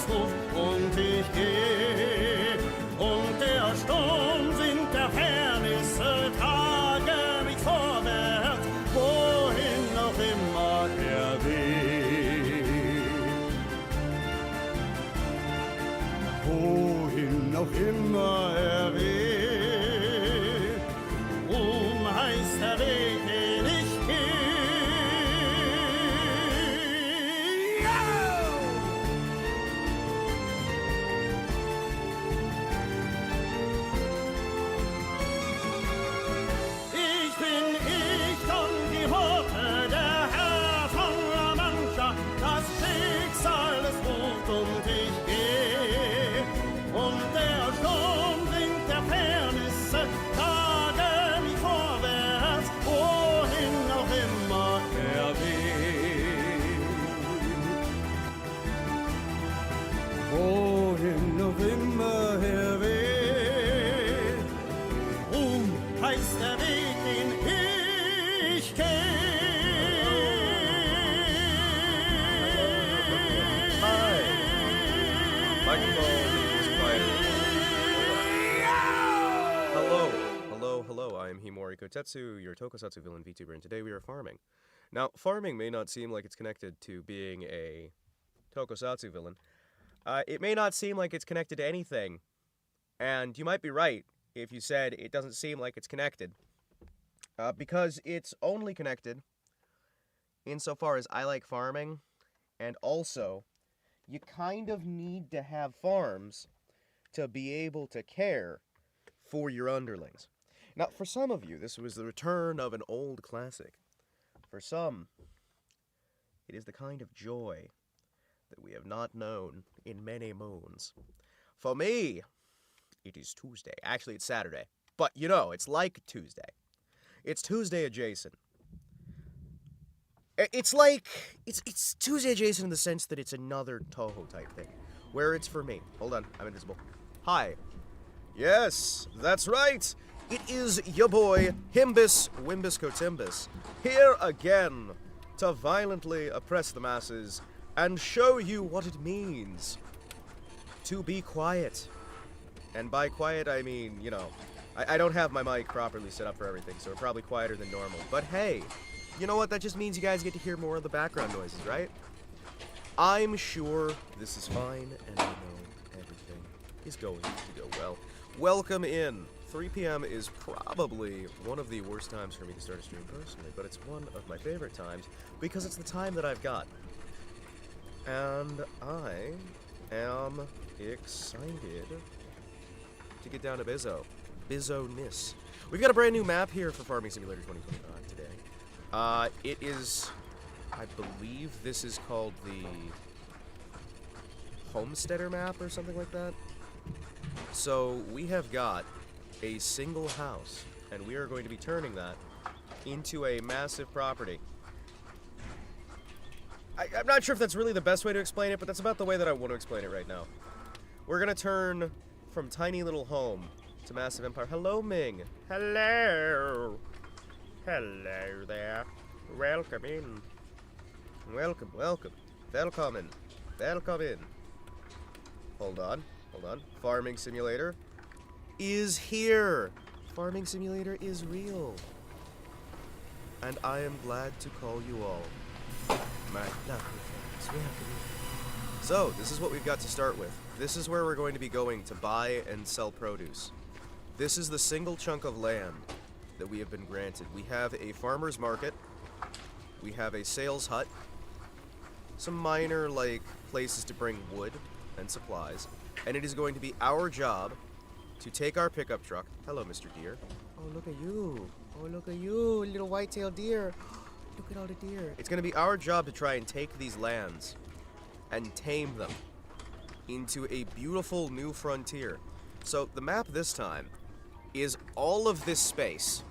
ruft und ich geh. Und der Sturm singt der Fernisse, trage mich vorwärts, wohin auch immer er weht. Wohin auch immer er weht, Ruhm heißt der Weg, den ich geh. Wohin noch immer er weht, Ruhm heißt der Weg, den ich geh. Hi. Microphone is quiet. Hello, I am Himawari Kotetsu, your Tokusatsu villain Vtuber, and today we are farming. Now, farming may not seem like it's connected to being a Tokusatsu villain. It may not seem like it's connected to anything, and you might be right if you said it doesn't seem like it's connected, because it's only connected insofar as I like farming, and also, you kind of need to have farms to be able to care for your underlings. Now, for some of you, this was the return of an old classic. For some, it is the kind of joy that we have not known in many moons. For me, it is Tuesday. Actually, it's Saturday. But, you know, it's like Tuesday. It's Tuesday adjacent. It's Tuesday adjacent in the sense that it's another Toho type thing. Where it's for me. Hold on, I'm invisible. Hi. Yes, that's right. It is your boy, Himbus Wimbus Cotimbus, here again to violently oppress the masses and show you what it means to be quiet. And by quiet, I mean, you know, I don't have my mic properly set up for everything, so we're probably quieter than normal. But hey, you know what? That just means you guys get to hear more of the background noises, right? I'm sure this is fine, and I know everything is going to go well. Welcome in. 3 p.m. is probably one of the worst times for me to start a stream personally, but it's one of my favorite times because it's the time that I've got. And I am excited to get down to Bizzo-ness. We've got a brand new map here for Farming Simulator 2025 today. It is, I believe this is called the Homesteader map or something like that. So we have got a single house, and we are going to be turning that into a massive property. I'm not sure if that's really the best way to explain it, but that's about the way that I want to explain it right now. We're going to turn from tiny little home to massive empire. Hello, Ming. Hello. Hello there. Welcome in. Welcome. Welcome in. Hold on. Farming Simulator is here. Farming Simulator is real. And I am glad to call you all my lovely friends. Welcome in. So, this is what we've got to start with. This is where we're going to be going to buy and sell produce. This is the single chunk of land that we have been granted. We have a farmer's market. We have a sales hut. Some minor, places to bring wood and supplies. And it is going to be our job to take our pickup truck. Hello, Mr. Deer. Oh, look at you. Little white-tailed deer. Look at all the deer. It's going to be our job to try and take these lands and tame them into a beautiful new frontier. So the map this time is all of this space.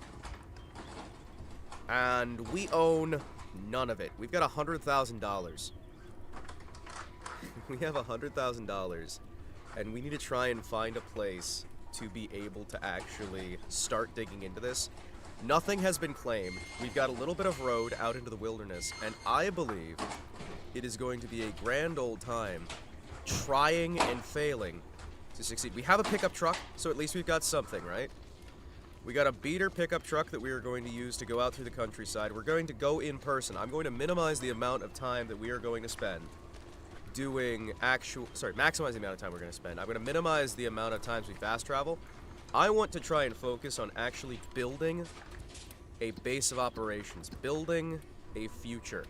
And we own none of it. We've got $100,000. We have $100,000. And we need to try and find a place to be able to actually start digging into this. Nothing has been claimed. We've got a little bit of road out into the wilderness, and I believe it is going to be a grand old time trying and failing to succeed. We have a pickup truck, so at least we've got something, right? We got a beater pickup truck that we are going to use to go out through the countryside. We're going to go in person. I'm going to minimize the amount of time that we are going to spend doing maximize the amount of time we're going to spend. I'm going to minimize the amount of times we fast travel. I want to try and focus on actually building a base of operations, building a future.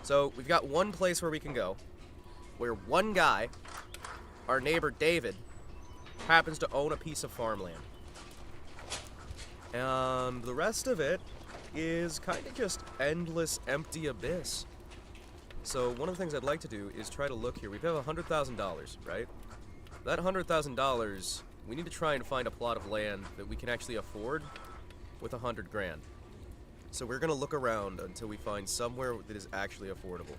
So we've got one place where we can go, where one guy, our neighbor David, happens to own a piece of farmland. The rest of it is kind of just endless, empty abyss. So one of the things I'd like to do is try to look here. We have $100,000, right? That $100,000, we need to try and find a plot of land that we can actually afford with $100 grand. So we're gonna look around until we find somewhere that is actually affordable.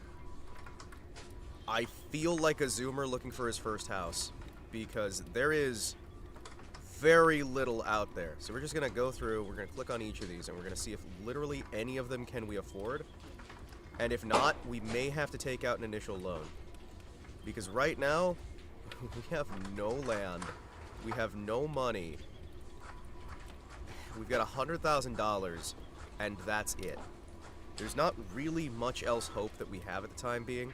I feel like a Zoomer looking for his first house, because there is very little out there. So we're just gonna go through, we're gonna click on each of these, and we're gonna see if literally any of them can we afford. And if not, we may have to take out an initial loan. Because right now, we have no land, we have no money. We've got $100,000, and that's it. There's not really much else hope that we have at the time being.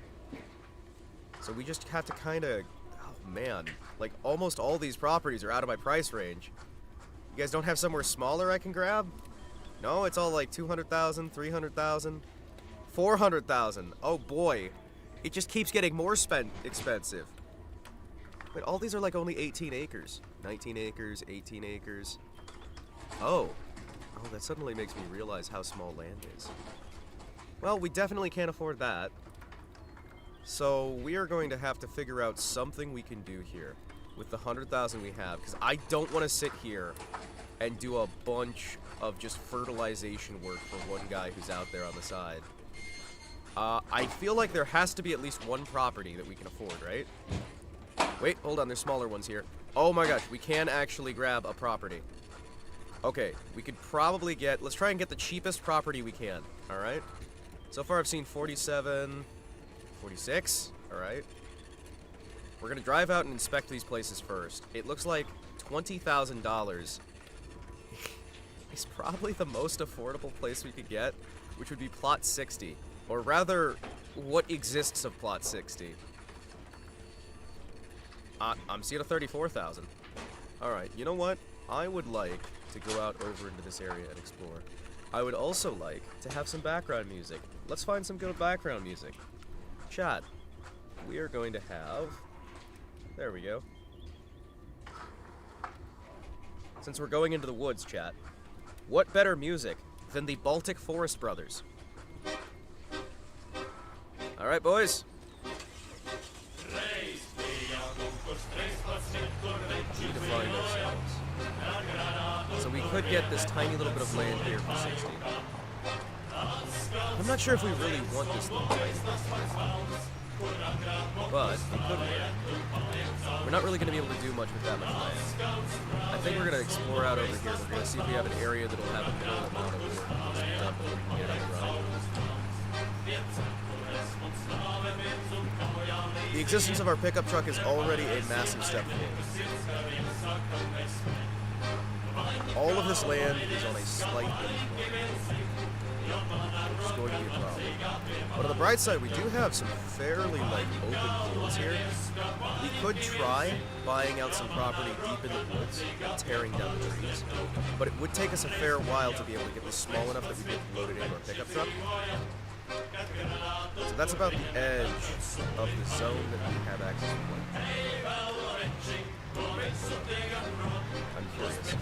So we just have to kind of, oh man, like almost all these properties are out of my price range. You guys don't have somewhere smaller I can grab? No, it's all like 200,000, 300,000, 400,000. Oh boy, it just keeps getting more expensive. Wait, all these are like only 18 acres. 19 acres, 18 acres. Oh, that suddenly makes me realize how small land is. Well, we definitely can't afford that. So we are going to have to figure out something we can do here with the 100,000 we have, because I don't want to sit here and do a bunch of just fertilization work for one guy who's out there on the side. I feel like there has to be at least one property that we can afford, right? Wait, hold on, there's smaller ones here. Oh my gosh, we can actually grab a property. Okay, we could probably get, let's try and get the cheapest property we can, alright? So far I've seen 47, 46, alright? We're gonna drive out and inspect these places first. It looks like $20,000 is probably the most affordable place we could get, which would be plot 60. Or rather, what exists of plot 60. I'm seeing a 34,000. Alright, you know what? I would like to go out over into this area and explore. I would also like to have some background music. Let's find some good background music. Chat, we are going to have... There we go. Since we're going into the woods, chat, what better music than the Baltic Forest Brothers? Alright, boys. We need to find ourselves. So we could get this tiny little bit of land here for 60. I'm not sure if we really want this little tiny but it could work. We're not really going to be able to do much with that much land. I think we're going to explore out over here. We're going to see if we have an area that will have a minimal amount of work that we can get up and running. The existence of our pickup truck is already a massive step forward. All of this land is on a slight incline, which is going to be a problem. But on the bright side, we do have some fairly, open fields here. We could try buying out some property deep in the woods, tearing down the trees, but it would take us a fair while to be able to get this small enough that we get loaded into our pickup truck. So that's about the edge of the zone that we have access to. I'm curious.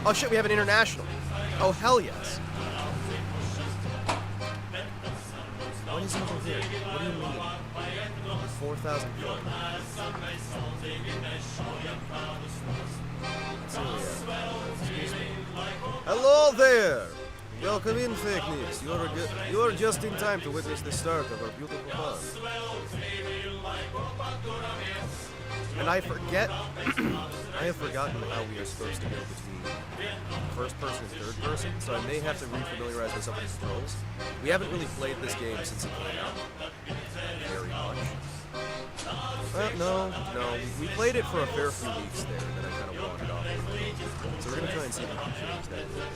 Oh shit, we have an international. Oh hell yes. What is over here? What do you mean? 4,000 foot. Hello there! Welcome in, Fake News. You are just in time to witness the start of our beautiful fun. And I forget I have forgotten how we are supposed to go between first person and third person, so I may have to re-familiarize myself with the controls. We haven't really played this game since it came out very much. Well, no. We played it for a fair few weeks there, and then I kind of wandered off. So we're going to try and see if we can change that a little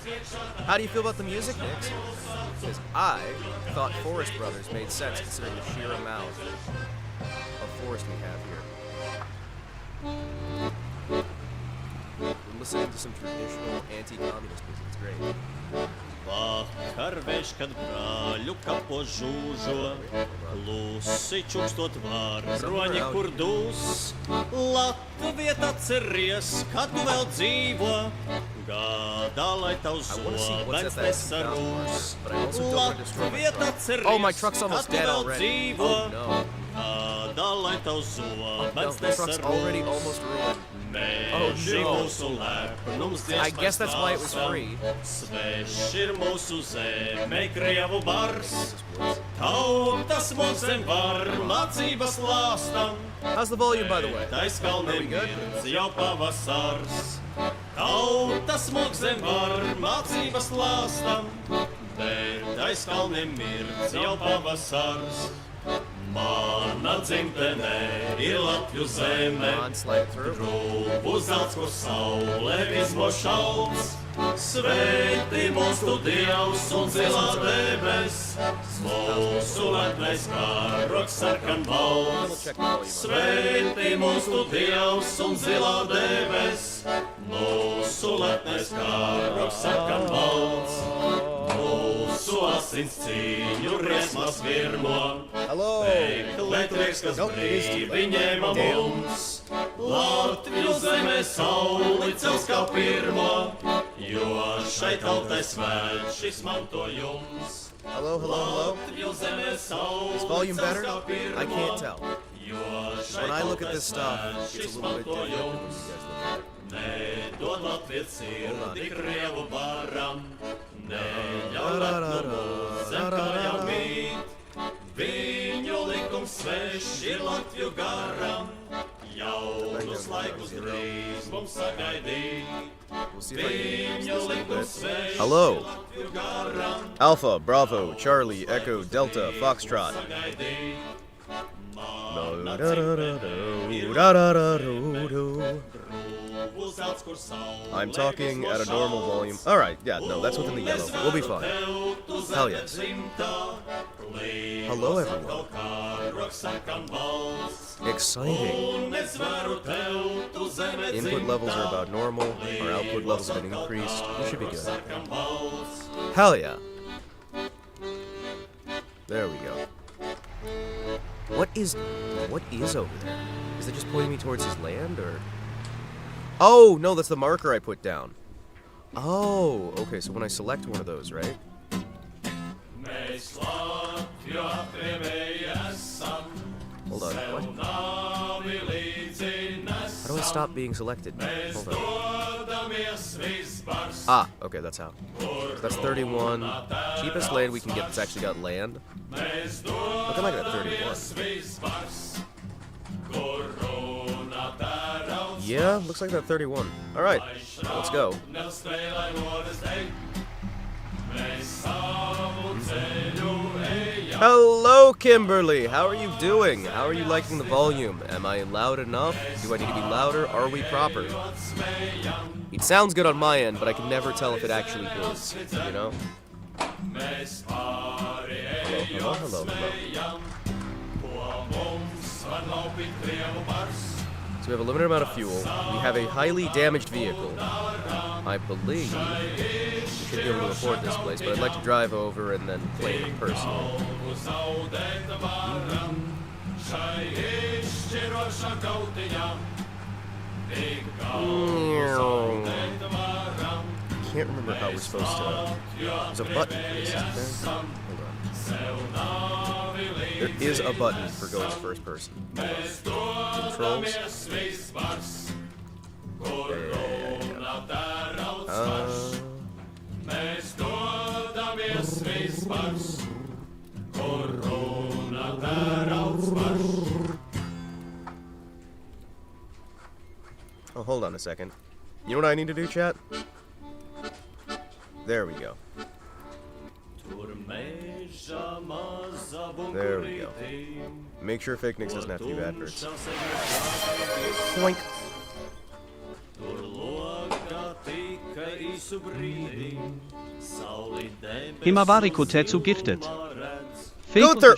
bit. How do you feel about the music, Nix? Because I thought Forest Brothers made sense considering the sheer amount of forest we have here. We're listening to some traditional anti-communist music. It's great. Vakar veš, kad brāļuka požūžo, klusi čukstot varoņi, kur dus. Latvieta atceries, kad tu vēl dzīvo, gādā, lai tavs zobens nesarūs. Latvieta atceries, oh, my truck's almost kad tu dead vēl already. dzīvo, Oh, no. gādā, lai tavs No, zobens the truck's already nesarūs. almost ruined. Meži mūsu lepnums I guess that's why it was free. Sveši ir mūsu zeme, Krievu bars. Tautas mums zem var mācības lāstam. How's the volume, by the way? Taiskalne mirdz jau pavasars. Tautas mums zem var mācības lāstam. Bet taiskalne mirdz jau pavasars. Mana dzimtene ir Latviju zeme, Grūvu zelts, kur saule izmo šauts. Svētī mūsu Dievs un zilā debes, mūsu lepnais karoks sarkan balts. Svētī mūsu Dievs un zilā debes, mūsu lepnais karoks sarkan balts. Mūsu asins cīņu riesmas virmo. Hello. Elektriks, kas brīvi ņēma mums. Latviju zemē sauli cels kā pirmo, jo šai tautai svēts šis mantojums. Hello. Latviju zemē sauli Is volume cels better? kā pirmo, I can't tell. jo šai When I look at tautai this stuff, svēts it's šis a little bit different than when you mantojums. guys look at it. Nedod Latvijas sirdi Krievu varam, neļauj lepnumu zem kājām mīt. Viņu likums svešs ir Latviju garam, jaunus laikus drīz mums sagaidīt. We'll see if I can use Viņu this a little likums bit. svešs ir Hello. Latviju garam, Alpha, Bravo, Charlie, Echo, Delta, Foxtrot. sagaidīt. Mana Grūvu zelts, kur saule I'm talking izmo at a normal šauts. volume. Alright, yeah, no, that's within the yellow. We'll be fine. Hell yes. Hello, everyone. Exciting. Input levels are about normal. Our output levels have been increased. We should be good. Hell yeah. There we go. What is over there? Is it just pointing me towards his land, or? Oh, no, that's the marker I put down. Oh, okay, so when I select one of those, right? Hold on, what? How do I stop being selected? Hold on. Ah, okay, that's how. So that's 31. Cheapest land we can get that's actually got land. Looking like that 31. Yeah, looks like that 31. Alright, let's go. Hello, Kimberly! How are you doing? How are you liking the volume? Am I loud enough? Do I need to be louder? Are we proper? It sounds good on my end, but I can never tell if it actually is, you know? Hello. So we have a limited amount of fuel. We have a highly damaged vehicle. I believe we should be able to afford this place, but I'd like to drive over and then claim it personally. Can't remember how we're supposed to. There's a button for this, isn't there? Hold on. There is a button for going first person. Controls. Oh, hold on a second. You know what I need to do, chat? There we go. There we go. Make sure Fake Nix doesn't have to do adverts. Boink. Himawari Kotetsu gifted. Gunther,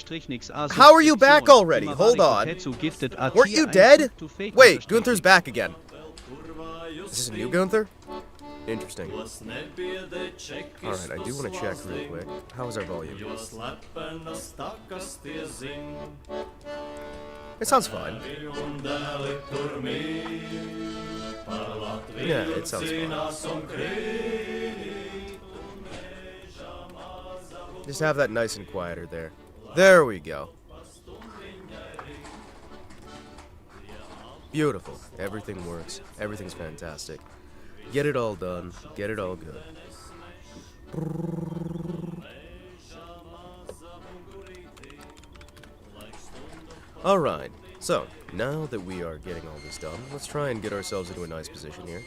how are you back already? Hold on. Weren't you dead? Wait, Gunther's back again. Is this a new Gunther? Interesting. Alright, I do want to check real quick. How is our volume? It sounds fine. Yeah, it sounds fine. Just have that nice and quieter there. There we go. Beautiful. Everything works. Everything's fantastic. Get it all done. Get it all good. Alright, so, now that we are getting all this done, let's try and get ourselves into a nice position here.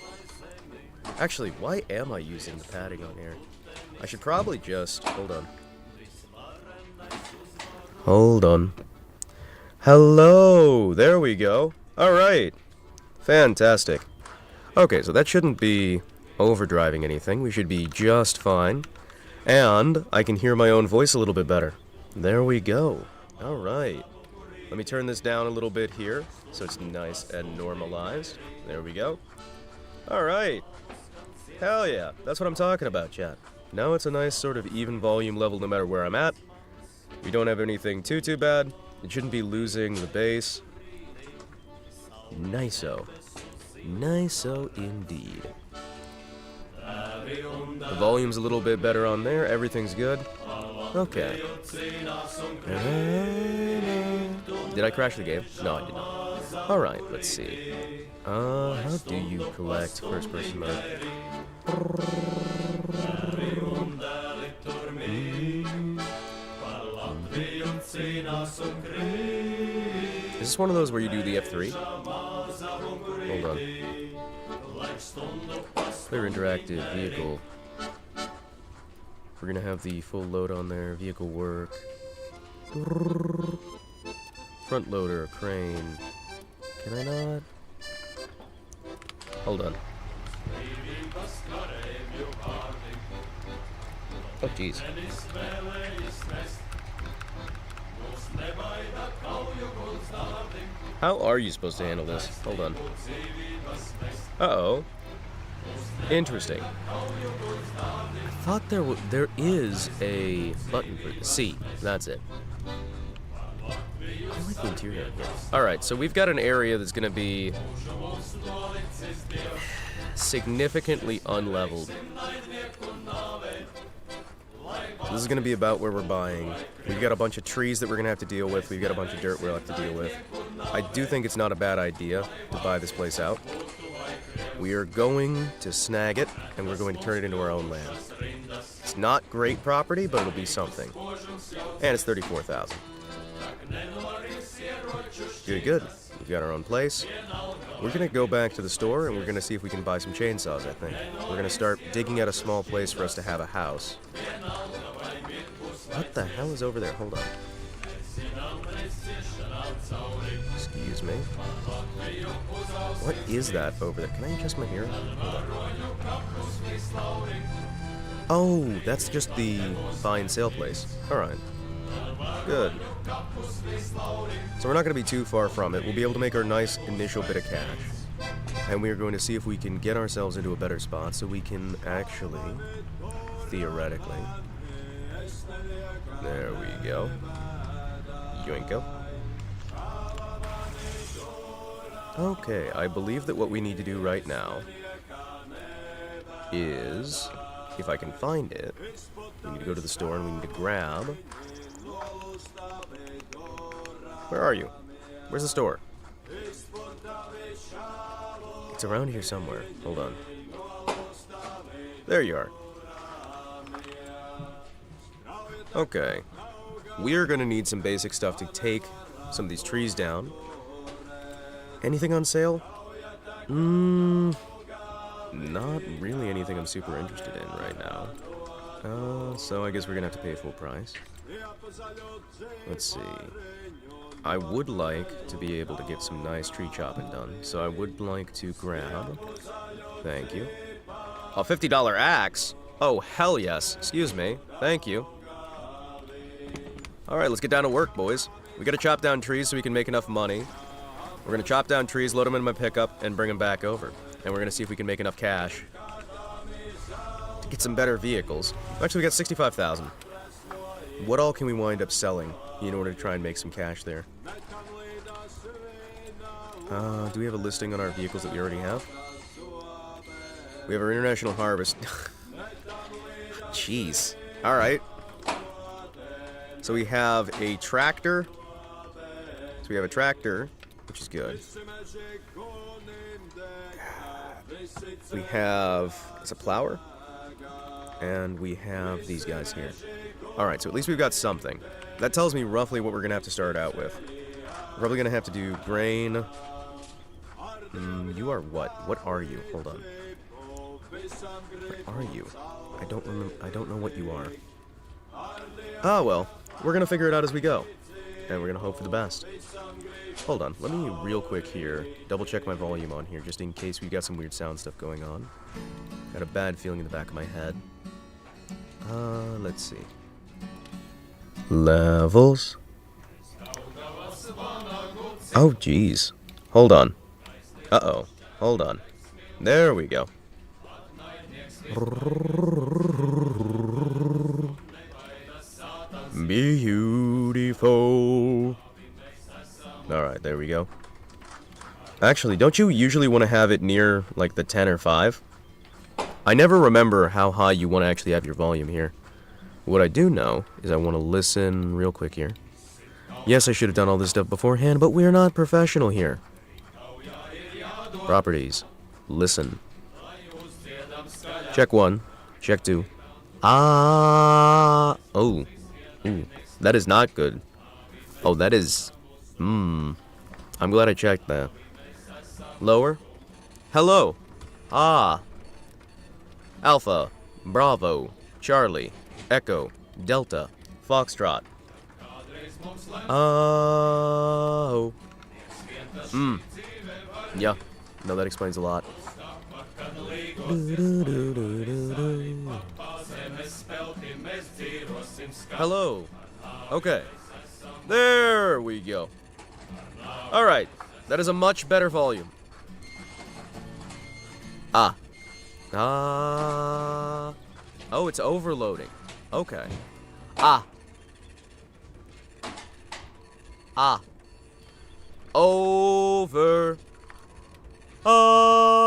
Actually, why am I using the padding on here? I should probably just... hold on. Hold on. Hello! There we go. Alright. Fantastic. Okay, so that shouldn't be overdriving anything. We should be just fine. And I can hear my own voice a little bit better. There we go. Alright. Let me turn this down a little bit here, so it's nice and normalized. There we go. Alright. Hell yeah. That's what I'm talking about, chat. Now it's a nice sort of even volume level no matter where I'm at. We don't have anything too bad. It shouldn't be losing the bass. Nice-o. Nice-o indeed. The volume's a little bit better on there. Everything's good. Okay. Did I crash the game? No, I did not. Alright, let's see. How do you collect first-person mode? Is this one of those where you do the F3? Hold on. Clear interactive vehicle. We're gonna have the full load on there. Vehicle work. Front loader, crane. Can I not? Hold on. Oh, jeez. How are you supposed to handle this? Hold on. Uh-oh. Interesting. I thought there is a button for the C. That's it. I like the interior here. Alright, so we've got an area that's going to be significantly unleveled. So this is going to be about where we're buying. We've got a bunch of trees that we're going to have to deal with. We've got a bunch of dirt we'll have to deal with. I do think it's not a bad idea to buy this place out. We are going to snag it, and we're going to turn it into our own land. It's not great property, but it'll be something. And it's 34,000. Good, good. We've got our own place. We're going to go back to the store, and we're going to see if we can buy some chainsaws, I think. We're going to start digging out a small place for us to have a house. What the hell is over there? Hold on. Excuse me. What is that over there? Can I adjust my hearing? Hold on. Oh, that's just the buy and sale place. Alright. Good. So we're not going to be too far from it. We'll be able to make our nice initial bit of cash. And we are going to see if we can get ourselves into a better spot so we can actually, theoretically... There we go. Yoinko. Okay, I believe that what we need to do right now is, if I can find it, we need to go to the store and we need to grab... Where are you? Where's the store? It's around here somewhere. Hold on. There you are. Okay. We're gonna need some basic stuff to take some of these trees down. Anything on sale? Not really anything I'm super interested in right now. So I guess we're gonna have to pay full price. Let's see. I would like to be able to get some nice tree chopping done, so I would like to grab... Thank you. A $50 axe? Oh, hell yes. Excuse me. Thank you. Alright, let's get down to work, boys. We gotta chop down trees so we can make enough money. We're gonna chop down trees, load them in my pickup, and bring them back over. And we're gonna see if we can make enough cash to get some better vehicles. Actually, we got 65,000. What all can we wind up selling in order to try and make some cash there? Do we have a listing on our vehicles that we already have? We have our International Harvest. Jeez. Alright. So we have a tractor. So we have a tractor, which is good. We have... It's a plower. And we have these guys here. Alright, so at least we've got something. That tells me roughly what we're going to have to start out with. We're probably going to have to do grain. You are what? What are you? Hold on. What are you? I don't remember. I don't know what you are. Ah, well. We're going to figure it out as we go. And we're going to hope for the best. Hold on. Let me real quick here double check my volume on here just in case we've got some weird sound stuff going on. Got a bad feeling in the back of my head. Let's see. Levels. Oh, jeez. Hold on. Uh-oh. Hold on. There we go. Beautiful. Alright, there we go. Actually, don't you usually want to have it near, like, the 10 or 5? I never remember how high you want to actually have your volume here. What I do know is I want to listen real quick here. Yes, I should have done all this stuff beforehand, but we're not professional here. Properties. Listen. Check 1. Check 2. Ah. Oh. Ooh. That is not good. Oh, that is... I'm glad I checked that. Lower. Hello. Ah. Alpha. Bravo. Charlie. Echo. Delta. Foxtrot. Oh. Yeah. No, that explains a lot. Hello. Okay. There we go. Alright. That is a much better volume. Ah. Ah. Oh, it's overloading. Okay. Ah. Ah. Over. Oh.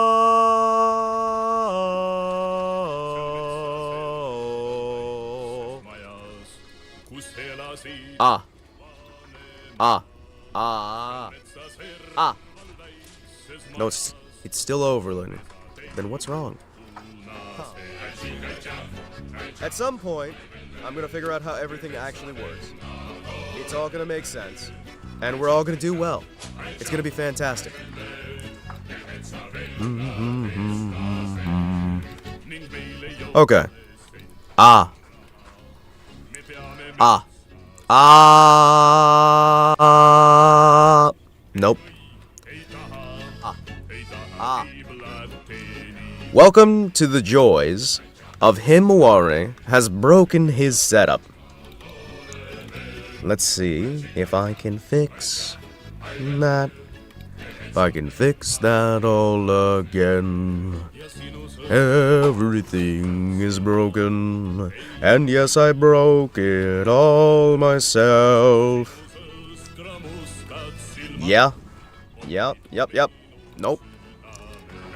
Ah. Ah. Ah. Ah. No, it's still overloading. Then what's wrong? Huh. At some point, I'm gonna figure out how everything actually works. It's all gonna make sense. And we're all gonna do well. It's gonna be fantastic. Okay. Ah. Ah. Ah. Nope. Ah. Ah. Welcome to the joys of Himawari has broken his setup. Let's see if I can fix that. If I can fix that all again. Everything is broken. And yes, I broke it all myself. Yeah. Yep. Nope.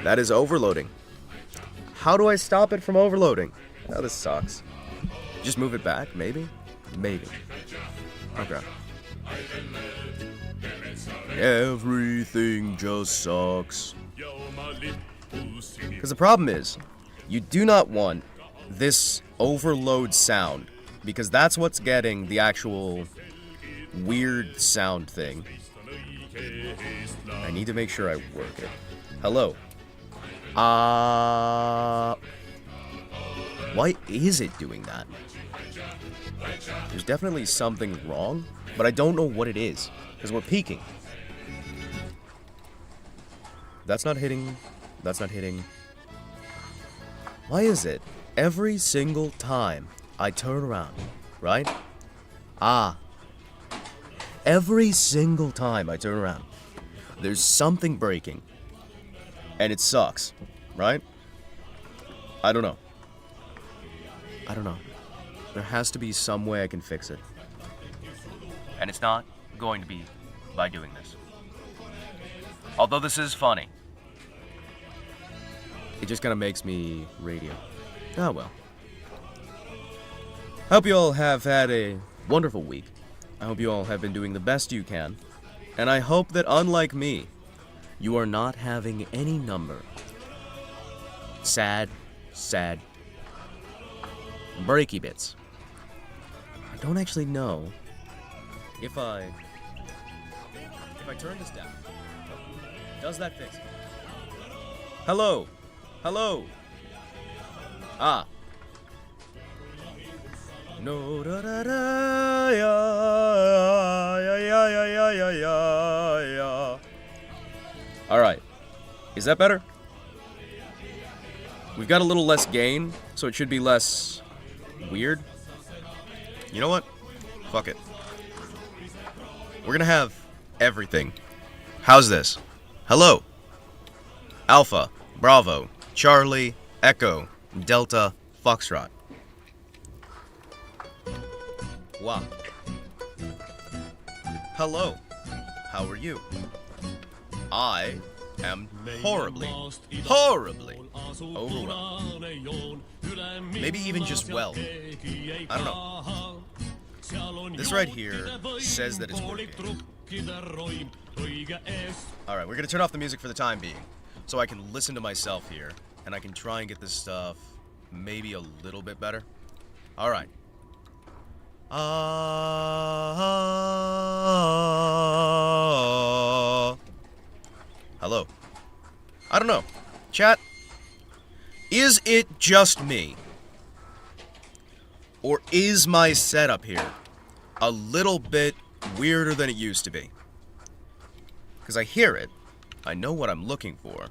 That is overloading. How do I stop it from overloading? Oh, this sucks. Just move it back, maybe? Maybe. Okay. Everything just sucks. Because the problem is, you do not want this overload sound, because that's what's getting the actual weird sound thing. I need to make sure I work it. Hello. Why is it doing that? There's definitely something wrong, but I don't know what it is, because we're peaking. That's not hitting. That's not hitting. Why is it every single time I turn around, right? Every single time I turn around, there's something breaking. And it sucks, right? I don't know. There has to be some way I can fix it. And it's not going to be by doing this. Although this is funny. It just kind of makes me radio. Oh well. I hope you all have had a wonderful week. I hope you all have been doing the best you can. And I hope that unlike me, you are not having any number. Sad breaky bits. I don't actually know if I turn this down, does that fix it? Hello? No da da da ya. Alright. Is that better? We've got a little less gain, so it should be less weird. You know what? Fuck it. We're gonna have everything. How's this? Hello. Alpha, Bravo, Charlie, Echo, Delta, Foxtrot. Wow. Hello. How are you? I am horribly overwhelmed. Maybe even just well. I don't know. This right here says that it's working. Alright, we're gonna turn off the music for the time being, so I can listen to myself here, and I can try and get this stuff maybe a little bit better. Alright. Hello. I don't know. Chat, is it just me? Or is my setup here a little bit weirder than it used to be? Because I hear it, I know what I'm looking for,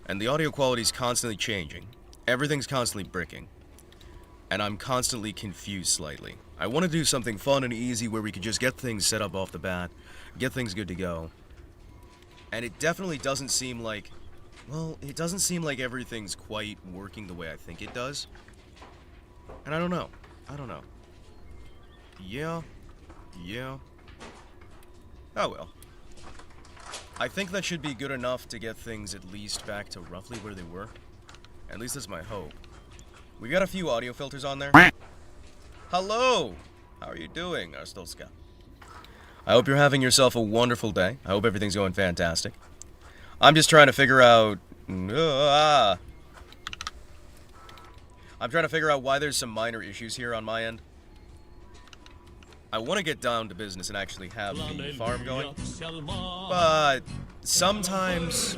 and the audio quality is constantly changing. Everything's constantly bricking. And I'm constantly confused slightly. I want to do something fun and easy where we could just get things set up off the bat, get things good to go. And it definitely doesn't seem like, well, it doesn't seem like everything's quite working the way I think it does. And I don't know. Yeah. Oh well. I think that should be good enough to get things at least back to roughly where they were. At least that's my hope. We got a few audio filters on there. Hello! How are you doing, Arstolska? I hope you're having yourself a wonderful day. I hope everything's going fantastic. I'm just trying to figure out... I'm trying to figure out why there's some minor issues here on my end. I want to get down to business and actually have the farm going. But sometimes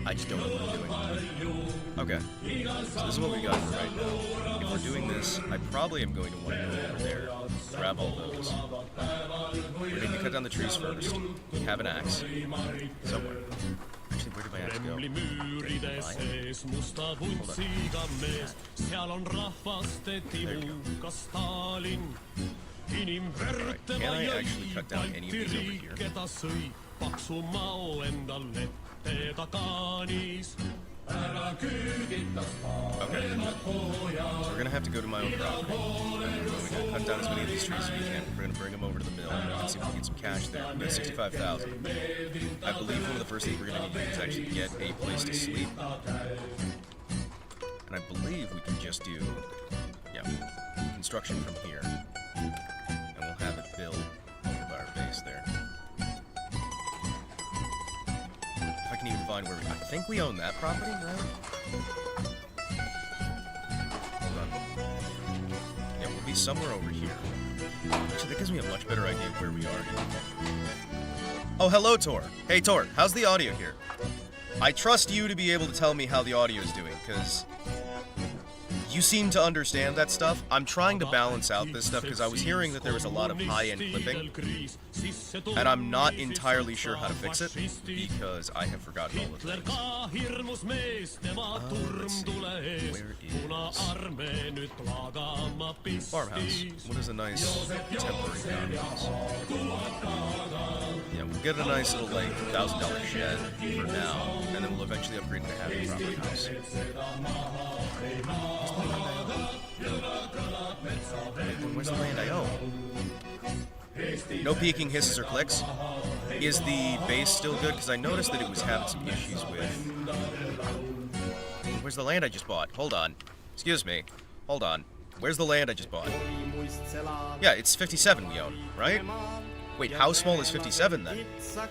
I just don't know what I'm doing. Okay, so this is what we got for right now. If we're doing this, I probably am going to want to go over there, grab all those. We're going to cut down the trees first. We have an axe somewhere. Actually, where did my axe go? There you go. Alright, can I actually cut down any of these over here? Okay. So we're gonna have to go to my own property. We're gonna cut down as many of these trees as we can. We're gonna bring them over to the mill and see if we can get some cash there. We got 65,000. I believe one of the first things we're gonna need to do is actually get a place to sleep. And I believe we can just do, construction from here. And we'll have it built over by our base there. If I can even find where I think we own that property, right? Hold on. Yeah, we'll be somewhere over here. Actually, that gives me a much better idea of where we are here. Oh, hello, Tor. Hey, Tor, how's the audio here? I trust you to be able to tell me how the audio is doing, because you seem to understand that stuff. I'm trying to balance out this stuff because I was hearing that there was a lot of high-end clipping, and I'm not entirely sure how to fix it because I have forgotten all the things. Let's see. Where is farmhouse? What is a nice temporary farmhouse? Yeah, we'll get a nice little like $1,000 shed for now, and then we'll eventually upgrade to having a proper house. Where's the land I own? No peeking, hisses, or clicks. Is the base still good? Because I noticed that it was having some issues with... Where's the land I just bought? Hold on. Excuse me. Hold on. Where's the land I just bought? Yeah, it's 57 we own, right? Wait, how small is 57 then?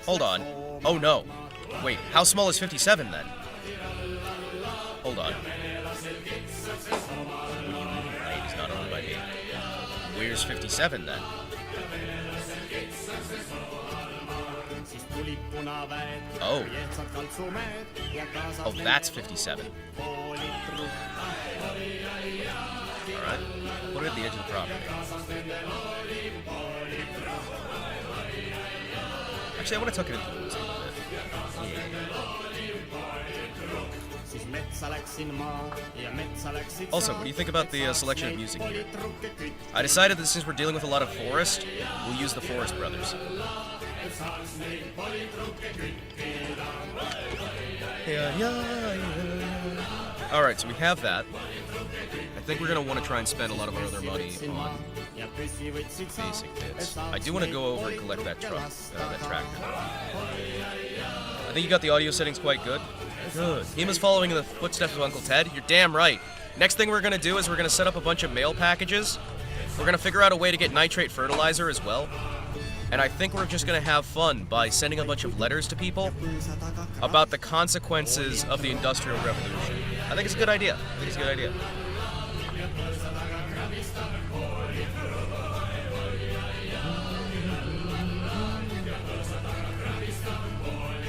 Hold on. Oh no. Wait, how small is 57 then? Hold on. It's not owned by me. Where's 57 then? Oh. Oh, that's 57. Alright. Put it at the edge of the property. Actually, I want to tuck it into the woods a little bit. Also, what do you think about the selection of music here? I decided that since we're dealing with a lot of forest, we'll use the Forest Brothers. Alright, so we have that. I think we're going to want to try and spend a lot of our other money on basic bits. I do want to go over and collect that truck, that tractor. I think you got the audio settings quite good. Good. Hima's following in the footsteps of Uncle Ted. You're damn right. Next thing we're going to do is we're going to set up a bunch of mail packages. We're going to figure out a way to get nitrate fertilizer as well. And I think we're just going to have fun by sending a bunch of letters to people about the consequences of the Industrial Revolution. I think it's a good idea. I think it's a good idea.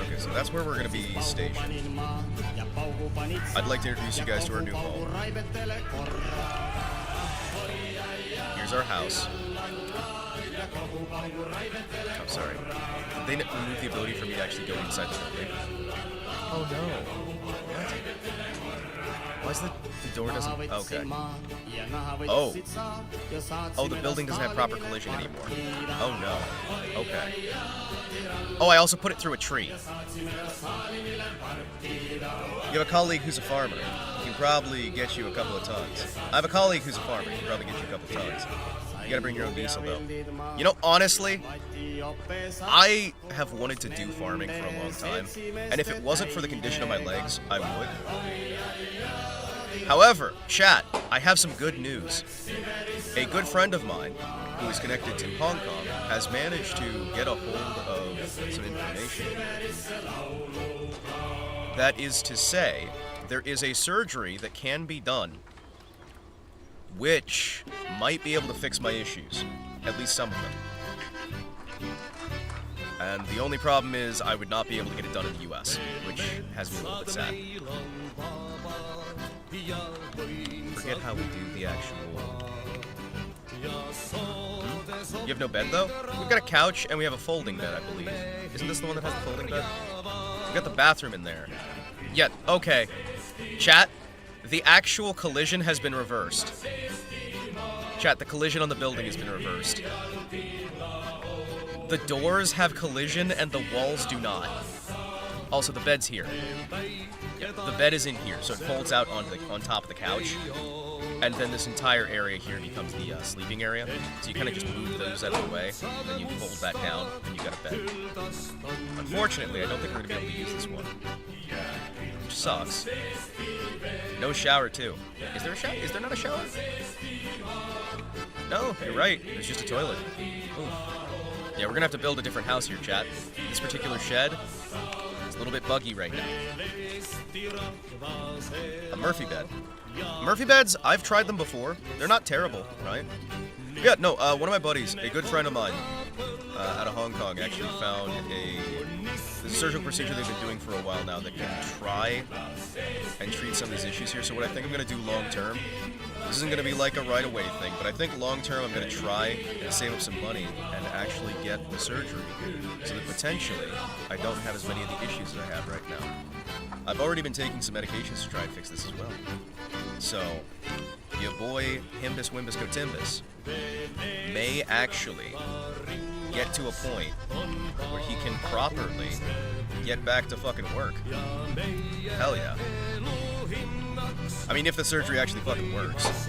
Okay, so that's where we're going to be stationed. I'd like to introduce you guys to our new home. Here's our house. Oh, sorry. Did they remove the ability for me to actually go inside the building? Oh no. What? Why is the door doesn't... Okay. Oh. Oh, the building doesn't have proper collision anymore. Oh no. Okay. Oh, I also put it through a tree. You have a colleague who's a farmer. He can probably get you a couple of tons. I have a colleague who's a farmer. He can probably get you a couple of tons. You gotta bring your own diesel, though. You know, honestly, I have wanted to do farming for a long time, and if it wasn't for the condition of my legs, I would. However, chat, I have some good news. A good friend of mine, who is connected to Hong Kong, has managed to get a hold of some information. That is to say, there is a surgery that can be done which might be able to fix my issues, at least some of them. And the only problem is I would not be able to get it done in the US, which has me a little bit sad. Forget how we do the actual... You have no bed, though? We've got a couch, and we have a folding bed, I believe. Isn't this the one that has the folding bed? We've got the bathroom in there. Yeah, okay. Chat, the actual collision has been reversed. Chat, the collision on the building has been reversed. The doors have collision, and the walls do not. Also, the bed's here. Yeah, the bed is in here, so it folds out on top of the couch. And then this entire area here becomes the sleeping area. So you kind of just move those out of the way, then you fold that down, and you got a bed. Unfortunately, I don't think we're going to be able to use this one. Which sucks. No shower, too. Is there a shower? Is there not a shower? No, you're right. There's just a toilet. Ooh. Yeah, we're going to have to build a different house here, chat. This particular shed is a little bit buggy right now. A Murphy bed. Murphy beds, I've tried them before. They're not terrible, right? Yeah, no, one of my buddies, a good friend of mine, out of Hong Kong, actually found this There's a surgical procedure they've been doing for a while now that can try and treat some of these issues here. So what I think I'm going to do long term, this isn't going to be like a right away thing, but I think long term I'm going to try and save up some money and actually get the surgery so that potentially I don't have as many of the issues that I have right now. I've already been taking some medications to try and fix this as well. So, your boy Himbus Wimbus Gotimbus may actually get to a point where he can properly get back to fucking work. Hell yeah. I mean, if the surgery actually fucking works.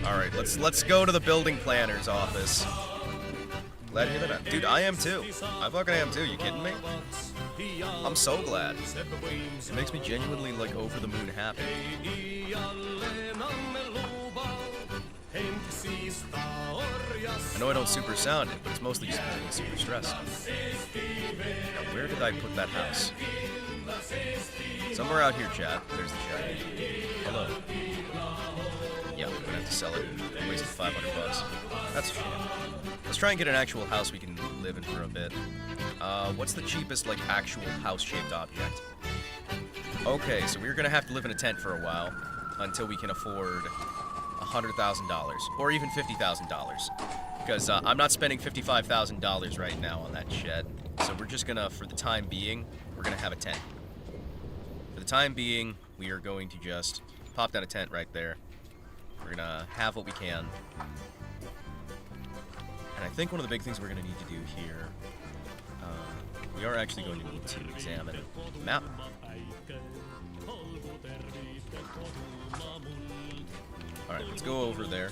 Alright, let's go to the building planner's office. Glad to hear that. Dude, I am too. I fucking am too. You kidding me? I'm so glad. It makes me genuinely, like, over the moon happy. I know I don't super sound it, but it's mostly just being super stressed. Now, where did I put that house? Somewhere out here, chat. There's the chat. Hello. Yeah, we're gonna have to sell it. I wasted 500 bucks. That's a shame. Let's try and get an actual house we can live in for a bit. What's the cheapest, like, actual house-shaped object? Okay, so we're gonna have to live in a tent for a while until we can afford $100,000 or even $50,000, because I'm not spending $55,000 right now on that shit. So we're just gonna, for the time being, we're gonna have a tent. For the time being, we are going to just pop down a tent right there. We're gonna have what we can. And I think one of the big things we're gonna need to do here, we are actually going to need to examine the map. Alright, let's go over there.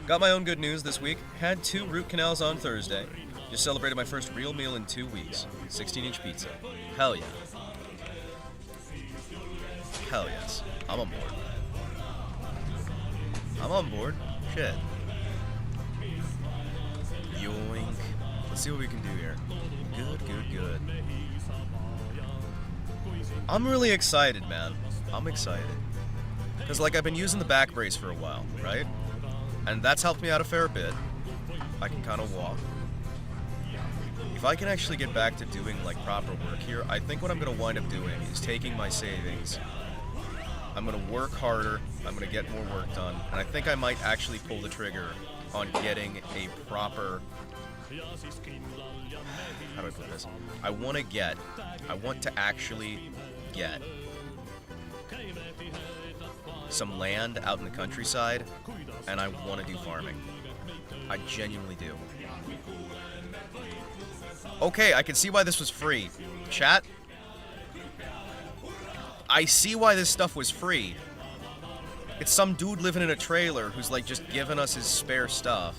Got my own good news this week. Had 2 root canals on Thursday. Just celebrated my first real meal in 2 weeks. 16-inch pizza. Hell yeah. Hell yes. I'm on board. I'm on board. Shit. Yoink. Let's see what we can do here. Good, good, good. I'm really excited, man. I'm excited. Because, like, I've been using the back brace for a while, right? And that's helped me out a fair bit. I can kind of walk. If I can actually get back to doing, like, proper work here, I think what I'm going to wind up doing is taking my savings. I'm going to work harder. I'm going to get more work done. And I think I might actually pull the trigger on getting a proper... How do I put this? I want to actually get some land out in the countryside, and I want to do farming. I genuinely do. Okay, I can see why this was free. Chat? I see why this stuff was free. It's some dude living in a trailer who's, like, just giving us his spare stuff.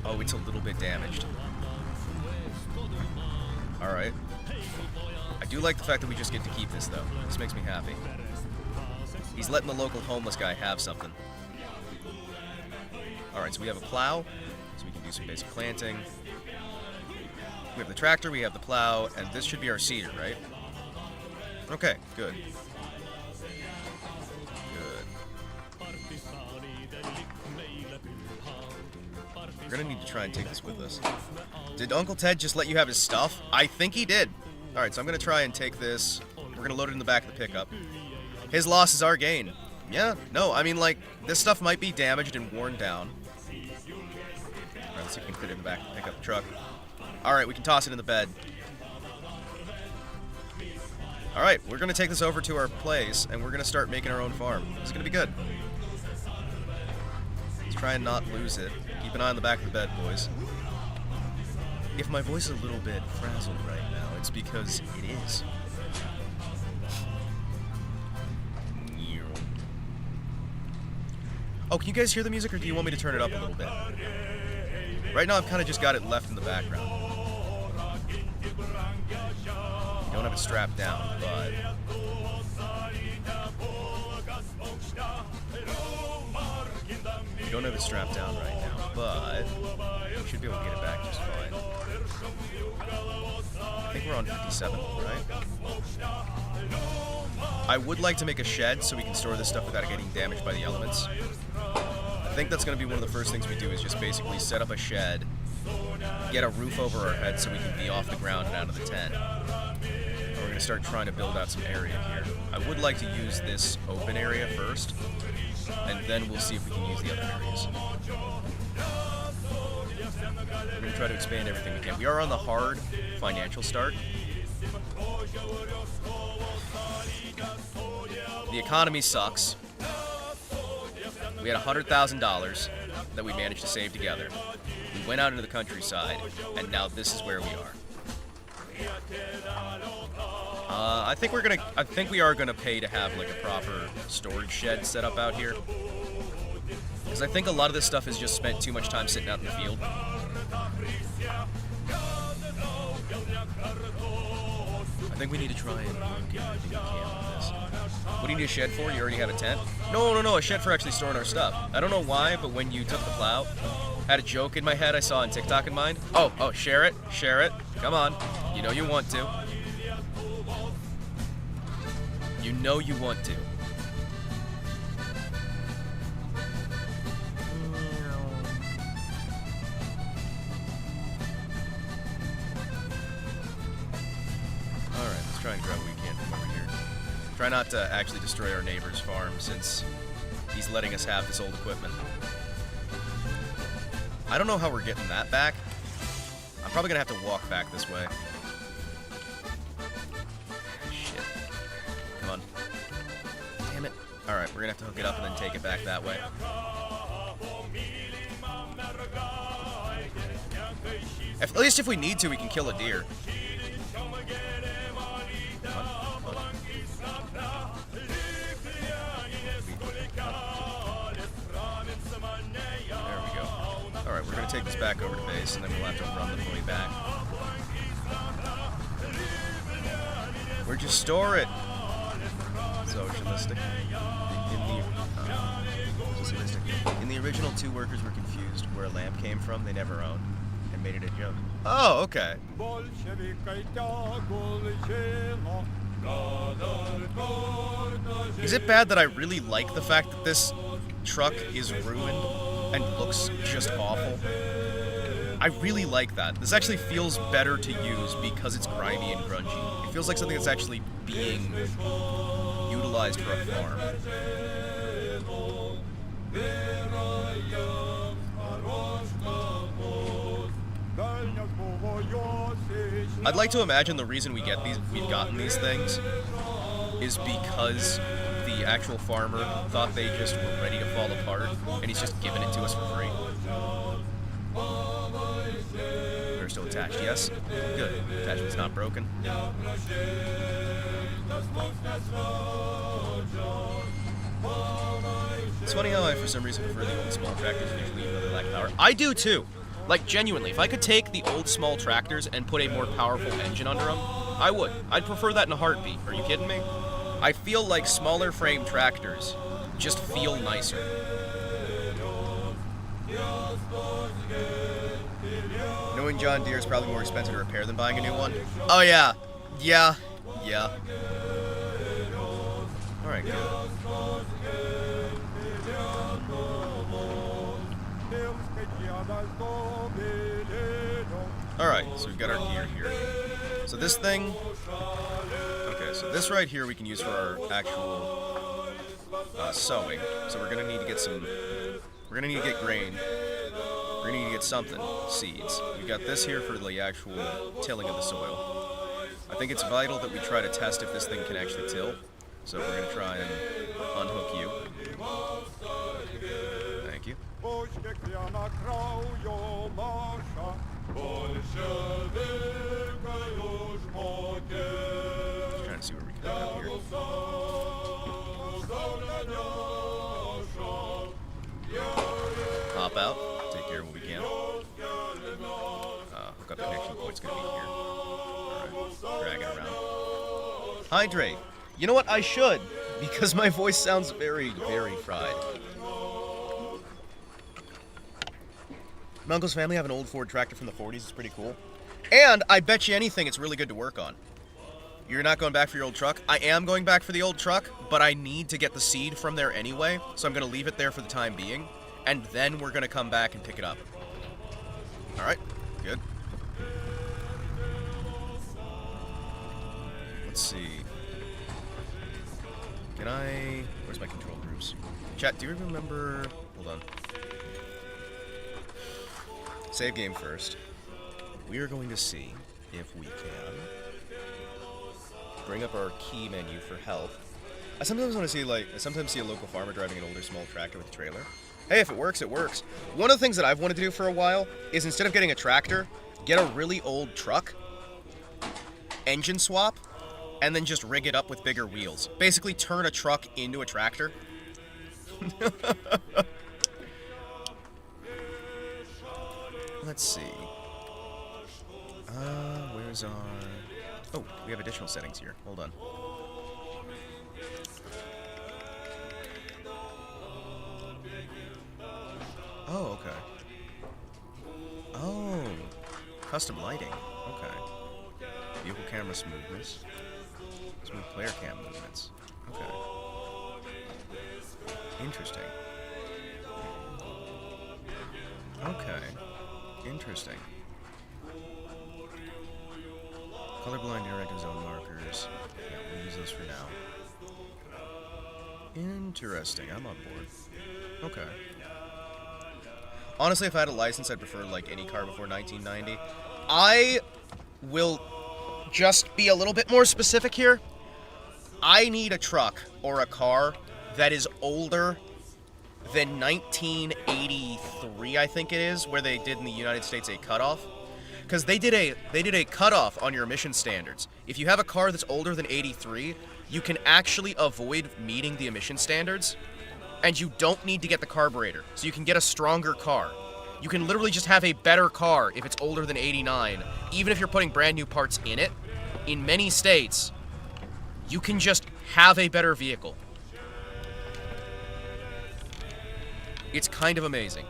Oh, it's a little bit damaged. Alright. I do like the fact that we just get to keep this, though. This makes me happy. He's letting the local homeless guy have something. Alright, so we have a plow, so we can do some basic planting. We have the tractor, we have the plow, and this should be our seeder, right? Okay, good. We're gonna need to try and take this with us. Did Uncle Ted just let you have his stuff? I think he did. Alright, so I'm gonna try and take this. We're gonna load it in the back of the pickup. His loss is our gain. Yeah, no, I mean, like, this stuff might be damaged and worn down. Alright, let's see if we can fit it in the back of the pickup truck. Alright, we can toss it in the bed. Alright, we're gonna take this over to our place, and we're gonna start making our own farm. It's gonna be good. Let's try and not lose it. Keep an eye on the back of the bed, boys. If my voice is a little bit frazzled right now, it's because it is. Oh, can you guys hear the music, or do you want me to turn it up a little bit? Right now, I've kind of just got it left in the background. You don't have it strapped down, but... You don't have it strapped down right now, but... You should be able to get it back just fine. I think we're on 57, right? I would like to make a shed so we can store this stuff without it getting damaged by the elements. I think that's going to be one of the first things we do is just basically set up a shed, get a roof over our head so we can be off the ground and out of the tent. And we're going to start trying to build out some area here. I would like to use this open area first, and then we'll see if we can use the other areas. We're going to try to expand everything we can. We are on the hard financial start. The economy sucks. We had $100,000 that we managed to save together. We went out into the countryside, and now this is where we are. I think we are gonna pay to have like a proper storage shed set up out here, because I think a lot of this stuff has just spent too much time sitting out in the field. I think we need to try and get everything we can with this. What do you need a shed for? You already have a tent? No, a shed for actually storing our stuff. I don't know why, but when you took the plow, I had a joke in my head I saw on TikTok in mind. Oh, share it. Come on. You know you want to. You know you want to. Alright, let's try and grab what we can from over here. Try not to actually destroy our neighbor's farm since he's letting us have this old equipment. I don't know how we're getting that back. I'm probably gonna have to walk back this way. Shit. Come on. Damn it. Alright, we're gonna have to hook it up and then take it back that way. At least if we need to, we can kill a deer. Alright, we're going to take this back over to base, and then we'll have to run the way back. Where'd you store it? Socialistic. In the original, two workers were confused where a lamp came from they never owned, and made it a joke. Oh, okay. Is it bad that I really like the fact that this truck is ruined and looks just awful? I really like that. This actually feels better to use because it's grimy and grungy. It feels like something that's actually being utilized for a farm. I'd like to imagine the reason we've gotten these things is because the actual farmer thought they just were ready to fall apart, and he's just giving it to us for free. They're still attached, yes? Good. Attachment's not broken. It's funny how I, for some reason, prefer the old small tractors usually even though they lack power. I do too! Like, genuinely, if I could take the old small tractors and put a more powerful engine under them, I would. I'd prefer that in a heartbeat. Are you kidding me? I feel like smaller frame tractors just feel nicer. Knowing John Deere is probably more expensive to repair than buying a new one. Oh yeah. Yeah. Alright, good. Alright, so we've got our gear here. So this thing... Okay, so this right here we can use for our actual sowing. So we're gonna need to get some... We're gonna need to get grain. We're gonna need to get something. Seeds. We've got this here for the actual tilling of the soil. I think it's vital that we try to test if this thing can actually till. So we're gonna try and unhook you. Thank you. Just trying to see where we can go out here. Hop out, take care of what we can. Hook up connection point's gonna be here. Alright, drag it around. Hydrate. You know what? I should, because my voice sounds very, very fried. My uncle's family have an old Ford tractor from the 40s. It's pretty cool. And I bet you anything it's really good to work on. You're not going back for your old truck? I am going back for the old truck, but I need to get the seed from there anyway, so I'm going to leave it there for the time being, and then we're going to come back and pick it up. Alright, good. Let's see. Can I... Where's my control groups? Chat, do you remember... Hold on. Save game first. We are going to see if we can bring up our key menu for health. I sometimes want to see, like, I sometimes see a local farmer driving an older small tractor with a trailer. Hey, if it works, it works. One of the things that I've wanted to do for a while is instead of getting a tractor, get a really old truck, engine swap, and then just rig it up with bigger wheels. Basically turn a truck into a tractor. Let's see. Where's our... Oh, we have additional settings here. Hold on. Oh, okay. Oh, custom lighting. Okay. Vehicle camera smoothness. Smooth player cam movements. Okay. Interesting. Okay. Interesting. Colorblind interactive zone markers. Yeah, we'll use those for now. Interesting. I'm on board. Okay. Honestly, if I had a license, I'd prefer, like, any car before 1990. I will just be a little bit more specific here. I need a truck or a car that is older than 1983, I think it is, where they did in the United States a cutoff. Because they did a cutoff on your emission standards. If you have a car that's older than 83, you can actually avoid meeting the emission standards, and you don't need to get the carburetor, so you can get a stronger car. You can literally just have a better car if it's older than 89, even if you're putting brand new parts in it. In many states, you can just have a better vehicle. It's kind of amazing.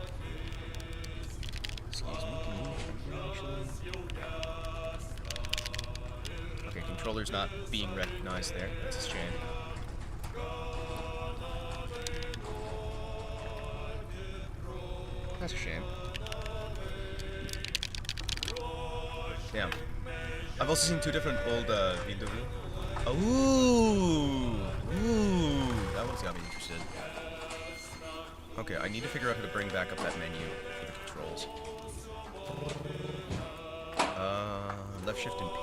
Excuse me, can you actually... Okay, controller's not being recognized there. That's a shame. That's a shame. Damn. I've also seen two different old Vtubers. Ooh! That one's got me interested. Okay, I need to figure out how to bring back up that menu for the controls. Left shift and P.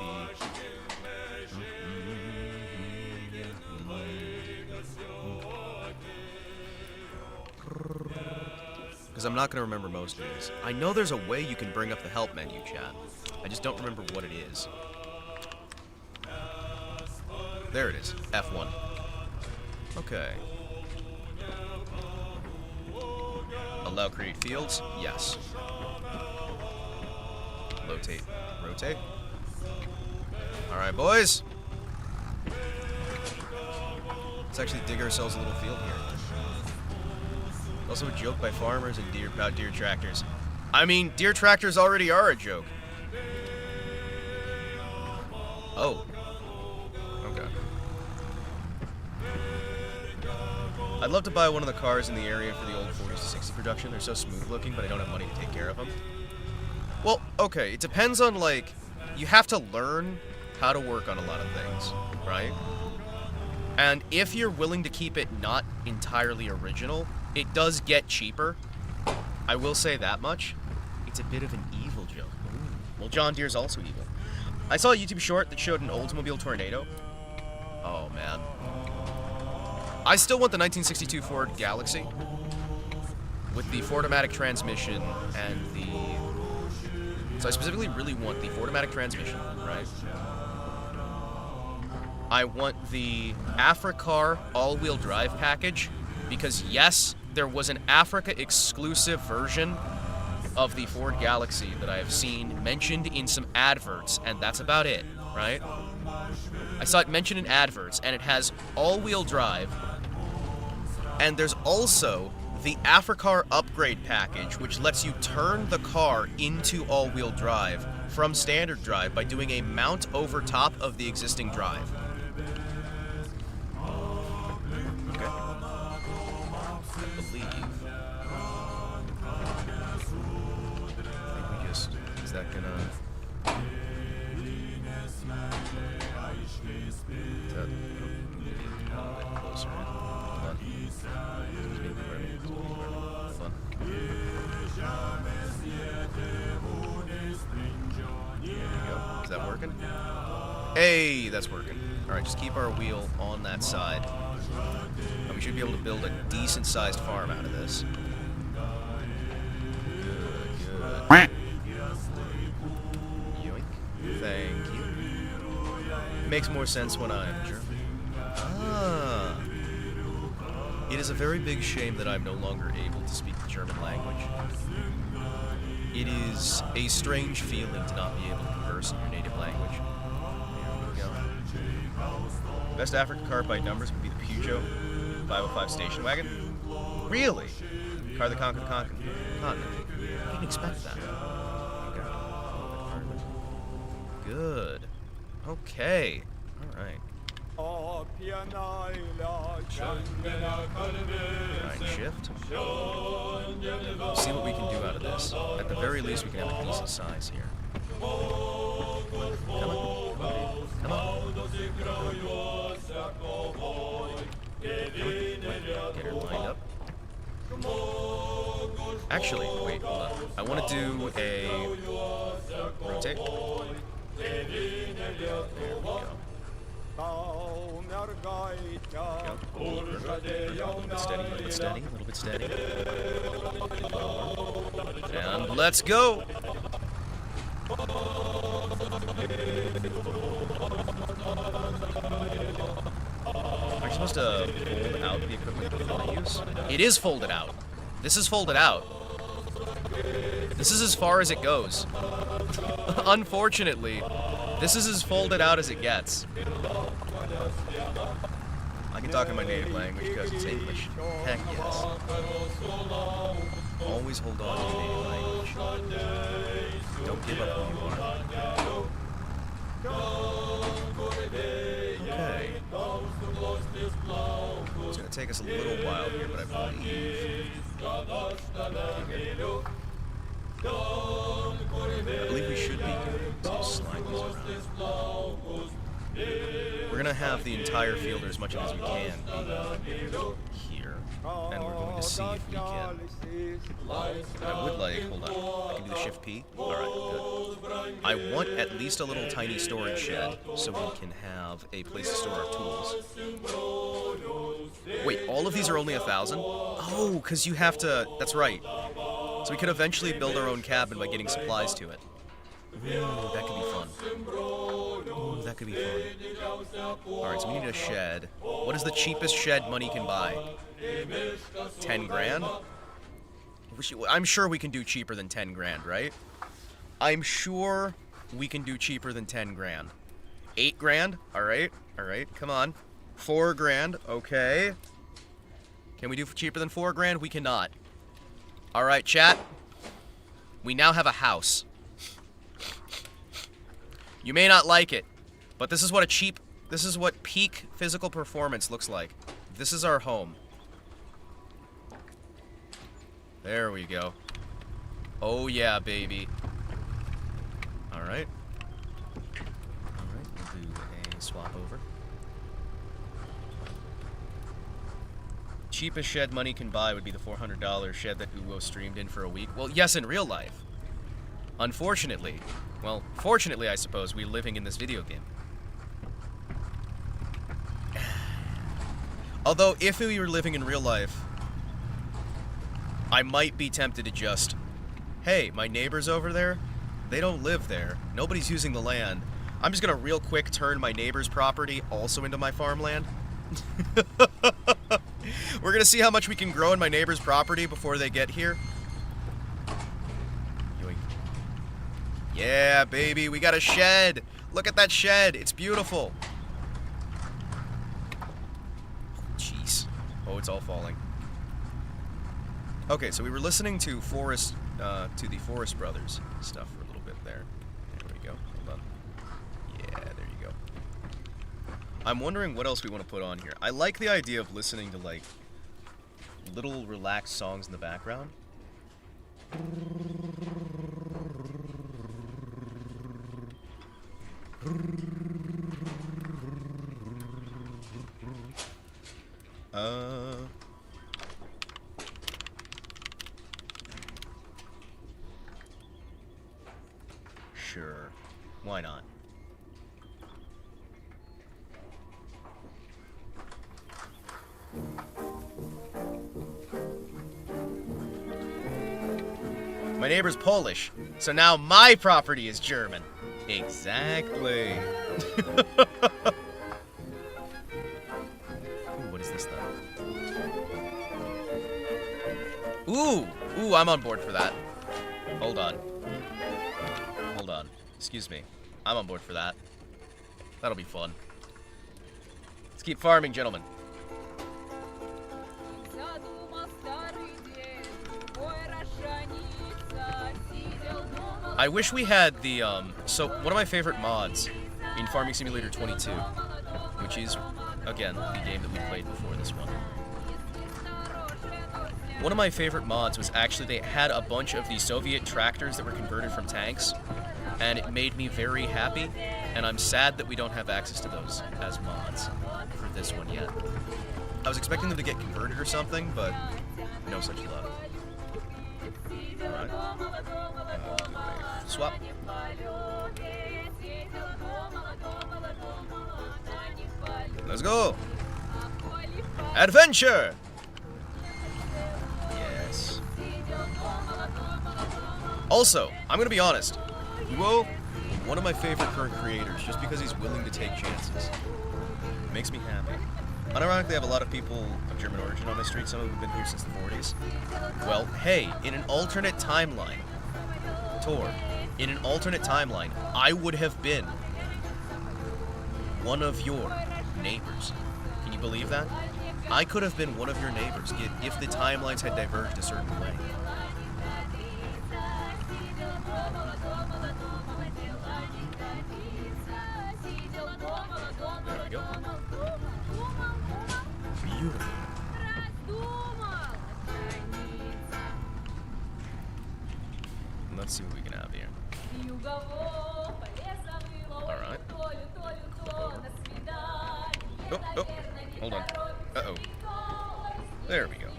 Because I'm not going to remember most of these. I know there's a way you can bring up the help menu, chat. I just don't remember what it is. There it is. F1. Okay. Allow create fields? Yes. Rotate. Rotate. Alright, boys. Let's actually dig ourselves a little field here. Also a joke by farmers and about deer tractors. I mean, deer tractors already are a joke. Oh. Okay. I'd love to buy one of the cars in the area for the old 40s to 60 production. They're so smooth looking, but I don't have money to take care of them. Well, okay, it depends on, like, you have to learn how to work on a lot of things, right? And if you're willing to keep it not entirely original, it does get cheaper. I will say that much. It's a bit of an evil joke. Ooh. Well, John Deere's also evil. I saw a YouTube short that showed an Oldsmobile Tornado. Oh, man. I still want the 1962 Ford Galaxy with the Ford-O-Matic transmission and the... So I specifically really want the Ford-O-Matic transmission, right? I want the Africar all-wheel drive package because, yes, there was an Africa-exclusive version of the Ford Galaxy that I have seen mentioned in some adverts, and that's about it, right? I saw it mentioned in adverts, and it has all-wheel drive, and there's also the Africar upgrade package, which lets you turn the car into all-wheel drive from standard drive by doing a mount over top of the existing drive. Okay. I believe. I think we just... Is that gonna... Is that... Closer. Hold on. Hold on. There we go. Is that working? Hey, that's working. Alright, just keep our wheel on that side. And we should be able to build a decent-sized farm out of this. Good. Yoink. Thank you. Makes more sense when I'm German. Ah. It is a very big shame that I'm no longer able to speak the German language. It is a strange feeling to not be able to converse in your native language. There we go. Best African car by numbers would be the Peugeot 505 station wagon. Really? Car that conquered the continent. I didn't expect that. Okay. A little bit further. Good. Okay. All right. Alright, shift. See what we can do out of this. At the very least, we can have a decent size here. Come on. Come on. Get her lined up. Actually, wait, hold on. I want to do a rotate. There we go. A little bit steady, a little bit steady. And let's go! Am I supposed to fold out the equipment before I use? It is folded out. This is folded out. This is as far as it goes. Unfortunately, this is as folded out as it gets. I can talk in my native language because it's English. Heck yes. Always hold on to your native language. Don't give up who you are. Okay. It's going to take us a little while here, but I believe we should be good to slide these around. We're gonna have the entire field, or as much of it as we can, be here, and we're going to see if we can. I would like, hold on, I can do the Shift P. Alright, good. I want at least a little tiny storage shed, so we can have a place to store our tools. Wait, all of these are only 1,000? Oh, because you have to, that's right. So we could eventually build our own cabin by getting supplies to it. Ooh, that could be fun. Ooh, that could be fun. Alright, so we need a shed. What is the cheapest shed money can buy? 10 grand? I'm sure we can do cheaper than 10 grand, right? I'm sure we can do cheaper than 10 grand. 8 grand? Alright, alright, come on. 4 grand, okay. Can we do cheaper than 4 grand? We cannot. Alright, chat. We now have a house. You may not like it, but this is what peak physical performance looks like. This is our home. There we go. Oh yeah, baby. Alright. Alright, we'll do a swap over. Cheapest shed money can buy would be the $400 shed that Uwo streamed in for a week. Well, yes, in real life. Unfortunately, well, fortunately, I suppose, we're living in this video game. Although, if we were living in real life, I might be tempted to just, hey, my neighbors over there, they don't live there. Nobody's using the land. I'm just gonna real quick turn my neighbor's property also into my farmland. We're gonna see how much we can grow in my neighbor's property before they get here. Yeah, baby, we got a shed. Look at that shed. It's beautiful. Jeez. Oh, it's all falling. Okay, so we were listening to the Forest Brothers stuff for a little bit there. There I'm wondering what else we want to put on here. I like the idea of listening to, like, little relaxed songs in the background. Sure. Why not? My neighbor's Polish, so now my property is German. Exactly. Ooh, what is this though? Ooh, I'm on board for that. Hold on. Excuse me. I'm on board for that. That'll be fun. Let's keep farming, gentlemen. I wish we had the, so one of my favorite mods in Farming Simulator 22, which is, again, the game that we played before this one. One of my favorite mods was actually they had a bunch of the Soviet tractors that were converted from tanks, and it made me very happy, and I'm sad that we don't have access to those as mods for this one yet. I was expecting them to get converted or something, but no such luck. Alright. Swap. Let's go! Adventure! Yes. Also, I'm gonna be honest. Hugo, one of my favorite current creators, just because he's willing to take chances. It makes me happy. Unironically, I have a lot of people of German origin on my street, some of them have been here since the 40s. Well, hey, in an alternate timeline, in an alternate timeline, I would have been one of your neighbors. Can you believe that? I could have been one of your neighbors if the timelines had diverged a certain way. There we go. Beautiful. Let's see what we can have here. Alright. Oh, hold on. Uh-oh. There we go.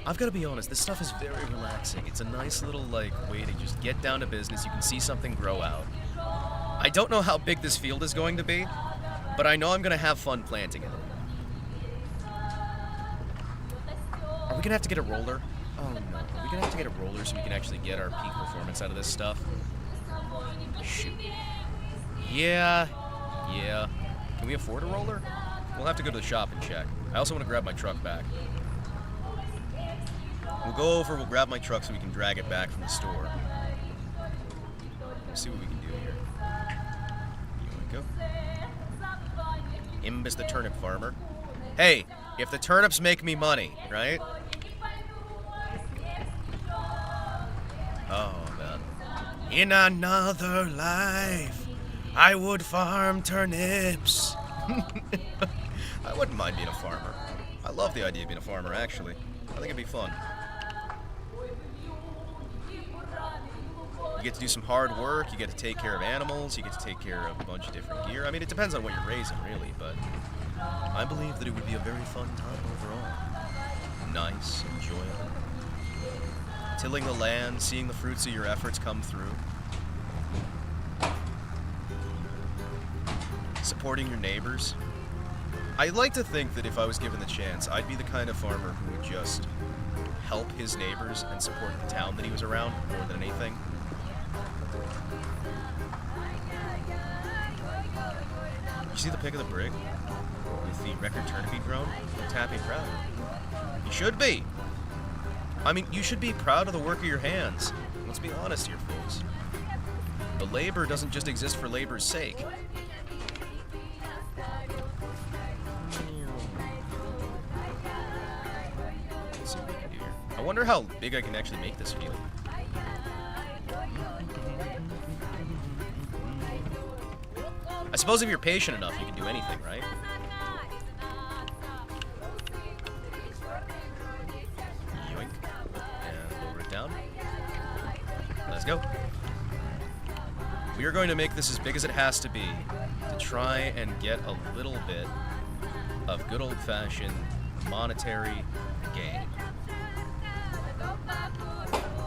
I've got to be honest, this stuff is very relaxing. It's a nice little, like, way to just get down to business. You can see something grow out. I don't know how big this field is going to be, but I know I'm going to have fun planting it. Are we going to have to get a roller? Oh, no. Are we going to have to get a roller so we can actually get our peak performance out of this stuff? Shoot. Yeah. Can we afford a roller? We'll have to go to the shop and check. I also want to grab my truck back. We'll go over, we'll grab my truck so we can drag it back from the store. Let's see what we can do here. Here we go. Imbus the turnip farmer. Hey, if the turnips make me money, right? Oh, man. In another life, I would farm turnips. I wouldn't mind being a farmer. I love the idea of being a farmer, actually. I think it'd be fun. You get to do some hard work, you get to take care of animals, you get to take care of a bunch of different gear. I mean, it depends on what you're raising, really, but I believe that it would be a very fun time overall. Nice, enjoyable. Tilling the land, seeing the fruits of your efforts come through. Supporting your neighbors. I'd like to think that if I was given the chance, I'd be the kind of farmer who would just help his neighbors and support the town that he was around more than anything. You see the pic of the brig? With the record turnipy drone? It's happy and proud. You should be! I mean, you should be proud of the work of your hands. Let's be honest here, folks. The labor doesn't just exist for labor's sake. Let's see what we can do here. I wonder how big I can actually make this field. suppose if you're patient enough, you can do anything, right? Yoink. And lower it down. Let's go. We are going to make this as big as it has to be to try and get a little bit of good old-fashioned monetary gain.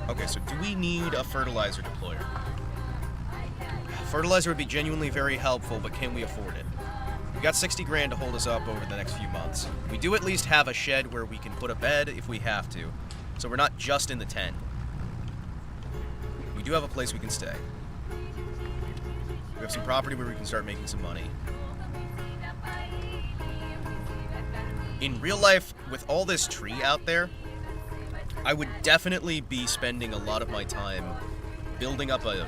Okay, so do we need a fertilizer deployer? Fertilizer would be genuinely very helpful, but can we afford it? We got 60 grand to hold us up over the next few months. We do at least have a shed where we can put a bed if we have to, so we're not just in the tent. We do have a place we can stay. We have some property where we can start making some money. In real life, with all this tree out there, I would definitely be spending a lot of my time building up a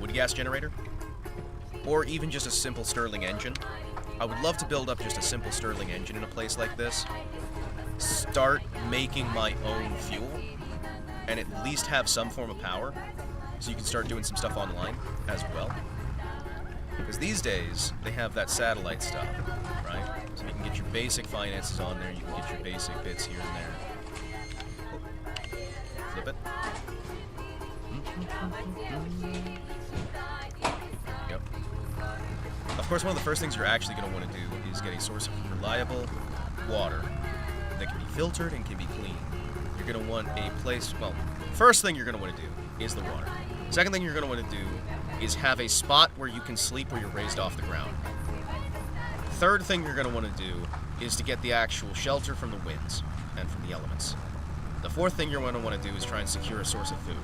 wood gas generator, or even just a simple Stirling engine. I would love to build up just a simple Stirling engine in a place like this, start making my own fuel, and at least have some form of power, so you can start doing some stuff online as well. Because these days, they have that satellite stuff, right? So you can get your basic finances on there, you can get your basic bits here and there. Flip it. Yep. Of course, one of the first things you're actually going to want to do is get a source of reliable water that can be filtered and can be clean. You're going to want a place, well, first thing you're going to want to do is the water. Second thing you're going to want to do is have a spot where you can sleep where you're raised off the ground. Third thing you're going to want to do is to get the actual shelter from the winds and from the elements. The fourth thing you're going to want to do is try and secure a source of food.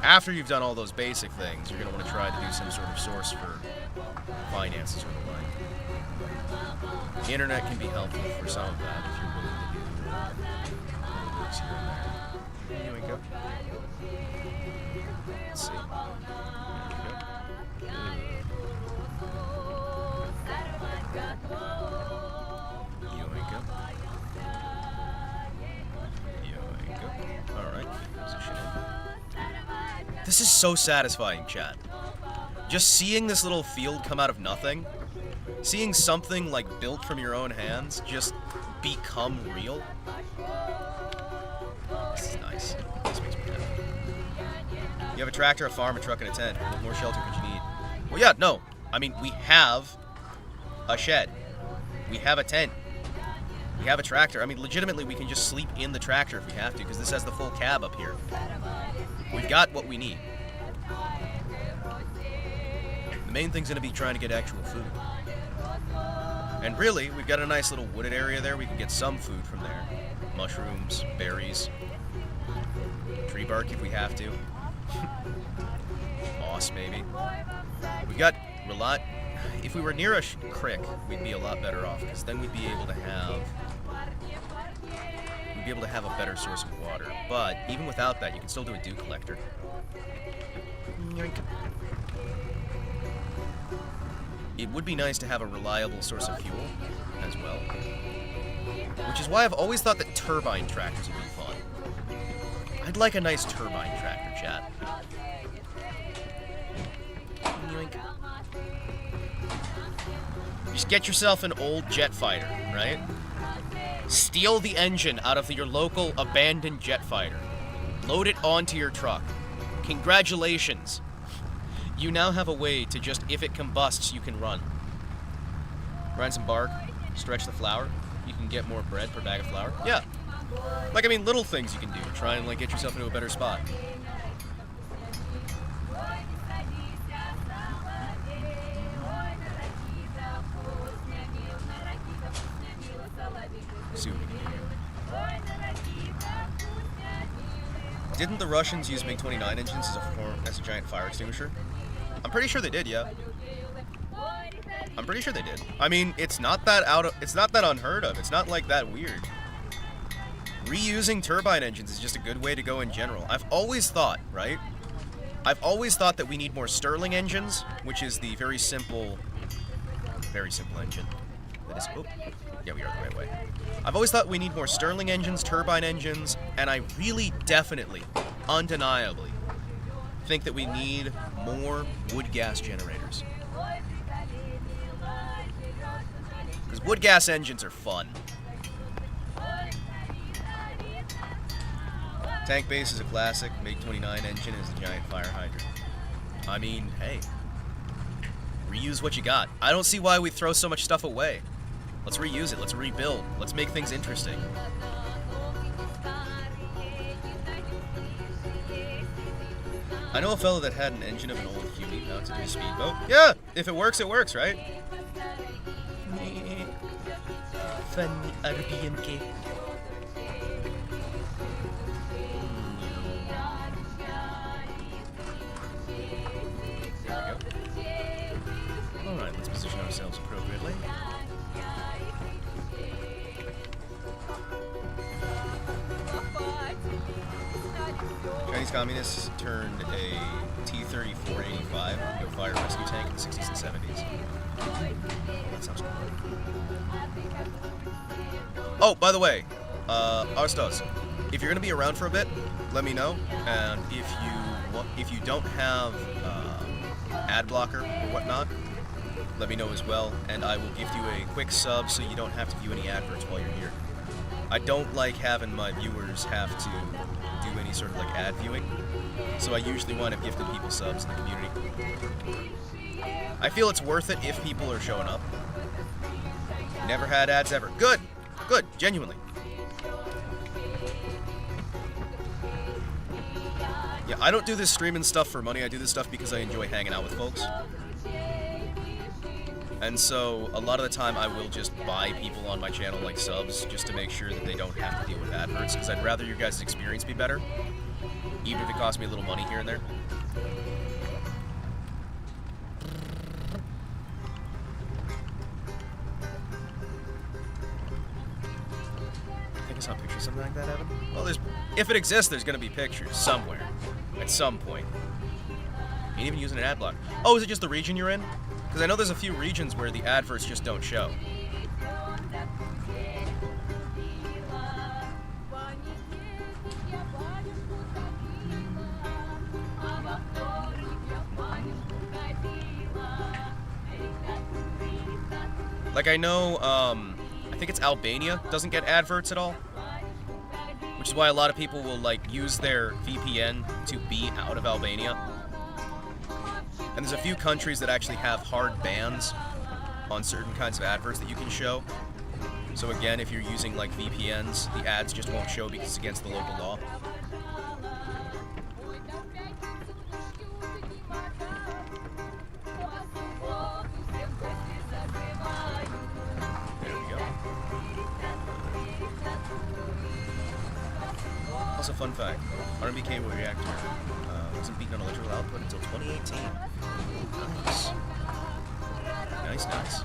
After you've done all those basic things, you're going to want to try to do some sort of source for finances or the like. The internet can be helpful for some of that if you're willing to do little moves here and there. Here we go. Let's see. There we go. Here we go. Alright. This is so satisfying, chat. Just seeing this little field come out of nothing, seeing something like built from your own hands just become real. This is nice. This makes me happy. You have a tractor, a farm, a truck, and a tent. What more shelter could you need? Well, yeah, no. I mean, we have a shed. We have a tent. We have a tractor. I mean, legitimately, we can just sleep in the tractor if we have to, because this has the full cab up here. We've got what we need. The main thing's going to be trying to get actual food. And really, we've got a nice little wooded area there. We can get some food from there. Mushrooms, berries, tree bark if we have to. Moss, maybe. We got a lot. If we were near a creek, we'd be a lot better off, because then we'd be able to have a better source of water. But even without that, you can still do a dew collector. It would be nice to have a reliable source of fuel as well. Which is why I've always thought that turbine tractors would be fun. I'd like a nice turbine tractor, chat. Yoink. Just get yourself an old jet fighter, right? Steal the engine out of your local abandoned jet fighter. Load it onto your truck. Congratulations. You now have a way to just, if it combusts, you can run. Grind some bark, stretch the flour. You can get more bread per bag of flour. Yeah. Like, I mean, little things you can do. Try and, like, get yourself into a better spot. See what we can do here. Didn't the Russians use MiG-29 engines as a giant fire extinguisher? I'm pretty sure they did, yeah. I'm pretty sure they did. I mean, it's not that unheard of. It's not like that weird. Reusing turbine engines is just a good way to go in general. I've always thought, right? I've always thought that we need more Stirling engines, which is the very simple engine. That is, oh, yeah, we are the right way. I've always thought we need more Stirling engines, turbine engines, and I really definitely, undeniably, think that we need more wood gas generators. Wood gas engines are fun. Tank base is a classic. MiG-29 engine is a giant fire hydrant. I mean, hey. Reuse what you got. I don't see why we throw so much stuff away. Let's reuse it. Let's rebuild. Let's make things interesting. I know a fellow that had an engine of an old Huey mounted to a speedboat. Yeah, if it works, right? Funny RBMK. There we go. Alright, let's position ourselves appropriately. Chinese communists turned a T-34-85 into a fire rescue tank in the 60s and 70s. That sounds cool. Oh, by the way, Arstos, if you're going to be around for a bit, let me know. And if you don't have ad blocker or whatnot, let me know as well. And I will give you a quick sub so you don't have to view any adverts while you're here. I don't like having my viewers have to do any sort of like ad viewing, so I usually wind up gifting people subs in the community. I feel it's worth it if people are showing up. Never had ads ever. Good! Good, genuinely. Yeah, I don't do this streaming stuff for money, I do this stuff because I enjoy hanging out with folks. And so, a lot of the time, I will just buy people on my channel, like, subs, just to make sure that they don't have to deal with adverts, because I'd rather your guys' experience be better, even if it costs me a little money here and there. I think I saw a picture of something like that, Evan. Well, if it exists, there's going to be pictures somewhere, at some point. You ain't even using an ad block. Oh, is it just the region you're in? Because I know there's a few regions where the adverts just don't show. Like I know, I think it's Albania doesn't get adverts at all. Which is why a lot of people will like use their VPN to be out of Albania. And there's a few countries that actually have hard bans on certain kinds of adverts that you can show. So again, if you're using like VPNs, the ads just won't show because it's against the local law. There we go. Also, fun fact, RMB cable reactor wasn't beaten on electrical output until 2018. Nice. Nice, nice.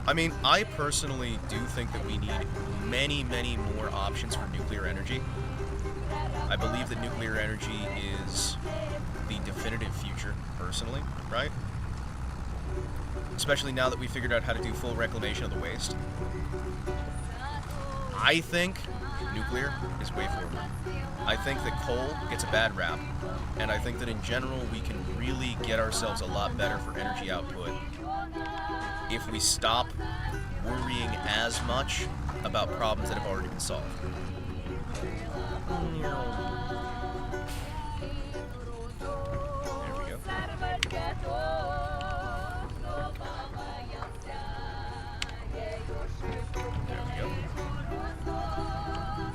I mean, I personally do think that we need many, many more options for nuclear energy. I believe that nuclear energy is the definitive future, personally, right? Especially now that we figured out how to do full reclamation of the waste. I think nuclear is way forward. I think that coal gets a bad rap, and I think that in general we can really get ourselves a lot better for energy output if we stop worrying as much about problems that have already been solved. There we go. There we go.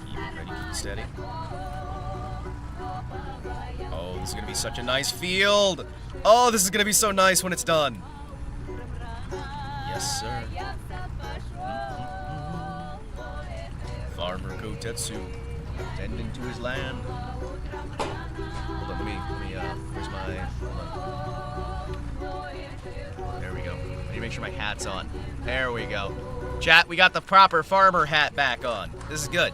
Keep it ready, keep it steady. Oh, this is going to be such a nice field. Oh, this is going to be so nice when it's done. Yes, sir. Farmer Kotetsu, tending to his land. Hold on, let me, where's my, hold on. There we go. I need to make sure my hat's on. There we go. Chat, we got the proper farmer hat back on. This is good.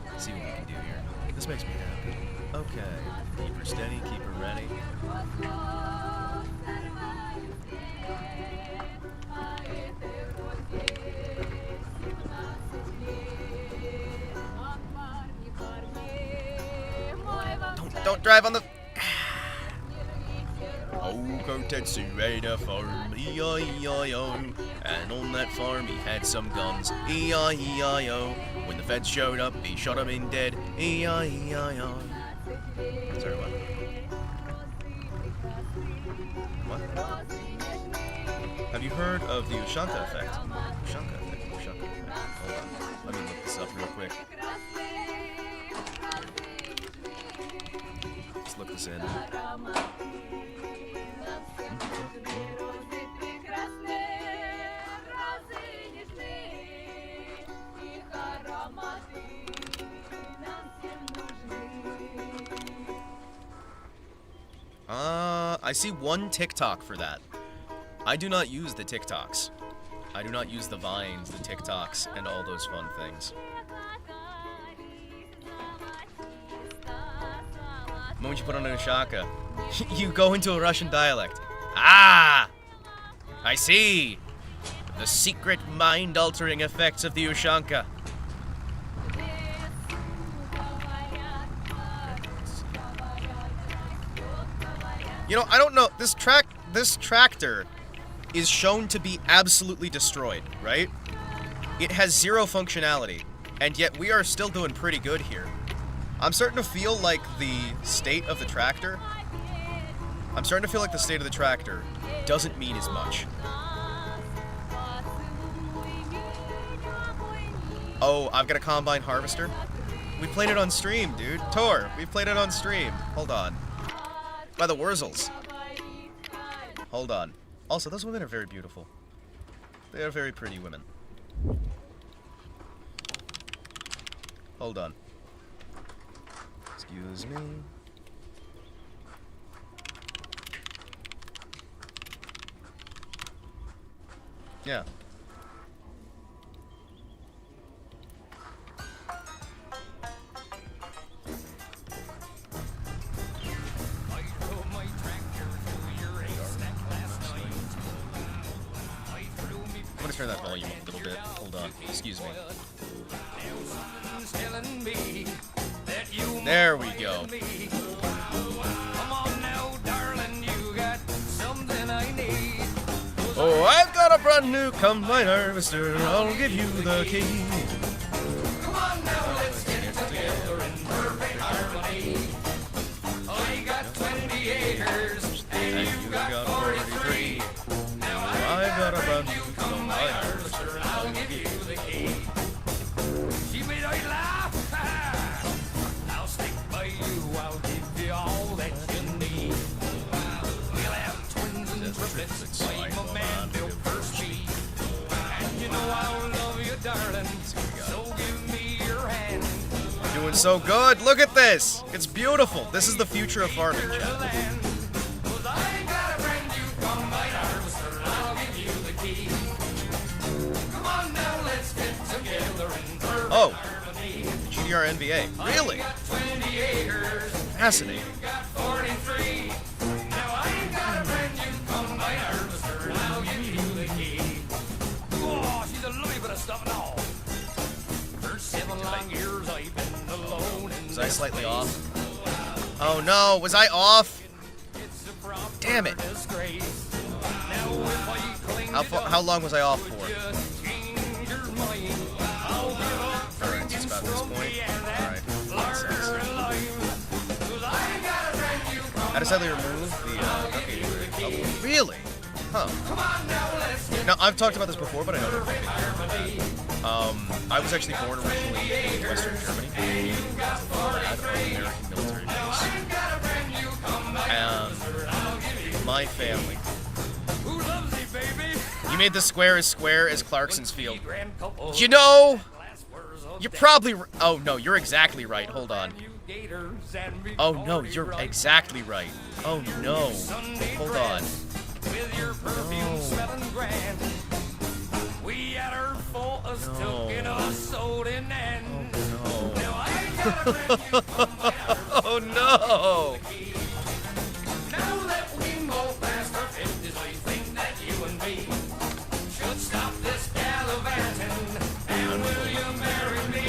Let's see what we can do here. This makes me happy. Okay. Keep her steady, keep her ready. Don't drive on the... Oh, Kotetsu had a farm, E-I-E-I-O. And on that farm he had some guns, E-I-E-I-O. When the feds showed up, he shot him in dead, E-I-E-I-O. Sorry, what? What? Have you heard of the Ushanka effect? Ushanka effect, Ushanka effect. Hold on, let me look this up real quick. Let's look this in. I see one TikTok for that. I do not use the TikToks. I do not use the Vines, the TikToks, and all those fun things. The moment you put on a Ushanka, you go into a Russian dialect. Ah! I see! The secret mind-altering effects of the Ushanka. You know, I don't know. This tractor is shown to be absolutely destroyed, right? It has zero functionality, and yet we are still doing pretty good here. I'm starting to feel like the state of the tractor doesn't mean as much. Oh, I've got a combine harvester? We played it on stream, dude. Tor, we played it on stream. Hold on. By the Wurzels. Hold on. Also, those women are very beautiful. They are very pretty women. Hold on. Excuse me. Yeah. I'm gonna turn that volume up a little bit. Hold on. Excuse me. There we go. Oh, I've got a brand new combine harvester. I'll give you the key. Come on now, let's get together in perfect harmony. I got 20 acres and you've got 43. Now I've got a brand new combine harvester. I'll give you the key. She made I laugh. I'll stick by you. I'll give you all that you need. We'll have twins and triplets. My man built first speed. And you know I'll love you, darling. So give me your hand. We're doing so good. Look at this. It's beautiful. This is the future of farming, chat. Oh, GDR NVA. Really? Fascinating. Was I slightly off? Oh no, was I off? Damn it. How long was I off for? Alright, it's about this point. Alright. I decided to remove the, okay, really? Huh. Now, I've talked about this before, but I don't know. I was actually born originally in Western Germany. At an American military base. And my family. You made the square as Clarkson's Field. You know, you're probably... Oh, no, you're exactly right. Hold on. Oh, no, you're exactly right. Oh, no. Hold on. Oh, no. Now that we both passed our 50s, I think that you and me should stop this gallivanting. And will you marry me?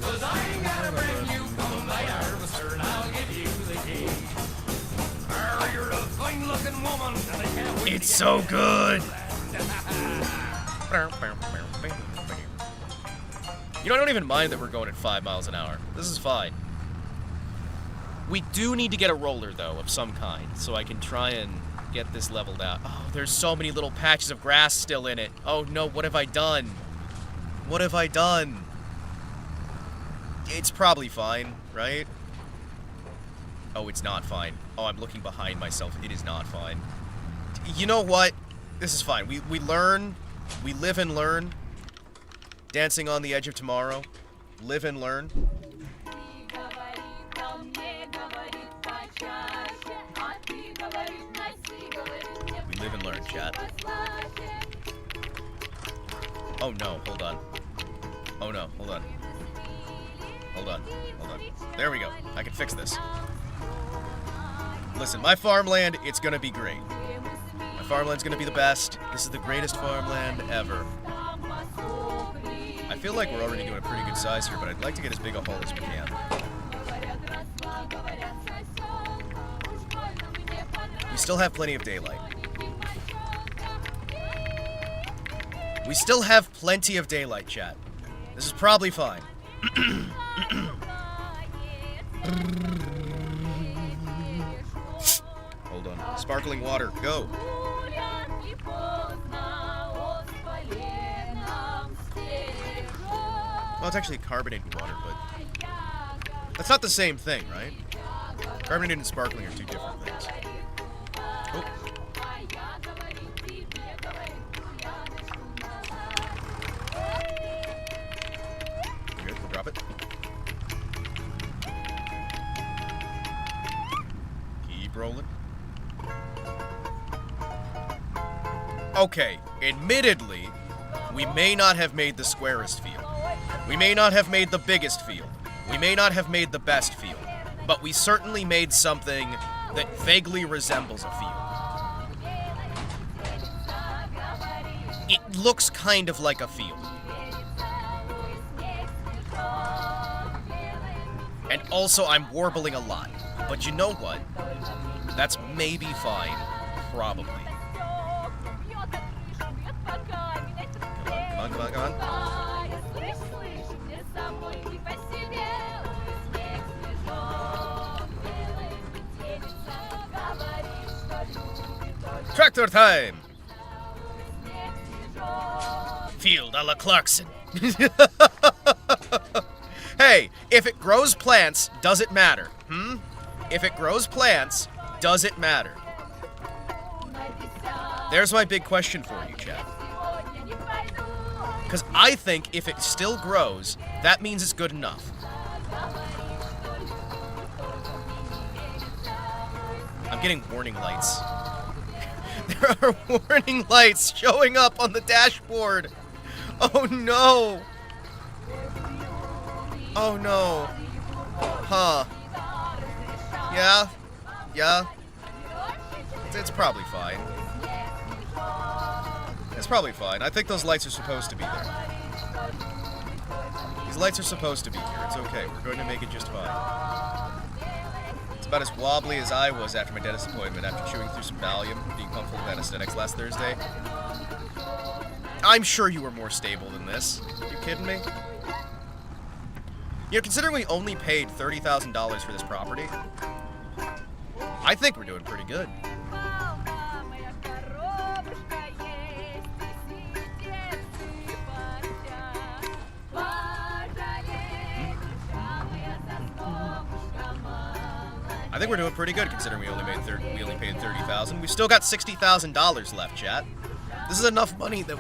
'Cause I ain't got a brand new combine harvester, and I'll give you the key. You're a fine-looking woman, It's so good! You know, I don't even mind that we're going at 5 miles an hour. This is fine. We do need to get a roller, though, of some kind, so I can try and get this leveled out. Oh, there's so many little patches of grass still in it. Oh no, what have I done? What have I done? It's probably fine, right? Oh, it's not fine. Oh, I'm looking behind myself. It is not fine. You know what? This is fine. We learn. We live and learn. Dancing on the Edge of Tomorrow. Live and learn. We live and learn, chat. Oh no, hold on. Oh no, hold on. Hold on, hold on. There we go. I can fix this. Listen, my farmland, it's gonna be great. My farmland's gonna be the best. This is the greatest farmland ever. I feel like we're already doing a pretty good size here, but I'd like to get as big a hole as we can. We still have plenty of daylight. We still have plenty of daylight, chat. This is probably fine. Hold on. Sparkling water, go. Well, it's actually carbonated water, but that's not the same thing, right? Carbonated and sparkling are two different things. Oh. Good, we'll drop it. Keep rolling. Okay, admittedly, we may not have made the squarest field. We may not have made the biggest field. We may not have made the best field. But we certainly made something that vaguely resembles a field. It looks kind of like a field. And also, I'm warbling a lot. But you know what? That's maybe fine. Probably. Come on, come on, come on. Tractor time! Field a la Clarkson. Hey, if it grows plants, does it matter? If it grows plants, does it matter? There's my big question for you, chat. Because I think if it still grows, that means it's good enough. I'm getting warning lights. There are warning lights showing up on the dashboard. Oh no. Oh no. Huh. Yeah. Yeah. It's probably fine. It's probably fine. I think those lights are supposed to be there. These lights are supposed to be here. It's okay. We're going to make it just fine. It's about as wobbly as I was after my dentist appointment after chewing through some Valium, being pumped full of anesthetics last Thursday. I'm sure you were more stable than this. Are you kidding me? You know, considering we only paid $30,000 for this property, I think we're doing pretty good. I think we're doing pretty good considering we only paid $30,000. We've still got $60,000 left, chat. This is enough money that.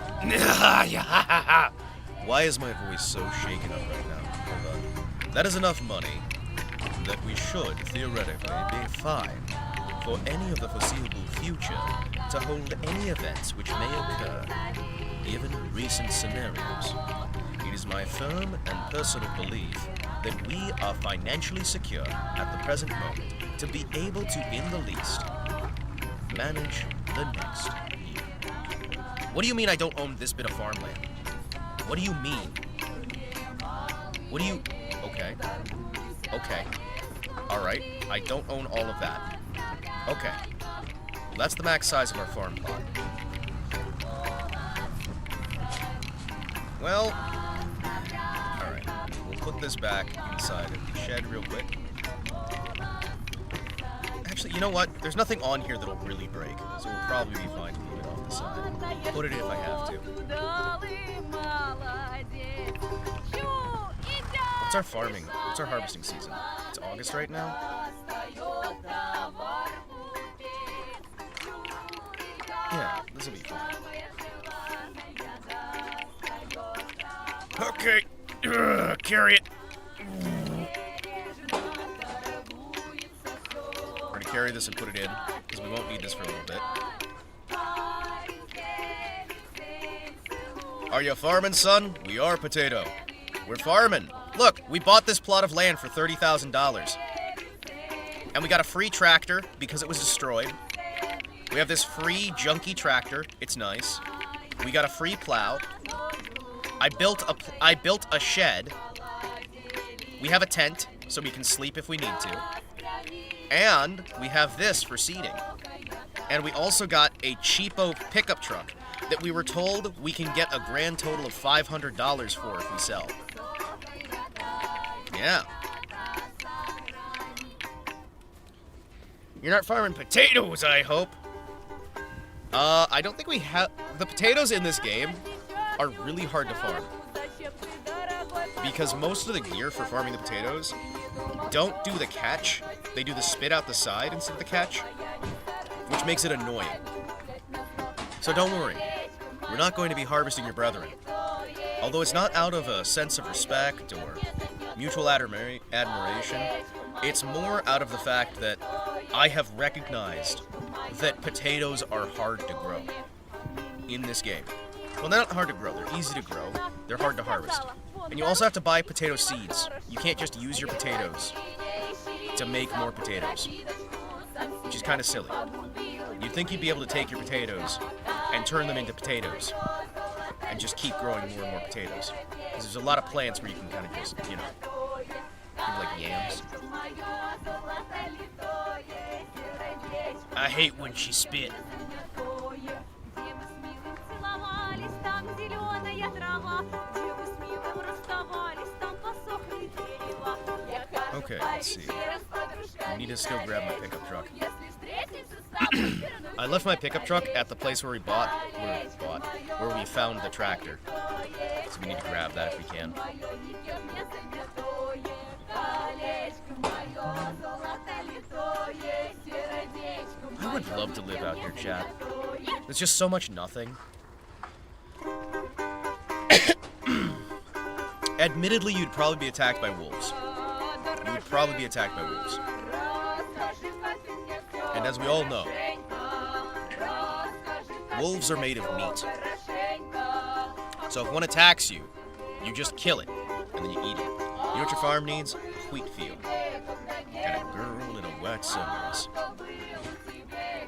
Why is my voice so shaken up right now? Hold on. That is enough money that we should theoretically be fine for any of the foreseeable future to hold any events which may occur, given recent scenarios. It is my firm and personal belief that we are financially secure at the present moment to be able to, in the least, manage the next year. What do you mean I don't own this bit of farmland? What do you mean? What do you... Okay. Okay. Alright. I don't own all of that. Okay. That's the max size of our farm plot. Well, alright. We'll put this back inside of the shed real quick. Actually, you know what? There's nothing on here that'll really break, so we'll probably be fine to move it off the side. Put it in if I have to. What's our farming? What's our harvesting season? It's August right now? Yeah, this will be fine. Okay, carry it. We're gonna carry this and put it in, because we won't need this for a little bit. Are you farming, son? We are, Potato. We're farming. Look, we bought this plot of land for $30,000. And we got a free tractor because it was destroyed. We have this free junky tractor. It's nice. We got a free plow. I built a shed. We have a tent, so we can sleep if we need to. And we have this for seating. And we also got a cheapo pickup truck that we were told we can get a grand total of $500 for if we sell. Yeah. You're not farming potatoes, I hope. I don't think we have... The potatoes in this game are really hard to farm. Because most of the gear for farming the potatoes don't do the catch. They do the spit out the side instead of the catch, which makes it annoying. So don't worry. We're not going to be harvesting your brethren. Although it's not out of a sense of respect or mutual admiration, it's more out of the fact that I have recognized that potatoes are hard to grow in this game. Well, they're not hard to grow. They're easy to grow. They're hard to harvest. And you also have to buy potato seeds. You can't just use your potatoes to make more potatoes, which is kind of silly. You'd think you'd be able to take your potatoes and turn them into potatoes and just keep growing more and more potatoes. Because there's a lot of plants where you can kind of just, you know, like yams. I hate when she spit. Okay, let's see. I need to still grab my pickup truck. I left my pickup truck at the place where we found the tractor. So we need to grab that if we can. I would love to live out here, chat. There's just so much nothing. Admittedly, you'd probably be attacked by wolves. You would probably be attacked by wolves. And as we all know, wolves are made of meat. So if one attacks you, you just kill it, and then you eat it. You know what your farm needs? A wheat field. And a girl in a wet sundress.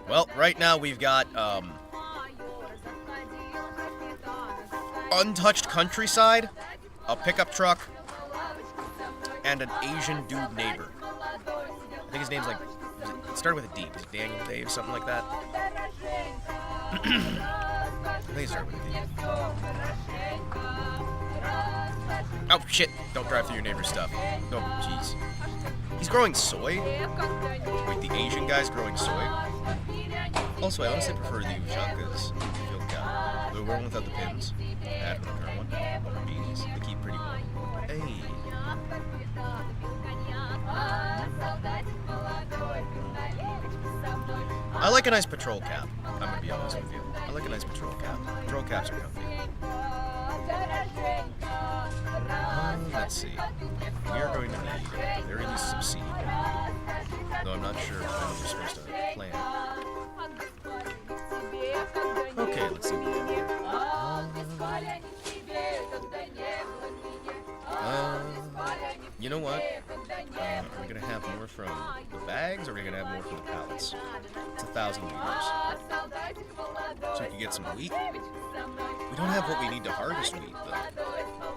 Well, right now we've got, untouched countryside, a pickup truck, and an Asian dude neighbor. I think his name's like, it started with a D. Was it Daniel, Dave, something like that? I think it started with a D. Oh, shit. Don't drive through your neighbor's stuff. Oh, jeez. He's growing soy? Wait, the Asian guy's growing soy? Also, I honestly prefer the Uchanka's field cap. The one without the pins. I don't know the current one. Beans. They keep pretty warm. Hey. I like a nice patrol cap. I'm gonna be honest with you. I like a nice patrol cap. Patrol caps are comfy. Let's see. We are going to need, at the very least, some seed. Though I'm not sure when we're supposed to plant. Okay, let's see what we have here. You know what? Are we going to have more from the bags, or are we going to have more from the pallets? It's 1,000 liters. So we can get some wheat. We don't have what we need to harvest wheat, though.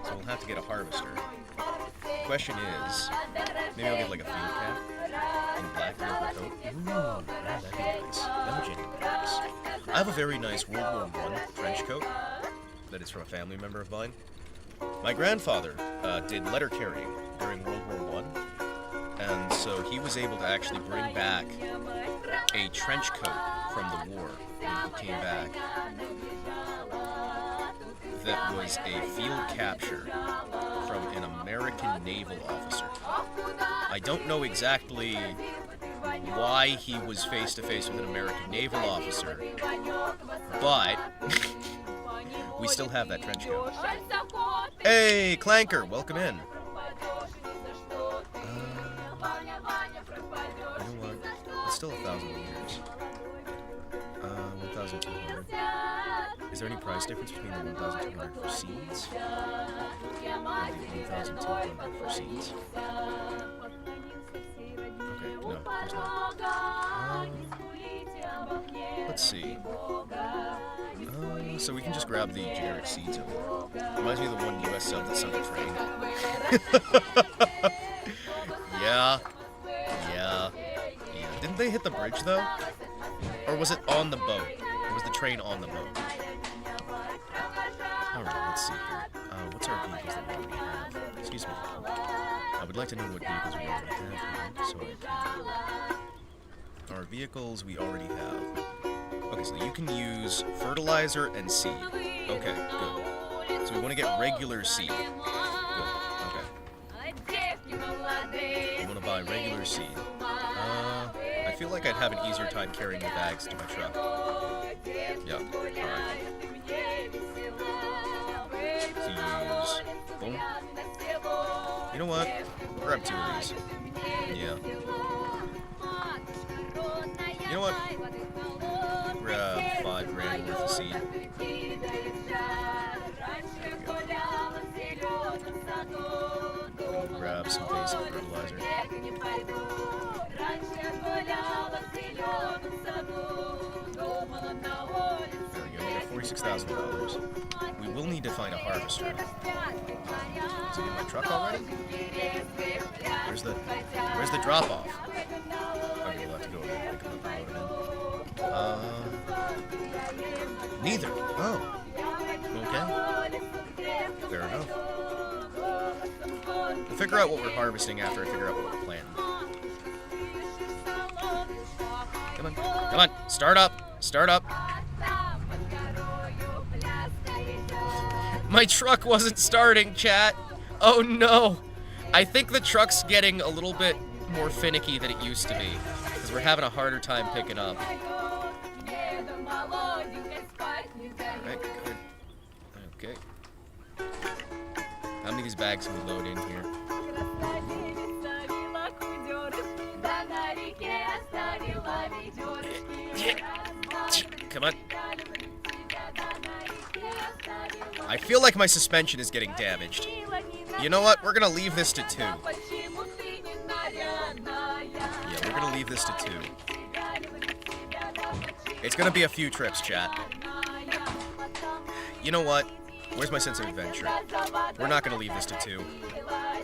So we'll have to get a harvester. The question is, maybe I'll get like a field cap. In black leather coat. Ooh, that'd be nice. That would genuinely be nice. I have a very nice World War I trench coat that is from a family member of mine. My grandfather did letter carrying during World War I, and so he was able to actually bring back a trench coat from the war when he came back that was a field capture from an American naval officer. I don't know exactly why he was face to face with an American naval officer, but we still have that trench coat. Hey, Clanker, welcome in. You know what? It's still 1,000 years. 1,200. Is there any price difference between the 1,200 for seeds and the 1,200 for seeds? Okay, no, there's not. Let's see. So we can just grab the generic seeds over there. Reminds me of the one US sub that sunk a train. Yeah. Didn't they hit the bridge though? Or was it on the boat? Or was the train on the boat? Alright, let's see here. What's our vehicles that we already have? Excuse me. I would like to know what vehicles we already have here, so I can... Our vehicles we already have. Okay, so you can use fertilizer and seed. Okay, good. So we want to get regular seed. Good, okay. We want to buy regular seed. I feel like I'd have an easier time carrying the bags to my truck. Yeah, alright. To use... Boom. You know what? Grab 2 of these. Yeah. You know what? Grab 5 grand worth of seed. Grab some basic fertilizer. There we go, we got $46,000. We will need to find a harvester. Is it in my truck already? Where's the drop-off? Okay, we'll have to go over there and pick him up and load him in. Neither. Oh. Okay. Fair enough. We'll figure out what we're harvesting after I figure out what we're planting. Come on, start up. My truck wasn't starting, chat. Oh no. I think the truck's getting a little bit more finicky than it used to be, because we're having a harder time picking up. Alright, good. Okay. How many of these bags can we load in here? Come on. I feel like my suspension is getting damaged. You know what? We're gonna leave this to 2. Yeah, we're gonna leave this to 2. It's gonna be a few trips, chat. You know what? Where's my sense of adventure? We're not gonna leave this to 2.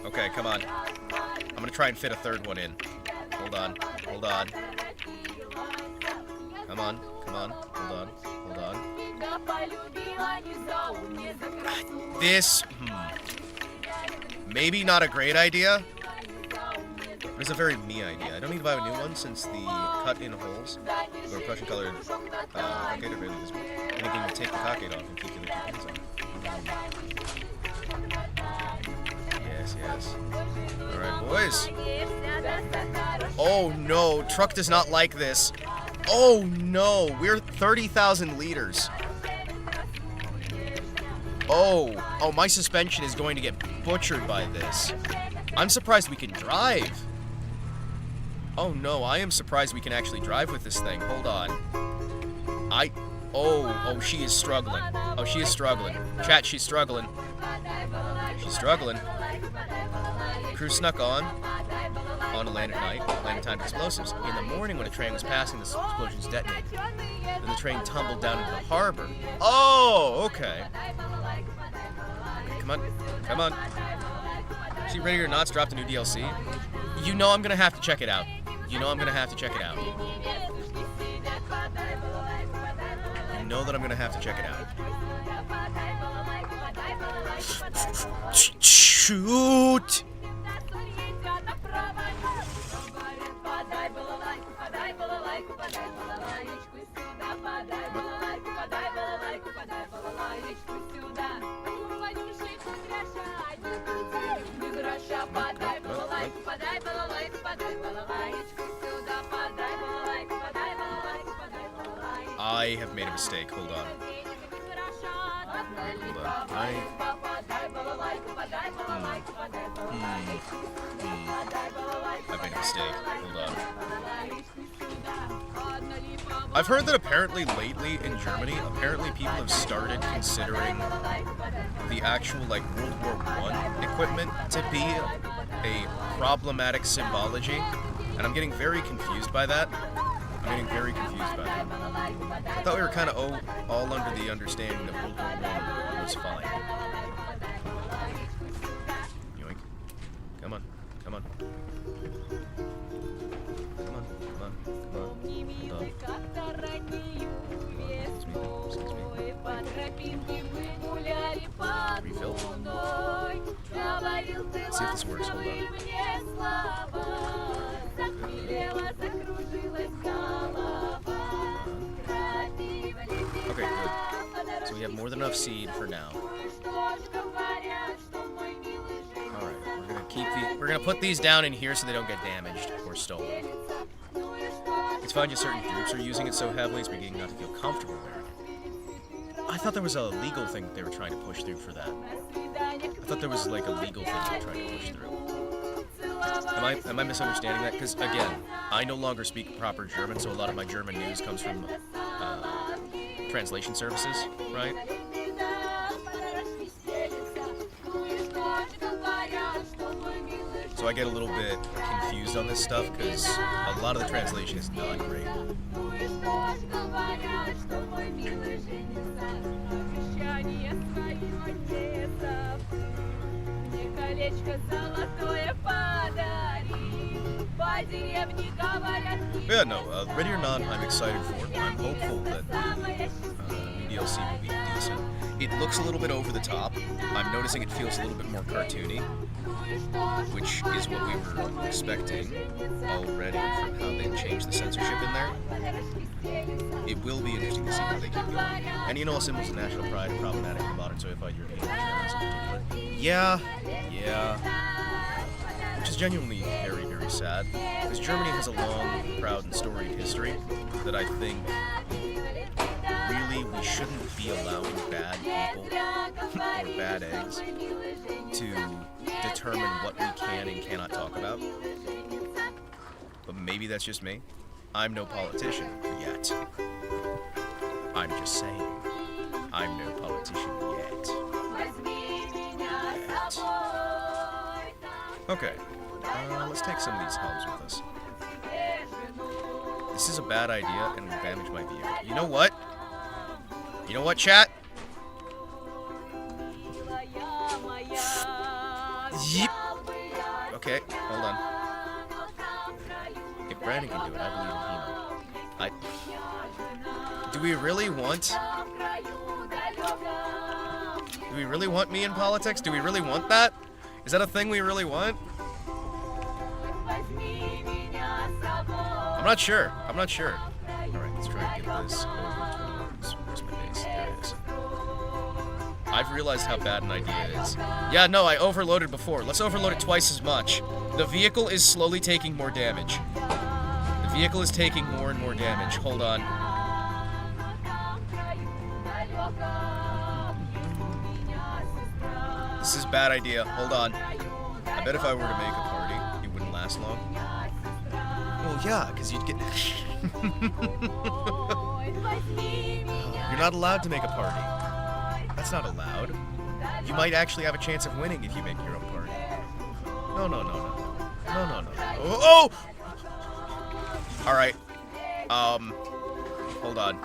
Okay, come on. I'm gonna try and fit a 3rd one in. Hold on. Come on. Hold on. This, maybe not a great idea, but it's a very me idea. I don't need to buy a new one since the cut-in holes, or Prussian colored, cockade are really visible. And again, you take the cockade off and keep the other 2 pins on. Yes. Alright, boys. Oh no, truck does not like this. Oh no, we're 30,000 liters. Oh, my suspension is going to get butchered by this. I'm surprised we can drive. Oh no, I am surprised we can actually drive with this thing. Hold on. Oh, she is struggling. Oh, she is struggling. Chat, she's struggling. Crew snuck on to land at night, land in time to explosives. In the morning, when a train was passing, the explosions detonated. Then the train tumbled down into the harbor. Oh, okay. Come on. See, Ready or Not's dropped a new DLC. You know I'm gonna have to check it out. You know I'm gonna have to check it out. You know that I'm gonna have to check it out. Shoot! I have made a mistake. Hold on. Wait, hold on. I've made a mistake. Hold on. I've heard that apparently lately in Germany, apparently people have started considering the actual, like, World War I equipment to be a problematic symbology, and I'm getting very confused by that. I thought we were kind of all under the understanding that World War I was fine. Yoink. Come on. Come on. Come on. Come on. Come on. Hold on. Excuse me. Refill. Let's see if this works. Hold on. Okay, good. So we have more than enough seed for now. Alright, we're gonna put these down in here so they don't get damaged or stolen. It's fine just certain groups are using it so heavily it's beginning not to feel comfortable wearing it. I thought there was a legal thing they were trying to push through for that. I thought there was like a legal thing they were trying to push through. Am I misunderstanding that? Because again, I no longer speak proper German, so a lot of my German news comes from translation services, right? So I get a little bit confused on this stuff because a lot of the translation is not great. Yeah, no, ready or not, I'm excited for it. I'm hopeful that the DLC will be decent. It looks a little bit over the top. I'm noticing it feels a little bit more cartoony, which is what we were expecting already from how they changed the censorship in there. It will be interesting to see how they keep going. And you know, symbols of national pride are problematic in modern soified European nationalism in particular. Yeah. Which is genuinely very, very sad, because Germany has a long, proud, and storied history that I think really we shouldn't be allowing bad people or bad eggs to determine what we can and cannot talk about. But maybe that's just me. I'm no politician yet. I'm just saying, I'm no politician yet. Okay, let's take some of these helms with us. This is a bad idea and will damage my vehicle. You know what? You know what, chat? Yep. Okay, hold on. If Brandon can do it, I believe in Himo. Do we really want... Do we really want me in politics? Do we really want that? Is that a thing we really want? I'm not sure. Alright, let's try and get this over towards... Where's my base? There it is. I've realized how bad an idea it is. Yeah, no, I overloaded before. Let's overload it twice as much. The vehicle is slowly taking more damage. The vehicle is taking more and more damage. Hold on. This is a bad idea. Hold on. I bet if I were to make a party, it wouldn't last long. Well, yeah, because you'd get... You're not allowed to make a party. That's not allowed. You might actually have a chance of winning if you make your own party. No. Oh! Alright. Hold on.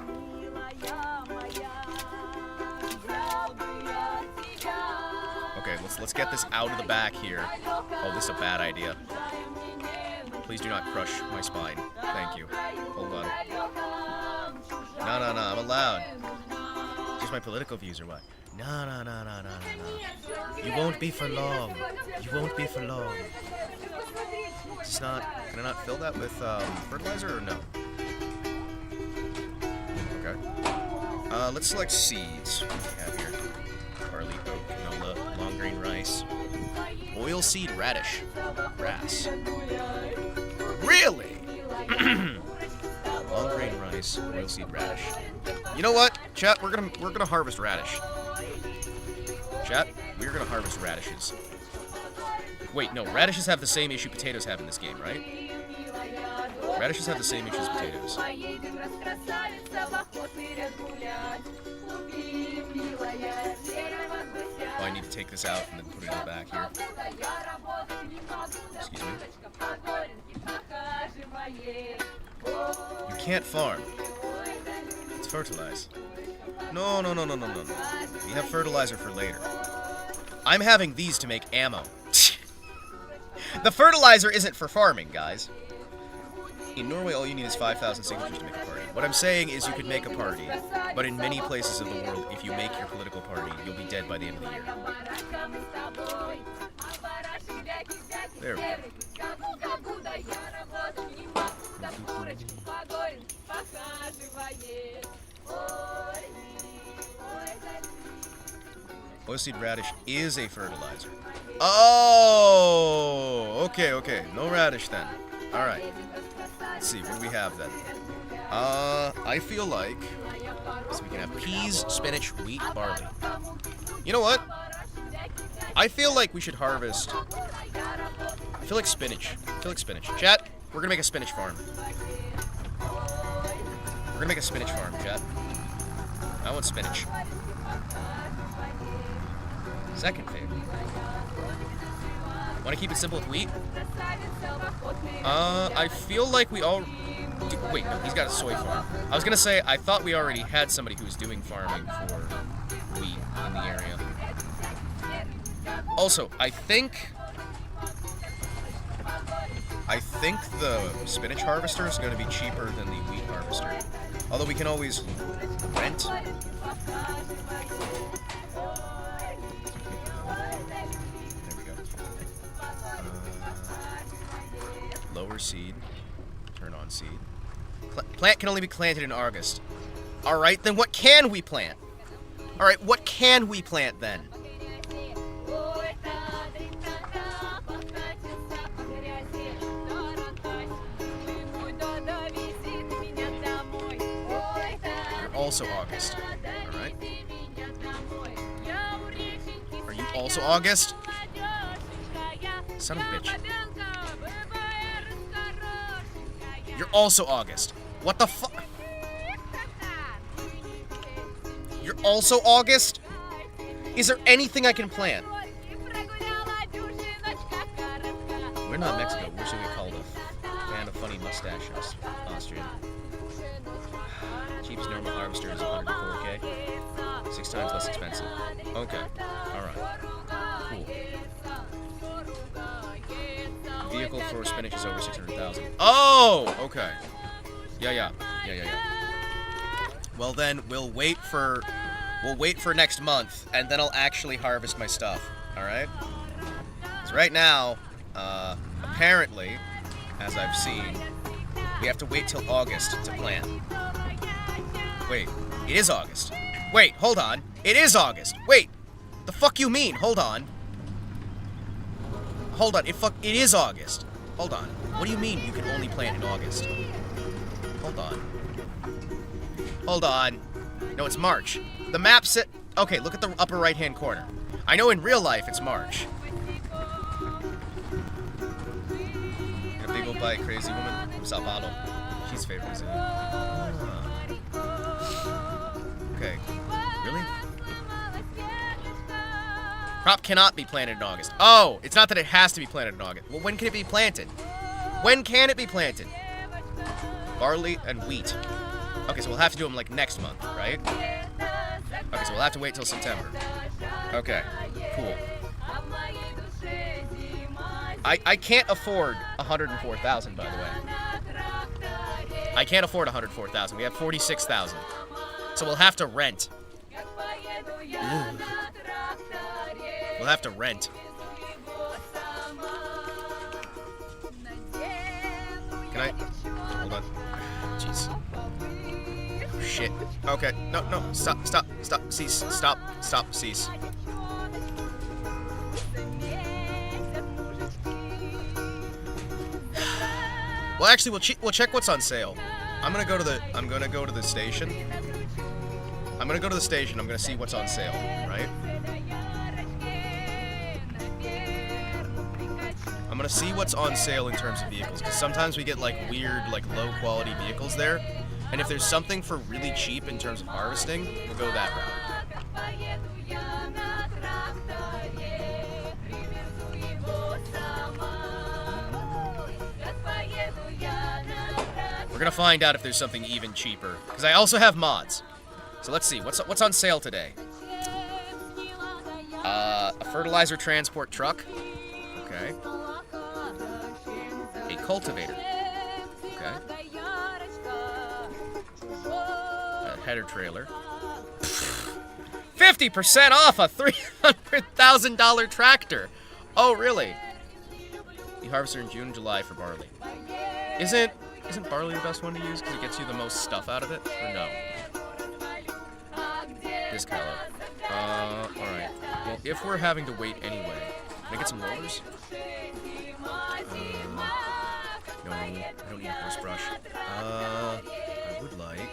Okay, let's get this out of the back here. Oh, this is a bad idea. Please do not crush my spine. Thank you. Hold on. No, I'm allowed. Just my political views or what? No. You won't be for long. You won't be for long. It's not... Can I not fill that with fertilizer or no? Okay. Let's select seeds. What do we have here? Barley, oat, canola, long grain rice. Oilseed radish. Grass. Really? Long grain rice, oilseed radish. You know what, chat? We're gonna harvest radish. Chat, we're gonna harvest radishes. Wait, no, radishes have the same issue potatoes have in this game, right? Radishes have the same issue as potatoes. Oh, I need to take this out and then put it in the back here. Excuse me. You can't farm. It's fertilized. No. We have fertilizer for later. I'm having these to make ammo. The fertilizer isn't for farming, guys. In Norway, all you need is 5,000 signatures to make a party. What I'm saying is you could make a party, but in many places of the world, if you make your political party, you'll be dead by the end of the year. There we go. Oilseed radish is a fertilizer. Oh, okay. No radish then. All right. Let's see, what do we have then? I feel like... So we can have peas, spinach, wheat, barley. You know what? I feel like we should harvest... I feel like spinach. Chat, we're gonna make a spinach farm. Chat. I want spinach. Second favorite. Want to keep it simple with wheat? I feel like we all... Wait, no, he's got a soy farm. I was gonna say, I thought we already had somebody who was doing farming for wheat in the area. Also, I think the spinach harvester is going to be cheaper than the wheat harvester. Although we can always rent. There we go. Lower seed. Turn on seed. Plant can only be planted in August. Alright, then what can we plant? Alright, what can we plant then? You're also August. Alright. Are you also August? Son of a bitch. You're also August. What the fuck? You're also August? Is there anything I can plant? We're not Mexico. We're should be called a fan of funny mustaches. Austrian. Cheapest normal harvester is 104K. 6 times less expensive. Okay. Alright. Cool. Vehicle for spinach is over 600,000. Oh! Okay. Yeah. Well then, we'll wait for next month, and then I'll actually harvest my stuff. Alright? Because right now, apparently, as I've seen, we have to wait till August to plant. Wait, it is August. Wait, hold on. It is August. Wait, the fuck you mean? Hold on. It is August. Hold on. What do you mean you can only plant in August? Hold on. No, it's March. The map said... Okay, look at the upper right-hand corner. I know in real life it's March. A big old bite crazy woman from Sao Paulo. She's favorite Brazilian. Okay. Really? Crop cannot be planted in August. Oh, it's not that it has to be planted in August. Well, when can it be planted? Barley and wheat. Okay, so we'll have to do them like next month, right? Okay, so we'll have to wait till September. Okay, cool. I can't afford 104,000, by the way. I can't afford 104,000. We have 46,000. So we'll have to rent. Ugh. We'll have to rent. Can I? Hold on. Jeez. Oh, shit. Okay. No, no. Stop, stop, stop. Cease. Stop, stop, cease. Well, actually, we'll check what's on sale. I'm gonna go to the station. I'm gonna go to the station. I'm gonna see what's on sale, right? I'm gonna see what's on sale in terms of vehicles, because sometimes we get like weird, like low quality vehicles there, and if there's something for really cheap in terms of harvesting, we'll go that route. We're gonna find out if there's something even cheaper, because I also have mods. So let's see, what's on sale today? A fertilizer transport truck. Okay. A cultivator. Okay. A header trailer. 50% off a $300,000 tractor. Oh, really? The harvester in June and July for barley. Isn't barley the best one to use because it gets you the most stuff out of it? Or no? This color. Alright. Well, if we're having to wait anyway, can I get some rollers? No, I don't need a horse brush. I would like...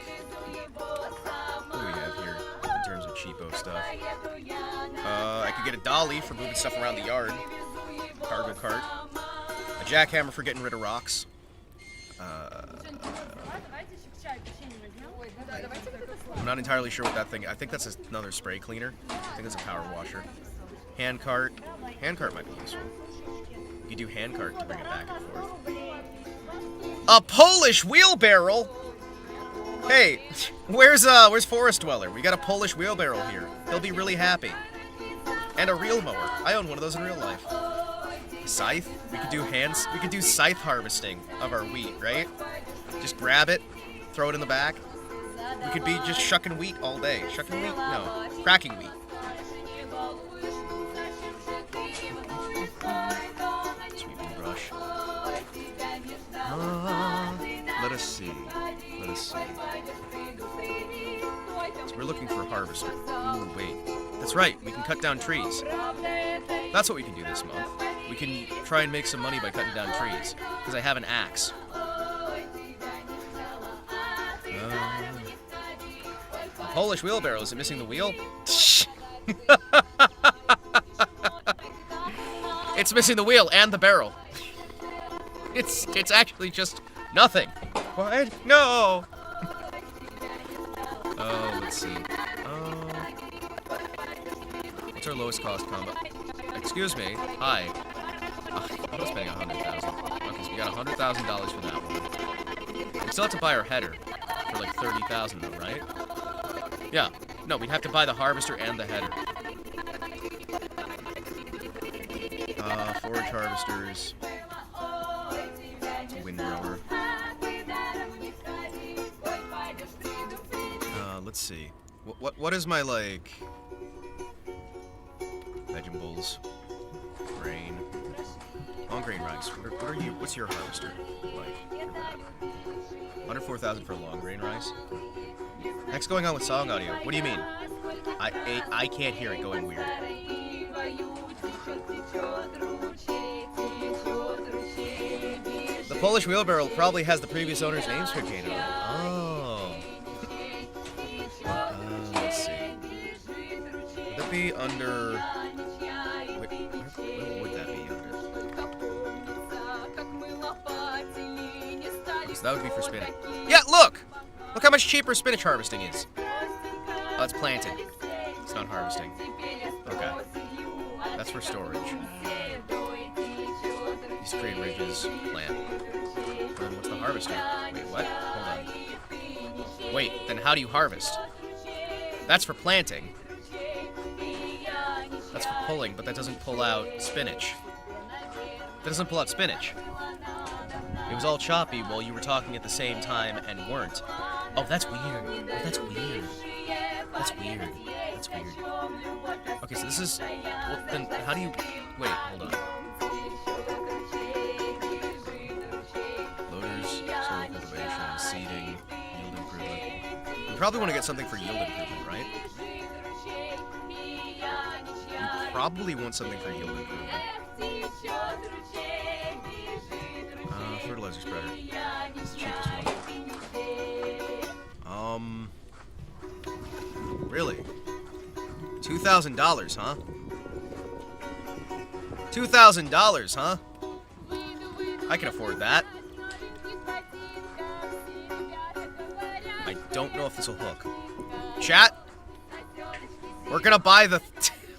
What do we have here in terms of cheapo stuff? I could get a dolly for moving stuff around the yard. Cargo cart. A jackhammer for getting rid of rocks. I'm not entirely sure what that thing... I think that's another spray cleaner. I think that's a power washer. Hand cart. Hand cart might be useful. You could do hand cart to bring it back and forth. A Polish wheelbarrow? Hey, where's Forest Dweller? We got a Polish wheelbarrow here. He'll be really happy. And a reel mower. I own one of those in real life. Scythe? We could do scythe harvesting of our wheat, right? Just grab it, throw it in the back. We could be just shucking wheat all day. Shucking wheat? No. Cracking wheat. Sweeping brush. Let us see. Let us see. So we're looking for a harvester. Ooh, wait. That's right. We can cut down trees. That's what we can do this month. We can try and make some money by cutting down trees. Because I have an axe. Polish wheelbarrow. Is it missing the wheel? It's missing the wheel and the barrel. It's actually just nothing. What? No. Oh, let's see. What's our lowest cost combo? Excuse me. Hi. I'm not spending 100,000. Okay, so we got $100,000 for that one. We still have to buy our header for like 30,000 though, right? Yeah. No, we'd have to buy the harvester and the header. Forage harvesters. Windrower. Let's see. What is my, like... Vegetables. Grain. Long grain rice. What are you? What's your harvester like? 104,000 for long grain rice? Heck's going on with song audio? What do you mean? I can't hear it going weird. The Polish wheelbarrow probably has the previous owner's name painted on it. Oh. Let's see. Would that be under... Wait, what would that be under? So that would be for spinach. Yeah, look! Look how much cheaper spinach harvesting is. Oh, it's planting. It's not harvesting. Okay. That's for storage. These trade ridges, plant. And what's the harvester? Wait, what? Hold on. Wait, then how do you harvest? That's for planting. That's for pulling, but that doesn't pull out spinach. That doesn't pull out spinach. It was all choppy while you were talking at the same time and weren't. Oh, that's weird. Oh, that's weird. That's weird. That's weird. Okay, so this is... Well, then how do you... Wait, hold on. Loaders, soil cultivation, seeding, yield improvement. You probably want to get something for yield improvement, right? You probably want something for yield improvement. Fertilizer spreader. It's the cheapest one. Really? $2,000, huh? $2,000, huh? I can afford that. I don't know if this will hook. Chat? We're gonna buy the...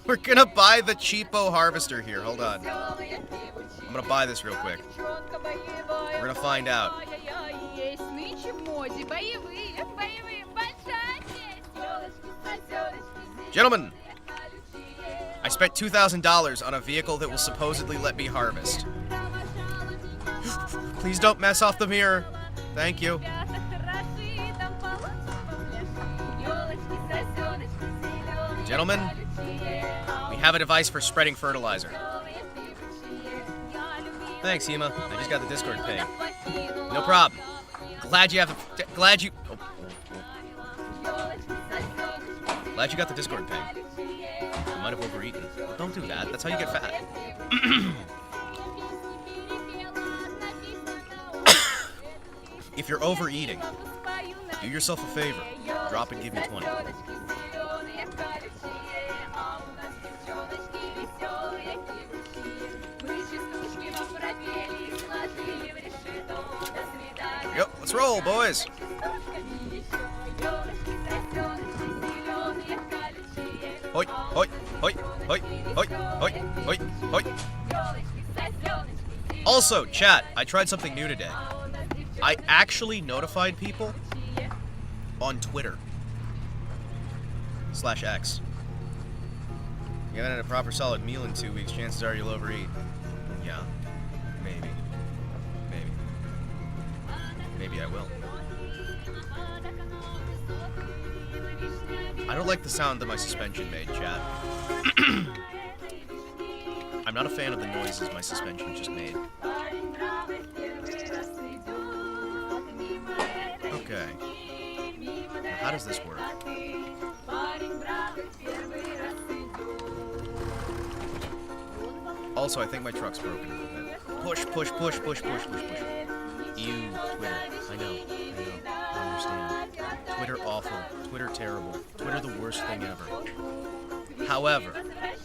We're gonna buy the cheapo harvester here. Hold on. I'm gonna buy this real quick. We're gonna find out. Gentlemen, I spent $2,000 on a vehicle that will supposedly let me harvest. Please don't mess off the mirror. Thank you. Gentlemen, we have a device for spreading fertilizer. Thanks, Hima. I just got the Discord ping. No problem. Glad you have the... Glad you... Oh. Glad you got the Discord ping. I might have overeaten. Don't do that. That's how you get fat. If you're overeating, do yourself a favor. Drop and give me 20. Yep, let's roll, boys. Hoi, hoi, hoi, hoi, hoi, hoi, hoi, hoi. Also, chat, I tried something new today. I actually notified people on Twitter /X. You haven't had a proper solid meal in 2 weeks, chances are you'll overeat. Yeah, maybe. Maybe. Maybe I will. I don't like the sound that my suspension made, chat. I'm not a fan of the noises my suspension just made. Okay. Now, how does this work? Also, I think my truck's broken a little bit. Push, push, push, push, push, push, push. Ew, Twitter. I know. I understand. Twitter awful. Twitter terrible. Twitter the worst thing ever. However,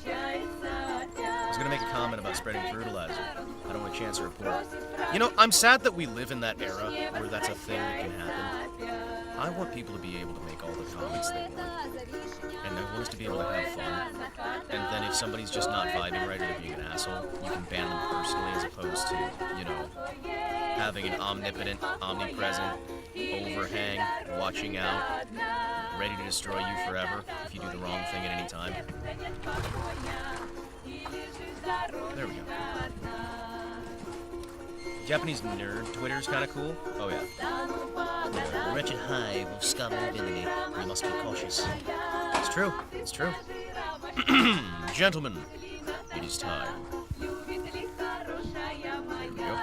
I was gonna make a comment about spreading fertilizer. I don't want a chance to report. You know, I'm sad that we live in that era where that's a thing that can happen. I want people to be able to make all the comments they want. And I want us to be able to have fun. And then if somebody's just not vibing right or they're being an asshole, you can ban them personally as opposed to, you know, having an omnipotent, omnipresent overhang, watching out, ready to destroy you forever if you do the wrong thing at any time. There we go. Japanese nerd Twitter's kind of cool. Oh yeah. The wretched hive of scum and villainy. We must be cautious. It's true. It's true. Gentlemen, it is time. There we go.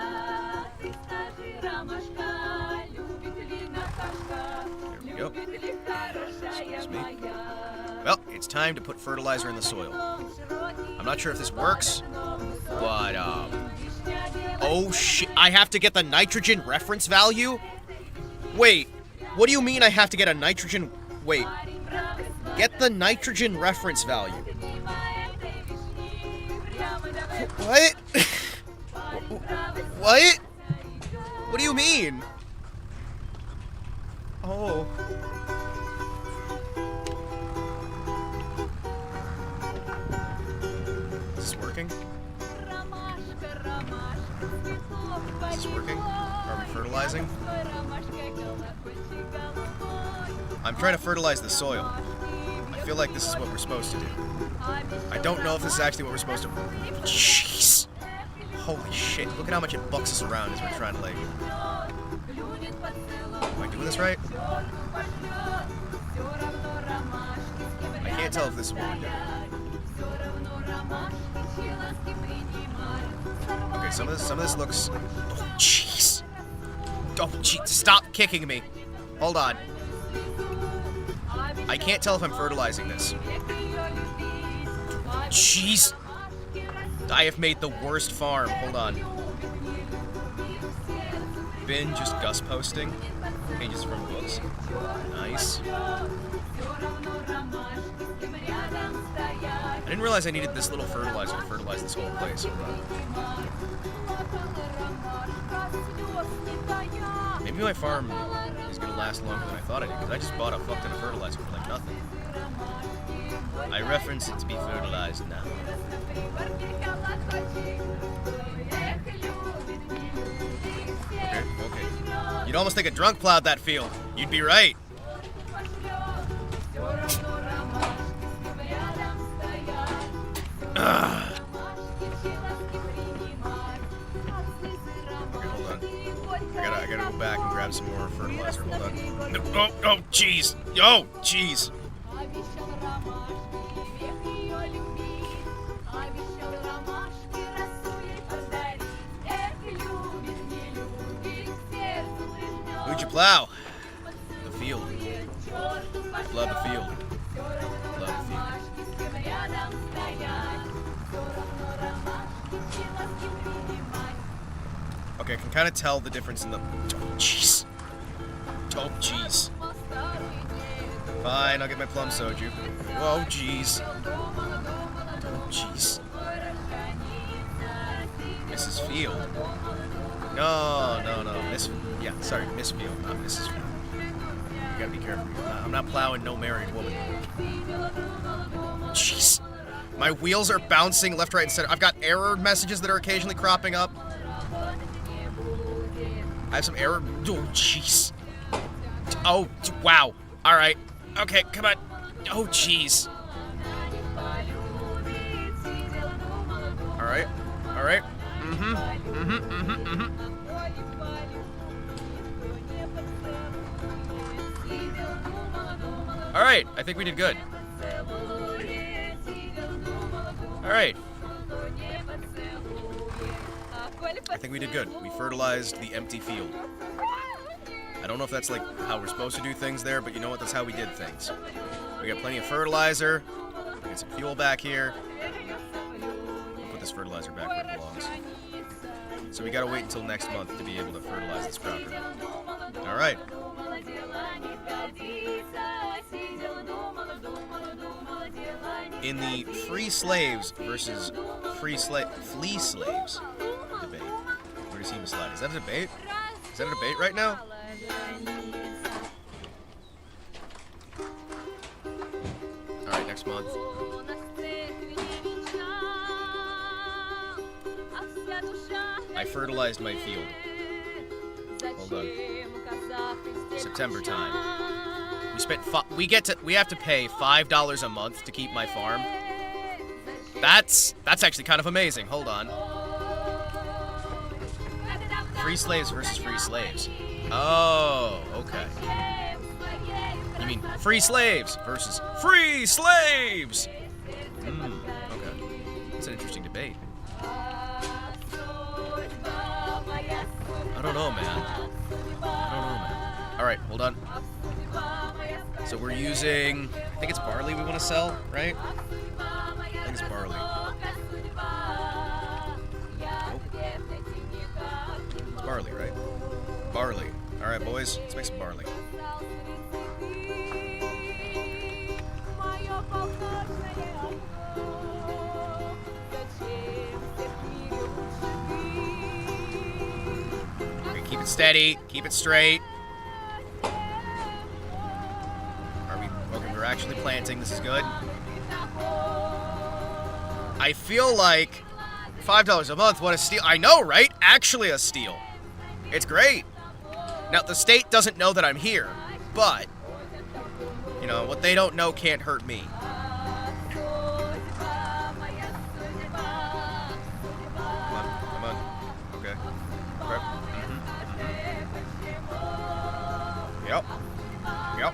There we go. Excuse me. Well, it's time to put fertilizer in the soil. I'm not sure if this works, but, oh shit, I have to get the nitrogen reference value? Wait, what do you mean I have to get a nitrogen... Wait. Get the nitrogen reference value. What? What? What do you mean? Oh. Is this working? Is this working? Are we fertilizing? I'm trying to fertilize the soil. I feel like this is what we're supposed to do. I don't know if this is actually what we're supposed to... Jeez. Holy shit, look at how much it bucks us around as we're trying to, like... Am I doing this right? I can't tell if this is what we're doing. Okay, some of this looks... Oh, jeez. Oh, jeez, stop kicking me. Hold on. I can't tell if I'm fertilizing this. Jeez. I have made the worst farm. Hold on. Bin just gust posting. Pages from books. Nice. I didn't realize I needed this little fertilizer to fertilize this whole place. Hold on. Maybe my farm is gonna last longer than I thought it did, because I just bought a fuck ton of fertilizer for like nothing. I reference it to be fertilized now. Okay. You'd almost think a drunk plowed that field. You'd be right. Ugh. Okay, hold on. I gotta go back and grab some more fertilizer. Hold on. No, oh, jeez. Oh, jeez. Who'd you plow? The field. Love the field. Love the field. Okay, I can kind of tell the difference in the... Oh, jeez. Oh, jeez. Fine, I'll get my plum soju. Whoa, jeez. Oh, jeez. Mrs. Field. No. Yeah, sorry, Miss Field, not Mrs. Field. You gotta be careful. I'm not plowing no married woman. Jeez. My wheels are bouncing left, right, and center. I've got error messages that are occasionally cropping up. I have some error. Oh, jeez. Oh, wow. All right. Okay, come on. Oh, jeez. All right. All right, I think we did good. All right. I think we did good. We fertilized the empty field. I don't know if that's like how we're supposed to do things there, but you know what? That's how we did things. We got plenty of fertilizer. We got some fuel back here. We'll put this fertilizer back where it belongs. So we gotta wait until next month to be able to fertilize this properly. All right. In the free slaves versus flea slaves debate, where does he slide? Is that a debate? Is that a debate right now? All right, next month. I fertilized my field. Hold on. September time. We have to pay $5 a month to keep my farm. That's actually kind of amazing. Hold on. Free slaves versus free slaves. Oh, okay. You mean free slaves versus free slaves? Okay. That's an interesting debate. I don't know, man. All right, hold on. So we're using, I think it's barley we want to sell, right? I think it's barley. Nope. It's barley, right? Barley. All right, boys, let's make some barley. Okay, keep it steady, keep it straight. We're actually planting. This is good. I feel like $5 a month, what a steal. I know, right? Actually a steal. It's great. Now, the state doesn't know that I'm here, but, you know, what they don't know can't hurt me. Come on. Yep. Yep.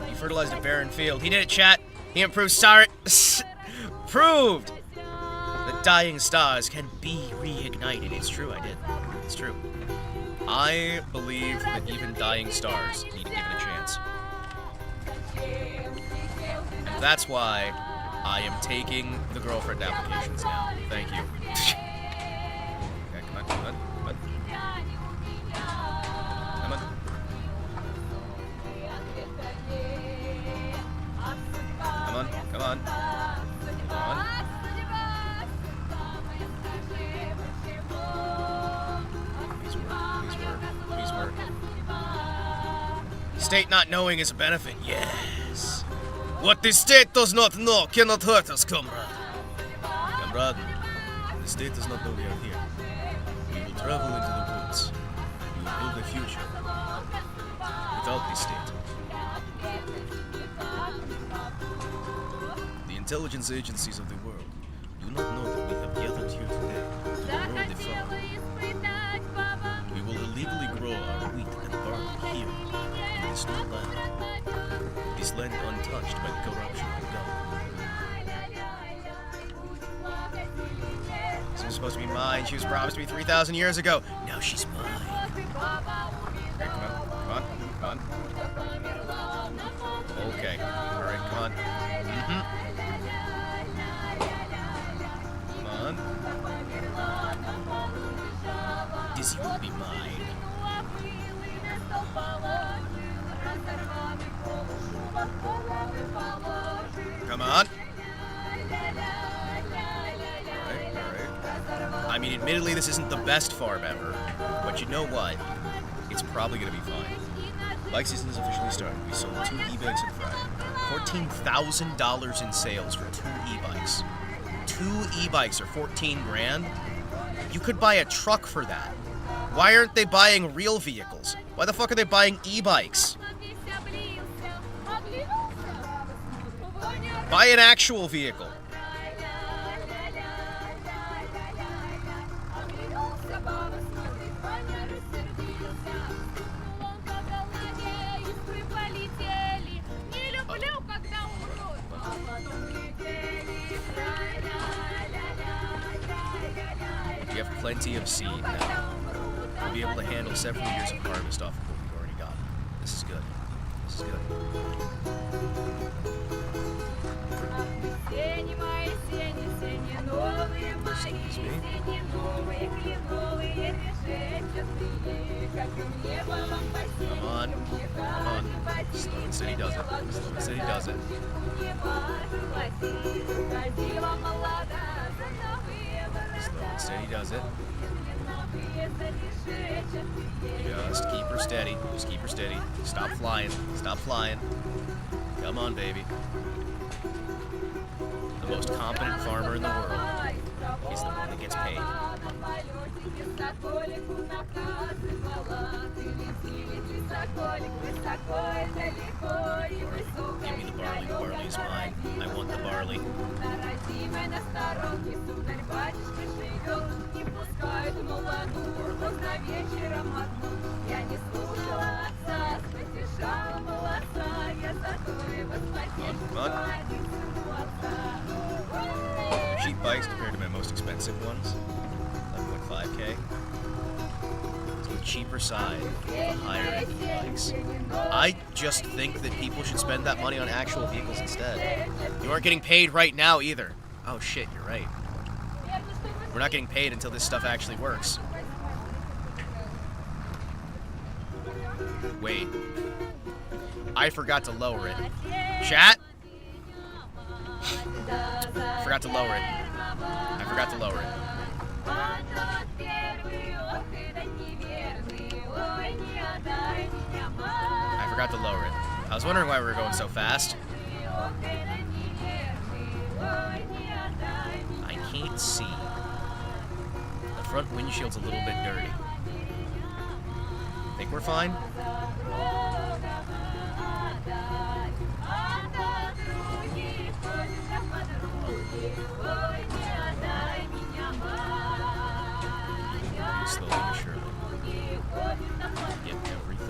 He fertilized a barren field. He did it, chat. He improved proved that dying stars can be reignited. It's true, I did. It's true. I believe that even dying stars need given a chance. And that's why I am taking the girlfriend applications now. Thank you. Okay, come on, come on, come on. Come on. Come on, come on. Come on. Please work, please work, please work. State not knowing is a benefit, yes. What the state does not know cannot hurt us, comrade. Comrade, the state does not know we are here. We will travel into the woods. We will build a future without the state. The intelligence agencies of the world do not know that we have gathered here today to grow the farm. We will illegally grow our wheat and barley here in this new land. This land untouched by the corruption of government. This was supposed to be mine. She was promised to me 3,000 years ago. Now she's mine. Okay, come on, come on, come on. Okay, all right, come on. Come on. Dizzy will be mine. Come on. Alright. I mean, admittedly, this isn't the best farm ever, but you know what? It's probably gonna be fine. Bike season has officially started. We sold 2 e-bikes on Friday. $14,000 in sales for 2 e-bikes. 2 e-bikes are 14 grand? You could buy a truck for that. Why aren't they buying real vehicles? Why the fuck are they buying e-bikes? Buy an actual vehicle. You have plenty of seed now. You'll be able to handle several years of harvest off of what we've already got. This is good. This is good. Excuse me. Come on. Come on. Slow and steady does it. Slow and steady does it. Slow and steady does it. Just keep her steady. Just keep her steady. Stop flying. Stop flying. Come on, baby. The most competent farmer in the world is the one that gets paid. Give me the barley. The barley is mine. I want the barley. Come on. Cheap bikes compared to my most expensive ones. 11.5K. So the cheaper side, the higher end bikes. I just think that people should spend that money on actual vehicles instead. You aren't getting paid right now either. Oh shit, you're right. We're not getting paid until this stuff actually works. Wait. I forgot to lower it. Chat? Forgot to lower it. I forgot to lower it. I forgot to lower it. I was wondering why we were going so fast. I can't see. The front windshield's a little bit dirty. Think we're fine?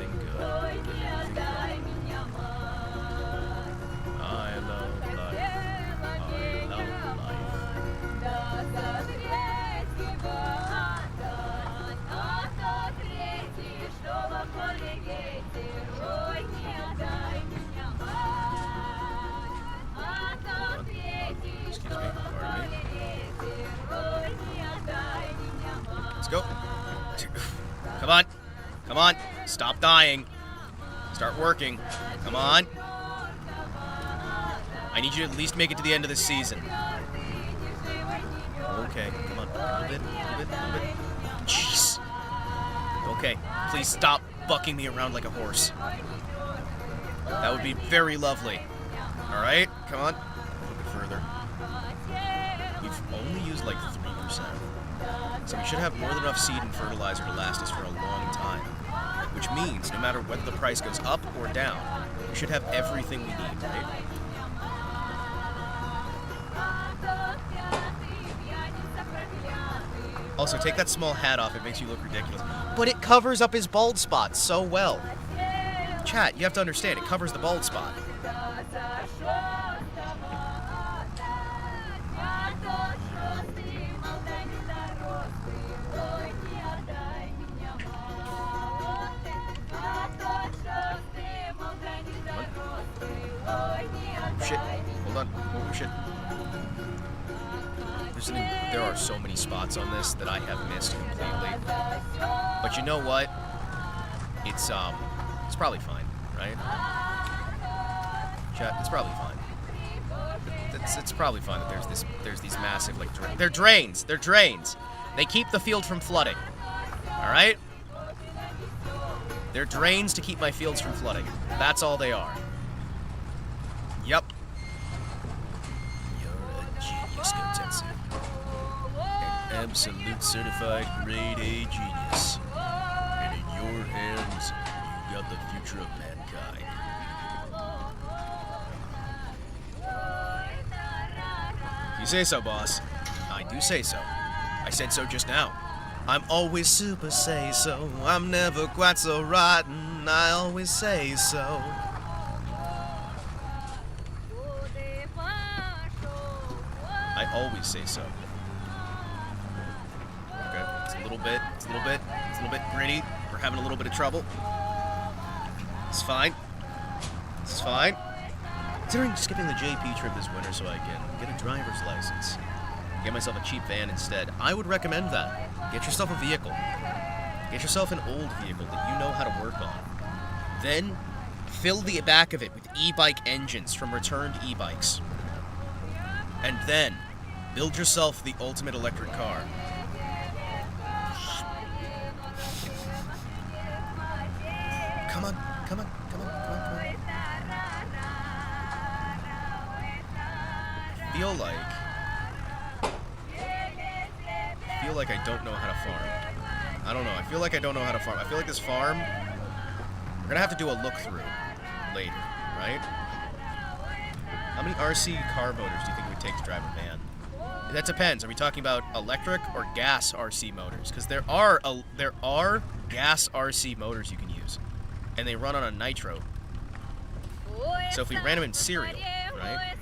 everything good. I love life. I love life. Excuse me, pardon me. Let's go. Come on. Come on. Stop dying. Start working. Come on. I need you to at least make it to the end of the season. Okay, come on. A little bit, a little bit, a little bit. Jeez. Okay, please stop bucking me around like a horse. That would be very lovely. Alright, come on. A little bit further. We've only used like 3%. So we should have more than enough seed and fertilizer to last us for a long time. Which means, no matter whether the price goes up or down, we should have everything we need, right? Also, take that small hat off, it makes you look ridiculous. But it covers up his bald spot so well. Chat, you have to understand, it covers the bald spot. Shit, hold on, oh shit. There are so many spots on this that I have missed completely. But you know what? It's probably fine, right? Chat, it's probably fine. It's probably fine that there's these massive, like, they're drains! They're drains! They keep the field from flooding. Alright? They're drains to keep my fields from flooding. That's all they are. Yep. You're a genius, Kotetsu. An absolute certified grade A genius. And in your hands, you got the future of mankind. You say so, boss. I do say so. I said so just now. I'm always super say so. I'm never quite so rotten. I always say so. I always say so. Okay, it's a little bit gritty. We're having a little bit of trouble. It's fine. It's fine. Considering skipping the JP trip this winter so I can get a driver's license, get myself a cheap van instead, I would recommend that. Get yourself a vehicle. Get yourself an old vehicle that you know how to work on. Then, fill the back of it with e-bike engines from returned e-bikes. And then, build yourself the ultimate electric car. Come on, come on, come on, come on, come on. I feel like I don't know how to farm. I don't know, I feel like I don't know how to farm. I feel like this farm, we're gonna have to do a look-through later, right? How many RC car motors do you think it would take to drive a van? That depends. Are we talking about electric or gas RC motors? Because there are gas RC motors you can use, and they run on a nitro. So if we ran them in serial, right?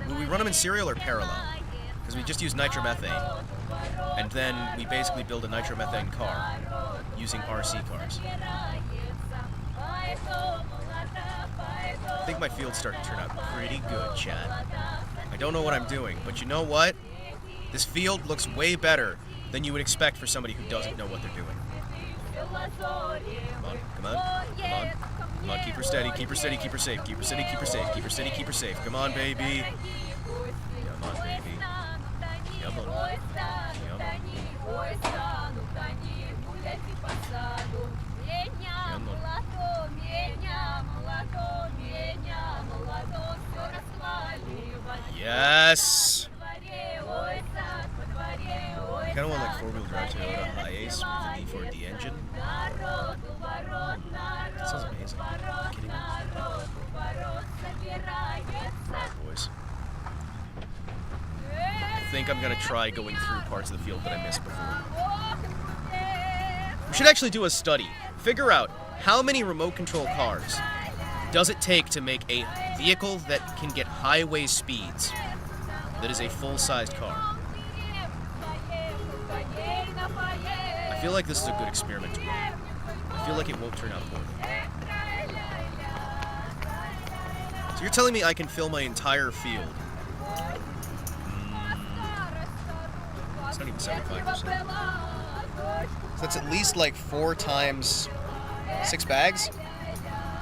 Would we run them in serial or parallel? Because we just use nitromethane, and then we basically build a nitromethane car using RC cars. I think my field's starting to turn out pretty good, chat. I don't know what I'm doing, but you know what? This field looks way better than you would expect for somebody who doesn't know what they're doing. Come on, come on, come on. Come on, keep her steady, keep her steady, keep her safe, keep her steady, keep her safe, keep her steady, keep her safe. Come on, baby. Come on, baby. Come on. Come on. Come on. Yes! I kind of want like four-wheel drive Toyota Hiace with the D4D engine. That sounds amazing. Are you kidding me? Alright, boys. I think I'm gonna try going through parts of the field that I missed before. should actually do a study. Figure out how many remote control cars does it take to make a vehicle that can get highway speeds that is a full-sized car. I feel like this is a good experiment to run. I feel like it won't turn out poorly. So you're telling me I can fill my entire field? It's not even 75%. So that's at least like 4 times 6 bags?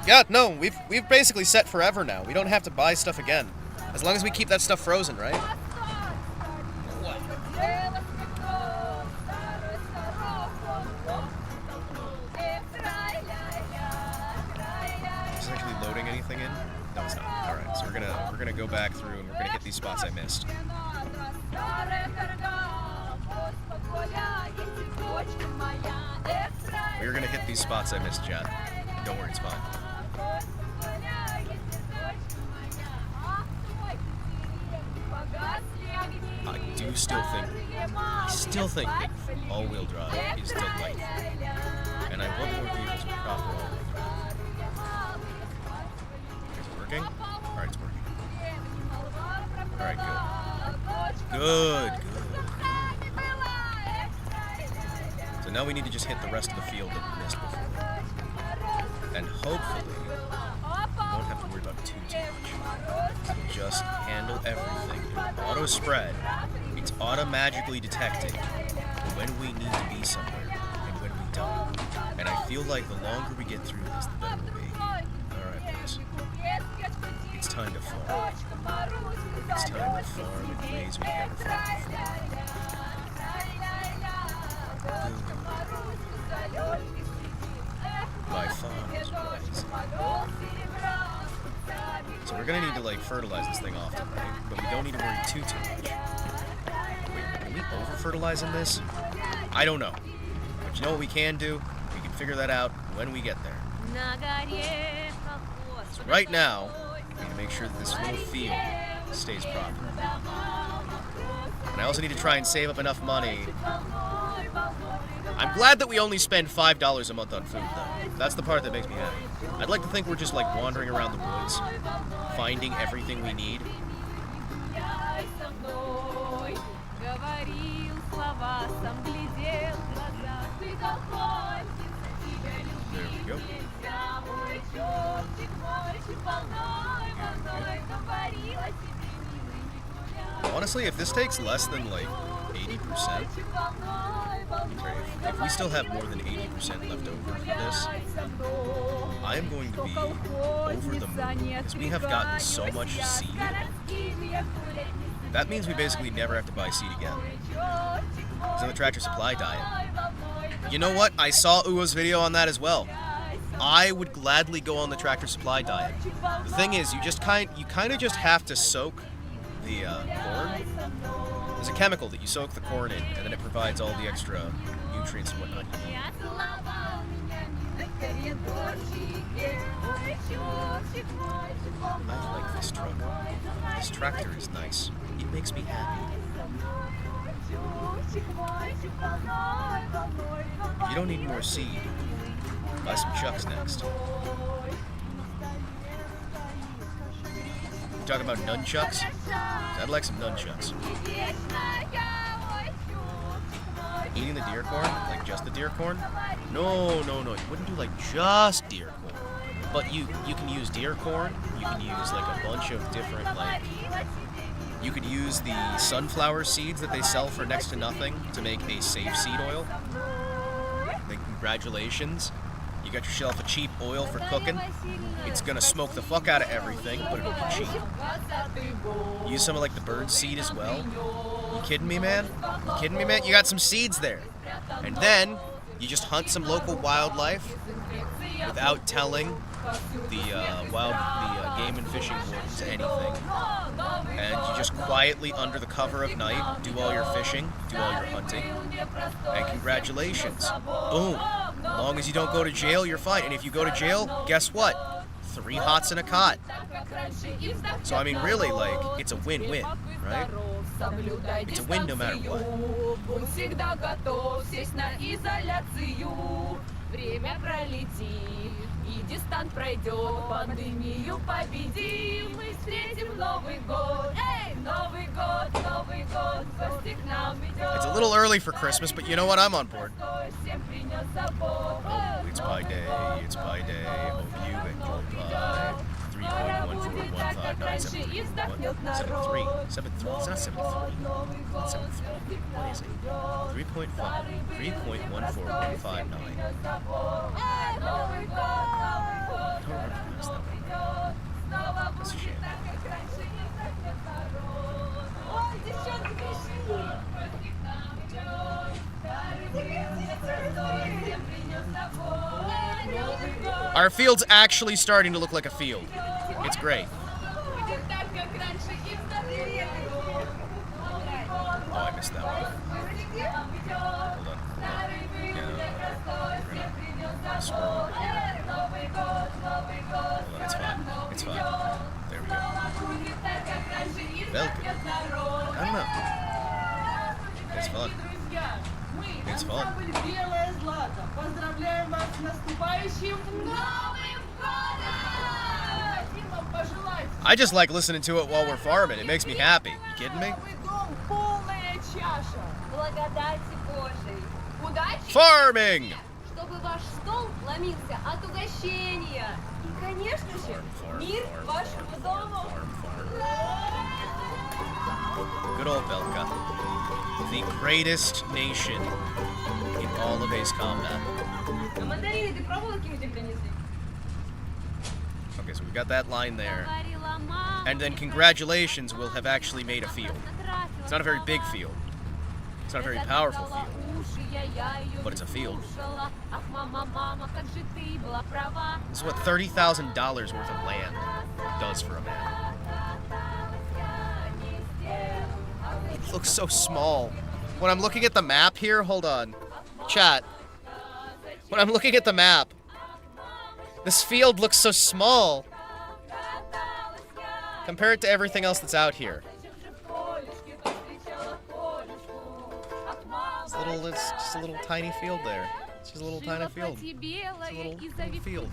Yeah, no, we've basically set forever now. We don't have to buy stuff again. As long as we keep that stuff frozen, right? Is it actually loading anything in? No, it's not. Alright, so we're gonna go back through and we're gonna hit these spots I missed. We're gonna hit these spots I missed, chat. Don't worry, it's fine. I still think that all-wheel drive is delightful. And I want more vehicles with proper all-wheel drive. Is it working? Alright, it's working. Alright, good. Good. So now we need to just hit the rest of the field that we missed before. And hopefully, we won't have to worry about too much. Just handle everything. It'll auto-spread. It's auto-magically detecting when we need to be somewhere and when we don't. And I feel like the longer we get through this, the better we'll be. Alright, boys. It's time to farm. It's time to farm in ways we've never farmed before. My farm is rising. So we're gonna need to like fertilize this thing often, right? But we don't need to worry too much. Wait, can we over-fertilize in this? I don't know. But you know what we can do? We can figure that out when we get there. So right now, we need to make sure that this little field stays proper. And I also need to try and save up enough money. I'm glad that we only spend $5 a month on food, though. That's the part that makes me happy. I'd like to think we're just like wandering around the woods, finding everything we need. There we go. Honestly, if this takes less than like 80%, if we still have more than 80% left over for this, I am going to be over the moon, because we have gotten so much seed. That means we basically never have to buy seed again. It's in the Tractor Supply diet. You know what? I saw Uo's video on that as well. I would gladly go on the Tractor Supply diet. The thing is, you kind of just have to soak the corn. There's a chemical that you soak the corn in, and then it provides all the extra nutrients and whatnot you need. I like this truck. This tractor is nice. It makes me happy. You don't need more seed. Buy some chucks next. You talking about nunchucks? I'd like some nunchucks. Eating the deer corn? Like just the deer corn? No. You wouldn't do like just deer corn. But you can use deer corn. You can use like a bunch of different like... You could use the sunflower seeds that they sell for next to nothing to make a safe seed oil. Like, congratulations. You got yourself a cheap oil for cooking. It's gonna smoke the fuck out of everything, but it'll be cheap. Use some of like the bird seed as well. You kidding me, man? You got some seeds there. And then you just hunt some local wildlife without telling the game and fishing wardens anything. And you just quietly, under the cover of night, do all your fishing, do all your hunting. And congratulations. Boom. As long as you don't go to jail, you're fine. And if you go to jail, guess what? 3 hots and a cot. So, I mean, really, like, it's a win-win, right? It's a win no matter what. Будь всегда готов сесть на изоляцию. Время пролетит, и дистант пройдет. Пандемию победим, мы встретим Новый год. Эй, Новый год, гости к нам идет. It's a little early for Christmas, but you know what? I'm on board. Всем принесся Бог. Oh, it's my day, it's my day. Hope you enjoy my 3.1415973173. 73. It's not 73. It's 73. What is it? 3.5. 3.14159. That's a shame. Our field's actually starting to look like a field. It's great. Oh, I missed that one. Hold on. Hold on, it's fine. It's fine. There we go. Welcome. I don't know. It's fun. It's fun. Поздравляем вас с наступающим Новым годом! Дима, пожелайте. I just like listening to it while we're farming. It makes me happy. You kidding me? Новый дом, полная чаша. Благодати Божией. Удачи! Farming! Чтобы ваш стол ломился от угощения. И, конечно же, мир вашему дому. Good old Belka. The greatest nation in all of Ace Combat. А мандарины ты пробовала, какие тебе принесли? Okay, so we've got that line there. And then congratulations, we'll have actually made a field. It's not a very big field. It's not a very powerful field. But it's a field. This is what $30,000 worth of land does for a man. It looks so small. When I'm looking at the map here, hold on. Chat. When I'm looking at the map, this field looks so small. Compared to everything else that's out here. It's just a little tiny field there. It's just a little tiny field. It's a little field.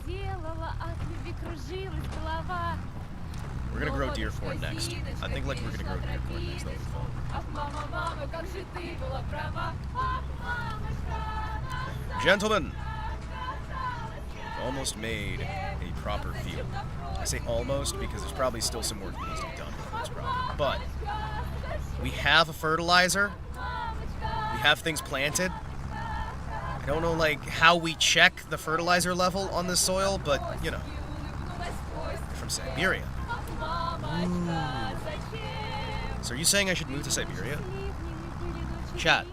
We're gonna grow deer corn next. I think like we're gonna grow deer corn next. That'll be fun. Gentlemen, almost made a proper field. I say almost because there's probably still some work that needs to be done before it's proper. But we have a fertilizer. We have things planted. I don't know like how we check the fertilizer level on this soil, but you know, we're from Siberia. Ooh. So are you saying I should move to Siberia? Chat,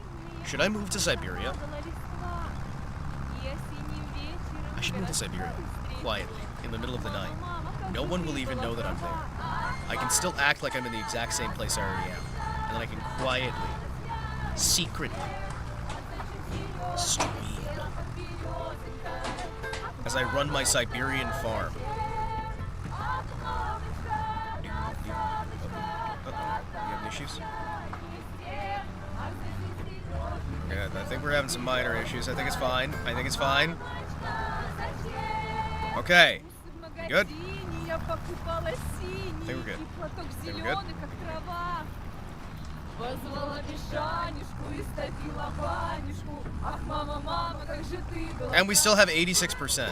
should I move to Siberia? I should move to Siberia, quietly, in the middle of the night. No one will even know that I'm there. I can still act like I'm in the exact same place I already am. And then I can quietly, secretly, stream as I run my Siberian farm. Issues? Okay, I think we're having some minor issues. I think it's fine. I think it's fine. Okay. Good? I think we're good. I think we're good. And we still have 86%.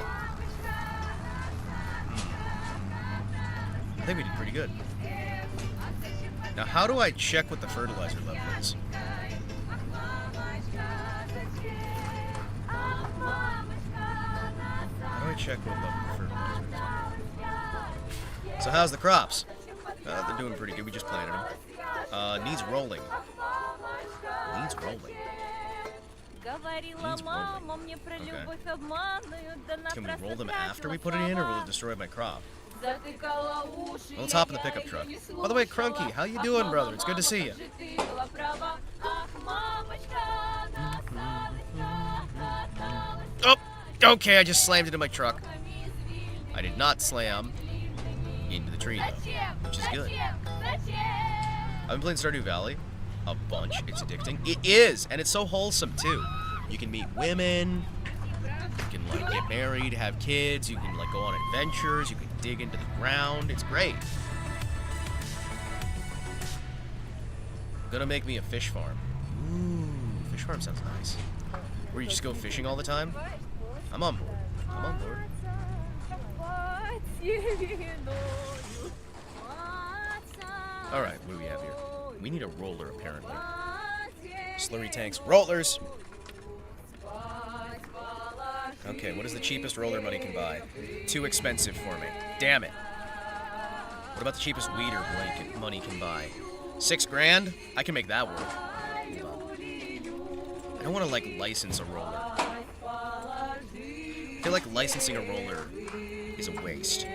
I think we did pretty good. Now, how do I check what the fertilizer level is? How do I check what level the fertilizer is? So how's the crops? They're doing pretty good. We just planted them. Needs rolling. Needs rolling. Needs rolling. Okay. Can we roll them after we put it in, or will it destroy my crop? Well, let's hop in the pickup truck. By the way, Crunky, how you doing, brother? It's good to see you. Oh, okay, I just slammed into my truck. I did not slam into the tree, though, which is good. I've been playing Stardew Valley. A bunch. It's addicting. It is, and it's so wholesome too. You can meet women. You can like get married, have kids. You can like go on adventures. You can dig into the ground. It's great. Gonna make me a fish farm. Ooh, fish farm sounds nice. Where you just go fishing all the time. I'm on board. All right, what do we have here? We need a roller, apparently. Slurry tanks. Rollers! Okay, what is the cheapest roller money can buy? Too expensive for me. Damn it. What about the cheapest weeder money can buy? $6 grand? I can make that work. I don't want to, like, license a roller. I feel like licensing a roller is a waste.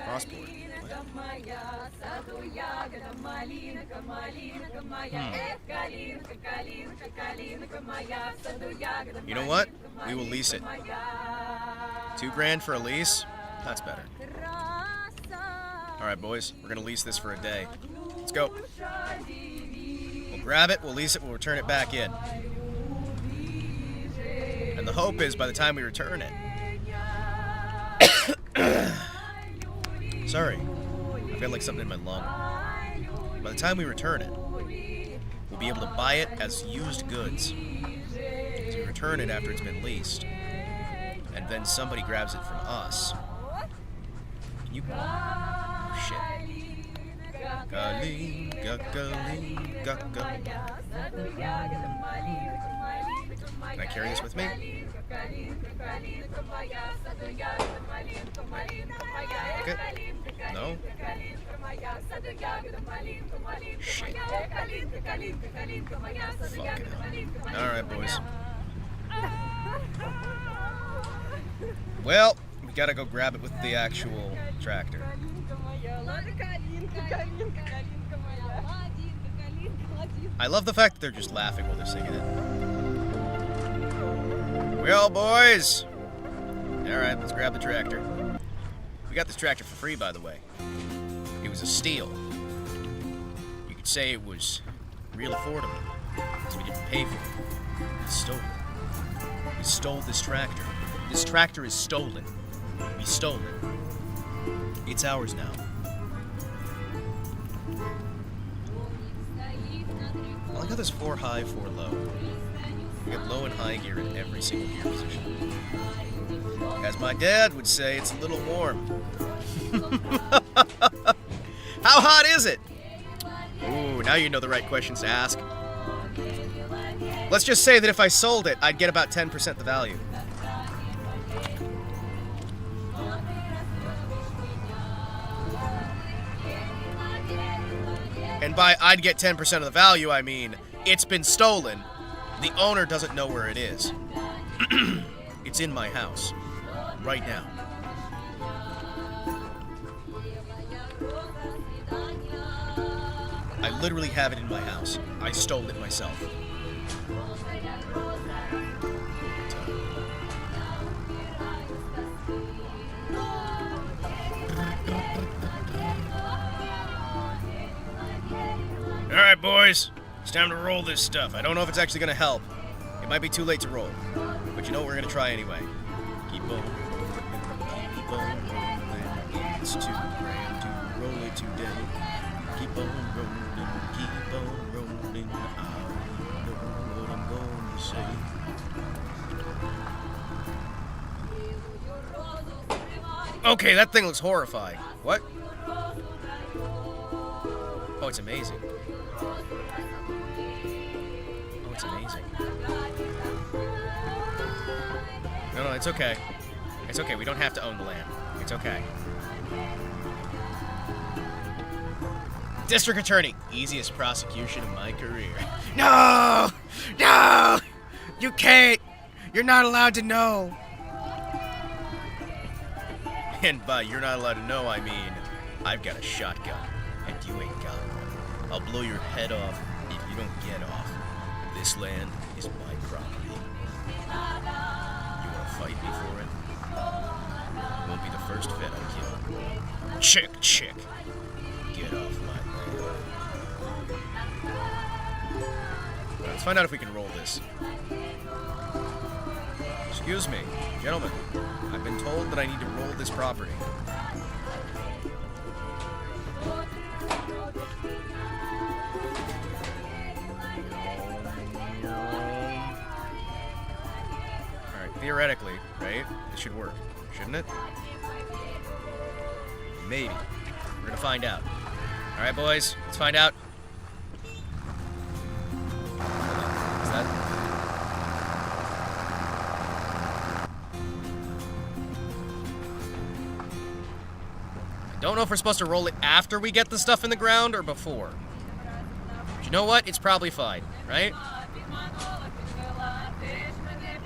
Crossboard. You know what? We will lease it. $2 grand for a lease? That's better. Alright, boys. We're gonna lease this for a day. Let's go. We'll grab it, we'll lease it, we'll return it back in. And the hope is by the time we return it... Sorry. I feel like something in my lung. By the time we return it, we'll be able to buy it as used goods. So we return it after it's been leased. And then somebody grabs it from us. Can you... Oh, shit. Can I carry this with me? Okay. No? Shit. Fuck it. Alright, boys. Well, we gotta go grab it with the actual tractor. I love the fact that they're just laughing while they're singing it. Well, boys! Alright, let's grab the tractor. We got this tractor for free, by the way. It was a steal. You could say it was real affordable, because we didn't pay for it. We stole it. We stole this tractor. This tractor is stolen. We stole it. It's ours now. I like how there's 4 high, 4 low. We got low and high gear in every single gear position. As my dad would say, it's a little warm. How hot is it? Ooh, now you know the right questions to ask. Let's just say that if I sold it, I'd get about 10% the value. And by I'd get 10% of the value, I mean it's been stolen. The owner doesn't know where it is. It's in my house. Right now. I literally have it in my house. I stole it myself. Alright, boys. It's time to roll this stuff. I don't know if it's actually going to help. It might be too late to roll. But you know what, we're going to try anyway. Keep on rolling. Keep on rolling. It's $2 grand to roll it today. Keep on rolling. Keep on rolling. I know what I'm going to say. Okay, that thing looks horrifying. What? Oh, it's amazing. Oh, it's amazing. No, it's okay. It's okay, we don't have to own the land. It's okay. District Attorney. Easiest prosecution of my career. No! No! You can't! You're not allowed to know! And by you're not allowed to know, I mean, I've got a shotgun, and you ain't got one. I'll blow your head off if you don't get off. This land is my property. You wanna fight me for it? won't be the first Fed I kill. Chick. Get off my land. Let's find out if we can roll this. Excuse me, gentlemen. I've been told that I need to roll this property. Alright, theoretically, right? It should work, shouldn't it? Maybe. We're gonna find out. Alright, boys, let's find out. Is that... I don't know if we're supposed to roll it after we get the stuff in the ground or before. But you know what? It's probably fine, right?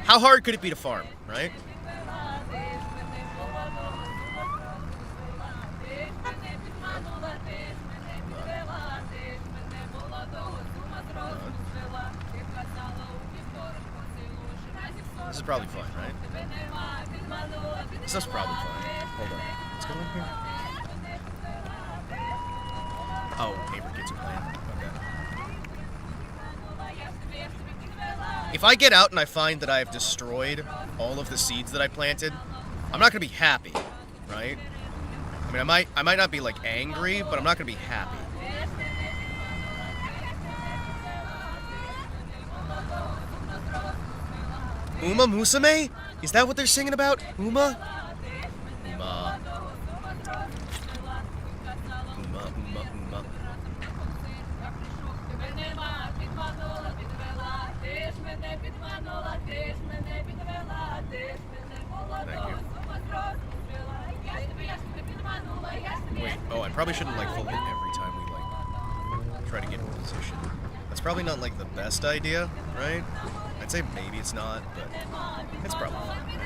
How hard could it be to farm, right? This is probably fine, right? This is probably fine. Hold on. What's going on here? Oh, paper kids are playing. Okay. If I get out and I find that I've destroyed all of the seeds that I planted, I'm not gonna be happy, right? I mean, I might not be like angry, but I'm not gonna be happy. Uma Musume? Is that what they're singing about? Uma? Uma. Thank you. Wait, oh, I probably shouldn't like full hit every time we like try to get in position. That's probably not like the best idea, right? I'd say maybe it's not, but it's probably fine, right?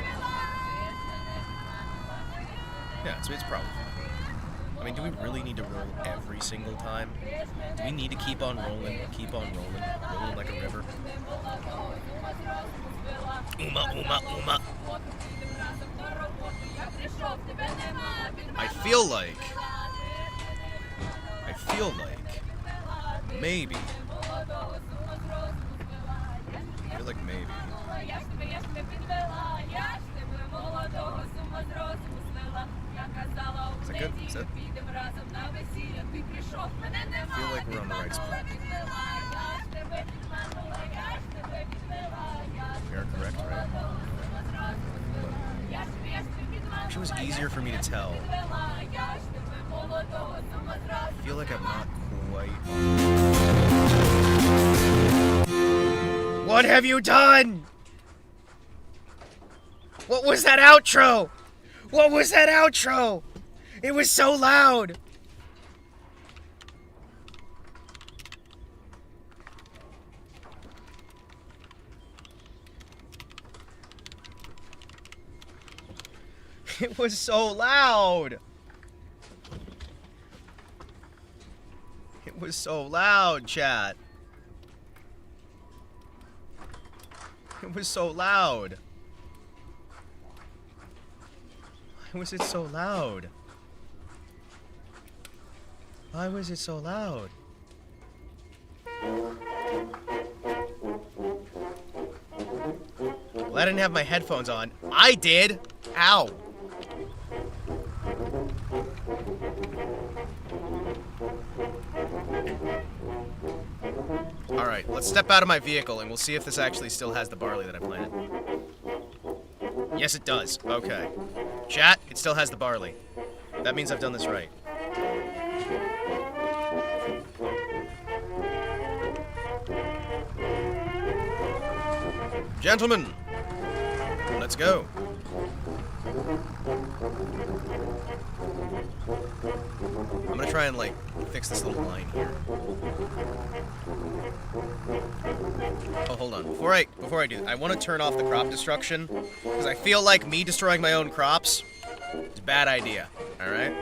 Yeah, it's probably fine. I mean, do we really need to roll every single time? Do we need to keep on rolling like a river? Uma. I feel like maybe. I feel like maybe. Is that good? Is that... I feel like we're on the right spot. We are correct, right? It was easier for me to tell. I feel like I'm not quite... What have you done? What was that outro? What was that outro? It was so loud. It was so loud. It was so loud, chat. It was so loud. Why was it so loud? Why was it so loud? Well, I didn't have my headphones on. I did! Ow! Alright, let's step out of my vehicle and we'll see if this actually still has the barley that I planted. Yes, it does. Okay. Chat, it still has the barley. That means I've done this right. Gentlemen, let's go. I'm gonna try and like fix this little line here. Oh, hold on. Before I do, I want to turn off the crop destruction because I feel like me destroying my own crops is a bad idea. All right.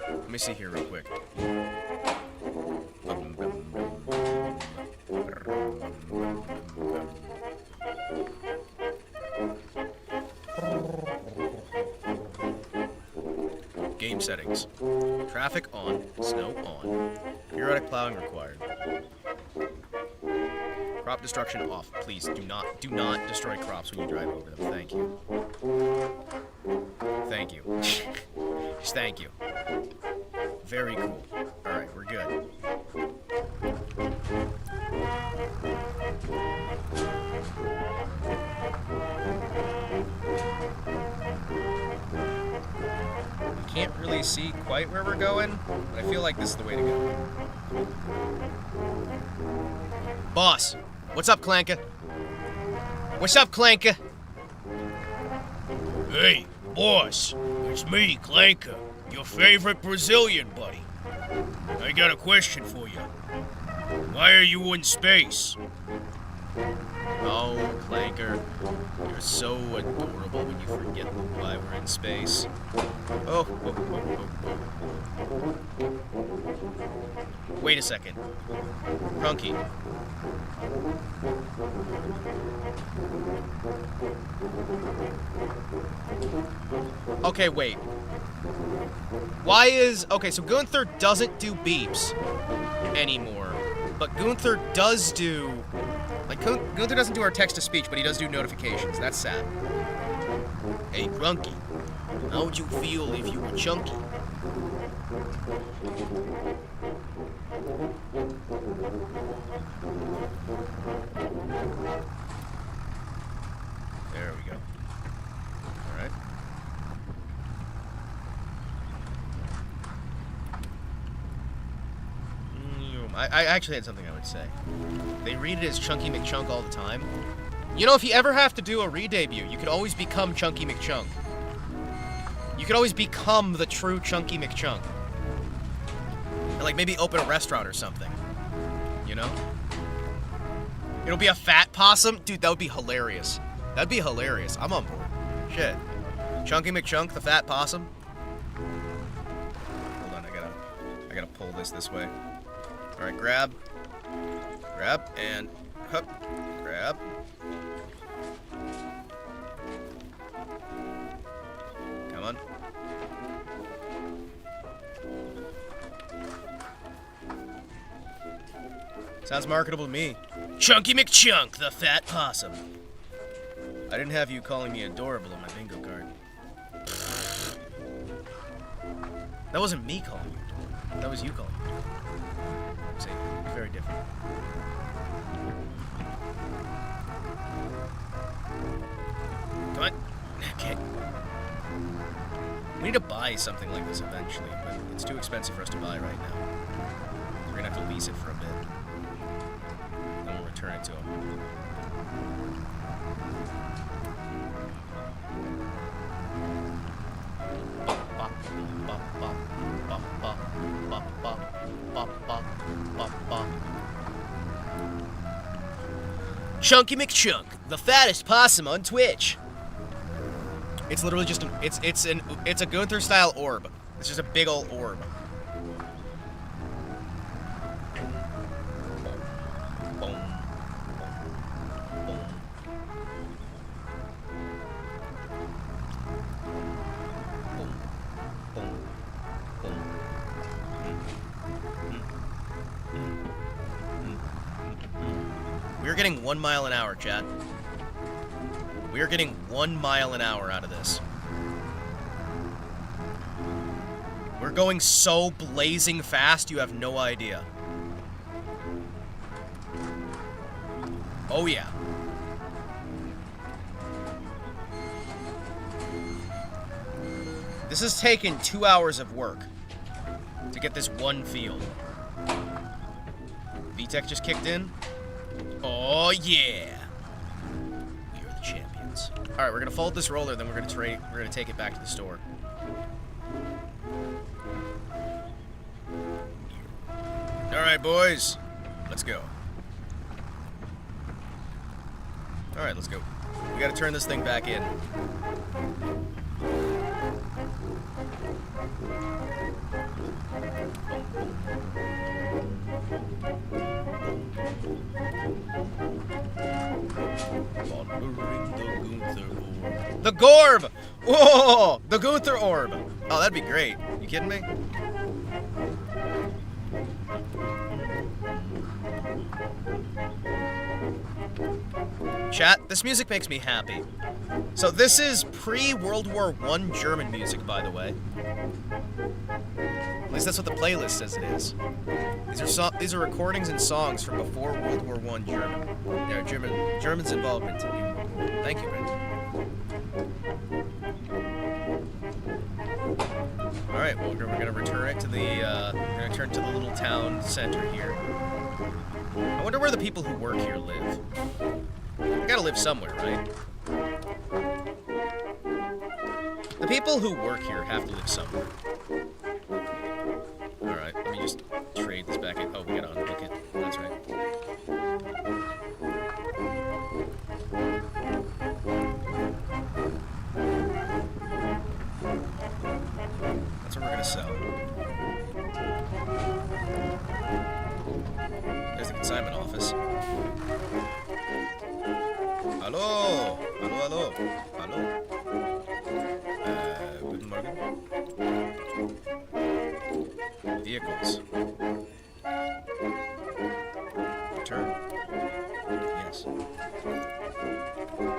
Let me see here real quick. settings. Traffic on. Snow on. Periodic plowing required. Crop destruction off. Please do not destroy crops when you drive over them. Thank you. Thank you. Just thank you. Very cool. Alright, we're good. We can't really see quite where we're going, but I feel like this is the way to go. Boss! What's up, Clanka? What's up, Clanka? Hey, boss, it's me, Clanka, your favorite Brazilian buddy. I got a question for you. Why are you in space? Oh, Clanker, you're so adorable when you forget why we're in space. Oh. Wait a second. Runky. Okay, wait. Why is... Okay, so Gunther doesn't do beeps anymore, but Gunther does do... Like, Gunther doesn't do our text-to-speech, but he does do notifications. That's sad. Hey, Grunky, how would you feel if you were chunky? There we go. Alright. I actually had something I would say. They read it as Chunky McChunk all the time. You know, if you ever have to do a re-debut, you could always become Chunky McChunk. You could always become the true Chunky McChunk. And, like, maybe open a restaurant or something. You know? It'll be a fat possum? Dude, that would be hilarious. That'd be hilarious. I'm on board. Shit. Chunky McChunk, the fat possum? Hold on, I gotta pull this way. Alright, grab, and hup, grab. Come on. Sounds marketable to me. Chunky McChunk, the fat possum. I didn't have you calling me adorable on my bingo card. That wasn't me calling you adorable. That was you calling me adorable. See, very different. Come on. Okay. We need to buy something like this eventually, but it's too expensive for us to buy right now. We're gonna have to lease it for a bit. Then we'll return it to him. Chunky McChunk, the fattest possum on Twitch. It's literally just it's a Gunther style orb. It's just a big old orb. We're getting 1 mile an hour, chat. We are getting 1 mile an hour out of this. We're going so blazing fast, you have no idea. Oh yeah. This has taken 2 hours of work to get this one field. VTech just kicked in. Oh yeah! We are the champions. All right, we're gonna fold this roller, then we're gonna take it back to the store. All right, boys, let's go. All right, let's go. We gotta turn this thing back in. The Gorb! Whoa! The Gunther orb! Oh, that'd be great. You kidding me? Chat, this music makes me happy. So this is pre-World War I German music, by the way. At least that's what the playlist says it is. These are recordings and songs from before World War I German. Yeah, German's involvement in World War I. Thank you, Ren. All right, well, we're gonna return it to the little town center here. I wonder where the people who work here live. They gotta live somewhere, right? The people who work here have to live somewhere. Alright, let me just trade this back in. Oh, we gotta unhook it. That's right. That's what we're gonna sell. There's the consignment office. Hello! Hello, hello. Hello. Guten Morgen. Vehicles. Return. Yes.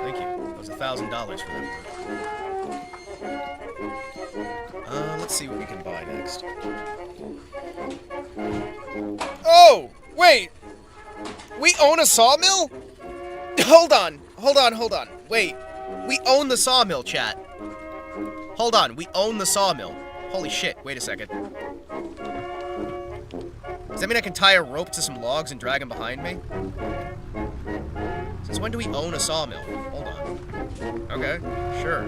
Thank you. That was $1,000 for that work. Let's see what we can buy next. Oh! Wait! We own a sawmill? Hold on. Wait. We own the sawmill, chat. Hold on. We own the sawmill. Holy shit. Wait a second. Does that mean I can tie a rope to some logs and drag them behind me? Since when do we own a sawmill? Hold on. Okay. Sure.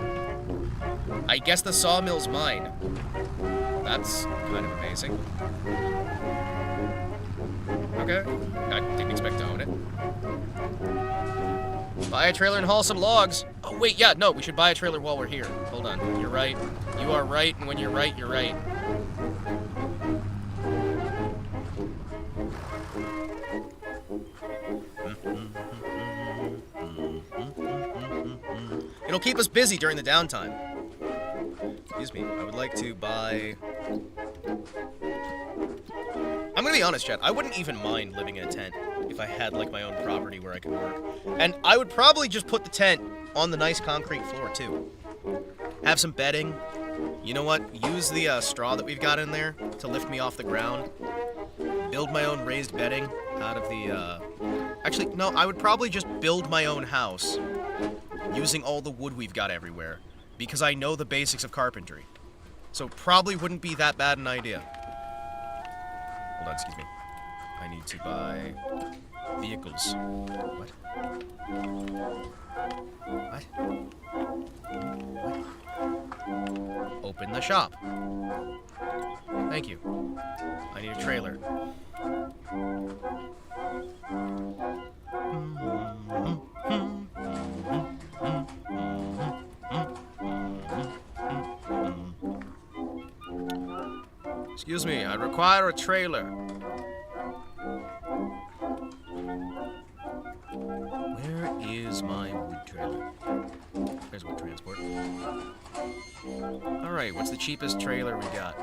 I guess the sawmill's mine. That's kind of amazing. Okay. I didn't expect to own it. Buy a trailer and haul some logs. Oh, wait, yeah, no, we should buy a trailer while we're here. Hold on. You're right. You are right, and when you're right, you're right. It'll keep us busy during the downtime. Excuse me. I would like to buy... I'm gonna be honest, chat. I wouldn't even mind living in a tent if I had, like, my own property where I could work. And I would probably just put the tent on the nice concrete floor, too. Have some bedding. You know what? Use the straw that we've got in there to lift me off the ground. Build my own raised bedding out of the, Actually, no, I would probably just build my own house using all the wood we've got everywhere, because I know the basics of carpentry. So probably wouldn't be that bad an idea. Hold on, excuse me. I need to buy vehicles. What? What? Open the shop. Thank you. I need a trailer. Excuse me, I require a trailer. Where is my wood trailer? There's wood transport. Alright, what's the cheapest trailer we got?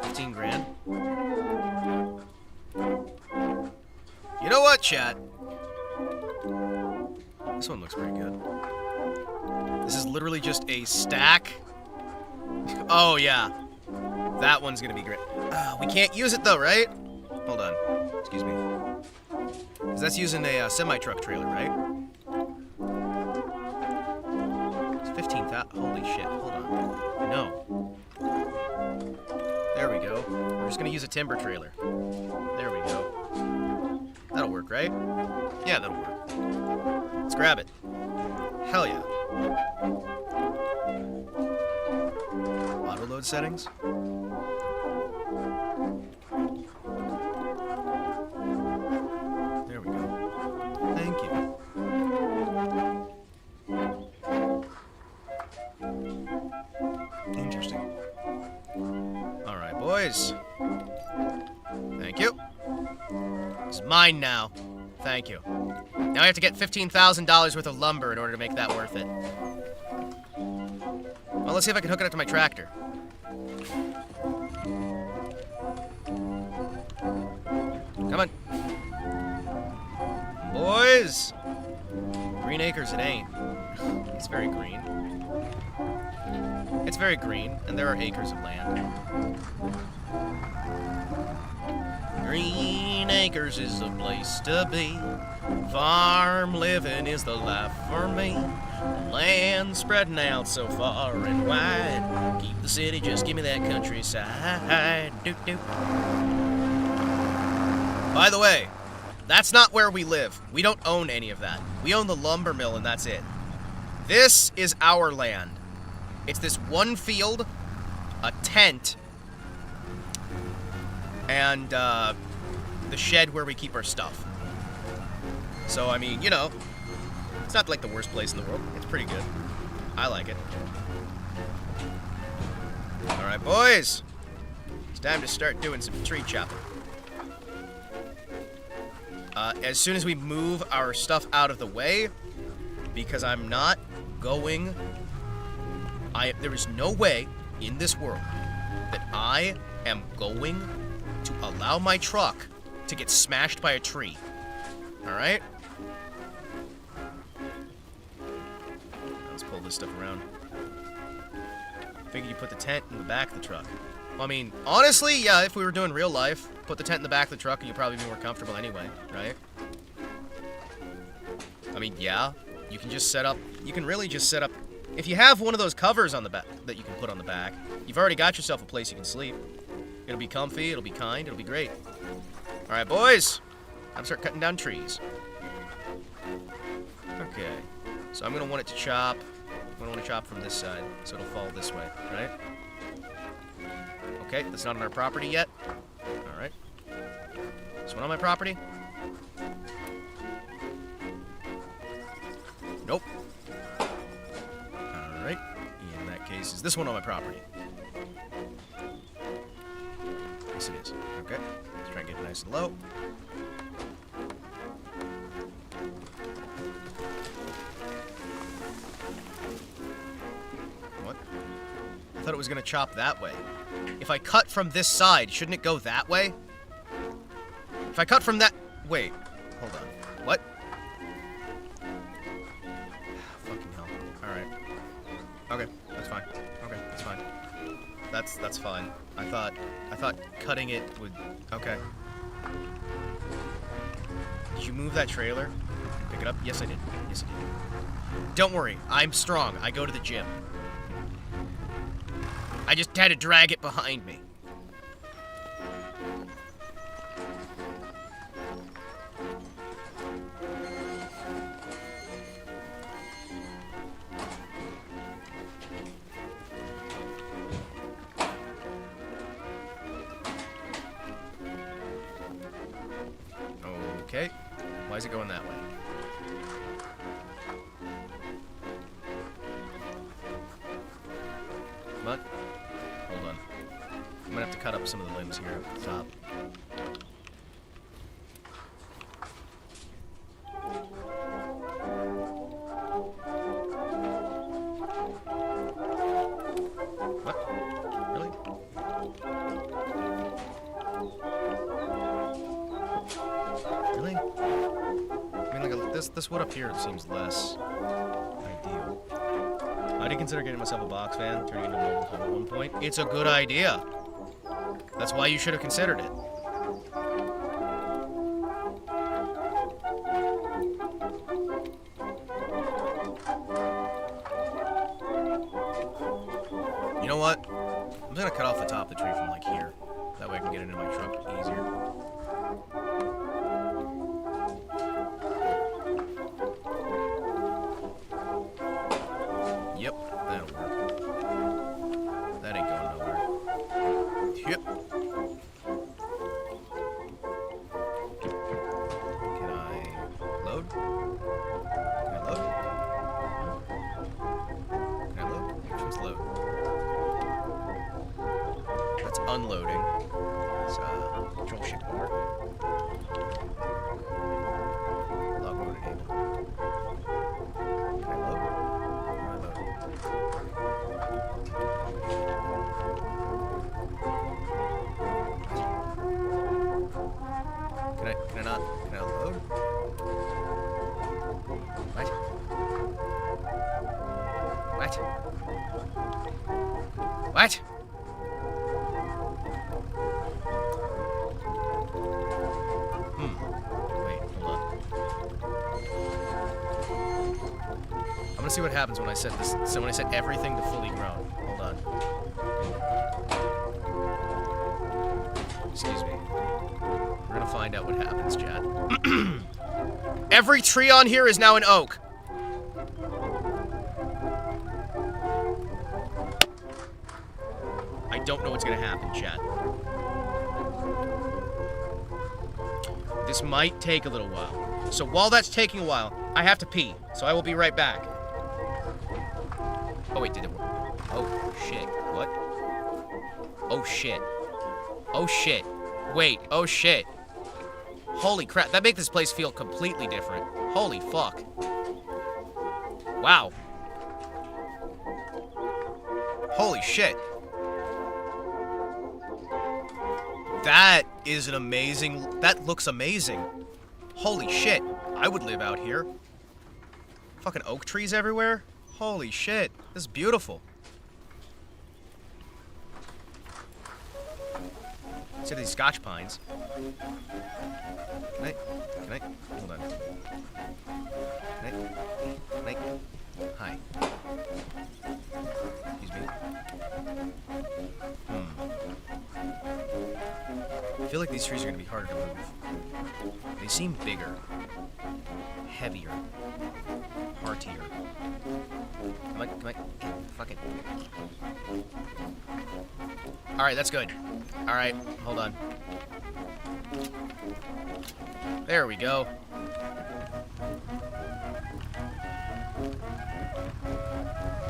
15 grand. You know what, chat? This one looks pretty good. This is literally just a stack. Oh, yeah. That one's gonna be great. We can't use it, though, right? Hold on. Excuse me. Because that's using a semi-truck trailer, right? It's 15,000. Holy shit. Hold on. No. There we go. We're just gonna use a timber trailer. There we go. That'll work, right? Yeah, that'll work. Let's grab it. Hell yeah. Auto load settings. There we go. Thank you. Interesting. All right, boys. Thank you. It's mine now. Thank you. Now I have to get $15,000 worth of lumber in order to make that worth it. Well, let's see if I can hook it up to my tractor. Come on. Boys! Green acres it ain't. It's very green. It's very green, and there are acres of land. Green acres is the place to be. Farm living is the life for me. Land spreading out so far and wide. Keep the city, just give me that countryside. Doop. By the way, that's not where we live. We don't own any of that. We own the lumber mill and that's it. This is our land. It's this one field, a tent, and the shed where we keep our stuff. So, I mean, you know, it's not like the worst place in the world. It's pretty good. I like it. Alright, boys. It's time to start doing some tree chopping. As soon as we move our stuff out of the way, because I'm not going... there is no way in this world that I am going to allow my truck to get smashed by a tree. Alright? Let's pull this stuff around. Figured you put the tent in the back of the truck. Well, I mean, honestly, yeah, if we were doing real life, put the tent in the back of the truck and you'd probably be more comfortable anyway, right? I mean, yeah, you can just set up, you can really just set up, if you have one of those covers on the back that you can put on the back, you've already got yourself a place you can sleep. It'll be comfy, it'll be kind, it'll be great. Alright, boys, I'm start cutting down trees. Okay, so I'm gonna want it to chop, I'm gonna want to chop from this side, so it'll fall this way, right? Okay, that's not on our property yet. Alright. This one on my property? Nope. Alright. In that case, is this one on my property? Yes, it is. Okay. Let's try and get it nice and low. What? I thought it was going to chop that way. If I cut from this side, shouldn't it go that way? If I cut from that... Wait. Hold on. What? Fucking hell. Alright. Okay. That's fine. Okay. That's fine. That's fine. I thought cutting it would... Okay. Did you move that trailer? Pick it up? Yes, I did. Yes, I did. Don't worry. I'm strong. I go to the gym. I just had to drag it behind me. Okay. Why is it going that way? Come on. Hold on. I'm gonna have to cut up some of the limbs here at the top. What? Really? Really? I mean, like, this wood up here seems less ideal. I did consider getting myself a box fan, turning it into a mobile home at one point. It's a good idea. That's why you should have considered it. You know what? I'm just gonna cut off the top of the tree from like here. That way I can get it into my truck easier. Yep, that'll work. That ain't going nowhere. Yep. Can I load? Can I load? Can I load? Which one's load? That's unloading. It's control shift bar. Log mode enabled. Can I load? Can I load? want to see what happens when I set this. So when I set everything to fully grown. Hold on. Excuse me. We're gonna find out what happens, chat. Every tree on here is now an oak. I don't know what's gonna happen, chat. This might take a little while. So while that's taking a while, I have to pee. So I will be right back. Oh wait, did it work? Oh shit. What? Oh shit. Oh shit. Wait, oh shit. Holy crap, that makes this place feel completely different. Holy fuck. Wow. Holy shit. That is an amazing... That looks amazing. Holy shit. I would live out here. Fucking oak trees everywhere. Holy shit. This is beautiful. See these scotch pines. Can I... Hold on. Can I... Hi. Excuse me. I feel like these trees are gonna be harder to move. They seem bigger. Heavier. Heartier. Come on. Fuck it. Alright, that's good. Alright, hold on. There we go.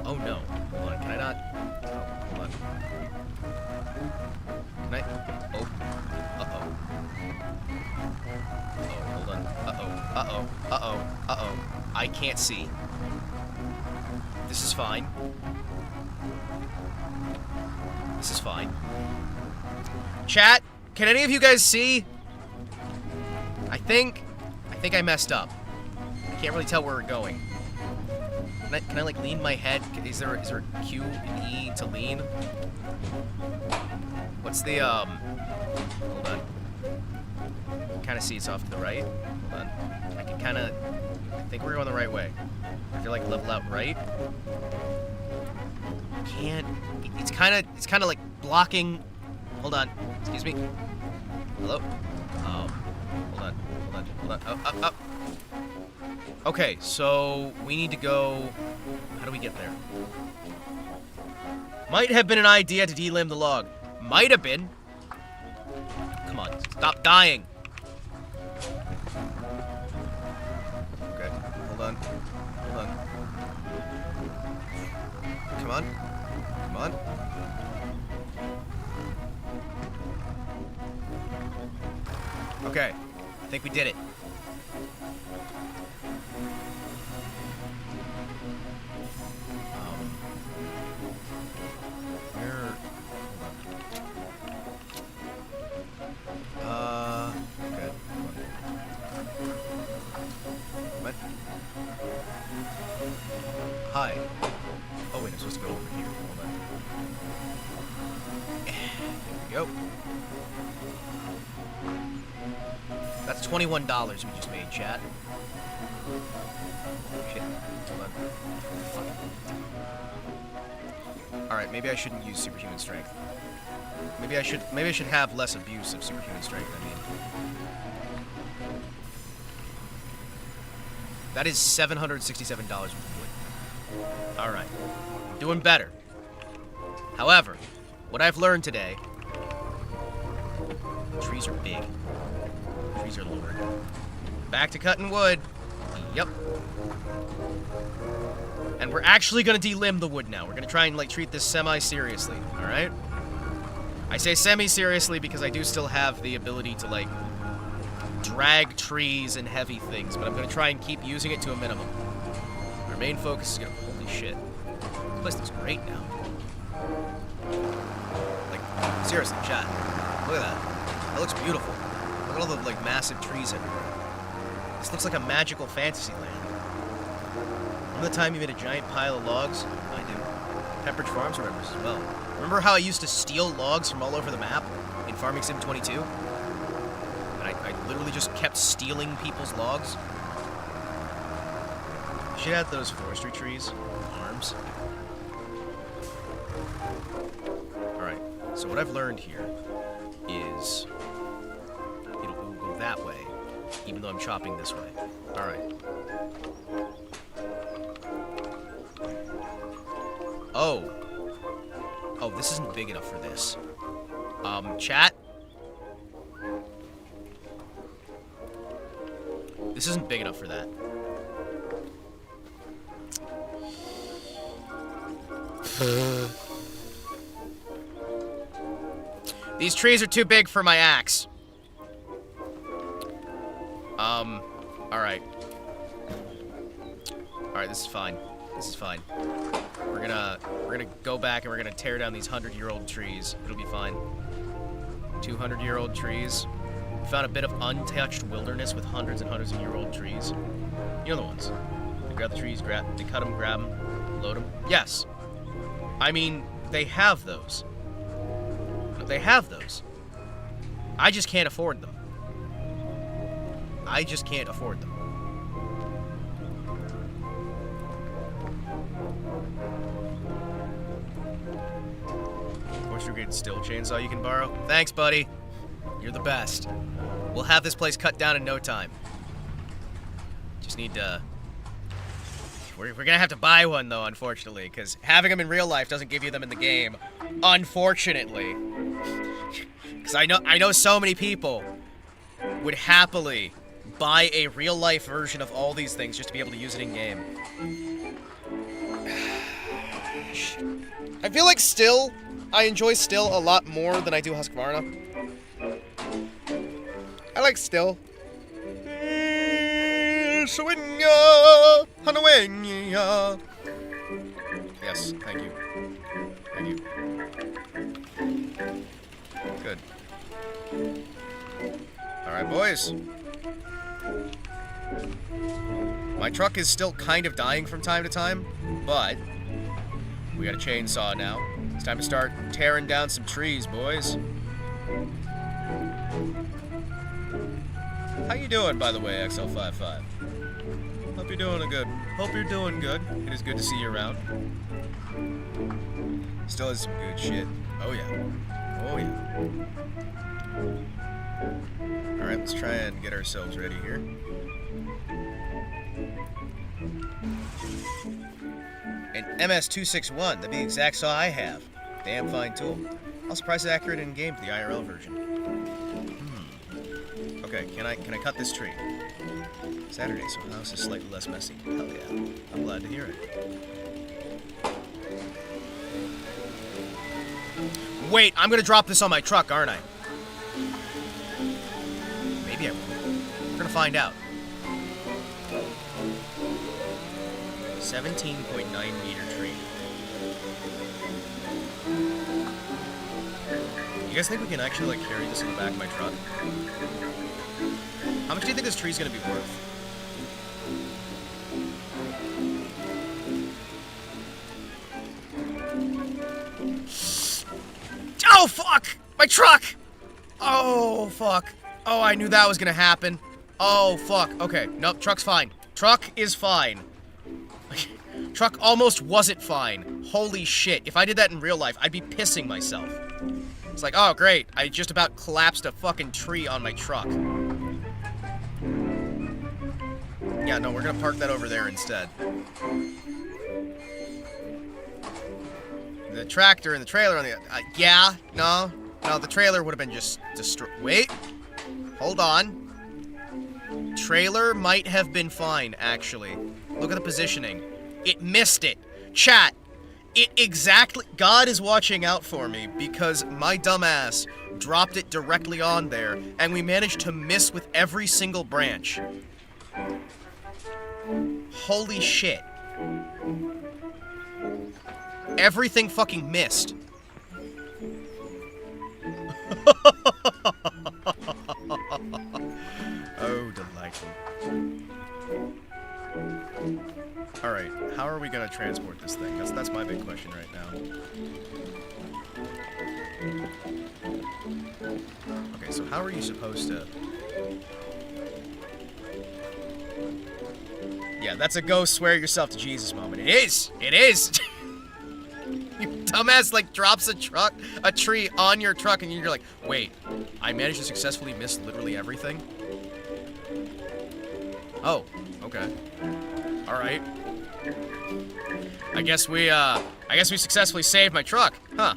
Oh no. Hold on, can I not? Oh, hold on. Can I? Oh. Uh-oh. Oh, hold on. Uh-oh. I can't see. This is fine. This is fine. Chat, can any of you guys see? I think I messed up. I can't really tell where we're going. Can I like lean my head? Is there a Q and E to lean? What's the hold on. Kind of see it's off to the right. Hold on. I think we're going the right way. I feel like level out right. Can't. It's kind of like blocking. Hold on. Excuse me. Hello. Hold on. Oh. Okay, so we need to go. How do we get there? Might have been an idea to delimb the log. Might have been. Come on, stop dying. Okay, hold on. Come on. Okay, I think we did it. Okay. What? Hi. Oh wait, I'm supposed to go over here. Hold on. There we go. That's $21 we just made, chat. Shit. Hold on. Fuck. Alright, maybe I shouldn't use superhuman strength. Maybe I should have less abuse of superhuman strength, I mean. That is $767 worth of wood. Alright. Doing better. However, what I've learned today... Trees are big. Trees are lurid. Back to cutting wood. Yep. And we're actually gonna delimb the wood now. We're gonna try and, like, treat this semi-seriously, alright? I say semi-seriously because I do still have the ability to, like, drag trees and heavy things, but I'm gonna try and keep using it to a minimum. Our main focus is gonna... Holy shit. This place looks great now. Like, seriously, chat. Look at that. That looks beautiful. Look at all the, like, massive trees everywhere. This looks like a magical fantasy land. Remember the time you made a giant pile of logs? I do. Pepperidge Farms remembers as well. Remember how I used to steal logs from all over the map in Farming Sim 22? And I literally just kept stealing people's logs? should add those forestry trees. Arms. Alright, so what I've learned here is it'll go that way, even though I'm chopping this way. Alright. Oh. Oh, this isn't big enough for this. Chat? This isn't big enough for that. These trees are too big for my axe. Alright. Alright, this is fine. This is fine. We're gonna go back and we're gonna tear down these 100-year-old trees. It'll be fine. 200-year-old trees. We found a bit of untouched wilderness with hundreds and hundreds of year-old trees. You know the ones. They grab the trees, they cut them, grab them, load them. Yes. I mean, they have those. They have those. I just can't afford them. I just can't afford them. Forestry grade steel chainsaw you can borrow. Thanks, buddy. You're the best. We'll have this place cut down in no time. Just need to... We're gonna have to buy one, though, unfortunately, because having them in real life doesn't give you them in the game. Unfortunately. Because I know so many people would happily buy a real-life version of all these things just to be able to use it in-game. I feel like Sthall, I enjoy Sthall a lot more than I do Husqvarna. I like Sthall. Yes, thank you. Thank you. Good. Alright, boys. My truck is still kind of dying from time to time, but we got a chainsaw now. It's time to start tearing down some trees, boys. How you doing, by the way, XL55? Hope you're doing good. Hope you're doing good. It is good to see you around. Still has some good shit. Oh yeah. Oh yeah. Alright, let's try and get ourselves ready here. An MS-261, the exact saw I have. Damn fine tool. I'm surprised it's accurate in game for the IRL version. Okay, can I cut this tree? Saturday, so the house is slightly less messy. Hell yeah. I'm glad to hear it. Wait, I'm gonna drop this on my truck, aren't I? Maybe I will. We're gonna find out. 17.9 meter tree. You guys think we can actually, like, carry this in the back of my truck? How much do you think this tree's gonna be worth? Oh, fuck! My truck! Oh, fuck. Oh, I knew that was gonna happen. Oh, fuck. Okay, nope, truck's fine. Truck is fine. Truck almost wasn't fine. Holy shit. If I did that in real life, I'd be pissing myself. It's like, oh, great. I just about collapsed a fucking tree on my truck. Yeah, no, we're gonna park that over there instead. The tractor and the trailer on the... yeah, no, the trailer would have been just destroyed. Wait. Hold on. Trailer might have been fine, actually. Look at the positioning. It missed it. Chat. It exactly... God is watching out for me because my dumbass dropped it directly on there and we managed to miss with every single branch. Holy shit. Everything fucking missed. Oh, delightful. Alright, how are we gonna transport this thing? That's my big question right now. Okay, so how are you supposed to... Yeah, that's a go swear yourself to Jesus moment. It is! It is! Your dumbass, like, drops a tree on your truck, and you're like, wait, I managed to successfully miss literally everything? Oh, okay. Alright. I guess we successfully saved my truck, huh?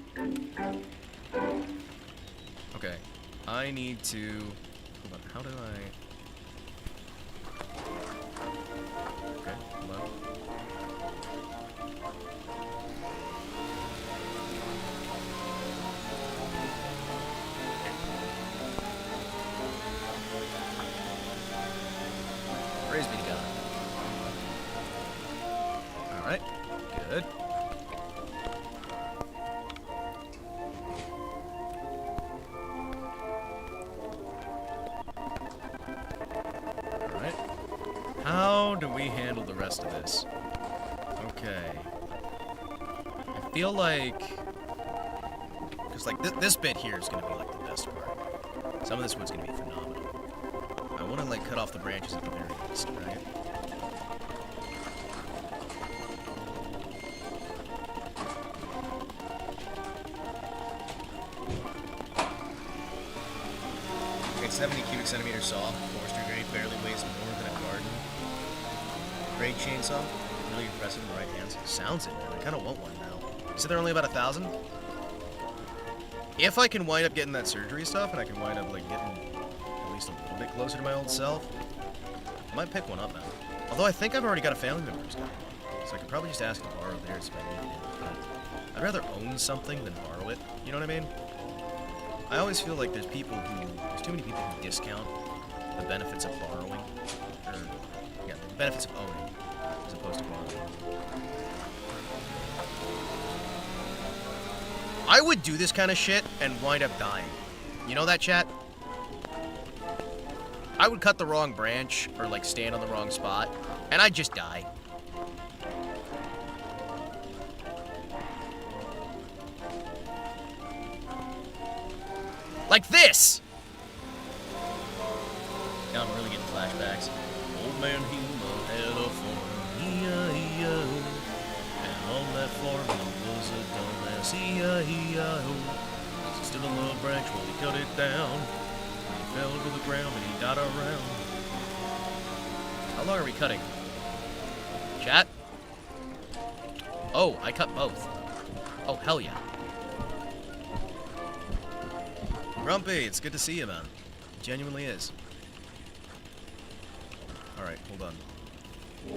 Okay. I need to... Hold on, how do I... Okay, hold on. Praise be to God. Alright, good. Alright. How do we handle the rest of this? Okay. I feel like... Because, like, this bit here is going to be, like, the best part. Some of this wood's going to be phenomenal. I want to, like, cut off the branches at the very least, right? Okay, 70 cubic centimeter saw, forestry grade, barely weighs more than a garden. Great chainsaw, really impressive in the right hands. Sounds it, man. I kind of want one now. You said they're only about 1,000? If I can wind up getting that surgery stuff, and I can wind up, like, getting at least a little bit closer to my old self, I might pick one up now. Although I think I've already got a family member who's got one, so I could probably just ask to borrow theirs if I needed it. But I'd rather own something than borrow it, you know what I mean? I always feel like there's too many people who discount the benefits of borrowing, or, yeah, the benefits of owning, as opposed to borrowing. I would do this kind of shit and wind up dying. You know that, chat? I would cut the wrong branch, or, like, stand on the wrong spot, and I'd just die. Like this! Now I'm really getting flashbacks. Old man Hima had a farm, E-I-E-I-O. And on that farm there was a dumbass, E-I-E-I-O. Still a little branch when he cut it down. He fell to the ground and he died around. How long are we cutting? Chat? Oh, I cut both. Oh, hell yeah. Grumpy, it's good to see you, man. It genuinely is. Alright, hold on.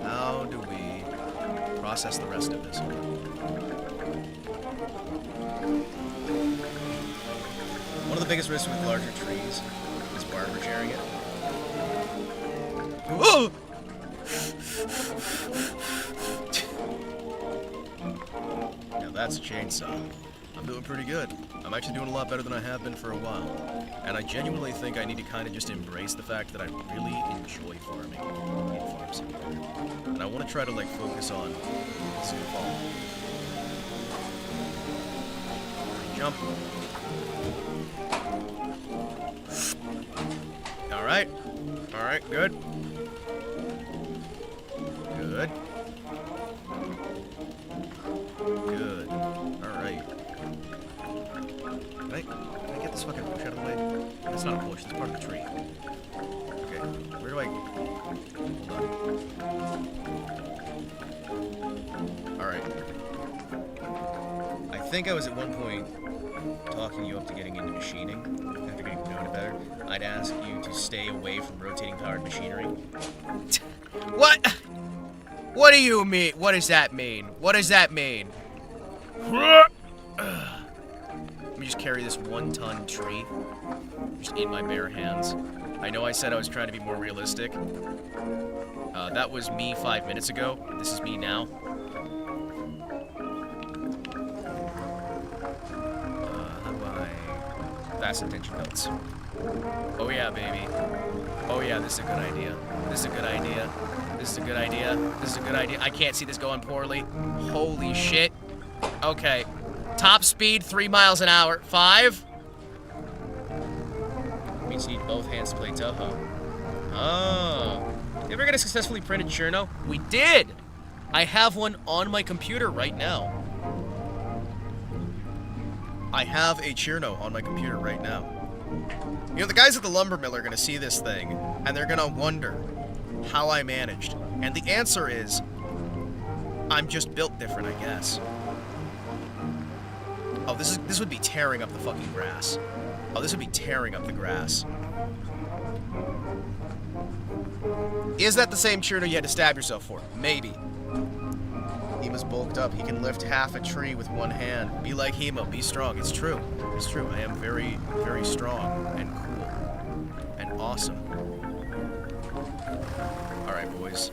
How do we process the rest of this? One of the biggest risks with larger trees is barber sharing it. Whoa! Now that's a chainsaw. I'm doing pretty good. I'm actually doing a lot better than I have been for a while. And I genuinely think I need to kind of just embrace the fact that I really enjoy farming in Farm Simulator. And I want to try to, like, focus on Sthall. Jump. Alright. Alright, good. Good. Good. Alright. Can I get this fucking bush out of the way? That's not a bush, it's part of the tree. Okay, where do I... Hold on. Alright. I think I was at one point talking you up to getting into machining. After getting to know it better, I'd ask you to stay away from rotating powered machinery. What? What do you mean? What does that mean? What does that mean? Let me just carry this 1-ton tree just in my bare hands. I know I said I was trying to be more realistic. That was me 5 minutes ago. This is me now. How do I... Fast attention notes. Oh yeah, baby. Oh yeah, this is a good idea. This is a good idea. This is a good idea. This is a good idea. I can't see this going poorly. Holy shit. Okay. Top speed, 3 miles an hour. 5. Means you need both hands to play Toho. Oh. You ever get a successfully printed Cherno? We did! I have one on my computer right now. I have a Cherno on my computer right now. You know, the guys at the lumber mill are gonna see this thing, and they're gonna wonder how I managed. And the answer is, I'm just built different, I guess. Oh, this would be tearing up the fucking grass. Oh, this would be tearing up the grass. Is that the same Cherno you had to stab yourself for? Maybe. Hima's bulked up. He can lift half a tree with one hand. Be like Hima. Be strong. It's true. It's true. I am very, very strong and cool and awesome. All right, boys.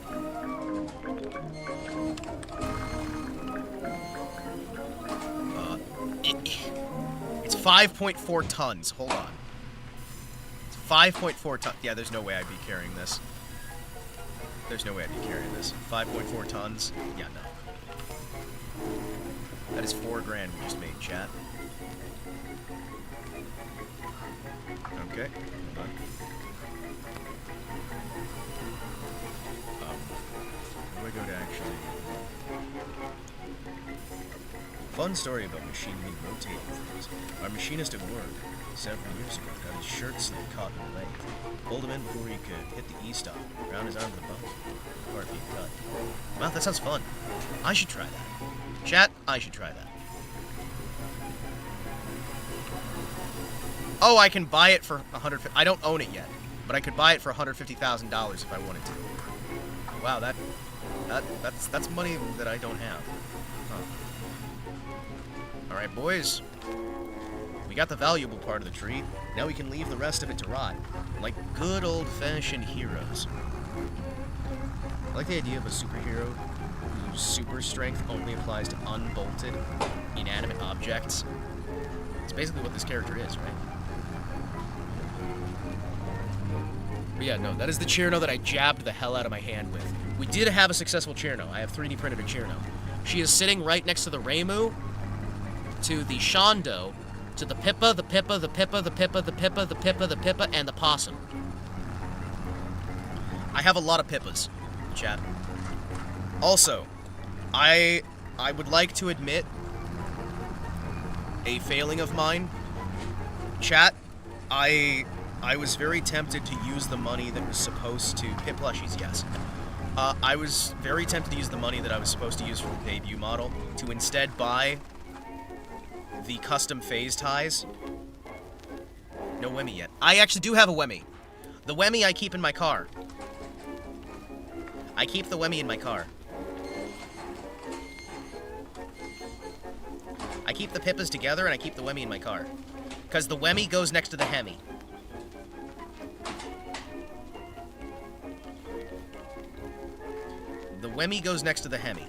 It's 5.4 tons. Hold on. It's 5.4 tons. Yeah, there's no way I'd be carrying this. There's no way I'd be carrying this. 5.4 tons? Yeah, no. That is $4 grand we just made, chat. Okay, hold on. Where do I go to actually... Fun story about machining rotating things. Our machinist at work, several years ago, got his shirt sleeve caught in the leg. Pulled him in before he could hit the E-stop. Around his arm to the bump. The part being cut. Wow, that sounds fun. I should try that. Chat, I should try that. Oh, I can buy it for $150. I don't own it yet, but I could buy it for $150,000 if I wanted to. Wow, that's money that I don't have. Huh. All right, boys. We got the valuable part of the tree. Now we can leave the rest of it to rot, like good old-fashioned heroes. I like the idea of a superhero whose super strength only applies to unbolted, inanimate objects. It's basically what this character is, right? But yeah, no, that is the Cherno that I jabbed the hell out of my hand with. We did have a successful Cherno. I have 3D printed a Cherno. She is sitting right next to the Reimu, to the Shondo, to the Pippa, the Pippa, the Pippa, the Pippa, the Pippa, the Pippa, the Pippa, and the Possum. I have a lot of Pippas, chat. Also, I would like to admit a failing of mine. Chat, I was very tempted to use the money that was supposed to... Pip plushies, yes. I was very tempted to use the money that I was supposed to use for the debut model to instead buy the custom phase ties. No Wemi yet. I actually do have a Wemi. The Wemi I keep in my car. I keep the Wemi in my car. I keep the Pippas together and I keep the Wemi in my car. Because the Wemi goes next to the Hemi. The Wemi goes next to the Hemi.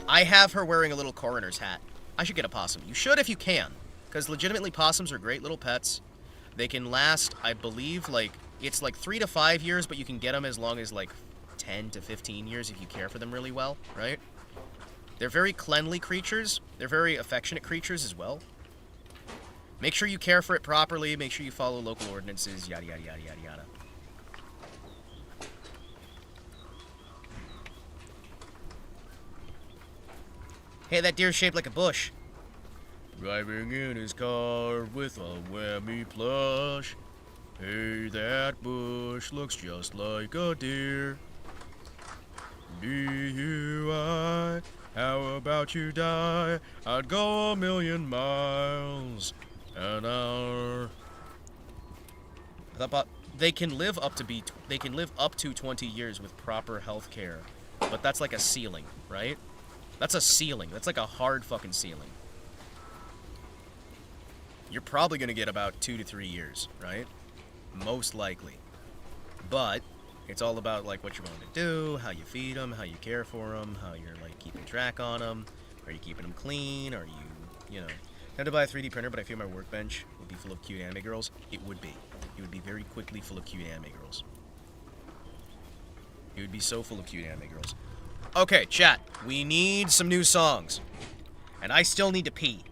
I have her wearing a little coroner's hat. I should get a possum. You should if you can. Because legitimately possums are great little pets. They can last, I believe, like, it's like 3 to 5 years, but you can get them as long as like 10 to 15 years if you care for them really well, right? They're very cleanly creatures. They're very affectionate creatures as well. Make sure you care for it properly. Make sure you follow local ordinances, yada, yada, yada, yada, yada. Hey, that deer's shaped like a bush. Driving in his car with a Whammy plush. Hey, that bush looks just like a deer. D-U-I, how about you die? I'd go 1,000,000 miles an hour. They can live up to 20 years with proper health care, but that's like a ceiling, right? That's a ceiling. That's like a hard fucking ceiling. You're probably gonna get about 2 to 3 years, right? Most likely. But it's all about like what you're willing to do, how you feed them, how you care for them, how you're like keeping track on them. Are you keeping them clean? Are you know? I had to buy a 3D printer, but I feel my workbench would be full of cute anime girls. It would be. It would be very quickly full of cute anime girls. It would be so full of cute anime girls. Okay, chat. We need some new songs. And I still need to pee.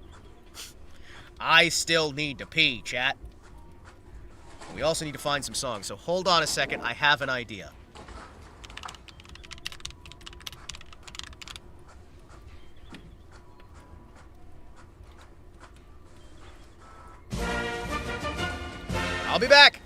I still need to pee, chat. We also need to find some songs, so hold on a second. I have an idea. I'll be back!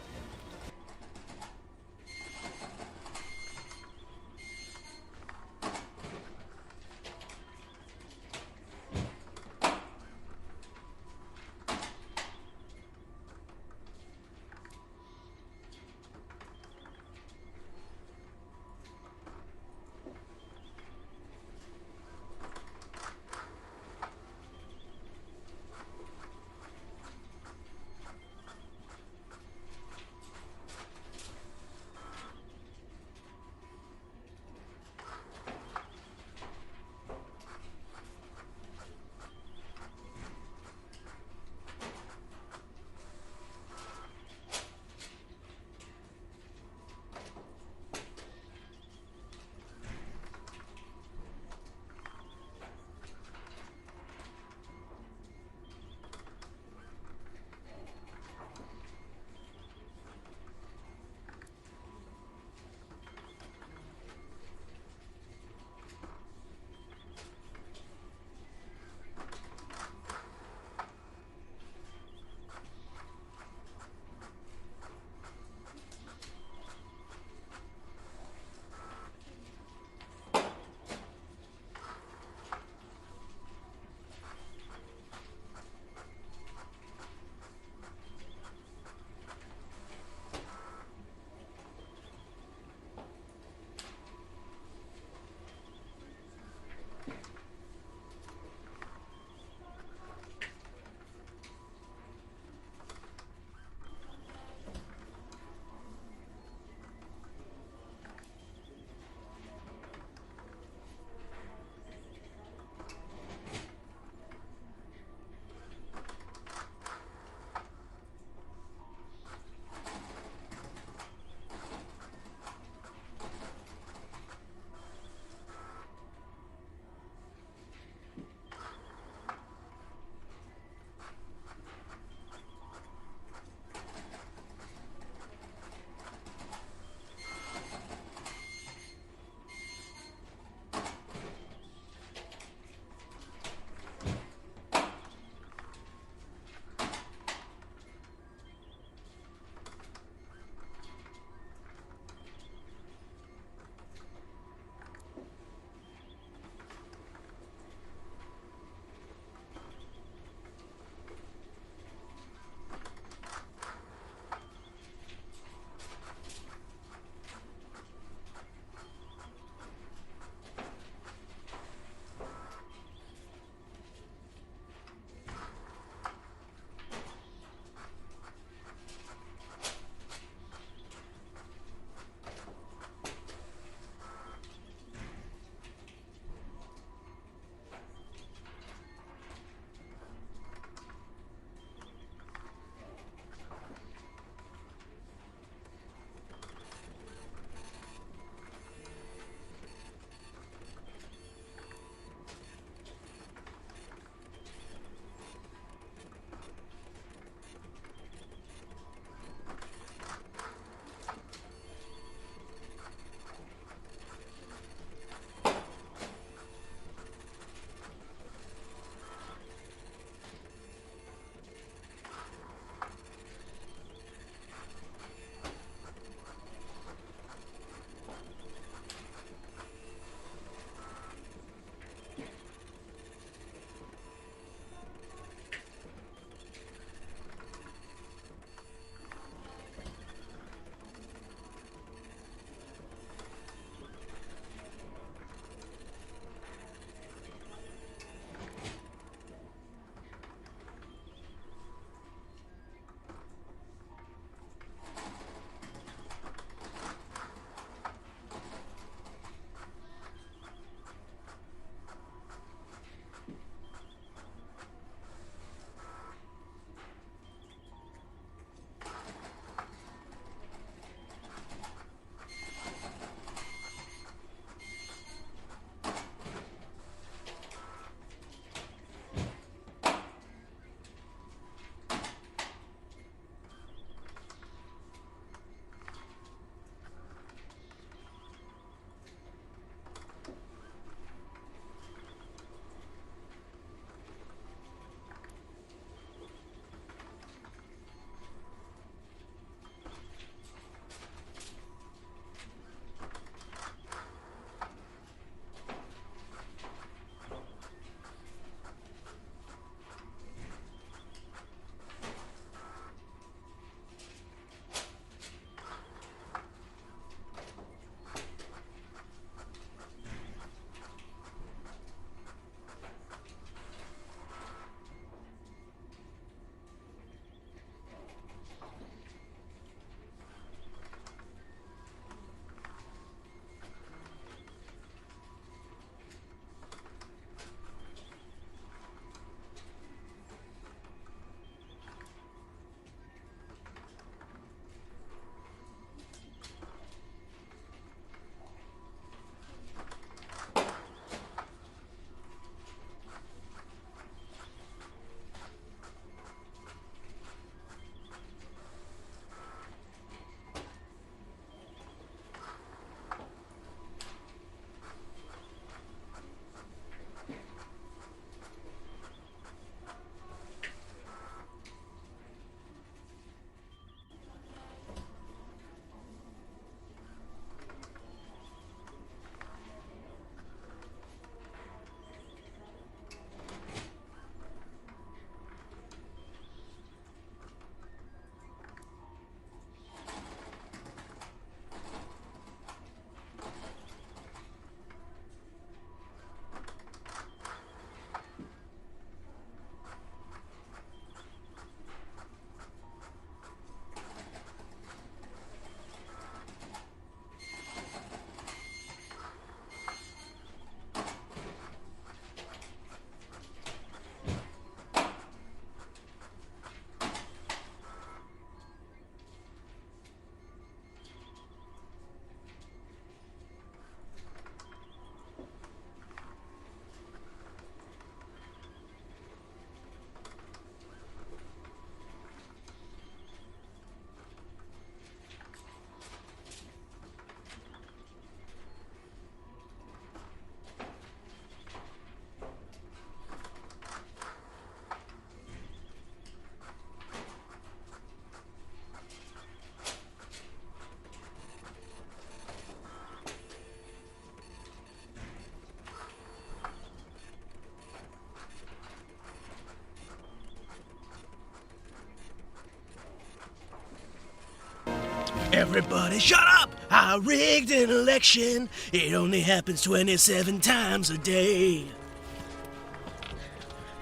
Everybody shut up! I rigged an election. It only happens 27 times a day.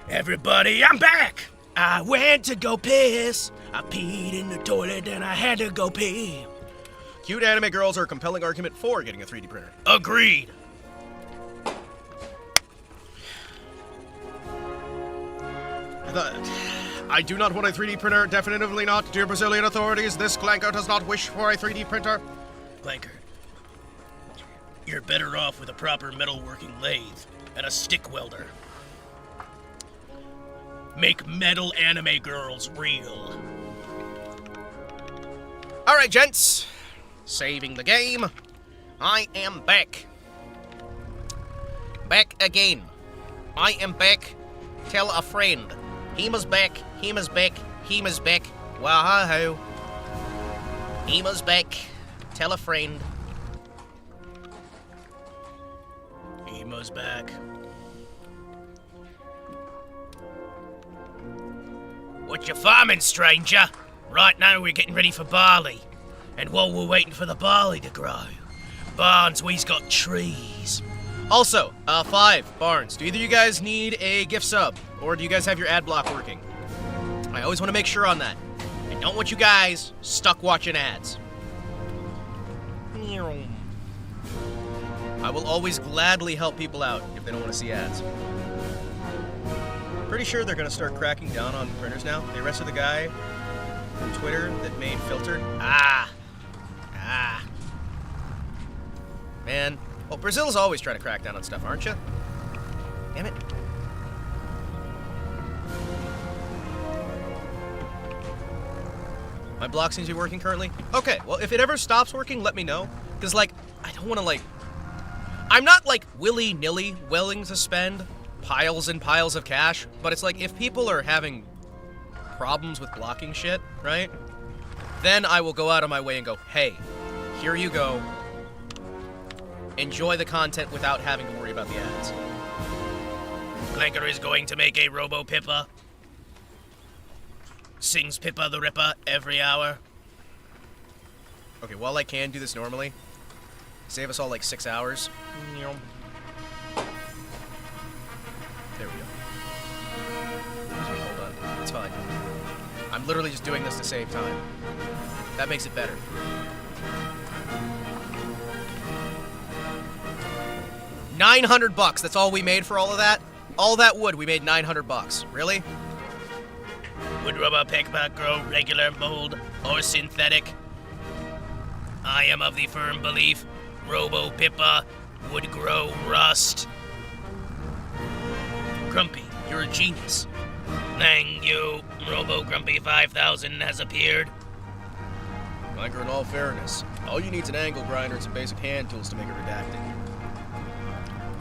Everybody, I'm back! I went to go piss. I peed in the toilet and I had to go pee. Cute anime girls are a compelling argument for getting a 3D printer. Agreed. I do not want a 3D printer, definitively not. Dear Brazilian authorities, this Clanker does not wish for a 3D printer. Clanker, you're better off with a proper metalworking lathe and a stick welder. Make metal anime girls real. Alright, gents. Saving the game. I am back. Back again. I am back. Tell a friend. Hima's back. Hima's back. Hima's back. Wahoo. Hima's back. Tell a friend. Hima's back. What you farming, stranger? Right now we're getting ready for barley. And while we're waiting for the barley to grow, Barnes, we's got trees. Also, 5, Barnes, do either of you guys need a gift sub? Or do you guys have your ad block working? I always want to make sure on that. I don't want you guys stuck watching ads. I will always gladly help people out if they don't want to see ads. Pretty sure they're going to start cracking down on printers now. They arrested the guy from Twitter that made filtered. Man. Well, Brazil's always trying to crack down on stuff, aren't you? Damn it. My block seems to be working currently. Okay, well, if it ever stops working, let me know. Because, like, I don't want to, like... I'm not, like, willy-nilly willing to spend piles and piles of cash, but it's like, if people are having problems with blocking shit, right? Then I will go out of my way and go, hey, here you go. Enjoy the content without having to worry about the ads. Clanker is going to make a Robo-Pippa. Sings Pippa the Ripper every hour. Okay, while I can do this normally, save us all like 6 hours. There we go. Hold on, it's fine. I'm literally just doing this to save time. That makes it better. $900, that's all we made for all of that? All that wood, we made $900. Really? Would Robo-Pippa grow regular mold or synthetic? I am of the firm belief Robo-Pippa would grow rust. Grumpy, you're a genius. Thank you. Robo-Grumpy 5000 has appeared. Micro, in all fairness, all you need is an angle grinder and some basic hand tools to make it redacted.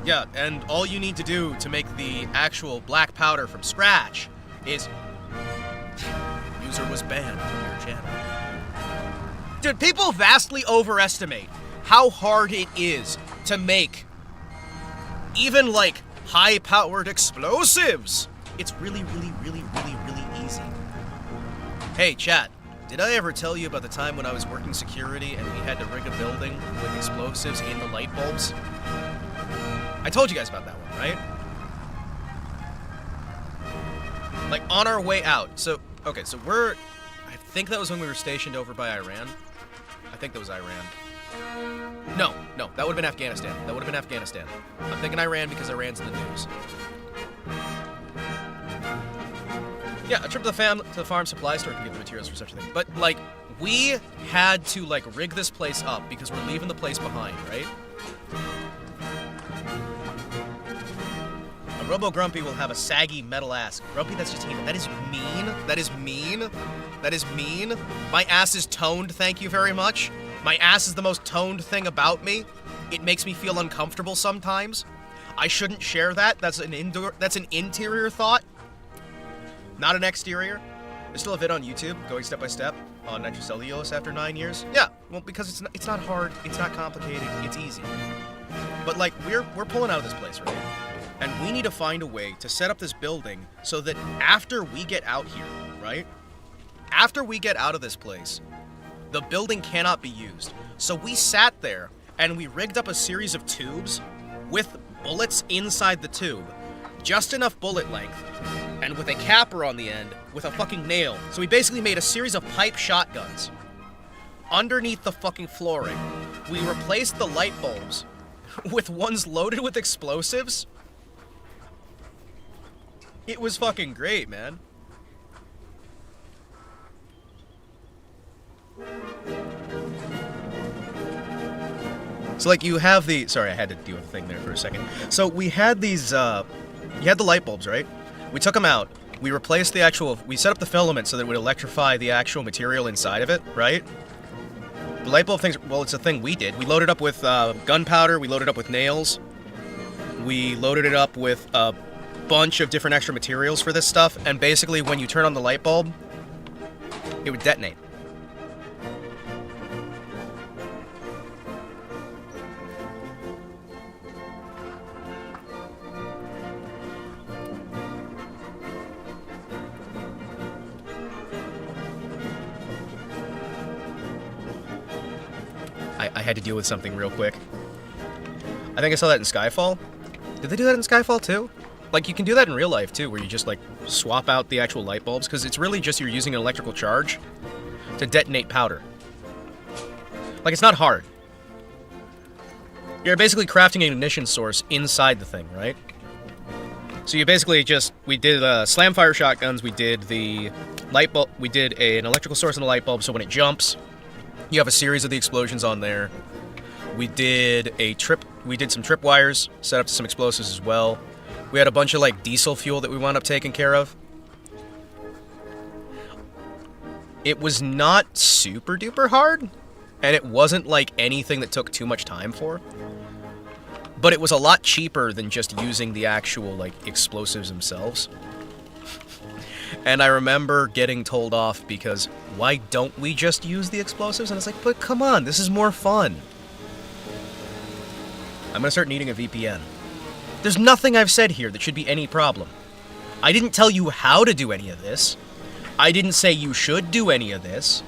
Yeah, and all you need to do to make the actual black powder from scratch is... User was banned from your channel. Dude, people vastly overestimate how hard it is to make even, like, high-powered explosives. It's really, really, really, really, really easy. Hey, chat, did I ever tell you about the time when I was working security and we had to rig a building with explosives in the light bulbs? I told you guys about that one, right? Like, on our way out. So, okay, so we're... I think that was when we were stationed over by Iran. I think that was Iran. No, that would have been Afghanistan. That would have been Afghanistan. I'm thinking Iran because Iran's in the news. Yeah, a trip to the farm supply store can get the materials for such a thing. But, like, we had to, like, rig this place up because we're leaving the place behind, right? A Robo-Grumpy will have a saggy metal ass. Grumpy, that's just him. That is mean. That is mean. That is mean. My ass is toned, thank you very much. My ass is the most toned thing about me. It makes me feel uncomfortable sometimes. I shouldn't share that. That's an interior thought, not an exterior. There's still a vid on YouTube, going step by step on nitrocellulose after 9 years. Yeah, well, because it's not hard, it's not complicated, it's easy. But like we're pulling out of this place, right? And we need to find a way to set up this building so that after we get out here, right? After we get out of this place, The building cannot be used. So we sat there, and we rigged up a series of tubes with bullets inside the tube. Just enough bullet length, and with a capper on the end, with a fucking nail. So we basically made a series of pipe shotguns. Underneath the fucking flooring, we replaced the light bulbs with ones loaded with explosives. It was fucking great, man. So, like, you have the... Sorry, I had to deal with the thing there for a second. So, we had these, you had the light bulbs, right? We took them out. We replaced the actual... We set up the filament so that it would electrify the actual material inside of it, right? The light bulb things... Well, it's a thing we did. We loaded up with gunpowder. We loaded up with nails. We loaded it up with a bunch of different extra materials for this stuff. And basically, when you turn on the light bulb, it would detonate. I had to deal with something real quick. I think I saw that in Skyfall. Did they do that in Skyfall too? Like, you can do that in real life too, where you just, like, swap out the actual light bulbs, because it's really just you're using an electrical charge to detonate powder. Like, it's not hard. You're basically crafting an ignition source inside the thing, right? So you basically just... We did slam fire shotguns, we did the light bulb... We did an electrical source in the light bulb, so when it jumps... You have a series of the explosions on there. We did some tripwires, set up some explosives as well. We had a bunch of, like, diesel fuel that we wound up taking care of. It was not super duper hard, and it wasn't, like, anything that took too much time for. But it was a lot cheaper than just using the actual, like, explosives themselves. And I remember getting told off because, why don't we just use the explosives? And it's like, but come on, this is more fun. I'm gonna start needing a VPN. There's nothing I've said here that should be any problem. I didn't tell you how to do any of this. I didn't say you should do any of this.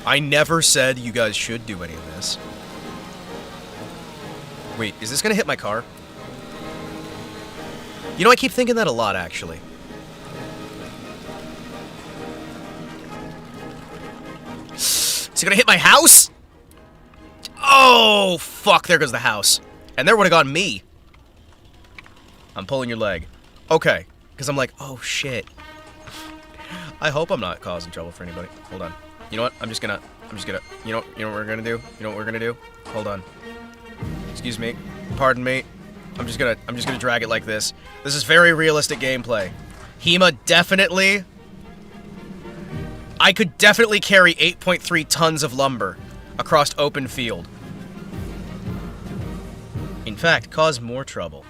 I never said you guys should do any of this. Wait, is this gonna hit my car? You know, I keep thinking that a lot, actually. Is it gonna hit my house? Oh, fuck, there goes the house. And there would have gone me. I'm pulling your leg. Okay, because I'm like, oh, shit. I hope I'm not causing trouble for anybody. Hold on. You know what? I'm just gonna, you know what we're gonna do? You know what we're gonna do? Hold on. Excuse me. Pardon me. I'm just gonna drag it like this. This is very realistic gameplay. Hima definitely... I could definitely carry 8.3 tons of lumber across open field. In fact, cause more trouble.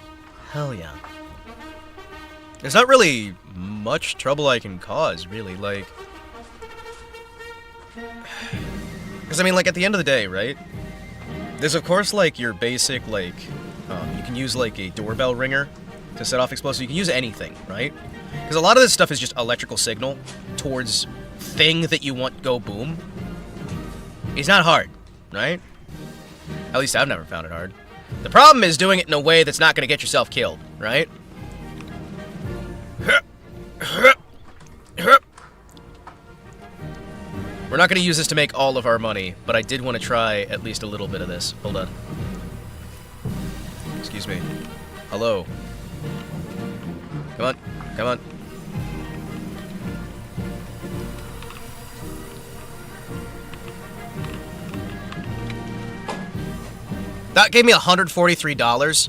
Hell yeah. There's not really much trouble I can cause, really, like... Because, I mean, like, at the end of the day, right? There's, of course, like, your basic, like... you can use, like, a doorbell ringer to set off explosives. You can use anything, right? Because a lot of this stuff is just electrical signal towards thing that you want go boom. It's not hard, right? At least I've never found it hard. The problem is doing it in a way that's not going to get yourself killed, right? We're not going to use this to make all of our money, but I did want to try at least a little bit of this. Hold on. Excuse me. Hello. Come on. Come on. That gave me $143.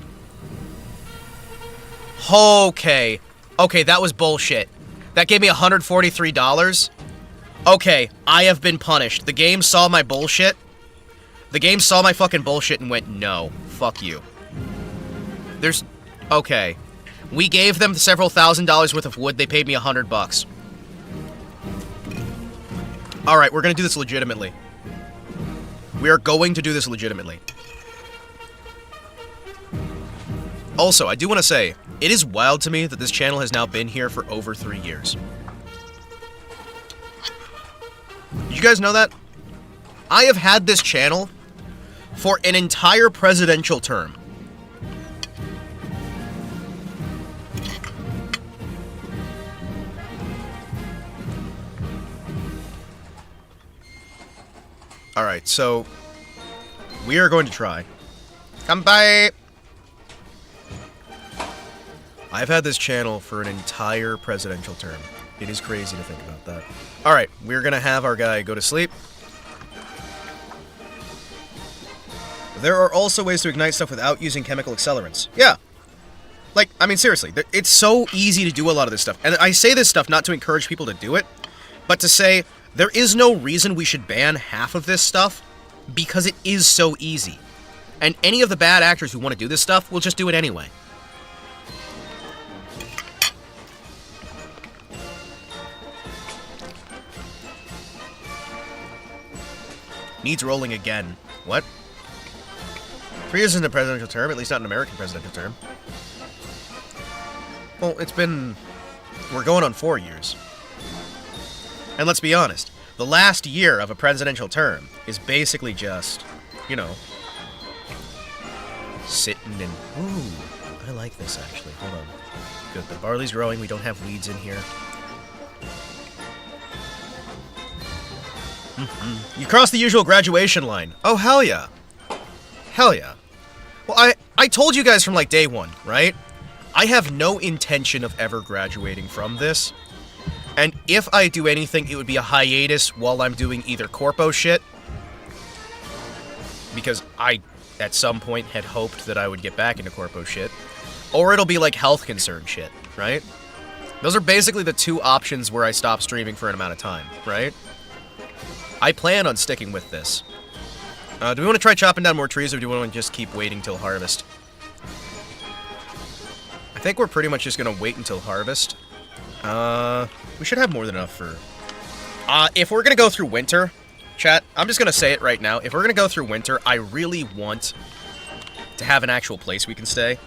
Okay. Okay, that was bullshit. That gave me $143. Okay, I have been punished. The game saw my bullshit. The game saw my fucking bullshit and went, no, fuck you. There's... Okay. We gave them several $1,000s worth of wood. They paid me $100. Alright, we're gonna do this legitimately. We are going to do this legitimately. Also, I do want to say, it is wild to me that this channel has now been here for over 3 years. you guys know that? I have had this channel for an entire presidential term. Alright, so we are going to try. Kanpai! I've had this channel for an entire presidential term. It is crazy to think about that. Alright, we're gonna have our guy go to sleep. There are also ways to ignite stuff without using chemical accelerants. Yeah. Like, I mean, seriously, it's so easy to do a lot of this stuff. And I say this stuff not to encourage people to do it, but to say there is no reason we should ban half of this stuff because it is so easy. And any of the bad actors who want to do this stuff will just do it anyway. Needs rolling again. What? 3 years isn't a presidential term, at least not an American presidential term. Well, it's been... we're going on 4 years. And let's be honest, the last year of a presidential term is basically just, you know, sitting and... Ooh, I like this, actually. Hold on. Good, the barley's growing, we don't have weeds in here. You crossed the usual graduation line. Oh, hell yeah. Hell yeah. Well, I told you guys from, like, day one, right? I have no intention of ever graduating from this. And if I do anything, it would be a hiatus while I'm doing either corpo shit. Because I, at some point, had hoped that I would get back into corpo shit. Or it'll be, like, health concern shit, right? Those are basically the two options where I stop streaming for an amount of time, right? I plan on sticking with this. Do we want to try chopping down more trees, or do we want to just keep waiting till harvest? I think we're pretty much just going to wait until harvest. We should have more than enough for... if we're going to go through winter, chat, I'm just going to say it right now. If we're going to go through winter, I really want to have an actual place we can stay.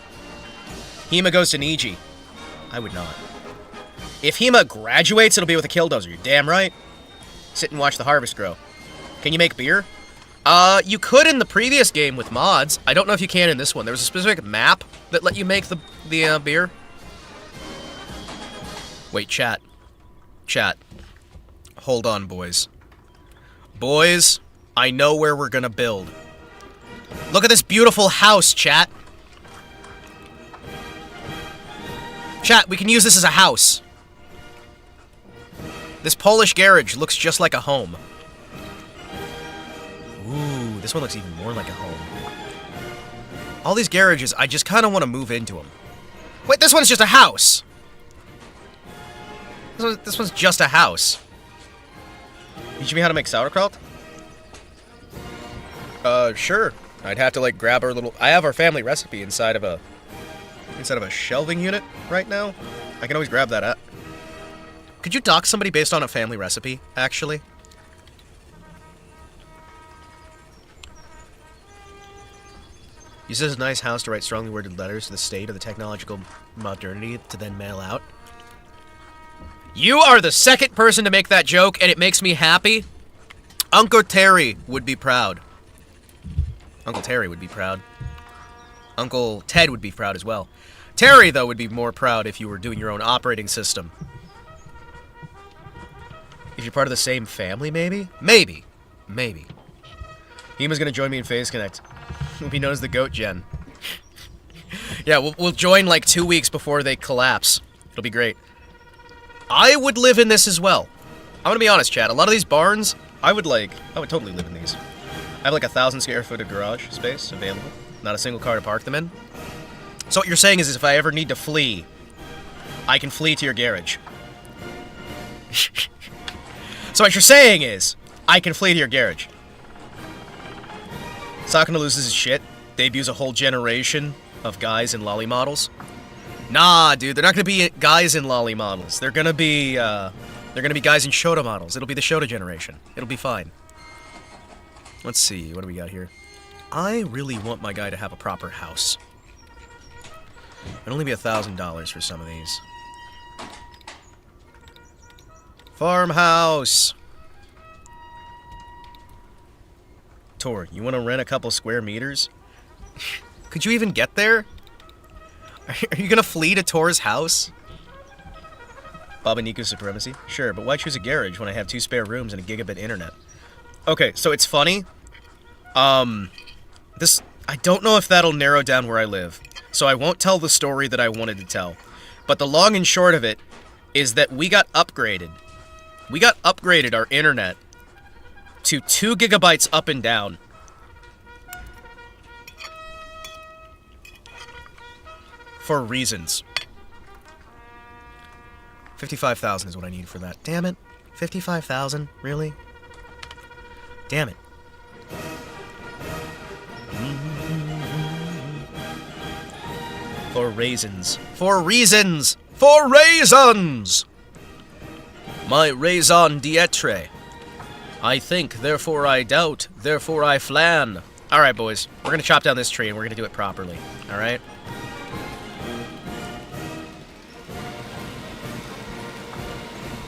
Hima goes to Niji. I would not. If Hima graduates, it'll be with a killdozer. You're damn right. Sit and watch the harvest grow. Can you make beer? You could in the previous game with mods. I don't know if you can in this one. There was a specific map that let you make the beer. Wait, chat. Chat. Hold on, boys. Boys, I know where we're gonna build. Look at this beautiful house, chat. Chat, we can use this as a house. This Polish garage looks just like a home. Ooh, this one looks even more like a home. All these garages, I just kind of want to move into them. Wait, this one's just a house! This one's just a house. Teach me how to make sauerkraut? Sure. I'd have to, like, grab our little... I have our family recipe inside of a shelving unit right now. I can always grab that up. Could you dox somebody based on a family recipe, actually? You said it's a nice house to write strongly worded letters to the state of the technological modernity to then mail out. You are the second person to make that joke, and it makes me happy. Uncle Terry would be proud. Uncle Terry would be proud. Uncle Ted would be proud as well. Terry, though, would be more proud if you were doing your own operating system. If you're part of the same family, maybe? Maybe. Maybe. Hima's gonna join me in Phase Connect. We'll be known as the Goat Gen. Yeah, we'll join like 2 weeks before they collapse. It'll be great. I would live in this as well. I'm gonna be honest, chat. A lot of these barns, I would totally live in these. I have like 1,000 square foot of garage space available. Not a single car to park them in. So what you're saying is if I ever need to flee, I can flee to your garage. So what you're saying is, I can flee to your garage. Sakuna loses his shit. Debuts a whole generation of guys in lolly models. Nah, dude, they're not gonna be guys in lolly models. They're gonna be guys in Shota models. It'll be the Shota generation. It'll be fine. Let's see, what do we got here? I really want my guy to have a proper house. It'd only be $1,000 for some of these. Farmhouse! Tor, you want to rent a couple square meters? Could you even get there? Are you gonna flee to Tor's house? Baba Nico supremacy? Sure, but why choose a garage when I have 2 spare rooms and a gigabit internet? Okay, so it's funny. I don't know if that'll narrow down where I live, so I won't tell the story that I wanted to tell. But the long and short of it is that we got upgraded. We got upgraded our internet to 2 gigabytes up and down. For reasons. 55,000 is what I need for that. Damn it. 55,000? Really? Damn it. For raisins. For reasons! For raisins! My raison d'etre. I think, therefore I doubt, therefore I flan. Alright, boys. We're gonna chop down this tree and we're gonna do it properly. Alright?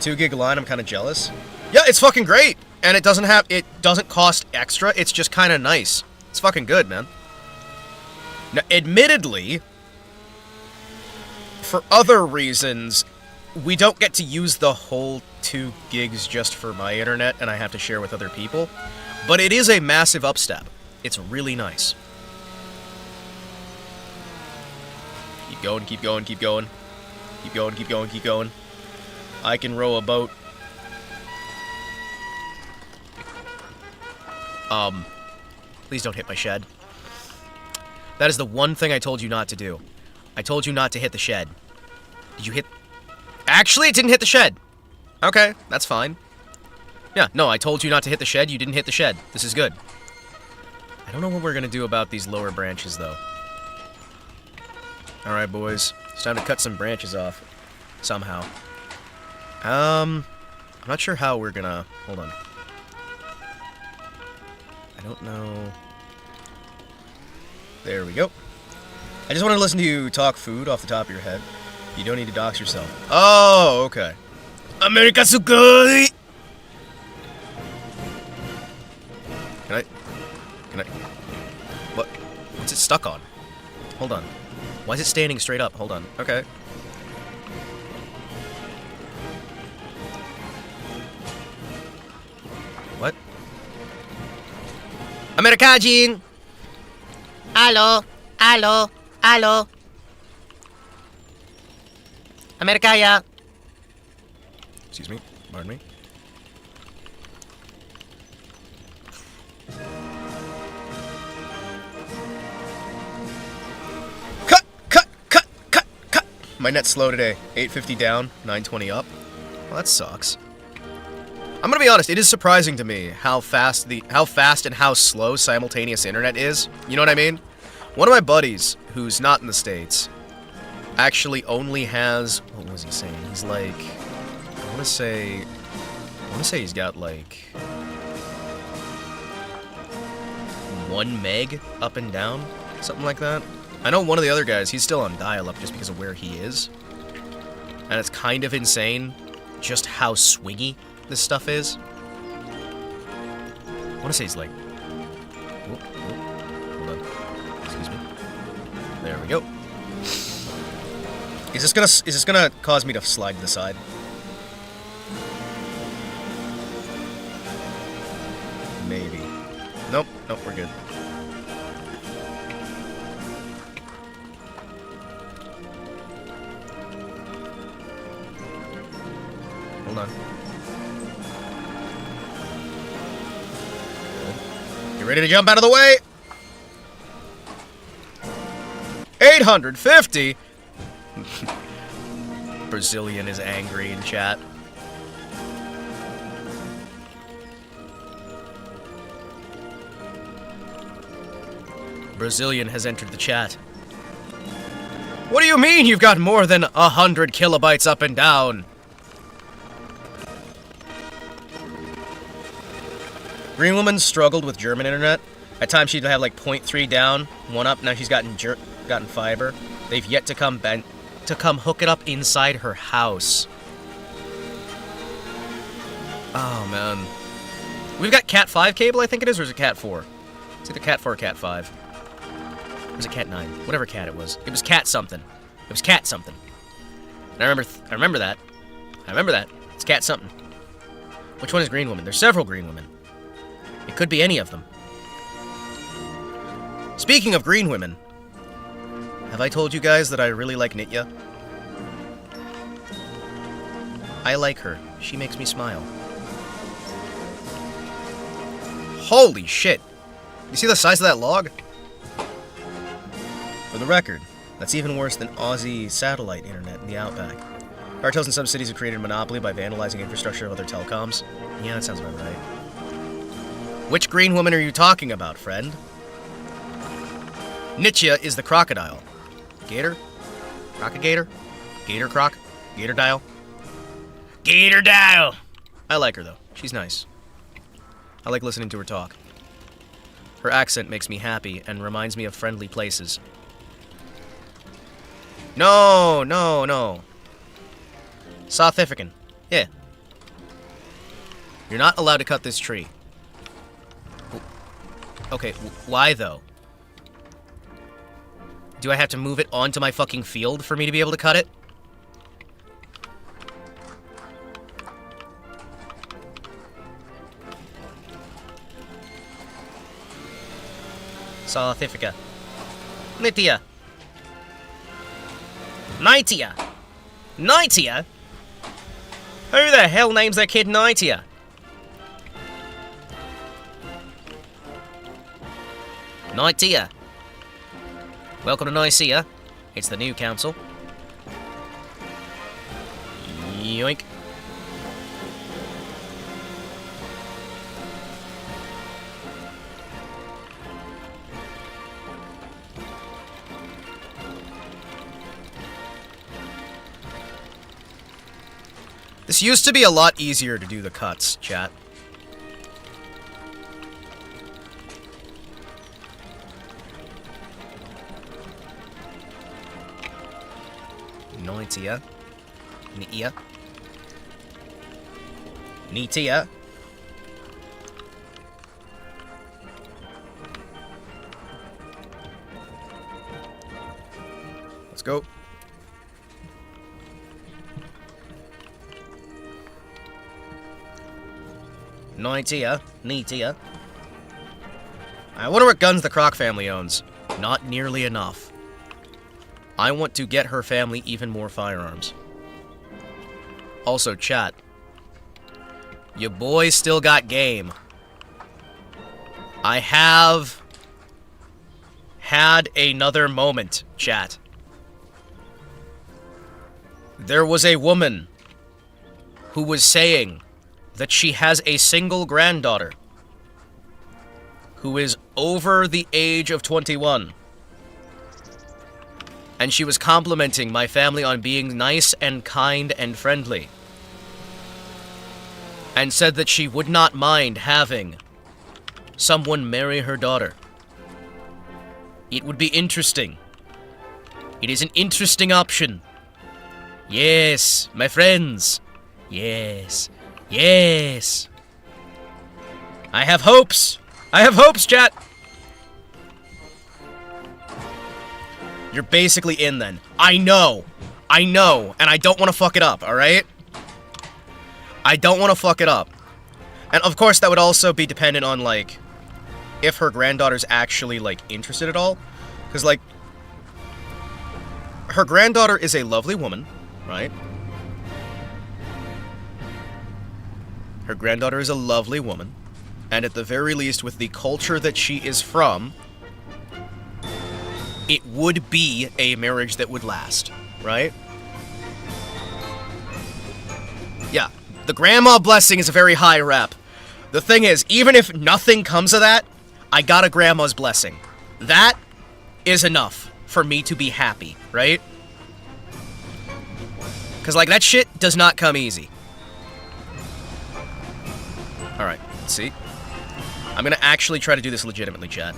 2 gig line, I'm kind of jealous. Yeah, it's fucking great! And it doesn't cost extra, it's just kind of nice. It's fucking good, man. Now, admittedly, for other reasons, we don't get to use the whole 2 gigs just for my internet, and I have to share with other people. But it is a massive upstep. It's really nice. Keep going, keep going, keep going. Keep going, keep going, keep going. I can row a boat. Please don't hit my shed. That is the one thing I told you not to do. I told you not to hit the shed. Did you hit... Actually, it didn't hit the shed. Okay, that's fine. Yeah, no, I told you not to hit the shed. You didn't hit the shed. This is good. I don't know what we're gonna do about these lower branches, though. Alright, boys. It's time to cut some branches off. Somehow. I'm not sure how we're gonna... Hold on. I don't know... There we go. I just want to listen to you talk food off the top of your head. You don't need to dox yourself. Oh, okay. America sugoi! Can I... What's it stuck on? Hold on. Why is it standing straight up? Hold on. Okay. What? Americajin! Allo? Allo? Allo? Americaya! Excuse me. Pardon me. Cut! Cut! Cut! Cut! Cut! My net's slow today. 850 down, 920 up. Well, that sucks. I'm gonna be honest, it is surprising to me how fast and how slow simultaneous internet is. You know what I mean? One of my buddies, who's not in the States, actually only has... What was he saying? He's like... I wanna say he's got like... 1 meg up and down? Something like that. I know one of the other guys, he's still on dial-up just because of where he is. And it's kind of insane just how swingy this stuff is. I want to say he's like... Hold on. Excuse me. There we go. Is this gonna cause me to slide to the side? Maybe. Nope. Nope, we're good. Hold on. You ready to jump out of the way? 850? Brazilian is angry in chat. Brazilian has entered the chat. What do you mean you've got more than 100 kilobytes up and down? Green woman struggled with German internet. At times she'd have like 0.3 down, 1 up. Now she's gotten fiber. They've yet to come hook it up inside her house. Oh man, we've got Cat 5 cable, I think it is, or is it Cat 4? It's either cat 4 or cat 5. Or was it cat 9? Whatever cat it was. It was cat something. It was cat something. And I remember that. I remember that. It's cat something. Which one is Green Woman? There's several Green Women. It could be any of them. Speaking of Green Women, have I told you guys that I really like Nitya? I like her. She makes me smile. Holy shit! You see the size of that log? For the record, that's even worse than Aussie satellite internet in the outback. Cartels in some cities have created a monopoly by vandalizing infrastructure of other telecoms. Yeah, that sounds about right. Which Green Woman are you talking about, friend? Nitya is the crocodile. Gator? Crocagator? Gator croc? Gator dial? Gator dial. I like her, though. She's nice. I like listening to her talk. Her accent makes me happy and reminds me of friendly places. No, no, no. South African. Yeah. You're not allowed to cut this tree. Okay, why though? Do I have to move it onto my fucking field for me to be able to cut it? South Africa. Nitya. Nitya. Nitya? Who the hell names their kid Nitya? Nitya. Welcome to Nicaea. It's the new council. Yoink. This used to be a lot easier to do the cuts, chat. Nitya. Nitya. Nitya. Let's go. Nitya. Nitya. I wonder what guns the Croc family owns. Not nearly enough. I want to get her family even more firearms. Also, chat. Your boy still got game. I have had another moment, chat. There was a woman who was saying that she has a single granddaughter who is over the age of 21. And she was complimenting my family on being nice and kind and friendly. And said that she would not mind having someone marry her daughter. It would be interesting. It is an interesting option. Yes, my friends. Yes. Yes. I have hopes. I have hopes, chat. You're basically in then. I know. I know. And I don't want to fuck it up, alright? I don't want to fuck it up. And of course that would also be dependent on, like, if her granddaughter's actually, like, interested at all. Because, like, her granddaughter is a lovely woman, right? Her granddaughter is a lovely woman. And at the very least, with the culture that she is from, it would be a marriage that would last, right? Yeah, the grandma blessing is a very high rep. The thing is, even if nothing comes of that, I got a grandma's blessing. That is enough for me to be happy, right? Because, like, that shit does not come easy. Alright, let's see. I'm gonna actually try to do this legitimately, chat.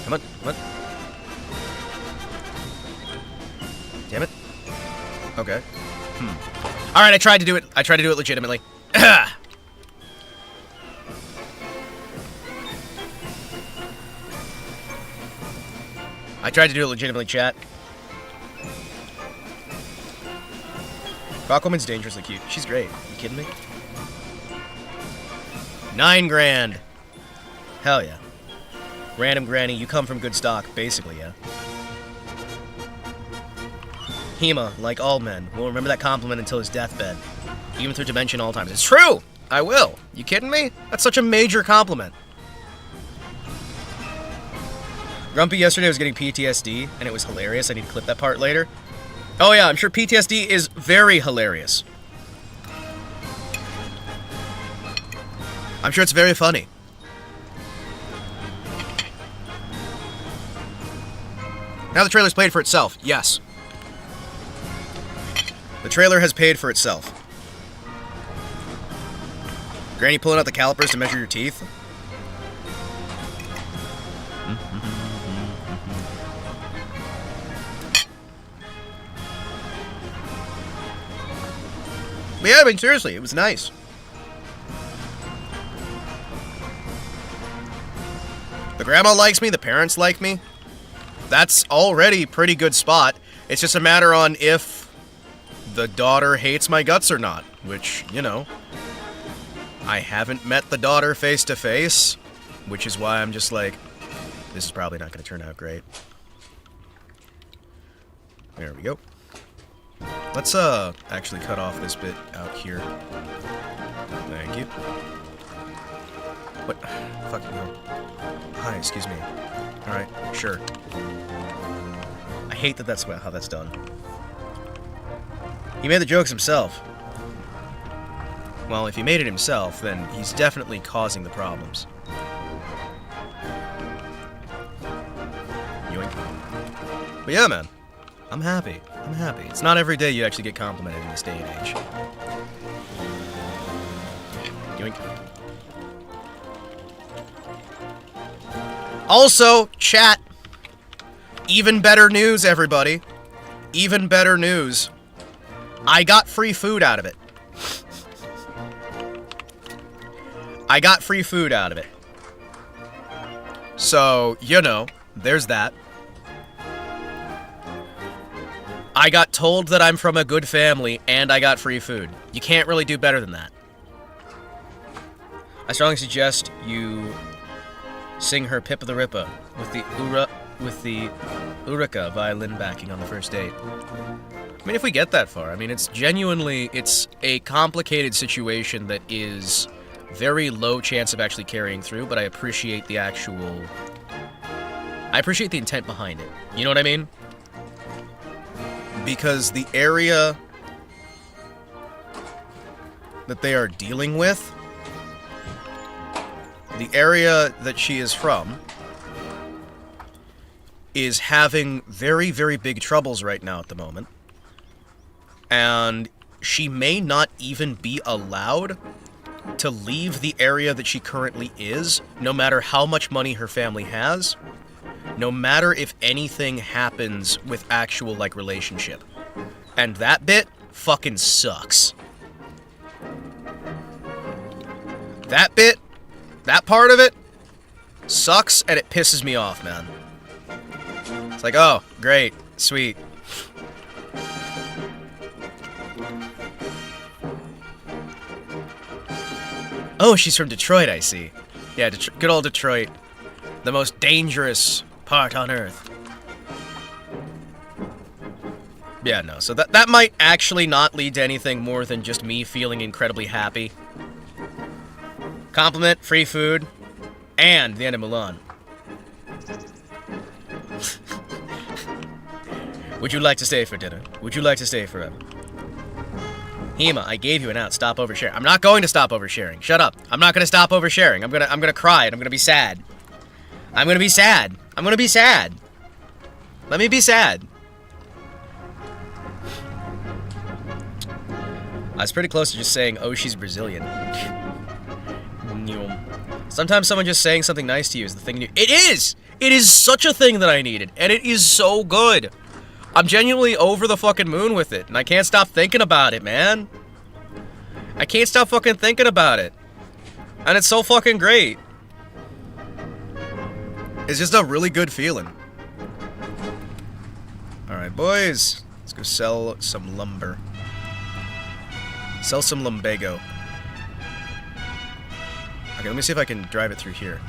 Come on, come on. Damn it. Okay. Alright, I tried to do it legitimately. I tried to do it legitimately, chat. Aquaman's dangerously cute. She's great. Are you kidding me? 9 grand. Hell yeah. Random granny, you come from good stock, basically, yeah. Hima, like all men, will remember that compliment until his deathbed, even through dimension all times. It's true! I will. You kidding me? That's such a major compliment. Grumpy yesterday was getting PTSD, and it was hilarious. I need to clip that part later. Oh yeah, I'm sure PTSD is very hilarious. I'm sure it's very funny. Now the trailer's paid for itself. Yes. The trailer has paid for itself. Granny pulling out the calipers to measure your teeth. But yeah, I mean, seriously, it was nice. The grandma likes me, the parents like me. That's already a pretty good spot. It's just a matter on if the daughter hates my guts or not, which, you know, I haven't met the daughter face to face, which is why I'm just like, this is probably not going to turn out great. There we go. Let's, actually cut off this bit out here. Thank you. What? Fuck no. Hi, excuse me. Alright, sure. I hate that that's how that's done. He made the jokes himself. Well, if he made it himself, then he's definitely causing the problems. Yoink. But yeah, man. I'm happy. I'm happy. It's not every day you actually get complimented in this day and age. Yoink. Also, chat. Even better news, everybody. Even better news. I got free food out of it. I got free food out of it. So, you know, there's that. I got told that I'm from a good family, and I got free food. You can't really do better than that. I strongly suggest you sing her Pippa the Rippa with the Uraka violin backing on the first date. I mean, if we get that far, I mean, it's a complicated situation that is very low chance of actually carrying through, but I appreciate the intent behind it. You know what I mean? Because the area that they are dealing with, the area that she is from, is having very, very big troubles right now at the moment. And she may not even be allowed to leave the area that she currently is, no matter how much money her family has, no matter if anything happens with actual, like, relationship. And that bit fucking sucks. That bit, that part of it, sucks, and it pisses me off, man. It's like, oh, great, sweet. Oh, she's from Detroit, I see. Yeah, good old Detroit. The most dangerous part on Earth. Yeah, no, so that might actually not lead to anything more than just me feeling incredibly happy. Compliment, free food, and the end of Mulan. Would you like to stay for dinner? Would you like to stay forever? Hima, I gave you an out. Stop oversharing. I'm not going to stop oversharing. Shut up. I'm not going to stop oversharing. I'm gonna cry and I'm gonna be sad. I'm gonna be sad. I'm gonna be sad. Let me be sad. I was pretty close to just saying, oh, she's Brazilian. Sometimes someone just saying something nice to you is the thing you... It is! It is such a thing that I needed, and it is so good. I'm genuinely over the fucking moon with it, and I can't stop thinking about it, man. I can't stop fucking thinking about it. And it's so fucking great. It's just a really good feeling. Alright, boys. Let's go sell some lumber. Sell some lumbago. Okay, let me see if I can drive it through here.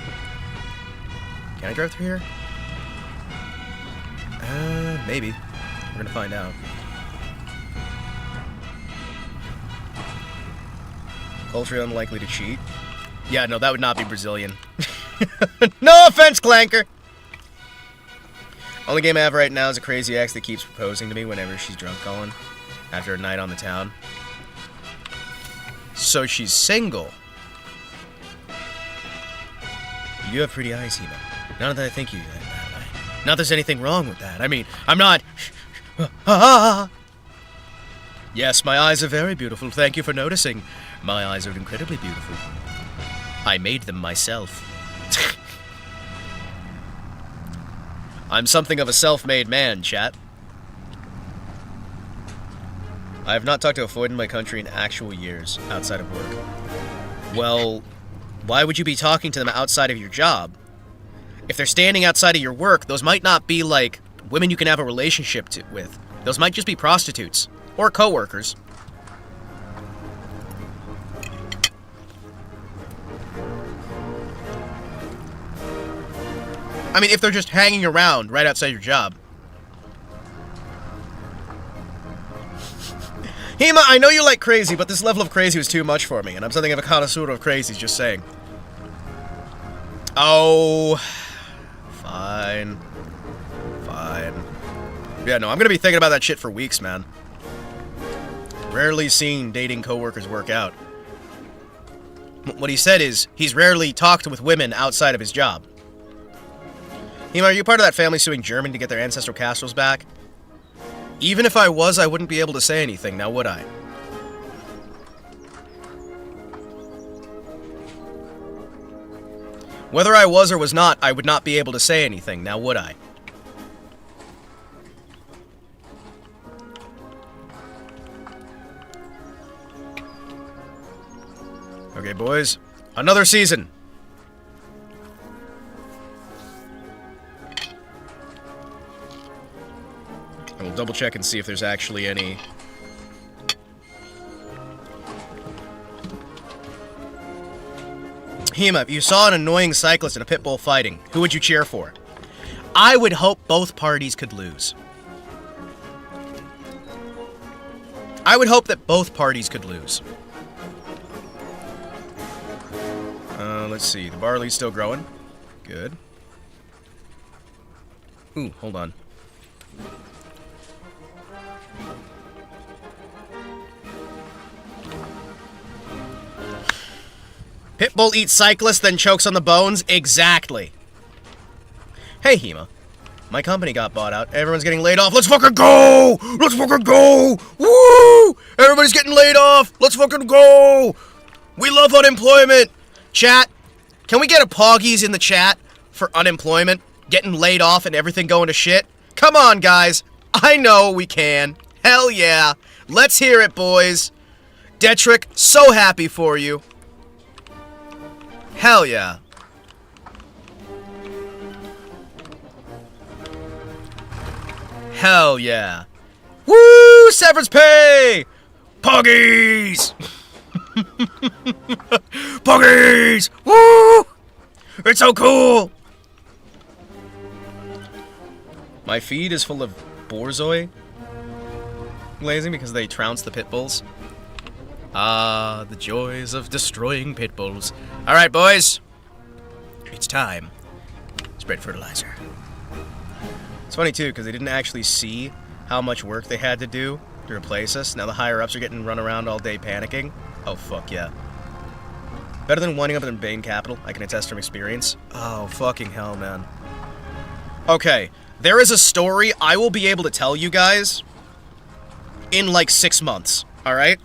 Can I drive through here? Maybe. We're gonna find out. Culture unlikely to cheat. Yeah, no, that would not be Brazilian. No offense, Clanker! Only game I have right now is a crazy ex that keeps proposing to me whenever she's drunk calling after a night on the town. So she's single. You have pretty eyes, Hima. Not that I think you that way. Not there's anything wrong with that. I mean, I'm not... Yes, my eyes are very beautiful. Thank you for noticing. My eyes are incredibly beautiful. I made them myself. I'm something of a self-made man, chat. I have not talked to a Foyd in my country in actual years, outside of work. Well, why would you be talking to them outside of your job? If they're standing outside of your work, those might not be, like, women you can have a relationship with. Those might just be prostitutes. Or co-workers. I mean, if they're just hanging around right outside your job. Hima, I know you like crazy, but this level of crazy was too much for me, and I'm something of a connoisseur of crazy, just saying. Oh... Fine. Fine. Yeah, no, I'm gonna be thinking about that shit for weeks, man. Rarely seen dating coworkers work out. What he said is, he's rarely talked with women outside of his job. Hima, are you part of that family suing Germany to get their ancestral castles back? Even if I was, I wouldn't be able to say anything, now would I? Whether I was or was not, I would not be able to say anything, now would I? Okay, boys. Another season! I will double check and see if there's actually any... Hima, if you saw an annoying cyclist in a pit bull fighting, who would you cheer for? I would hope both parties could lose. I would hope that both parties could lose. Let's see. The barley's still growing. Good. Ooh, hold on. Pitbull eats cyclist, then chokes on the bones? Exactly. Hey, Hima. My company got bought out. Everyone's getting laid off. Let's fucking go! Let's fucking go! Woo! Everybody's getting laid off. Let's fucking go! We love unemployment. Chat, can we get a Poggies in the chat for unemployment? Getting laid off and everything going to shit? Come on, guys. I know we can. Hell yeah. Let's hear it, boys. Detrick, so happy for you. Hell yeah. Hell yeah. Woo! Severance pay! Poggies! Poggies! Woo! It's so cool! My feed is full of borzoi glazing because they trounce the pit bulls. Ah, the joys of destroying pit bulls. Alright, boys. It's time. Spread fertilizer. It's funny, too, because they didn't actually see how much work they had to do to replace us. Now the higher-ups are getting run around all day panicking. Oh, fuck yeah. Better than winding up in Bane Capital, I can attest from experience. Oh, fucking hell, man. Okay, there is a story I will be able to tell you guys in, like, 6 months, alright?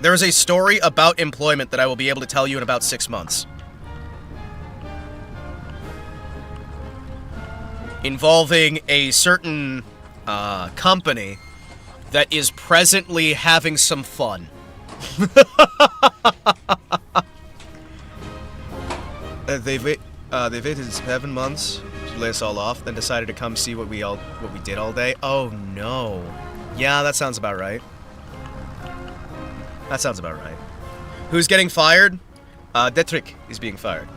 There is a story about employment that I will be able to tell you in about 6 months. Involving a certain company that is presently having some fun. They waited 7 months to lay us all off, then decided to come see what we did all day. Oh no. Yeah, that sounds about right. That sounds about right. Who's getting fired? Detrick is being fired.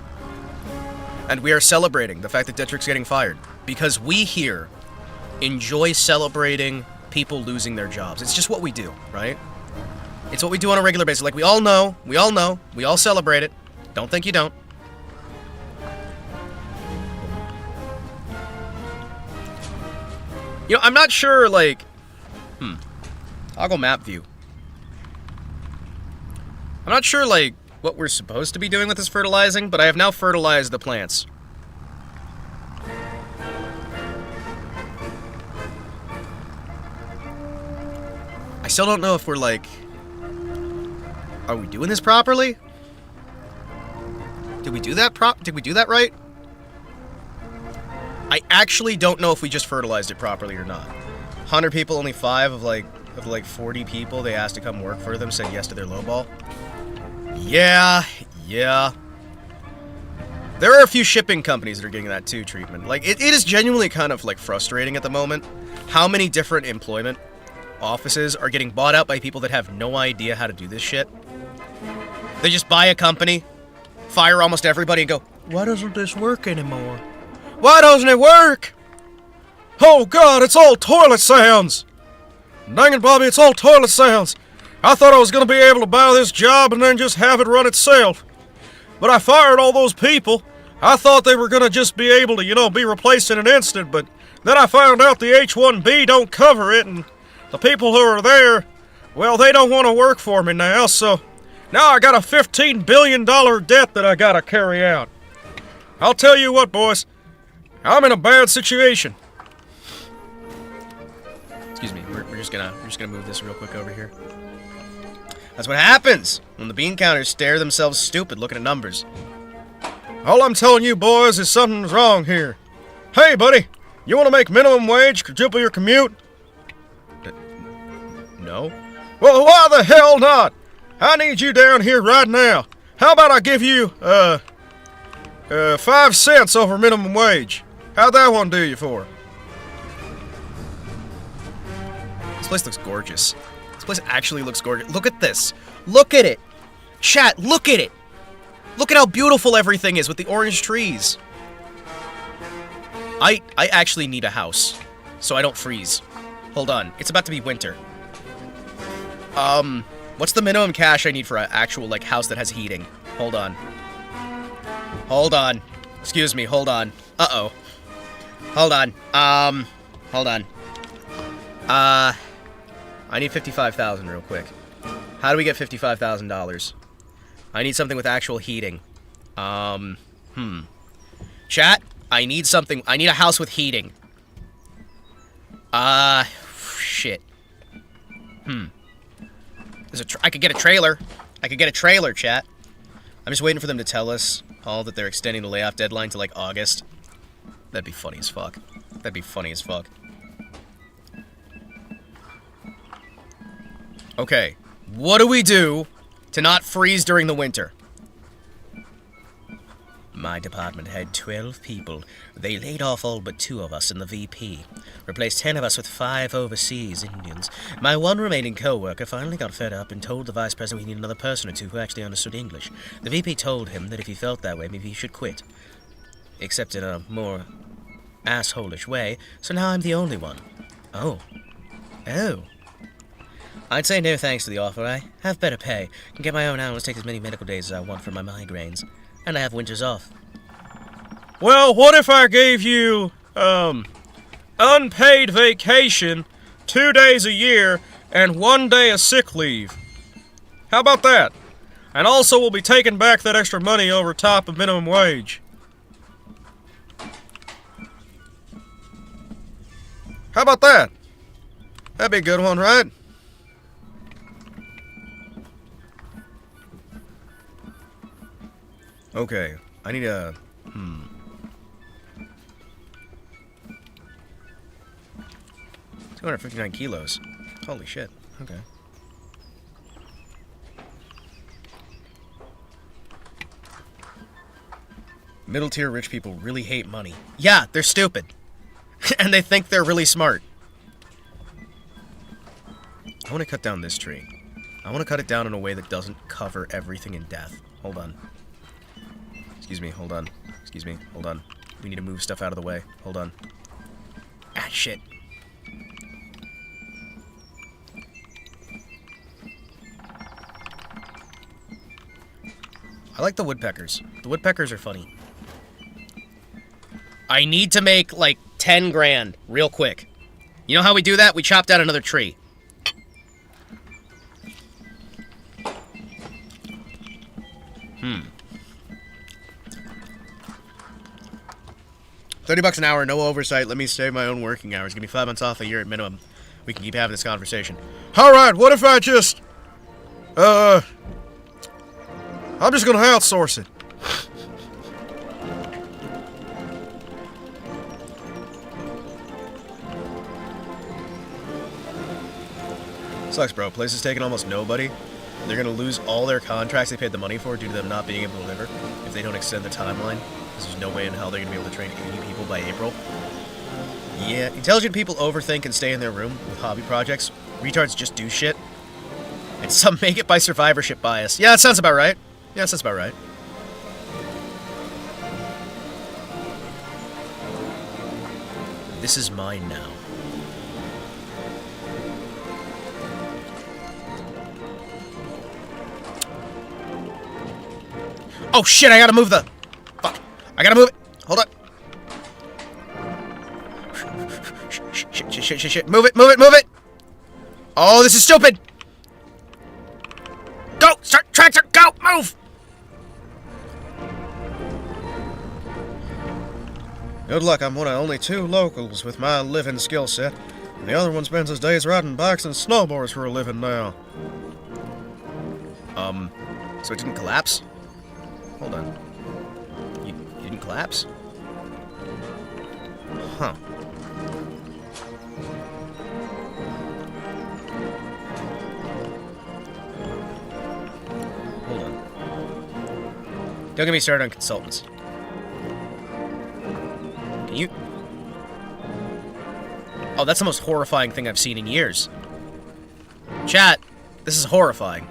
And we are celebrating the fact that Detrick's getting fired. Because we here enjoy celebrating people losing their jobs. It's just what we do, right? It's what we do on a regular basis. Like, we all know, we all celebrate it. Don't think you don't. You know, I'm not sure, like... Toggle map view. I'm not sure, like, what we're supposed to be doing with this fertilizing, but I have now fertilized the plants. I still don't know if we're, like... Are we doing this properly? Did we do that right? I actually don't know if we just fertilized it properly or not. 100 people, only 5 of like 40 people they asked to come work for them said yes to their lowball. Yeah. There are a few shipping companies that are getting that too treatment. Like, it is genuinely kind of like frustrating at the moment how many different employment offices are getting bought out by people that have no idea how to do this shit. They just buy a company, fire almost everybody, and go, why doesn't this work anymore? Why doesn't it work? Oh god, it's all toilet sounds! Dang it, Bobby, it's all toilet sounds! I thought I was gonna be able to buy this job and then just have it run itself. But I fired all those people. I thought they were gonna just be able to, you know, be replaced in an instant, but then I found out the H-1B don't cover it, and the people who are there, well, they don't want to work for me now, so now I got a $15 billion debt that I gotta carry out. I'll tell you what, boys, I'm in a bad situation. Excuse me, we're just gonna move this real quick over here. That's what happens when the bean counters stare themselves stupid looking at numbers. All I'm telling you, boys, is something's wrong here. Hey, buddy, you want to make minimum wage, quadruple your commute? No. Well, why the hell not? I need you down here right now. How about I give you, 5 cents over minimum wage? How'd that one do you for? This place looks gorgeous. This place actually looks gorgeous. Look at this. Look at it. Chat, look at it. Look at how beautiful everything is with the orange trees. I actually need a house, so I don't freeze. Hold on. It's about to be winter. What's the minimum cash I need for an actual, like, house that has heating? Hold on. Hold on. Excuse me, hold on. Uh-oh. Hold on. Hold on. I need $55,000 real quick. How do we get $55,000? I need something with actual heating. Chat, I need something. I need a house with heating. Shit. I could get a trailer. I could get a trailer, chat. I'm just waiting for them to tell us all that they're extending the layoff deadline to, like, August. That'd be funny as fuck. That'd be funny as fuck. Okay, what do we do to not freeze during the winter? My department had 12 people. They laid off all but 2 of us and the VP. Replaced 10 of us with 5 overseas Indians. My one remaining co-worker finally got fed up and told the vice president we need another person or 2 who actually understood English. The VP told him that if he felt that way, maybe he should quit. Except in a more asshole-ish way, so now I'm the only one. Oh. I'd say no thanks to the offer. I have better pay, can get my own hours, take as many medical days as I want for my migraines, and I have winters off. Well, what if I gave you, unpaid vacation, 2 days a year, and 1 day of sick leave? How about that? And also we'll be taking back that extra money over top of minimum wage. How about that? That'd be a good one, right? Okay, I need a... 259 kilos. Holy shit. Okay. Middle tier rich people really hate money. Yeah, they're stupid. And they think they're really smart. I want to cut down this tree. I want to cut it down in a way that doesn't cover everything in death. Hold on. Excuse me, hold on. Excuse me, hold on. We need to move stuff out of the way. Hold on. Ah, shit. I like the woodpeckers. The woodpeckers are funny. I need to make, like, 10 grand real quick. You know how we do that? We chop down another tree. $30 an hour, no oversight. Let me save my own working hours. Give me 5 months off a year at minimum. We can keep having this conversation. Alright, what if I just... I'm just gonna outsource it. Sucks, bro. Place is taking almost nobody. They're gonna lose all their contracts they paid the money for due to them not being able to deliver if they don't extend the timeline. There's no way in hell they're gonna be able to train 80 people by April. Yeah, intelligent people overthink and stay in their room with hobby projects. Retards just do shit. And some make it by survivorship bias. Yeah, that sounds about right. Yeah, that sounds about right. This is mine now. Oh shit, I gotta move the... Fuck. I gotta move it. Hold on. Shit. Move it. Oh, this is stupid. Go! Start tractor! Go! Move! Good luck, I'm one of only 2 locals with my living skill set. And the other one spends his days riding bikes and snowboards for a living now. So it didn't collapse? Hold on. You didn't collapse? Huh. Hold on. Don't get me started on consultants. Can you... Oh, that's the most horrifying thing I've seen in years. Chat, this is horrifying.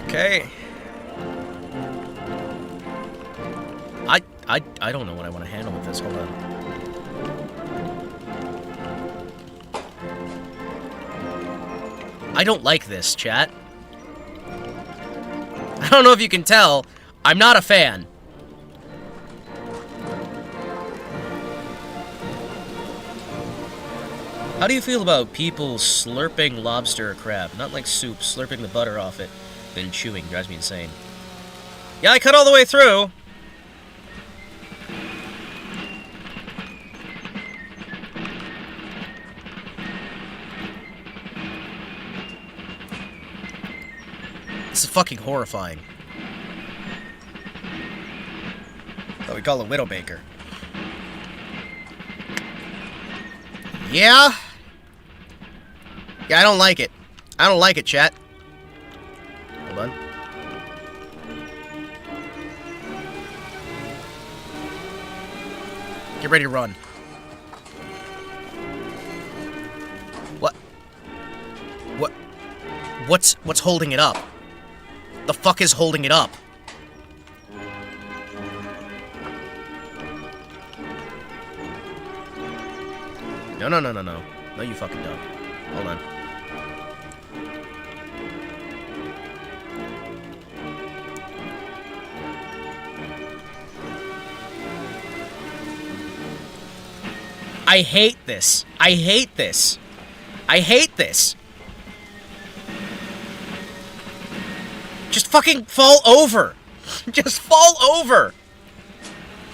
Okay. I don't know what I want to handle with this. Hold on. I don't like this, chat. I don't know if you can tell. I'm not a fan. How do you feel about people slurping lobster or crab? Not like soup, slurping the butter off it, then chewing. Drives me insane. Yeah, I cut all the way through. This is fucking horrifying. What we call a widowmaker. Yeah? Yeah, I don't like it. I don't like it, chat. Hold on. Get ready to run. What's holding it up? The fuck is holding it up? No. No, you fucking don't. Hold on. I hate this. I hate this. I hate this. Just fucking fall over. Just fall over.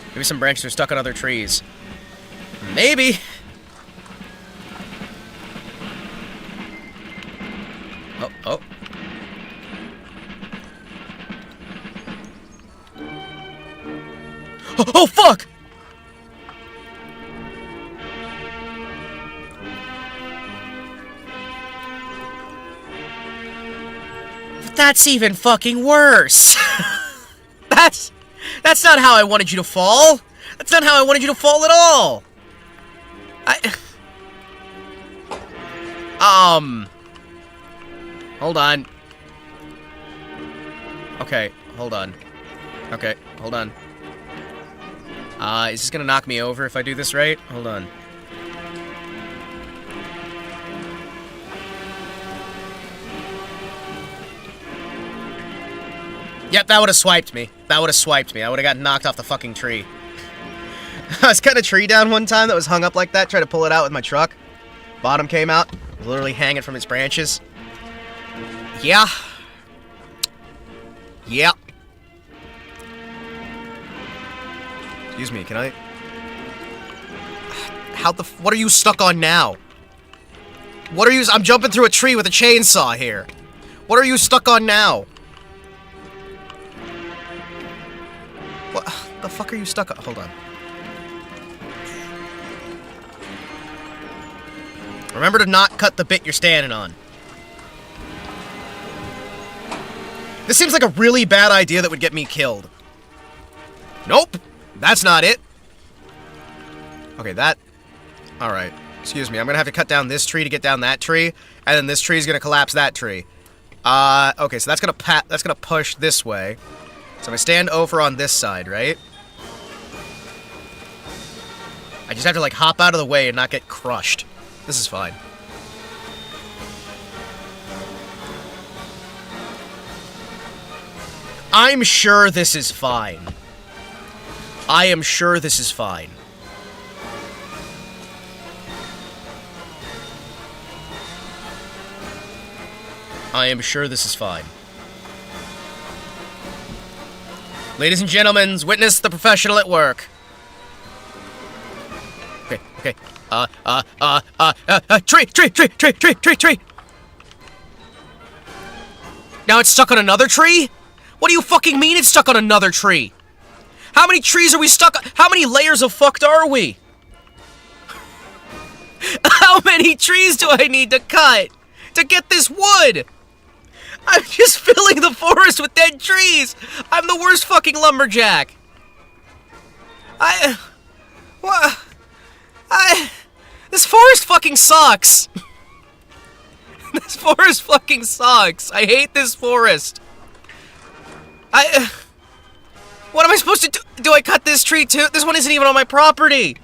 Maybe some branches are stuck on other trees. Maybe. Oh. Oh, fuck! That's even fucking worse. That's not how I wanted you to fall. That's not how I wanted you to fall at all. Hold on. Okay, hold on. Okay, hold on. Is this gonna knock me over if I do this right? Hold on. Yep, that would have swiped me. That would have swiped me. I would have gotten knocked off the fucking tree. I was cutting a tree down one time that was hung up like that, tried to pull it out with my truck. Bottom came out. It was literally hanging from its branches. Yeah. Yep. Excuse me, can I... What are you stuck on now? What are you... I'm jumping through a tree with a chainsaw here. What are you stuck on now? What the fuck are you stuck on? Hold on. Remember to not cut the bit you're standing on. This seems like a really bad idea that would get me killed. Nope. That's not it. Okay, that... Alright. Excuse me. I'm gonna have to cut down this tree to get down that tree, and then this tree is gonna collapse that tree. Okay, so that's gonna push this way. So I'm gonna stand over on this side, right? I just have to, like, hop out of the way and not get crushed. This is fine. I'm sure this is fine. I am sure this is fine. I am sure this is fine. Ladies and gentlemen, witness the professional at work. Okay. Tree! Now it's stuck on another tree? What do you fucking mean it's stuck on another tree? How many trees are we stuck on? How many layers of fucked are we? How many trees do I need to cut to get this wood? I'm just filling the forest with dead trees. I'm the worst fucking lumberjack. This forest fucking sucks. This forest fucking sucks. I hate this forest. What am I supposed to do? Do I cut this tree too? This one isn't even on my property.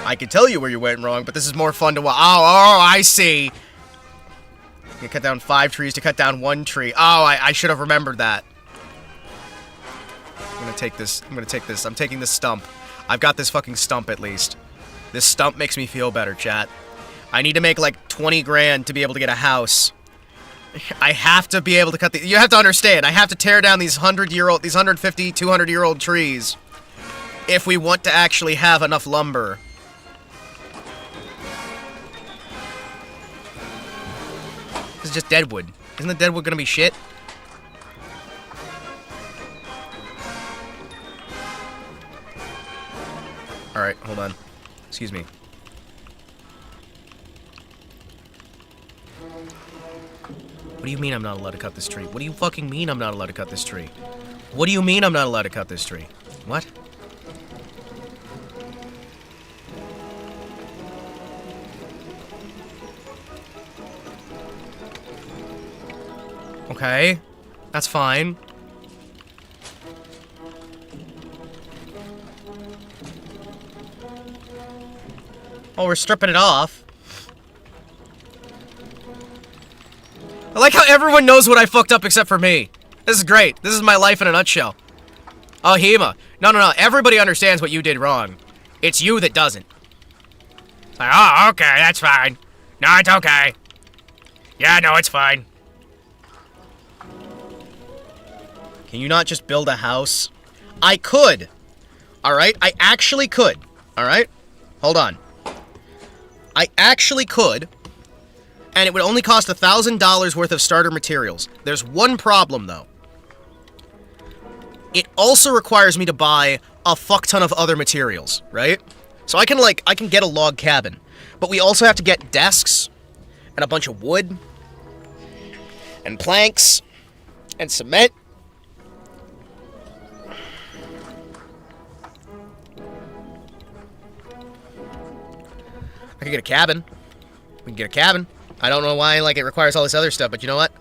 I can tell you where you went wrong, but this is more fun to watch. Oh, I see. You cut down 5 trees to cut down 1 tree. Oh, I should have remembered that. I'm gonna take this. I'm taking this stump. I've got this fucking stump at least. This stump makes me feel better, chat. I need to make like 20 grand to be able to get a house. I have to be able to cut the... You have to understand, I have to tear down these 100-year-old, these 150, 200-year-old trees if we want to actually have enough lumber. This is just deadwood. Isn't the deadwood gonna be shit? Alright, hold on. Excuse me. What do you mean I'm not allowed to cut this tree? What do you fucking mean I'm not allowed to cut this tree? What do you mean I'm not allowed to cut this tree? What? Okay. That's fine. Oh, we're stripping it off. I like how everyone knows what I fucked up except for me. This is great. This is my life in a nutshell. Oh, Hima. No. Everybody understands what you did wrong. It's you that doesn't. It's like, oh, okay, that's fine. No, it's okay. Yeah, no, it's fine. Can you not just build a house? I could. Alright? I actually could. Alright? Hold on. I actually could. And it would only cost $1,000 worth of starter materials. There's one problem, though. It also requires me to buy a fuck ton of other materials, right? So I can get a log cabin. But we also have to get desks and a bunch of wood and planks and cement. I could get a cabin. We can get a cabin. I don't know why, like, it requires all this other stuff, but you know what?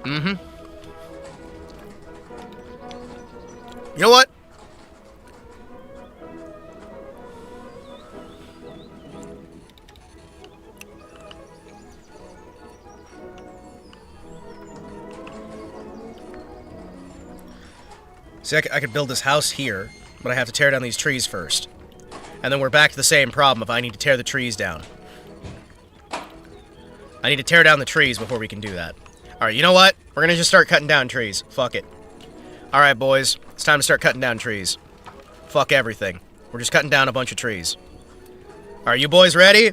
Mm-hmm. You know what? See, I could build this house here, but I have to tear down these trees first. And then we're back to the same problem if I need to tear the trees down. I need to tear down the trees before we can do that. Alright, you know what? We're gonna just start cutting down trees. Fuck it. Alright, boys. It's time to start cutting down trees. Fuck everything. We're just cutting down a bunch of trees. Are you boys ready?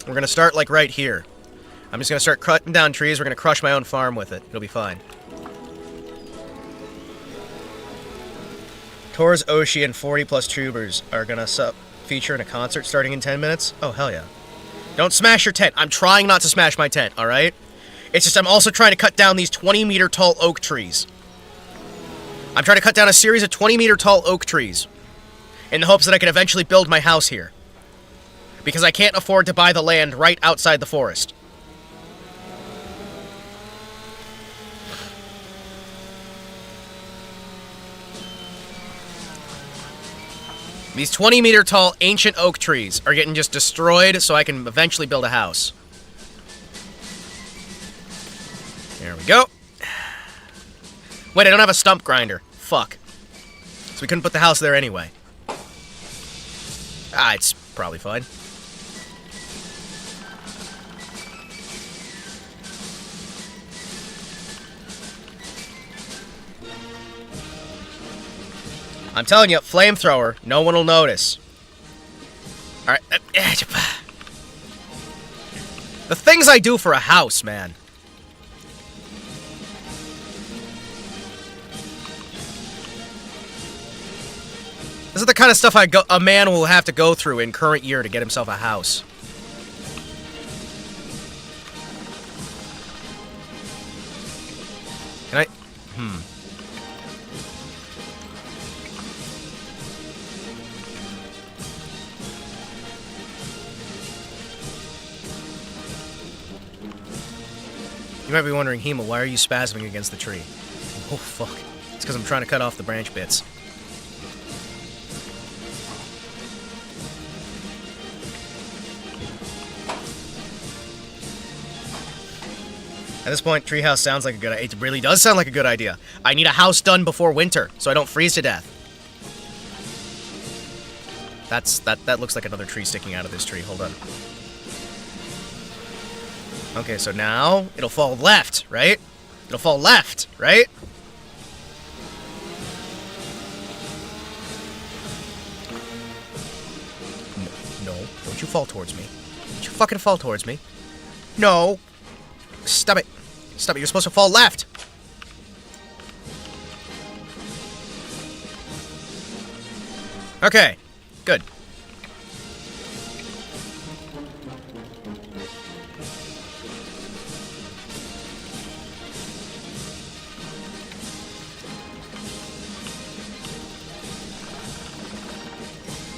We're gonna start, like, right here. I'm just gonna start cutting down trees. We're gonna crush my own farm with it. It'll be fine. Tor's, Oshi, and 40+ Vtubers are gonna feature in a concert starting in 10 minutes. Oh, hell yeah. Don't smash your tent. I'm trying not to smash my tent, alright? It's just I'm also trying to cut down these 20-meter tall oak trees. I'm trying to cut down a series of 20-meter tall oak trees in the hopes that I can eventually build my house here. Because I can't afford to buy the land right outside the forest. These 20-meter tall ancient oak trees are getting just destroyed so I can eventually build a house. There we go. Wait, I don't have a stump grinder. Fuck. So we couldn't put the house there anyway. Ah, it's probably fine. I'm telling you, flamethrower, no one will notice. Alright. The things I do for a house, man. This is the kind of stuff a man will have to go through in current year to get himself a house. Can I... You might be wondering, Hima, why are you spasming against the tree? Oh, fuck. It's because I'm trying to cut off the branch bits. At this point, treehouse sounds like a good idea. It really does sound like a good idea. I need a house done before winter, so I don't freeze to death. That looks like another tree sticking out of this tree. Hold on. Okay, so now it'll fall left, right? It'll fall left, right? No, don't you fall towards me. Don't you fucking fall towards me. No. Stop it. Stop it. You're supposed to fall left. Okay. Good.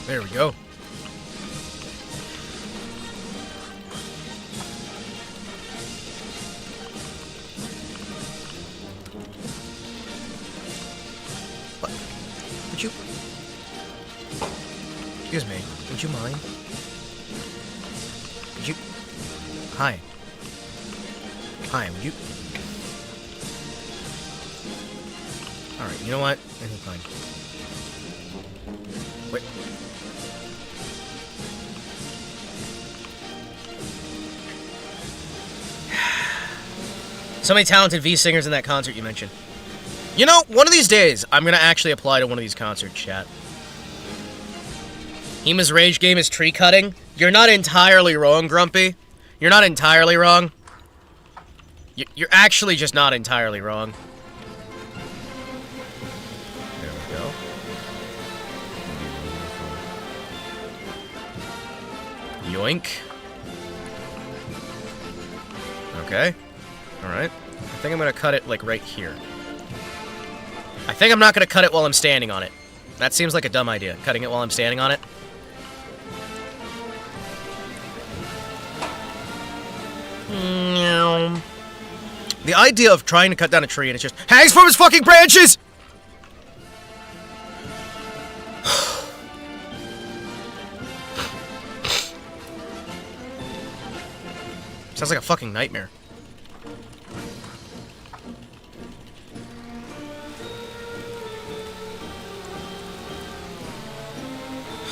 There we go. What? Would you... Excuse me. Would you mind? Would you... Hi. Hi, would you... Alright, you know what? I think fine. Wait. So many talented V singers in that concert you mentioned. You know, one of these days, I'm gonna actually apply to one of these concerts, chat. Hima's rage game is tree cutting. You're not entirely wrong, Grumpy. You're not entirely wrong. You're actually just not entirely wrong. There we go. Yoink. Okay. Alright. I think I'm gonna cut it, like, right here. I think I'm not gonna cut it while I'm standing on it. That seems like a dumb idea, cutting it while I'm standing on it. The idea of trying to cut down a tree and it just hangs from its fucking branches! Sounds like a fucking nightmare.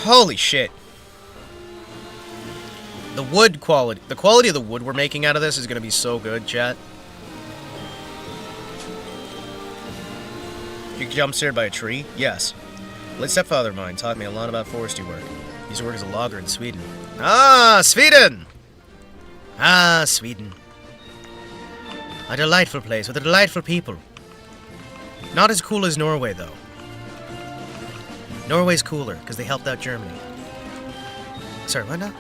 Holy shit. The wood quality. The quality of the wood we're making out of this is going to be so good, chat. You jump scared by a tree? Yes. Late stepfather of mine taught me a lot about forestry work. He used to work as a logger in Sweden. Ah, Sweden! Ah, Sweden. A delightful place with a delightful people. Not as cool as Norway, though. Norway's cooler, because they helped out Germany. Sorry, what now?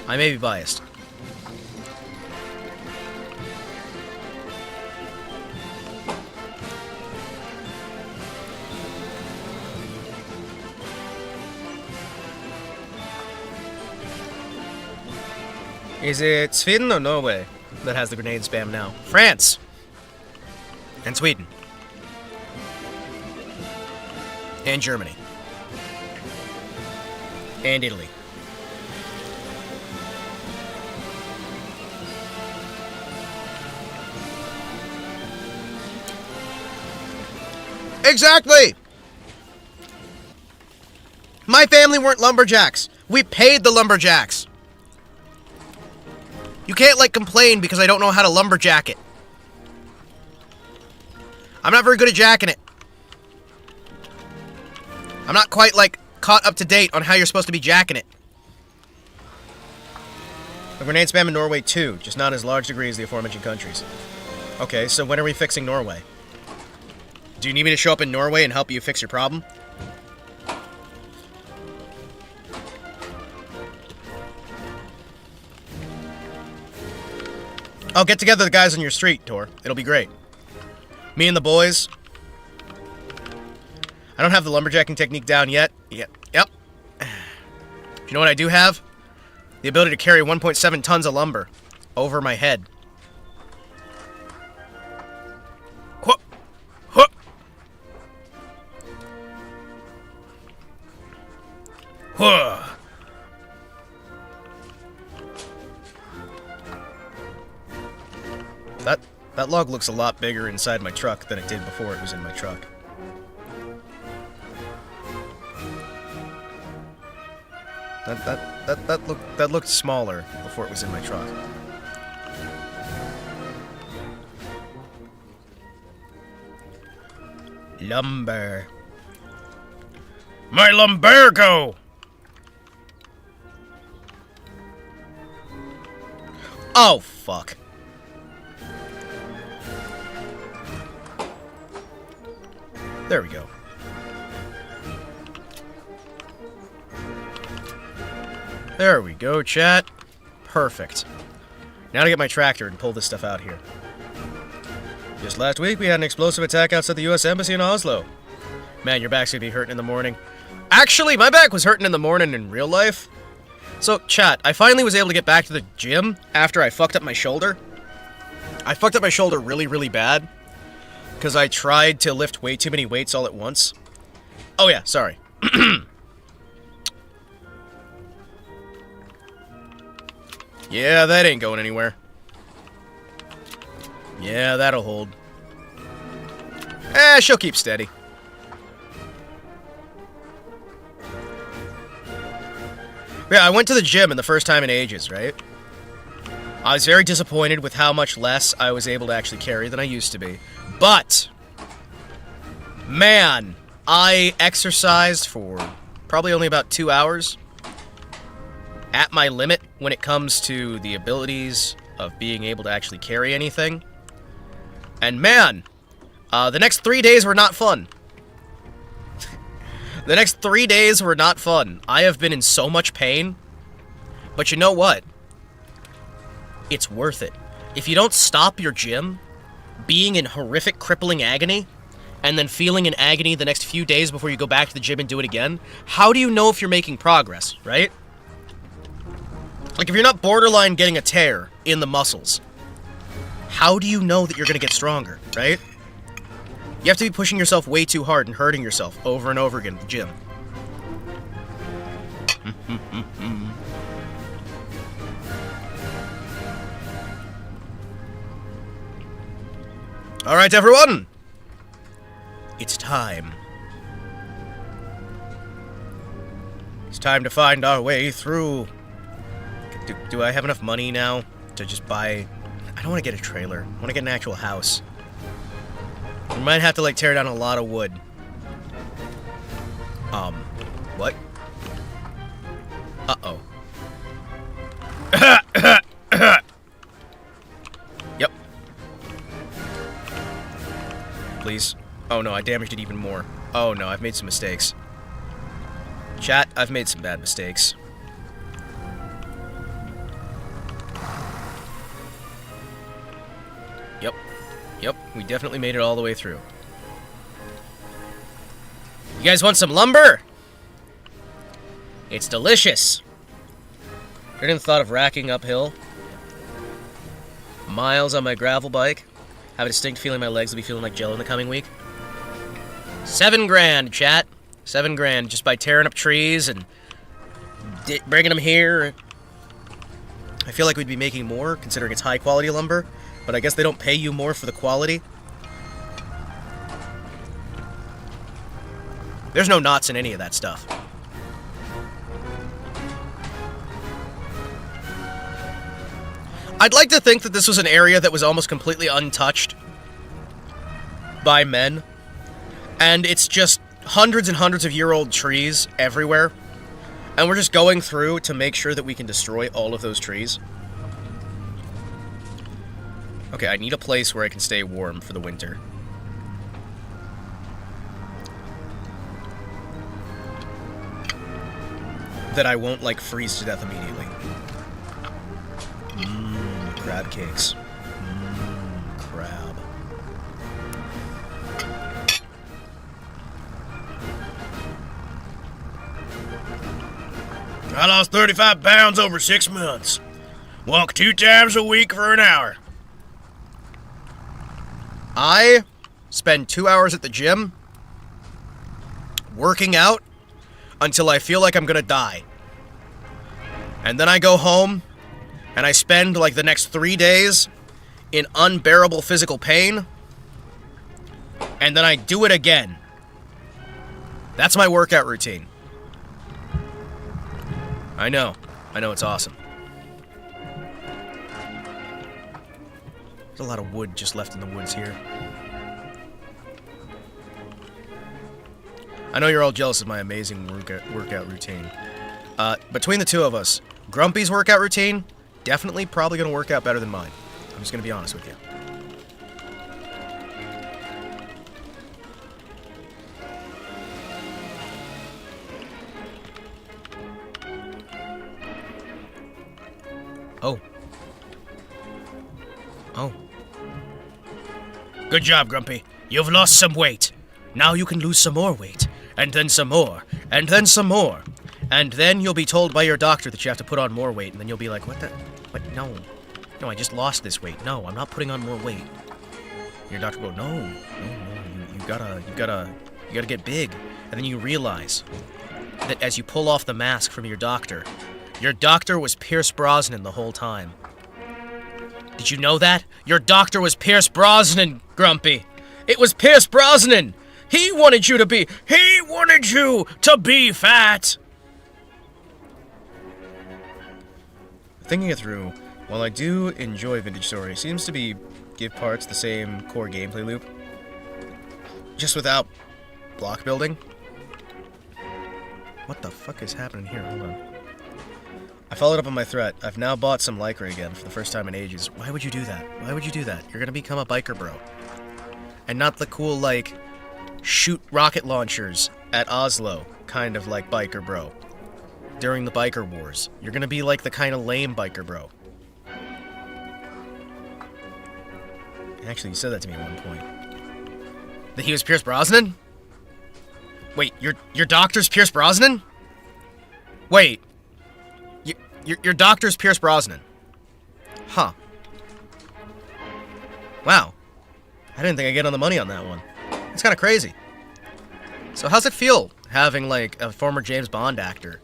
I may be biased. Is it Sweden or Norway that has the grenade spam now? France! And Sweden. And Germany. And Italy. Exactly! My family weren't lumberjacks. We paid the lumberjacks. You can't, like, complain because I don't know how to lumberjack it. I'm not very good at jacking it. I'm not quite, like, caught up to date on how you're supposed to be jacking it. A grenade spam in Norway, too, just not as large degree as the aforementioned countries. Okay, so when are we fixing Norway? Do you need me to show up in Norway and help you fix your problem? I'll get together the guys on your street, Tor. It'll be great. Me and the boys. I don't have the lumberjacking technique down yet. Yep. You know what I do have? The ability to carry 1.7 tons of lumber over my head. That log looks a lot bigger inside my truck than it did before it was in my truck. That looked smaller before it was in my truck. Lumber. My lumbergo! Oh, fuck. There we go. There we go, chat. Perfect. Now to get my tractor and pull this stuff out here. Just last week, we had an explosive attack outside the U.S. Embassy in Oslo. Man, your back's gonna be hurting in the morning. Actually, my back was hurting in the morning in real life. So, chat, I finally was able to get back to the gym after I fucked up my shoulder. I fucked up my shoulder really, really bad. Because I tried to lift way too many weights all at once. Oh yeah, sorry. Yeah, that ain't going anywhere. Yeah, that'll hold. She'll keep steady. Yeah, I went to the gym in the first time in ages, right? I was very disappointed with how much less I was able to actually carry than I used to be. But, man, I exercised for probably only about 2 hours. At my limit when it comes to the abilities of being able to actually carry anything. And man, the next 3 days were not fun. The next 3 days were not fun. I have been in so much pain. But you know what? It's worth it. If you don't stop your gym, being in horrific, crippling agony, and then feeling in agony the next few days before you go back to the gym and do it again, how do you know if you're making progress, right? Like, if you're not borderline getting a tear in the muscles, how do you know that you're going to get stronger, right? You have to be pushing yourself way too hard and hurting yourself over and over again at the gym. All right, everyone. It's time. It's time to find our way through. Do I have enough money now to just buy... I don't want to get a trailer. I want to get an actual house. We might have to, like, tear down a lot of wood. What? Uh-oh. Yep. Please. Oh no, I damaged it even more. Oh no, I've made some mistakes. Chat, I've made some bad mistakes. Yep, we definitely made it all the way through. You guys want some lumber? It's delicious. Ever even thought of racking uphill? Miles on my gravel bike? Have a distinct feeling my legs will be feeling like jello in the coming week. 7 grand, chat. 7 grand just by tearing up trees and bringing them here. I feel like we'd be making more considering it's high quality lumber, but I guess they don't pay you more for the quality. There's no knots in any of that stuff. I'd like to think that this was an area that was almost completely untouched by men. And it's just hundreds and hundreds of year-old trees everywhere. And we're just going through to make sure that we can destroy all of those trees. Okay, I need a place where I can stay warm for the winter. That I won't, like, freeze to death immediately. Crab cakes. Crab. I lost 35 pounds over 6 months. Walk 2 times a week for an hour. I spend 2 hours at the gym working out until I feel like I'm gonna die. And then I go home and I spend like the next 3 days in unbearable physical pain. And then I do it again. That's my workout routine. I know it's awesome. There's a lot of wood just left in the woods here. I know you're all jealous of my amazing workout routine. Between the two of us, Grumpy's workout routine, definitely probably going to work out better than mine. I'm just going to be honest with you. Oh. Good job, Grumpy. You've lost some weight. Now you can lose some more weight. And then some more. And then some more. And then you'll be told by your doctor that you have to put on more weight, and then you'll be like, what? No, I just lost this weight. No, I'm not putting on more weight. Your doctor will go, no, you gotta get big. And then you realize that as you pull off the mask from your doctor was Pierce Brosnan the whole time. Did you know that? Your doctor was Pierce Brosnan, Grumpy. It was Pierce Brosnan. He wanted you to be fat. Thinking it through, while I do enjoy Vintage Story, it seems to give parts the same core gameplay loop, just without block building. What the fuck is happening here? Hold on. I followed up on my threat. I've now bought some Lycra again for the first time in ages. Why would you do that? Why would you do that? You're gonna become a biker bro. And not the cool, like, shoot rocket launchers at Oslo kind of like biker bro. During the biker wars. You're gonna be like the kind of lame biker bro. Actually, you said that to me at one point. That he was Pierce Brosnan? Wait, your doctor's Pierce Brosnan? Wait. Your doctor's Pierce Brosnan. Huh. Wow. I didn't think I'd get on the money on that one. It's kind of crazy. So how's it feel having, like, a former James Bond actor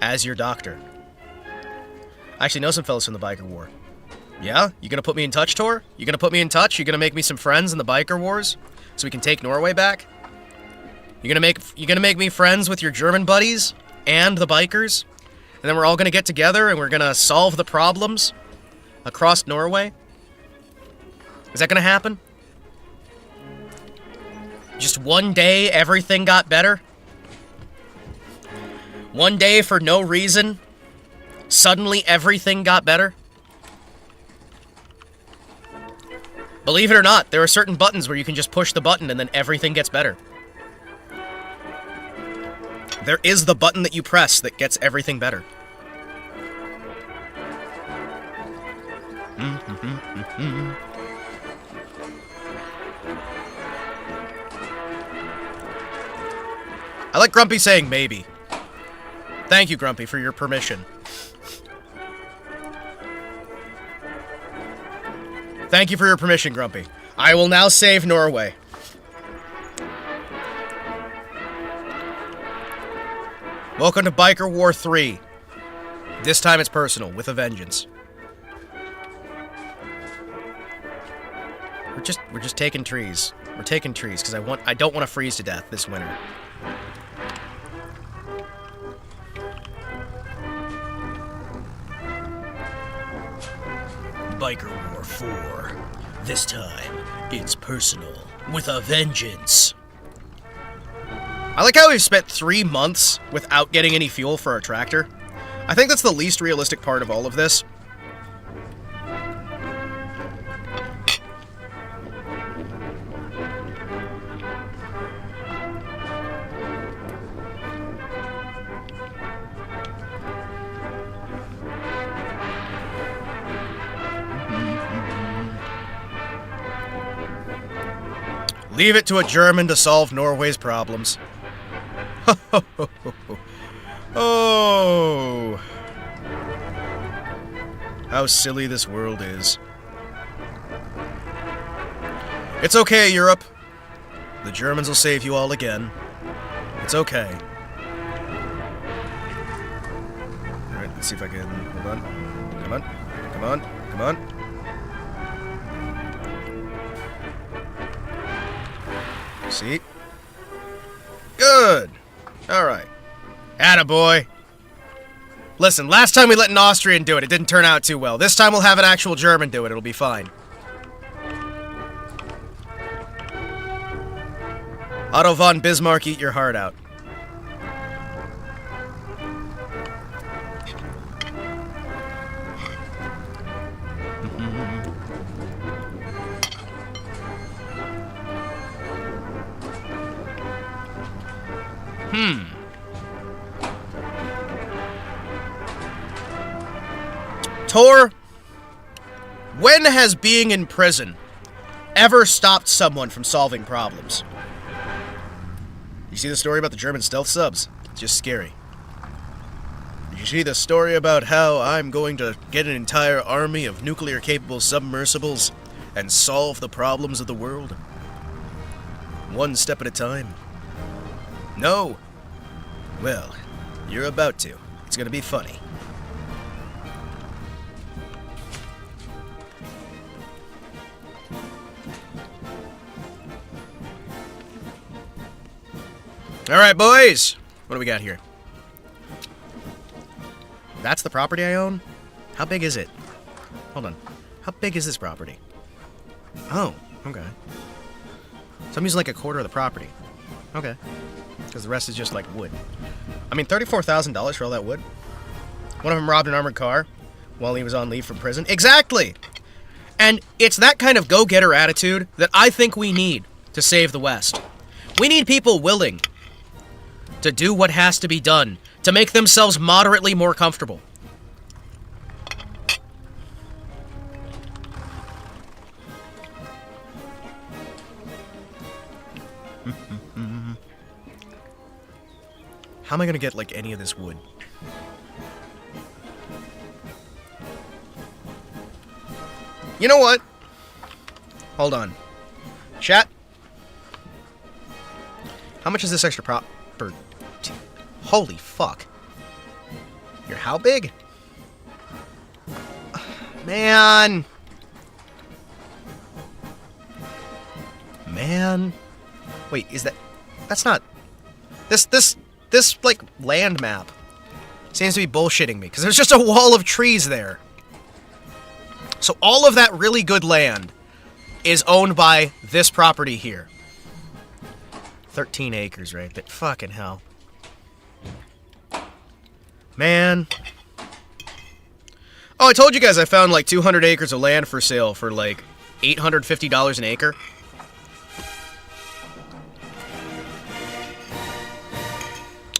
as your doctor? I actually know some fellas from the biker war. Yeah? You gonna put me in touch, Tor? You gonna put me in touch? You gonna make me some friends in the biker wars? So we can take Norway back? You gonna make me friends with your German buddies? And the bikers? And then we're all gonna get together and we're gonna solve the problems across Norway? Is that gonna happen? Just one day everything got better? One day for no reason, suddenly everything got better? Believe it or not, there are certain buttons where you can just push the button and then everything gets better. There is the button that you press that gets everything better. I like Grumpy saying maybe. Thank you, Grumpy, for your permission. Thank you for your permission, Grumpy. I will now save Norway. Welcome to Biker War 3. This time it's personal, with a vengeance. We're just taking trees. We're taking trees because I don't want to freeze to death this winter. Biker War 4. This time, it's personal, with a vengeance. I like how we've spent 3 months without getting any fuel for our tractor. I think that's the least realistic part of all of this. Leave it to a German to solve Norway's problems. Oh. How silly this world is. It's okay, Europe. The Germans will save you all again. It's okay. Alright, let's see if I can... Hold on. Come on. Come on. Come on. See? Good! Alright. Attaboy. Listen, last time we let an Austrian do it, it didn't turn out too well. This time we'll have an actual German do it, it'll be fine. Otto von Bismarck, eat your heart out. Tor, when has being in prison ever stopped someone from solving problems? You see the story about the German stealth subs? It's just scary. Did you see the story about how I'm going to get an entire army of nuclear-capable submersibles and solve the problems of the world? One step at a time. No? Well, you're about to. It's gonna be funny. Alright, boys! What do we got here? That's the property I own? How big is it? Hold on. How big is this property? Oh, okay. So I'm using like a quarter of the property. Okay. Because the rest is just like wood. I mean, $34,000 for all that wood? One of them robbed an armored car while he was on leave from prison. Exactly! And it's that kind of go-getter attitude that I think we need to save the West. We need people willing to do what has to be done to make themselves moderately more comfortable. How am I gonna get, like, any of this wood? You know what? Hold on. Chat? How much is this extra prop? Holy fuck. You're how big? Man. Man. Wait, is that... That's not... This, like, land map seems to be bullshitting me, because there's just a wall of trees there. So all of that really good land is owned by this property here. 13 acres, right? But fucking hell. Man. Oh, I told you guys I found, like, 200 acres of land for sale for, like, $850 an acre.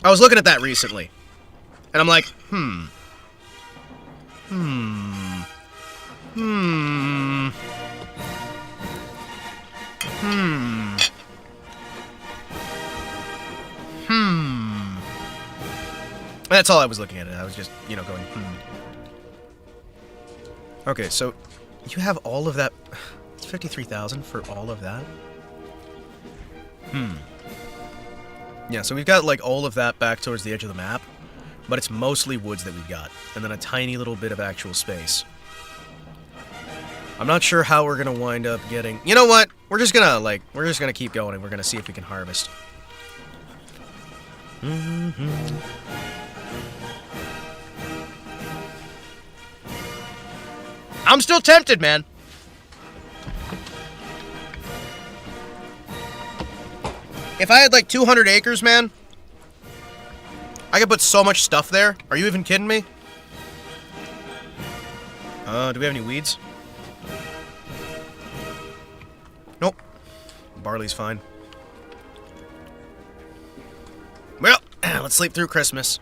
I was looking at that recently, and I'm like, That's all I was looking at. I was just, you know, going, Okay, so you have all of that. It's 53,000 for all of that. Yeah, so we've got, like, all of that back towards the edge of the map, but it's mostly woods that we've got, and then a tiny little bit of actual space. I'm not sure how we're gonna wind up getting... You know what? We're just gonna keep going, and we're gonna see if we can harvest. I'm still tempted, man. If I had, like, 200 acres, man, I could put so much stuff there. Are you even kidding me? Do we have any weeds? Nope. Barley's fine. Well, let's sleep through Christmas.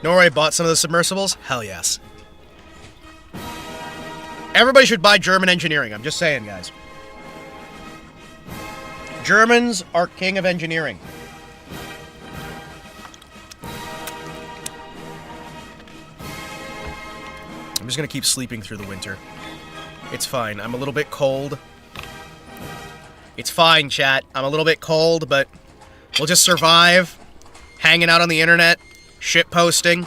Norway bought some of the submersibles? Hell yes. Everybody should buy German engineering. I'm just saying, guys. Germans are king of engineering. I'm just gonna keep sleeping through the winter. It's fine. I'm a little bit cold. It's fine, chat. I'm a little bit cold, but we'll just survive. Hanging out on the internet. Shit posting.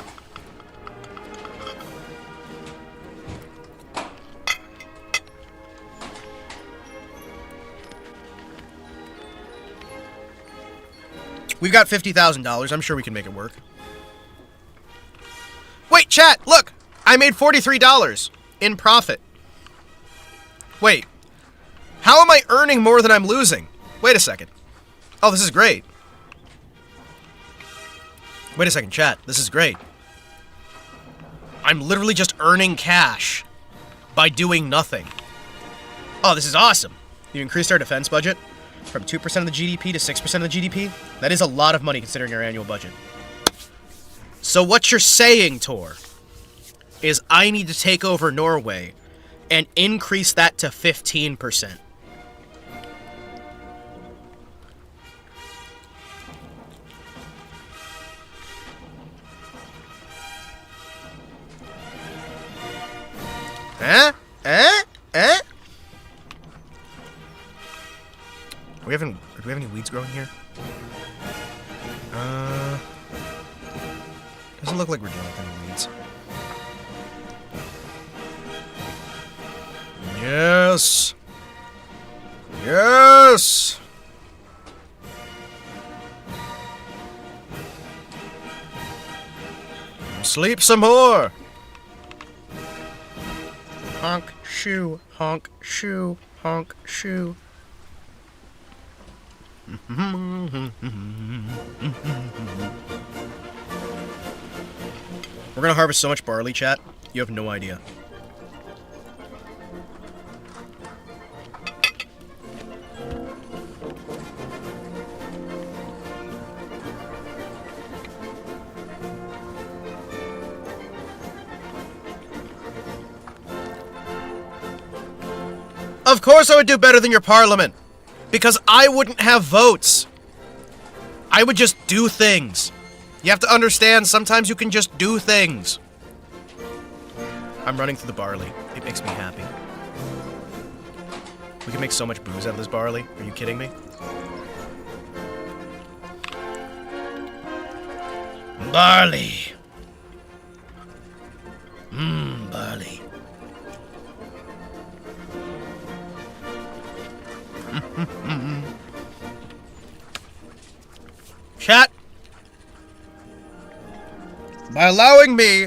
We've got $50,000. I'm sure we can make it work. Wait, chat, look! I made $43 in profit. Wait. How am I earning more than I'm losing? Wait a second. Oh, this is great. Wait a second, chat. This is great. I'm literally just earning cash by doing nothing. Oh, this is awesome. You increased our defense budget from 2% of the GDP to 6% of the GDP. That is a lot of money considering our annual budget. So what you're saying, Tor, is I need to take over Norway and increase that to 15%. Do we have any weeds growing here? Doesn't look like we're dealing with any weeds. Yes. Yes. Sleep some more. Honk, shoe, honk, shoe, honk, shoe. We're gonna harvest so much barley, chat. You have no idea. Of course I would do better than your parliament. Because I wouldn't have votes. I would just do things. You have to understand, sometimes you can just do things. I'm running through the barley. It makes me happy. We can make so much booze out of this barley. Are you kidding me? Barley. Barley. Chat. By allowing me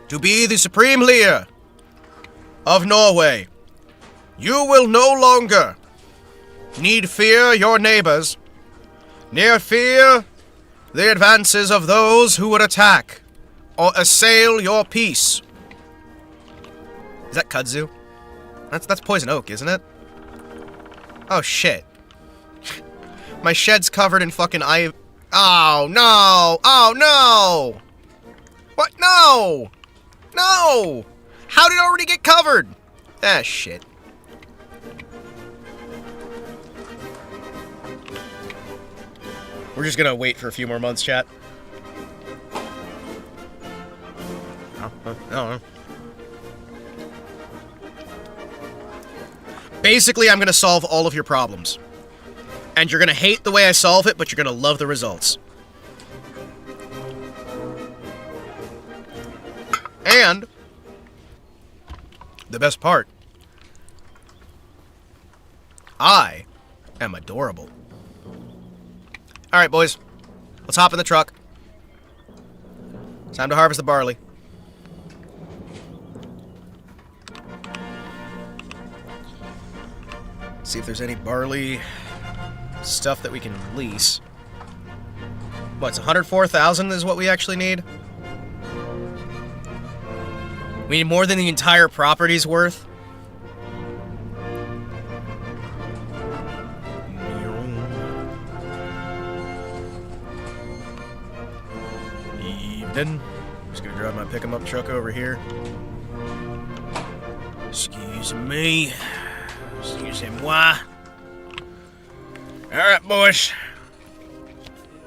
to be the supreme leader of Norway, you will no longer need fear your neighbors, nor fear the advances of those who would attack or assail your peace. Is that kudzu? That's poison oak, isn't it? Oh shit. My shed's covered in fucking ivy. Oh no! Oh no! What? No! No! How did it already get covered? Ah, shit. We're just gonna wait for a few more months, chat. No. Basically, I'm gonna solve all of your problems. And you're gonna hate the way I solve it, but you're gonna love the results. And the best part, I am adorable. Alright, boys. Let's hop in the truck. Time to harvest the barley. See if there's any barley stuff that we can lease. What, it's 104,000 is what we actually need? We need more than the entire property's worth? Evening. Just gonna drive my pick-em-up truck over here. Excuse me. Excusez-moi. Alright, boys.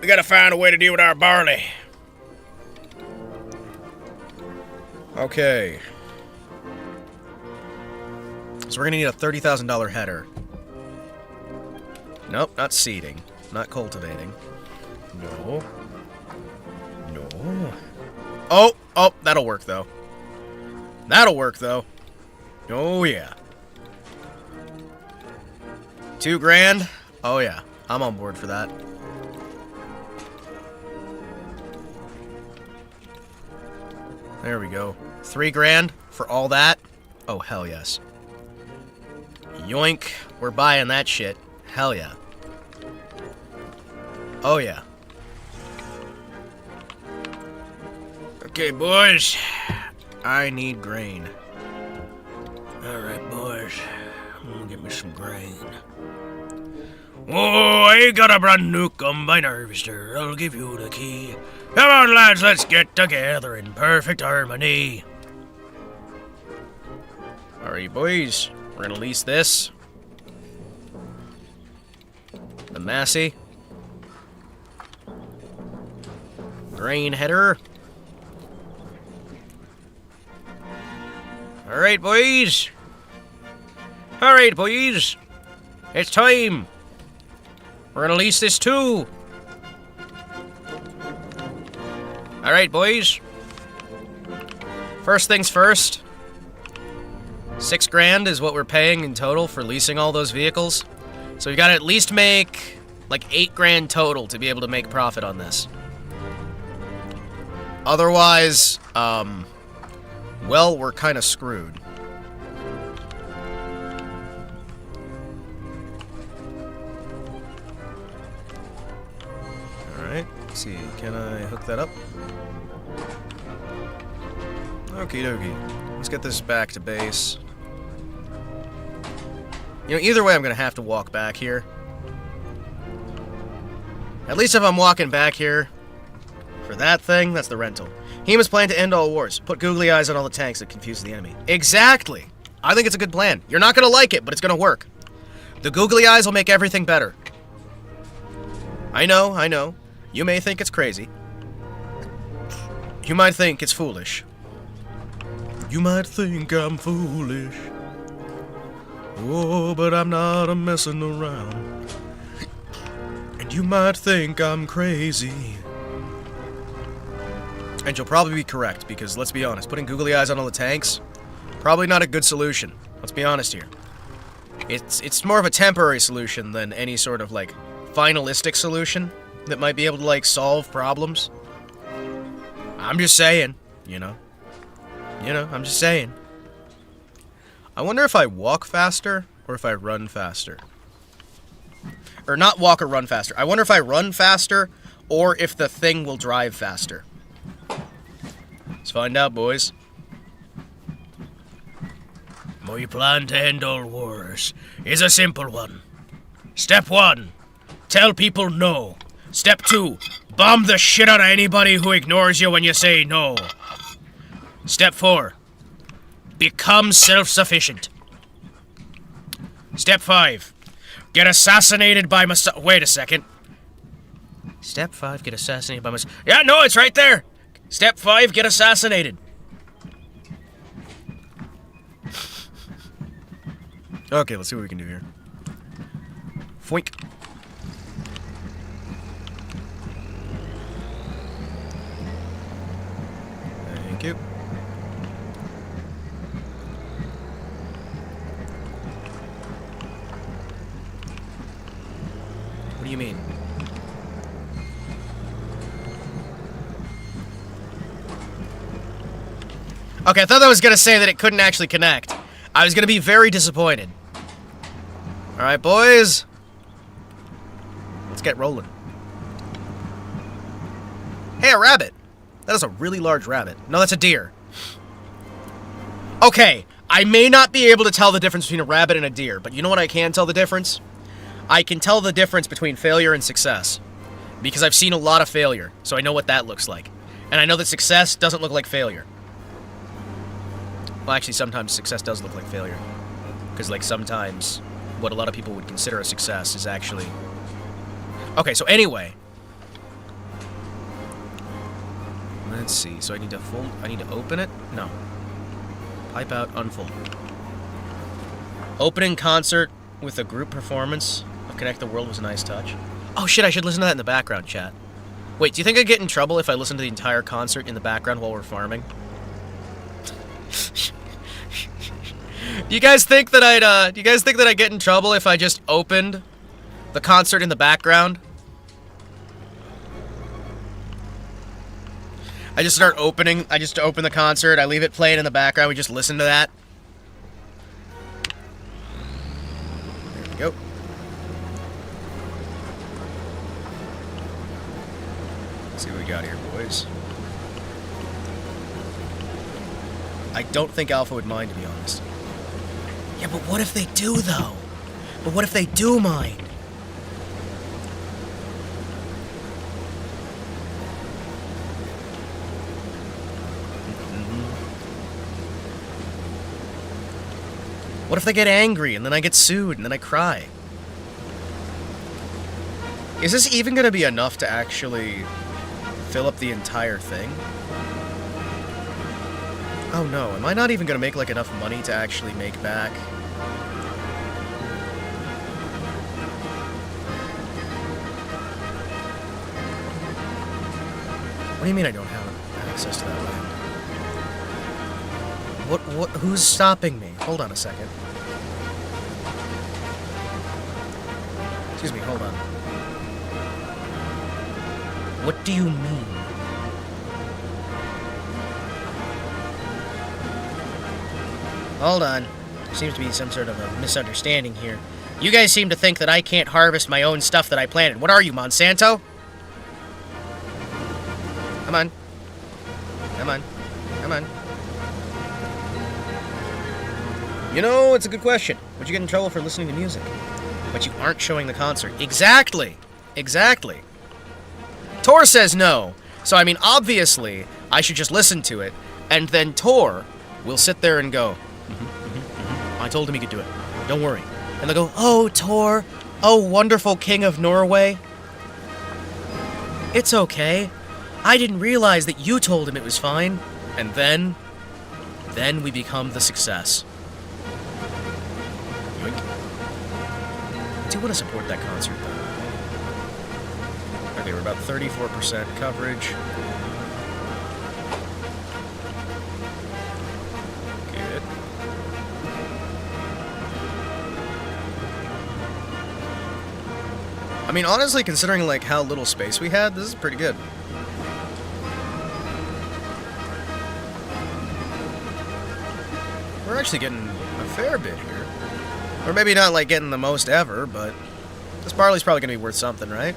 We gotta find a way to deal with our barley. Okay. So we're gonna need a $30,000 header. Nope, not seeding. Not cultivating. No. No. Oh, that'll work, though. That'll work, though. Oh, yeah. 2 grand? Oh, yeah. I'm on board for that. There we go. 3 grand for all that? Oh, hell yes. Yoink. We're buying that shit. Hell yeah. Oh, yeah. Okay, boys. I need grain. Alright, boys. I'm gonna get me some grain. Oh, I got a brand new combine harvester. I'll give you the key. Come on, lads, let's get together in perfect harmony. Alright, boys. We're gonna lease this. The Massey. Grain header. Alright, boys. Alright, boys. It's time. We're gonna lease this too. Alright, boys. First things first. 6 grand is what we're paying in total for leasing all those vehicles. So we gotta at least make like 8 grand total to be able to make profit on this. Otherwise, well, we're kind of screwed. Alright, let's see, can I hook that up? Okie dokie. Let's get this back to base. You know, either way, I'm gonna have to walk back here. At least if I'm walking back here for that thing, that's the rental. Hima's plan to end all wars. Put googly eyes on all the tanks that confuse the enemy. Exactly! I think it's a good plan. You're not gonna like it, but it's gonna work. The googly eyes will make everything better. I know. You may think it's crazy. You might think it's foolish. You might think I'm foolish. Oh, but I'm not a messing around. And you might think I'm crazy. And you'll probably be correct, because let's be honest, putting googly eyes on all the tanks, probably not a good solution. Let's be honest here. It's more of a temporary solution than any sort of, like, finalistic solution that might be able to, like, solve problems. I'm just saying, you know. I'm just saying. I wonder if I walk faster or if I run faster. Or not walk or run faster. I wonder if I run faster or if the thing will drive faster. Let's find out, boys. My plan to end all wars is a simple one. Step 1, tell people no. Step 2, bomb the shit out of anybody who ignores you when you say no. Step 4, become self-sufficient. Step 5, get assassinated by wait a second. Step 5, get assassinated by yeah, no, it's right there. Step 5, get assassinated. Okay, let's see what we can do here. Foink. Thank you. What do you mean? Okay, I thought that was gonna say that it couldn't actually connect. I was gonna be very disappointed. Alright, boys. Let's get rolling. Hey, a rabbit. That is a really large rabbit. No, that's a deer. Okay, I may not be able to tell the difference between a rabbit and a deer, but you know what I can tell the difference? I can tell the difference between failure and success. Because I've seen a lot of failure, so I know what that looks like. And I know that success doesn't look like failure. Well, actually, sometimes success does look like failure. Because, like, sometimes what a lot of people would consider a success is actually... Okay, so anyway. Let's see. So I need to open it? No. Pipe out, unfold. Opening concert with a group performance of Connect the World was a nice touch. Oh shit, I should listen to that in the background, chat. Wait, do you think I'd get in trouble if I listened to the entire concert in the background while we're farming? Do you guys think that I'd get in trouble if I just opened the concert in the background? I just open the concert, I leave it playing in the background, we just listen to that. There we go. Let's see what we got here, boys. I don't think Alpha would mind, to be honest. Yeah, but what if they do, though? But what if they do mind? What if they get angry, and then I get sued, and then I cry? Is this even gonna be enough to actually fill up the entire thing? Oh no, am I not even gonna make, like, enough money to actually make back? What do you mean I don't have access to that land? Who's stopping me? Hold on a second. Excuse me, hold on. What do you mean? Hold on. There seems to be some sort of a misunderstanding here. You guys seem to think that I can't harvest my own stuff that I planted. What are you, Monsanto? Come on. Come on. Come on. You know, it's a good question. Would you get in trouble for listening to music? But you aren't showing the concert. Exactly! Exactly. Tor says no. So, I mean, obviously, I should just listen to it, and then Tor will sit there and go, I told him he could do it. Don't worry. And they'll go, oh, Tor. Oh, wonderful king of Norway. It's okay. I didn't realize that you told him it was fine. And then we become the success. Yoink. I do want to support that concert, though. Okay, we're about 34% coverage. Good. I mean, honestly, considering, like, how little space we had, this is pretty good. We're actually getting a fair bit here. Or maybe not, like, getting the most ever, but this barley's probably gonna be worth something, right?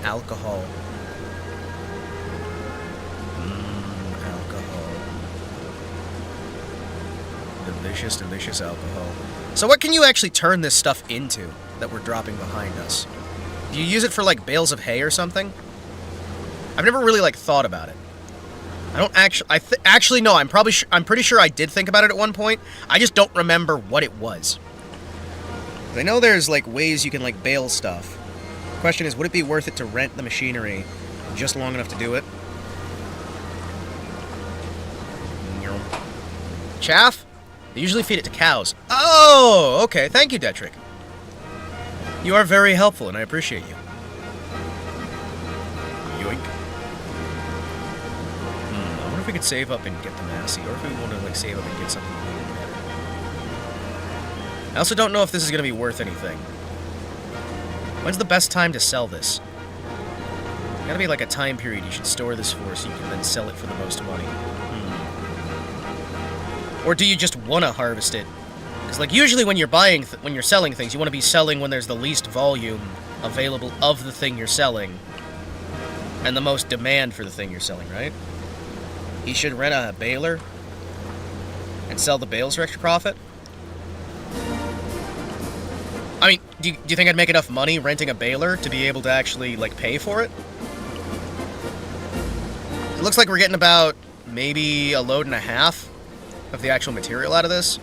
Alcohol. Alcohol. Delicious, delicious alcohol. So what can you actually turn this stuff into that we're dropping behind us? Do you use it for, like, bales of hay or something? I've never really, like, thought about it. I don't actually... actually, no, I'm pretty sure I did think about it at one point. I just don't remember what it was. I know there's, like, ways you can, like, bale stuff. The question is, would it be worth it to rent the machinery just long enough to do it? Chaff? They usually feed it to cows. Oh, okay. Thank you, Detrick. You are very helpful, and I appreciate you. Yoink. I wonder if we could save up and get the Massey, or if we want to, like, save up and get something even better. I also don't know if this is going to be worth anything. When's the best time to sell this? Gotta be like a time period you should store this for so you can then sell it for the most money. Or do you just want to harvest it? Because, like, usually when you're buying, when you're selling things, you want to be selling when there's the least volume available of the thing you're selling. And the most demand for the thing you're selling, right? You should rent a baler and sell the bales for extra profit. I mean, do you think I'd make enough money renting a baler to be able to actually, like, pay for it? It looks like we're getting about maybe a load and a half of the actual material out of this.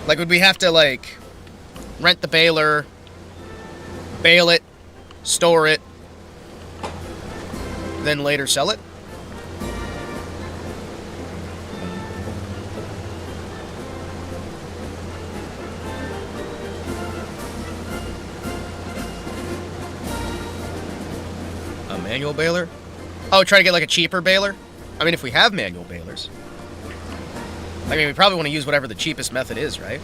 Like, would we have to, like, rent the baler, bale it, store it, then later sell it? A manual baler? Oh, try to get, like, a cheaper baler? I mean, if we have manual balers. I mean, we probably want to use whatever the cheapest method is, right?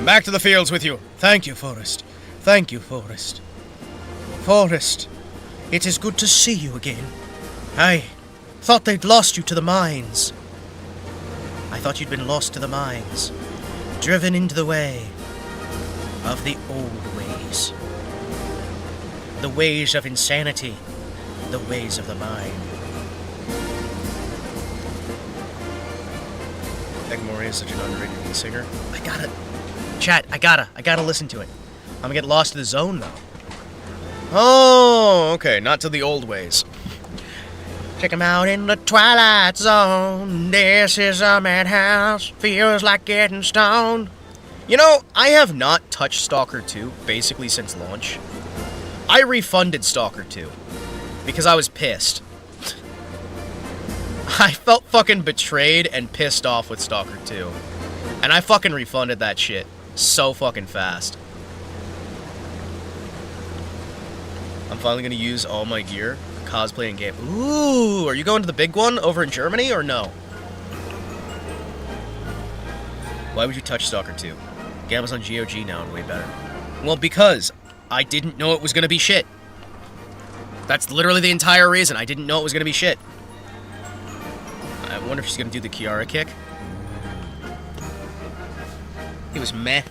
Back to the fields with you. Thank you, Forrest. Thank you, Forrest. Forrest, it is good to see you again. I thought they'd lost you to the mines. I thought you'd been lost to the mines. Driven into the way of the old ways. The ways of insanity. The ways of the mind. Egmore is such an underrated lead singer. I gotta listen to it. I'm gonna get lost in the zone, though. Oh, okay, not to the old ways. Check 'em out in the Twilight Zone. This is a madhouse. Feels like getting stoned. You know, I have not touched Stalker 2 basically since launch. I refunded Stalker 2 because I was pissed. I felt fucking betrayed and pissed off with Stalker 2. And I fucking refunded that shit so fucking fast. I'm finally gonna use all my gear. Cosplay and game. Ooh, are you going to the big one over in Germany or no? Why would you touch Stalker 2? Game's on GOG now and way better. Well, because I didn't know it was gonna be shit. That's literally the entire reason. I didn't know it was gonna be shit. I wonder if she's gonna do the Kiara kick. It was meh.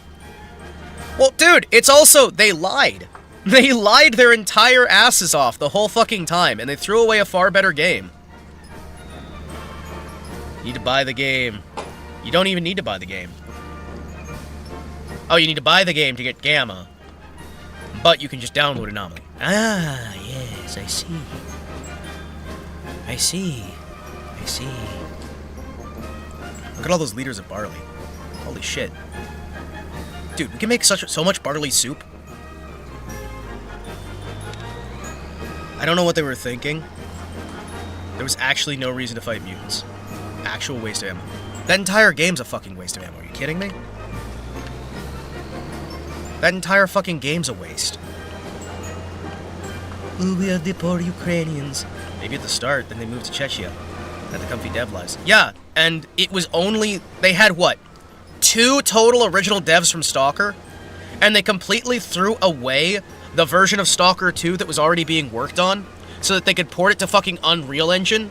Well, dude, it's also, they lied. They lied their entire asses off the whole fucking time, and they threw away a far better game. You need to buy the game. You don't even need to buy the game. Oh, you need to buy the game to get Gamma. But you can just download Anomaly. Ah, yes, I see. I see. I see. Look at all those liters of barley. Holy shit. Dude, we can make so much barley soup. I don't know what they were thinking. There was actually no reason to fight mutants. Actual waste of ammo. That entire game's a fucking waste of ammo. Are you kidding me? That entire fucking game's a waste. Ooh, we are the poor Ukrainians. Maybe at the start, then they moved to Chechnya. Had the comfy dev lives. Yeah, and it was only... They had, what? 2 total original devs from Stalker? And they completely threw away the version of Stalker 2 that was already being worked on so that they could port it to fucking Unreal Engine?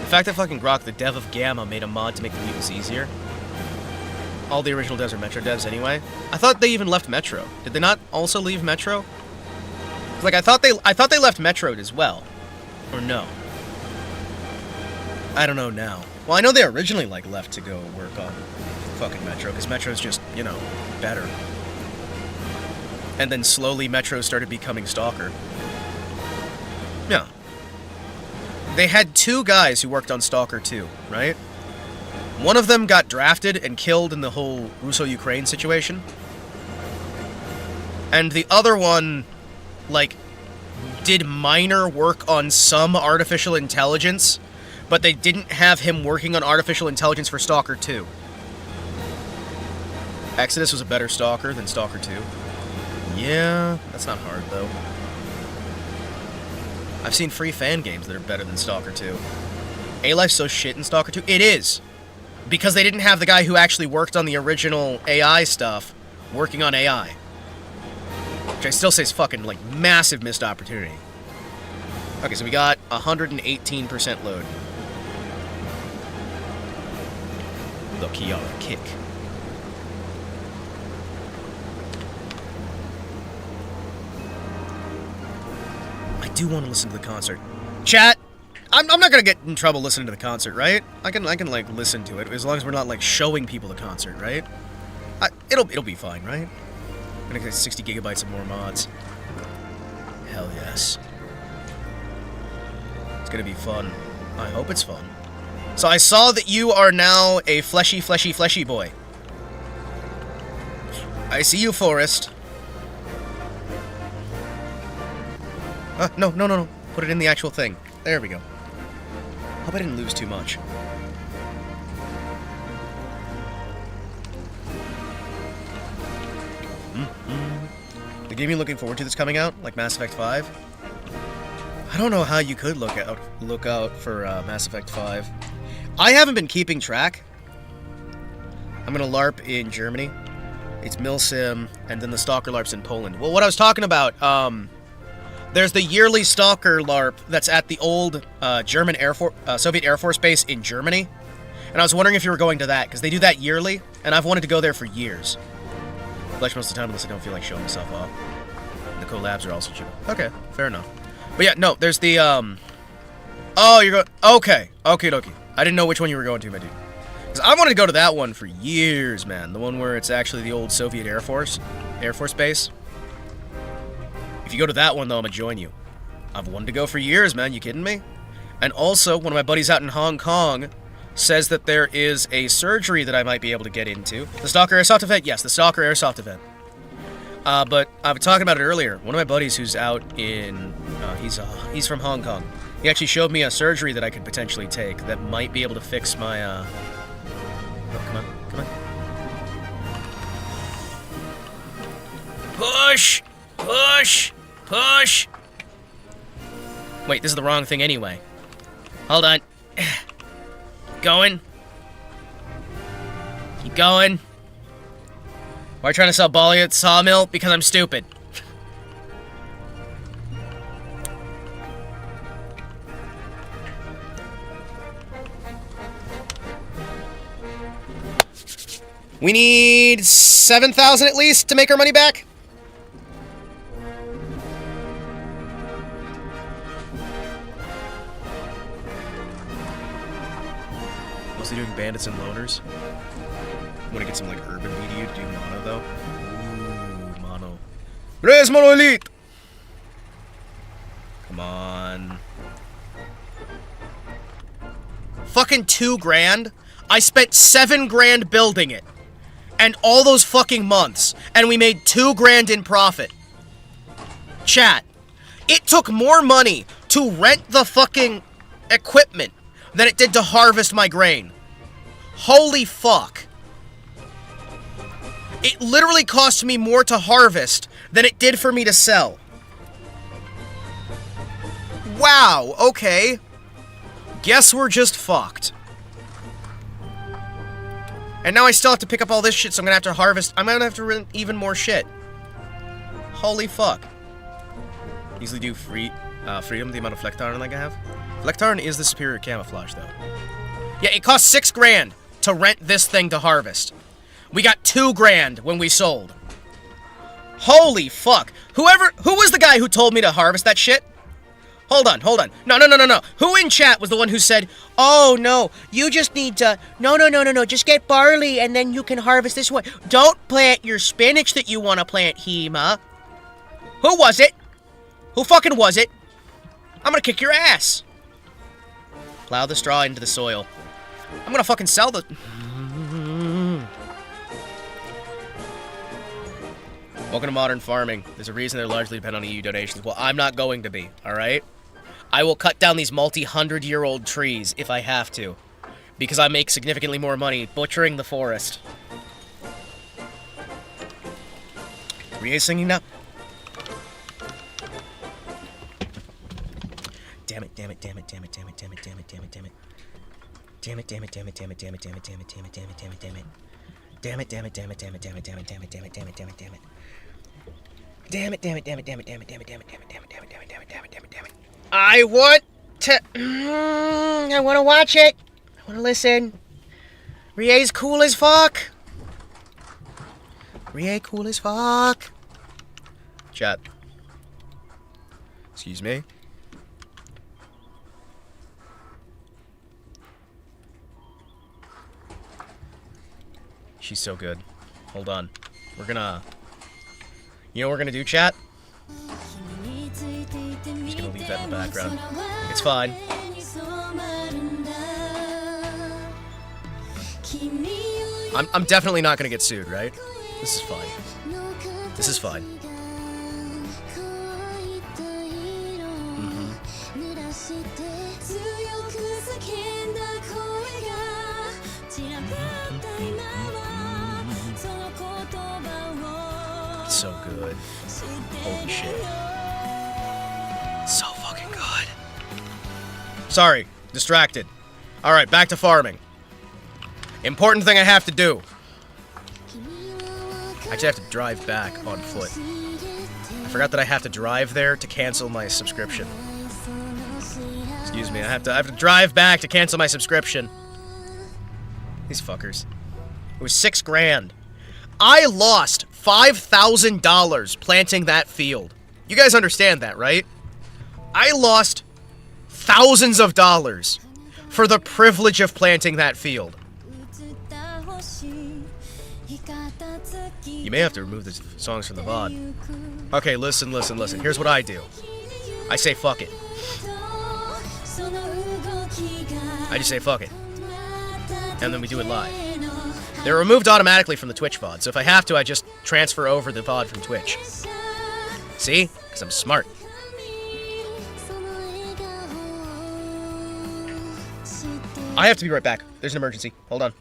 The fact that fucking Grok, the dev of Gamma, made a mod to make the mutants easier. All the original devs are Metro devs anyway. I thought they even left Metro. Did they not also leave Metro? Like, I thought they left Metro as well. Or no? I don't know now. Well, I know they originally, like, left to go work on fucking Metro, because Metro's just, you know, better. And then slowly Metro started becoming Stalker. Yeah. They had 2 guys who worked on Stalker 2, right? One of them got drafted and killed in the whole Russo-Ukraine situation. And the other one, like, did minor work on some artificial intelligence, but they didn't have him working on artificial intelligence for Stalker 2. Exodus was a better Stalker than Stalker 2. Yeah, that's not hard, though. I've seen free fan games that are better than Stalker 2. A-Life's so shit in Stalker 2. It is! Because they didn't have the guy who actually worked on the original AI stuff working on AI. Which I still say is fucking, like, massive missed opportunity. Okay, so we got 118% load. The Kiara kick. I do want to listen to the concert. Chat! I'm not gonna get in trouble listening to the concert, right? I can like listen to it as long as we're not like showing people the concert, right? It'll be fine, right? I'm gonna get 60 gigabytes of more mods. Hell yes. It's gonna be fun. I hope it's fun. So I saw that you are now a fleshy boy. I see you, Forrest. No. Put it in the actual thing. There we go. Hope I didn't lose too much. The game you're looking forward to that's coming out, like Mass Effect 5? I don't know how you could look out for Mass Effect 5. I haven't been keeping track. I'm gonna LARP in Germany. It's Milsim, and then the Stalker LARP's in Poland. Well, what I was talking about, there's the yearly Stalker LARP that's at the old German Soviet Air Force base in Germany. And I was wondering if you were going to that, because they do that yearly, and I've wanted to go there for years. Flesh most of the time unless I don't feel like showing myself off. The collabs are also cheap. Okay, fair enough. But yeah, no, there's the, Oh, you're going... Okay, okie. I didn't know which one you were going to, my dude. Because I wanted to go to that one for years, man. The one where it's actually the old Soviet Air Force base. If you go to that one, though, I'm gonna join you. I've wanted to go for years, man. You kidding me? And also, one of my buddies out in Hong Kong says that there is a surgery that I might be able to get into. The Stalker Airsoft event? Yes, the Stalker Airsoft event. But I was talking about it earlier. One of my buddies who's out in... he's from Hong Kong. He actually showed me a surgery that I could potentially take that might be able to fix my, Oh, come on. Push! Wait, this is the wrong thing anyway. Hold on. Keep going. Why are you trying to sell Bali at Sawmill? Because I'm stupid. We need 7,000 at least to make our money back. Mostly doing bandits and loners. I'm gonna get some like urban BDU to do mono though. Ooh, mono. Raise mono elite! Come on. Fucking 2 grand? I spent 7 grand building it. And all those fucking months. And we made 2 grand in profit. Chat. It took more money to rent the fucking equipment than it did to harvest my grain. Holy fuck. It literally cost me more to harvest than it did for me to sell. Wow, okay. Guess we're just fucked. And now I still have to pick up all this shit, so I'm gonna have to harvest. I'm gonna have to rent even more shit. Holy fuck. Easily do freedom, the amount of Flectarn like I have. Flectarn is the superior camouflage, though. Yeah, it cost 6 grand to rent this thing to harvest. We got 2 grand when we sold. Holy fuck. Who was the guy who told me to harvest that shit? Hold on. No. Who in chat was the one who said, oh, no, you just need to... No. Just get barley and then you can harvest this one. Don't plant your spinach that you want to plant, Hima. Who was it? Who fucking was it? I'm gonna kick your ass. Plow the straw into the soil. I'm gonna fucking sell the... Welcome to modern farming. There's a reason they're largely dependent on EU donations. Well, I'm not going to be, alright? I will cut down these multi-100-year-old trees if I have to. Because I make significantly more money butchering the forest. Rie's singing now? Damn it. I want to... I want to watch it. I want to listen. Rie's cool as fuck. Rie cool as fuck. Chat. Excuse me. She's so good. Hold on. We're gonna... You know what we're gonna do, chat? I'm just gonna leave that in the background. It's fine. I'm definitely not gonna get sued, right? This is fine. This is fine. So good. Holy shit. So fucking good. Sorry, distracted. Alright, back to farming. Important thing I have to do. I actually have to drive back on foot. I forgot that I have to drive there to cancel my subscription. Excuse me, I have to drive back to cancel my subscription. These fuckers. It was 6 grand. I lost $5,000 planting that field. You guys understand that, right? I lost thousands of dollars for the privilege of planting that field. You may have to remove the songs from the VOD. Okay, listen. Here's what I do. I say fuck it. I just say fuck it. And then we do it live. They're removed automatically from the Twitch VOD, so if I have to, I just transfer over the VOD from Twitch. See? Because I'm smart. I have to be right back. There's an emergency. Hold on.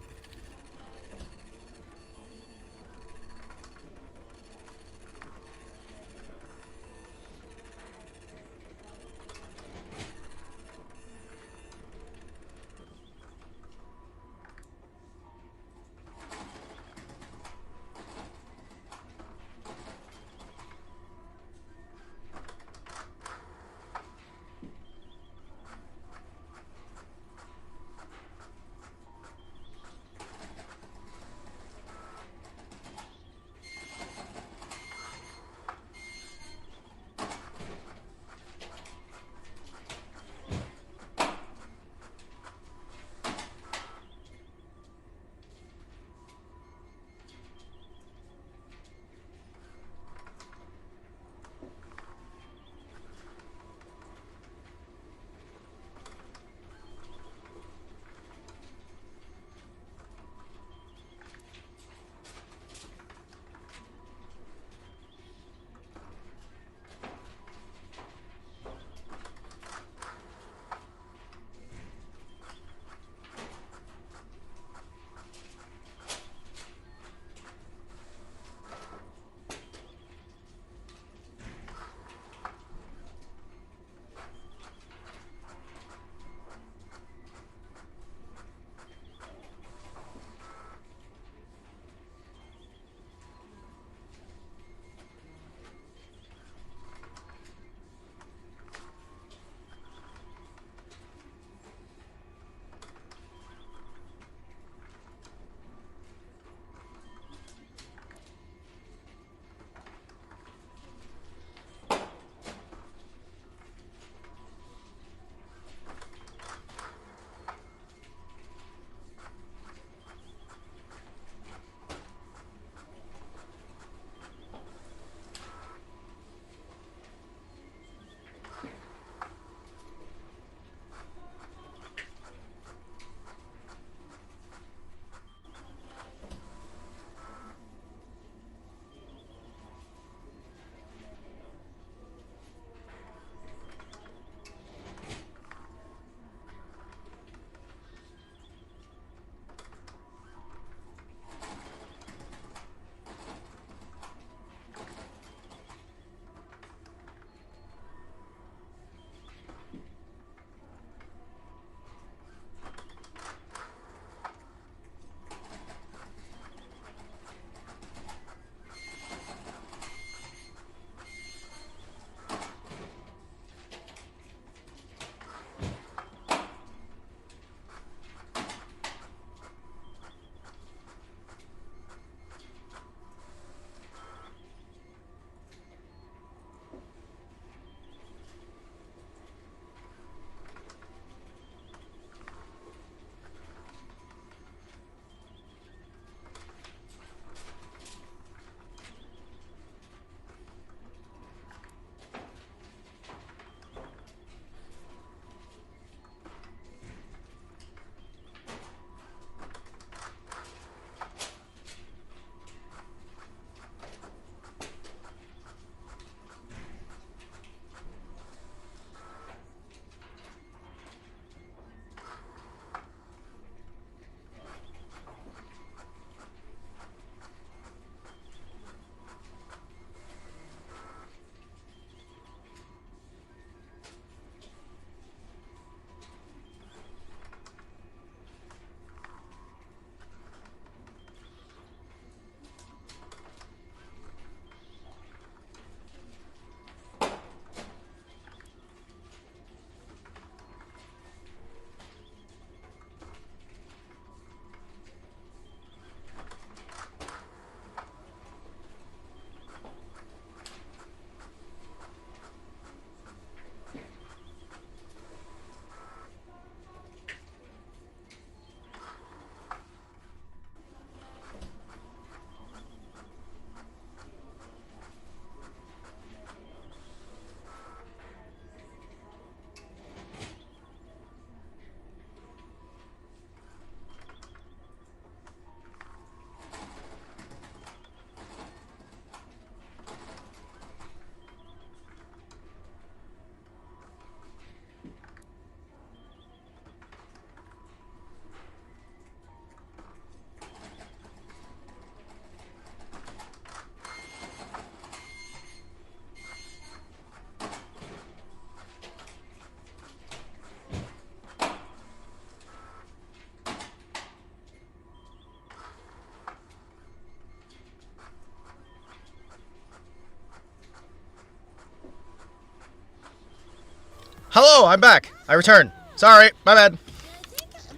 Hello, I'm back. I returned. Sorry, my bad.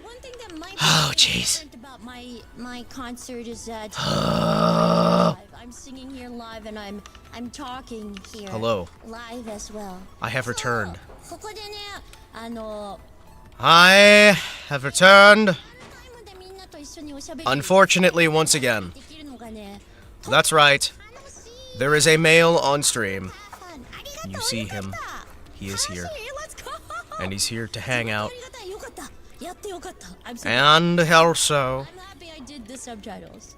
One thing that might Oh, jeez. about my concert is that I'm singing here live and I'm talking here. Hello. Live as well. I have returned. ここでね、I have returned. タイムでみんなと一緒におしゃべり Unfortunately, once again. できるのがね、 That's right. 楽しい。 There is a male on stream. ありがとう。 You see him. よかった He is here. 楽しい Let's go. And he's here to hang あ out. りがたいよかった。やってよかった。I'm so And also I'm happy I did the subtitles.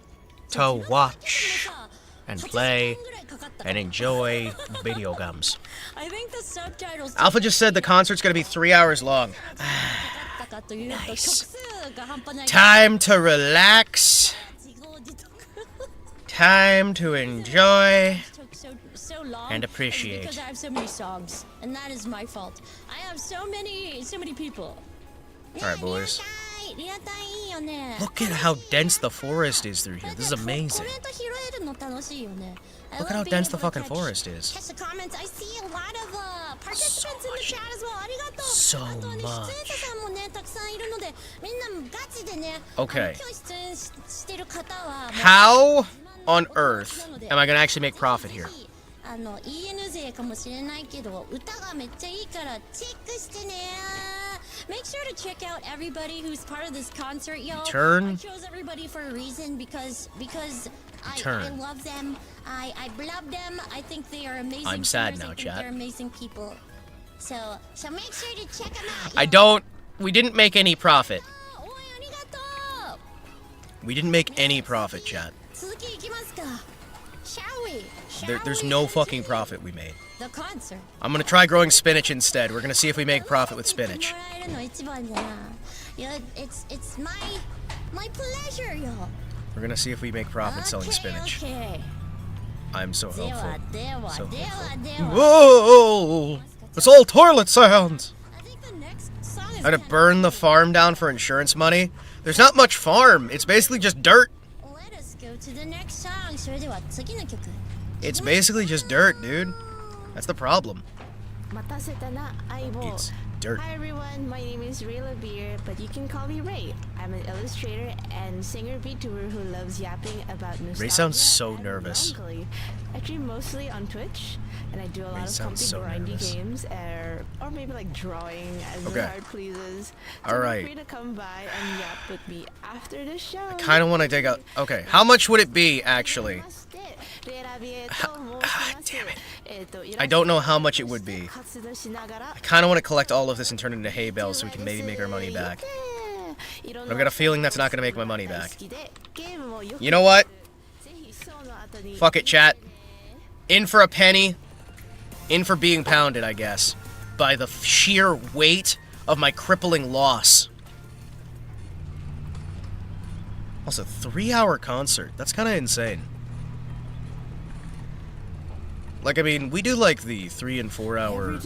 to watch さ and 8 play 時間ぐらいかかったか and ら enjoy video games. I think the subtitles Alpha just said the concert's gonna be 3 hours long. かかったかというと曲数が半端ない Time to relax. 自業自得 Time to enjoy. took so long And is appreciate. because I have so many songs and that is my fault. I have so many people. Alright, boys. リアタイいいよね Look at how dense the forest is through here. This is コ amazing. メント拾えるの楽しいよね I Look at love how being dense the able to fucking catch- forest is. catch the comments. I see a lot of participants in the chat as well. ありがとう So あとね much. 出演者さんもねたくさんいるのでみんなガチでね Okay. 今日出演してる方はもう How on earth am I gonna actually make profit here? EN 勢かもしれないけど歌がめっちゃいいからチェックしてね Make sure to check out everybody who's part of this concert, yo. Turn. I chose everybody for a reason because I Turn. love them. I love them. I think they are amazing. I'm sad singers. now, I think chat. They're amazing people. So make sure to check them out. I don't. We didn't make any profit. おいありがとう We didn't make any profit, chat. 続きいきますか Shall we? There's Shall we no fucking continue profit we made. The concert. I'm gonna try growing spinach instead. We're gonna see if we make profit with spinach. もらえるの一番じゃな。いや it's my pleasure, yo. We're gonna see if we make profit selling spinach. Okay. I'm so では hopeful. では So では hopeful. では Whoa! It's all toilet sounds. I think the next song is I had to burn the farm down for insurance money. There's not much farm. It's basically just dirt. Let us go to the next song. それでは次の曲。 It's basically just dirt, dude. That's the problem. 待たせたな相棒 It's dirt. Hi everyone, my name is Ray LeBeer, but you can call me Ray. I'm an illustrator and singer Vtuber who loves yapping about nostalgia. Ray sounds so and nervous. melancholy. I stream mostly on Twitch, and I do a Ray lot of sounds comfy so grindy nervous. games, or maybe like drawing as Okay. the heart pleases. So All feel right. free to come by and yap with me after the show. Kind of want to dig out. Okay, how much would it be actually? Damn it. I don't know how much it would be. I kind of want to collect all of this and turn it into hay bales so we can maybe make our money back. But I've got a feeling that's not going to make my money back. You know what? Fuck it, chat. In for a penny. In for being pounded, I guess. By the sheer weight of my crippling loss. Also, 3-hour concert. That's kind of insane. Like, I mean, we do like the 3 and 4 hour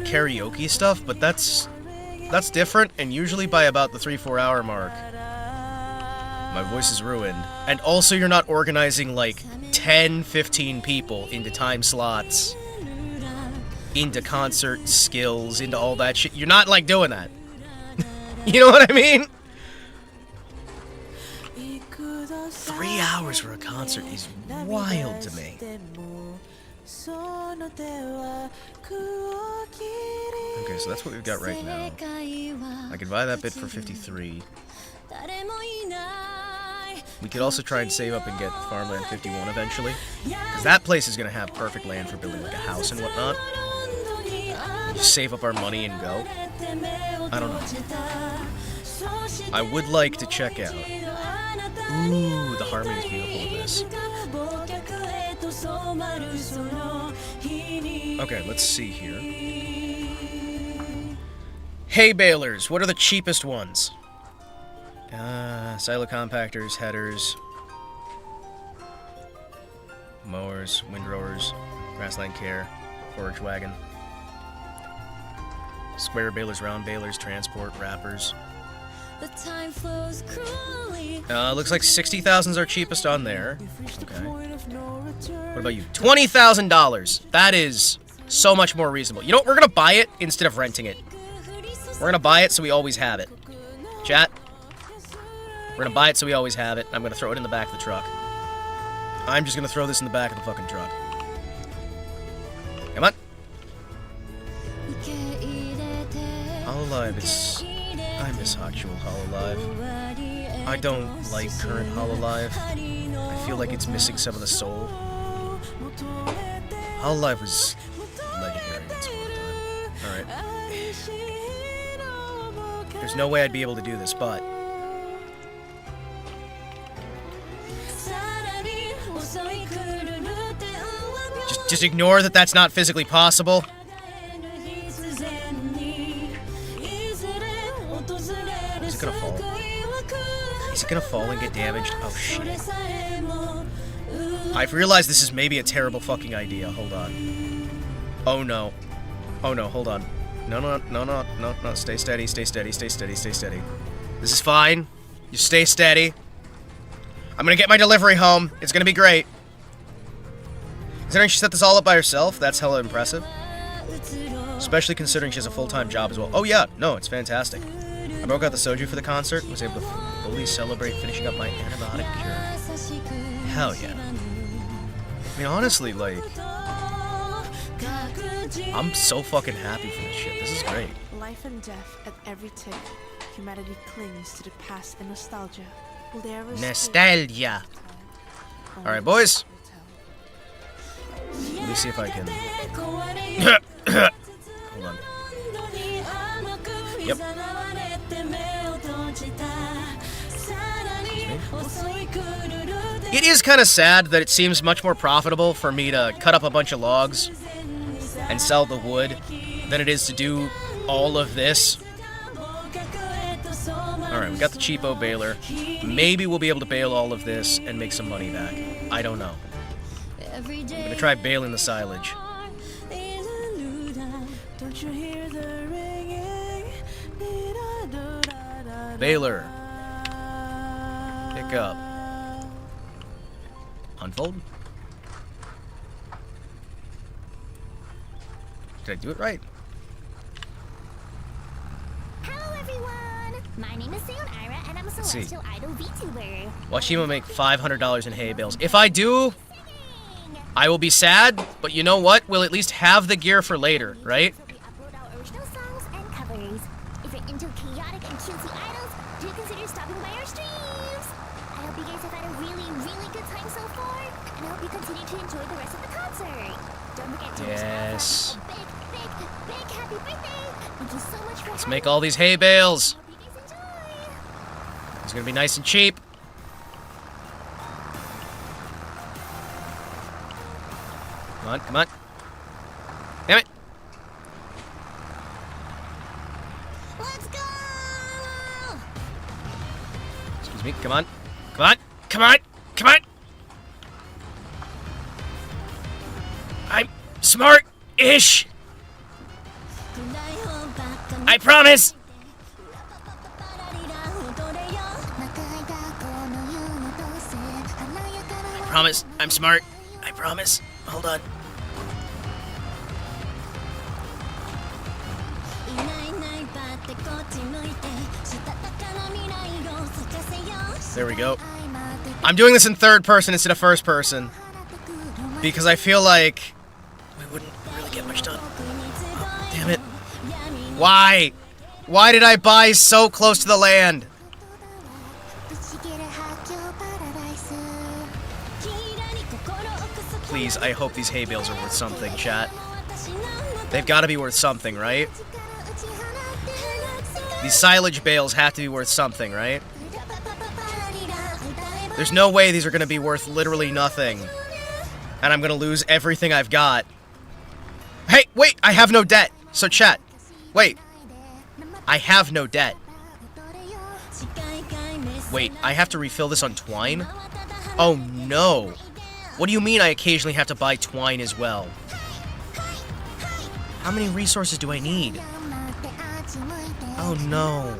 karaoke stuff, but that's different, and usually by about the 3-4 hour mark, my voice is ruined. And also, you're not organizing like 10-15 people into time slots, into concert skills, into all that shit. You're not like doing that. You know what I mean? 3 hours for a concert is wild to me. Okay, so that's what we've got right now. I could buy that bit for 53. We could also try and save up and get Farmland 51 eventually. Because that place is going to have perfect land for building like a house and whatnot. Just save up our money and go. I don't know. I would like to check out. Ooh, the harmony is beautiful in this. Okay, let's see here. Hay balers, what are the cheapest ones? Silo compactors, headers, mowers, windrowers, grassland care, forage wagon, square balers, round balers, transport, wrappers. The time flows cruelly. Looks like 60,000's our cheapest on there. Okay. What about you? $20,000. That is So much more reasonable. You know what? We're gonna buy it instead of renting it. We're gonna buy it so we always have it. Chat. We're gonna buy it so we always have it. I'm gonna throw it in the back of the truck. I'm just gonna throw this in the back of the fucking truck. Come on. Hololive is... I miss actual Hololive. I don't like current Hololive. I feel like it's missing some of the soul. Hololive was legendary once upon a time. Alright. There's no way I'd be able to do this, but... Just ignore that that's not physically possible. Is it gonna fall? Is it gonna fall and get damaged? Oh shit. I've realized this is maybe a terrible fucking idea. Hold on. Oh no. Oh no, hold on. No. Stay steady, stay steady, stay steady, stay steady. This is fine. You stay steady. I'm gonna get my delivery home. It's gonna be great. Considering she set this all up by herself, that's hella impressive. Especially considering she has a full-time job as well. Oh yeah, no, it's fantastic. I broke out the soju for the concert and was able to fully celebrate finishing up my antibiotic cure. Hell yeah. I mean, honestly, like... I'm so fucking happy for this shit. This is great. Life and death at every tick. Humanity clings to the past and nostalgia. Will they ever Nostalgia. Alright, boys. Let me see if I can... Hold on. Yep. It is kind of sad that it seems much more profitable for me to cut up a bunch of logs and sell the wood than it is to do all of this. Alright, we got the cheapo baler. Maybe we'll be able to bale all of this and make some money back. I don't know. I'm gonna try baling the silage. Baler. Pick up. Unfold. Did I do it right? Hello everyone! My name is Sayonara and I'm a celestial idol VTuber. Watch Himo make $500 in hay bales. If I do, I will be sad, but you know what? We'll at least have the gear for later, right? We upload our original songs and covers. If you're into chaotic and cutesy idols, do consider stopping by our streams. I hope you guys have had a really, really good time so far, and I hope you continue to enjoy the rest of the concert. Don't forget to wish Yes. Alpha a big happy birthday. Thank you so much for Let's make all these hay bales. Hope you guys enjoy. It's gonna be nice and cheap. Come on, come on. Damn it. Let's go! Excuse me. Come on. Come on. Come on. Come on. I'm smart-ish. I promise. I promise. I'm smart. I promise. Hold on. There we go. I'm doing this in third person instead of first person because I feel like we wouldn't really get much done. Oh, damn it. Why? Why did I buy so close to the land? Please, I hope these hay bales are worth something, chat. They've got to be worth something, right? These silage bales have to be worth something, right? There's no way these are going to be worth literally nothing. And I'm going to lose everything I've got. Hey, wait, I have no debt. So chat, wait. I have no debt. Wait, I have to refill this on twine? Oh no. What do you mean I occasionally have to buy twine as well? How many resources do I need? Oh no.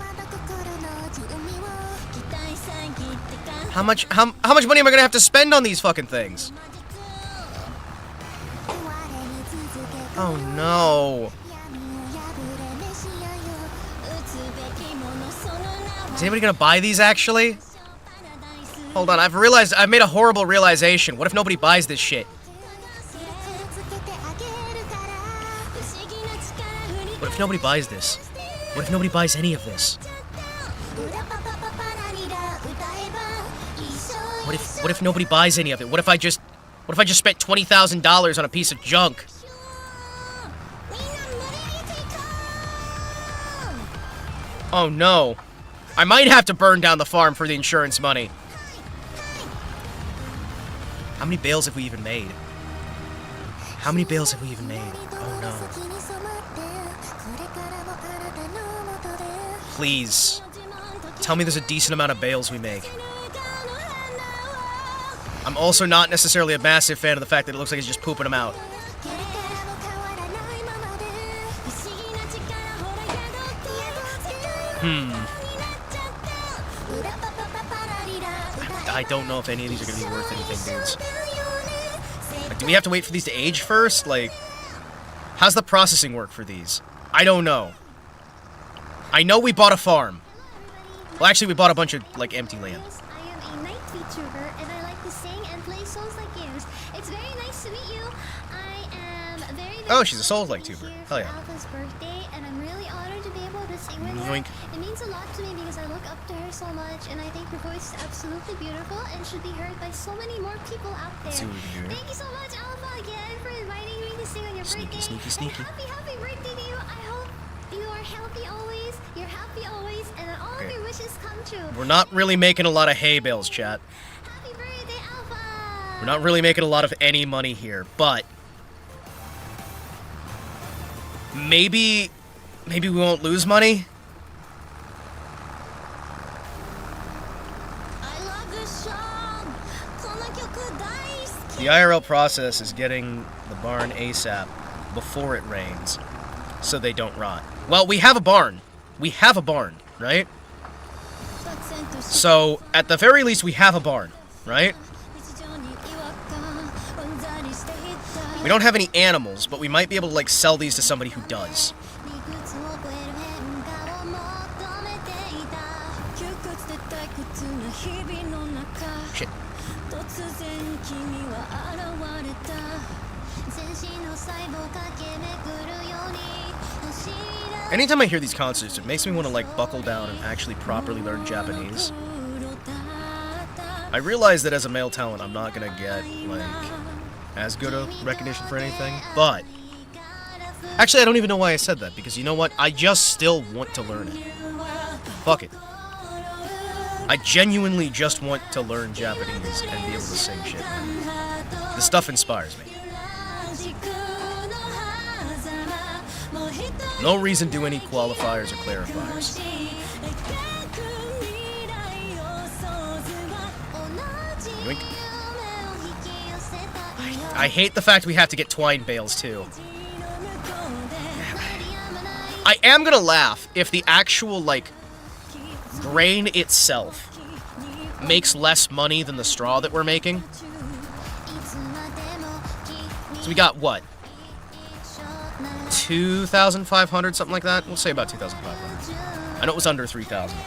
How much money am I gonna have to spend on these fucking things? Oh no. Is anybody gonna buy these actually? Hold on, I've made a horrible realization. What if nobody buys this shit? What if nobody buys this? What if nobody buys any of this? What if nobody buys any of it? What if I just spent $20,000 on a piece of junk? Oh no. I might have to burn down the farm for the insurance money. How many bales have we even made? How many bales have we even made? Oh no. Please. Tell me there's a decent amount of bales we make. I'm also not necessarily a massive fan of the fact that it looks like he's just pooping them out. I don't know if any of these are going to be worth anything, dudes. Like, do we have to wait for these to age first? Like, how's the processing work for these? I don't know. I know we bought a farm. Well, actually, we bought a bunch of, like, empty land. I am a night Vtuber, and I like to sing and play Souls-like games. It's very nice to meet you. I am very Oh, she's a Souls-like tuber. Hell yeah. Alpha's birthday, and I'm really honored to be able to sing with Yoink. her. It means a lot to me because I look up to her so much, and I think her voice is absolutely beautiful and should be heard by so many more people out there. See what we can do here. Thank you so much, Alpha, again, for inviting me to sing on your Sneaky, birthday. sneaky, sneaky. And happy birthday to you. I hope you are healthy always, you're happy always, and that all of Okay. your wishes come true. We're not really making a lot of hay bales, chat. Happy birthday, Alpha! We're not really making a lot of any money here, but maybe we won't lose money. I love this song. The IRL process is getting the barn ASAP before it rains, so they don't rot. Well, we have a barn. We have a barn, right? So, at the very least, we have a barn, right? We don't have any animals, but we might be able to, like, sell these to somebody who does. Shit. Anytime I hear these concerts, it makes me want to, like, buckle down and actually properly learn Japanese. I realize that as a male talent, I'm not gonna get, like, as good a recognition for anything, but actually, I don't even know why I said that, because you know what? I just still want to learn it. Fuck it. I genuinely just want to learn Japanese and be able to sing shit. The stuff inspires me. No reason to do any qualifiers or clarifiers. Yoink. I hate the fact we have to get twine bales, too. I am gonna laugh if the actual, like, grain itself makes less money than the straw that we're making. So we got, what? 2,500, something like that? We'll say about 2,500. I know it was under 3,000.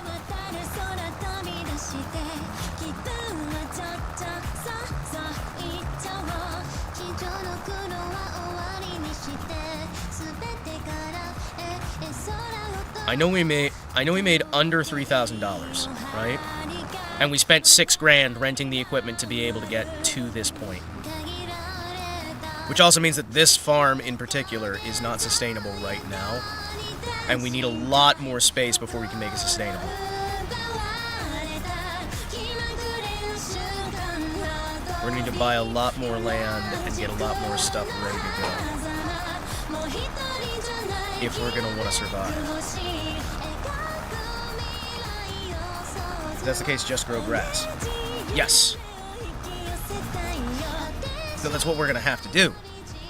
I know we made under $3,000, right? And we spent $6,000 renting the equipment to be able to get to this point. Which also means that this farm in particular is not sustainable right now. And we need a lot more space before we can make it sustainable. We're gonna need to buy a lot more land and get a lot more stuff ready to go if we're gonna want to survive. If that's the case, just grow grass. Yes. So that's what we're gonna have to do.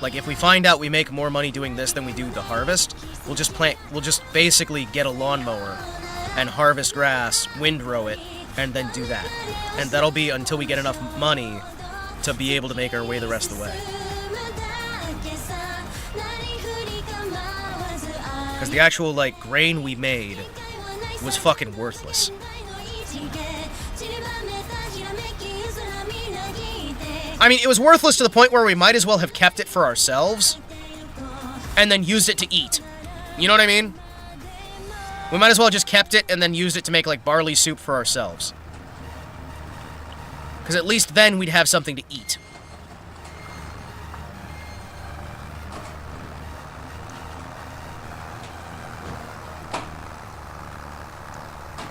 Like, if we find out we make more money doing this than we do the harvest, we'll just basically get a lawnmower and harvest grass, windrow it, and then do that. And that'll be until we get enough money to be able to make our way the rest of the way. Because the actual, like, grain we made was fucking worthless. I mean, it was worthless to the point where we might as well have kept it for ourselves and then used it to eat. You know what I mean? We might as well have just kept it and then used it to make, like, barley soup for ourselves. Because at least then we'd have something to eat.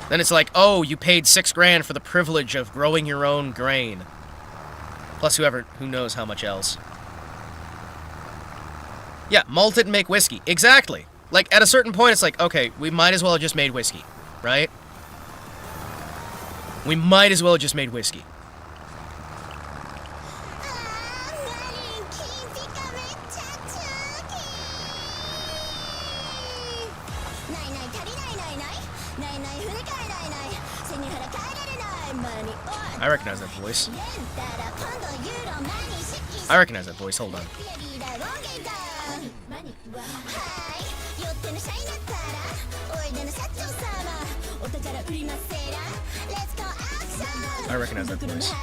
Then it's like, oh, you paid $6 grand for the privilege of growing your own grain. Plus who knows how much else. Yeah, malt it and make whiskey. Exactly. Like, at a certain point, it's like, okay, we might as well have just made whiskey, right? We might as well have just made whiskey. I recognize that voice. I recognize that voice. Hold on. I recognize that voice.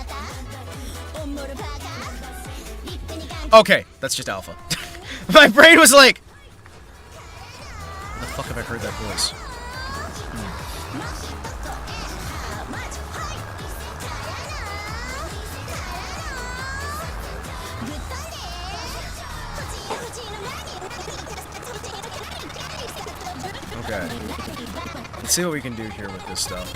Okay, that's just Alpha. My brain was like, the fuck have I heard that voice? Okay. Let's see what we can do here with this stuff.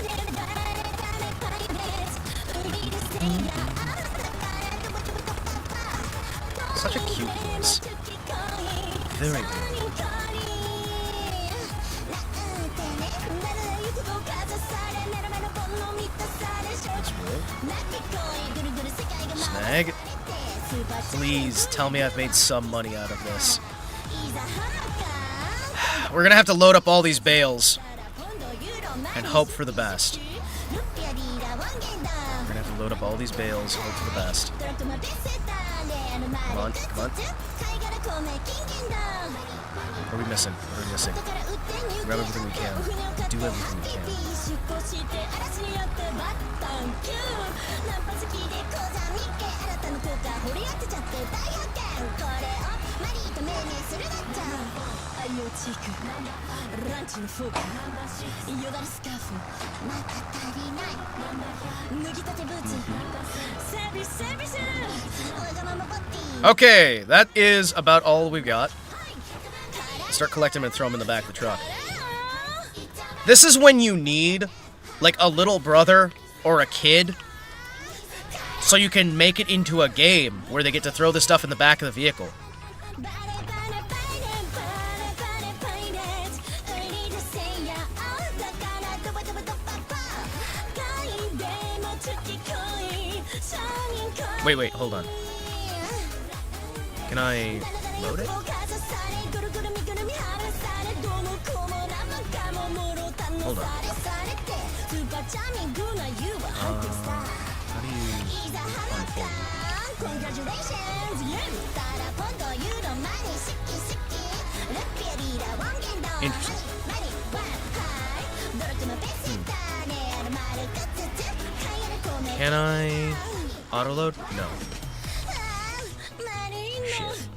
Such a cute voice. Very good. Snag. Please tell me I've made some money out of this. We're gonna have to load up all these bales and hope for the best. We're gonna have to load up all these bales, hope for the best. Come on, come on. What are we missing? What are we missing? Grab everything we can. Do everything we can. Okay, that is about all we got. Start collecting them and throw them in the back of the truck. This is when you need, like, a little brother or a kid, so you can make it into a game where they get to throw the stuff in the back of the vehicle. Wait, hold on. Can I load it? Hold on. How do you unfold? Interesting. Can I autoload? No. Shit.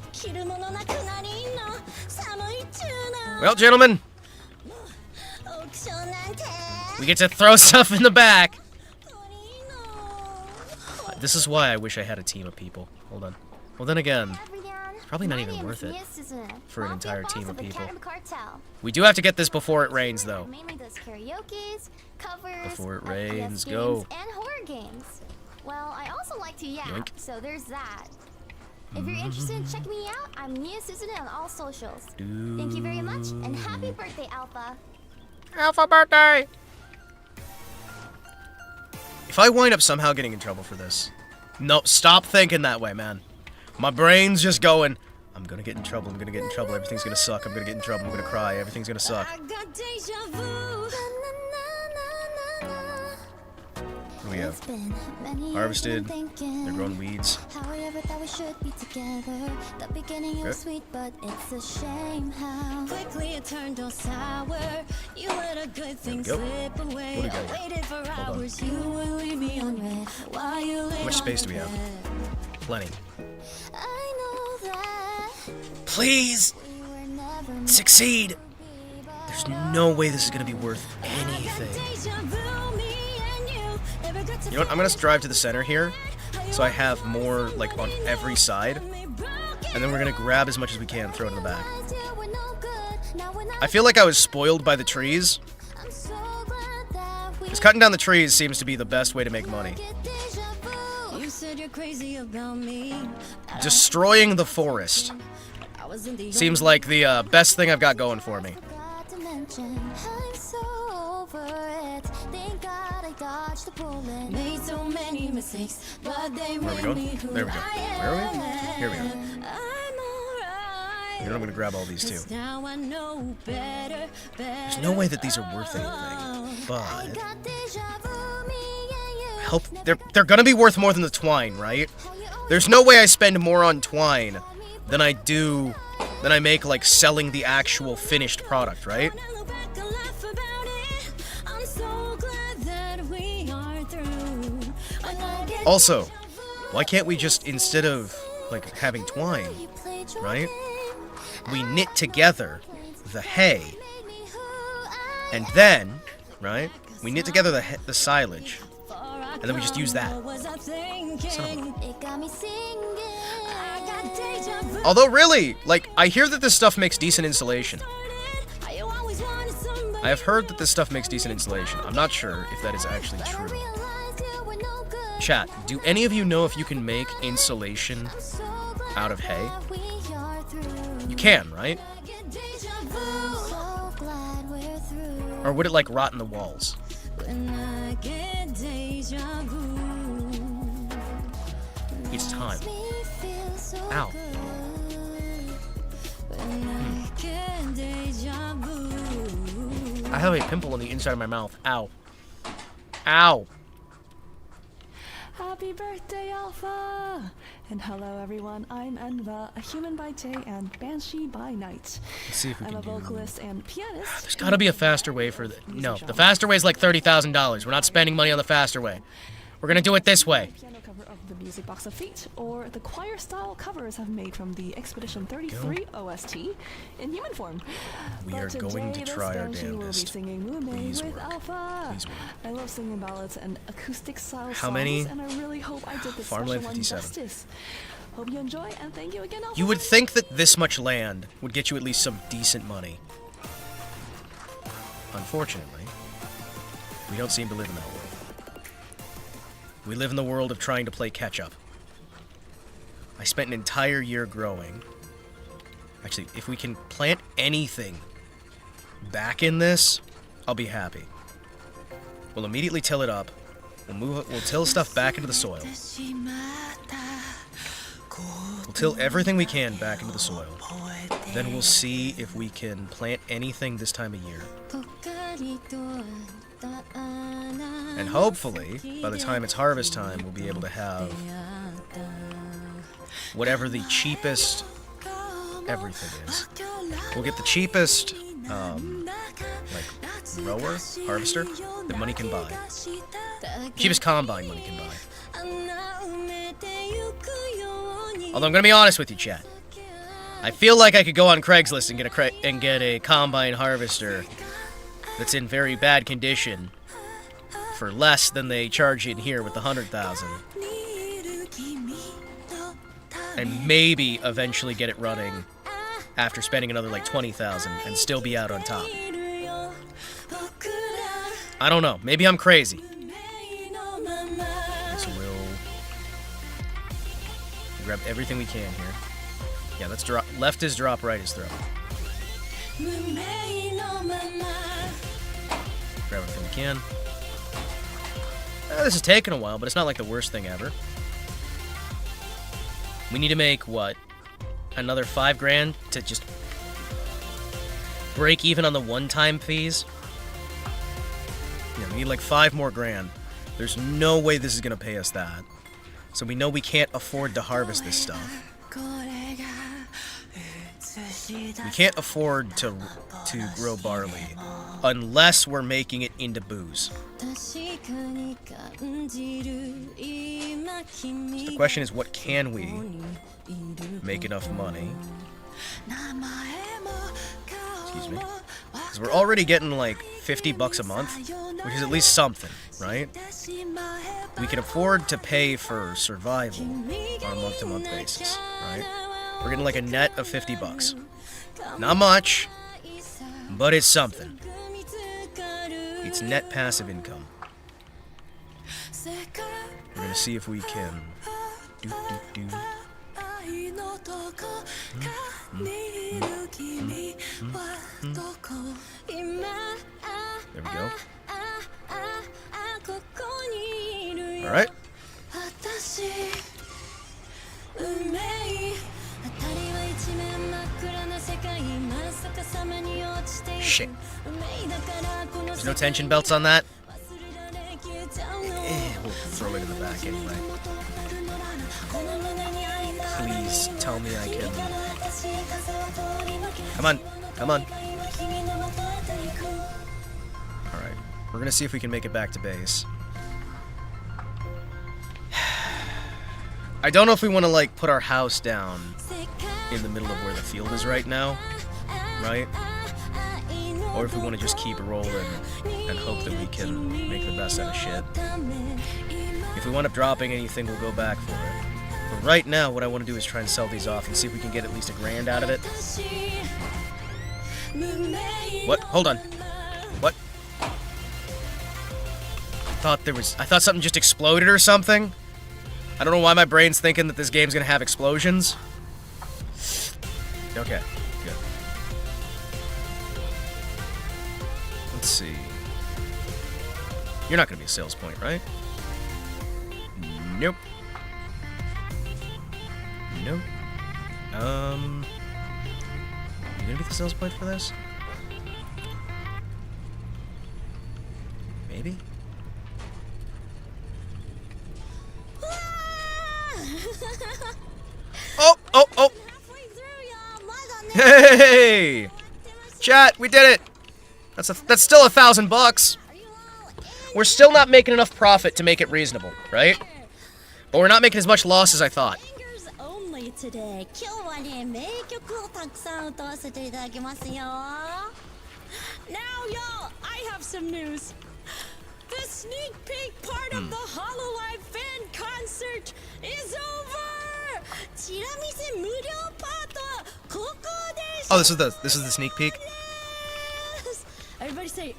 Well, gentlemen, we get to throw stuff in the back. This is why I wish I had a team of people. Hold on. Well, then again, probably not even worth it for an entire team of people. We do have to get this before it rains, though. Before it rains, go. And horror games. Well, I also like to yap, so there's that. If you're interested in checking me out, I'm Nia Susan on all socials. Thank you very much, and happy birthday, Alpha. Alpha birthday! If I wind up somehow getting in trouble for this... No, stop thinking that way, man. My brain's just going, I'm gonna get in trouble, I'm gonna get in trouble, everything's gonna suck, I'm gonna get in trouble, I'm gonna cry, everything's gonna suck. we have harvested. They're growing weeds. However, that we should be together. The beginning Okay. was sweet, but it's a shame how quickly it turned all sour. You let a good thing go. slip away. What do we I got here? waited for Hold on. hours. You would leave me on red. Why you lay How much on space the do we have? bed? Plenty. I know that Please we were never meant succeed. to be, but There's no way this is gonna be worth anything. deja vu, me and you never got to You know what? I'm gonna drive to the center here, so I have more like on every side, and then we're gonna grab as much as we can and throw it in the back. I feel like I was spoiled by the trees, because cutting down the trees seems to be the best way to make money. You said you're crazy about me. Destroying the forest seems like the best thing I've got going for me. Forgot to mention, I'm so over it. Thank God I dodged the bullet. Made so many mistakes, but they Where are we made going? me who There we go. I Where are we? am. Here we are. I'm alright. You know, I'm gonna grab all these too. 'Cause now I know better. There's no way that these are worth anything, I but got deja vu, me and you. help. They're gonna be worth more than the twine, right? There's no way I spend more on twine than I do, than I make like selling the actual finished product, right? When I look back and laugh about it, I'm so glad that we are through. When I get Also, why can't we just, instead of like having twine, you played your right? game, We knit together the hay, made me who I and then, right? We knit together the silage, and then we just use that. It got me singing. I got deja vu. Although really, like, I hear that this stuff makes decent insulation. How you always wanted somebody. I have heard that this stuff makes decent insulation. I'm not sure if that is actually But I true. realized you were no good. Chat, do any of you know if you can make insulation I'm so glad out of hay? that we are through. You can, right? I get deja vu. So glad we're through. Or would it like rot in the walls? When I get deja vu. It's time. Makes me feel so Ow. good. When I get deja vu. I have a pimple on the inside of my mouth. Ow. Ow. Happy birthday, Alpha! And hello, everyone. I'm Enva, a human by day and banshee by night. Let's see if we I'm can a do. vocalist and pianist. There's gotta be a faster way for the. No, the faster way is like $30,000. We're not spending money on the faster way. We're gonna do it this way. Piano cover of the Music Box of Fate, or the choir-style covers I've made from the Expedition 33 OST in human form. We But are going to today, try our this banshee will be damnedest. singing Mume Please with work. Alpha. Please work. I love singing ballads and acoustic-style How songs, many? and I really hope I did this Farmland special one 57. justice. Hope you enjoy, and thank you again, Alpha. You would think that this much land would get you at least some decent money. Unfortunately, we don't seem to live in that world. We live in the world of trying to play catch-up. I spent an entire year growing. Actually, if we can plant anything back in this, I'll be happy. We'll immediately till it up. We'll till stuff back into the soil. We'll till everything we can back into the soil. Then we'll see if we can plant anything this time of year. And hopefully, by the time it's harvest time, we'll be able to have whatever the cheapest everything is. We'll get the cheapest, like, rower, harvester, that money can buy. Cheapest combine money can buy. Although I'm gonna be honest with you, chat. I feel like I could go on Craigslist and get a combine harvester that's in very bad condition for less than they charge in here with the 100,000, and maybe eventually get it running after spending another like 20,000 and still be out on top. I don't know. Maybe I'm crazy. So we'll grab everything we can here. Yeah, let's drop. Left is drop, right is throw. Grab everything we can. This is taking a while, but it's not like the worst thing ever. We need to make, what, another $5,000 to just break even on the one-time fees? Yeah, we need like $5 more grand There's no way this is gonna pay us that. So we know we can't afford to harvest this stuff. We can't afford to grow barley unless we're making it into booze. So the question is, what can we make enough money? Excuse me. Because we're already getting like 50 bucks a month, which is at least something, right? We can afford to pay for survival on a month-to-month basis, right? We're getting like a net of 50 bucks. Not much, but it's something. It's net passive income. We're gonna see if we can There we go. Alright. Shit. There's no tension belts on that? We'll throw it in the back anyway. Please tell me I can. Come on. Come on. Alright. We're gonna see if we can make it back to base. I don't know if we want to, like, put our house down in the middle of where the field is right now, right? Or if we want to just keep rolling and hope that we can make the best out of shit. If we wind up dropping anything, we'll go back for it. But right now, what I want to do is try and sell these off and see if we can get at least $1,000 out of it. What? Hold on. What? I thought something just exploded or something. I don't know why my brain's thinking that this game's gonna have explosions. Okay, good. Let's see. You're not gonna be a sales point, right? Nope. Nope. You gonna be the sales point for this? Maybe? Oh! Hey! Chat, we did it! That's still $1,000. We're still not making enough profit to make it reasonable, right? But we're not making as much loss as I thought. Today. Now, y'all, I have some news. The sneak peek part of the HoloLive fan concert is over. Oh, this is the sneak peek. Everybody say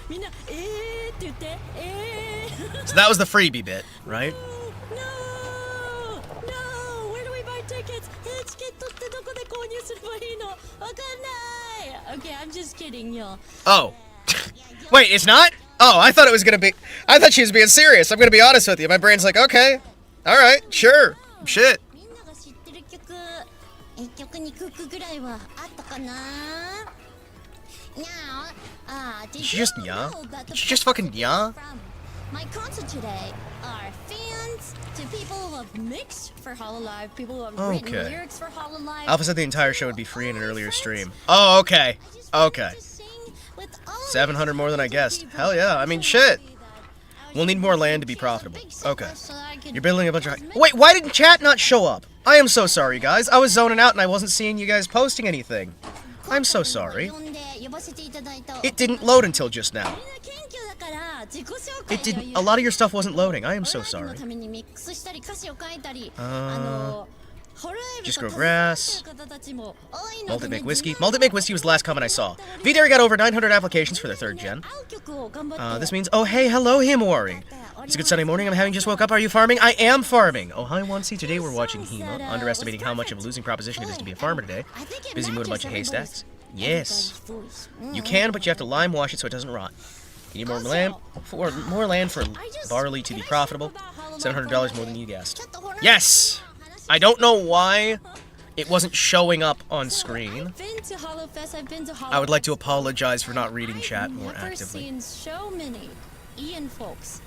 mina So that was the freebie bit, right? No, where do we buy tickets? Okay, I'm just kidding, y'all. Oh. Wait, it's not? Oh, I thought it was gonna be. I thought she was being serious. I'm gonna be honest with you. My brain's like, okay, all right, sure, shit. Did she just yeah? Did she just fucking yeah? My concert today are fans to people who have mixed for HoloLive, people who have written lyrics for HoloLive. Alpha said the entire show would be free in an earlier stream. Oh, okay. Okay. 700 more than I guessed. Hell yeah. I mean, shit. We'll need more land to be profitable. Okay. You're building a bunch of... Wait, why did chat not show up? I am so sorry, guys. I was zoning out and I wasn't seeing you guys posting anything. I'm so sorry. It didn't load until just now. It didn't... A lot of your stuff wasn't loading. I am so sorry. Just grow grass. Malted make whiskey. Malted make whiskey was the last comment I saw. VDairy got over 900 applications for their 3rd gen. This means, oh hey, hello Himawari. It's a good Sunday morning. I'm having just woke up. Are you farming? I am farming. Oh hi, Wansi. Today we're watching Hima, underestimating how much of a losing proposition it is to be a farmer today. Busy moving a bunch of haystacks. Yes. You can, but you have to lime wash it so it doesn't rot. You need more land for barley to be profitable. $700 more than you guessed. Yes! I don't know why it wasn't showing up on screen. I would like to apologize for not reading chat more actively. I've never seen so many Ian folks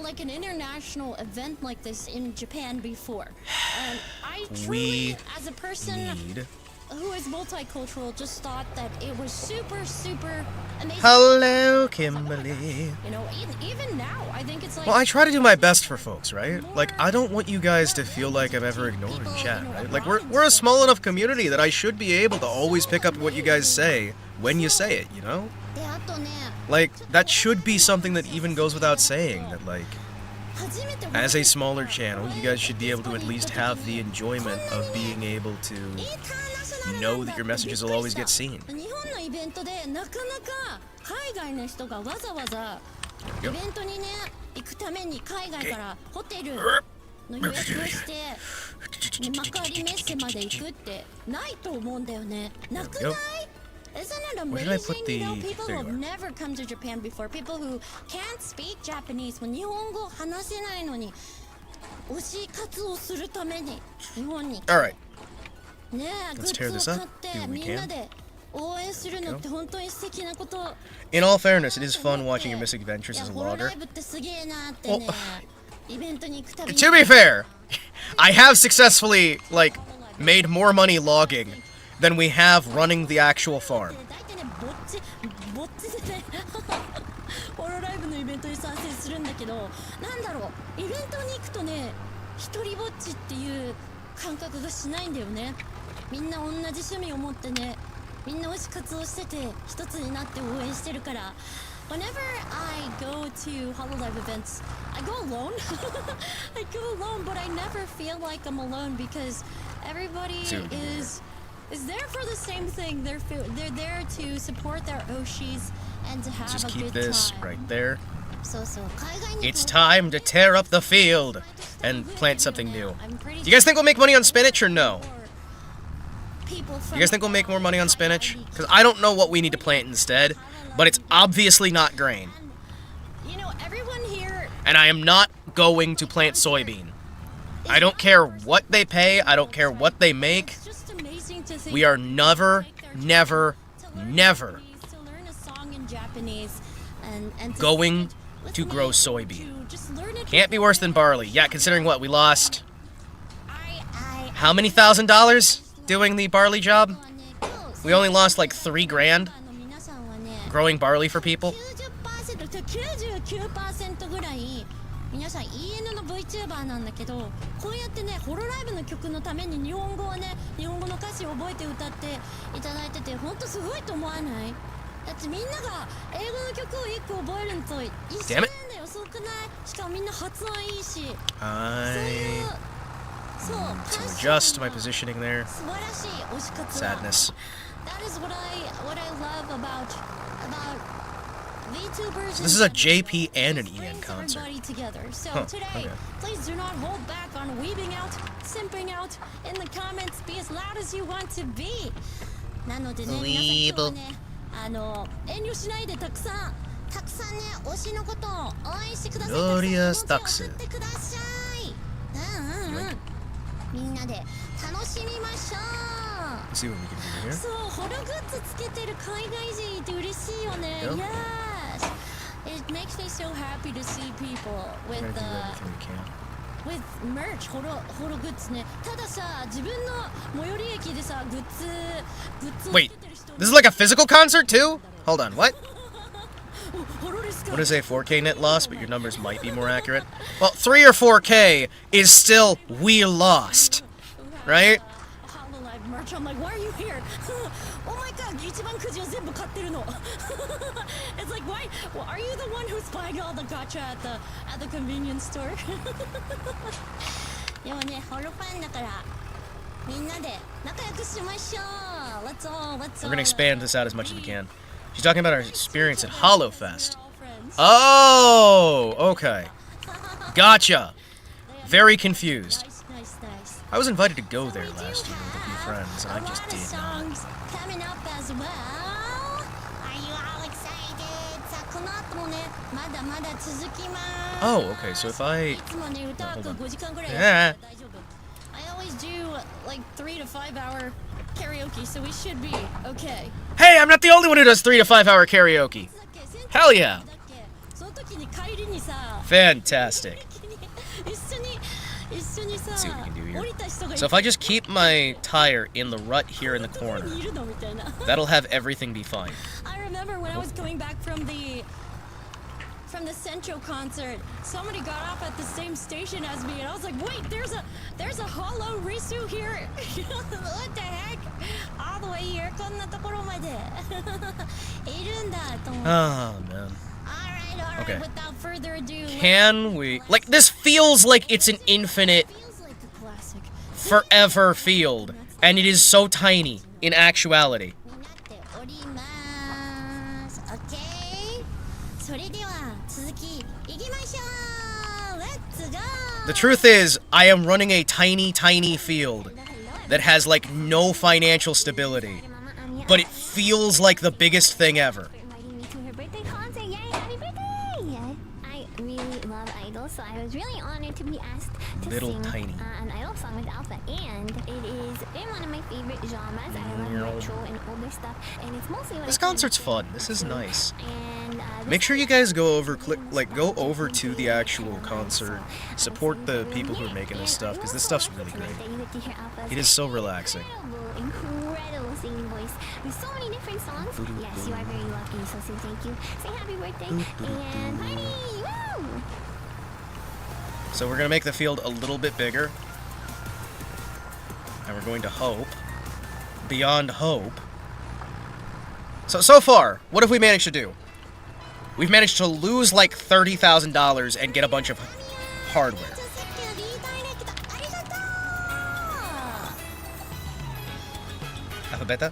like an international event like this in Japan before. And I truly, We as a person need... who is multicultural, just thought that it was super, super amazing. Hello, Kimberly. You know, even now, I think it's like... Well, I try to do my best for folks, right? Like, I don't want you guys to feel like I'm ever ignoring chat, right? Like, we're a small enough community that I should be able to always pick up what you guys say when you say it, you know? Like, that should be something that even goes without saying, that, like, as a smaller channel, you guys should be able to at least have the enjoyment of being able to know that your messages will always get seen. 日本のイベントでなかなか海外の人がわざわざイベントにね行くために海外からホテルの予約をして幕張メッセまで行くってないと思うんだよね。なくない？ Isn't it amazing? You know, people who have never come to Japan before, people who can't speak Japanese, 日本語話せないのに推し活をするために日本に。All right. ねえ、グ Let's ッ tear ズ this を up. 買って Do what we みんな can. で応援するのって本当に素敵なこと。 In all fairness, it is fun watching your misadventures いや as a ホロ logger. ライブってすげえなってね。イベントに行くたびに。 To be fair, I have successfully, like, made more money logging than we have running the actual farm. 大体ね、ぼっちでね、ホロライブのイベントに参戦するんだけど、なんだろう、イベントに行くとね、一人ぼっちっていう感覚がしないんだよね。みんな同じ趣味を持ってね、みんな推し活をしてて、一つになって応援してるから。Whenever I go to Hololive events, I go alone. I go alone, but I never feel like I'm alone because everybody is there for the same thing. They're there to support their Oshis and to have Just a keep good this time. right there. そうそう、海外に It's time to tear up the field and plant something new. Do you guys think we'll make money on spinach or no? Do you guys think we'll make more money on spinach? Because I don't know what we need to plant instead, but it's obviously not grain. You know, everyone here. And I am not going to plant soybean. I don't care what they pay. I don't care what they make. It's just amazing to think We are never going to grow soybean. Can't be worse than barley. Yeah, considering what we lost. How many $1,000 doing the barley job? We only lost like $3 grand growing barley for people. 99% ぐらい皆さん EN の Vtuber なんだけど、こうやってねホロライブの曲のために日本語をね、日本語の歌詞を覚えて歌っていただいてて、ほんとすごいと思わない？だってみんなが英語の曲を1個覚えるのと一緒なんだよ。すごくない？しかもみんな発音いいし、そう To adjust my positioning there. 素晴らしい推し活は Sadness. That is what I love about Vtubers. So this is a JP and an EN concert. Together. So today, okay. please do not hold back on weaving out, simping out in the comments. Be as loud as you want to be. なのでね、皆さん今日はね、遠慮しないでたくさんね、推しのことを応援してください。Glorious たくさん送ってください。みんなで楽しみましょう。 Let's see what we can do here. そう、ホログッズつけてる海外人って嬉しいよね。Yep. Yes. It makes me so happy to see people with We're gonna do everything we can. with merch ホログッズね。たださ、自分の最寄り駅でさ、グッズを Wait, this is like a physical concert too? Hold on, what? What is a 4K net loss, but your numbers might be more accurate? Well, 3 or 4K is still we lost, right? Merch. I'm like, why are you here? Oh my god, 一番くじを全部買ってるの。It's like, why? Well, are you the one who's buying all the gacha at the convenience store? でもね、ホロファンだからみんなで仲良くしましょう。Let's all. We're gonna expand this out as much as we can. She's talking about our experience at HoloFest. Oh, okay. Gotcha. Very confused. Nice. I was invited to go there last year with a few friends, and I just did not. Songs coming up as well. Are you all excited? さあこの後もね、まだまだ続きます。Oh, okay. So if I いつもね、歌枠 hold on. 5時間ぐらいやってるから大丈夫。I always do like 3 to 5 hour karaoke, so we should be okay. Hey, I'm not the only one who does 3 to 5 hour karaoke. Hell yeah. その時に帰りにさ Fantastic. 一緒にさ Let's see what we can do here. 降りた人がい So if I just keep my tire in the rut here in the どこ corner, にいるのみたいな that'll have everything be fine. I remember when I was coming back from the Central concert, somebody got off at the same station as me, and I was like, wait, there's a hollow Risu here. What the heck? All the way here, こんなところまでいるんだと思って Oh, man. Alright, Okay. without further ado, Can we... Like, this feels like it's an infinite, feels like a classic. forever field. And it is so tiny, in actuality. になっております。Okay? それでは続きいきましょう。Let's go! The truth is, I am running a tiny, tiny field that has, like, no financial stability. But it feels like the biggest thing ever. Inviting me to her birthday concert. Yay, happy birthday! I really love idols, so I was really honored to be asked to Little sing tiny. An idol song with Alpha. And it is in one of my favorite genres. I love retro and older stuff. And it's mostly what This I find concert's fun. This is nice. And Make sure you guys go over to the actual concert. Support the people who are making this stuff, because this stuff's really great. It is so relaxing. Incredible singing voice with so many different songs. Yes, you are very lucky, so say thank you. Say happy birthday and party! Woo! So we're gonna make the field a little bit bigger. And we're going to hope, beyond hope. So far, what have we managed to do? We've managed to lose like $30,000 and get a bunch of hardware. Alphabeta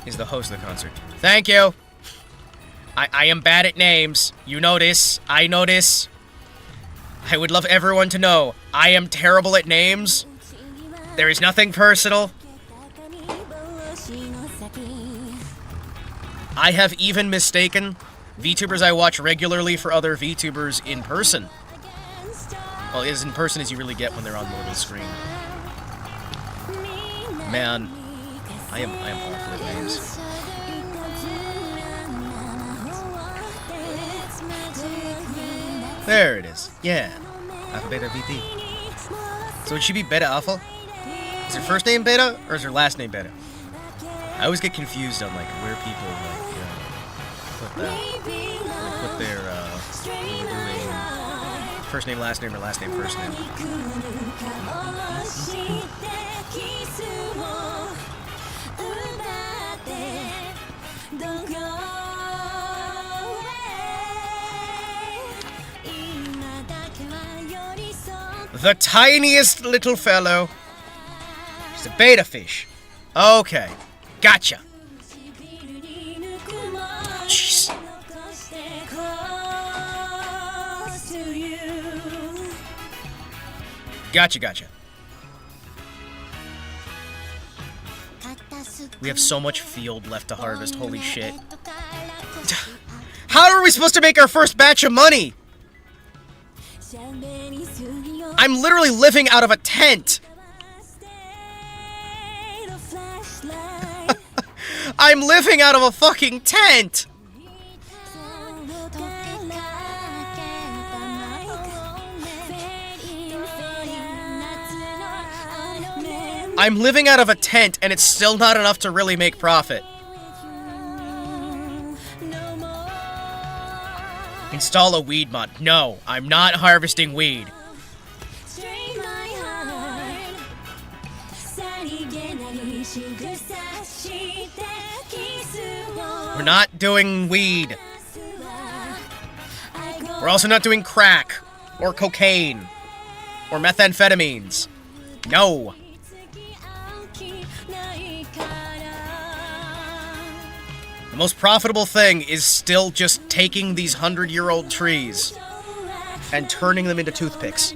is the host of the concert. Thank you! I am bad at names. You know this. I know this. I would love everyone to know I am terrible at names. There is nothing personal. I have even mistaken VTubers I watch regularly for other VTubers in person. Well, as in person as you really get when they're on the little screen. Man, I am awful at names. There it is. Yeah. Alpha, Beta, VT. So would she be Beta Alpha? Is her first name Beta or is her last name Beta? I always get confused on like where people put their first name, last name, or last name, first name. The tiniest little fellow. He's a beta fish. Okay. Gotcha. Jeez. Gotcha. We have so much field left to harvest. Holy shit. How are we supposed to make our first batch of money? I'm literally living out of a tent. I'm living out of a fucking tent. I'm living out of a tent and it's still not enough to really make profit. Install a weed mod. No, I'm not harvesting weed. We're not doing weed. We're also not doing crack, or cocaine, or methamphetamines. No. The most profitable thing is still just taking these 100-year-old trees and turning them into toothpicks.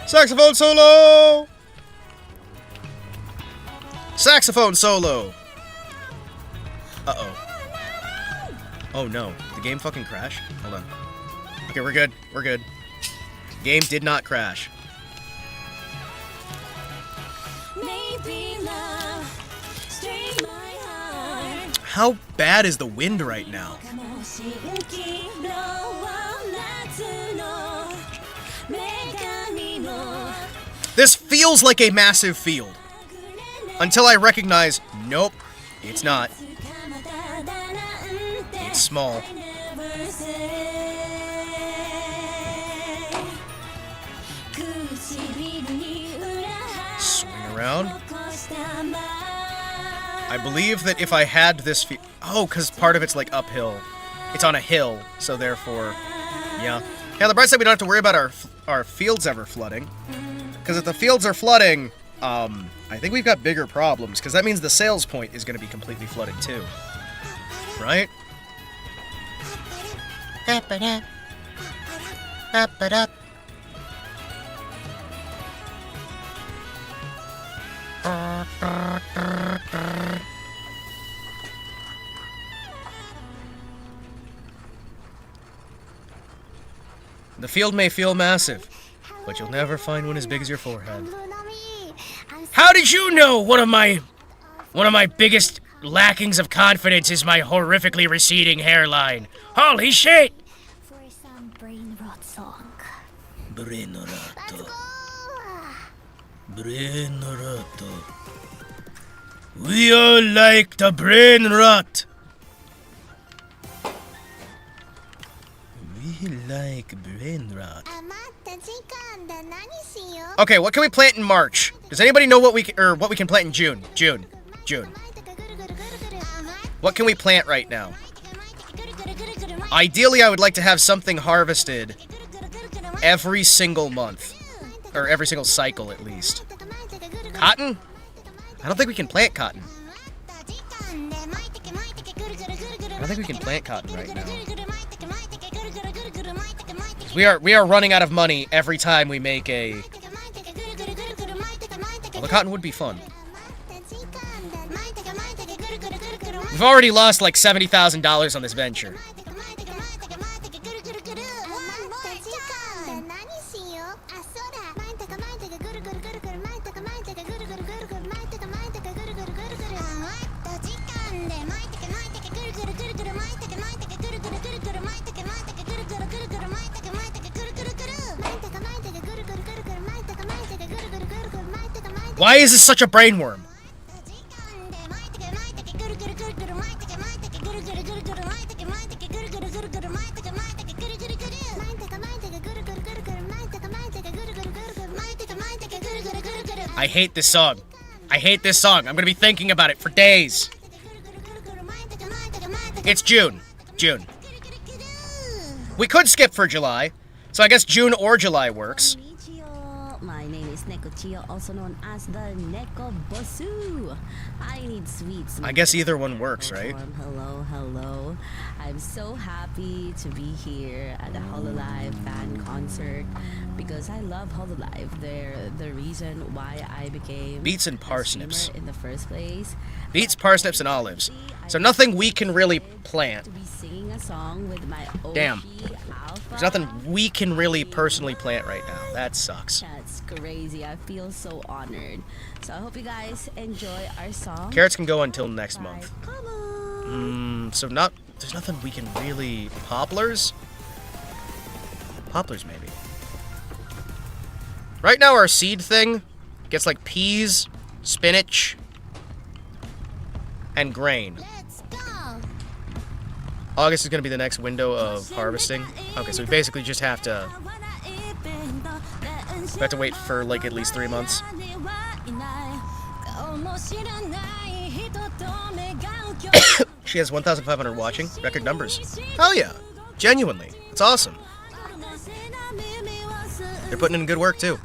Saxophone solo! Saxophone solo! Uh-oh. Oh no, did the game fucking crash? Hold on. Okay, we're good. Game did not crash. How bad is the wind right now? This feels like a massive field. Until I recognize, nope, it's not. It's small. Swing around. I believe that if I had this field... Oh, because part of it's like uphill. It's on a hill, so therefore... Yeah. Yeah, the bright side, we don't have to worry about our fields ever flooding. Because if the fields are flooding, I think we've got bigger problems. Because that means the sales point is going to be completely flooded too. Right? The field may feel massive, but you'll never find one as big as your forehead. How did you know one of my biggest lackings of confidence is my horrifically receding hairline? Holy shit! For some brain rot song. Brain Let's rot. go! Brain rot. We all like the brain rot. We like brain rot. Okay, what can we plant in March? Does anybody know what we can plant in June? June. What can we plant right now? Ideally, I would like to have something harvested every single month. Or every single cycle, at least. Cotton? I don't think we can plant cotton. I don't think we can plant cotton right now. We are running out of money every time we make a... Well, the cotton would be fun. We've already lost like $70,000 on this venture. Why is this such a brainworm? I hate this song. I hate this song. I'm gonna be thinking about it for days. It's June. June. We could skip for July, so I guess June or July works. My name is Neko Chio, also known as the Neko Bossu. I need sweets. I guess either one works, right? Hello. I'm so happy to be here at the Hololive fan concert because I love Hololive. They're the reason why I became beets and parsnips in the first place. Beets, parsnips, and olives. So nothing we can really plant. To be singing a song with my Damn. There's nothing we can really personally plant right now. That sucks. That's crazy. I feel so honored. So I hope you guys enjoy our song. Carrots can go until next month. Come on. So there's nothing we can really... Poplars? Poplars, maybe. Right now, our seed thing gets like peas, spinach, and grain. Let's go! August is going to be the next window of harvesting. Okay, so we basically just have to... We have to wait for like at least 3 months. She has 1,500 watching. Record numbers. Hell yeah. Genuinely. It's awesome. They're putting in good work too.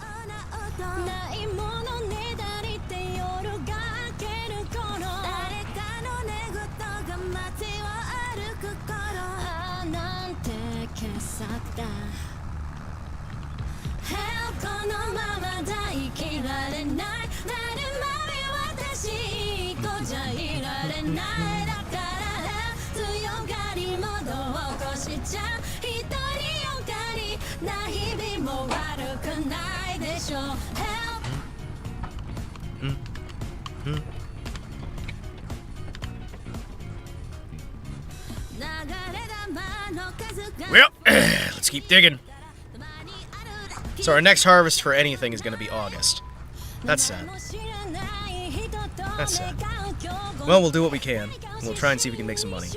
Well, let's keep digging. So our next harvest for anything is going to be August. That's sad. That's sad. Well, we'll do what we can. We'll try and see if we can make some money.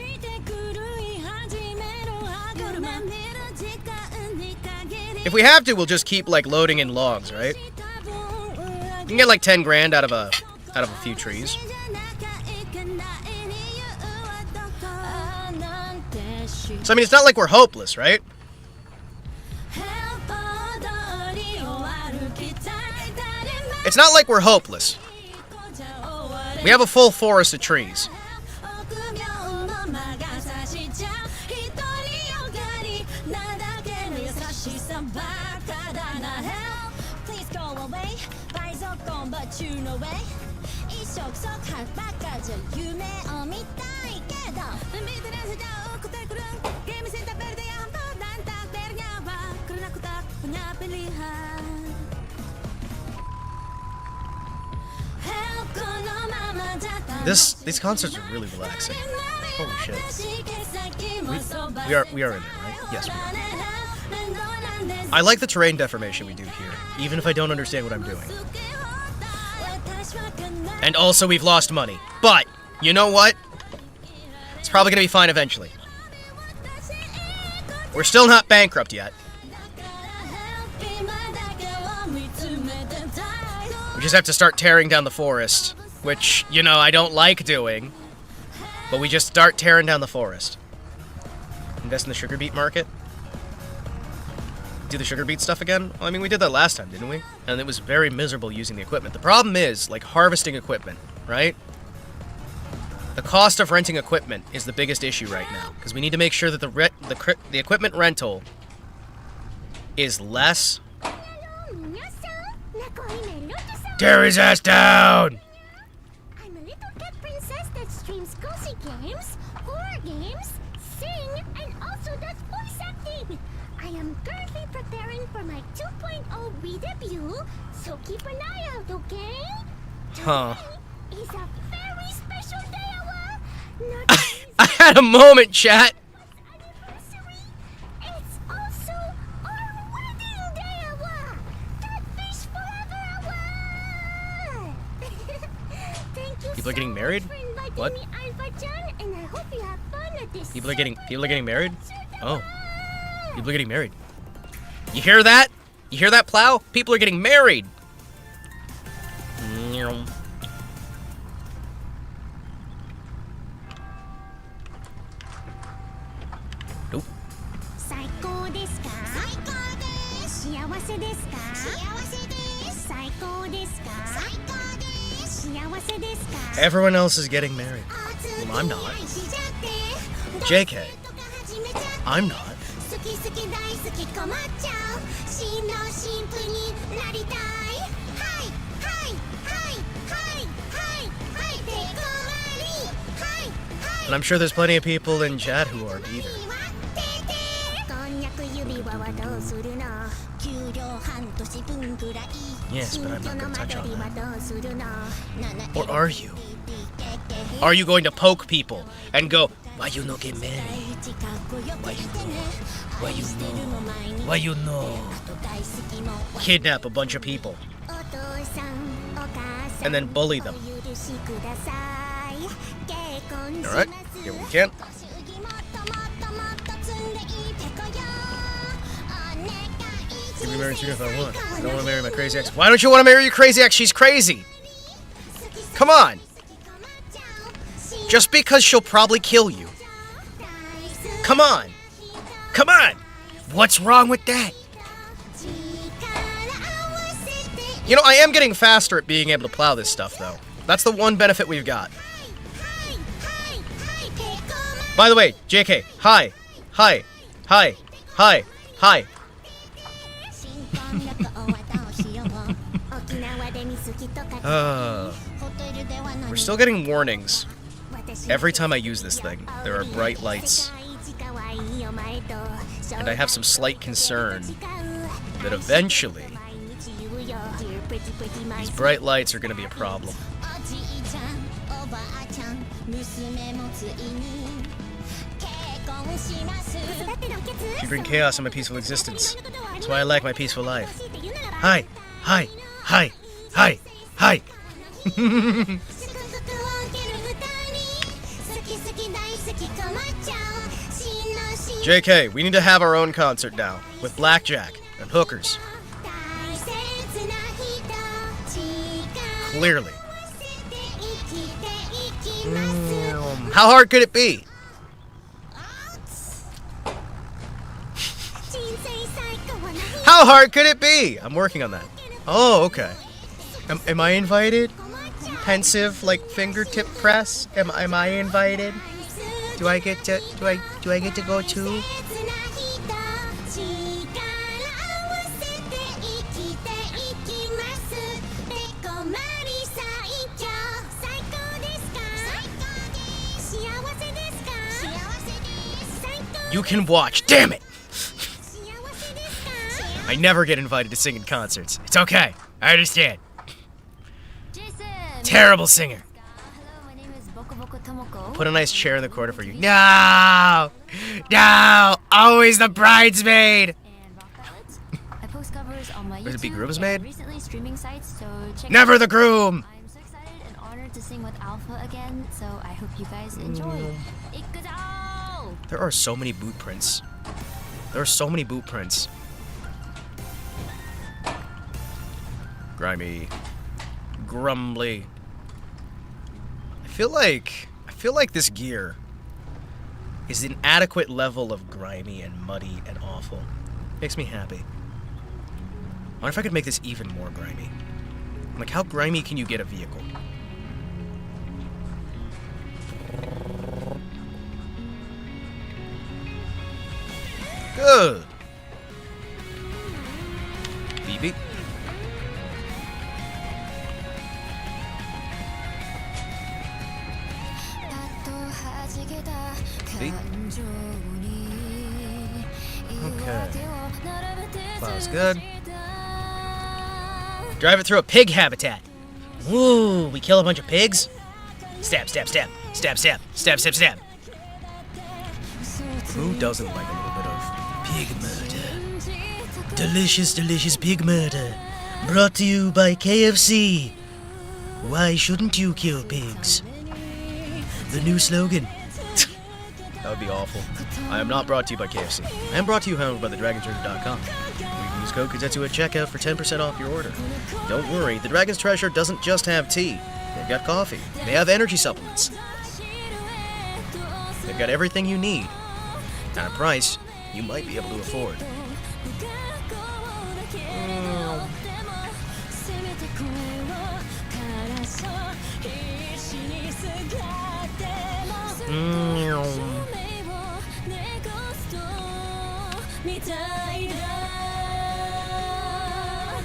If we have to, we'll just keep like loading in logs, right? You can get like 10 grand out of a few trees. So I mean, it's not like we're hopeless, right? It's not like we're hopeless. We have a full forest of trees. These concerts are really relaxing. Holy shit. We are in there, right? Yes, we are. I like the terrain deformation we do here, even if I don't understand what I'm doing. And also, we've lost money. But, you know what? It's probably gonna be fine eventually. We're still not bankrupt yet. We just have to start tearing down the forest. Which, you know, I don't like doing. But we just start tearing down the forest. Invest in the sugar beet market. Do the sugar beet stuff again? Well, I mean, we did that last time, didn't we? And it was very miserable using the equipment. The problem is, like, harvesting equipment, right? The cost of renting equipment is the biggest issue right now. Because we need to make sure that the equipment rental is less. Tear his ass down! I'm a little cat princess that streams cozy games, horror games, sing, and also does voice acting. I am currently preparing for my 2.0 debut, so keep an eye out, okay? Huh. Today is a very special day, I had a moment, chat. anniversary. It's also our wedding day, Catfish forever, Thank you People are getting married? for inviting What? me, Alpha-chan, and I hope you have fun at this People are getting married? Oh. People are getting married. You hear that? You hear that, Plow? People are getting married. Nope. Everyone else is getting married. Well, I'm not. JK. I'm not. And I'm sure there's plenty of people in chat who aren't either. Yes, but I'm not going to touch on that. Or are you? Are you going to poke people and go, why you no get married? Why you know? Why you know? Why you know? Kidnap a bunch of people. And then bully them. Alright, here we can. Give me married soon if I want. I don't want to marry my crazy ex. Why don't you want to marry your crazy ex? She's crazy. Come on. Just because she'll probably kill you. Come on. Come on. What's wrong with that? You know, I am getting faster at being able to plow this stuff, though. That's the one benefit we've got. By the way, JK, hi. Hi. Hi. Hi. Hi. We're still getting warnings. Every time I use this thing, there are bright lights. And I have some slight concern that eventually these bright lights are going to be a problem. If you bring chaos on my peaceful existence, that's why I like my peaceful life. Hi, hi, hi, hi, hi. JK, we need to have our own concert now, with blackjack and hookers. Clearly. How hard could it be? How hard could it be? I'm working on that. Oh, okay. Am I invited? Pensive, like fingertip press. Am I invited? Do I get to go too? You can watch. Damn it! I never get invited to sing in concerts. It's okay. I understand. Terrible singer. Put a nice chair in the corner for you. No! No! Always the bridesmaid! Would it be groomsmaid? Never the groom! I'm so excited and honored to sing with Alpha again, so I hope you guys enjoy. There are so many boot prints. There are so many boot prints. Grimy. Grumbly. I feel like this gear is an adequate level of grimy and muddy and awful. Makes me happy. I wonder if I could make this even more grimy. Like, how grimy can you get a vehicle? Good. Beep beep. Beep. Okay. Plow's good. Drive it through a pig habitat. Ooh, we kill a bunch of pigs? Stab, stab, stab. Stab, stab. Stab, stab, stab. Who doesn't like a little bit of pig murder? Delicious, delicious pig murder. Brought to you by KFC. Why shouldn't you kill pigs? The new slogan. That would be awful. I am not brought to you by KFC. I am brought to you, however, by thedragonsTreasure.com. You can use code Kotetsu at checkout for 10% off your order. Don't worry, the Dragon's Treasure doesn't just have tea. They've got coffee. They have energy supplements. They've got everything you need at a price you might be able to afford.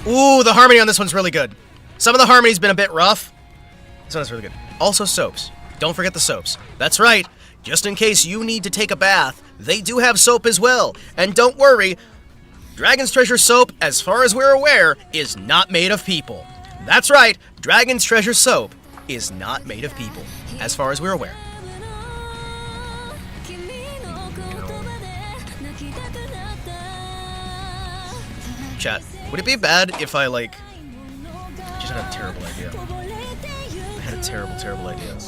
Ooh, the harmony on this one's really good. Some of the harmony's been a bit rough. This one's really good. Also soaps. Don't forget the soaps. That's right. Just in case you need to take a bath, they do have soap as well. And don't worry, Dragon's Treasure soap, as far as we're aware, is not made of people. That's right, Dragon's Treasure soap is not made of people, as far as we're aware. Chat, would it be bad if I, like, just had a terrible idea? I had a terrible, terrible idea.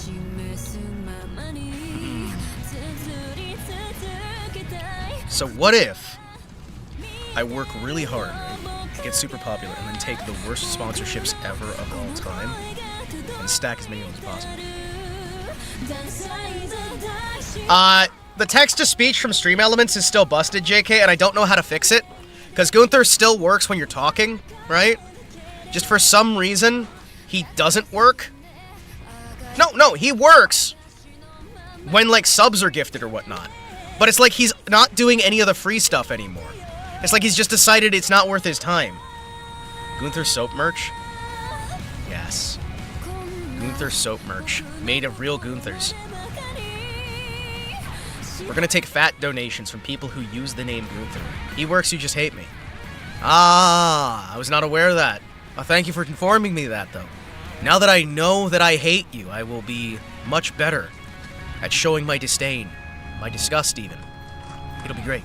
So what if I work really hard, right, get super popular, and then take the worst sponsorships ever of all time and stack as many of them as possible? The text-to-speech from Stream Elements is still busted, JK, and I don't know how to fix it. Because Gunther still works when you're talking, right? Just for some reason, he doesn't work. No, he works when, like, subs are gifted or whatnot. But it's like he's not doing any of the free stuff anymore. It's like he's just decided it's not worth his time. Gunther soap merch? Yes. Gunther soap merch. Made of real Gunthers. We're gonna take fat donations from people who use the name Gunther. He works, you just hate me. Ah, I was not aware of that. Thank you for informing me that, though. Now that I know that I hate you, I will be much better at showing my disdain. My disgust, even. It'll be great.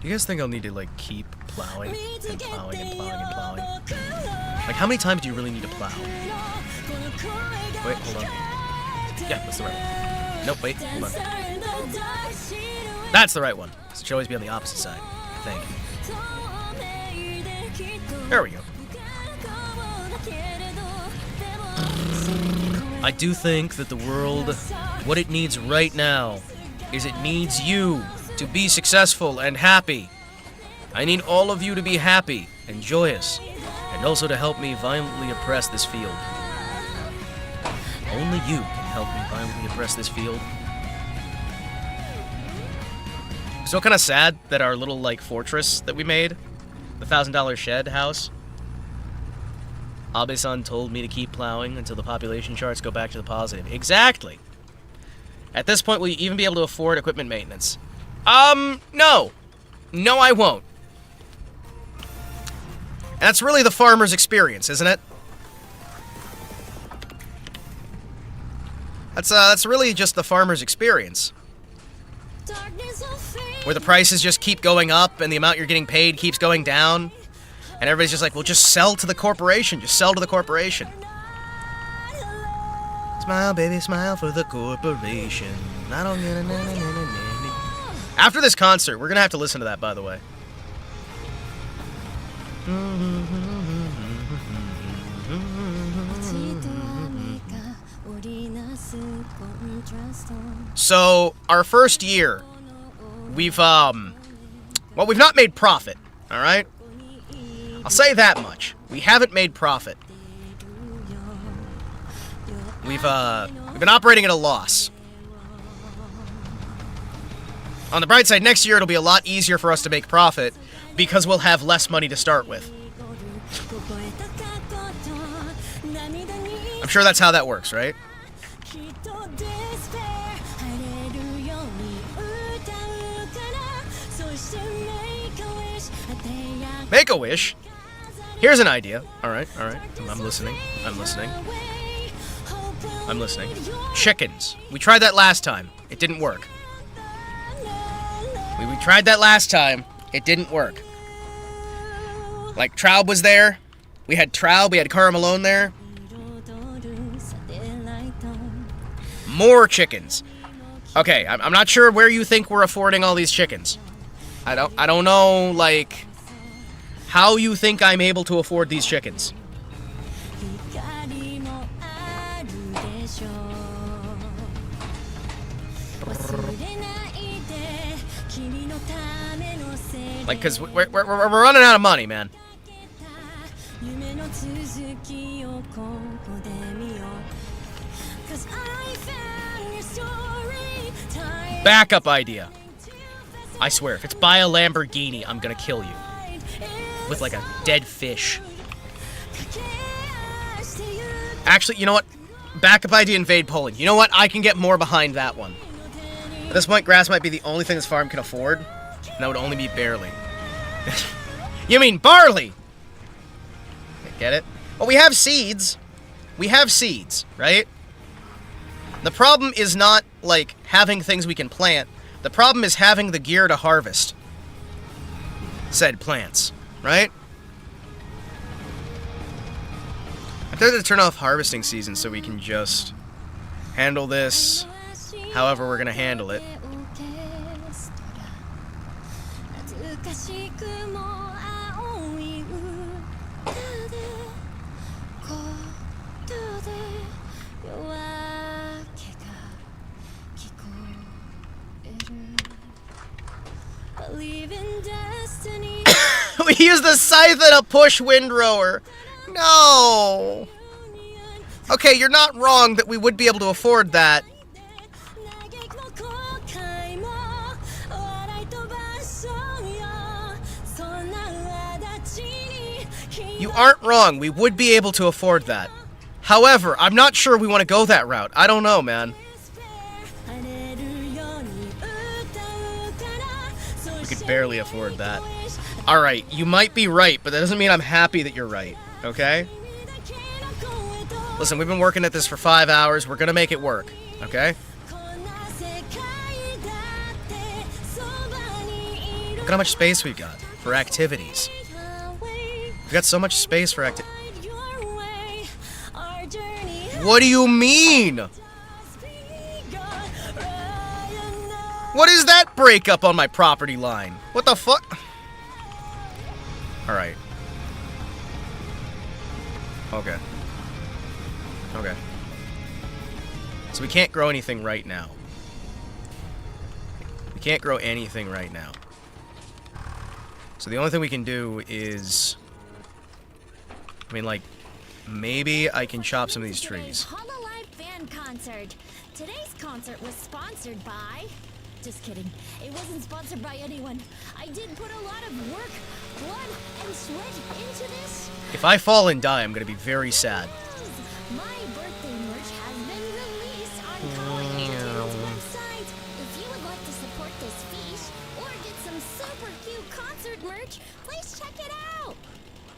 Do you guys think I'll need to, like, keep plowing and plowing and plowing and plowing? Like, how many times do you really need to plow? Wait, hold on. Yeah, that's the right one. Nope, wait, hold on. That's the right one. So it should always be on the opposite side, I think. There we go. I do think that the world, what it needs right now, is it needs you to be successful and happy. I need all of you to be happy and joyous, and also to help me violently oppress this field. Only you can help me violently oppress this field. So kind of sad that our little, like, fortress that we made, the $1,000 shed house, Abe-san told me to keep plowing until the population charts go back to the positive. Exactly! At this point, will you even be able to afford equipment maintenance? No. No, I won't. And that's really the farmer's experience, isn't it? That's really just the farmer's experience. Where the prices just keep going up and the amount you're getting paid keeps going down. And everybody's just like, well, just sell to the corporation. Just sell to the corporation. Smile, baby, smile for the corporation. I don't get a After this concert, we're gonna have to listen to that, by the way. So, our first year, we've not made profit, alright? I'll say that much. We haven't made profit. We've been operating at a loss. On the bright side, next year it'll be a lot easier for us to make profit because we'll have less money to start with. I'm sure that's how that works, right? Make a wish. Here's an idea. Alright. I'm listening. Chickens. We tried that last time. It didn't work. We tried that last time. It didn't work. Like, Traub was there. We had Traub. We had Cara Malone there. More chickens. Okay, I'm not sure where you think we're affording all these chickens. I don't know, like, how you think I'm able to afford these chickens. Like, because we're running out of money, man. Backup idea. I swear, if it's buy a Lamborghini, I'm gonna kill you. With, like, a dead fish. Actually, you know what? Backup idea, invade Poland. You know what? I can get more behind that one. At this point, grass might be the only thing this farm can afford. And that would only be barley. You mean barley? Get it? Well, we have seeds. We have seeds, right? The problem is not, like, having things we can plant. The problem is having the gear to harvest said plants, right? I tried to turn off harvesting season so we can just handle this however we're gonna handle it. We use the scythe and a push windrower. No. Okay, you're not wrong that we would be able to afford that. You aren't wrong. We would be able to afford that. However, I'm not sure we want to go that route. I don't know, man. We could barely afford that. Alright, you might be right, but that doesn't mean I'm happy that you're right. Okay? Listen, we've been working at this for 5 hours. We're gonna make it work. Okay? Look at how much space we've got for activities. We've got so much space for activities. What do you mean? What is that breakup on my property line? What the fuck? Alright. Okay. Okay. So we can't grow anything right now. We can't grow anything right now. So the only thing we can do is... I mean, like, maybe I can chop some of these trees. Hololive fan concert. Today's concert was sponsored by... Just kidding. It wasn't sponsored by anyone. I did put a lot of work, blood, and sweat into this. If I fall and die, I'm gonna be very sad. My birthday merch has been released on Koei website. If you would like to support this feast or get some super cute concert merch, please check it out.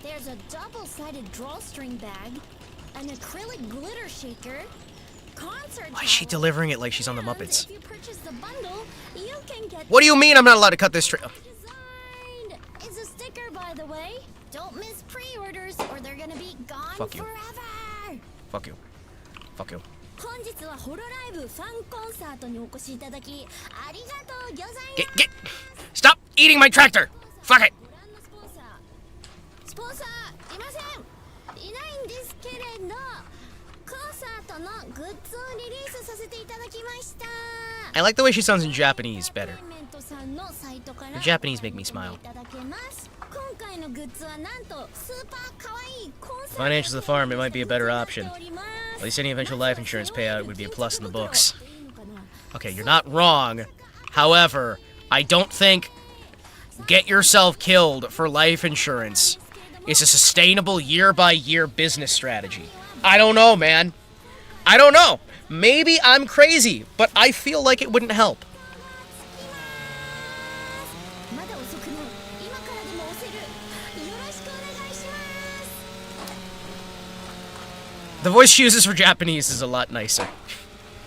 There's a double-sided drawstring bag, an acrylic glitter shaker, concert. Why is she delivering it like she's on the Muppets? If you purchase the bundle, you can get. What do you mean I'm not allowed to cut this tree? Designed. It's a sticker, by the way. Don't miss pre-orders, or they're gonna be gone Fuck you. forever. Fuck you. Fuck you. 本日はホロライブファンコンサートにお越しいただきありがとうございます。 Get. Stop eating my tractor! Fuck it! スポンサーいません。いないんですけれど、コンサートのグッズをリリースさせていただきました。 I like the way she sounds in Japanese better. The Japanese make me smile. The financials of the farm, it might be a better option. At least any eventual life insurance payout would be a plus in the books. Okay, you're not wrong. However, I don't think get yourself killed for life insurance is a sustainable year-by-year business strategy. I don't know, man. I don't know. Maybe I'm crazy, but I feel like it wouldn't help. The voice she uses for Japanese is a lot nicer.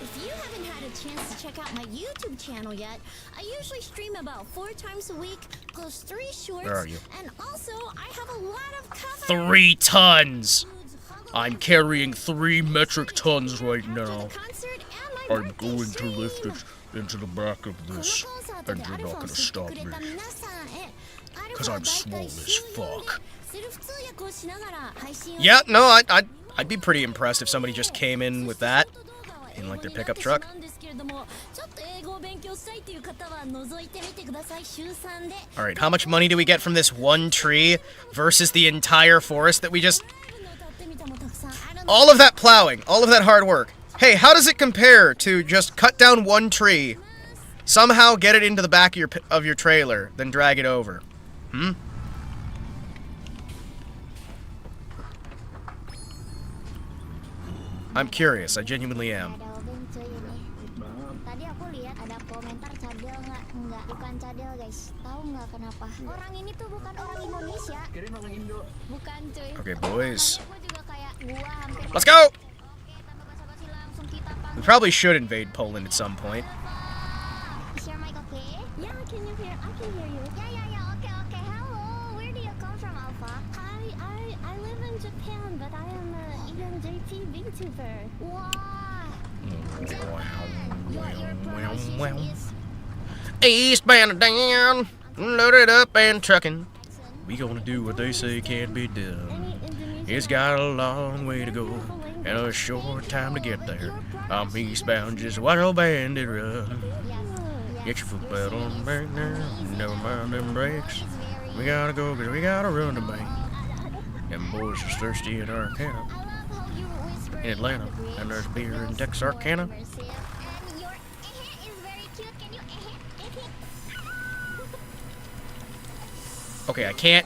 If you haven't had a chance to check out my YouTube channel yet, I usually stream about 4 times a week, post 3 shorts, Where are you? and also I have a lot of covers. 3 tons! I'm carrying 3 metric tons right now. I'm going to lift it into the back of this, and you're not gonna stop me. Cause I'm swole as fuck. Yeah, no, I'd be pretty impressed if somebody just came in with that in like their pickup truck. Alright, how much money do we get from this one tree versus the entire forest that we just... All of that plowing, all of that hard work. Hey, how does it compare to just cut down one tree, somehow get it into the back of your trailer, then drag it over? Hmm? I'm curious, I genuinely am. Okay, boys. Let's go! We probably should invade Poland at some point. Is your mic okay? Yeah, can you hear? I can hear you. Yeah. Okay. Hello. Where do you come from, Alpha? I live in Japan, but I am a ENJP Vtuber. Wow. Your is... Eastbound and down, loaded up and trucking. We gonna do what they say can't be done. It's got a long way to go and a short time to get there. I'm eastbound, just watch old bandit run. Get your foot pedal on the brake now, never mind them brakes. We gotta go, cause we gotta run the bank. Them boys are thirsty in our camp. in Atlanta, and there's beer in Texarkana. And your is very cute. Can you Okay, I can't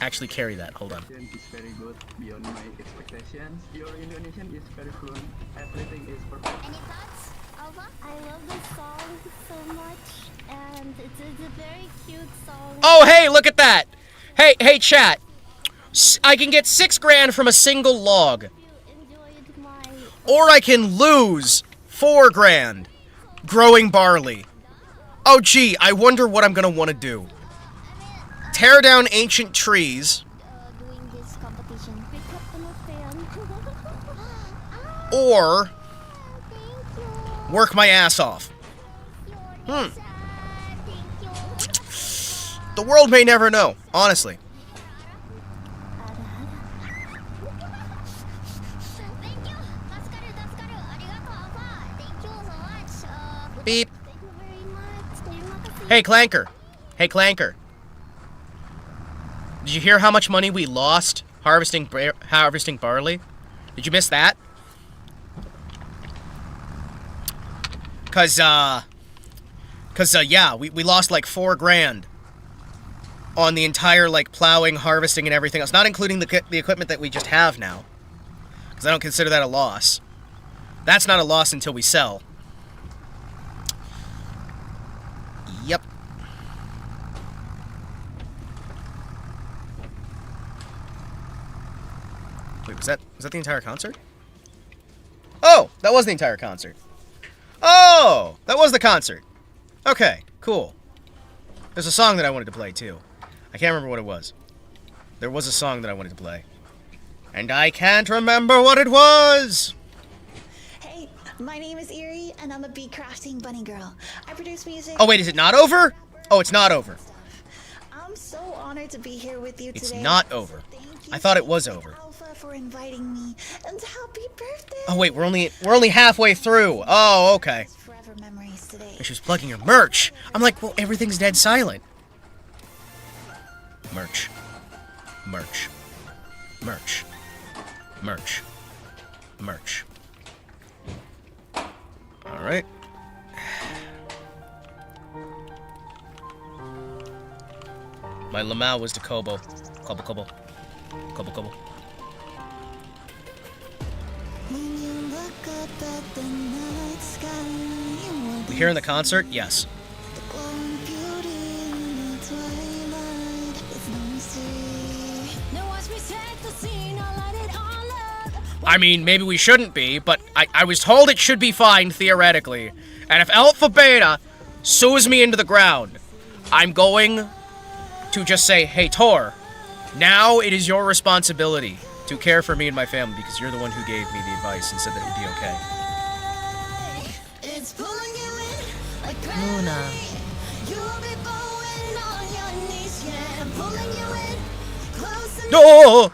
actually carry that. Hold on. Is very good, beyond my expectations. Your Indonesian is very fluent. Everything is perfect. Any thoughts, Alva? I love this song so much, and it's a very cute song. Oh, hey, look at that! Hey, chat. I can get 6 grand from a single log. Or I can lose 4 grand growing barley. Oh, gee, I wonder what I'm gonna want to do. Tear down ancient trees. Doing this competition. Or work my ass off. The world may never know, honestly. Beep. Hey, Clanker. Hey, Clanker. Did you hear how much money we lost harvesting barley? Did you miss that? Cause yeah, we lost like 4 grand on the entire, like, plowing, harvesting, and everything else. Not including the equipment that we just have now. Because I don't consider that a loss. That's not a loss until we sell. Yep. Wait, was that the entire concert? Oh, that was the entire concert. Oh, that was the concert. Okay, cool. There's a song that I wanted to play, too. I can't remember what it was. There was a song that I wanted to play. And I can't remember what it was! Hey, my name is Erie, and I'm a bee crafting bunny girl. I produce music... Oh, wait, is it not over? Oh, it's not over. I'm so honored to be here with you today. It's not over. I thought it was over. Alpha for inviting me, and happy birthday! Oh, wait, we're only halfway through. Oh, okay. Forever memories today. She was plugging her merch. I'm like, well, everything's dead silent. Merch. Merch. Merch. Merch. Merch. Alright. My Lamau was to Kobo. Kobo, Kobo. Kobo, Kobo. We hearing the concert? Yes. I mean, maybe we shouldn't be, but I was told it should be fine, theoretically. And if Alpha Beta sews me into the ground, I'm going to just say, hey, Tor, now it is your responsibility to care for me and my family, because you're the one who gave me the advice and said that it would be okay. Luna. No!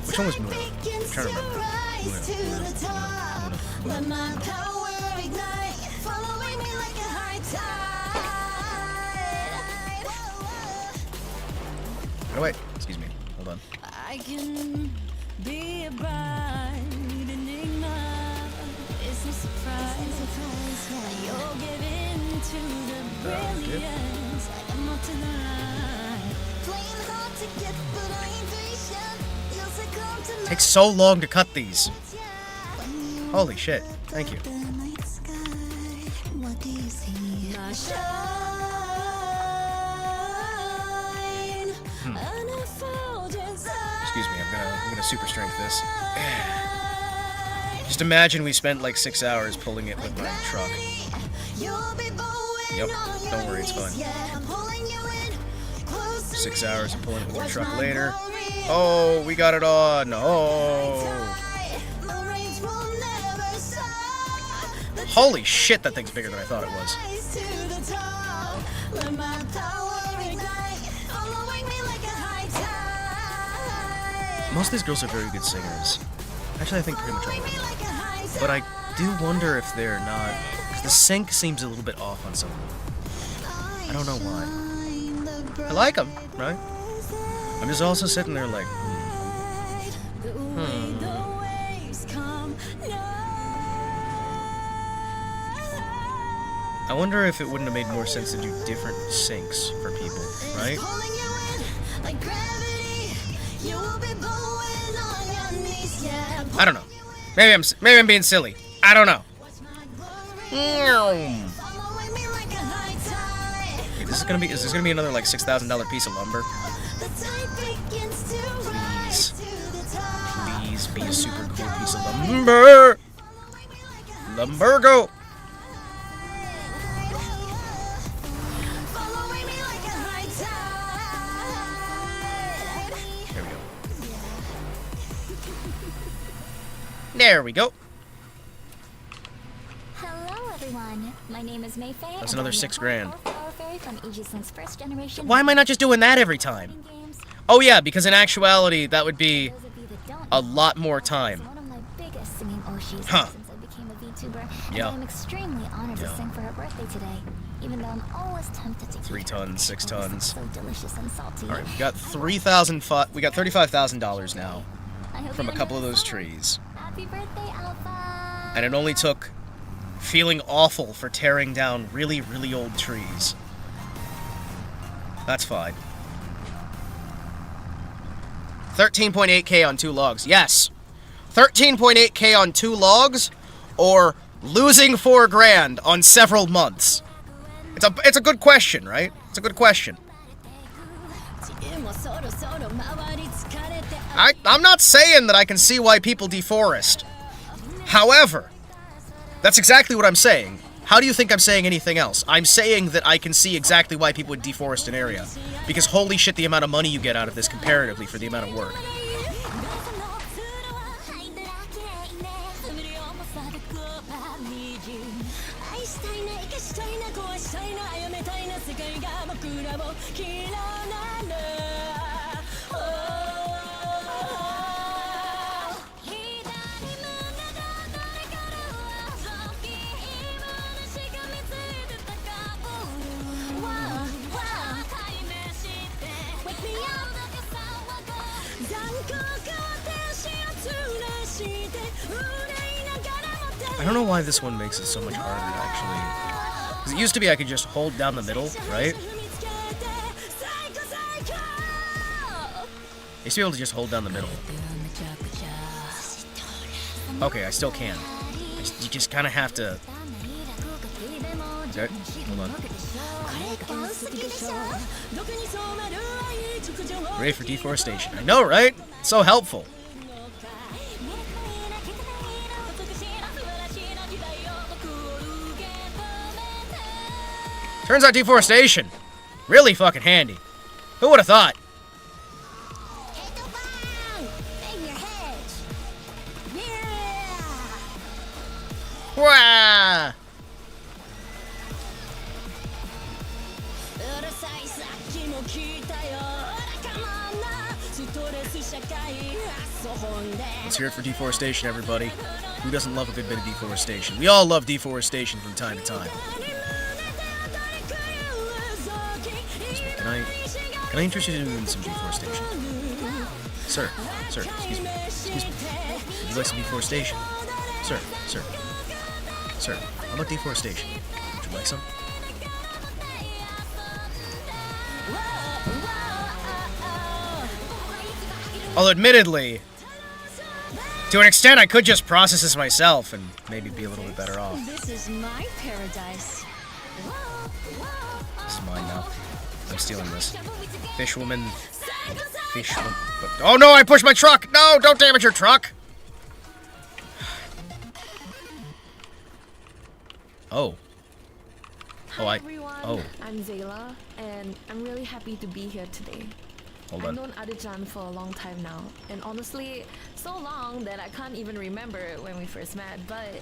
Which one was Moon? I'm trying to remember. Oh wait, excuse me. Hold on. I can be a bride enigma. It's no surprise. You'll give in to the brilliance. I am not tonight. Playing hard to get, but I ain't patient. You'll succumb to Takes so long to cut these. Holy shit. Thank you. What do you see? Excuse me, I'm gonna super strength this. Just imagine we spent like 6 hours pulling it with my truck. Yep, don't worry, it's fun. 6 hours of pulling it with the truck later. Oh, we got it on. Oh. Holy shit, that thing's bigger than I thought it was. Most of these girls are very good singers. Actually, I think pretty much all of them. But I do wonder if they're not... Because the sync seems a little bit off on some of them. I don't know why. I like them, right? I'm just also sitting there like, I wonder if it wouldn't have made more sense to do different syncs for people, right? I don't know. Maybe I'm being silly. I don't know. Okay, is this gonna be another like $6,000 piece of lumber? Please be a super cool piece of lumber. Lumbergo. There we go. Hello, everyone. My name is Mayfair. That's another $6,000. Why am I not just doing that every time? Oh yeah, because in actuality, that would be a lot more time. One of my biggest singing Oshis Huh. since I became a Vtuber, and Yeah. I'm extremely honored to sing for her birthday today. Even though I'm always tempted to 3 tons, 6 tons. so delicious and salty. All right, we got $35,000 now I hope from you a couple of enjoy those the song. trees, Happy birthday, Alpha! and it only took feeling awful for tearing down really, really old trees. That's fine. 13.8K on 2 logs. Yes. 13.8K on 2 logs, or losing $4,000 on several months. It's a good question, right? It's a good question. I'm not saying that I can see why people deforest. However, that's exactly what I'm saying. How do you think I'm saying anything else? I'm saying that I can see exactly why people would deforest an area. Because holy shit, the amount of money you get out of this comparatively for the amount of work. I don't know why this one makes it so much harder, actually. Because it used to be I could just hold down the middle, right? I used to be able to just hold down the middle. Okay, I still can. You just kind of have to... Okay, hold on. Ready for deforestation. I know, right? It's so helpful. Turns out deforestation, really fucking handy. Who would have thought? Wah! Let's hear it for deforestation, everybody. Who doesn't love a good bit of deforestation? We all love deforestation from time to time. Can I interest you in some deforestation? Sir, excuse me. Would you like some deforestation? Sir. How about deforestation? Would you like some? Although, admittedly, to an extent, I could just process this myself and maybe be a little bit better off. This is my paradise. This is mine now. I'm stealing this. Fishwoman. Oh no, I pushed my truck! No, don't damage your truck! Oh. Hi everyone, I'm Zayla, and I'm really happy to be here today. Hold I've on. known Adichan for a long time now, and honestly, so long that I can't even remember when we first met, but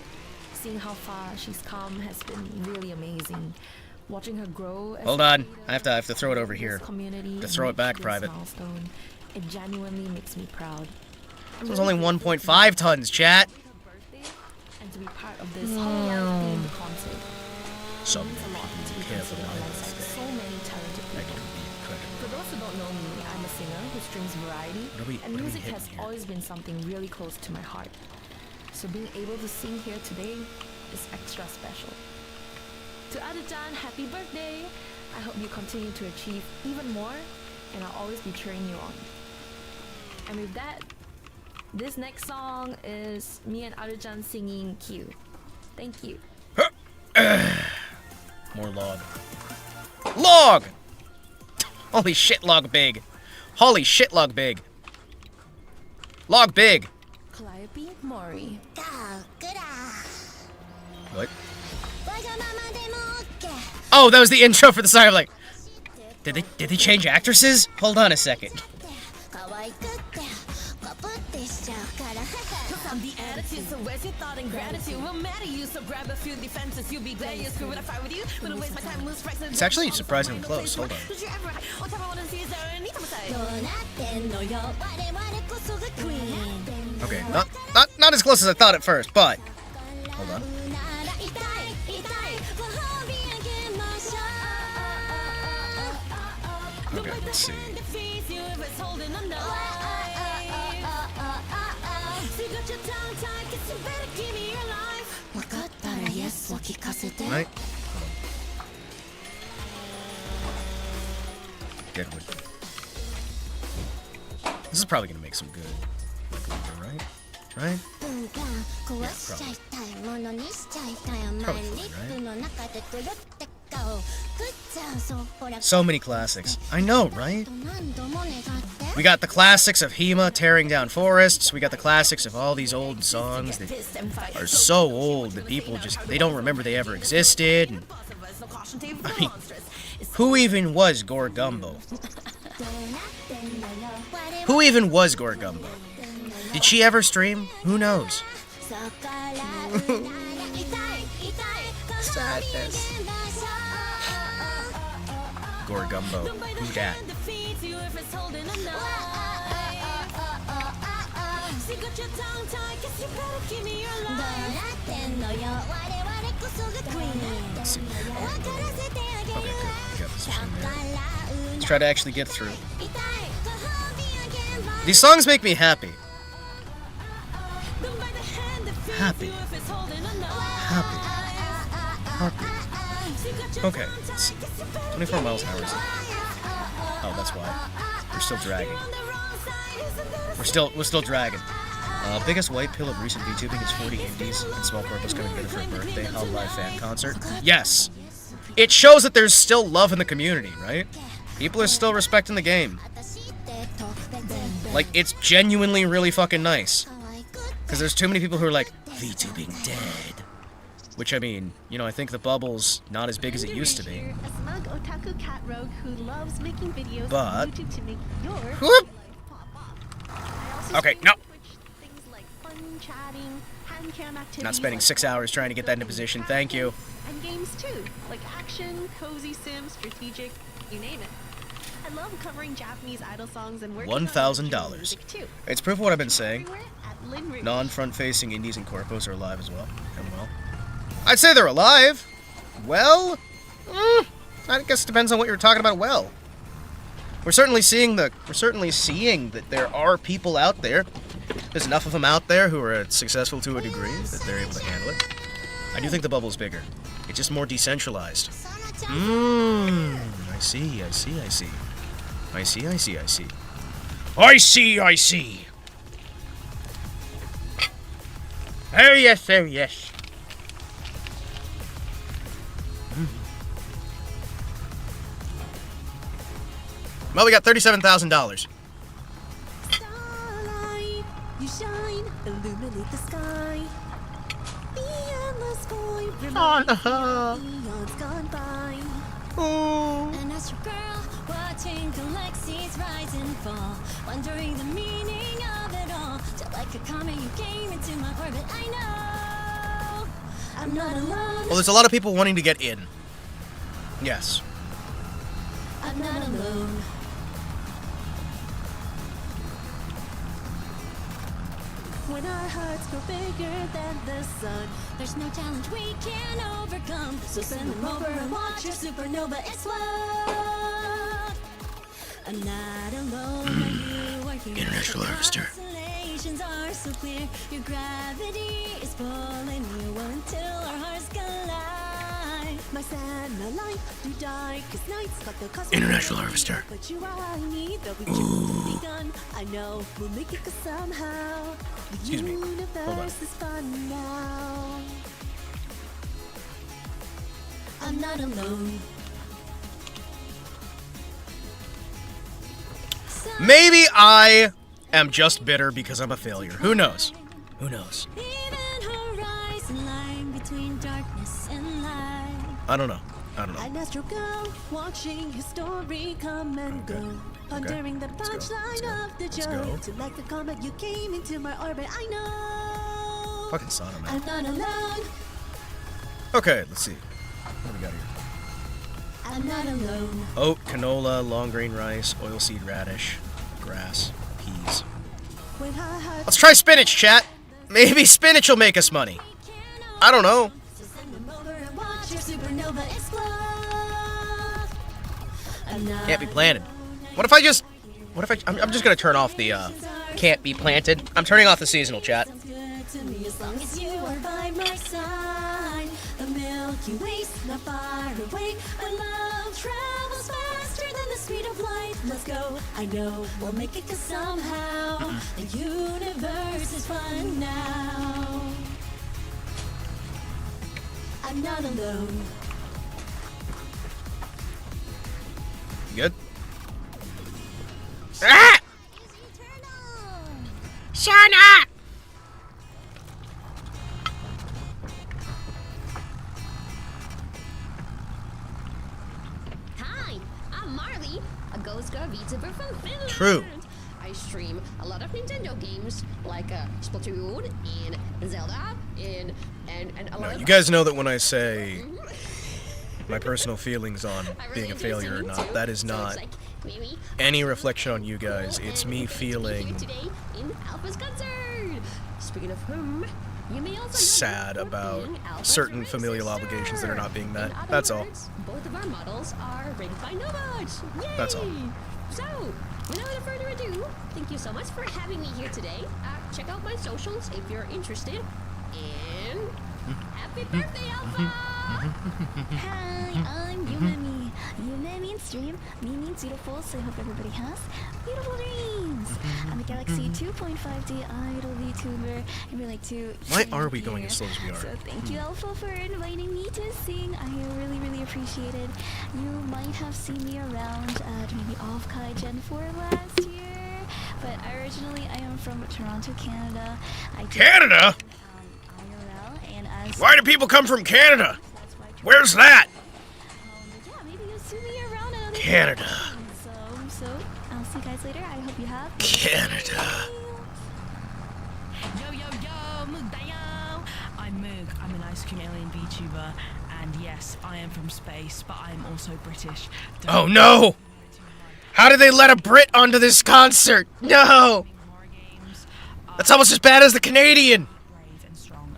seeing how far she's come has been really amazing. Watching her grow as Hold on, I have to throw it over here. Community To throw it back, Private. Milestone, it genuinely makes me proud. This was only 1.5 tons, chat. And to be part of this whole life-themed concert. Some means a lot to be careful considered now. alongside so many talented people. For those who don't know me, I'm a singer who strings variety, and music has always been something really close to my heart. So being able to sing here today is extra special. To Aru-chan, happy birthday! I hope you continue to achieve even more, and I'll always be cheering you on. And with that, this next song is me and Aru-chan singing Q. Thank you. More log. Log! Holy shit, log big. Holy shit, log big. Log big. Calliope Mori. What? Oh, that was the intro for the song. I'm like, did they change actresses? Hold on a second. I'm the attitude, so where's your thought and gratitude? Won't matter you, so grab a few defenses. You'll be glad you screw when I fight with you. Wouldn't waste my time, lose prices. It's actually surprisingly close. Hold on. Okay, not as close as I thought at first, but hold on. Okay, let's see. Right? Deadwood. This is probably gonna make some good. Like Gunther, right? Right? Yeah, probably. Probably right? So many classics. I know, right? We got the classics of Hima tearing down forests. We got the classics of all these old songs that are so old that people just, they don't remember they ever existed. And, I mean, who even was Gorgumbo? Who even was Gorgumbo? Did she ever stream? Who knows? Sadness. Gorgumbo. Who dat? Let's see. Okay, good. Got this one there. Let's try to actually get through. These songs make me happy. Happy. Happy. Happy. Okay, let's see. 24 miles an hour is it? Oh, that's why. We're still dragging. We're still dragging. Biggest white pill of recent VTubing is 40 indies and small corpus coming together for a birthday Hall live fan concert. Yes! It shows that there's still love in the community, right? People are still respecting the game. Like, it's genuinely really fucking nice. Because there's too many people who are like, VTubing dead. Which, I mean, you know, I think the bubble's not as big as it used to be. A smug otaku cat rogue who loves making videos but... on YouTube to make your Whoop! life Okay, no. Things like fun chatting, hand cam activities, Not spending 6 hours trying to get that into position, thank you. And games too, like action, cozy sim, strategic, you name it. I love covering Japanese idol songs and working on $1,000. music too. It's proof of what I've been saying. At Lin Rouge. Non-front-facing indies and corpos are alive as well. And well. I'd say they're alive. Well, I guess it depends on what you're talking about. Well, we're certainly seeing that there are people out there. There's enough of them out there who are successful to a degree that they're able to handle it. I do think the bubble's bigger. It's just more decentralized. I see. Oh yes. Well, we got $37,000. Starlight, you shine, illuminate the sky. The endless void, eons gone by. An astral girl, watching galaxies rise and fall, wondering the meaning of it all. Just like a comet, you came into my orbit. I know I'm not alone. Well, there's a lot of people wanting to get in. Yes. I'm not alone. When our hearts grow bigger than the sun, there's no challenge we can't overcome. So send them over and watch your supernova explode. I'm not alone when you are here. International Harvester. Constellations are so clear. Your gravity is pulling you until our hearts collide. My sad, my life through darkest nights, but the cosmic International Harvester. but you are all I need, though we just begun. I know we'll make it 'cause somehow the Excuse me. Hold on. universe is fun now. I'm not alone. Maybe I am just bitter because I'm a failure. Who knows? Who knows? Even horizon line between darkness and light. I don't know. I don't know. An astral girl watching his story come and go. Pondering the punchline of the joke. To like the comet you came into my orbit. I know. Fucking Sodom, man. I'm not alone. Okay, let's see. What do we got here? I'm not alone. Oat, canola, long grain rice, oilseed radish, grass, peas. When I heard Let's try spinach, chat. Maybe spinach will make us money. I don't know. send them over and watch your supernova explode. I'm not Can't be planted. What if I just... What if I'm just gonna turn off the, can't be planted. I'm turning off the seasonal chat. Sounds good to me as long as you are by my side. The Milky Way's not far away. My love travels faster than the speed of light. Let's go. I know we'll make it 'cause somehow the universe is fun now. I'm not alone. You good? Ah! Shauna! Hi, I'm Marley, a Ghost Girl Vtuber from Finland. True. I stream a lot of Nintendo games like Splatoon and Zelda and a lot No, of you guys know that when I say my personal feelings on being a failure or not, that is not any reflection on you guys. It's me feeling today in Alpha's concert. Speaking of whom, you may also know sad we're about being Alpha's certain big familial sister. obligations that are not being met. In other That's all. words, both of our models are rated by Nobots. Yay! That's all. So, without further ado, thank you so much for having me here today. Check out my socials if you're interested. And happy birthday, Alpha! Hi, I'm Yumemi. Yumemi in stream. Me means beautiful, so I hope everybody has beautiful dreams. I'm a Galaxy 2.5D idol VTuber, and we like to. Why are we going as slow as we are? So thank you, Alpha, for inviting me to sing. I really, really appreciate it. You might have seen me around at maybe off Kai Gen 4 last year, but originally I am from Toronto, Canada. Canada? IRL, and as Why do people come from Canada? Where's that? yeah, maybe you'll see me around another Canada. So I'll see you guys later. I hope you have Canada. Yo, yo, yo, Moogdayo! I'm Moog. I'm an ice cream alien VTuber, and yes, I am from space, but I'm also British. Oh no! How did they let a Brit onto this concert? No! That's almost as bad as the Canadian!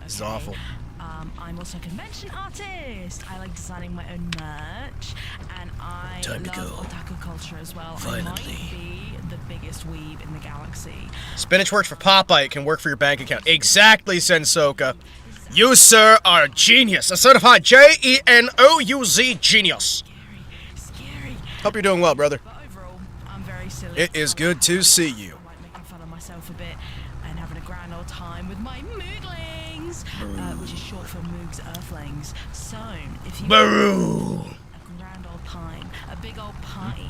This is awful. I'm also a convention artist. I like designing my own merch, and I Time to love go. otaku culture as well. I Violently. might be the biggest weeb in the galaxy. Spinach works for Popeye. It can work for your bank account. Exactly, Sensoka. You, sir, are a genius. A certified Genouz genius. Hope you're doing well, brother. I'm very silly. It is good to see you. I like making fun of myself a bit and having a grand old time with my Mooglings, which is short for Moog's Earthlings. So, if you Baroo. a grand old time, a big old party,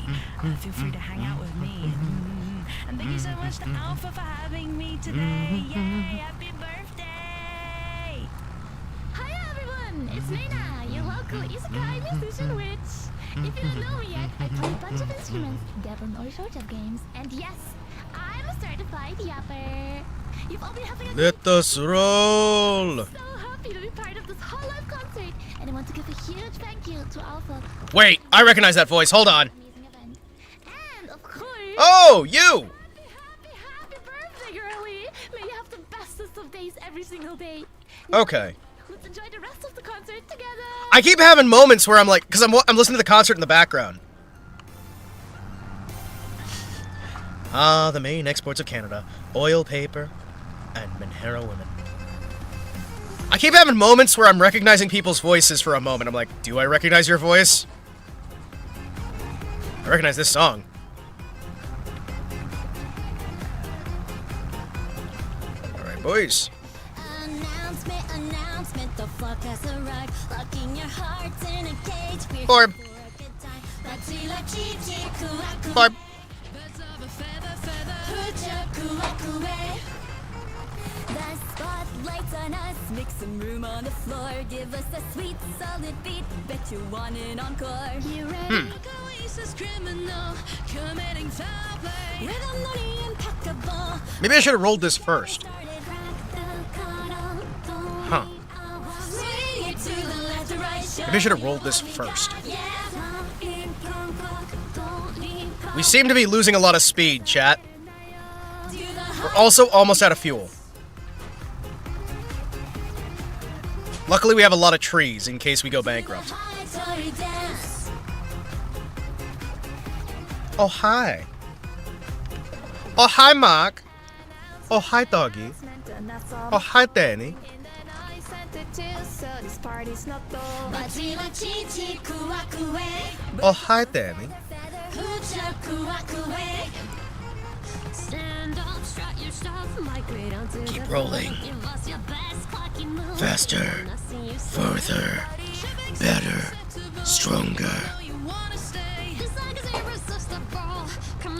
feel free to hang out with me. And thank you so much to Alpha for having me today. Yay! Happy birthday! Hi everyone, it's Nina, your local isekai musician witch. If you don't know me yet, I play a bunch of instruments, dabble in all sorts of games, and yes, I'm a certified yapper. You've all been having a Let us roll. so happy to be part of this whole live concert, and I want to give a huge thank you to Alpha. Wait, I recognize that voice. Hold on. And of course, Oh, you! happy birthday, girlie! May you have the bestest of days every single day. Okay. Let's enjoy the rest of the concert together. I keep having moments where I'm like, because I'm listening to the concert in the background. Ah, the main exports of Canada. Oil, paper, and Menhero women. I keep having moments where I'm recognizing people's voices for a moment. I'm like, do I recognize your voice? I recognize this song. Alright, boys. Announcement, the flock has arrived. Locking your hearts in a cage. Barb. Barb. The spotlight's on us. Make some room on the floor. Give us a sweet, solid beat. Bet you want an encore. You ready? Criminal, committing foul play. Rhythm impeccable. Maybe I should have rolled this first. Huh. Maybe I should have rolled this first. We seem to be losing a lot of speed, chat. We're also almost out of fuel. Luckily, we have a lot of trees in case we go bankrupt. Oh, hi. Oh, hi, Mark. Oh, hi, Doggy. Oh, hi, Danny. Oh, hi, Danny. Keep rolling. Faster. Further. Better. Stronger.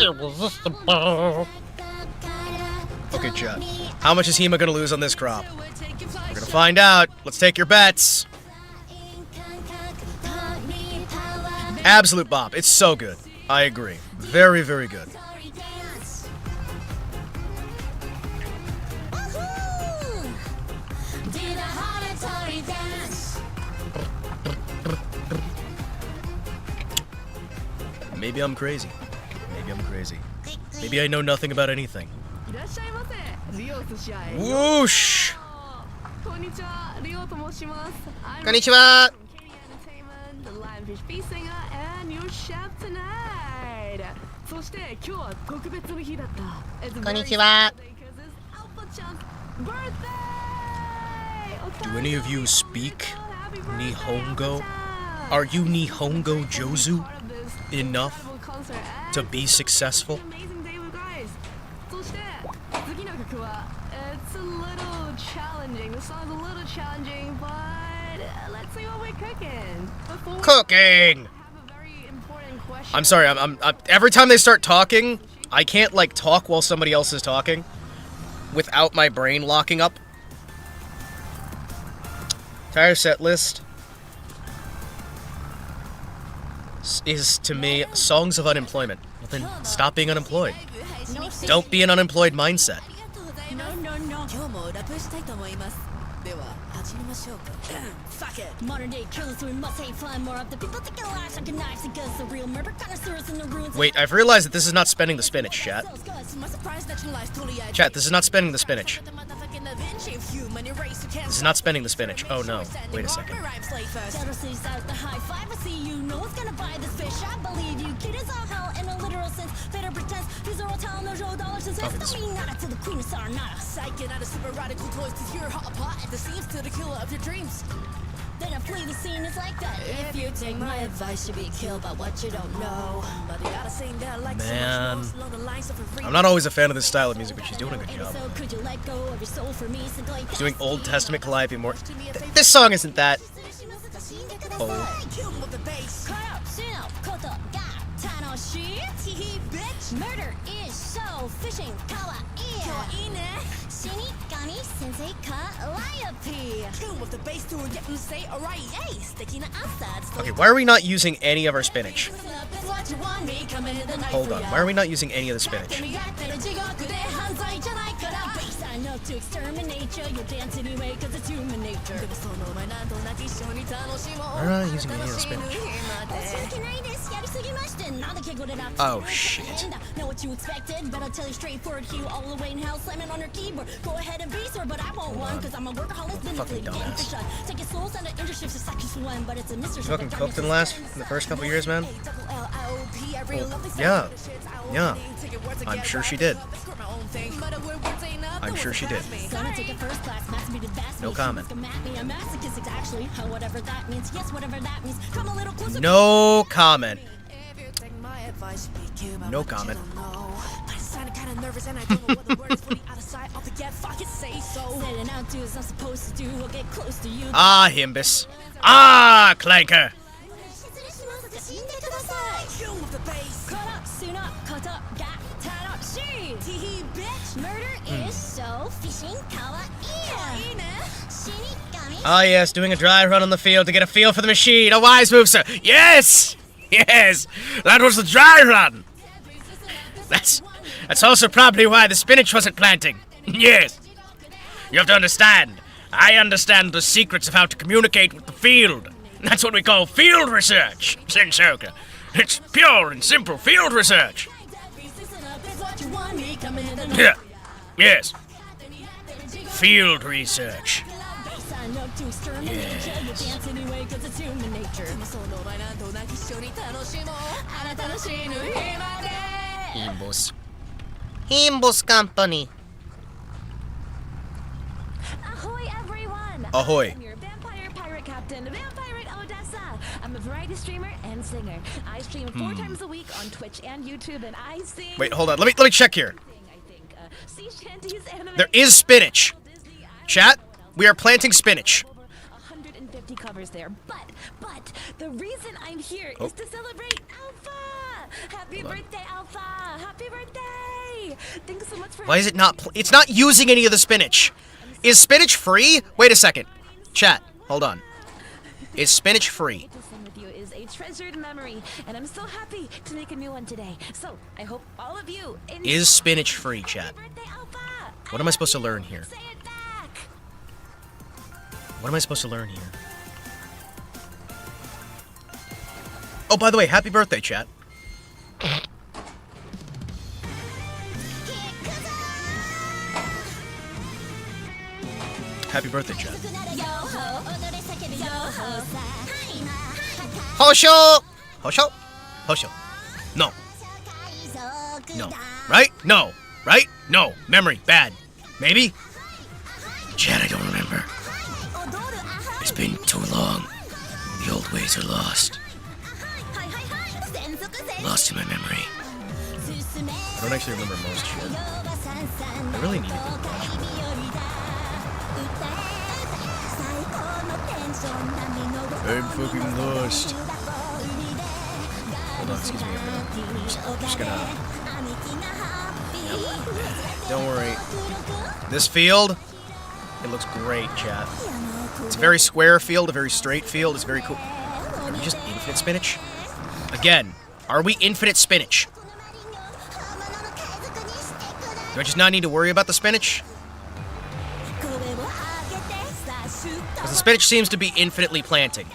Irresistible. Okay, chat. How much is Hima gonna lose on this crop? We're gonna find out. Let's take your bets. Absolute bop. It's so good. I agree. Very, very good. Maybe I'm crazy. Maybe I'm crazy. Maybe I know nothing about anything. Whoosh! Konnichiwa! The Lionfish Bee Singer and your chef tonight. そして今日は特別な日だった。Konnichiwa. Do any of you speak Nihongo? Are you Nihongo Jozu enough to be successful? It's a little challenging. The song's a little challenging, but let's see what we're cooking. Cooking! I'm sorry, I'm every time they start talking, I can't like talk while somebody else is talking without my brain locking up. Entire set list is to me songs of unemployment. Well then stop being unemployed. Don't be an unemployed mindset. Fuck it. Modern day killers who must hate flying more up the people taking lives like knives and guns. The real murder connoisseurs in the ruins. Wait, I've realized that this is not spending the spinach, chat. Chat, this is not spending the spinach. This is not spending the spinach. Oh no. Wait a second. Then I play the scene is like that. If you take my advice, you'll be killed by what you don't know. Man, I'm not always a fan of this style of music, but she's doing a good job. She's doing Old Testament Calliope more. This song isn't that. Oh. Murder is so fishing. Okay, why are we not using any of our spinach? Hold on, why are we not using any of the spinach? To exterminate you, you'll dance anyway because it's human nature. Why are we not using any of the spinach? Oh, shit. Know what you expected, but I'll tell you straightforward, Hugh, all the way in hell, slamming on her keyboard. Go ahead and be sore, but I won't one, cause I'm a workaholic, Fucking dumbass. Take your soul, send an intershift to such as one, but it's a mystery. You fucking cooked in the first couple years, man? Yeah. Yeah. I'm sure she did. I'm sure she did. No comment. No comment. No comment. Ah, Himbus. Ah, Clanker. Ah, yes, doing a dry run on the field to get a feel for the machine. A wise move, sir. Yes! Yes! That was the dry run! That's also probably why the spinach wasn't planting. Yes! You have to understand. I understand the secrets of how to communicate with the field. That's what we call field research, Sensoka. It's pure and simple field research. Yeah. Yes. Field research. Yes. Himbus Company. Ahoy, everyone! Ahoy. I'm your vampire pirate captain, Vampirate Odessa. I'm a variety streamer and singer. I stream 4 times a week on Twitch and YouTube, and I sing. Wait, hold on. Let me check here. Sea shanties, anime. There is spinach. Chat, we are planting spinach. 150 covers there, but the reason I'm here is to celebrate Alpha. Happy birthday, Alpha! Happy birthday! Thanks so much for. Why is it not? It's not using any of the spinach. Is spinach free? Wait a second. Chat, hold on. Is spinach free? To sing with you is a treasured memory, and I'm so happy to make a new one today. So I hope all of you. Is spinach free, chat? What am I supposed to learn here? What am I supposed to learn here? Oh, by the way, happy birthday, chat. Happy birthday, chat. Hosho! Hosho? Hosho. No. No. Right? No. Right? No. Memory. Bad. Maybe? Chat, I don't remember. It's been too long. The old ways are lost. Lost in my memory. I don't actually remember most shit. I really need to go watch it. I'm fucking lost. Hold on, excuse me. I'm just gonna... Yep. Don't worry. This field, it looks great, chat. It's a very square field, a very straight field. It's very cool. Are we just infinite spinach? Again, are we infinite spinach? Do I just not need to worry about the spinach? Because the spinach seems to be infinitely planting.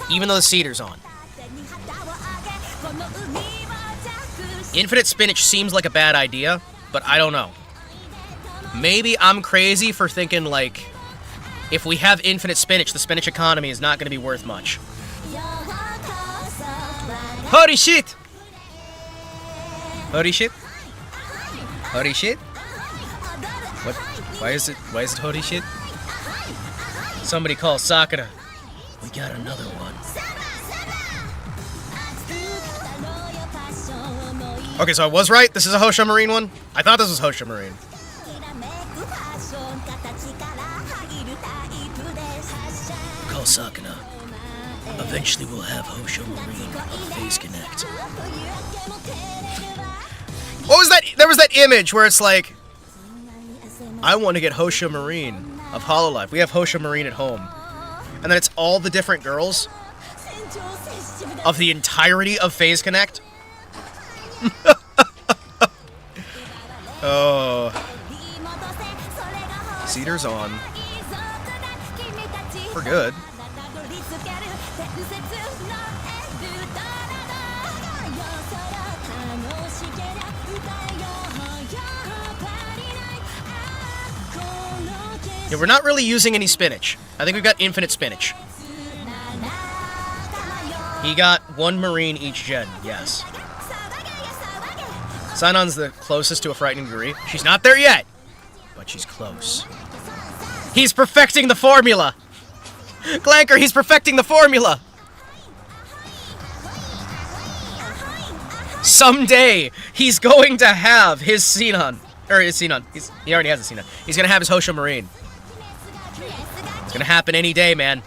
Even though the seeder's on. Infinite spinach seems like a bad idea, but I don't know. Maybe I'm crazy for thinking, like, if we have infinite spinach, the spinach economy is not going to be worth much. Holy shit! Holy shit? Holy shit? What? Why is it holy shit? Somebody call Sakura. We got another one. Okay, so I was right. This is a Hosho Marine one. I thought this was Hosho Marine. Call Sakura. Eventually we'll have Hosho Marine of Phase Connect. What was that? There was that image where it's like, I want to get Hosho Marine of Hololive. We have Hosho Marine at home. And then it's all the different girls of the entirety of Phase Connect. Oh. Cedar's on. For good. Yeah, we're not really using any spinach. I think we've got infinite spinach. He got 1 Marine each gen, yes. Sinon's the closest to a frightening degree. She's not there yet, but she's close. He's perfecting the formula! Glanker, he's perfecting the formula! Someday, he's going to have his Sinon. Or his Sinon. He already has a Sinon. He's gonna have his Hosho Marine. It's gonna happen any day, man.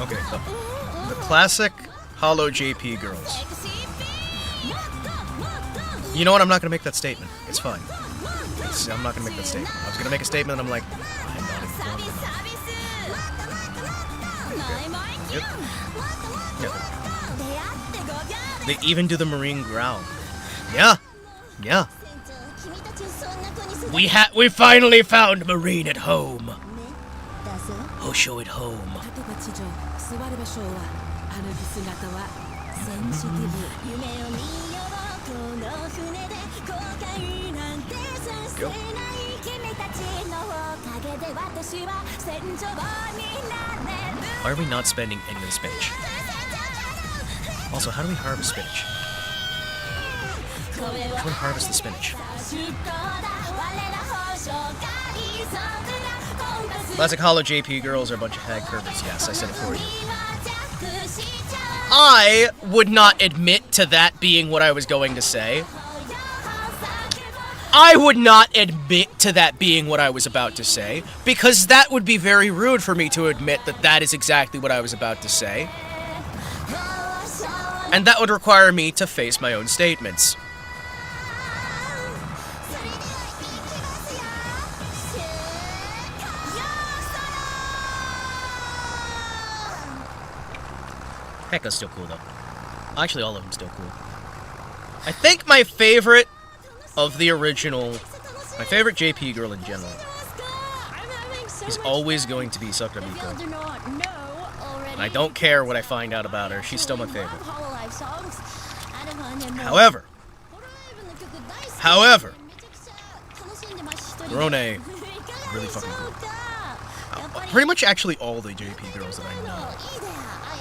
Okay, the classic Hollow JP girls. You know what? I'm not gonna make that statement. It's fine. I'm not gonna make that statement. I was gonna make a statement and I'm like, I'm not even Yep. They even do the Marine growl. Yeah. Yeah. We finally found Marine at home. Hosho at home. Go. Why are we not spending any of the spinach? Also, how do we harvest spinach? How do we harvest the spinach? Classic Hollow JP girls are a bunch of hag perverts. Yes, I said it for you. I would not admit to that being what I was going to say. I would not admit to that being what I was about to say, because that would be very rude for me to admit that that is exactly what I was about to say. And that would require me to face my own statements. Heka's still cool, though. Actually, all of them still cool. I think my favorite of the original, my favorite JP girl in general, is always going to be Sakura Miko. And I don't care what I find out about her, she's still my favorite. However, Rone, really fucking cool. Pretty much actually all the JP girls that I know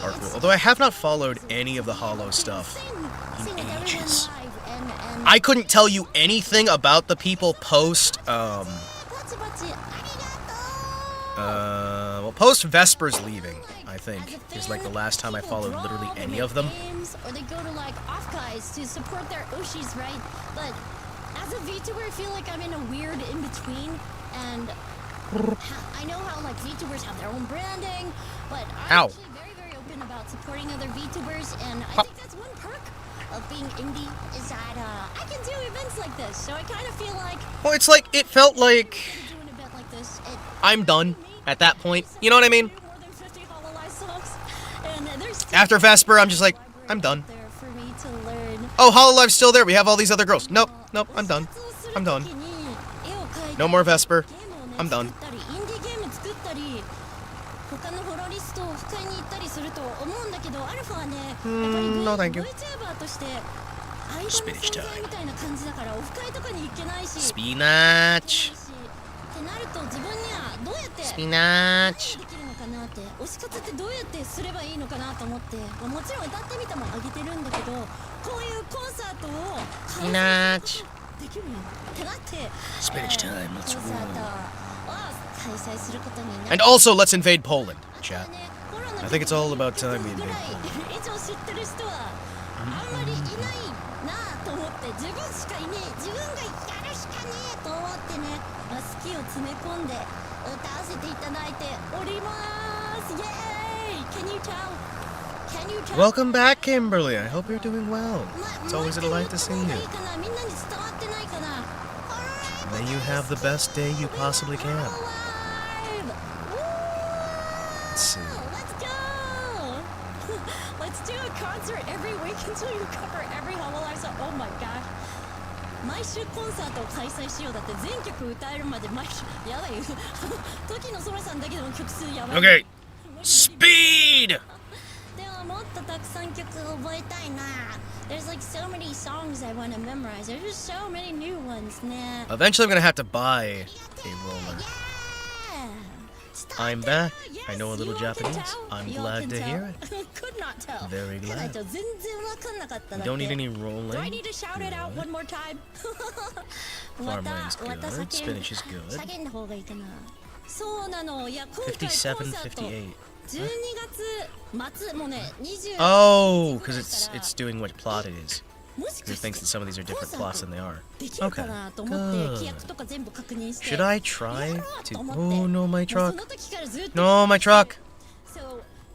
are cool. Although I have not followed any of the Hollow stuff in ages. I couldn't tell you anything about the people post, well, post Vesper's leaving, I think, is like the last time I followed literally any of them. Or they go to like off guys to support their Oshis, right? But as a VTuber, I feel like I'm in a weird in-between, and I know how like VTubers have their own branding, but I'm actually very, very open about supporting other VTubers, and I think that's one perk of being indie is that I can do events like this, so I kind of feel like... Well, it's like, it felt like... I'm done at that point. You know what I mean? After Vesper, I'm just like, I'm done. Oh, Hololife's still there. We have all these other girls. Nope, nope, I'm done. I'm done. No more Vesper. I'm done. No, thank you. Spinach time. Spinach. Spinach. Spinach. Spinach time, let's roll. And also, let's invade Poland, chat. I think it's all about time we invade Poland. Welcome back, Kimberly. I hope you're doing well. It's always a delight to see you. May you have the best day you possibly can. Let's see. Let's go! Let's do a concert every week until you cover every Hololive song. Oh my gosh. 毎週コンサートを開催しようだって全曲歌えるまで毎週やばいよ時の空さんだけでも曲数やばい Okay. Speed! でももっとたくさん曲覚えたいな There's like so many songs I want to memorize. There's just so many new ones ね Eventually I'm gonna have to buy a roller. I'm back. I know a little Japanese. I'm glad to hear it. Could not tell. Very glad. 全然わかんなかっただけ You don't need any rolling. Do I need to shout it out one more time? Farmland's good. Spinach is good. 叫んだ方がいいかなそうなのいや今回コンサート 57, 58. 12月末もうね20 Oh, because it's doing what plot it is. Because it thinks that some of these are different plots than they are. Okay. Good. Should I try to... Oh, no, my truck. No, my truck.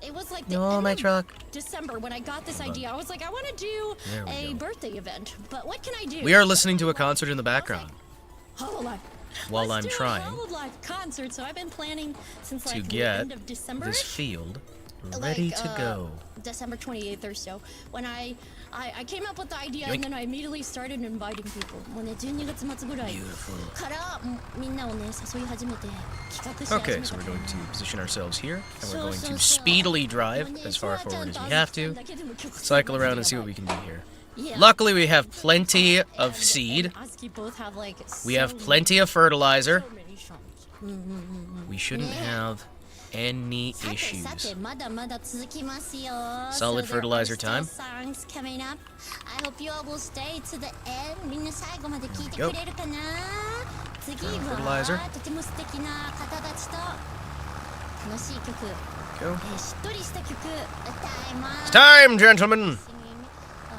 It was like no, my truck. December when I got this idea. I was like, I want to do a birthday event, but what can I do? We are listening to a concert in the background. Hololive. While I'm trying Hololive concert. So I've been planning since to like the get end of December. this field ready to go. December 28th or so. When I came up with the idea Yoink. and then I immediately started inviting people. もうね12月末ぐらいからみんなをね誘い始めて企画し始めた。 Okay, so we're going to position ourselves here, and we're going to speedily drive as far forward as we have to, cycle around and see what we can do here. Luckily, we have plenty of seed. We have plenty of fertilizer. We shouldn't have any issues. Solid fertilizer time. I hope you all will stay to the end. みんな最後まで聞いてGo. くれるかな次 Fertilizer. はとても素敵な方たちと楽しい曲 Go. しっとりした曲歌います It's time, gentlemen.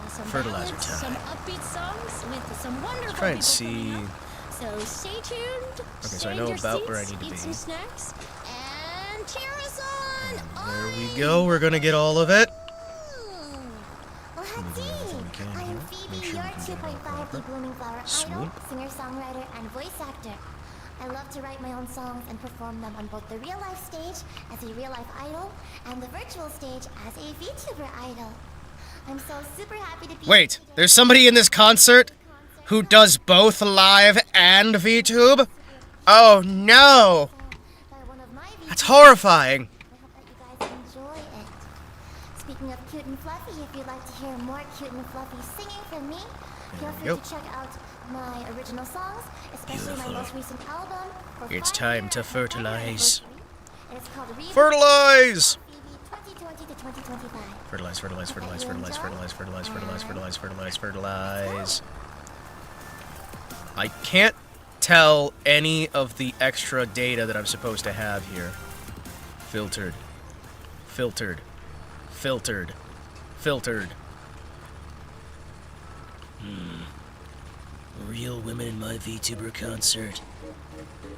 Some Fertilizer ballads, time. some upbeat songs with some wonderful Let's try and people see. coming up. So stay tuned. Okay, so stay I in know your about seats, where I need to eat be. some snacks, and cheer us on. There we go. We're gonna get all of it. Oh, I'm Phoebe, your 2.5D Blooming Flower idol, singer-songwriter, and voice actor. I love to write my own songs and perform them on both the real-life stage as a real-life idol and the virtual stage as a VTuber idol. I'm so super happy to be Wait, there's somebody in this concert who does both live and VTube? Oh no! That's horrifying. enjoy it. Speaking of cute and fluffy, if you'd like to hear more cute and fluffy singing from me, feel free to check out my original songs, especially my most recent album. It's time to fertilize. It's called Fertilize! 2020 to 2025. Fertilize, fertilize, fertilize, fertilize, fertilize, fertilize, fertilize, fertilize, fertilize, fertilize. I can't tell any of the extra data that I'm supposed to have here. Filtered. Filtered. Filtered. Filtered. Real women in my VTuber concert?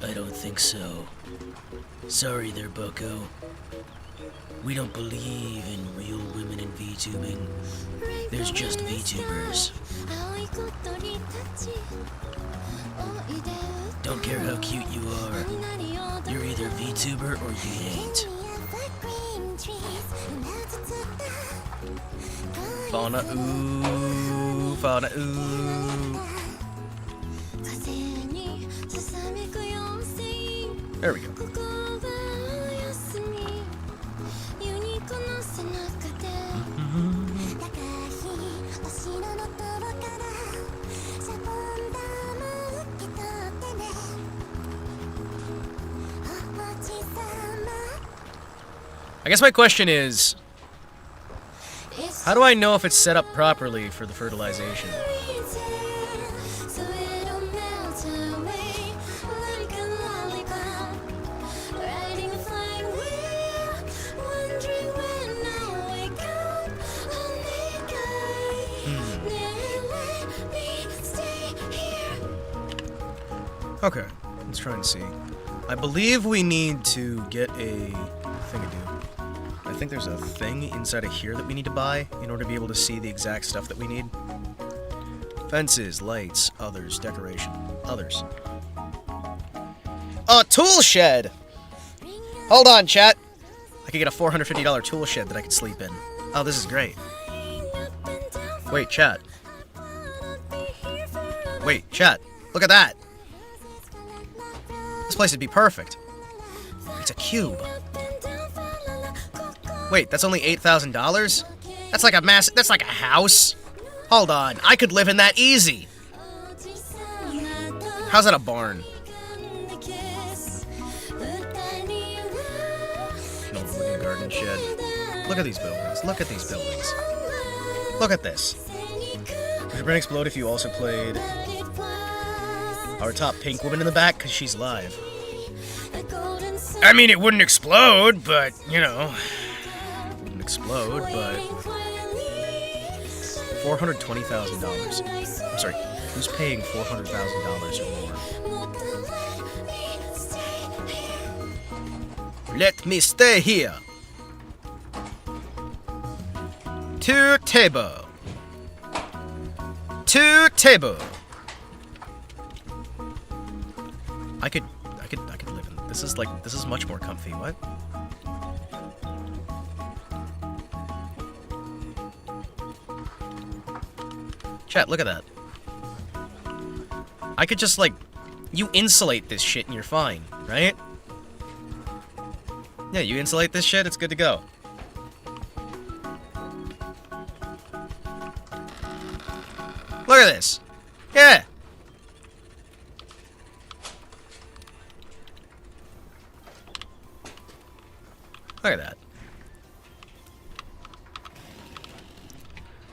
I don't think so. Sorry there, bucko. We don't believe in real women in VTubing. There's just VTubers. Don't care how cute you are. You're either VTuber or you ain't. Fauna ooh, fauna ooh. There we go. I guess my question is, how do I know if it's set up properly for the fertilization? Okay, let's try and see. I believe we need to get a thingadoo. I think there's a thing inside of here that we need to buy in order to be able to see the exact stuff that we need. Fences, lights, others, decoration, others. A tool shed! Hold on, chat. I could get a $450 tool shed that I could sleep in. Oh, this is great. Wait, chat. Wait, chat. Look at that. This place would be perfect. It's a cube. Wait, that's only $8,000? That's like a that's like a house. Hold on, I could live in that easy. How's that a barn? An old wooden garden shed. Look at these buildings. Look at these buildings. Look at this. Would your brain explode if you also played our top pink woman in the back? Because she's live. I mean, it wouldn't explode, but, you know. It wouldn't explode, but... $420,000. I'm sorry, who's paying $400,000 or more? Let me stay here. To table. To table. I could live in this. Is much more comfy. What? Chat, look at that. I could just, like, you insulate this shit and you're fine, right? Yeah, you insulate this shit, it's good to go. Look at this. Yeah. Look at that.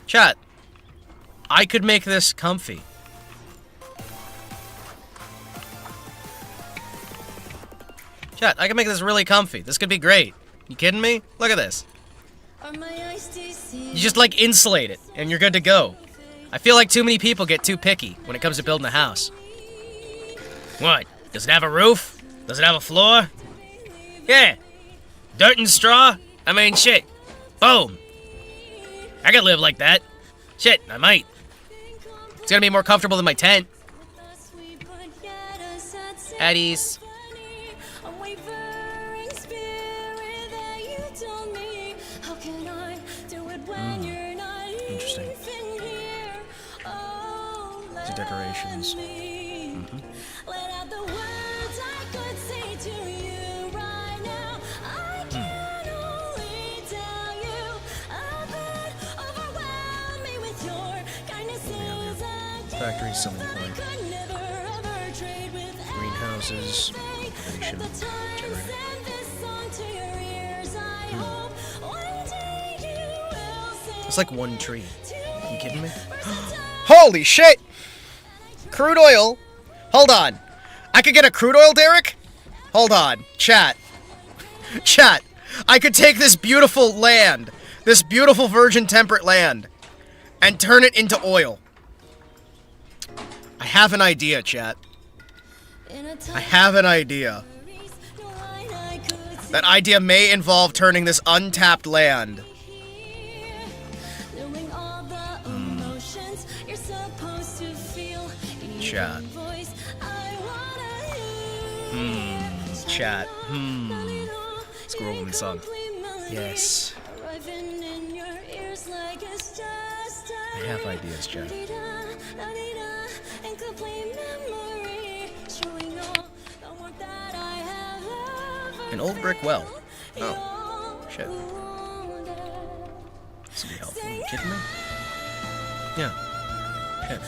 Chat. I could make this comfy. Chat, I can make this really comfy. This could be great. You kidding me? Look at this. You just, like, insulate it, and you're good to go. I feel like too many people get too picky when it comes to building a house. What? Does it have a roof? Does it have a floor? Yeah. Dirt and straw? I mean, shit. Boom. I could live like that. Shit, I might. It's gonna be more comfortable than my tent. Addies. Interesting. These are decorations. Factory selling point. Greenhouses. Cultivation. Generator. It's like one tree. Are you kidding me? Holy shit! Crude oil. Hold on. I could get a crude oil derrick? Hold on. Chat. Chat. I could take this beautiful land, this beautiful virgin temperate land, and turn it into oil. I have an idea, chat. I have an idea. That idea may involve turning this untapped land. Chat. Chat. Squirrel Woman song. Yes. I have ideas, chat. An old brick well. Oh. Shit. This will be helpful. Are you kidding me? Yeah. Shit.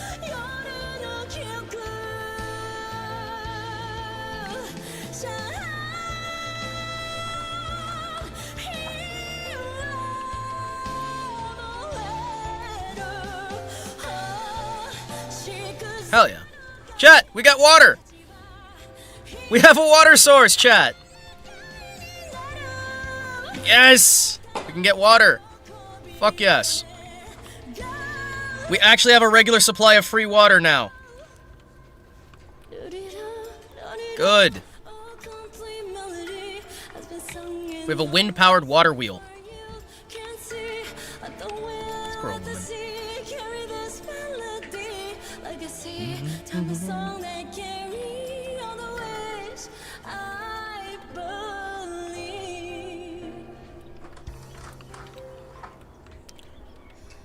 Hell yeah. Chat, we got water! We have a water source, chat! Yes! We can get water. Fuck yes. We actually have a regular supply of free water now. Good. We have a wind-powered water wheel. Squirrel Woman.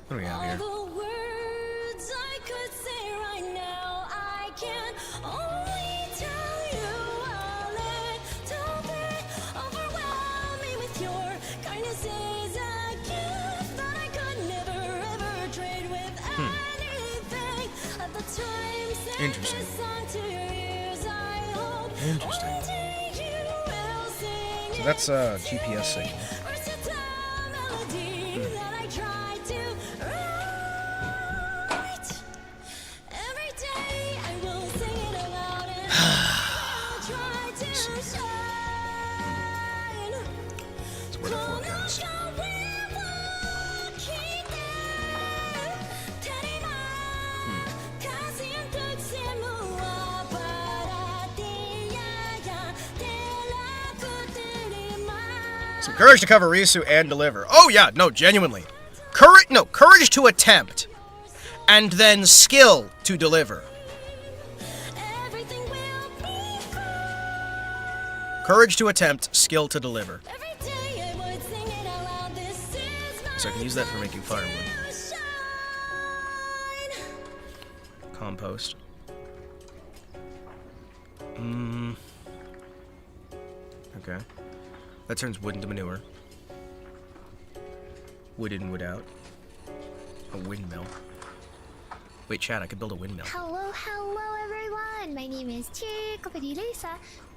What do we have here? The words I could say right now, I can only tell you a little bit. Overwhelm me with your kindness is a gift that I could never ever trade with anything. At the time, send this song to your ears. I hope Interesting. one day you will sing So that's a GPS signal. Some courage to cover Risu and deliver. Oh yeah, no, genuinely. Courage to attempt. And then skill to deliver. Courage to attempt, skill to deliver. So I can use that for making firewood. Compost. Okay. That turns wood into manure. Wood in, wood out. A windmill. Wait, Chad, I could build a windmill. Hello, everyone. My name is Chikufuji Lisa,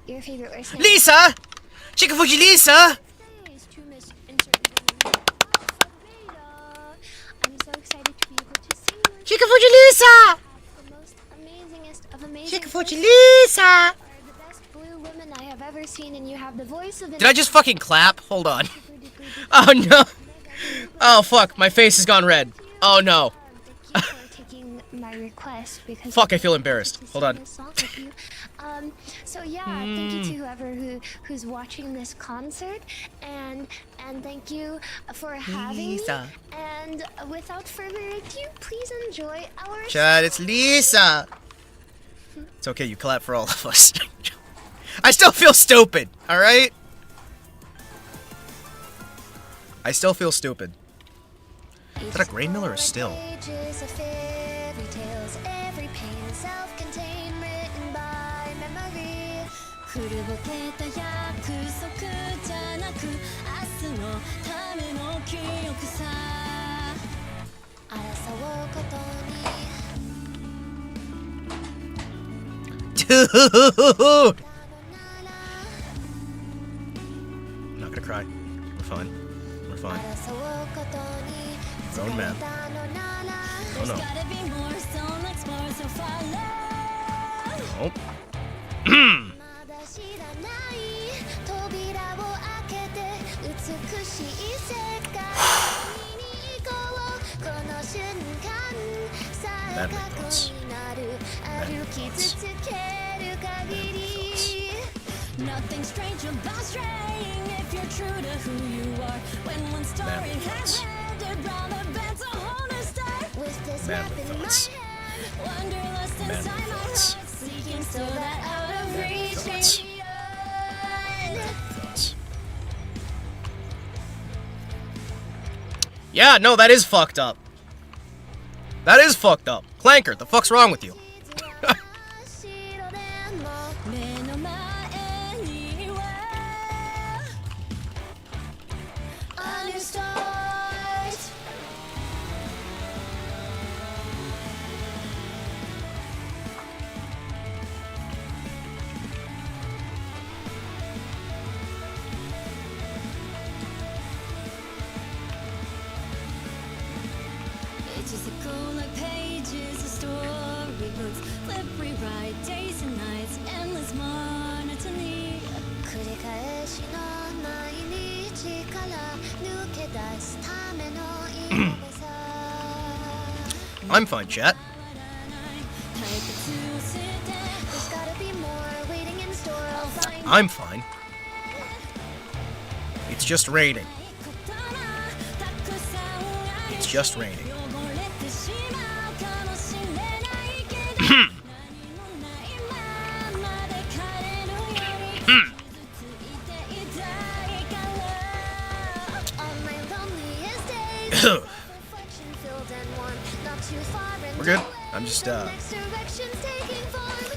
your favorite worst name. Lisa! Chikufuji Lisa! I'm so excited to be able to sing with Chikufuji Lisa! the most amazingest of amazing. Chikufuji Lisa! The best blue women I have ever seen, and you have the voice of an. Did I just fucking clap? Hold on. Oh no! Oh fuck, my face has gone red. Oh no. Thank you for taking my request because. Fuck, I feel embarrassed. Hold on. So yeah, thank you to whoever who's watching this concert, and thank you for having Lisa. me. And without further ado, please enjoy our. Chad, it's Lisa! It's okay, you clap for all of us. I still feel stupid, alright? I still feel stupid. Is that a grain mill or a still? Pages of fairy tales, every pain self-contained, written by memory. 古ぼけた約束じゃなく明日のための記憶さ争うことに Dude! I'm not gonna cry. We're fine. We're fine. 争うことに Grown man. Oh no. Gotta be more, so let's explore so far Oh. まだ知らない扉を開けて美しい世界に行こうこの瞬間さえ過去になる歩き続ける限り Nothing strange about straying if you're true to who you are. When one story has ended, rather bend to hold a start. With this map in my hand, wanderlust inside my heart, seeking so that out of reach beyond. Yeah, no, that is fucked up. That is fucked up. Clanker, the fuck's wrong with you? I'm fine, chat. I'm fine. It's just raining. It's just raining. just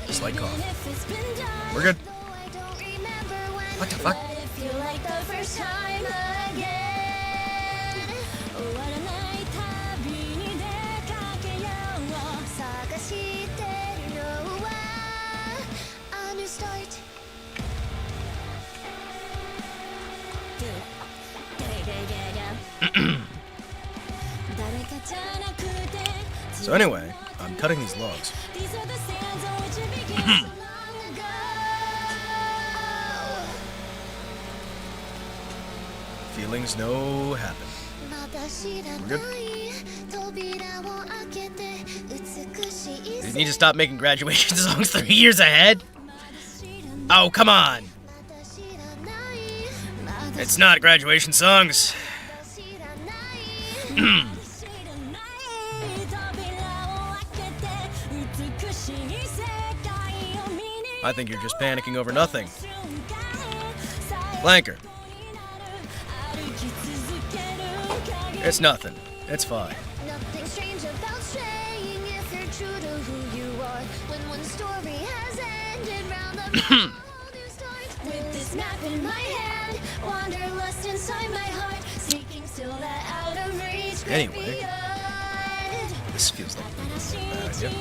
slight cough. We're good. What the fuck? So anyway, I'm cutting these logs. Feelings no happen. We're good. You need to stop making graduation songs 3 years ahead? Oh, come on! It's not graduation songs. I think you're just panicking over nothing. Blanker. It's nothing. It's fine. Nothing strange about saying if you're true to who you are. When one story has ended round the new start. With this map in my hand, wanderlust inside my heart, seeking still that out of reach. Anyway, this feels like a bad idea.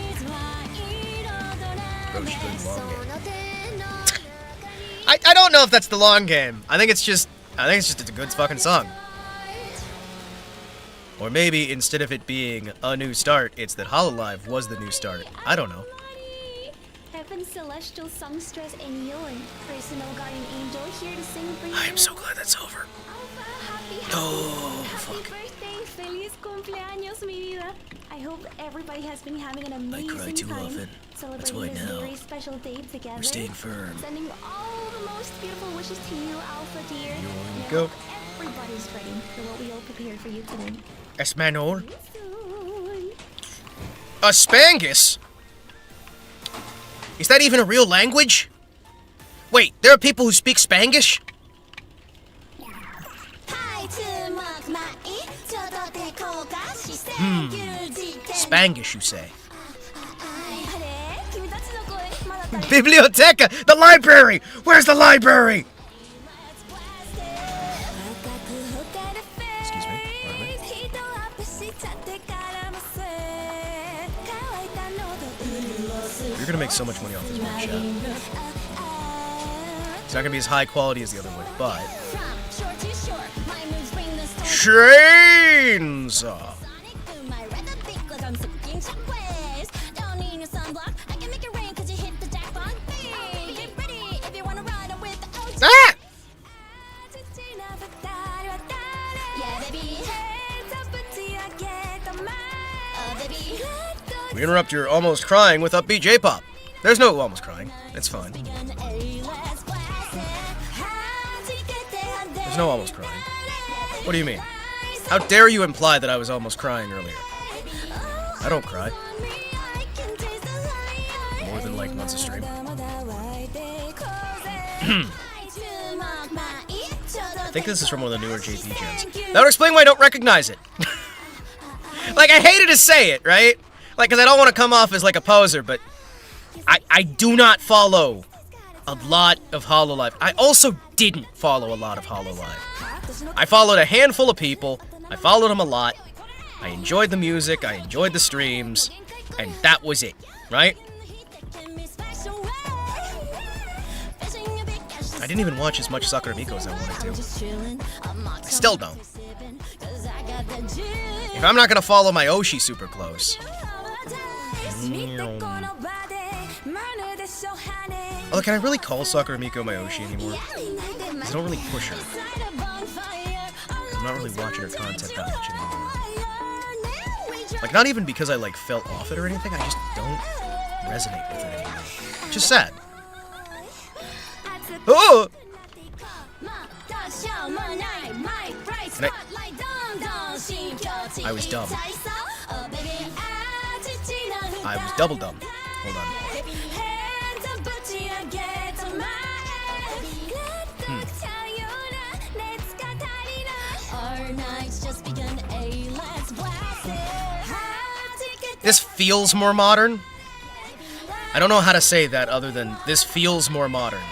I don't know if that's the long game. I think it's just a good fucking song. Or maybe instead of it being a new start, it's that Hololive was the new start. I don't know. Heaven's celestial songstress and Yoan, personal guardian angel here to sing for you. I am so glad that's over. Oh, fuck. Happy birthday, feliz cumpleaños, mi vida. I hope everybody has been having an amazing time. I cry too often. That's why now very special day together. we're staying firm. Sending all the most beautiful wishes to you, Alpha dear. Here we And go. I hope everybody's ready for what we all prepared for you today. Esmanol? A Spangus? Is that even a real language? Wait, there are people who speak Spangish? Spangish, you say? Biblioteca! The library! Where's the library? Excuse me. Pardon me. You're gonna make so much money off this one shot. It's not gonna be as high quality as the other one, but... Chainsaw! Ah! We interrupt your almost crying with upbeat J-pop. There's no almost crying. It's fine. There's no almost crying. What do you mean? How dare you imply that I was almost crying earlier? I don't cry. More than like once a stream. I think this is from one of the newer JP gens. That would explain why I don't recognize it. Like, I hated to say it, right? Like, because I don't want to come off as like a poser, but I do not follow a lot of Hololive. I also didn't follow a lot of Hololive. I followed a handful of people. I followed them a lot. I enjoyed the music. I enjoyed the streams. And that was it, right? I didn't even watch as much Sakura Miko as I wanted to. I still don't. If I'm not gonna follow my Oshi super close. Although, can I really call Sakura Miko my Oshi anymore? Because I don't really push her. I'm not really watching her content that much anymore. Like, not even because I, like, fell off it or anything, I just don't resonate with it anymore. Which is sad. Oh! And I was dumb. I was double dumb. Hold on. This feels more modern. I don't know how to say that other than this feels more modern.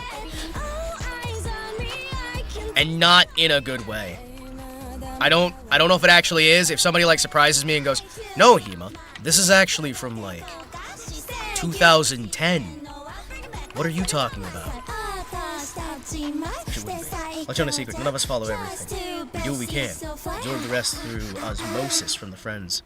And not in a good way. I don't know if it actually is. If somebody like surprises me and goes, "No, Hima, this is actually from like 2010. What are you talking about?" I'll show you a secret. None of us follow everything. We do what we can. Absorb the rest through osmosis from the friends.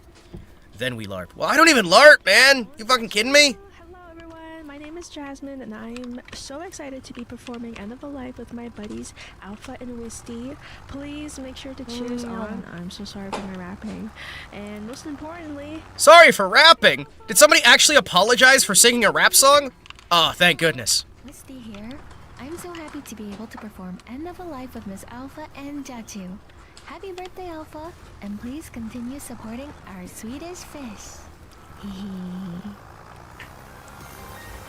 Then we LARP. Well, I don't even LARP, man! You fucking kidding me? Hello everyone, my name is Jasmine and I'm so excited to be performing End of a Life with my buddies Alpha and Wisty. Please make sure to cheer us on. I'm so sorry for my rapping. And most importantly... Sorry for rapping? Did somebody actually apologize for singing a rap song? Oh, thank goodness. Wisty here. I'm so happy to be able to perform End of a Life with Miss Alpha and Jatu. Happy birthday, Alpha, and please continue supporting our Swedish fish.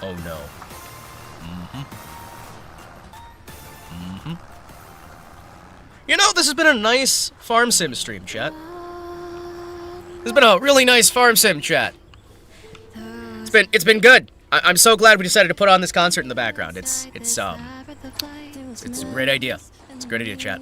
Oh no. You know, this has been a nice farm sim stream, chat. This has been a really nice farm sim chat. It's been good. I'm so glad we decided to put on this concert in the background. It's a great idea. It's a great idea, chat.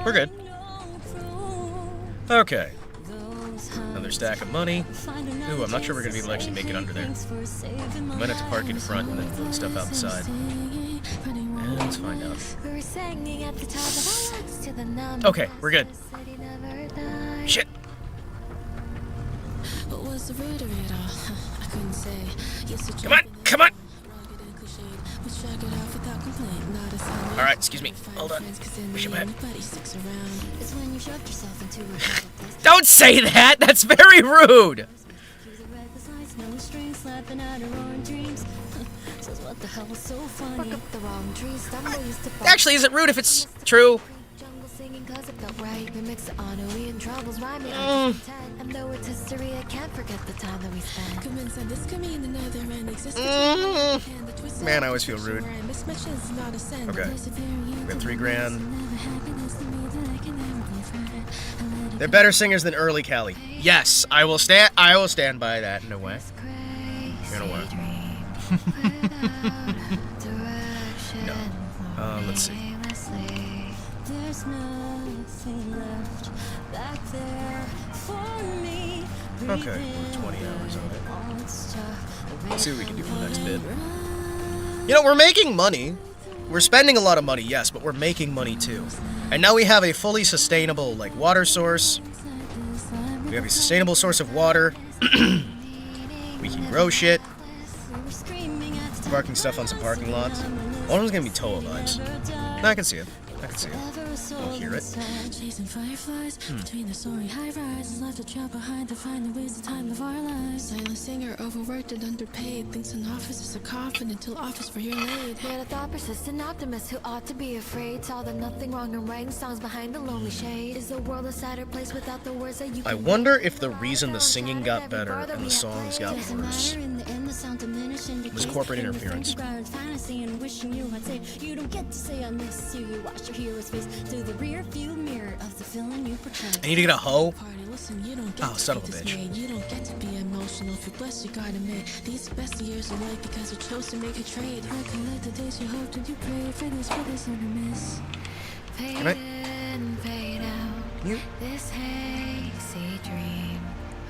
We're good. Okay. Another stack of money. Ooh, I'm not sure we're gonna be able to actually make it under there. Might have to park in front and then put stuff out the side. And let's find out. Okay, we're good. Shit. Come on, come on! Alright, excuse me. Hold on. Push him back. Don't say that! That's very rude! Actually, is it rude if it's true? Man, I always feel rude. Okay. We got $3,000. They're better singers than early Callie. Yes, I will stand by that in a way. In a way. No. Let's see. There's nothing left back there for me. Okay, 20 hours on it. Let's see what we can do for the next bit. You know, we're making money. We're spending a lot of money, yes, but we're making money too. And now we have a fully sustainable, like, water source. We have a sustainable source of water. We can grow shit. Parking stuff on some parking lots. One of them's gonna be Toa vibes. No, I can see it. I can see it. I'll hear it. Between the soaring high rises, left a trail behind to find the waste of time of our lives. Silent singer, overworked and underpaid, thinks an office is a coffin until office where you're laid. Man, a thought persistent optimist who ought to be afraid. Saw that nothing wrong in writing songs behind the lonely shade. Is the world a sadder place without the words that you I wonder if the reason the singing got better and the songs got worse was corporate interference. You don't get to say I miss you. Watch your hero's face through the rear view mirror of the villain you portray. I need to get a hoe. Oh, son of a bitch. You don't get to be emotional. If you're blessed, you gotta make these best years of life because you chose to make a trade. Recollect the days you hoped and you prayed for this on a miss. Can I? You? This hazy dream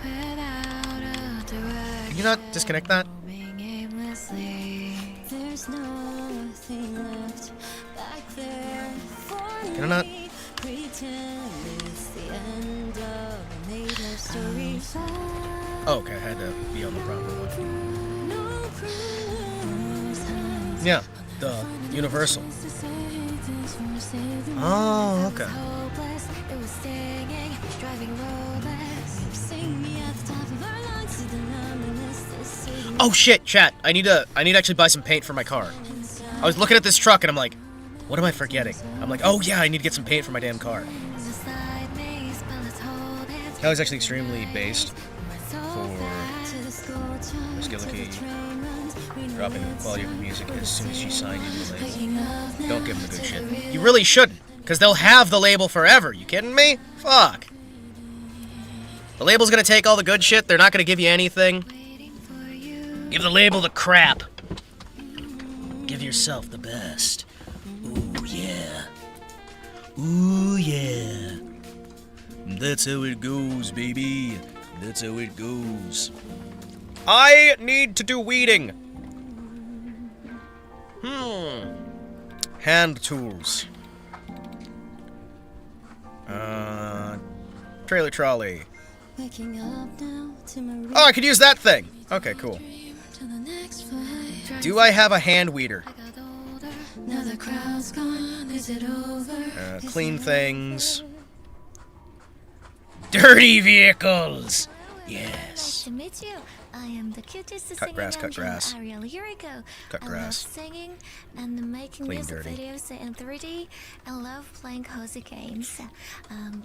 without a direction. Can you not disconnect that? There's nothing left back there for Can I not? Pretend it's the end of a made-up story. Oh, okay, I had to be on the proper one. Yeah, the Universal. Oh, okay. Oh shit, chat. I need to actually buy some paint for my car. I was looking at this truck and I'm like, what am I forgetting? I'm like, oh yeah, I need to get some paint for my damn car. That was actually extremely based for Skillicky. Dropping the quality of the music as soon as she signed into the label. Don't give them the good shit. You really shouldn't, because they'll have the label forever. You kidding me? Fuck. The label's gonna take all the good shit. They're not gonna give you anything. Give the label the crap. Give yourself the best. Ooh, yeah. Ooh, yeah. That's how it goes, baby. That's how it goes. I need to do weeding. Hand tools. Trailer trolley. Oh, I could use that thing. Okay, cool. Do I have a hand weeder? Clean things. Dirty vehicles. Yes. Nice to meet you. I am the cutest Cut grass, cut singer grass. Ariel Yuriko. Cut I grass. love singing and making Clean music dirty. videos in 3D. I love playing cozy games.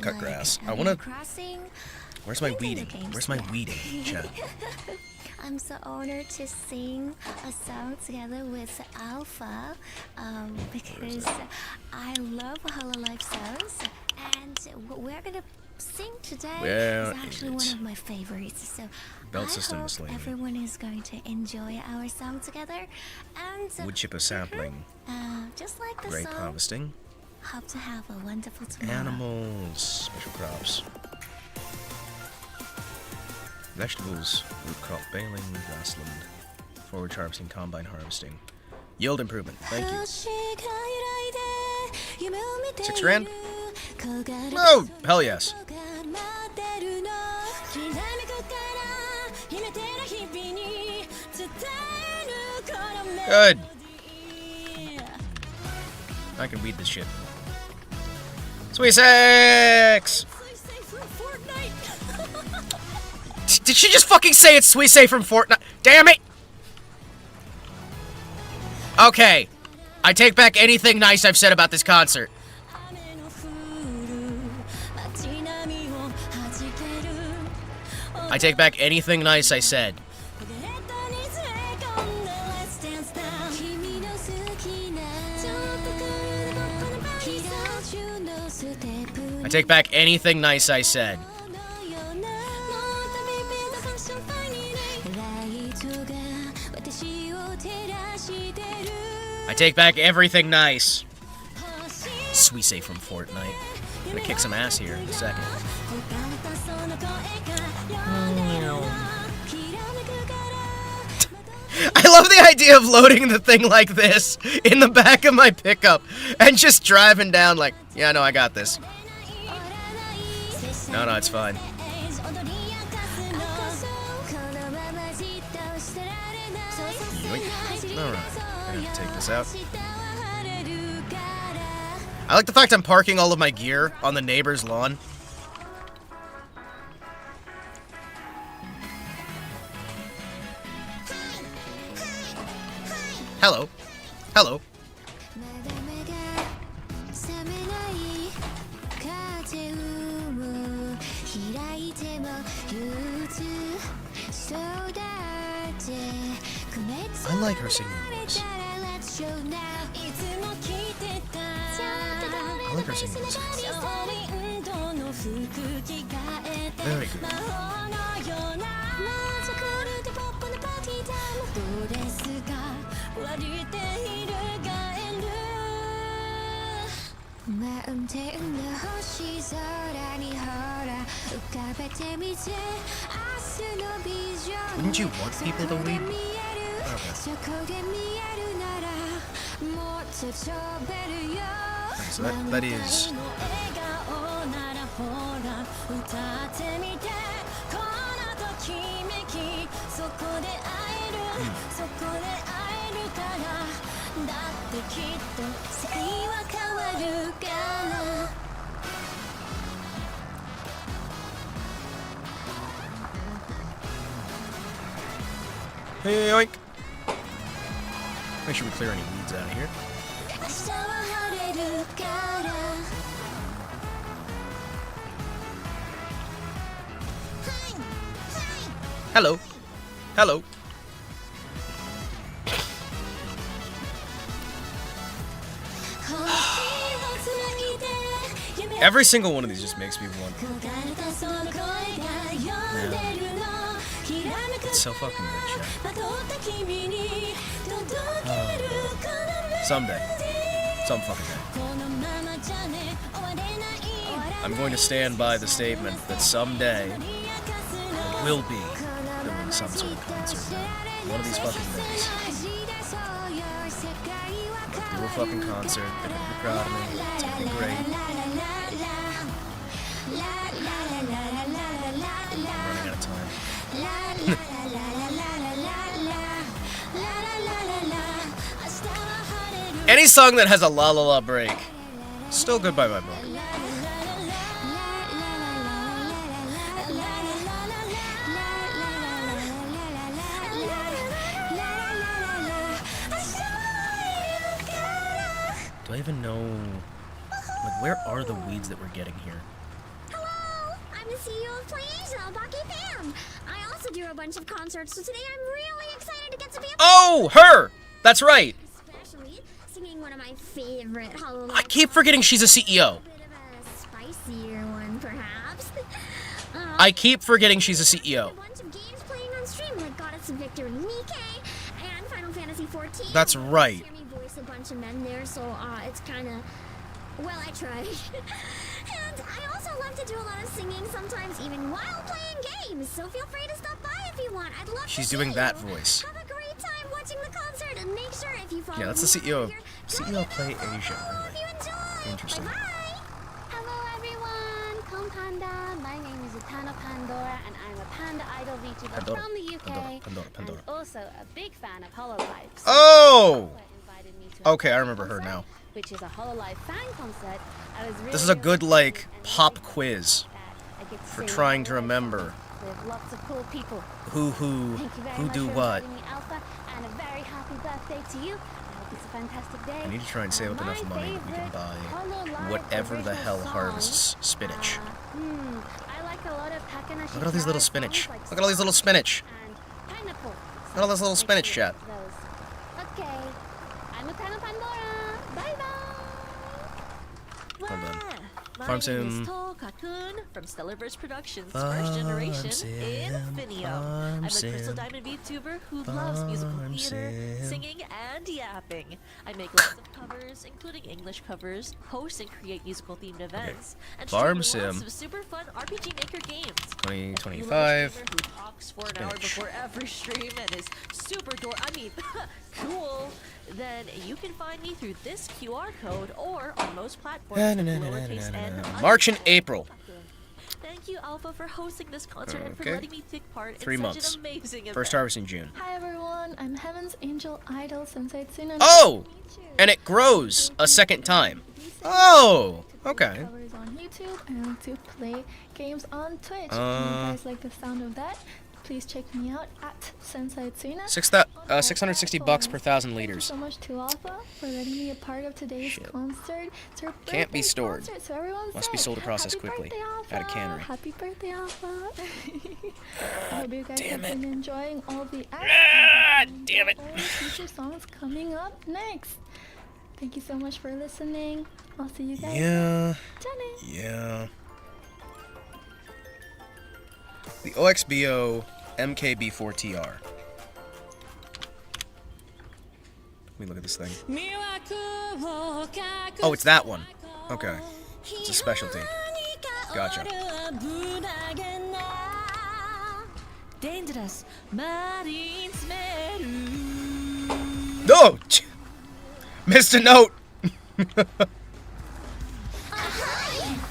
Cut like grass. I Animal wanna. Crossing. Where's my Nintendo weeding? games, Where's my yeah. weeding, Chad? I'm so honored to sing a song together with Alpha because I love Hololive songs, and what we're gonna sing today Well, is actually one of my favorites. So Belt I system hope misleading. everyone is going to enjoy our song together, and Wood chipper sampling. just like the Grape song, harvesting. hope to have a wonderful tomorrow. Animals. Special crops. Vegetables. Root crop baling. Grassland. Forage harvesting. Combine harvesting. Yield improvement. Thank you. 6 rand? Oh, hell yes. Good. I can weed this shit. Sweet sex! Did she just fucking say it's Sweet Say from Fortnite? Damn it! Okay. I take back anything nice I've said about this concert. I take back anything nice I said. I take back anything nice I said. I take back everything nice. Sweet Say from Fortnite. I'm gonna kick some ass here in a second. I love the idea of loading the thing like this in the back of my pickup and just driving down like, yeah, no, I got this. No, it's fine. Alright, I have to take this out. I like the fact I'm parking all of my gear on the neighbor's lawn. Hello. Hello. I like her singing voice. I like her singing voice. Very good. Wouldn't you want people to weed? Okay. So that is... Hey, yoink! Make sure we clear any weeds out of here. Hello. Hello. Every single one of these just makes me want. It's so fucking good, Jack. Someday. Some fucking day. I'm going to stand by the statement that someday there will be some sort of concert. One of these fucking days. Do a fucking concert. They're gonna be proud of me. It's gonna be great. I'm running out of time. Any song that has a la la la break, still good by my book. Do I even know, like, where are the weeds that we're getting here? Hello, I'm the CEO of PlayAsia, Baki Pam. I also do a bunch of concerts, so today I'm really excited to get to be a Oh, her! That's right! especially singing one of my favorite Hollow I keep forgetting she's a CEO. spicier one, perhaps. I keep forgetting she's a CEO. A bunch of games playing on stream, like Goddess of Victor Nikkei and Final Fantasy XIV. That's right. Hear me voice a bunch of men there, so it's kind of, well, I try. And I also love to do a lot of singing sometimes, even while playing games. So feel free to stop by if you want. I'd love She's to doing see that you. voice. Have a great time watching the concert, and make sure if you follow Yeah, that's the me CEO on of here, Play Asia. Really. Interesting. Hello everyone, Kom Panda. My name is Utano Pandora and I'm a Panda Idol VTuber Pandora, from the UK Pandora. and also a big fan of HoloLive. Oh! Okay, I remember her now. Which is a HoloLive fan concert. I was really, This is a good, like, pop quiz I get to for sing trying to HoloLive remember with lots of cool people. who Thank you very who much do for what. inviting me, Alpha, and a very happy birthday to you. I hope it's a fantastic day. I need to try and save up enough money that we can buy whatever the hell harvests spinach. I like a lot of Takanashi Look at all these little Tarai spinach. songs like Look at all these little spinach. Pineapple. Look at all this little spinach, chat. Okay, I'm Utano Pandora. Bye bye. Hold on. My Farm name Sim. is Kakun from Stellarverse Productions, Farm first generation Sim, Infinio. Farm I'm a Crystal Sim, Diamond VTuber who loves musical Farm theater, Sim. singing, and yapping. I make lots of covers, including English covers, host and create musical themed events, and Farm stream lots Sim. of super fun RPG Maker games. 2025. Who talks for an hour Spinach. before every stream and is super cool. Then you can find me through this QR code or on most platforms with lowercase n. March and April. Thank you, Alpha, for hosting this concert and for Okay. letting me take part 3 in months. such an amazing event. First harvest in June. Hi everyone, I'm Heaven's Angel Idol Sensei Tsuna. Oh! And it grows a second time. Oh! Okay. Covers on YouTube. I like to play games on Twitch. If you guys like the sound of that, please check me out at Sensei Tsuna. $660 per 1,000 Thank you liters. so much to Alpha for letting me a part of today's concert. It's her Can't be birthday stored. concert, so everyone Must be say, sold or processed "Happy quickly birthday, Alpha. at a cannery." Happy birthday, Alpha. I hope you guys have been enjoying all the damn it. future songs coming up next. Thank you so much for listening. I'll see you guys Yeah. next. Yeah. The OXBO MKB4TR. Let me look at this thing. Oh, it's that one. Okay. It's a specialty. Gotcha. Dangerous marine smell. No! Missed a note!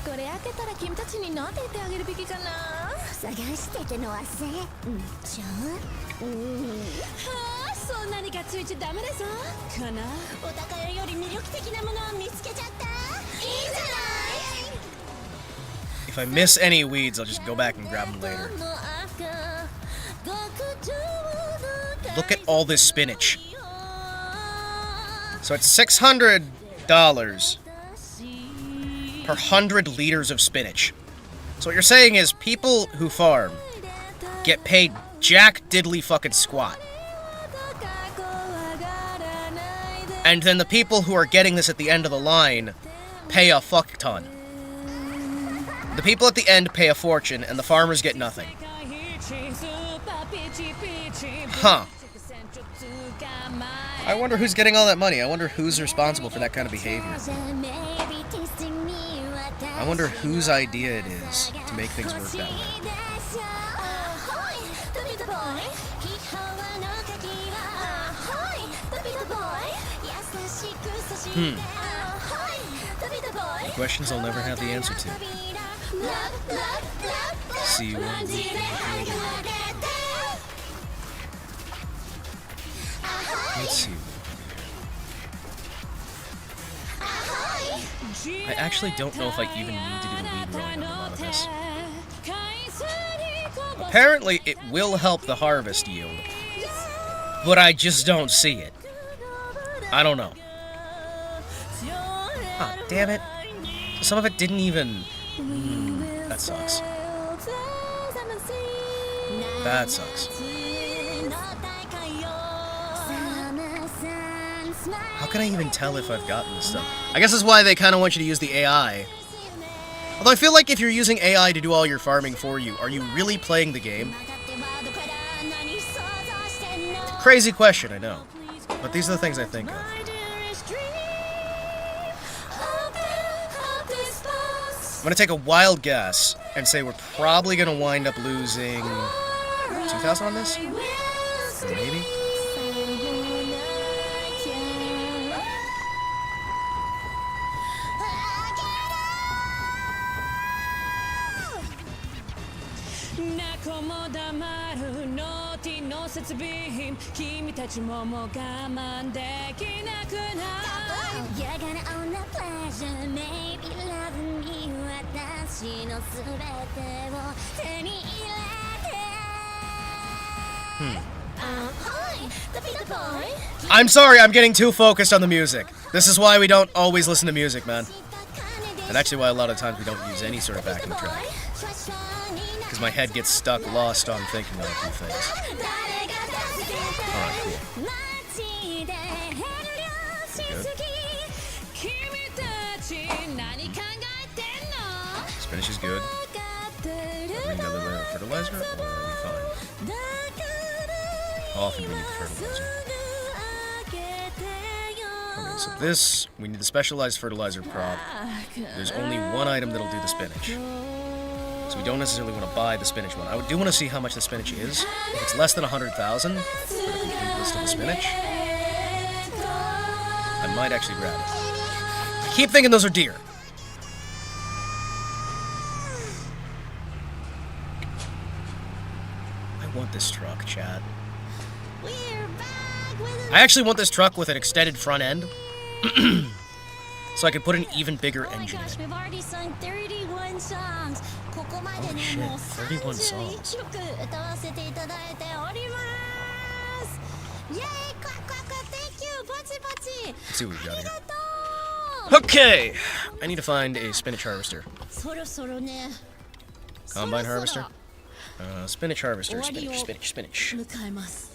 これ開けたら君たちに何て言ってあげるべきかな。探してたのはさ、じゃあ、そんなにがついちゃダメだぞかな。お宝より魅力的なものを見つけちゃった。いいじゃない。 If I miss any weeds, I'll just go back and grab them later. Look at all this spinach. So it's $600 per 100 liters of spinach. So what you're saying is people who farm get paid jack diddly fucking squat. And then the people who are getting this at the end of the line pay a fuck ton. The people at the end pay a fortune, and the farmers get nothing. Huh. I wonder who's getting all that money. I wonder who's responsible for that kind of behavior. I wonder whose idea it is to make things work that way. Questions I'll never have the answer to. See you on the Let's see. I actually don't know if I even need to do the lead rowing on a lot of this. Apparently, it will help the harvest yield, but I just don't see it. I don't know. Ah, damn it. Some of it didn't even... that sucks. That sucks. How can I even tell if I've gotten this stuff? I guess that's why they kind of want you to use the AI. Although I feel like if you're using AI to do all your farming for you, are you really playing the game? Crazy question, I know. But these are the things I think of. I'm gonna take a wild guess and say we're probably gonna wind up losing 2,000 on this? Maybe? I'm sorry, I'm getting too focused on the music. This is why we don't always listen to music, man. And actually why a lot of times we don't use any sort of backing track. Because my head gets stuck, lost on thinking of a few things. Alright, cool. Good. Spinach is good. Bring another layer of fertilizer, or are we fine? How often do we need fertilizer? Okay, so this, we need the specialized fertilizer prop. There's only one item that'll do the spinach. So we don't necessarily want to buy the spinach one. I do want to see how much the spinach is. If it's less than 100,000 for the complete list of the spinach, I might actually grab it. I keep thinking those are deer. I want this truck, chat. I actually want this truck with an extended front end. So I can put an even bigger engine in it. We've already sung 31 songs. Holy shit, 31 songs. Let's see what we've got here. Okay! I need to find a spinach harvester. Combine harvester? Spinach harvester. Spinach.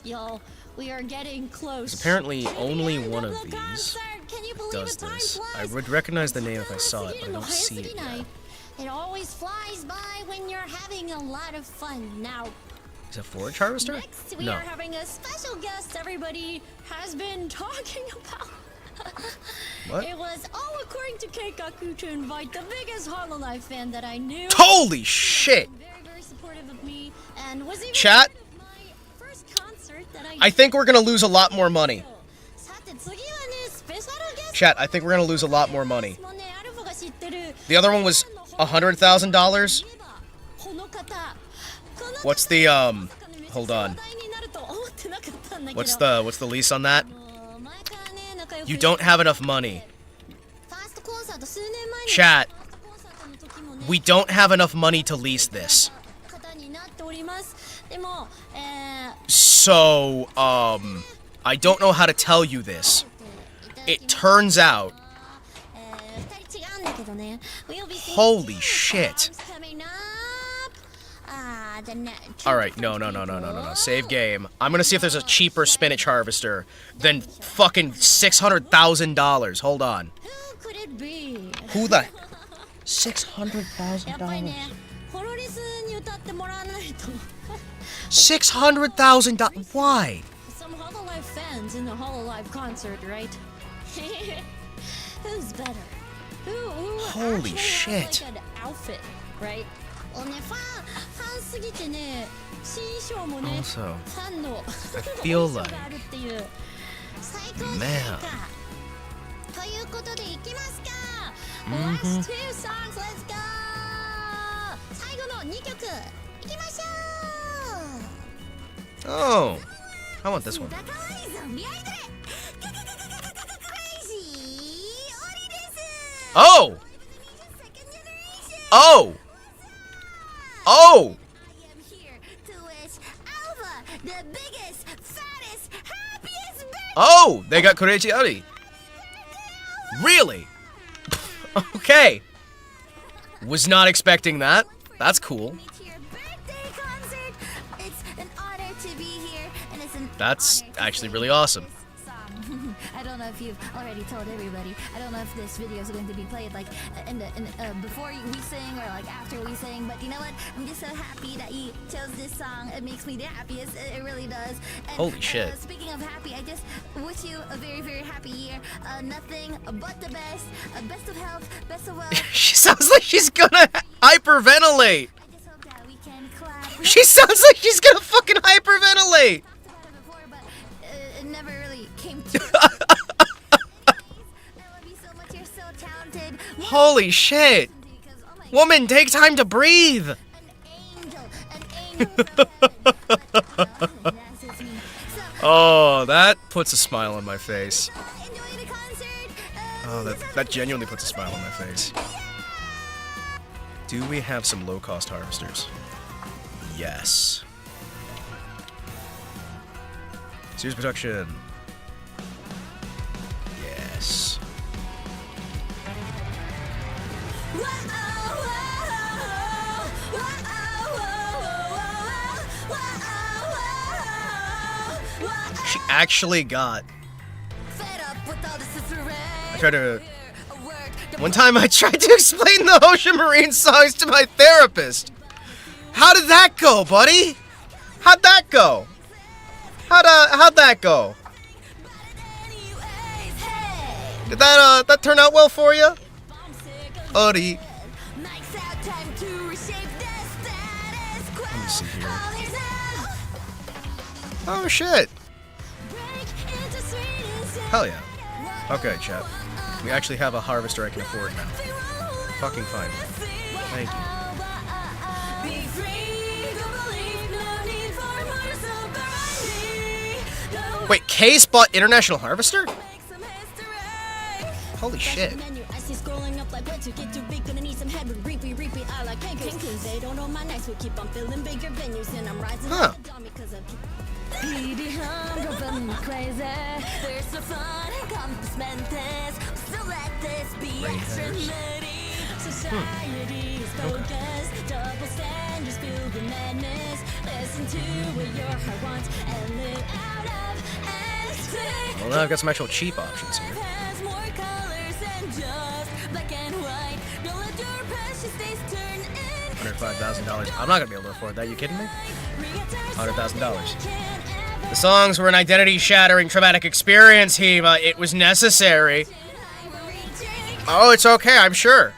Yo, we are getting close. There's apparently only one of these that does this. I would recognize the name if I saw it, but I don't see it yet. It always flies by when you're having a lot of fun. Now, is it a forage harvester? next we are having a special guest everybody has been talking about. What? It was all according to Keikaku to invite the biggest Hololive fan that I knew. Holy shit! Very supportive of me and was even Chat? part of my first concert that I think we're gonna lose a lot more money. Chat, I think we're gonna lose a lot more money. The other one was $100,000. What's the hold on. What's the lease on that? You don't have enough money. Chat, we don't have enough money to lease this. So, I don't know how to tell you this. It turns out... Holy shit. Alright, no. Save game. I'm gonna see if there's a cheaper spinach harvester than fucking $600,000. Hold on. Who the... やっぱりね、ホロリスに歌ってもらわないと。$600,000. Why? Some Hololive fans in the Hololive concert, right? Who's better? Who Holy actually shit. has like an outfit, right? ファンすぎてね、新衣装もね、 Also, ファンの I feel 衣装 like があるっていう最高じゃない man. か。ということでいきますか。Mhm. Last two songs, let's go. 最後の2曲いきましょう。 Oh, I want this one. 高いゾンビアイドル。Oh! Oh! Oh! Oh! They got Crazy Ari. Really? Okay. Was not expecting that. That's cool. That's actually really awesome. I don't know if you've already told everybody. I don't know if this video is going to be played like before we sing or like after we sing. But you know what? I'm just so happy that you chose this song. It makes me the happiest. It really does. And, holy shit. Speaking of happy, I just wish you a very, very happy year. Nothing but the best. Best of health. Best of wealth. She sounds like she's gonna hyperventilate. She sounds like she's gonna fucking hyperventilate. It never really came to. Holy shit! Woman, take time to breathe! Oh, that puts a smile on my face. Oh, that genuinely puts a smile on my face. Do we have some low-cost harvesters? Yes. Series production. Yes. She actually got. I tried to. One time I tried to explain the Ocean Marine songs to my therapist. How did that go, buddy? How'd that go? How'd that go? Did that turn out well for you? Ori. Let me see here. Oh shit. Hell yeah. Okay, chat. We actually have a harvester I can afford now. Fucking fine. Thank you. Wait, Case bought International Harvester? Holy shit. Huh. Well, now I've got some actual cheap options here. $105,000. I'm not gonna be able to afford that. You kidding me? $100,000. The songs were an identity-shattering traumatic experience, Hima. It was necessary. Oh, it's okay. I'm sure.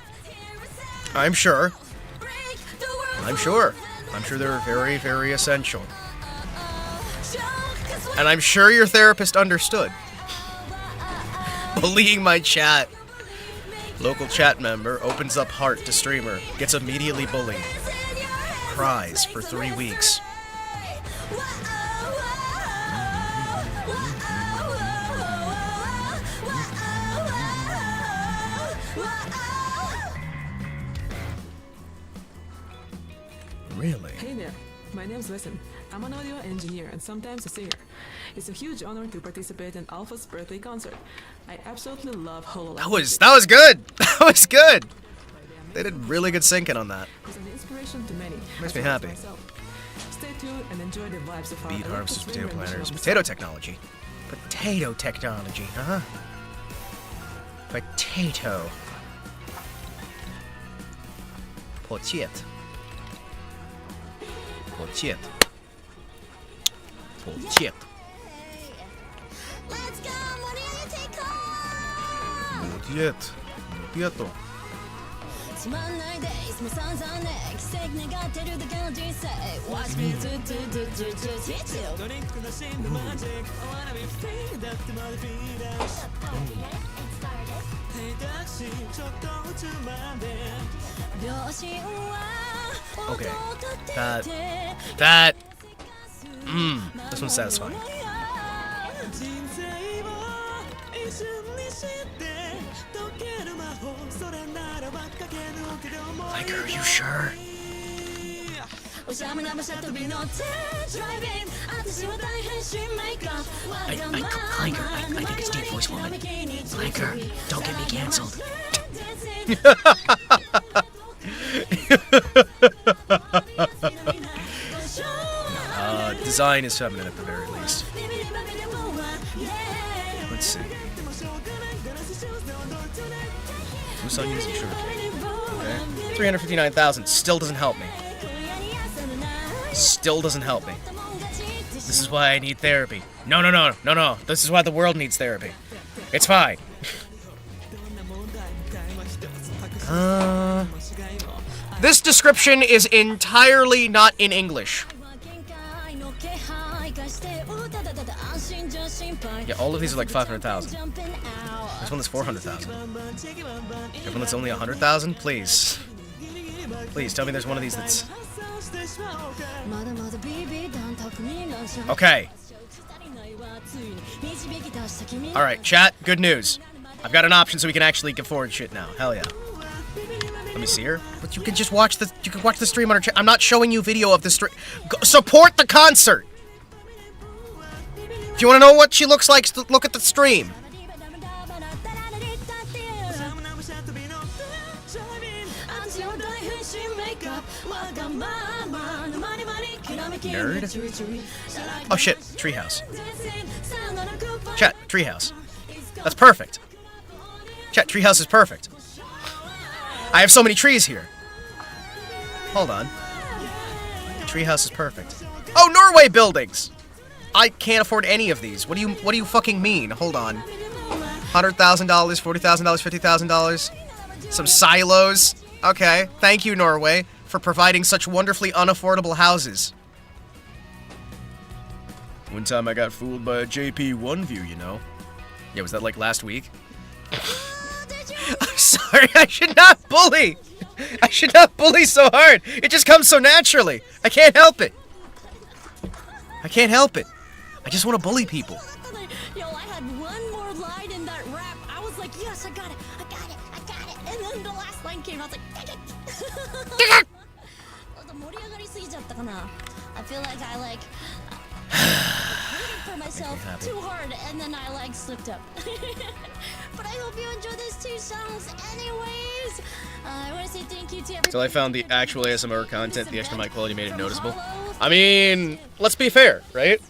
I'm sure. I'm sure. I'm sure they're very, very essential. And I'm sure your therapist understood. Bullying my chat. Local chat member opens up heart to streamer. Gets immediately bullied. Cries for 3 weeks. Really? Hey there, my name's Listen. I'm an audio engineer and sometimes a singer. It's a huge honor to participate in Alpha's birthday concert. I absolutely love HoloLens. That was good. That was good. They did really good syncing on that. It's an inspiration to many. Makes me happy. Stay tuned and enjoy the vibes of our Beet harvesters, potato electric planters, rendition of potato technology. Potato technology, huh? Potato. Pochiet. Pochiet. Pochiet. Let's go! Moriyagi take home! Pochiet. Pochiet. つまんないデイズも散々ね奇跡願ってるだけの人生 Watch me do do do do do do ドリンクのシンのマジック I wanna be free だってまだフィーダー Hey タクシーちょっと宇宙まで両親は Okay. That. This one's satisfying. 人生を一瞬にして溶ける魔法それならば駆け抜ける思い Like, are you sure? おしゃれな馬車飛び乗って Driving 私は大変身メイクアップ I think it's deep voice woman. Liker, don't get me cancelled. Design is feminine at the very least. Let's see. Musan using sugarcane. Okay. 359,000 still doesn't help me. Still doesn't help me. This is why I need therapy. No. This is why the world needs therapy. It's fine. This description is entirely not in English. Yeah, all of these are like 500,000. This one is 400,000. Everyone that's only 100,000, please. Please tell me there's one of these that's. Okay. Alright, chat, good news. I've got an option so we can actually afford shit now. Hell yeah. Let me see her. But you can just watch the stream on her chat. I'm not showing you video of the stream. Support the concert! If you want to know what she looks like, look at the stream. Nerd? Oh shit, treehouse. Chat, treehouse. That's perfect. Chat, treehouse is perfect. I have so many trees here. Hold on. Treehouse is perfect. Oh, Norway buildings! I can't afford any of these. What do you fucking mean? Hold on. $100,000, $40,000, $50,000. Some silos. Okay. Thank you, Norway, for providing such wonderfully unaffordable houses. One time I got fooled by a JP1 view, you know. Yeah, was that like last week? I'm sorry, I should not bully! I should not bully so hard! It just comes so naturally! I can't help it! I can't help it! I just want to bully people. Yo, I had one more line in that rap. I was like, yes, I got it. And then the last line came, I was like, I feel like I waited for myself too hard, and then I like slipped up. But I hope you enjoy these two songs anyways. I want to say thank you to everyone. Until I found the actual ASMR content, the extra mic quality made it noticeable. I mean, let's be fair, right?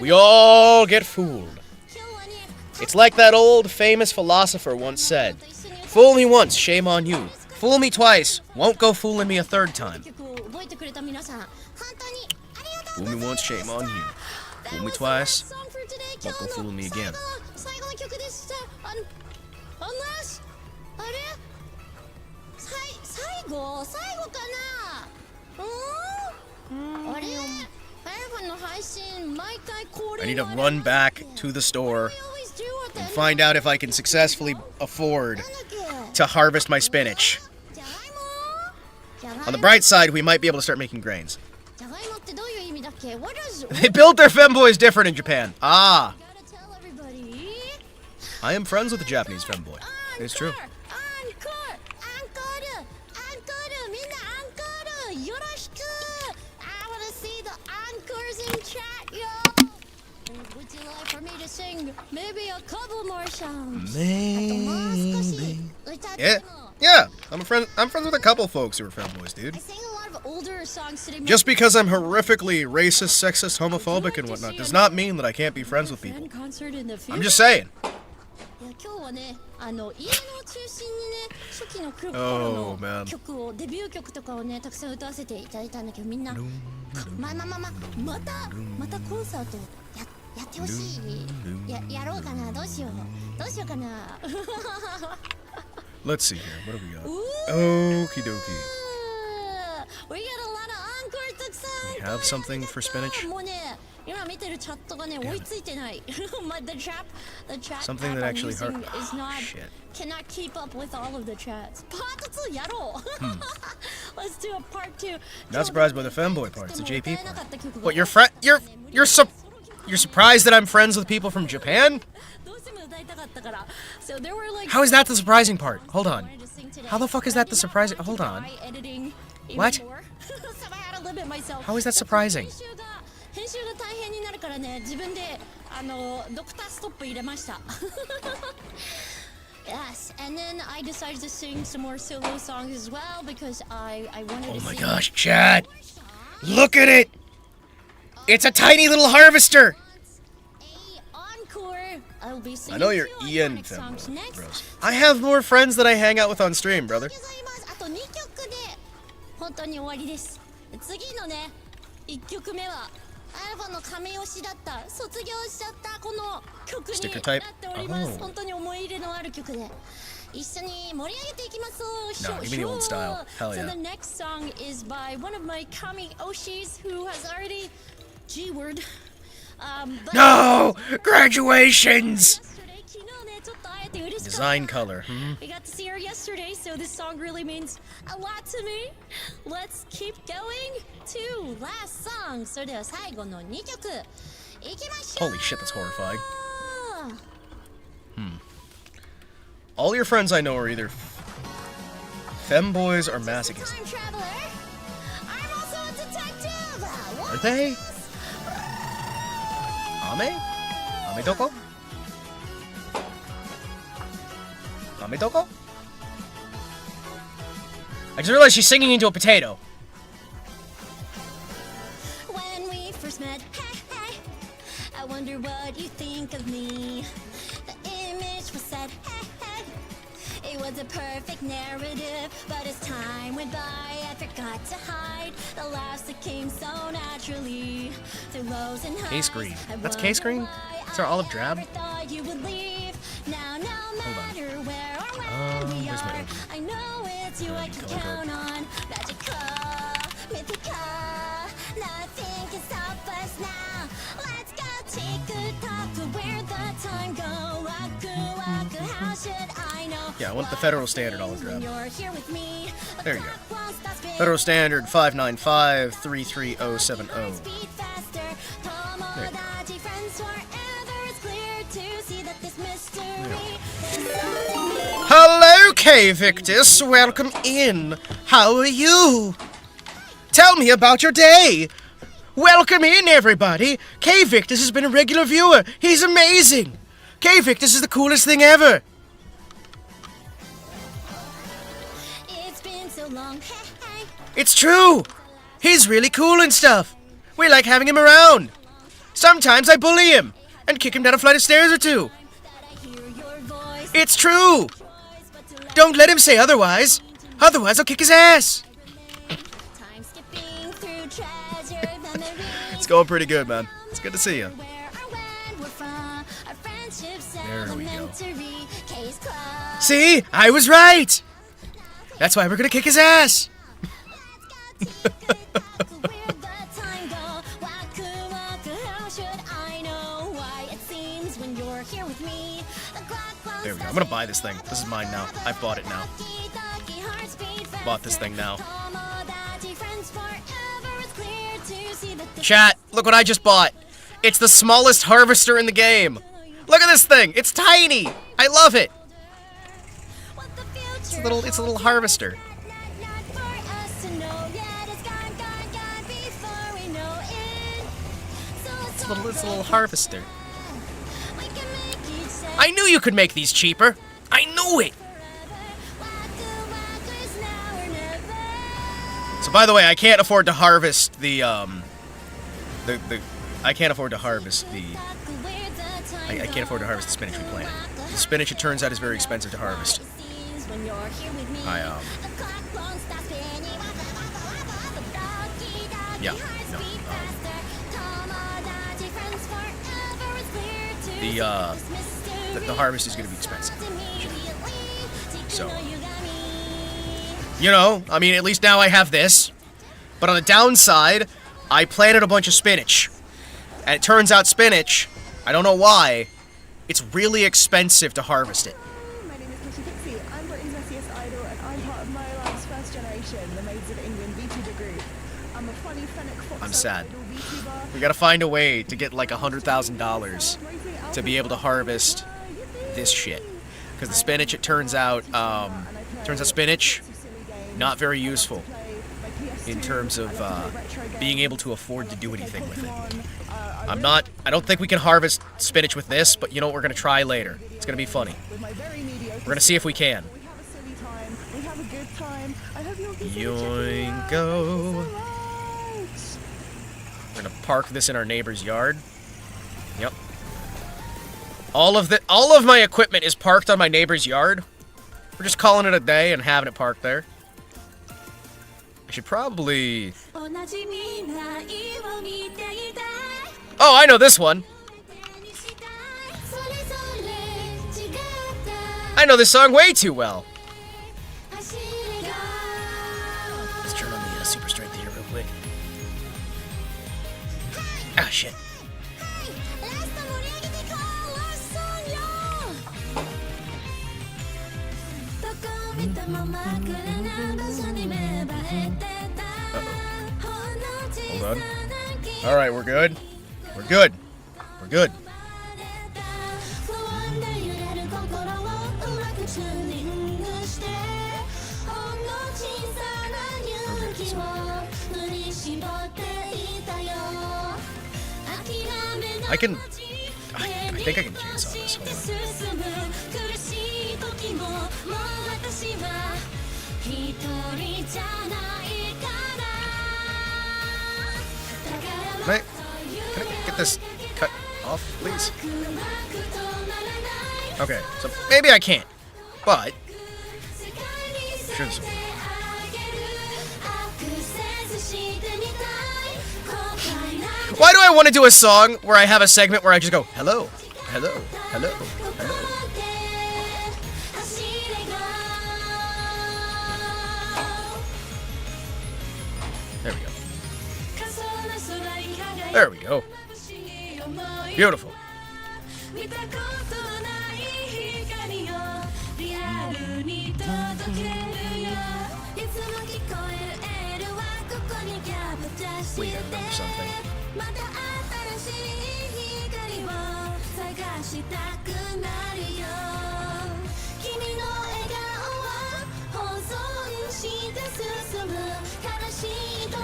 We all get fooled. It's like that old famous philosopher once said, "Fool me once, shame on you. Fool me twice, won't go fooling me a third time." Fool me once, shame on you. Fool me twice, won't go fooling me again. I need to run back to the store and find out if I can successfully afford to harvest my spinach. On the bright side, we might be able to start making grains. They build their femboys different in Japan. Ah. I am friends with a Japanese femboy. It's true. Maybe a couple more songs. Maybe. Yeah. I'm friends with a couple folks who are femboys, dude. I sing a lot of older songs today. Just because I'm horrifically racist, sexist, homophobic, and whatnot does not mean that I can't be friends with people. I'm just saying. いや今日はね家の中心にね初期の頃 Oh, の man. 曲をデビュー曲とかをねたくさん歌わせていただいたんだけどみんなまたコンサートやってほしいやろうかなどうしようかな Let's see here. What do we got? Okie dokie. We got a lot of encore たくさん We have something for spinach? もうね今見てるチャットがね追いついてない the chat Something app that I'm actually using hurt. is not Shit. cannot keep up with all of the chats. Part 2やろう Let's do a part 2 Not surprised by the femboy part. It's the JP part. What, you're surprised that I'm friends with people from Japan? So there were like How is that the surprising part? Hold on. How the fuck is that the surprising? Hold on. What? How is that surprising? 編集が大変になるからね自分でドクターストップ入れました Yes, and then I decided to sing some more solo songs as well because I wanted to Oh my sing. gosh, Chad! Look at it! It's a tiny little harvester! Encore. I'll be singing I know you're two Ian iconic songs Femboy, next. bros. I have more friends that I hang out with on stream, brother. あと2曲で本当に終わりです次のね1曲目はアルファの神推しだった卒業しちゃったこの曲に Sticker な type? っております Oh. 本当に思い入れのある曲で一緒に盛り上げていきます Nah, give me the old style. Hell So yeah. the next song is by one of my kami oshis who has already G-word but No! Graduations! Design color. We got to see her yesterday, so this song really means a lot to me. Let's keep going to last song. それでは最後の2曲いきましょう Holy shit, that's horrifying. All your friends I know are either femboys or masochists. Time traveler. I'm also a detective. Are they? Ame? Ame doko? Ame doko? I just realized she's singing into a potato. When we first met, hey, I wonder what you think of me. The image was set, hey, it was a perfect narrative, but as time went by, I forgot to hide the laughs that came so naturally. Through lows and highs, Case green. I That's case wonder green? why Is there olive I drab? never thought you would leave. Now, no Hold on. matter where or when we where's my are, open? I know it's you I can color count on. Magical, mythical, nothing can stop us now. Let's go take a talk to where the time go. Waku waku, how should I know? Yeah, I want the Federal Standard olive When drab. you're here with me, the There you clock go. won't stop spinning. Federal Standard 595-33070. Speed faster. There you go. Tomodachi friends forever. It's clear to see that this mystery is something big. Hello, K Victus. Welcome in. How are you? Tell me about your day. Welcome in, everybody. K Victus has been a regular viewer. He's amazing. K Victus is the coolest thing ever. It's been so long. Hey. It's true. He's really cool and stuff. We like having him around. Sometimes I bully him and kick him down a flight of stairs or two. It's true. Don't let him say otherwise. Otherwise, I'll kick his ass. It's going pretty good, man. It's good to see you. There we go. See? I was right. That's why we're gonna kick his ass. There we go. I'm gonna buy this thing. This is mine now. I bought it now. Bought this thing now. Chat, look what I just bought. It's the smallest harvester in the game. Look at this thing. It's tiny. I love it. It's a little harvester. It's a little harvester. I knew you could make these cheaper. I knew it. So by the way, I can't afford to harvest the I can't afford to harvest the I can't afford to harvest the spinach we planted. The spinach, it turns out, is very expensive to harvest. Yeah, no. The harvest is going to be expensive. So, you know, I mean, at least now I have this. But on the downside, I planted a bunch of spinach. And it turns out spinach, I don't know why, it's really expensive to harvest it. My name is JoshKerman. I'm Britain's messiest idol, and I'm part of my live's first generation, the Maids of England Vtuber group. I'm a funny fennec fox. I'm sad. We gotta find a way to get like $100,000 to be able to harvest this shit. Because the spinach, it turns out spinach, not very useful in terms of being able to afford to do anything with it. I don't think we can harvest spinach with this, but you know what, we're gonna try later. It's gonna be funny. We're gonna see if we can. Yoingo. We're gonna park this in our neighbor's yard. Yep. All of my equipment is parked on my neighbor's yard. We're just calling it a day and having it parked there. I should probably... Oh, I know this one. I know this song way too well. Let's turn on the super strength here real quick. Ah, shit. Hold on. Alright, we're good. We're good. We're good. I think I can chainsaw this. Hold on. Can I get this cut off, please? Okay, so maybe I can't, but sure this will work. Why do I want to do a song where I have a segment where I just go, hello, hello, hello, hello? There we go. There we go. Beautiful. Wait, I remember something.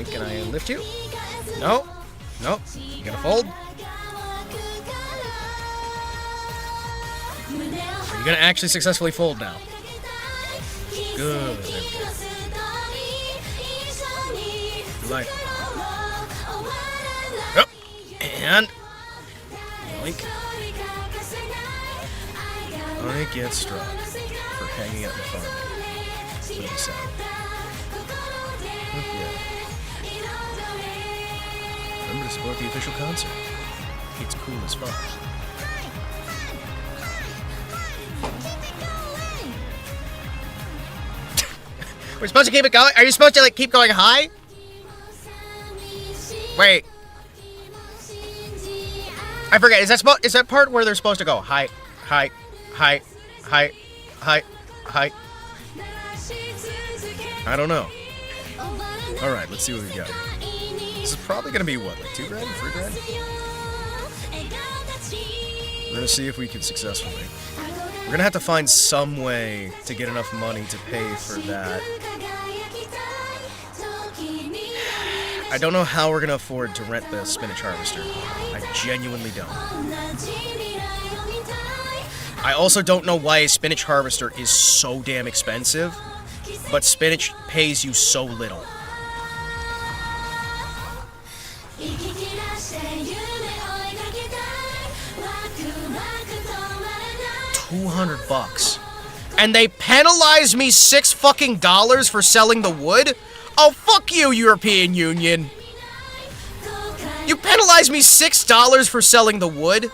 Can I lift you? No. Nope. You gonna fold? Are you gonna actually successfully fold now? Good. Like. Yep. And yoink. I get struck for hanging out in the farm. Really sad. Yeah. Remember to support the official concert. It's cool as fuck. We're supposed to keep it going? Are you supposed to like keep going high? Wait. I forget. Is that part where they're supposed to go high, high, high, high, high, high? I don't know. All right, let's see what we got. This is probably gonna be what, like $2 grand, $3 grand? We're gonna see if we can successfully. We're gonna have to find some way to get enough money to pay for that. I don't know how we're gonna afford to rent the spinach harvester. I genuinely don't. I also don't know why a spinach harvester is so damn expensive, but spinach pays you so little. $200. And they penalized me $6 fucking for selling the wood? Oh, fuck you, European Union. You penalized me $6 for selling the wood?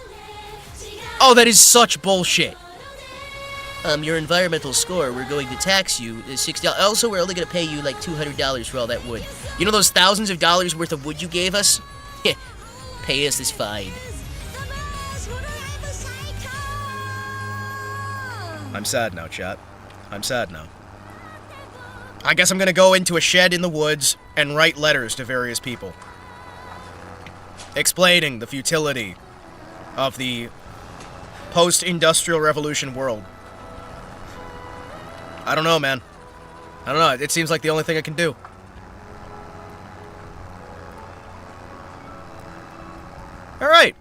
Oh, that is such bullshit. Your environmental score, we're going to tax you $6. Also, we're only going to pay you like $200 for all that wood. You know those thousands of dollars worth of wood you gave us? Pay us this fine. I'm sad now, chat. I'm sad now. I guess I'm gonna go into a shed in the woods and write letters to various people, explaining the futility of the post-industrial revolution world. I don't know, man. I don't know. It seems like the only thing I can do. All right.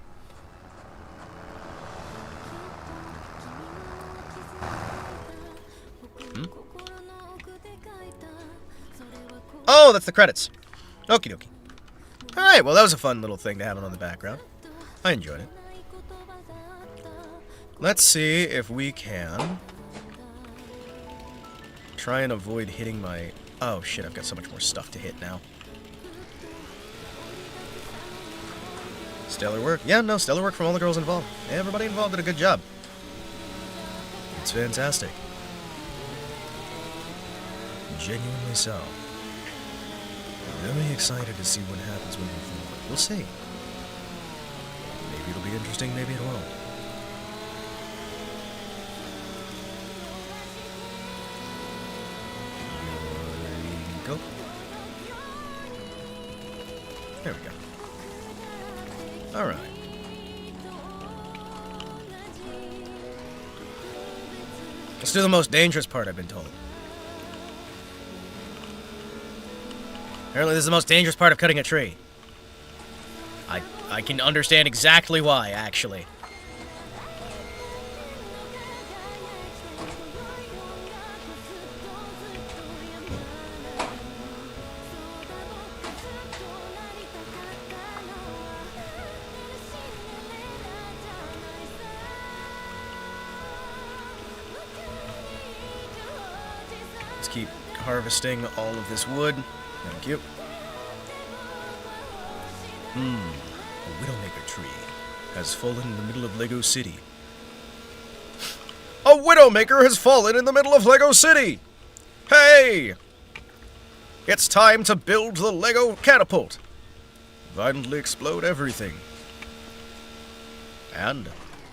Oh, that's the credits. Okie dokie. Alright, well that was a fun little thing to have on the background. I enjoyed it. Let's see if we can try and avoid hitting my... Oh shit, I've got so much more stuff to hit now. Stellar work. Yeah, no, stellar work from all the girls involved. Everybody involved did a good job. It's fantastic. Genuinely so. Very excited to see what happens moving forward. We'll see. Maybe it'll be interesting, maybe it won't. Go. There we go. Alright. Let's do the most dangerous part, I've been told. Apparently this is the most dangerous part of cutting a tree. I can understand exactly why, actually. Let's keep harvesting all of this wood. Thank you. A Widowmaker tree has fallen in the middle of Lego City. A Widowmaker has fallen in the middle of Lego City! Hey! It's time to build the Lego catapult. Violently explode everything. And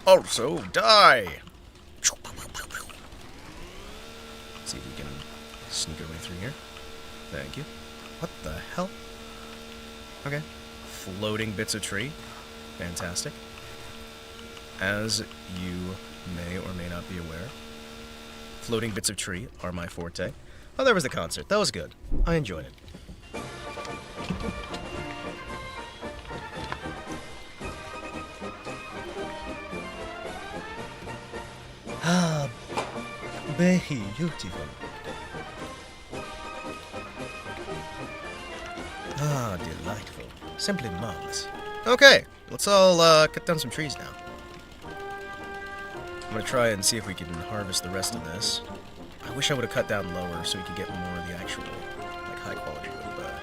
also die. See if we can sneak our way through here. Thank you. What the hell? Okay. Floating bits of tree. Fantastic. As you may or may not be aware, floating bits of tree are my forte. Oh, there was the concert. That was good. I enjoyed it. Ah, very beautiful. Ah, delightful. Simply marvelous. Okay, let's all cut down some trees now. I'm gonna try and see if we can harvest the rest of this. I wish I would have cut down lower so we could get more of the actual, like, high quality wood, but...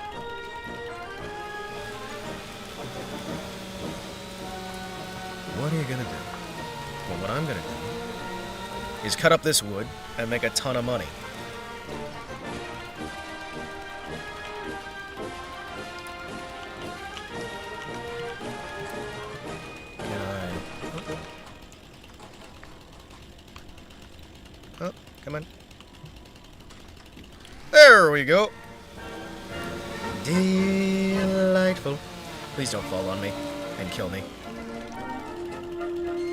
What are you gonna do? Well, what I'm gonna do is cut up this wood and make a ton of money. Oh, come on. There we go. Delightful. Please don't fall on me and kill me.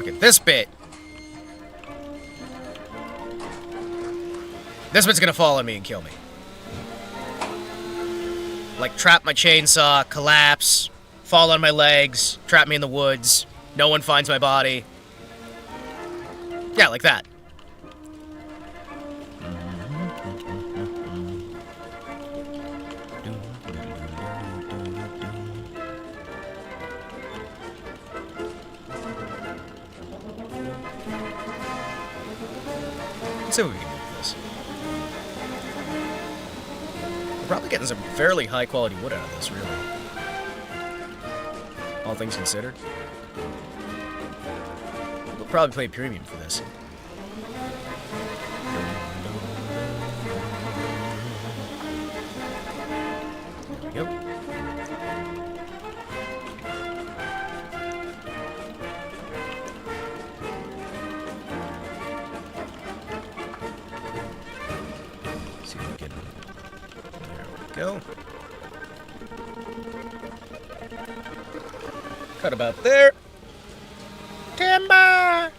Okay, this bit. This bit's gonna fall on me and kill me. Like, trap my chainsaw, collapse, fall on my legs, trap me in the woods, no one finds my body. Yeah, like that. see what we can do with this. We're probably getting some fairly high quality wood out of this, really. All things considered. We'll probably pay premium for this. Yep. See if we can. There we go. Cut about there. Timber!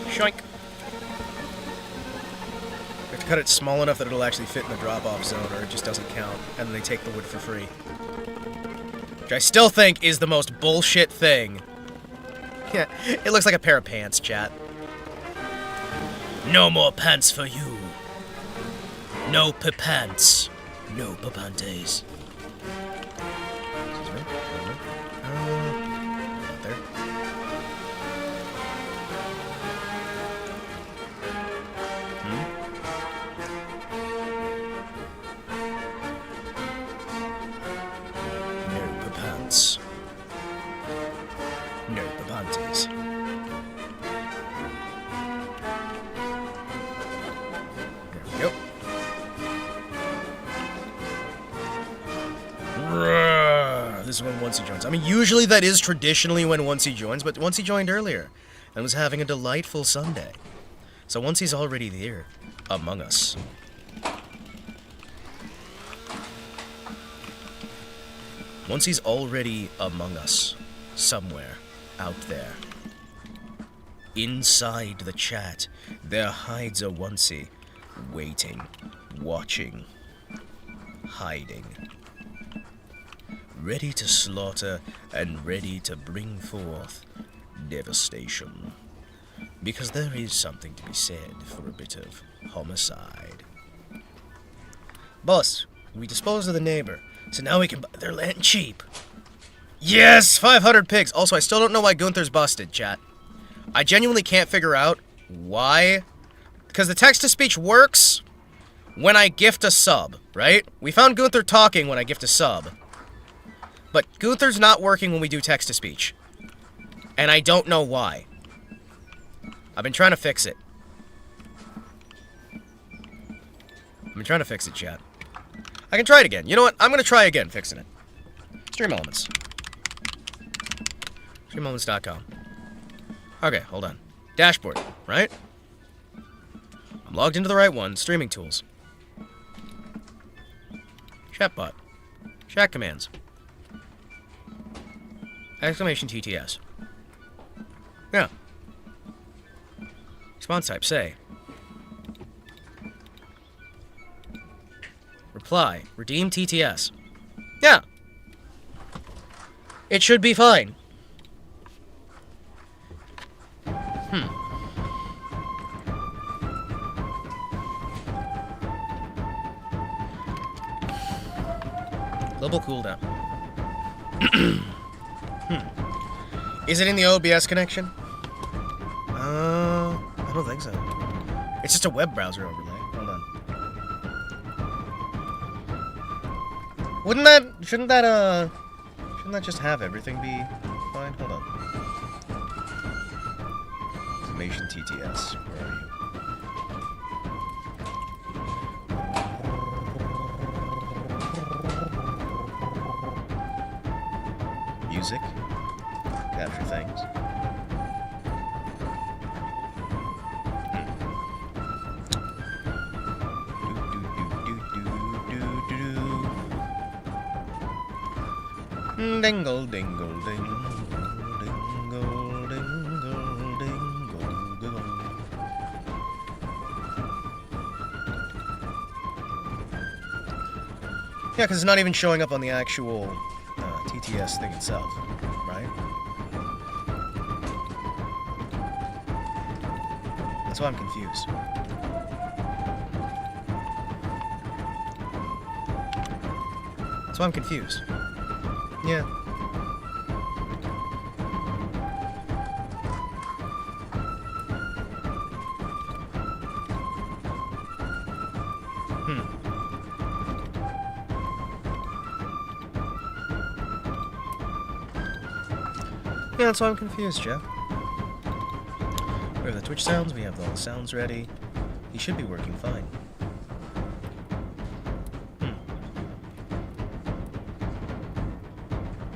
Shoink. We have to cut it small enough that it'll actually fit in the drop-off zone, or it just doesn't count, and then they take the wood for free. Which I still think is the most bullshit thing. Yeah, it looks like a pair of pants, chat. No more pants for you. No pants. No papantes. Excuse me. There. No pants. No papantes. There we go. This is when Once he joins. I mean, usually that is traditionally when Once he joins, but Once he joined earlier and was having a delightful Sunday. So Once he's already there, among us. Once he's already among us, somewhere out there. Inside the chat, there hides a Oncey, waiting, watching, hiding. Ready to slaughter and ready to bring forth devastation. Because there is something to be said for a bit of homicide. Boss, we disposed of the neighbor, so now we can buy their land cheap. Yes! 500 pigs! Also, I still don't know why Gunther's busted, chat. I genuinely can't figure out why. Because the text-to-speech works when I gift a sub, right? We found Gunther talking when I gift a sub. But Gunther's not working when we do text-to-speech. And I don't know why. I've been trying to fix it. Chat. I can try it again. You know what? I'm going to try again fixing it. Stream Elements. StreamElements.com. Okay, hold on. Dashboard, right? I'm logged into the right one. Streaming tools. Chatbot. Chat commands. Exclamation TTS. Yeah. Response type, say. Reply. Redeem TTS. Yeah. It should be fine. Global cooldown. Is it in the OBS connection? I don't think so. It's just a web browser overlay. Hold on. Shouldn't that just have everything be fine? Hold on. Exclamation TTS. Where are you? Music. Capture things. Dingle, dingle, dingle, dingle, dingle, dingle. Yeah, because it's not even showing up on the actual TTS thing itself, right? That's why I'm confused. That's why I'm confused. Yeah. Yeah, that's why I'm confused, Jeff. We have the Twitch sounds, we have all the sounds ready. He should be working fine.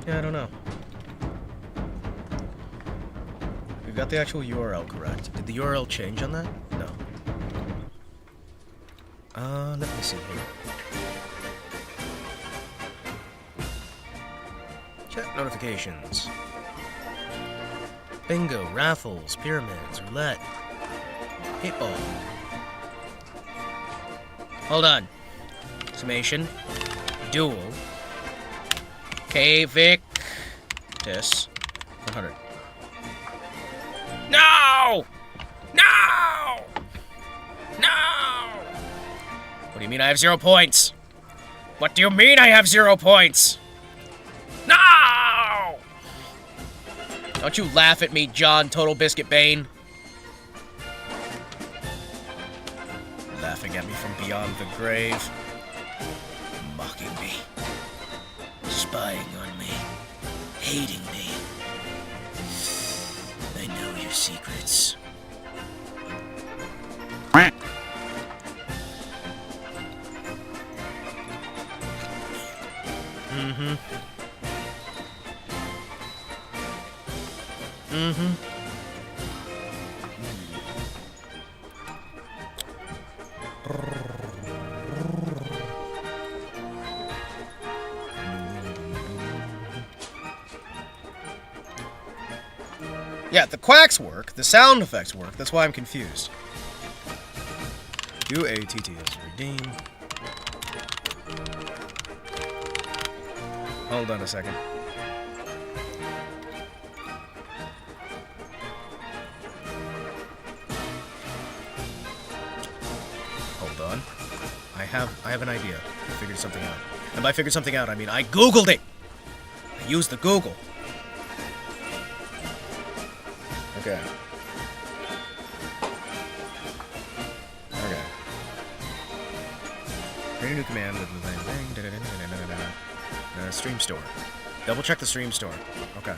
Yeah, I don't know. We've got the actual URL correct. Did the URL change on that? No. Let me see here. Chat notifications. Bingo, raffles, pyramids, roulette, hitball. Hold on. Summation. Duel. K-Victus. 100. No! No! No! What do you mean I have 0 points? What do you mean I have 0 points? No! Don't you laugh at me, John Total Biscuit Bane. Laughing at me from beyond the grave. Mocking me. Spying on me. Hating me. I know your secrets. Mm-hmm. Mm-hmm. Yeah, the quacks work, the sound effects work, that's why I'm confused. UATT is redeem. Hold on a second. Hold on. I have an idea. I figured something out. And by figured something out, I mean I Googled it! I used the Google. Okay. Okay. Create a new command with stream store. Double check the stream store. Okay.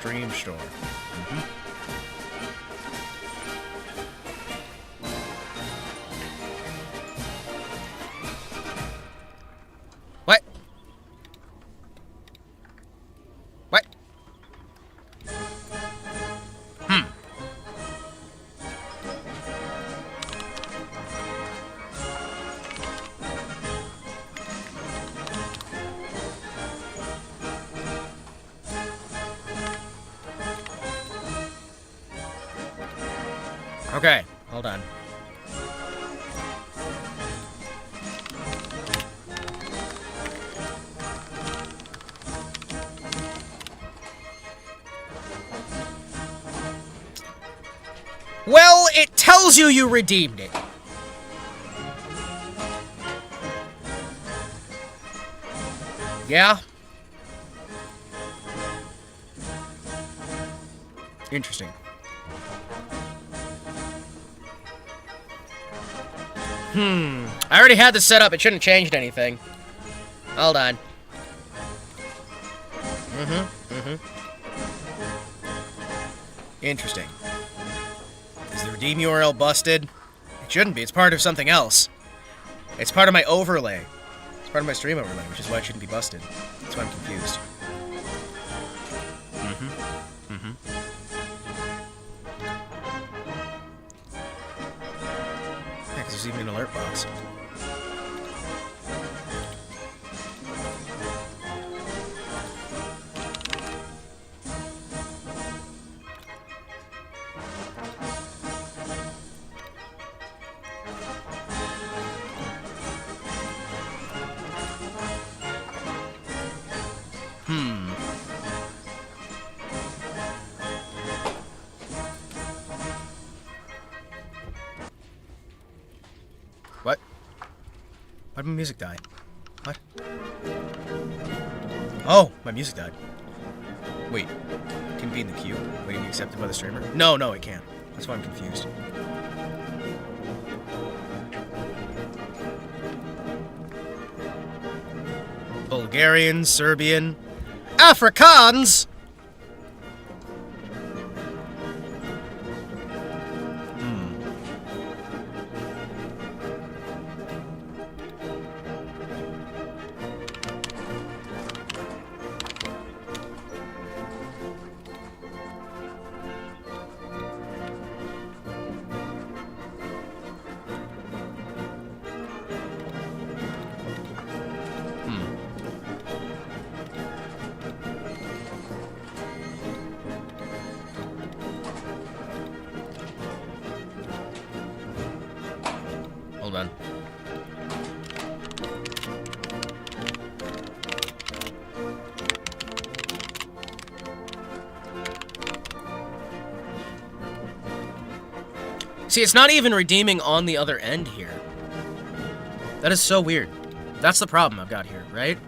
Stream store. What? What? Okay, hold on. Well, it tells you redeemed it. Yeah? Interesting. I already had this set up. It shouldn't have changed anything. Hold on. Interesting. Is the redeem URL busted? It shouldn't be. It's part of something else. It's part of my overlay. It's part of my stream overlay, which is why it shouldn't be busted. That's why I'm confused. Yeah, because there's even an alert box. What? Why did my music die? What? Oh, my music died. Wait, can it be in the queue? Waiting to be accepted by the streamer? No, it can't. That's why I'm confused. Bulgarian, Serbian, Afrikaans! Hold on. See, it's not even redeeming on the other end here. That is so weird. That's the problem I've got here, right?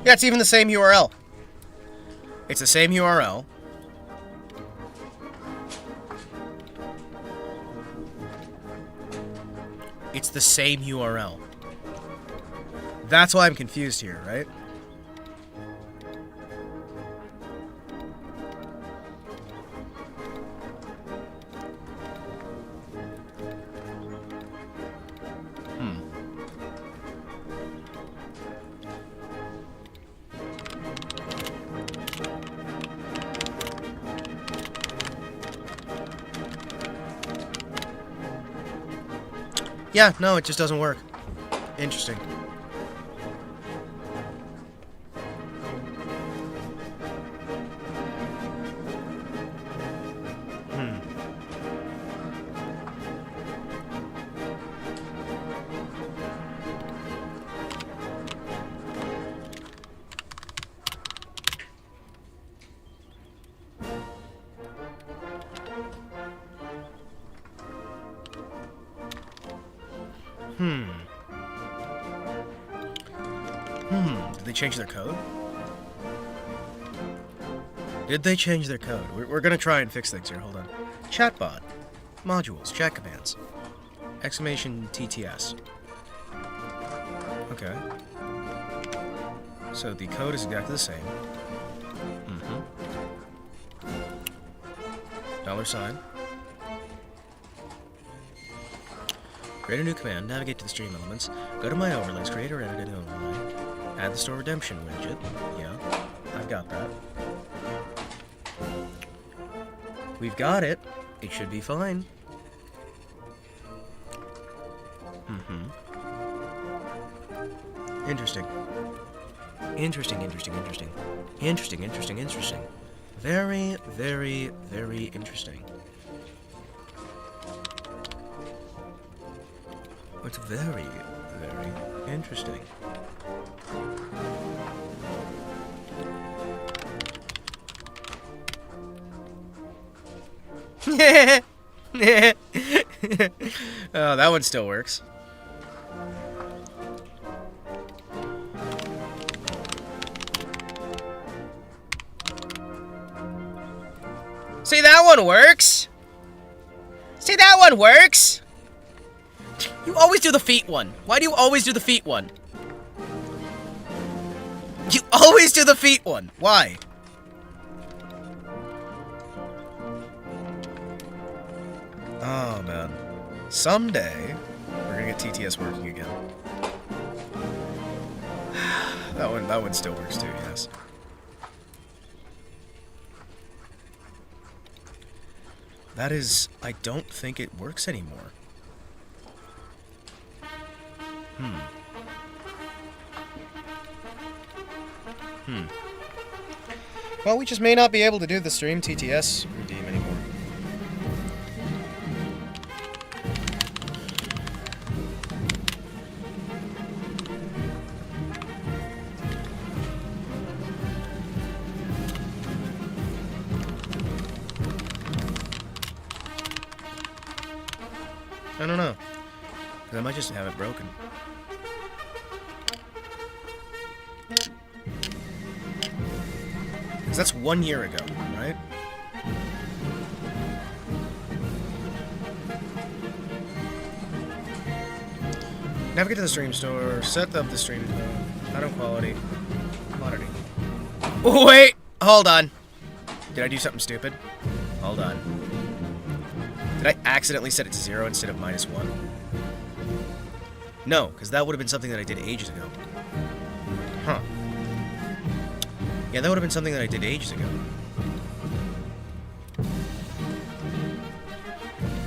Yeah, it's even the same URL. It's the same URL. It's the same URL. That's why I'm confused here, right? Yeah, no, it just doesn't work. Interesting. Did they change their code? Did they change their code? We're gonna try and fix things here. Hold on. Chatbot. Modules. Chat commands. Exclamation TTS. Okay. So the code is exactly the same. $. Create a new command, navigate to the stream elements, go to my overlays, create or edit an overlay, add the store redemption widget. Yeah, I've got that. We've got it. It should be fine. Interesting. Interesting. Very, very, very interesting. It's very, very interesting. Oh, that one still works. See, that one works. See, that one works. You always do the feet one. Why do you always do the feet one? You always do the feet one. Why? Oh, man. Someday, we're gonna get TTS working again. That one still works too, yes. That is, I don't think it works anymore. Well, we just may not be able to do the stream TTS redeem anymore. I don't know. I might just have it broken. Because that's 1 year ago, right? Navigate to the stream store. Set up the stream store. Auto quality. Quantity. Wait! Hold on. Did I do something stupid? Hold on. Did I accidentally set it to 0 instead of -1? No, because that would have been something that I did ages ago. Huh. Yeah, that would have been something that I did ages ago.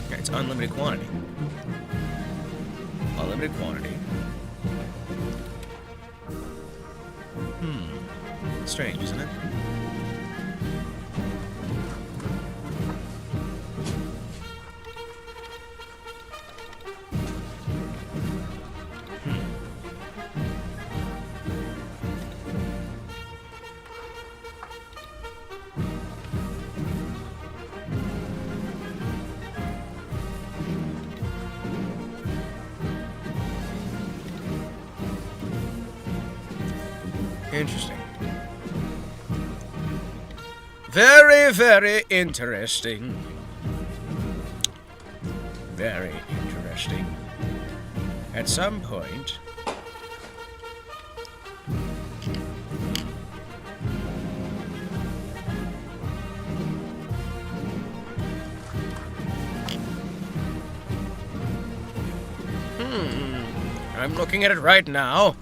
Yeah, it's unlimited quantity. Unlimited quantity. Strange, isn't it? Interesting. Very, very interesting. Very interesting. At some point... I'm looking at it right now.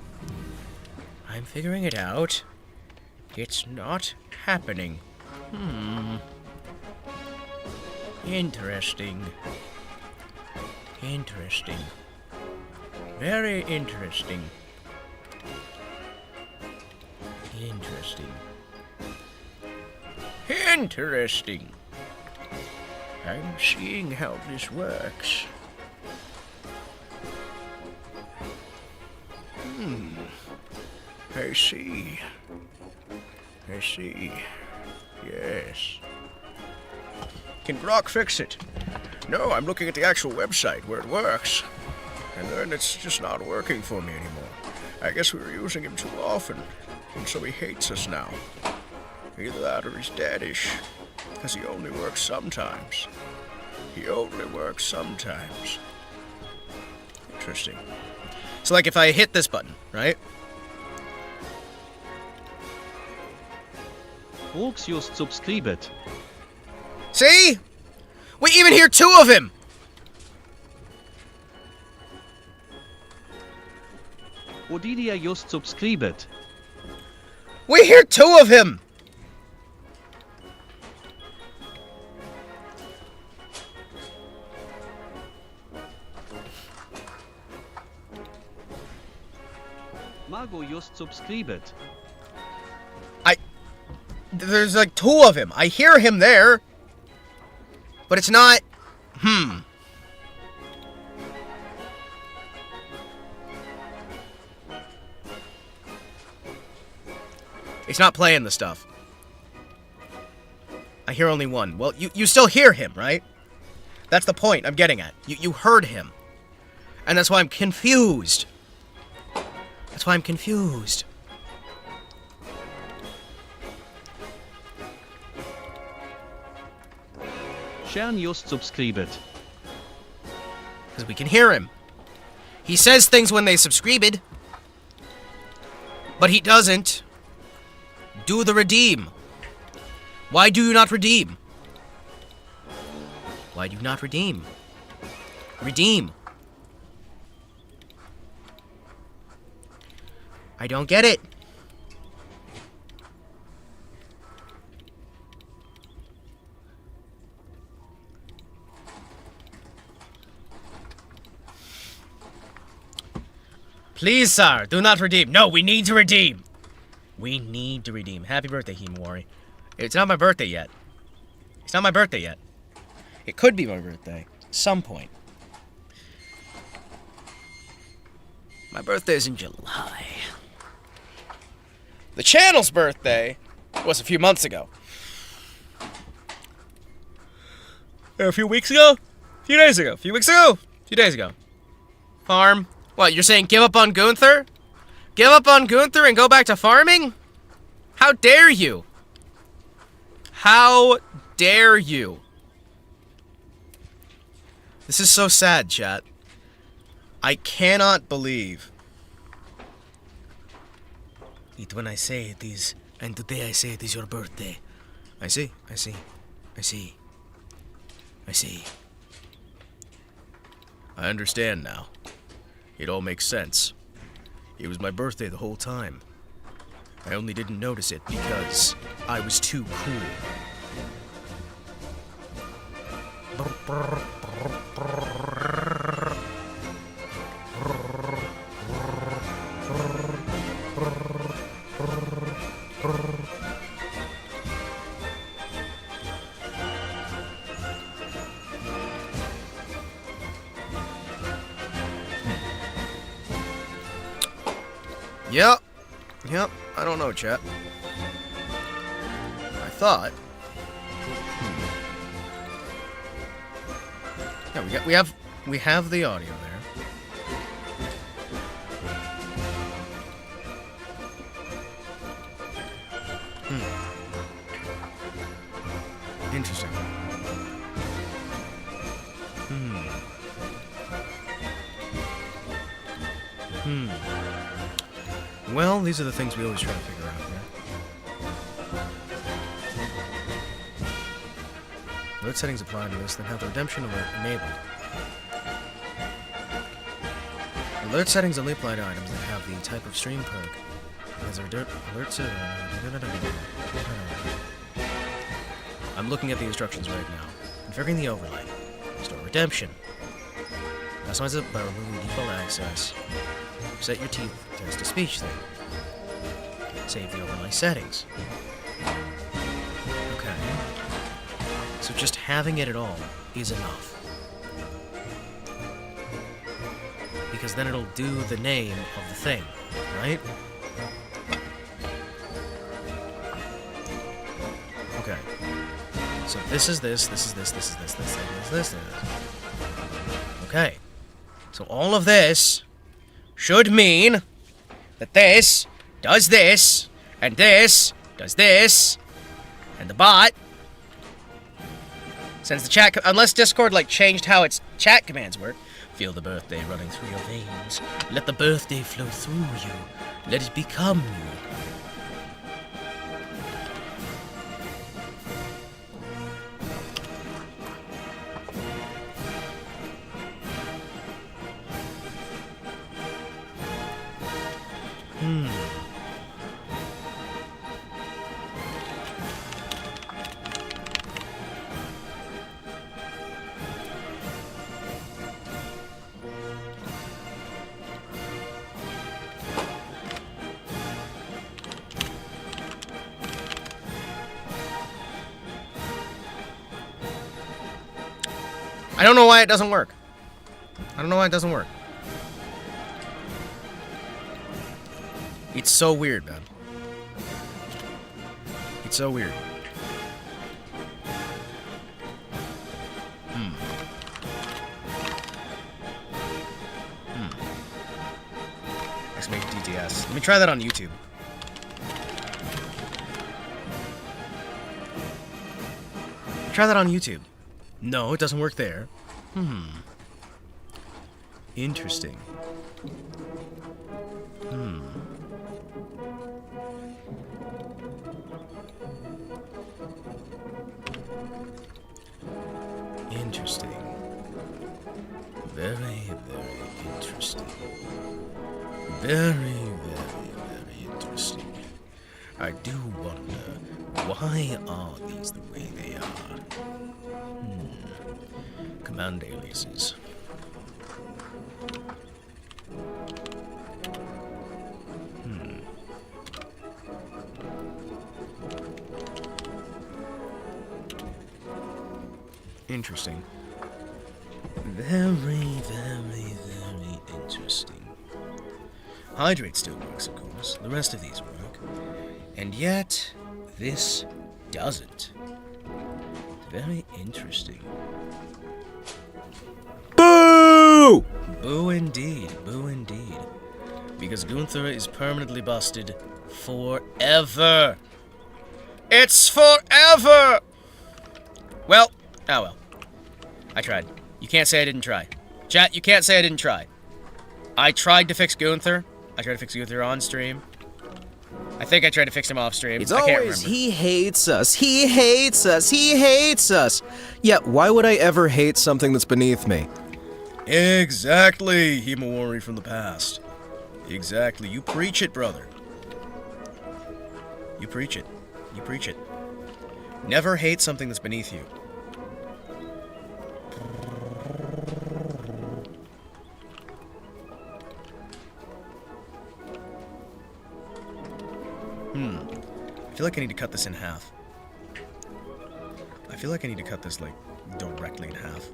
I'm figuring it out. It's not happening. Interesting. Interesting. Very interesting. Interesting. Interesting. I'm seeing how this works. I see. I see. Yes. Can Grok fix it? No, I'm looking at the actual website where it works. And then it's just not working for me anymore. I guess we were using him too often, and so he hates us now. Either that or he's deadish. Because he only works sometimes. He only works sometimes. Interesting. So like if I hit this button, right? Brooks just subscribed. See? We even hear two of him! Odilia just subscribed. We hear two of him! Margot just subscribed. There's like two of him. I hear him there. But it's not... It's not playing the stuff. I hear only one. Well, you still hear him, right? That's the point I'm getting at. You heard him. And that's why I'm confused. That's why I'm confused. Sharon just subscribed. Because we can hear him. He says things when they subscribed. But he doesn't do the redeem. Why do you not redeem? Why do you not redeem? Redeem. I don't get it. Please, sir, do not redeem. No, we need to redeem. We need to redeem. Happy birthday, Himawari. It's not my birthday yet. It's not my birthday yet. It could be my birthday. At some point. My birthday is in July. The channel's birthday was a few months ago. A few weeks ago? A few days ago. A few weeks ago? A few days ago. Farm. What, you're saying give up on Gunther? Give up on Gunther and go back to farming? How dare you? How dare you? This is so sad, chat. I cannot believe it when I say it is, and today I say it is your birthday. I see. I understand now. It all makes sense. It was my birthday the whole time. I only didn't notice it because I was too cool. Yep, I don't know, chat. I thought. Yeah, we have the audio there. Interesting. Well, these are the things we always try to figure out, yeah? Alert settings apply to this, then have the redemption alert enabled. Alert settings only apply to items that have the type of stream perk. As a alert to... I'm looking at the instructions right now. Configuring the overlay. Store redemption. Customize it by removing default access. Set your text-to-speech thing. Save the overlay settings. Okay. So just having it at all is enough. Because then it'll do the name of the thing, right? Okay. So this is this is this, this is this, this is this. Okay. So all of this should mean that this does this, and this does this, and the bot sends the chat. Unless Discord changed how its chat commands work. Feel the birthday running through your veins. Let the birthday flow through you. Let it become you. I don't know why it doesn't work. It's so weird, man. It's so weird. Let's make DTS. Let me try that on YouTube. Try that on YouTube. No, it doesn't work there. Interesting. Interesting. Very, very interesting. Very, very, very interesting. I do wonder, why are these the way they are? Command aliases. Interesting. Very, very, very interesting. Hydrate still works, of course. The rest of these work. And yet, this doesn't. Very interesting. Boo! Boo indeed, boo indeed. Because Gunther is permanently busted forever. It's forever! Well, oh well. I tried. You can't say I didn't try. Chat, you can't say I didn't try. I tried to fix Gunther. I tried to fix Gunther on stream. I think I tried to fix him off stream. It's I can't always, remember. he hates us, he hates us, he hates us. Yeah, why would I ever hate something that's beneath me? Exactly, Himawari from the past. Exactly, you preach it, brother. You preach it. You preach it. Never hate something that's beneath you. I feel like I need to cut this in half. I feel like I need to cut this, like, directly in half.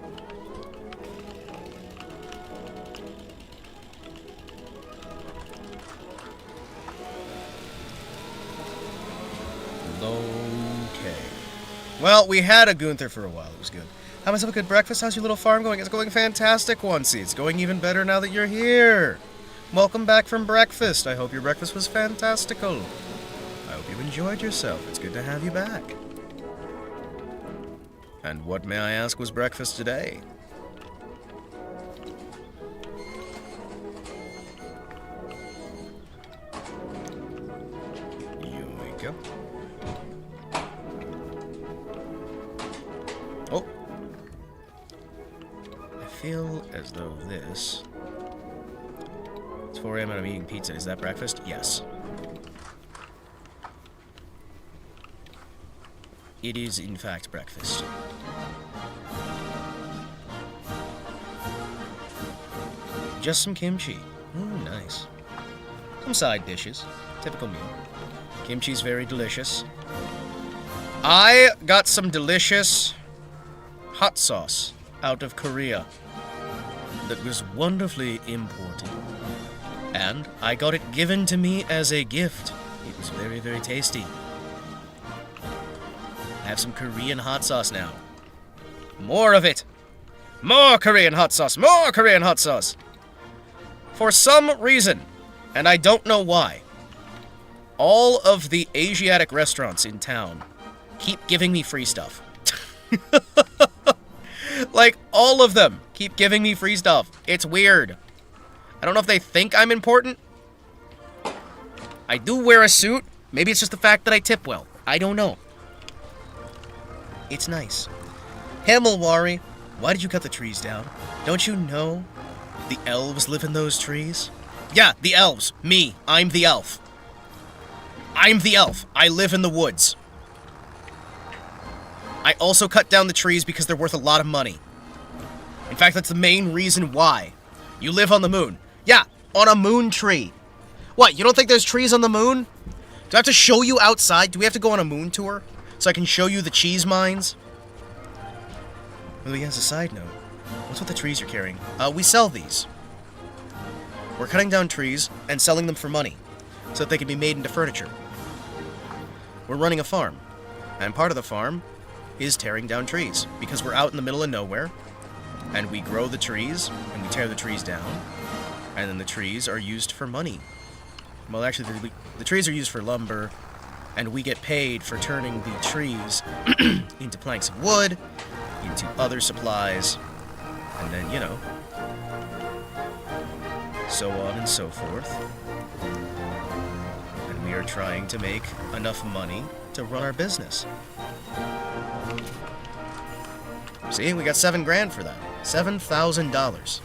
Okay. Well, we had a Gunther for a while. It was good. Have myself a good breakfast. How's your little farm going? It's going fantastic, Onesie. It's going even better now that you're here. Welcome back from breakfast. I hope your breakfast was fantastical. I hope you enjoyed yourself. It's good to have you back. And what, may I ask, was breakfast today? Here we go. Oh. I feel as though this... It's 4 a.m. and I'm eating pizza. Is that breakfast? Yes. It is, in fact, breakfast. Just some kimchi. Ooh, nice. Some side dishes. Typical meal. Kimchi's very delicious. I got some delicious hot sauce out of Korea that was wonderfully imported. And I got it given to me as a gift. It was very, very tasty. I have some Korean hot sauce now. More of it! More Korean hot sauce! More Korean hot sauce! For some reason, and I don't know why, all of the Asiatic restaurants in town keep giving me free stuff. Like, all of them keep giving me free stuff. It's weird. I don't know if they think I'm important. I do wear a suit. Maybe it's just the fact that I tip well. I don't know. It's nice. Himawari, why did you cut the trees down? Don't you know the elves live in those trees? Yeah, the elves. Me. I'm the elf. I'm the elf. I live in the woods. I also cut down the trees because they're worth a lot of money. In fact, that's the main reason why. You live on the moon. Yeah, on a moon tree. What, you don't think there's trees on the moon? Do I have to show you outside? Do we have to go on a moon tour? So I can show you the cheese mines? Well, as a side note, what's with the trees you're carrying? We sell these. We're cutting down trees and selling them for money, so that they can be made into furniture. We're running a farm, and part of the farm is tearing down trees, because we're out in the middle of nowhere, and we grow the trees, and we tear the trees down, and then the trees are used for money. Well, actually, the trees are used for lumber, and we get paid for turning the trees into planks of wood, into other supplies, and then, you know, so on and so forth. And we are trying to make enough money to run our business. See, we got $7 grand for that. $7,000.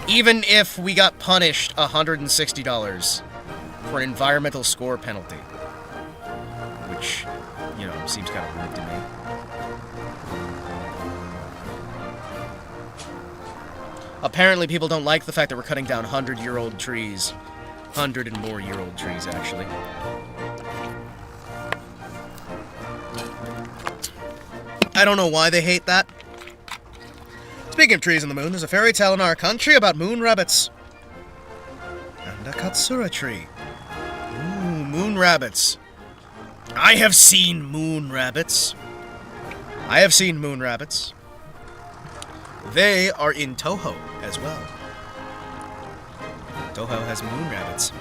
Even if we got punished $160 for an environmental score penalty. Which, you know, seems kind of rude to me. Apparently people don't like the fact that we're cutting down 100-year-old trees. 100 and more year old trees, actually. I don't know why they hate that. Speaking of trees on the moon, there's a fairy tale in our country about moon rabbits. And a katsura tree. Ooh, moon rabbits. I have seen moon rabbits. I have seen moon rabbits. They are in Toho as well. Toho has moon rabbits.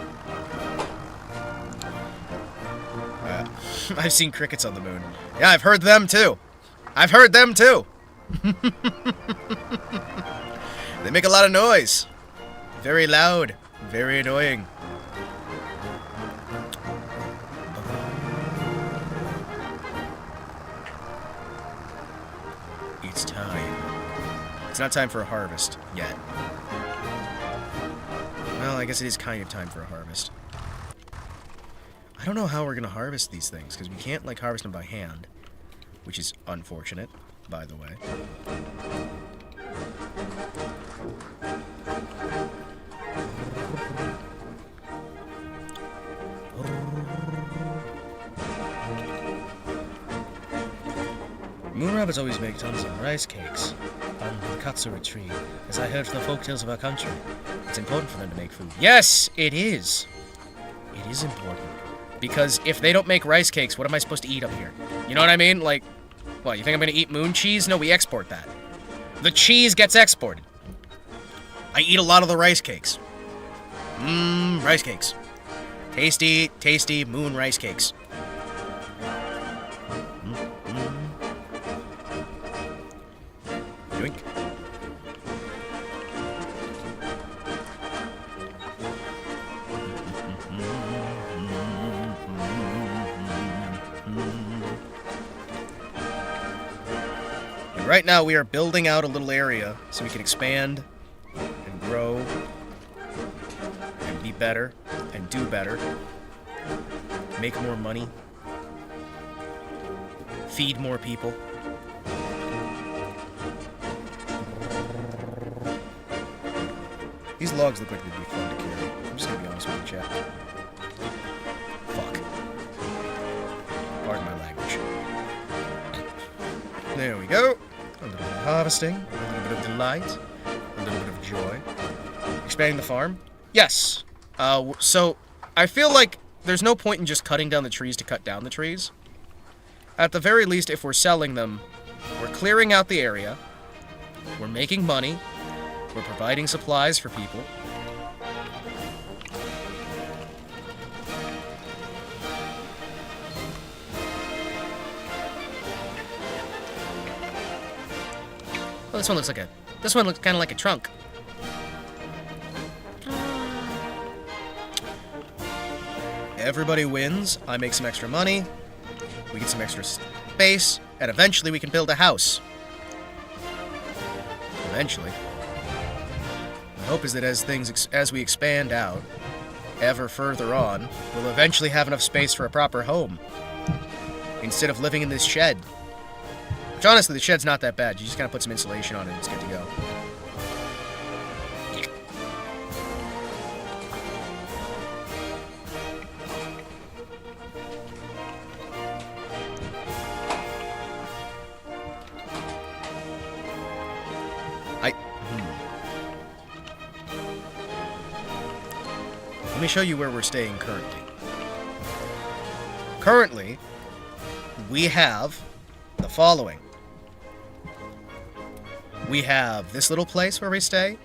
I've seen crickets on the moon. Yeah, I've heard them too. I've heard them too. They make a lot of noise. Very loud. Very annoying. It's time. It's not time for a harvest yet. Well, I guess it is kind of time for a harvest. I don't know how we're going to harvest these things, because we can't, like, harvest them by hand. Which is unfortunate, by the way. Moon rabbits always make tons of rice cakes on the Katsura tree, as I heard from the folktales of our country. It's important for them to make food. Yes, it is. It is important. Because if they don't make rice cakes, what am I supposed to eat up here? You know what I mean? Like, what, you think I'm gonna eat moon cheese? No, we export that. The cheese gets exported. I eat a lot of the rice cakes. Rice cakes. Tasty, tasty moon rice cakes. Yoink. And right now we are building out a little area so we can expand and grow and be better and do better, make more money, feed more people. These logs look like they'd be fun to carry. I'm just gonna be honest with you, chat. Fuck. Pardon my language. There we go. A little bit of harvesting, a little bit of delight, a little bit of joy. Expanding the farm? Yes. So, I feel like there's no point in just cutting down the trees to cut down the trees. At the very least, if we're selling them, we're clearing out the area, we're making money, we're providing supplies for people. Well, this one looks kind of like a trunk. Everybody wins. I make some extra money. We get some extra space, and eventually we can build a house. Eventually. My hope is that as we expand out, ever further on, we'll eventually have enough space for a proper home. Instead of living in this shed. Which honestly, the shed's not that bad. You just kind of put some insulation on it and it's good to go. Let me show you where we're staying currently. Currently, we have the following. We have this little place where we stay.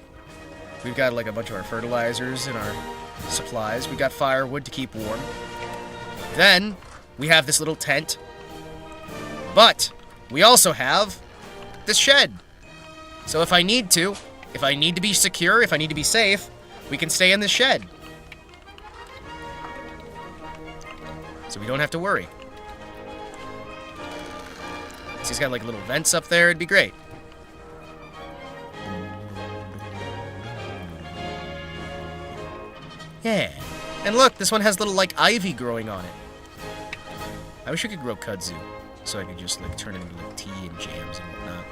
We've got like a bunch of our fertilizers and our supplies. We got firewood to keep warm. Then, we have this little tent. But, we also have this shed. So if I need to be secure, if I need to be safe, we can stay in this shed. So we don't have to worry. So he's got like little vents up there, it'd be great. Yeah. And look, this one has little like ivy growing on it. I wish I could grow kudzu, so I could just like turn it into like tea and jams and whatnot.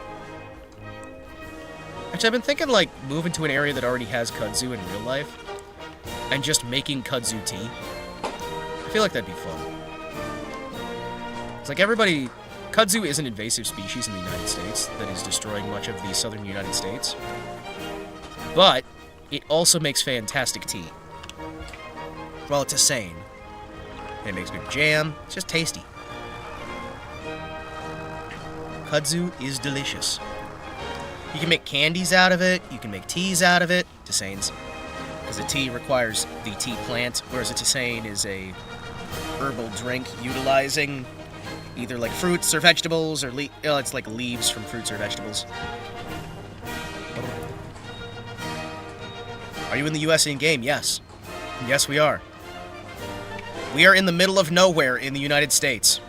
Actually, I've been thinking like moving to an area that already has kudzu in real life and just making kudzu tea. I feel like that'd be fun. It's like everybody... Kudzu is an invasive species in the United States that is destroying much of the southern United States. But it also makes fantastic tea. Well, it's insane. And it makes good jam. It's just tasty. Kudzu is delicious. You can make candies out of it. You can make teas out of it. Tisanes. Because the tea requires the tea plant, whereas a tisane is a herbal drink utilizing either like fruits or vegetables or it's like leaves from fruits or vegetables. Are you in the US in-game? Yes. Yes, we are. We are in the middle of nowhere in the United States.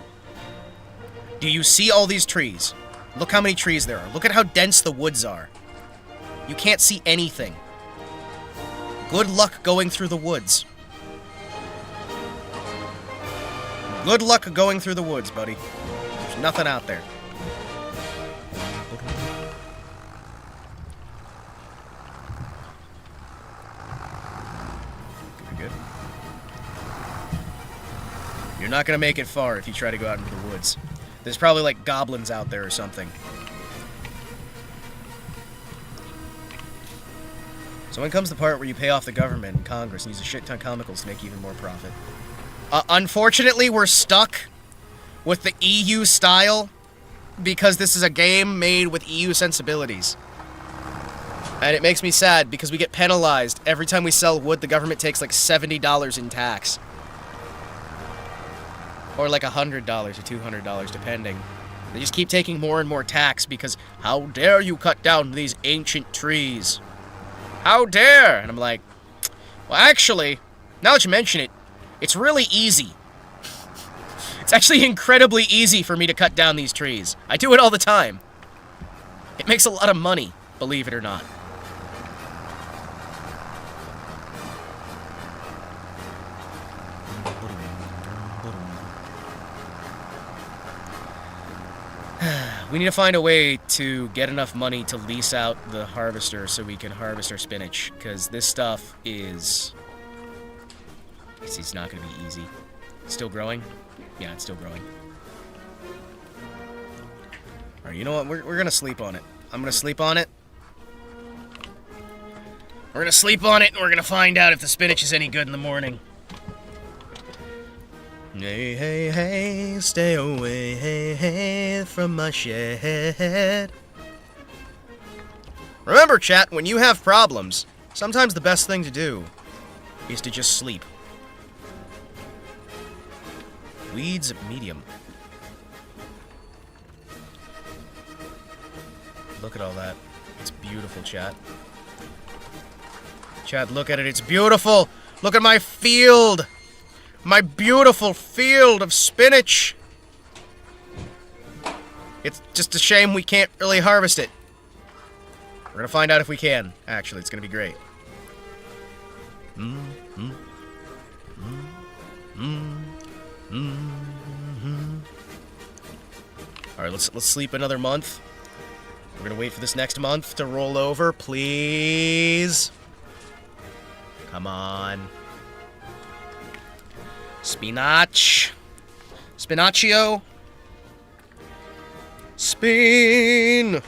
Do you see all these trees? Look how many trees there are. Look at how dense the woods are. You can't see anything. Good luck going through the woods. Good luck going through the woods, buddy. There's nothing out there. Good. You're not gonna make it far if you try to go out into the woods. There's probably like goblins out there or something. So when comes the part where you pay off the government and Congress and use a shit ton of comicals to make even more profit? Unfortunately, we're stuck with the EU style because this is a game made with EU sensibilities. And it makes me sad because we get penalized every time we sell wood. The government takes like $70 in tax. Or like $100 or $200, depending. They just keep taking more and more tax because how dare you cut down these ancient trees? How dare? And I'm like, well, actually, now that you mention it, it's really easy. It's actually incredibly easy for me to cut down these trees. I do it all the time. It makes a lot of money, believe it or not. We need to find a way to get enough money to lease out the harvester so we can harvest our spinach, because this stuff is... It's not going to be easy. Still growing? Yeah, it's still growing. Alright, you know what? We're going to sleep on it. I'm going to sleep on it. We're going to sleep on it, and we're going to find out if the spinach is any good in the morning. Hey, hey, hey, stay away, hey, hey, from my shed. Remember, chat, when you have problems, sometimes the best thing to do is to just sleep. Weeds medium. Look at all that. It's beautiful, chat. Chat, look at it. It's beautiful. Look at my field. My beautiful field of spinach. It's just a shame we can't really harvest it. We're gonna find out if we can. Actually, it's gonna be great. Alright, let's sleep another month. We're gonna wait for this next month to roll over, please. Come on. Spinach. Spinaccio. Spin.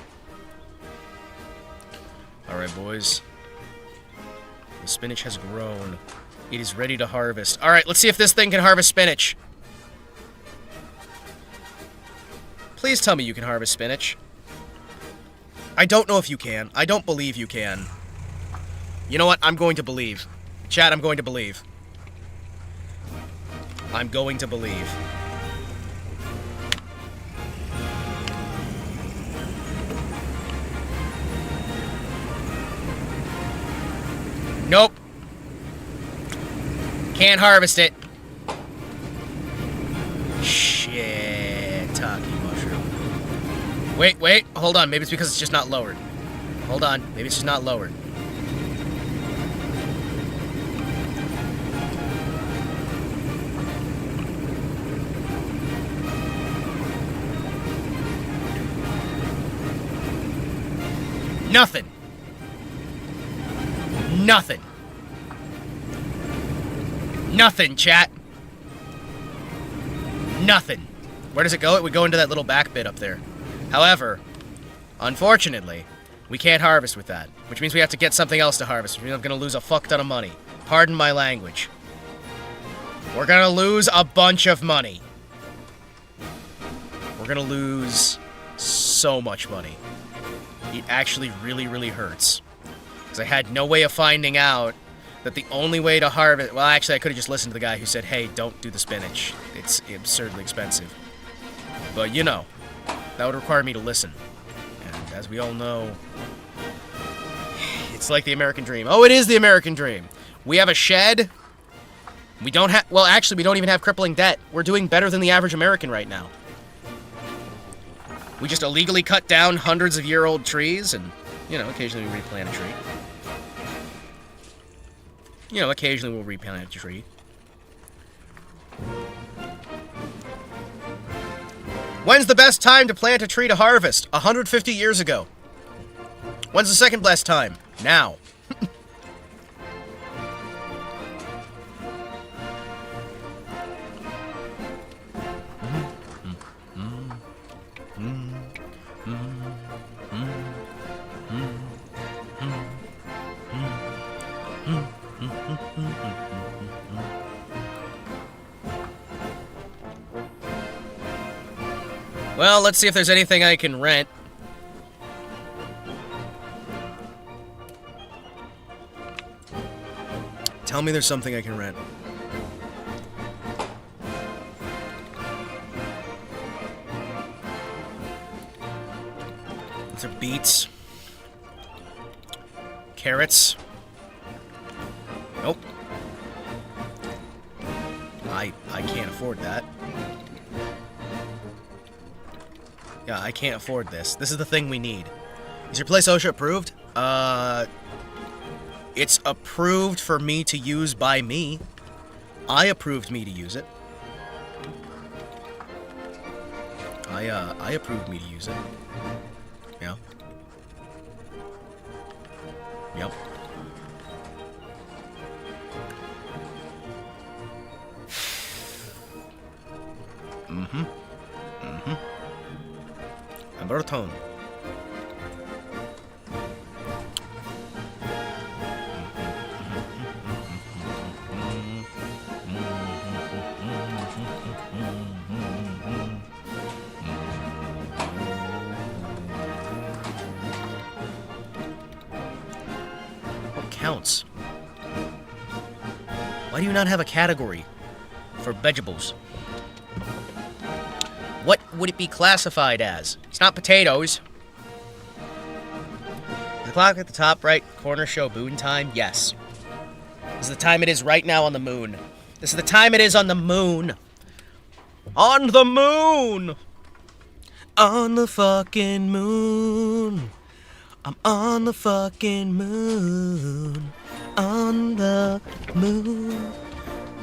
Alright, boys. The spinach has grown. It is ready to harvest. Alright, let's see if this thing can harvest spinach. Please tell me you can harvest spinach. I don't know if you can. I don't believe you can. You know what? I'm going to believe. Chat, I'm going to believe. I'm going to believe. Nope. Can't harvest it. Shiitake mushroom. Wait, hold on. Maybe it's because it's just not lowered. Hold on. Maybe it's just not lowered. Nothing. Nothing. Nothing, chat. Nothing. Where does it go? It would go into that little back bit up there. However, unfortunately, we can't harvest with that. Which means we have to get something else to harvest. Which means I'm going to lose a fuck ton of money. Pardon my language. We're going to lose a bunch of money. We're going to lose so much money. It actually really, really hurts. Because I had no way of finding out that the only way to harvest... Well, actually, I could have just listened to the guy who said, hey, don't do the spinach. It's absurdly expensive. But, you know, that would require me to listen. And as we all know, It's like the American dream. Oh, it is the American dream. We have a shed. We don't have... Well, actually, we don't even have crippling debt. We're doing better than the average American right now. We just illegally cut down hundreds of year-old trees and, you know, occasionally we replant a tree. You know, occasionally we'll replant a tree. When's the best time to plant a tree to harvest? 150 years ago. When's the second best time? Now. Well, let's see if there's anything I can rent. Tell me there's something I can rent. These are beets. Carrots. Nope. I can't afford that. Yeah, I can't afford this. This is the thing we need. Is your place OSHA approved? It's approved for me to use by me. I approved me to use it. I approved me to use it. Yeah. Yep. Mm-hmm. Mm-hmm. Burton. What counts? Why do you not have a category for vegetables? What would it be classified as? It's not potatoes. The clock at the top right corner show boon time? Yes. This is the time it is right now on the moon. This is the time it is on the moon. On the moon! On the fucking moon. I'm on the fucking moon. On the moon.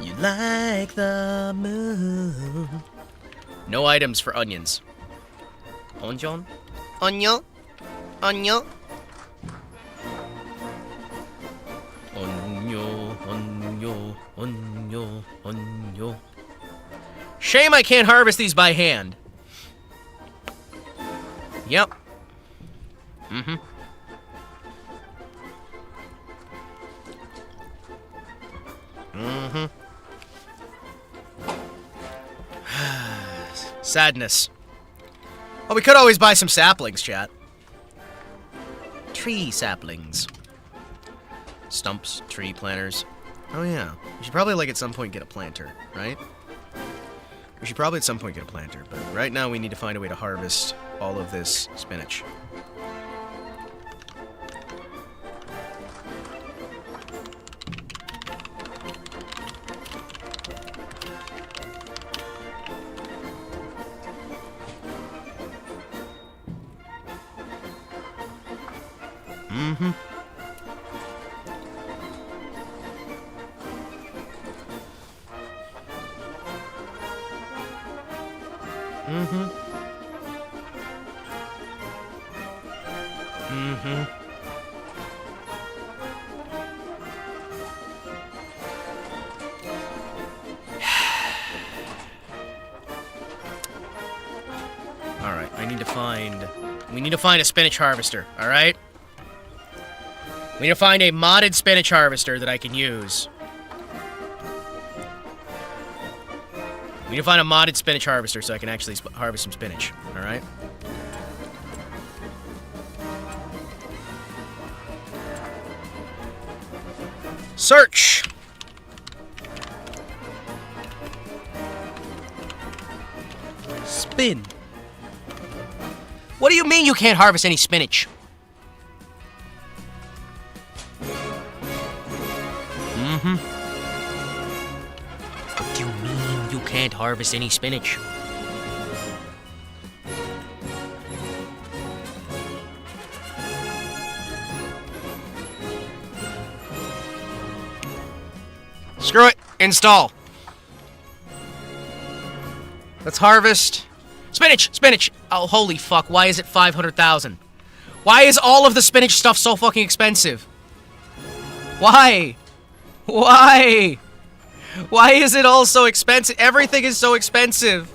You like the moon. No items for onions. Onion? Onion? Onion? Onion, onion, onion, onion. Shame I can't harvest these by hand. Yep. Mm-hmm. Mm-hmm. Sadness. Oh, we could always buy some saplings, chat. Tree saplings. Stumps, tree planters. Oh yeah. We should probably, like, at some point get a planter, right? We should probably at some point get a planter, but right now we need to find a way to harvest all of this spinach. Mm-hmm. Mm-hmm. Mm-hmm. Alright, we need to find a spinach harvester, alright? We need to find a modded spinach harvester that I can use. We need to find a modded spinach harvester so I can actually harvest some spinach, alright? Search! Spin. What do you mean you can't harvest any spinach? harvest any spinach. Screw it. Install. Let's harvest. Spinach! Spinach! Oh, holy fuck. Why is it 500,000? Why is all of the spinach stuff so fucking expensive? Why? Why? Why is it all so expensive? Everything is so expensive.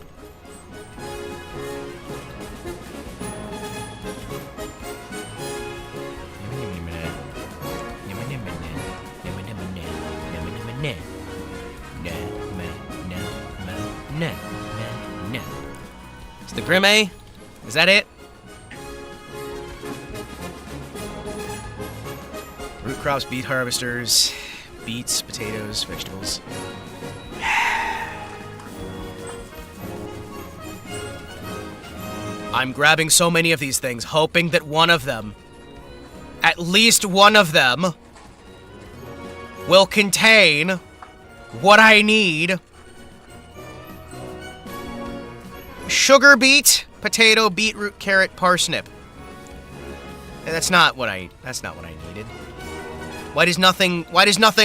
Is the Grimme? Is that it? Root crops, beet harvesters, beets, potatoes, vegetables. I'm grabbing so many of these things, hoping that one of them, at least one of them, will contain what I need. Sugar beet, potato, beetroot, carrot, parsnip. That's not what I needed. Why does nothing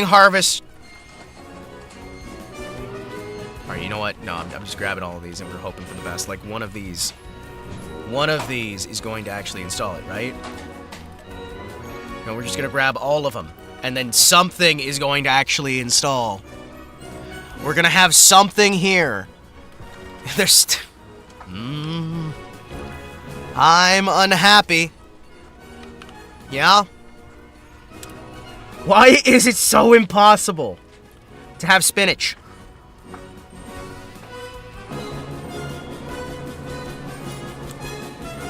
harvest? Alright, you know what? No, I'm just grabbing all of these and we're hoping for the best. Like one of these is going to actually install it, right? No, we're just gonna grab all of them. And then something is going to actually install. We're gonna have something here. There's... I'm unhappy. Yeah? Why is it so impossible to have spinach?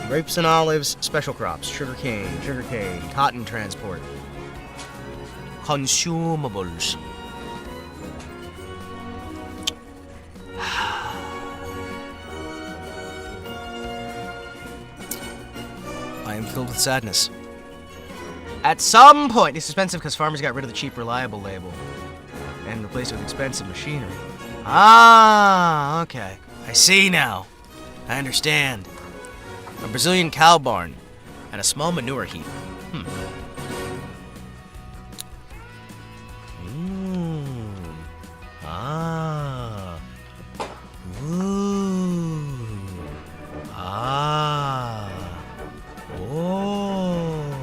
Grapes and olives, special crops, sugarcane, cotton transport, consumables. I am filled with sadness. At some point, it's expensive because farmers got rid of the cheap, reliable label and replaced it with expensive machinery. Ah, okay. I see now. I understand. A Brazilian cow barn and a small manure heap. Ah. Ooh. Ah. Oh.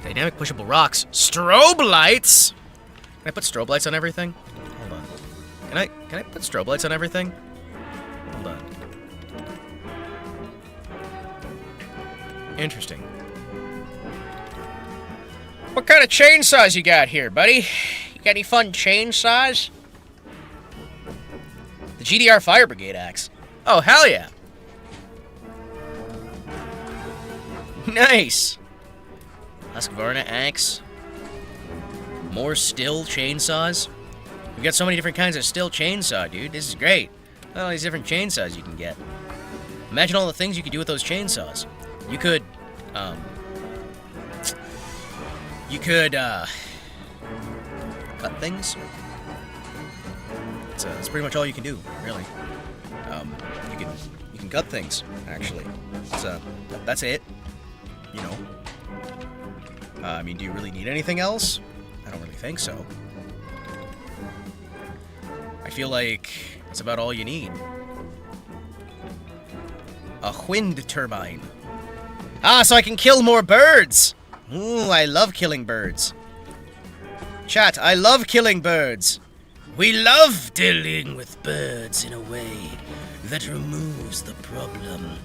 Dynamic pushable rocks. Strobe lights? Can I put strobe lights on everything? Hold on. Can I put strobe lights on everything? Hold on. Interesting. What kind of chainsaws you got here, buddy? You got any fun chainsaws? The GDR Fire Brigade axe. Oh, hell yeah. Nice. Husqvarna axe. More Stihl chainsaws. We've got so many different kinds of Stihl chainsaw, dude. This is great. All these different chainsaws you can get. Imagine all the things you could do with those chainsaws. You could cut things. That's pretty much all you can do, really. You can cut things, actually. That's it. You know. I mean, do you really need anything else? I don't really think so. I feel like that's about all you need. A wind turbine. Ah, so I can kill more birds! Ooh, I love killing birds. Chat, I love killing birds. We love dealing with birds in a way that removes the problem.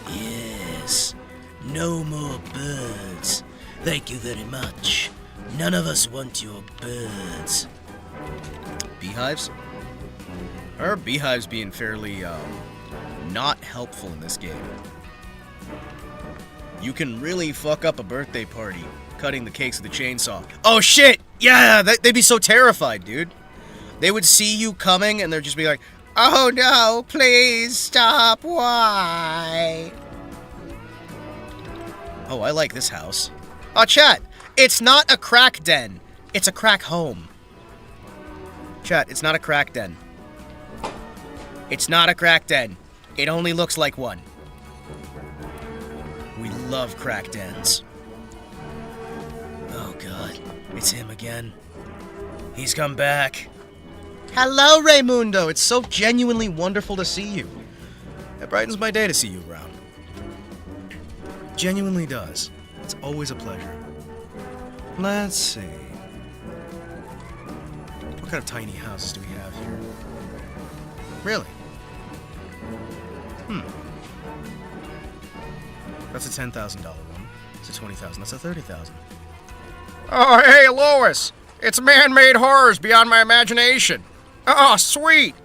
Yes, no more birds. Thank you very much. None of us want your birds. Beehives? Are beehives being fairly, not helpful in this game? You can really fuck up a birthday party cutting the cakes with a chainsaw. Oh shit! Yeah, they'd be so terrified, dude. They would see you coming and they'd just be like, oh no, please stop, why? Oh, I like this house. Oh, chat, it's not a crack den. It's a crack home. Chat, it's not a crack den. It's not a crack den. It only looks like one. We love crack dens. Oh god, it's him again. He's come back. Hello, Raymundo. It's so genuinely wonderful to see you. It brightens my day to see you around. Genuinely does. It's always a pleasure. Let's see. What kind of tiny houses do we have here? Really? That's a $10,000 one. It's a $20,000. That's a $30,000. Oh, hey, Lois! It's man-made horrors beyond my imagination. Oh, sweet!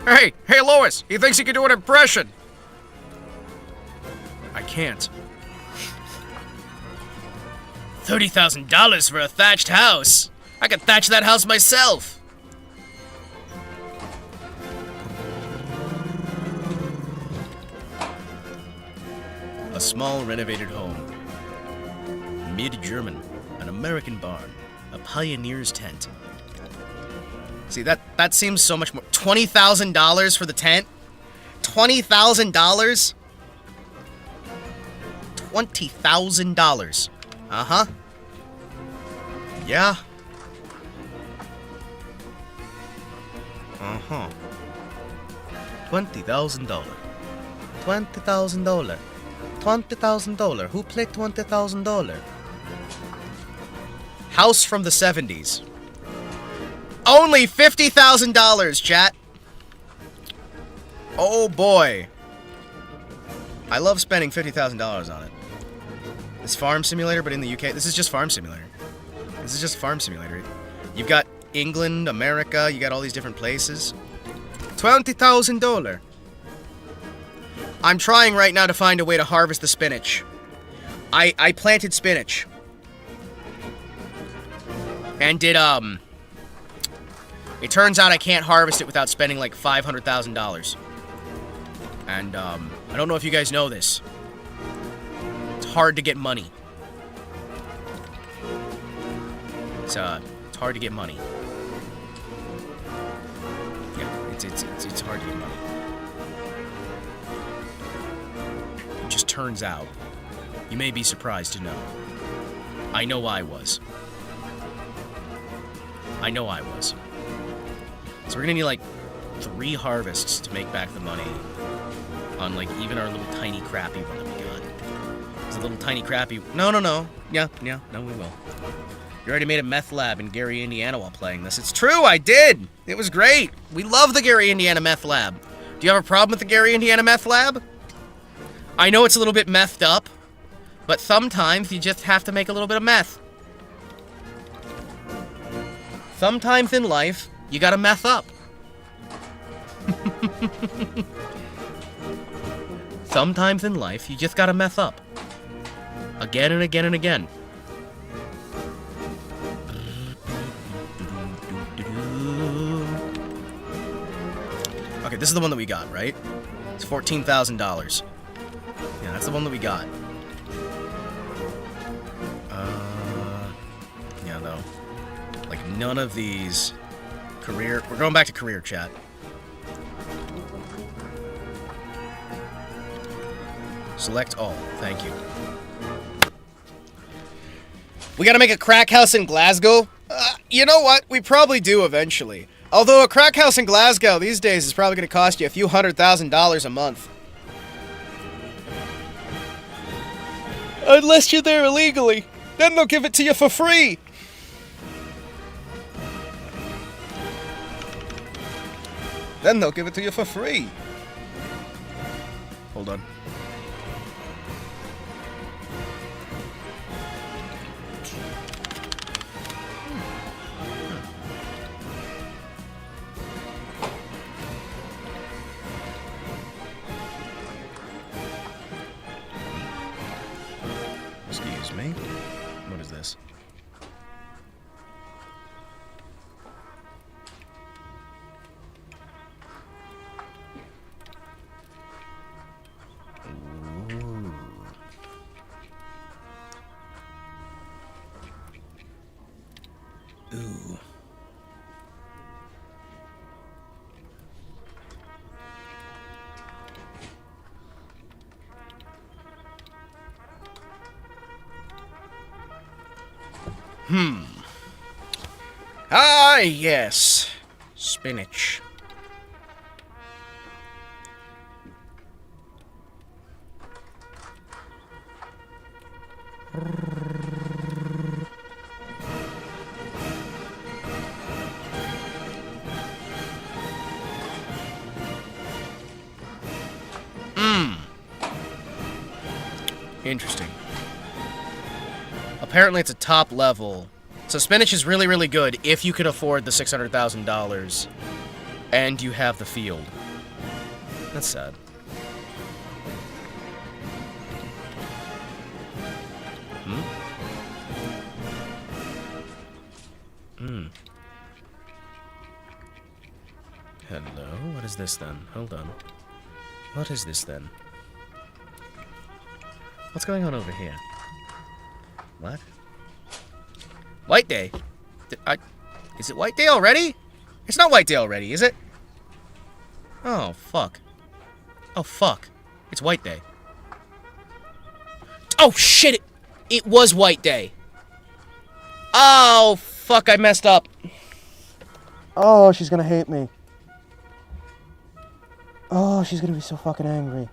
Hey, Lois! He thinks he can do an impression. I can't. $30,000 for a thatched house. I could thatch that house myself. A small renovated home. Mid-German, an American barn, a pioneer's tent. See, that seems so much more. $20,000 for the tent? $20,000? $20,000. Uh-huh. Yeah. Uh-huh. $20,000. $20,000. $20,000. Who played $20,000? House from the 70s. Only $50,000, chat. Oh boy. I love spending $50,000 on it. It's Farm Simulator, but in the UK. This is just Farm Simulator. This is just Farm Simulator. You've got England, America, you got all these different places. $20,000. I'm trying right now to find a way to harvest the spinach. I planted spinach. And it turns out I can't harvest it without spending like $500,000. And I don't know if you guys know this. It's hard to get money. It's hard to get money. Yeah, it's hard to get money. It just turns out, you may be surprised to know, I know I was. I know I was. So we're gonna need like 3 harvests to make back the money on like even our little tiny crappy one that we got. It's a little tiny crappy. No. Yeah, no, we will. You already made a meth lab in Gary, Indiana while playing this. It's true, I did! It was great! We love the Gary, Indiana meth lab. Do you have a problem with the Gary, Indiana meth lab? I know it's a little bit methed up, but sometimes you just have to make a little bit of meth. Sometimes in life, you gotta meth up. Sometimes in life, you just gotta meth up. Again and again and again. Okay, this is the one that we got, right? It's $14,000. Yeah, that's the one that we got. Yeah, though. Like, none of these... Career... We're going back to career, chat. Select all. Thank you. We gotta make a crack house in Glasgow? You know what? We probably do eventually. Although a crack house in Glasgow these days is probably gonna cost you a few $100,000 a month. Unless you're there illegally. Then they'll give it to you for free. Then they'll give it to you for free. Hold on. Excuse me. What is this? Ooh. Ah, yes. Spinach. Interesting. Apparently it's a top level. So spinach is really, really good if you can afford the $600,000 and you have the field. That's sad. Hello? What is this then? Hold on. What is this then? What's going on over here? What? White Day? Is it White Day already? It's not White Day already, is it? Oh, fuck. Oh, fuck. It's White Day. Oh, shit! It was White Day! Oh, fuck, I messed up. Oh, she's gonna hate me. Oh, she's gonna be so fucking angry.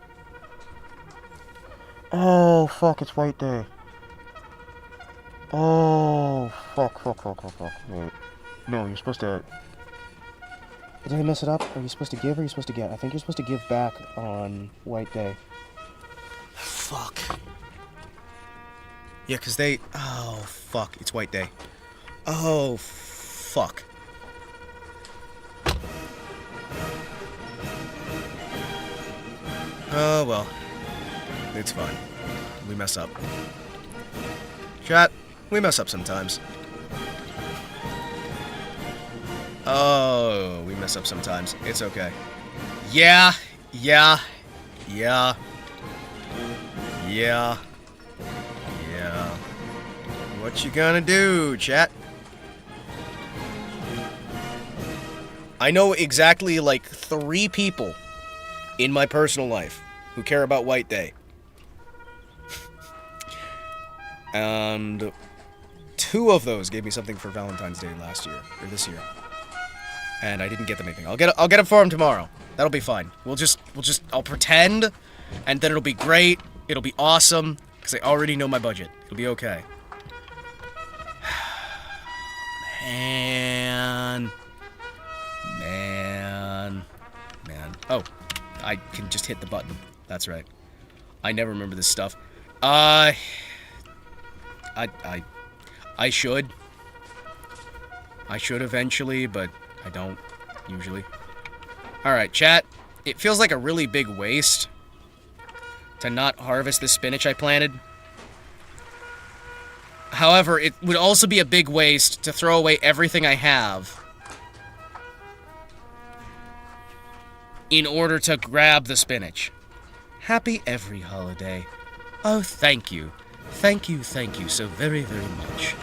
Oh, fuck, it's White Day. Oh, fuck. Wait. No, you're supposed to... Did I mess it up? Are you supposed to give or are you supposed to get? I think you're supposed to give back on White Day. Fuck. Yeah, because they... Oh, fuck. It's White Day. Oh, fuck. Oh, well. It's fine. We mess up. Chat, we mess up sometimes. Oh, we mess up sometimes. It's okay. Yeah. What you gonna do, chat? I know exactly, like, 3 people in my personal life who care about White Day. And 2 of those gave me something for Valentine's Day last year, or this year. And I didn't get them anything. I'll get it for them tomorrow. That'll be fine. I'll pretend, and then it'll be great. It'll be awesome, because I already know my budget. It'll be okay. Man. Oh, I can just hit the button. That's right. I never remember this stuff. I should. I should eventually, but I don't, usually. Alright, chat. It feels like a really big waste to not harvest the spinach I planted. However, it would also be a big waste to throw away everything I have in order to grab the spinach. Happy every holiday. Oh, thank you. Thank you so very, very much.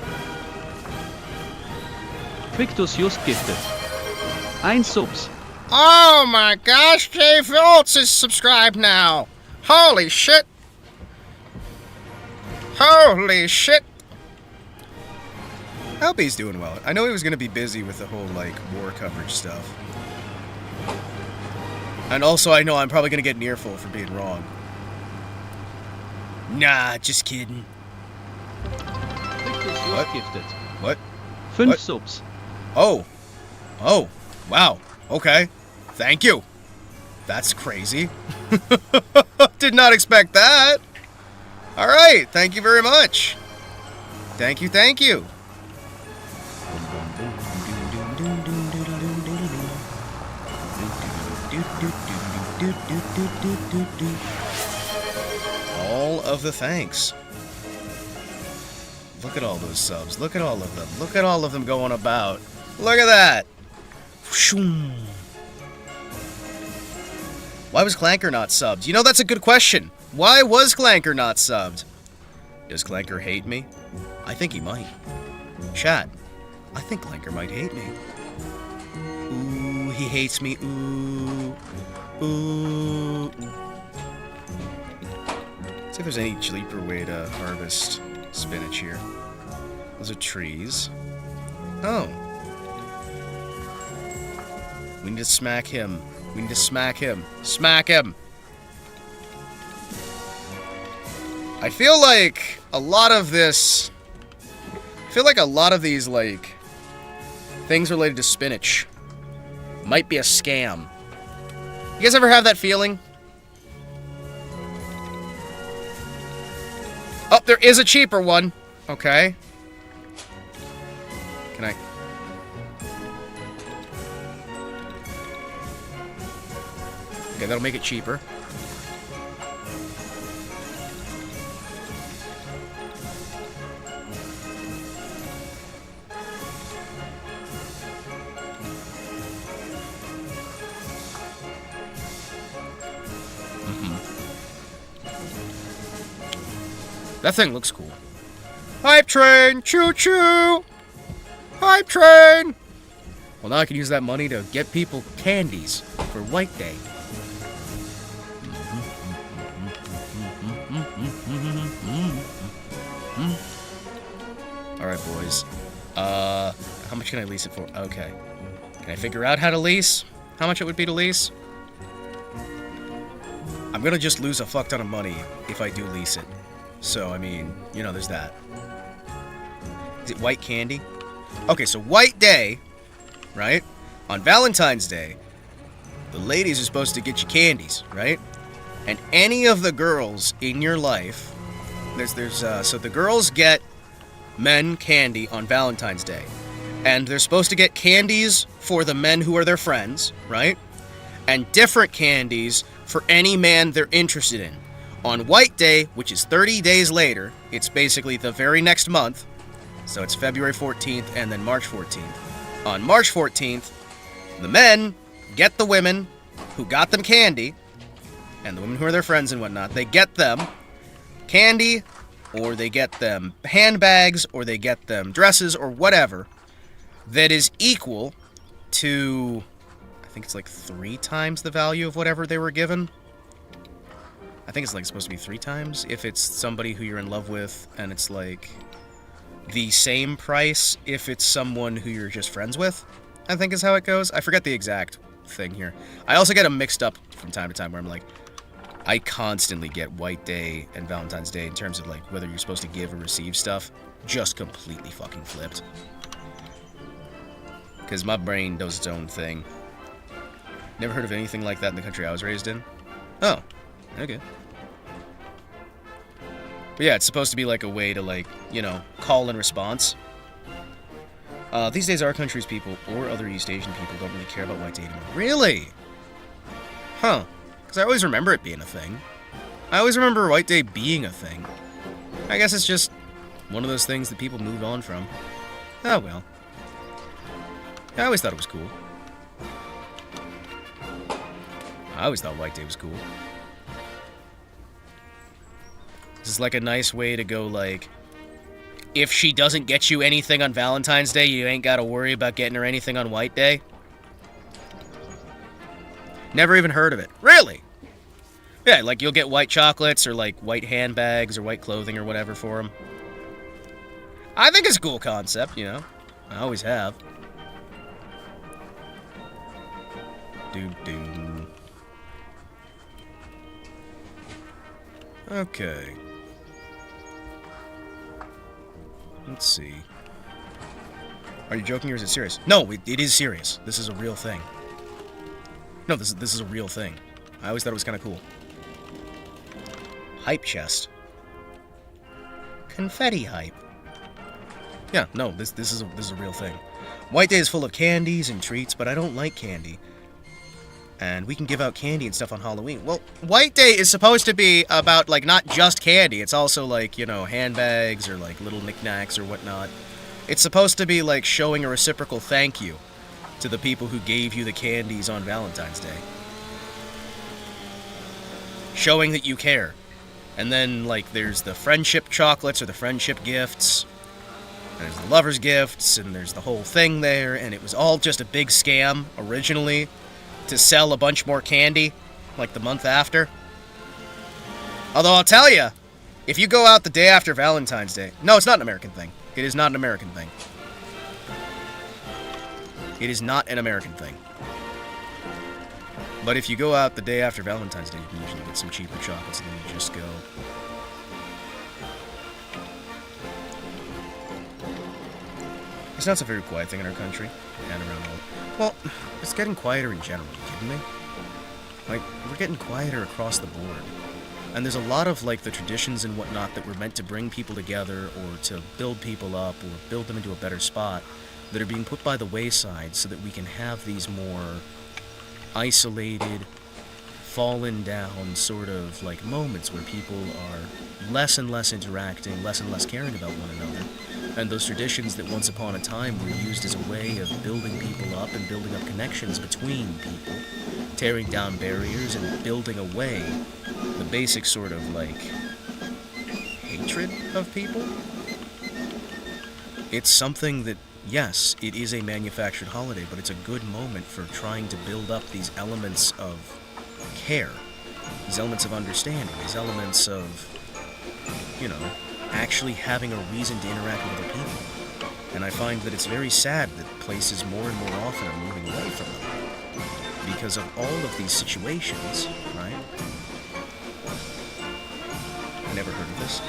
Victus just gifted. 1 subs. Oh my gosh, Jay Volts is subscribed now. Holy shit. Holy shit. I hope he's doing well. I know he was going to be busy with the whole, like, war coverage stuff. And also, I know I'm probably going to get an earful for being wrong. Nah, just kidding. What? Gifted. What? 5 subs. Oh. Oh. Wow. Okay. Thank you. That's crazy. Did not expect that. Alright. Thank you very much. Thank you. All of the thanks. Look at all those subs. Look at all of them. Look at all of them going about. Look at that. Why was Clanker not subbed? You know, that's a good question. Why was Clanker not subbed? Does Clanker hate me? I think he might. Chat, I think Clanker might hate me. Ooh, he hates me. Ooh. See if there's any cheaper way to harvest spinach here. Those are trees. Oh. We need to smack him. We need to smack him. Smack him! I feel like a lot of this... I feel like a lot of these, like, things related to spinach might be a scam. You guys ever have that feeling? Oh, there is a cheaper one. Okay. Can I... Okay, that'll make it cheaper. That thing looks cool. Hype train! Choo-choo! Hype train! Well, now I can use that money to get people candies for White Day. Alright, boys. How much can I lease it for? Okay. Can I figure out how to lease? How much it would be to lease? I'm gonna just lose a fuck ton of money if I do lease it. So, I mean, you know, there's that. Is it white candy? Okay, so White Day, right? On Valentine's Day, the ladies are supposed to get you candies, right? And any of the girls in your life, so the girls get men candy on Valentine's Day. And they're supposed to get candies for the men who are their friends, right? And different candies for any man they're interested in. On White Day, which is 30 days later, it's basically the very next month, so it's February 14th and then March 14th. On March 14th, the men get the women who got them candy, and the women who are their friends and whatnot, they get them candy, or they get them handbags, or they get them dresses, or whatever, that is equal to, I think it's like 3 times the value of whatever they were given. I think it's like supposed to be 3 times if it's somebody who you're in love with, and it's like the same price if it's someone who you're just friends with, I think is how it goes. I forget the exact thing here. I also get them mixed up from time to time where I'm like, I constantly get White Day and Valentine's Day in terms of like whether you're supposed to give or receive stuff just completely fucking flipped. Because my brain does its own thing. Never heard of anything like that in the country I was raised in. Oh, okay. But yeah, it's supposed to be like a way to like, you know, call and response. These days our country's people or other East Asian people don't really care about White Day anymore. Really? Huh. Because I always remember it being a thing. I always remember White Day being a thing. I guess it's just one of those things that people move on from. Oh well. I always thought it was cool. I always thought White Day was cool. This is like a nice way to go, like, if she doesn't get you anything on Valentine's Day, you ain't gotta worry about getting her anything on White Day. Never even heard of it. Really? Yeah, like you'll get white chocolates or like white handbags or white clothing or whatever for them. I think it's a cool concept, you know. I always have. Doo-doo. Okay. Let's see. Are you joking or is it serious? No, it is serious. This is a real thing. No, this is a real thing. I always thought it was kind of cool. Hype chest. Confetti hype. Yeah, no, this is a real thing. White Day is full of candies and treats, but I don't like candy. And we can give out candy and stuff on Halloween. Well, White Day is supposed to be about, like, not just candy. It's also, like, you know, handbags or, like, little knickknacks or whatnot. It's supposed to be, like, showing a reciprocal thank you to the people who gave you the candies on Valentine's Day. Showing that you care. And then, like, there's the friendship chocolates or the friendship gifts. And there's the lover's gifts, and there's the whole thing there. And it was all just a big scam, originally, to sell a bunch more candy, like the month after. Although I'll tell you, if you go out the day after Valentine's Day... No, it's not an American thing. It is not an American thing. It is not an American thing. But if you go out the day after Valentine's Day, you can usually get some cheaper chocolates, and then you just go. It's not a very quiet thing in our country, and around all. Well, it's getting quieter in general. Are you kidding me? Like, we're getting quieter across the board. And there's a lot of, like, the traditions and whatnot that were meant to bring people together or to build people up or build them into a better spot that are being put by the wayside so that we can have these more isolated, fallen down sort of, like, moments where people are less and less interacting, less and less caring about one another. And those traditions that once upon a time were used as a way of building people up and building up connections between people, tearing down barriers and building away the basic sort of, like, hatred of people. It's something that, yes, it is a manufactured holiday, but it's a good moment for trying to build up these elements of care, these elements of understanding, these elements of, you know, actually having a reason to interact with other people. And I find that it's very sad that places more and more often are moving away from them because of all of these situations, right? I never heard of this.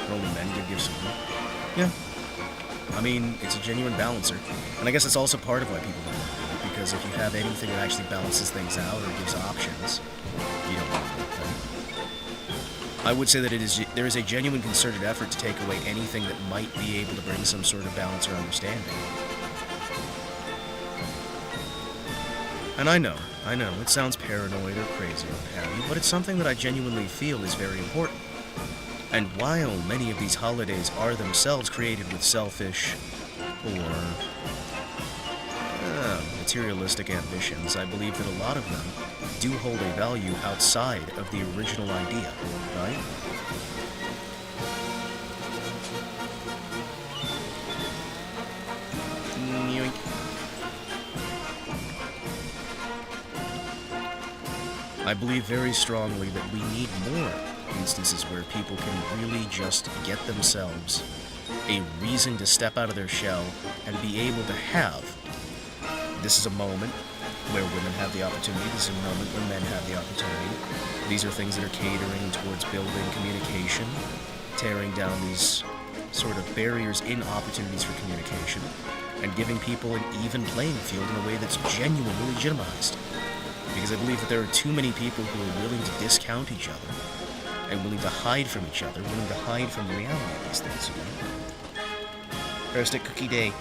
Only men can give some. Yeah. I mean, it's a genuine balancer. And I guess it's also part of why people don't want it, because if you have anything that actually balances things out or gives options, you don't want it. I would say that there is a genuine concerted effort to take away anything that might be able to bring some sort of balance or understanding. And I know, it sounds paranoid or crazy or what have you, but it's something that I genuinely feel is very important. And while many of these holidays are themselves created with selfish or materialistic ambitions, I believe that a lot of them do hold a value outside of the original idea, right? I believe very strongly that we need more instances where people can really just get themselves a reason to step out of their shell and be able to have. This is a moment where women have the opportunity. This is a moment where men have the opportunity. These are things that are catering towards building communication, tearing down these sort of barriers in opportunities for communication, and giving people an even playing field in a way that's genuinely legitimized. Because I believe that there are too many people who are willing to discount each other and willing to hide from each other, willing to hide from the reality of these things, you know? Fair stick cookie day.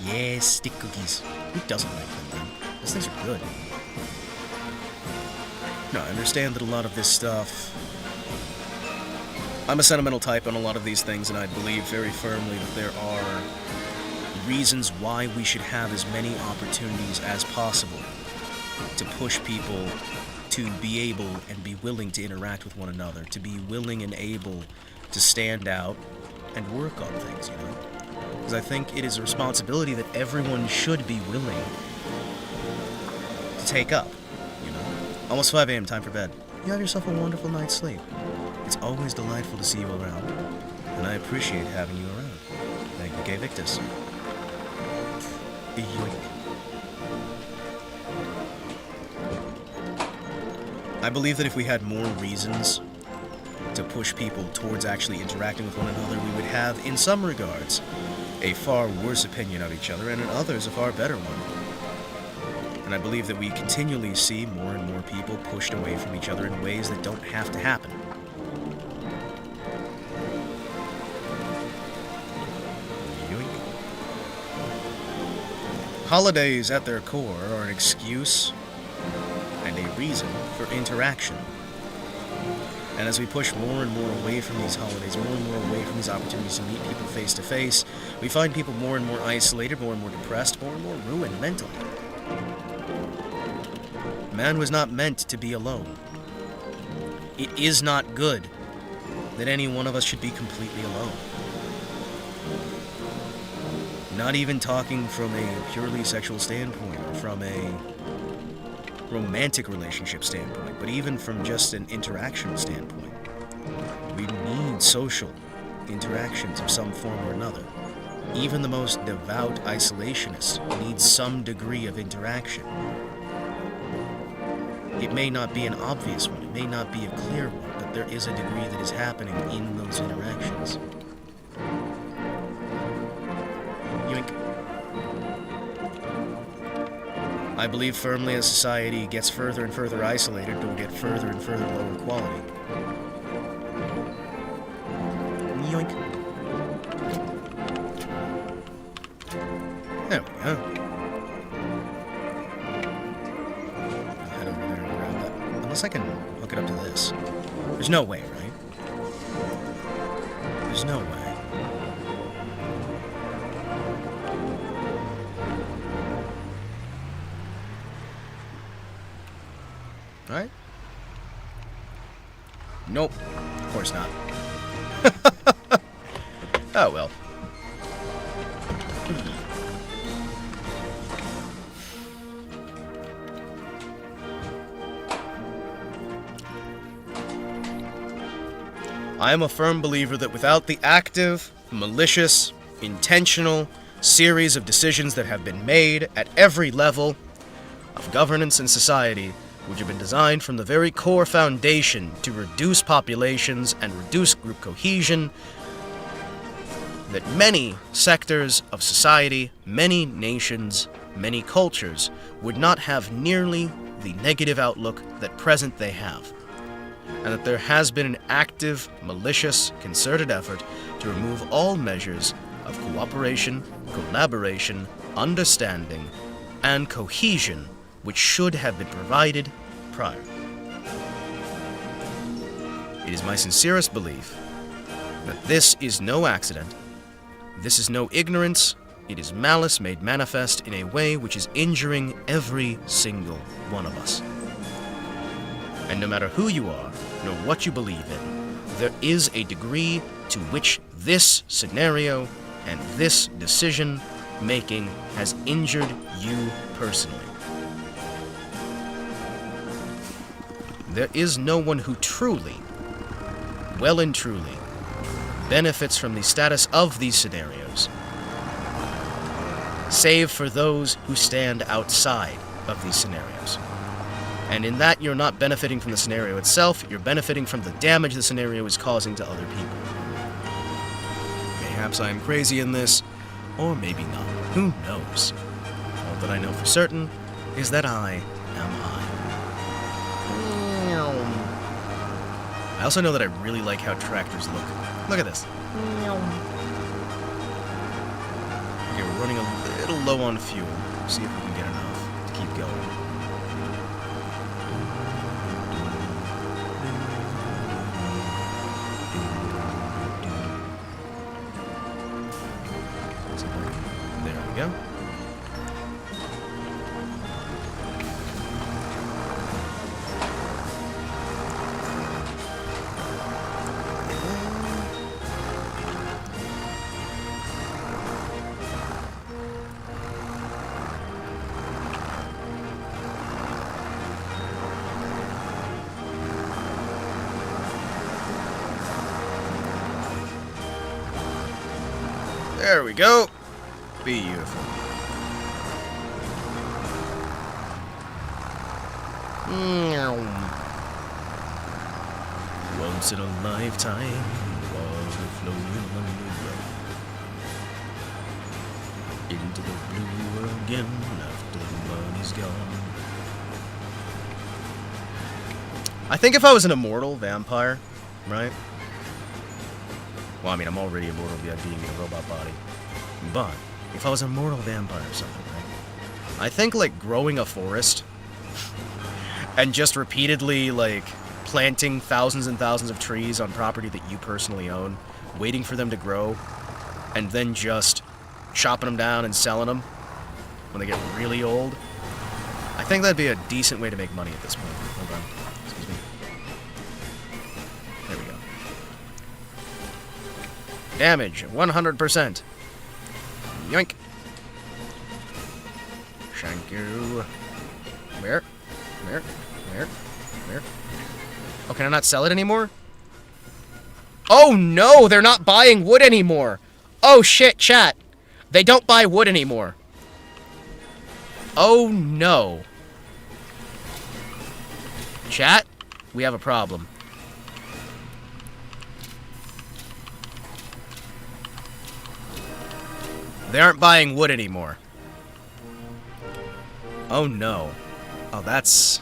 Yeah, stick cookies. Who doesn't like them, man? Those things are good. No, I understand that a lot of this stuff... I'm a sentimental type on a lot of these things, and I believe very firmly that there are reasons why we should have as many opportunities as possible to push people to be able and be willing to interact with one another, to be willing and able to stand out and work on things, you know? Because I think it is a responsibility that everyone should be willing to take up, you know? Almost 5 a.m., time for bed. You have yourself a wonderful night's sleep. It's always delightful to see you around, and I appreciate having you around. Thank you, Gay Victus. I believe that if we had more reasons to push people towards actually interacting with one another, we would have, in some regards, a far worse opinion of each other, and in others, a far better one. And I believe that we continually see more and more people pushed away from each other in ways that don't have to happen. Holidays, at their core, are an excuse and a reason for interaction. And as we push more and more away from these holidays, more and more away from these opportunities to meet people face to face, we find people more and more isolated, more and more depressed, more and more ruined mentally. Man was not meant to be alone. It is not good that any one of us should be completely alone. Not even talking from a purely sexual standpoint or from a romantic relationship standpoint, but even from just an interactional standpoint. We need social interactions of some form or another. Even the most devout isolationist needs some degree of interaction. It may not be an obvious one, it may not be a clear one, but there is a degree that is happening in those interactions. Yoink. I believe firmly as society gets further and further isolated, it will get further and further lower quality. Yoink. There we go. I'll head over there and grab that. Unless I can hook it up to this. There's no way, right? There's no way. Right? Nope. Of course not. Oh well. I am a firm believer that without the active, malicious, intentional series of decisions that have been made at every level of governance and society, which have been designed from the very core foundation to reduce populations and reduce group cohesion, that many sectors of society, many nations, many cultures would not have nearly the negative outlook that present they have. And that there has been an active, malicious, concerted effort to remove all measures of cooperation, collaboration, understanding, and cohesion which should have been provided prior. It is my sincerest belief that this is no accident, this is no ignorance, it is malice made manifest in a way which is injuring every single one of us. And no matter who you are, nor what you believe in, there is a degree to which this scenario and this decision making has injured you personally. There is no one who truly, well and truly, benefits from the status of these scenarios, save for those who stand outside of these scenarios. And in that, you're not benefiting from the scenario itself, you're benefiting from the damage the scenario is causing to other people. Perhaps I am crazy in this, or maybe not. Who knows? All that I know for certain is that I am I. I also know that I really like how tractors look. Look at this. Okay, we're running a little low on fuel. See if we can get enough to keep going. There we go. There we go. Beautiful. Once in a lifetime, water flowing underground into the blue again after the money's gone. I think if I was an immortal vampire, right? Well, I mean, I'm already immortal via being in a robot body. But if I was a mortal vampire or something, right? I think, like, growing a forest and just repeatedly, like, planting thousands and thousands of trees on property that you personally own, waiting for them to grow, and then just chopping them down and selling them when they get really old. I think that'd be a decent way to make money at this point. Hold on. Excuse me. There we go. Damage, 100%. Yoink. Thank you. Where? Oh, can I not sell it anymore? Oh no, they're not buying wood anymore. Oh shit, chat. They don't buy wood anymore. Oh no. Chat, we have a problem. They aren't buying wood anymore. Oh no. Oh, that's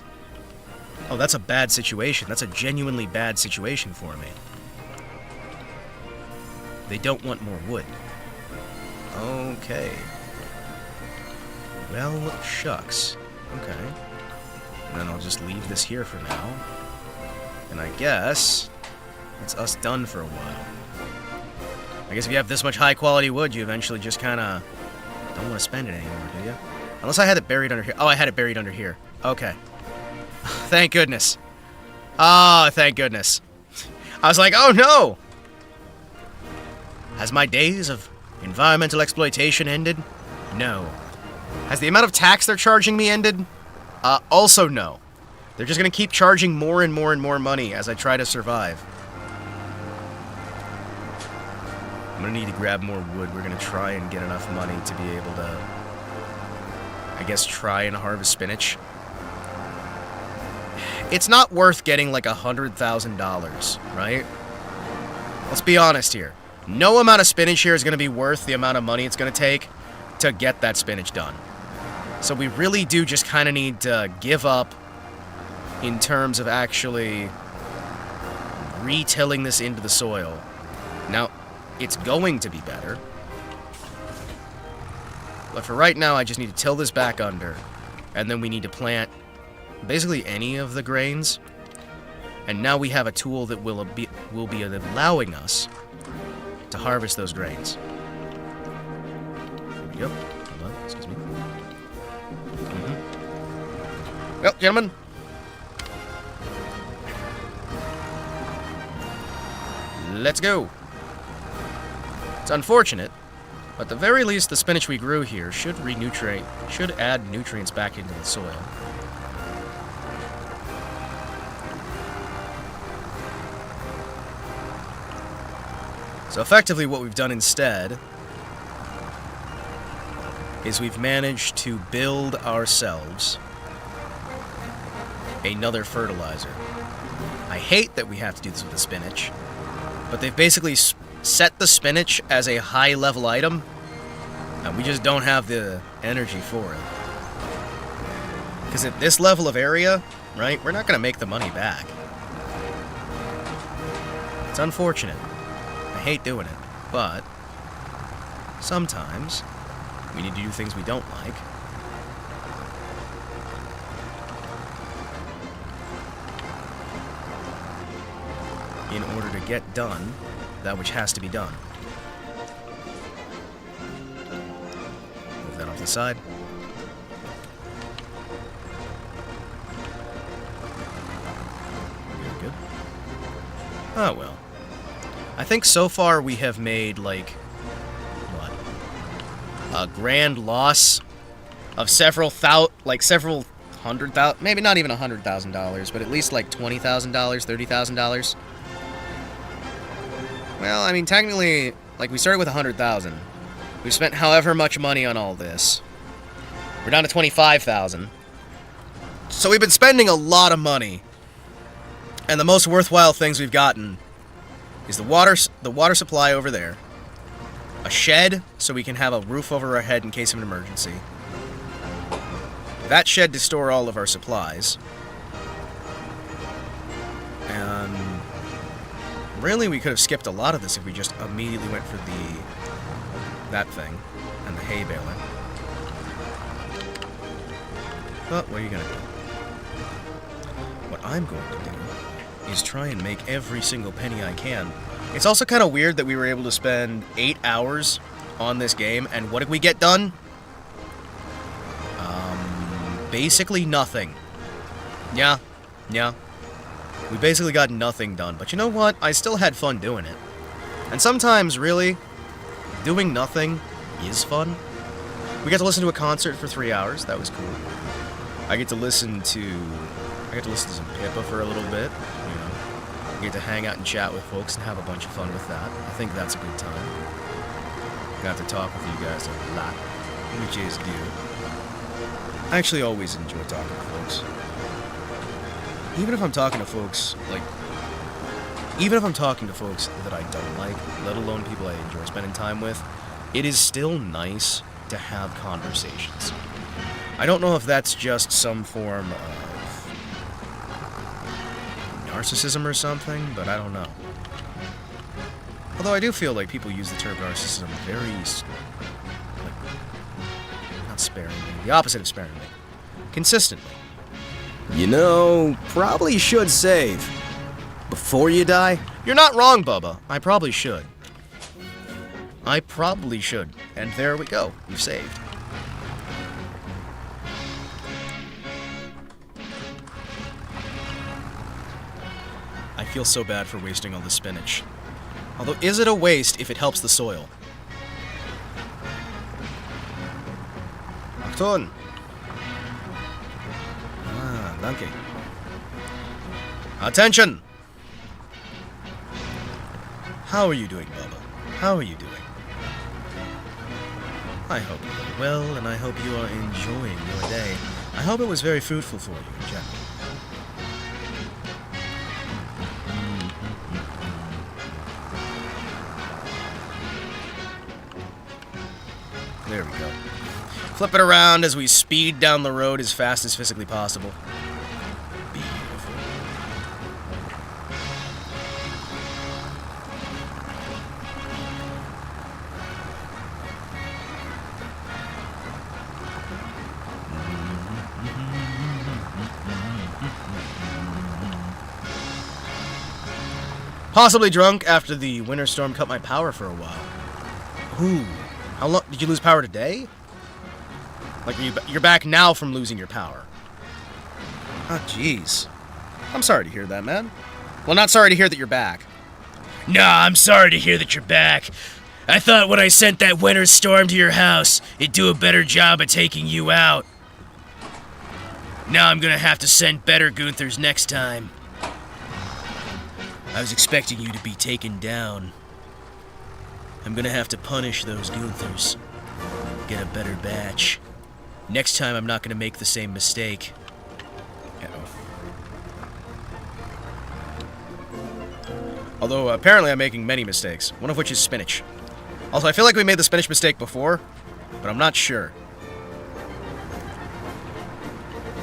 a bad situation. That's a genuinely bad situation for me. They don't want more wood. Okay. Well, shucks. Okay. And then I'll just leave this here for now. And I guess it's us done for a while. I guess if you have this much high-quality wood, you eventually just kind of don't want to spend it anymore, do you? Unless I had it buried under here. Oh, I had it buried under here. Okay. Thank goodness. Ah, thank goodness. I was like, oh no! Has my days of environmental exploitation ended? No. Has the amount of tax they're charging me ended? Also no. They're just gonna keep charging more and more and more money as I try to survive. I'm gonna need to grab more wood. We're gonna try and get enough money to be able to, I guess, try and harvest spinach. It's not worth getting like $100,000, right? Let's be honest here. No amount of spinach here is gonna be worth the amount of money it's gonna take to get that spinach done. So we really do just kind of need to give up in terms of actually retilling this into the soil. Now, it's going to be better. But for right now, I just need to till this back under. And then we need to plant basically any of the grains. And now we have a tool that will be allowing us to harvest those grains. There we go. Hold on, excuse me. Well, gentlemen. Let's go. It's unfortunate, but at the very least, the spinach we grew here should add nutrients back into the soil. So effectively, what we've done instead is we've managed to build ourselves another fertilizer. I hate that we have to do this with the spinach, but they've basically set the spinach as a high-level item, and we just don't have the energy for it. Because at this level of area, right, we're not going to make the money back. It's unfortunate. I hate doing it, but sometimes we need to do things we don't like. In order to get done that which has to be done. Move that off the side. Good. Oh well. I think so far we have made like what? A grand loss of several hundred thousand, maybe not even $100,000, but at least like $20,000, $30,000. Well, I mean, technically, like, we started with 100,000. We've spent however much money on all this. We're down to 25,000. So we've been spending a lot of money. And the most worthwhile things we've gotten is the water supply over there, a shed so we can have a roof over our head in case of an emergency, that shed to store all of our supplies, and really, we could have skipped a lot of this if we just immediately went for that thing and the hay baler. But what are you gonna do? What I'm going to do is try and make every single penny I can. It's also kind of weird that we were able to spend 8 hours on this game, and what did we get done? Basically nothing. Yeah. We basically got nothing done, but you know what? I still had fun doing it. And sometimes, really, doing nothing is fun. We got to listen to a concert for 3 hours. That was cool. I get to listen to some Pippa for a little bit, you know. Get to hang out and chat with folks and have a bunch of fun with that. I think that's a good time. Got to talk with you guys a lot, which is due. I actually always enjoy talking to folks. Even if I'm talking to folks, even if I'm talking to folks that I don't like, let alone people I enjoy spending time with, it is still nice to have conversations. I don't know if that's just some form of narcissism or something, but I don't know. Although I do feel like people use the term narcissism very, not sparingly, the opposite of sparingly, consistently. You know, probably should save. Before you die? You're not wrong, Bubba. I probably should. I probably should. And there we go. We've saved. I feel so bad for wasting all the spinach. Although, is it a waste if it helps the soil? Achtung! Ah, danke. Attention! How are you doing, Bubba? How are you doing? I hope you're doing well, and I hope you are enjoying your day. I hope it was very fruitful for you in general. There we go. Flip it around as we speed down the road as fast as physically possible. Beautiful. Possibly drunk after the winter storm cut my power for a while. Ooh. How long did you lose power today? Like you're back now from losing your power. Oh, jeez. I'm sorry to hear that, man. Well, not sorry to hear that you're back. Nah, I'm sorry to hear that you're back. I thought when I sent that winter storm to your house, it'd do a better job of taking you out. Now I'm gonna have to send better Gunthers next time. I was expecting you to be taken down. I'm gonna have to punish those Gunthers. Get a better batch. Next time I'm not gonna make the same mistake. Although, apparently I'm making many mistakes, one of which is spinach. Also, I feel like we made the spinach mistake before, but I'm not sure.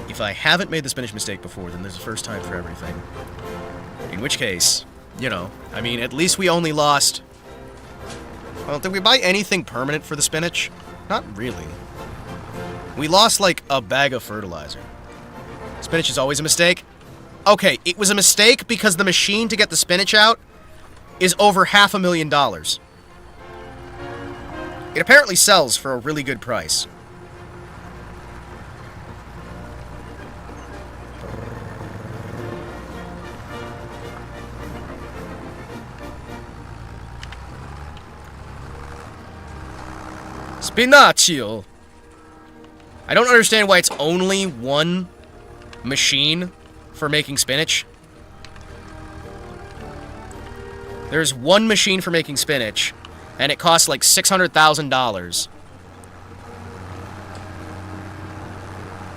If I haven't made the spinach mistake before, then there's a first time for everything. In which case, you know, I mean, at least we only lost... Well, did we buy anything permanent for the spinach? Not really. We lost, like, a bag of fertilizer. Spinach is always a mistake? Okay, it was a mistake because the machine to get the spinach out is over $500,000. It apparently sells for a really good price. Spinaccio. I don't understand why it's only one machine for making spinach. There's one machine for making spinach, and it costs like $600,000.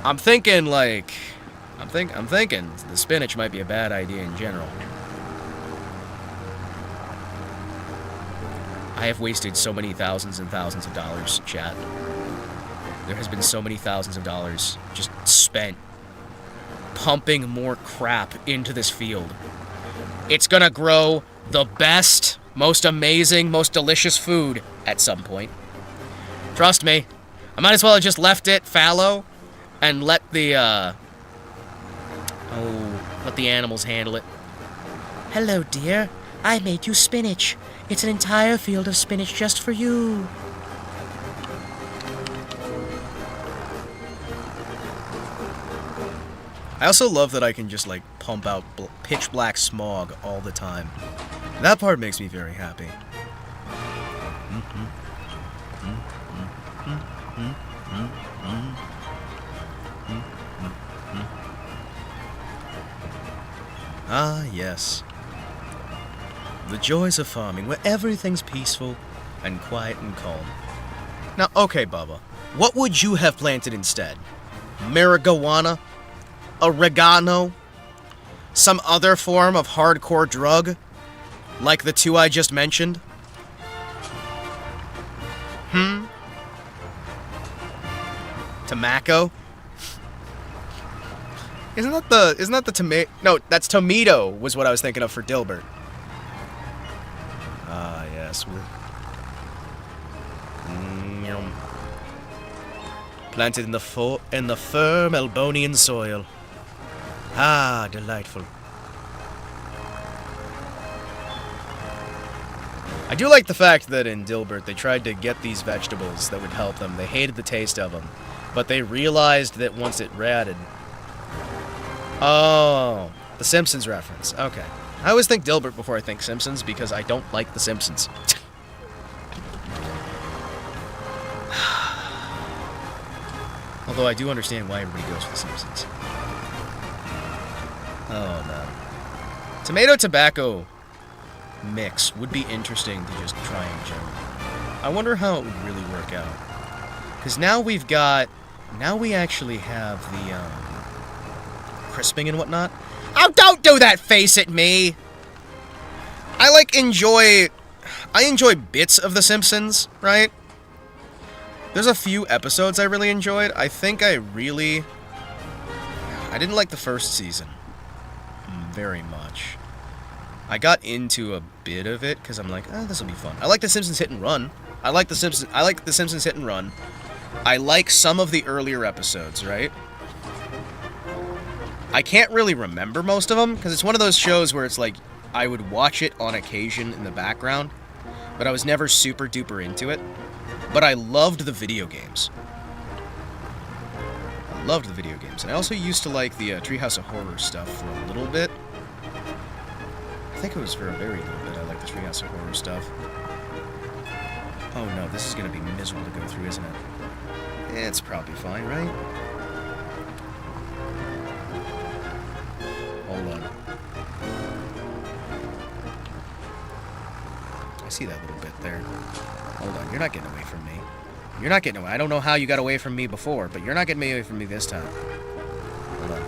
I'm thinking like, I'm thinking the spinach might be a bad idea in general. I have wasted so many thousands and thousands of dollars, chat. There has been so many thousands of dollars just spent pumping more crap into this field. It's gonna grow the best, most amazing, most delicious food at some point. Trust me. I might as well have just left it fallow and let the, let the animals handle it. Hello, dear. I made you spinach. It's an entire field of spinach just for you. I also love that I can just, like, pump out pitch black smog all the time. That part makes me very happy. Ah, yes. The joys of farming, where everything's peaceful and quiet and calm. Now, okay, Bubba, what would you have planted instead? Marijuana? Oregano? Some other form of hardcore drug? Like the two I just mentioned? Tobacco? Isn't that the tomato? No, that's tomato was what I was thinking of for Dilbert. Ah, yes. Planted in the firm Elbonian soil. Ah, delightful. I do like the fact that in Dilbert they tried to get these vegetables that would help them. They hated the taste of them, but they realized that once it ratted. Oh, the Simpsons reference. Okay. I always think Dilbert before I think Simpsons because I don't like the Simpsons. Although I do understand why everybody goes for the Simpsons. Oh, no. Tomato tobacco mix would be interesting to just try in general. I wonder how it would really work out. Because now we actually have the, crisping and whatnot. Oh, don't do that face at me! I enjoy bits of The Simpsons, right? There's a few episodes I really enjoyed. I think I didn't like the first season very much. I got into a bit of it because I'm like, oh, this will be fun. I like The Simpsons Hit and Run. I like The Simpsons Hit and Run. I like some of the earlier episodes, right? I can't really remember most of them because it's one of those shows where it's like I would watch it on occasion in the background, but I was never super duper into it. But I loved the video games. And I also used to like the Treehouse of Horror stuff for a little bit. I think it was for a very little bit I liked the Treehouse of Horror stuff. Oh no, this is going to be miserable to go through, isn't it? It's probably fine, right? Hold on. I see that little bit there. Hold on, you're not getting away from me. You're not getting away. I don't know how you got away from me before, but you're not getting away from me this time. Hold on.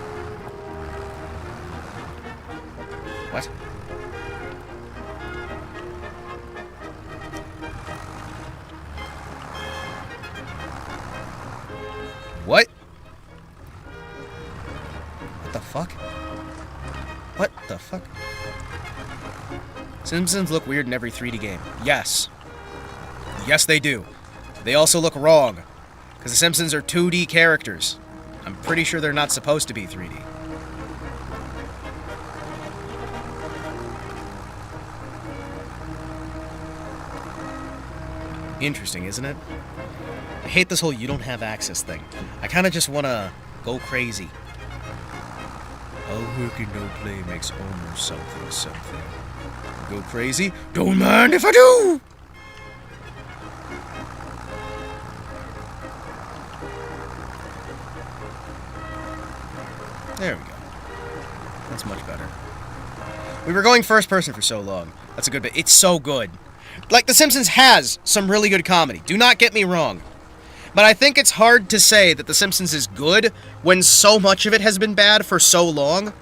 What? What? What the fuck? What the fuck? Simpsons look weird in every 3D game. Yes. Yes, they do. They also look wrong. Because the Simpsons are 2D characters. I'm pretty sure they're not supposed to be 3D. Interesting, isn't it? I hate this whole you don't have access thing. I kind of just want to go crazy. All work and no play makes Homer something something. Go crazy? Don't mind if I do! There we go. That's much better. We were going first person for so long. That's a good bit. It's so good. Like, The Simpsons has some really good comedy. Do not get me wrong. But I think it's hard to say that The Simpsons is good when so much of it has been bad for so long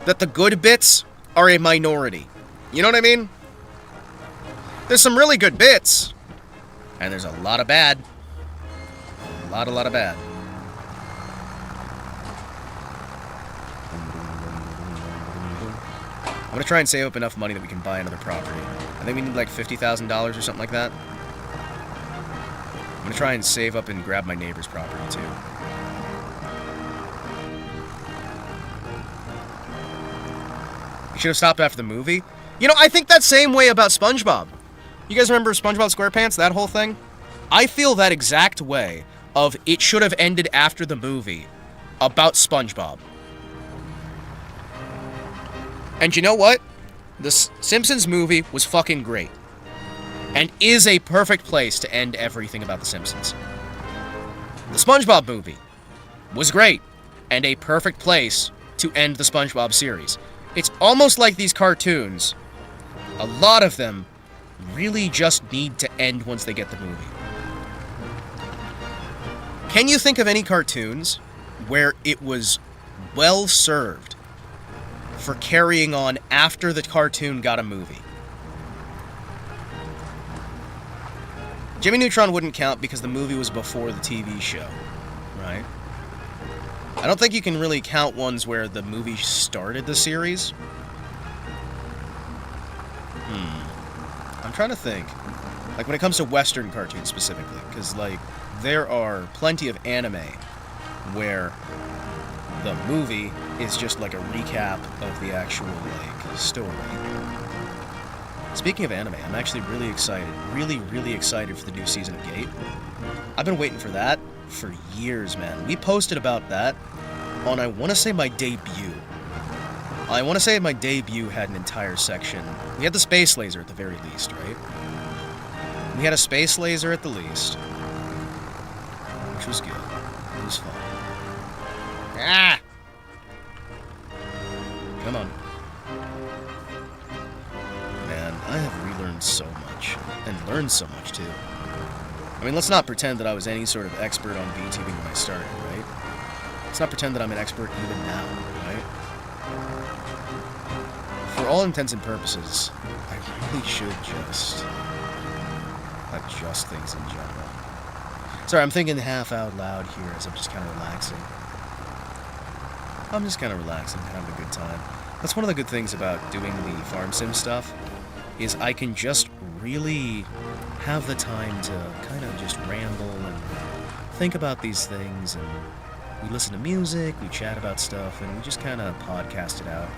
that the good bits are a minority. You know what I mean? There's some really good bits, and there's a lot of bad. A lot of bad. I'm gonna try and save up enough money that we can buy another property. I think we need like $50,000 or something like that. I'm gonna try and save up and grab my neighbor's property too. You should have stopped after the movie. You know, I think that same way about SpongeBob. You guys remember SpongeBob SquarePants, that whole thing? I feel that exact way of it should have ended after the movie about SpongeBob. And you know what? The Simpsons movie was fucking great. And is a perfect place to end everything about The Simpsons. The SpongeBob movie was great, and a perfect place to end the SpongeBob series. It's almost like these cartoons a lot of them really just need to end once they get the movie. Can you think of any cartoons where it was well served for carrying on after the cartoon got a movie? Jimmy Neutron wouldn't count because the movie was before the TV show, right? I don't think you can really count ones where the movie started the series. I'm trying to think. Like, when it comes to Western cartoons specifically, because, like, there are plenty of anime where the movie is just, like, a recap of the actual, like, story. Speaking of anime, I'm actually really excited, really excited for the new season of Gate. I've been waiting for that for years, man. We posted about that on, I want to say, my debut. I want to say my debut had an entire section. We had the space laser at the very least, right? We had a space laser at the least, which was good. It was fun. Ah! Come on. Man, I have relearned so much, and learned so much, too. I mean, let's not pretend that I was any sort of expert on VTubing when I started, right? Let's not pretend that I'm an expert even now, right? For all intents and purposes, I really should just adjust things in general. Sorry, I'm thinking half out loud here as I'm just kind of relaxing. I'm just kind of relaxing, having a good time. That's one of the good things about doing the farm sim stuff, is I can just really have the time to kind of just ramble and think about these things, and we listen to music, we chat about stuff, and we just kind of podcast it out.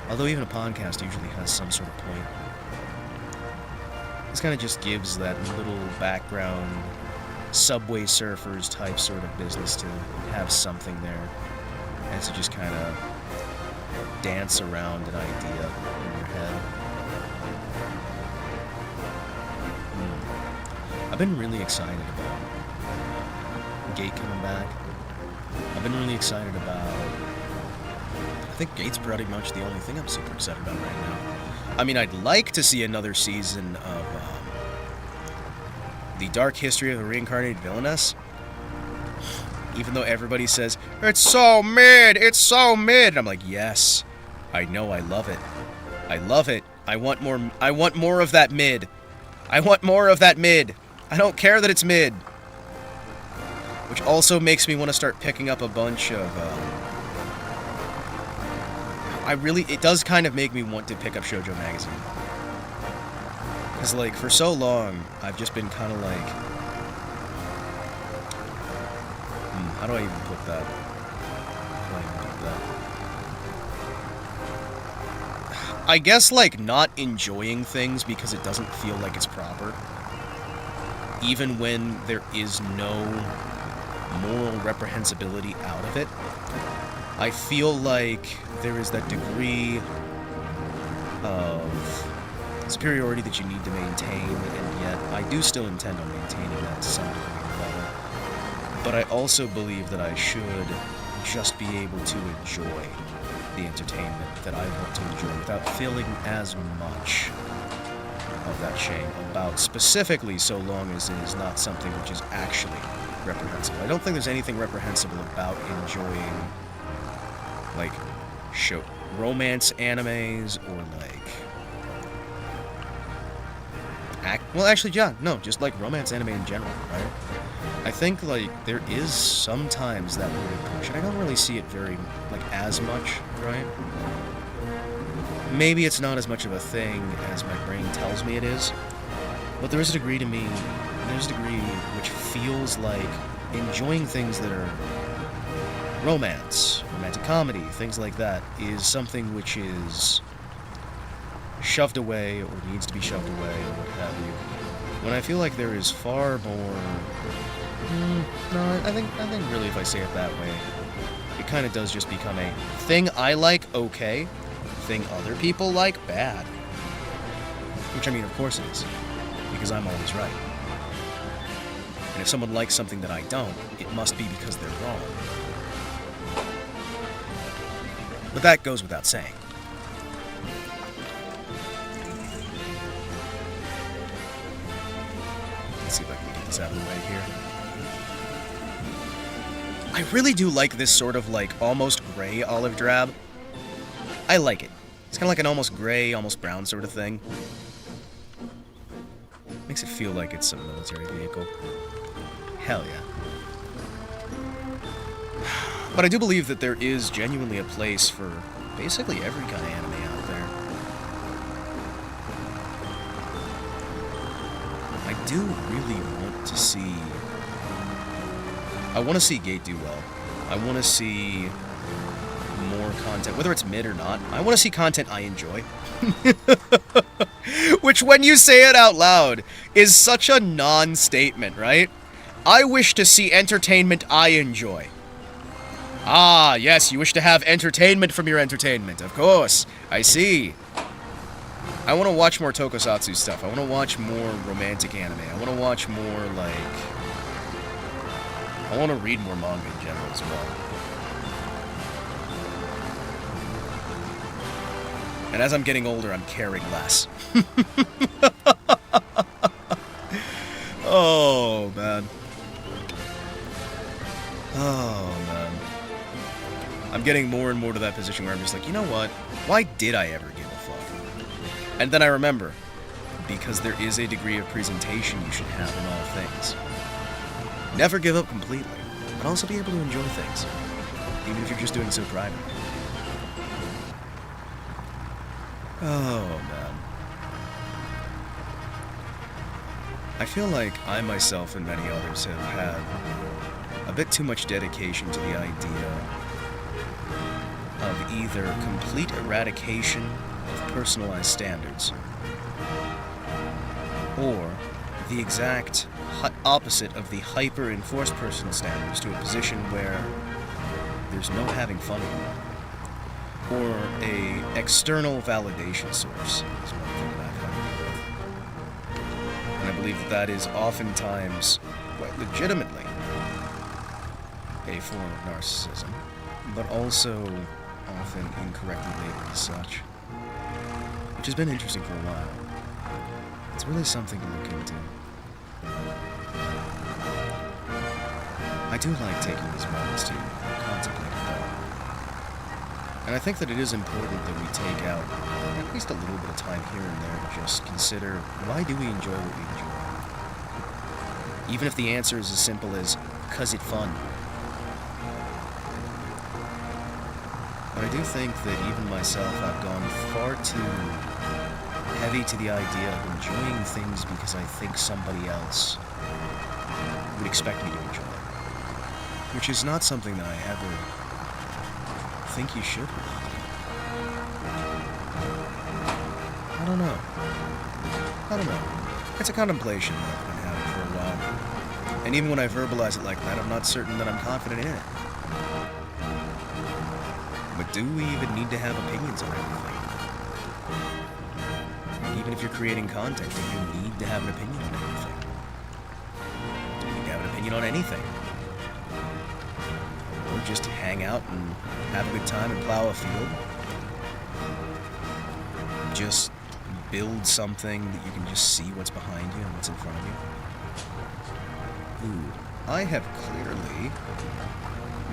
Although even a podcast usually has some sort of point. This kind of just gives that little background Subway Surfers type sort of business to have something there, and to just kind of dance around an idea in your head. I've been really excited about Gate coming back. I've been really excited about... I think Gate's pretty much the only thing I'm super excited about right now. I mean, I'd like to see another season of The Dark History of a Reincarnated Villainess. Even though everybody says, it's so mid, it's so mid. And I'm like, yes, I know, I love it. I love it. I want more of that mid. I want more of that mid. I don't care that it's mid. Which also makes me want to start picking up a bunch of, it does kind of make me want to pick up Shoujo Magazine. Because, like, for so long, I've just been kind of like... how do I even put that? I guess, like, not enjoying things because it doesn't feel like it's proper. Even when there is no moral reprehensibility out of it. I feel like there is that degree of superiority that you need to maintain, and yet I do still intend on maintaining that to some degree or another. But I also believe that I should just be able to enjoy the entertainment that I want to enjoy without feeling as much of that shame about, specifically so long as it is not something which is actually reprehensible. I don't think there's anything reprehensible about enjoying, like, romance animes or, like... well, actually, yeah, no, just, like, romance anime in general, right? I think, like, there is sometimes that weird push, and I don't really see it very, like, as much, right? Maybe it's not as much of a thing as my brain tells me it is, but there is a degree to me, there's a degree which feels like enjoying things that are romance, romantic comedy, things like that, is something which is shoved away or needs to be shoved away or what have you. When I feel like there is far more... no, I think really if I say it that way, it kind of does just become a thing I like, okay, thing other people like, bad. Which, I mean, of course it is, because I'm always right. And if someone likes something that I don't, it must be because they're wrong. But that goes without saying. this out of the way here. I really do like this sort of, like, almost gray olive drab. I like it. It's kind of like an almost gray, almost brown sort of thing. Makes it feel like it's a military vehicle. Hell yeah. But I do believe that there is genuinely a place for basically every kind of anime out there. I do really want to see... I want to see Gate do well. I want to see more content, whether it's mid or not. I want to see content I enjoy. Which, when you say it out loud, is such a non-statement, right? I wish to see entertainment I enjoy. Ah, yes, you wish to have entertainment from your entertainment. Of course. I see. I want to watch more Tokusatsu stuff. I want to watch more romantic anime. I want to watch more, like... I want to read more manga in general as well. And as I'm getting older, I'm caring less. Oh, man. Oh, man. I'm getting more and more to that position where I'm just like, you know what? Why did I ever give a fuck? And then I remember, because there is a degree of presentation you should have in all things. Never give up completely, but also be able to enjoy things, even if you're just doing so privately. Oh, man. I feel like I myself and many others have had a bit too much dedication to the idea of either complete eradication of personalized standards, or the exact opposite of the hyper-enforced personal standards to a position where there's no having fun anymore. Or a external validation source is one thing that I find with. And I believe that that is oftentimes, quite legitimately, a form of narcissism, but also often incorrectly labeled as such. Which has been interesting for a while. It's really something to look into. I do like taking these moments to contemplate it, though. And I think that it is important that we take out at least a little bit of time here and there to just consider, why do we enjoy what we enjoy? Even if the answer is as simple as, 'cause it's fun. But I do think that even myself, I've gone far too heavy to the idea of enjoying things because I think somebody else would expect me to enjoy it. Which is not something that I ever think you should really do. I don't know. It's a contemplation that I've been having for a while. And even when I verbalize it like that, I'm not certain that I'm confident in it. But do we even need to have opinions on everything? Even if you're creating content, do you need to have an opinion on everything? Do you need to have an opinion on anything? Or just hang out and have a good time and plow a field? Just build something that you can just see what's behind you and what's in front of you? Ooh, I have clearly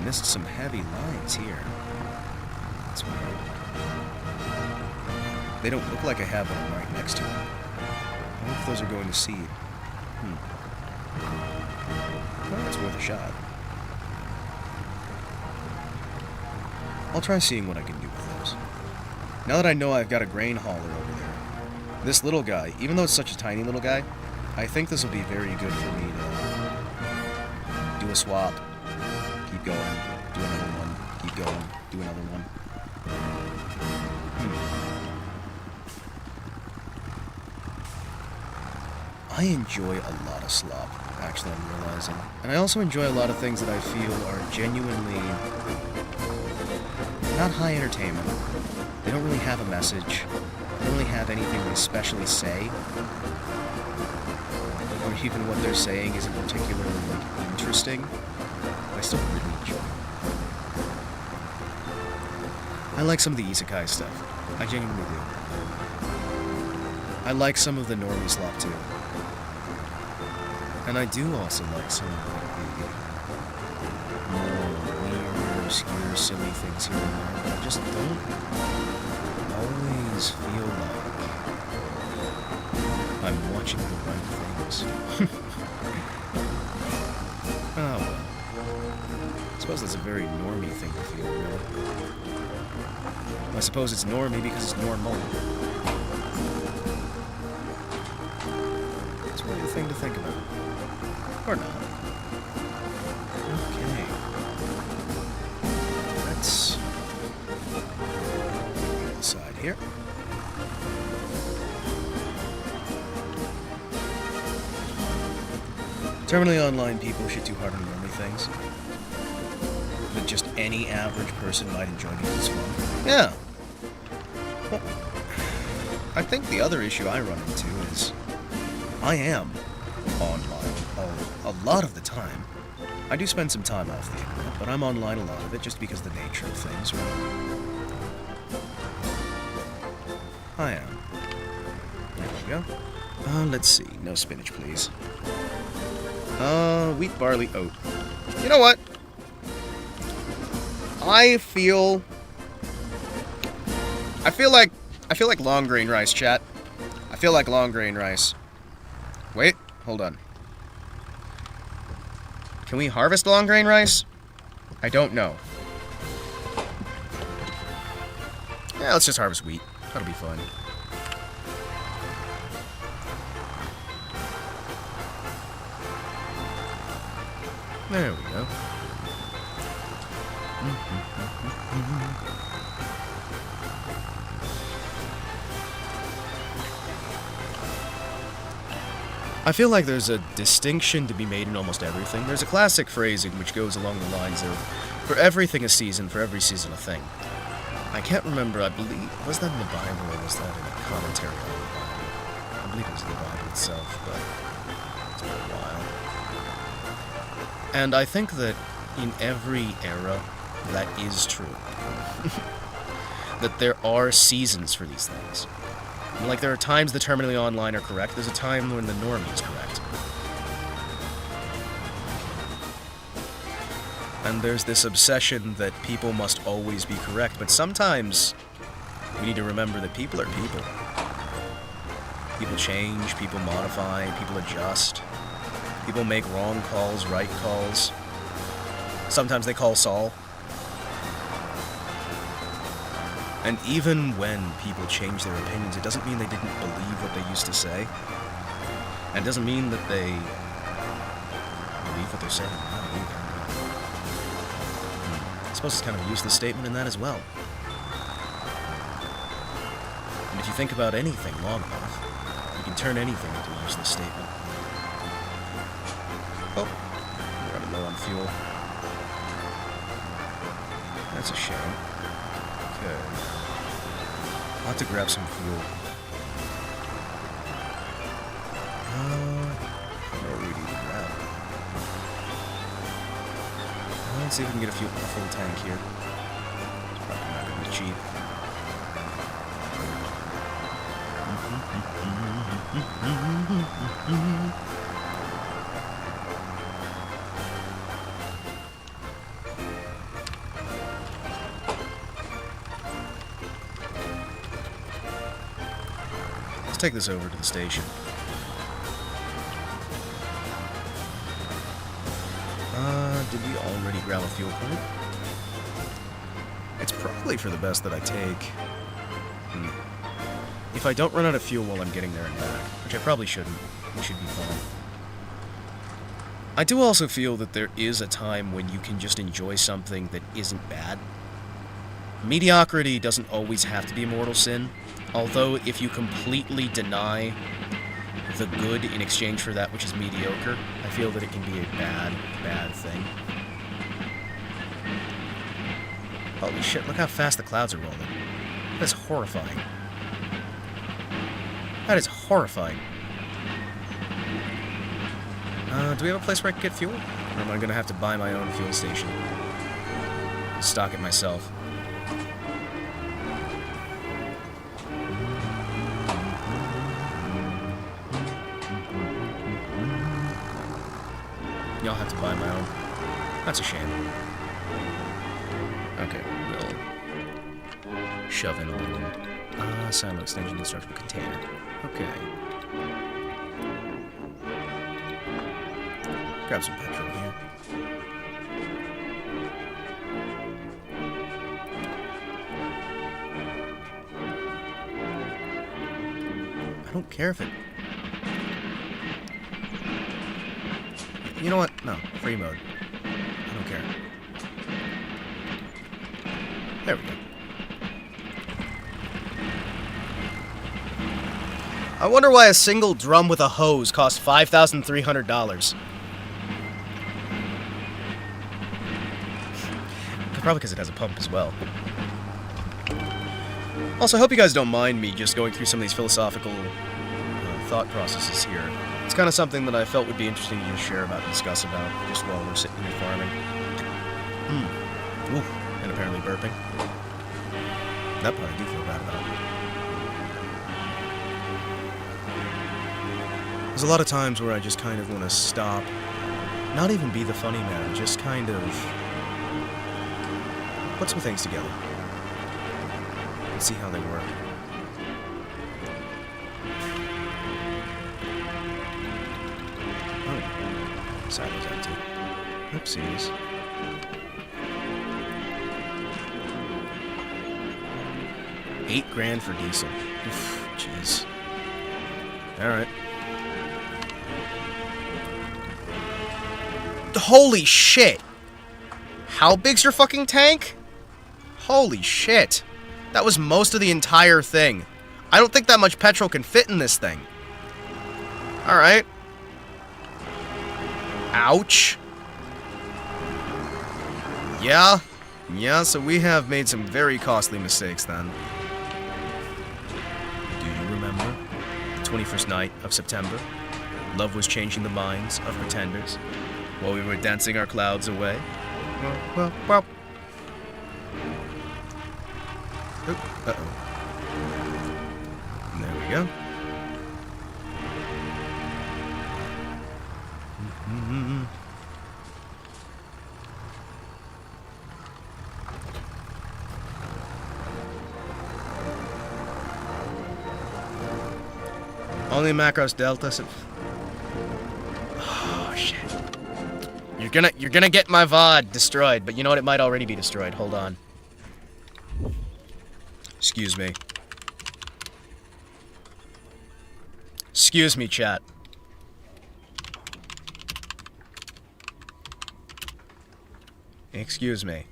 missed some heavy lines here. That's weird. They don't look like I have one right next to them. I wonder if those are going to seed. Well, that's worth a shot. I'll try seeing what I can do with those. Now that I know I've got a grain hauler over there, this little guy, even though it's such a tiny little guy, I think this will be very good for me to do a swap, keep going, do another one, keep going, do another one. I enjoy a lot of slop, actually, I'm realizing. And I also enjoy a lot of things that I feel are genuinely not high entertainment. They don't really have a message. They don't really have anything to especially say. Or even what they're saying isn't particularly, like, interesting. But I still really enjoy it. I like some of the isekai stuff. I genuinely do. I like some of the normie slop, too. And I do also like some of like the more weird, obscure, silly things here and there, but I just don't always feel like I'm watching the right things. Oh well. I suppose that's a very normie thing to feel, really. I suppose it's normie because it's normal. It's really a thing to think about. Or not. Okay. Let's side here. Terminally online people shit too hard on normie things. That just any average person might enjoy because it's fun. Yeah. Well, I think the other issue I run into is I am online a lot of the time. I do spend some time off the internet, but I'm online a lot of it just because of the nature of things. I am. There we go. Let's see. No spinach, please. Wheat, barley, oat. You know what? I feel like long grain rice, chat. I feel like long grain rice. Wait, hold on. Can we harvest long grain rice? I don't know. Yeah, let's just harvest wheat. That'll be fun. There we go. I feel like there's a distinction to be made in almost everything. There's a classic phrasing which goes along the lines of, for everything a season, for every season a thing. I can't remember, I believe, was that in the Bible or was that in a commentary on the Bible? I believe it was in the Bible itself, but it's been a while. And I think that in every era, that is true. That there are seasons for these things. Like, there are times the terminally online are correct, there's a time when the normie is correct. And there's this obsession that people must always be correct, but sometimes we need to remember that people are people. People change, people modify, people adjust. People make wrong calls, right calls. Sometimes they call Sthall. And even when people change their opinions, it doesn't mean they didn't believe what they used to say. And it doesn't mean that they believe what they're saying now either. I suppose it's kind of a useless statement in that as well. And if you think about anything long enough, you can turn anything into a useless statement. Oh, I'm running low on fuel. That's a shame. Okay. I'll have to grab some fuel. What do we need to grab? Let's see if we can get a full tank here. It's probably not going to be cheap. Take this over to the station. Did we already grab a fuel point? It's probably for the best that I take. If I don't run out of fuel while I'm getting there and back, which I probably shouldn't, we should be fine. I do also feel that there is a time when you can just enjoy something that isn't bad. Mediocrity doesn't always have to be a mortal sin. Although, if you completely deny the good in exchange for that which is mediocre, I feel that it can be a bad, bad thing. Holy shit, look how fast the clouds are rolling. That is horrifying. That is horrifying. Do we have a place where I can get fuel? Or am I gonna have to buy my own fuel station? Stock it myself. Y'all have to buy my own. That's a shame. Okay, we'll shove in a little silo extension instructional container. Okay. Grab some petrol here. I don't care if it... You know what? No, free mode. I don't care. There we go. I wonder why a single drum with a hose costs $5,300. Probably because it has a pump as well. Also, I hope you guys don't mind me just going through some of these philosophical thought processes here. It's kind of something that I felt would be interesting to just share about and discuss about just while we're sitting here farming. Ooh, and apparently burping. That part I do feel bad about. There's a lot of times where I just kind of want to stop, not even be the funny man, just kind of put some things together and see how they work. Oh, silo's empty. Oopsies. $8,000 for diesel. Oof, jeez. Alright. Holy shit! How big's your fucking tank? Holy shit. That was most of the entire thing. I don't think that much petrol can fit in this thing. Alright. Ouch. Yeah. Yeah, so we have made some very costly mistakes then. Do you remember? The 21st night of September. Love was changing the minds of pretenders while we were dancing our clouds away. Uh-oh. There we go. Only Macros Delta. Oh shit! You're gonna get my VOD destroyed, but you know what? It might already be destroyed. Hold on. Excuse me. Excuse me, chat. Excuse me.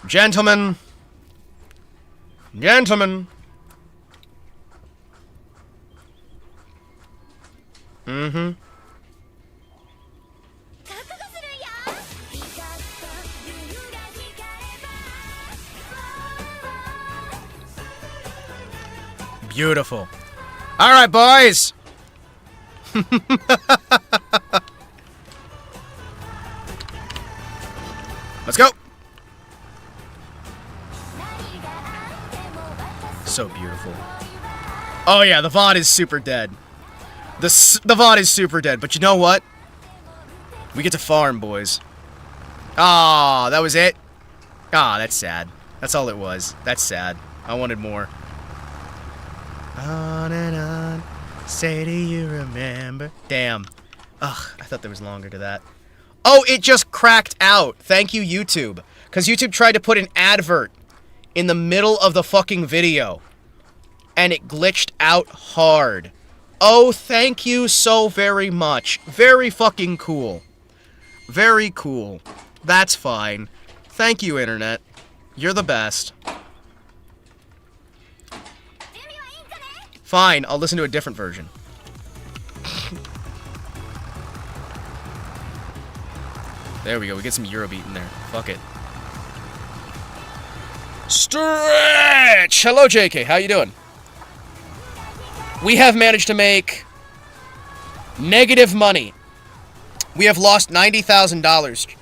Gentlemen. Gentlemen. Mm-hmm. Beautiful. All right, boys. Let's go. So beautiful. Oh yeah, the VOD is super dead. The VOD is super dead, but you know what? We get to farm, boys. Ah, that was it? Ah, that's sad. That's all it was. That's sad. I wanted more. On and on. Say, do you remember? Damn. Ugh, I thought there was longer to that. Oh, it just cracked out. Thank you, YouTube. Because YouTube tried to put an advert in the middle of the fucking video. And it glitched out hard. Oh, thank you so very much. Very fucking cool. Very cool. That's fine. Thank you, Internet. You're the best. Fine, I'll listen to a different version. There we go, we get some Eurobeat in there. Fuck it. Stretch! Hello, JK, how you doing? We have managed to make negative money. We have lost $90,000,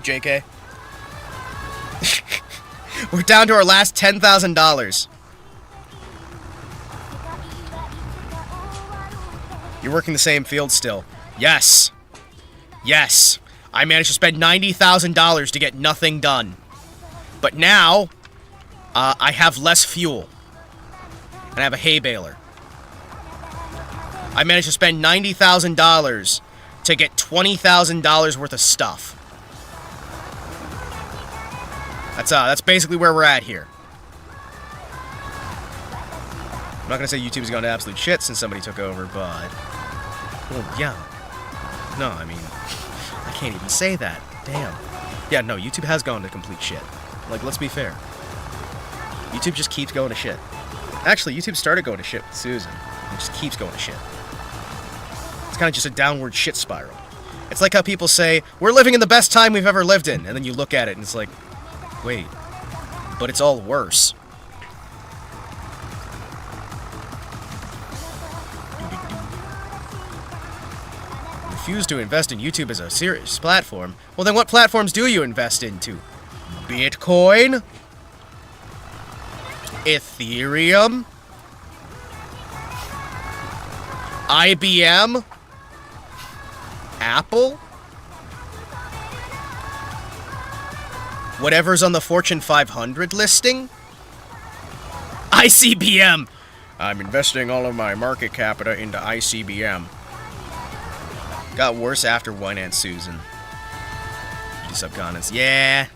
JK. We're down to our last $10,000. You're working the same field still. Yes. Yes. I managed to spend $90,000 to get nothing done. But now, I have less fuel. And I have a hay baler. I managed to spend $90,000 to get $20,000 worth of stuff. That's basically where we're at here. I'm not gonna say YouTube's gone to absolute shit since somebody took over, but... Well, yeah. No, I mean... I can't even say that. Damn. Yeah, no, YouTube has gone to complete shit. Like, let's be fair. YouTube just keeps going to shit. Actually, YouTube started going to shit with Susan. It just keeps going to shit. It's kind of just a downward shit spiral. It's like how people say, we're living in the best time we've ever lived in. And then you look at it and it's like, wait, but it's all worse. Refuse to invest in YouTube as a serious platform. Well, then what platforms do you invest into? Bitcoin? Ethereum? IBM? Apple? Whatever's on the Fortune 500 listing? ICBM! I'm investing all of my market capita into ICBM. Got worse after Wine Aunt Susan. Subconscious. Yeah.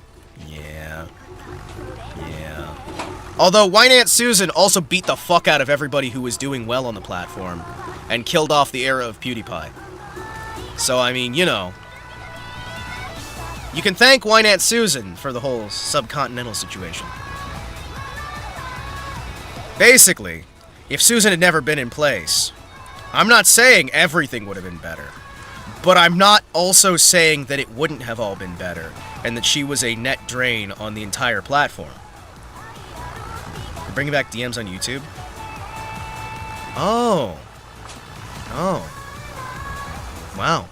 Although Wine Aunt Susan also beat the fuck out of everybody who was doing well on the platform and killed off the era of PewDiePie. So, I mean, you know. You can thank Wine Aunt Susan for the whole subcontinental situation. Basically, if Susan had never been in place, I'm not saying everything would have been better. But I'm not also saying that it wouldn't have all been better, and that she was a net drain on the entire platform. You're bringing back DMs on YouTube? Oh. Wow.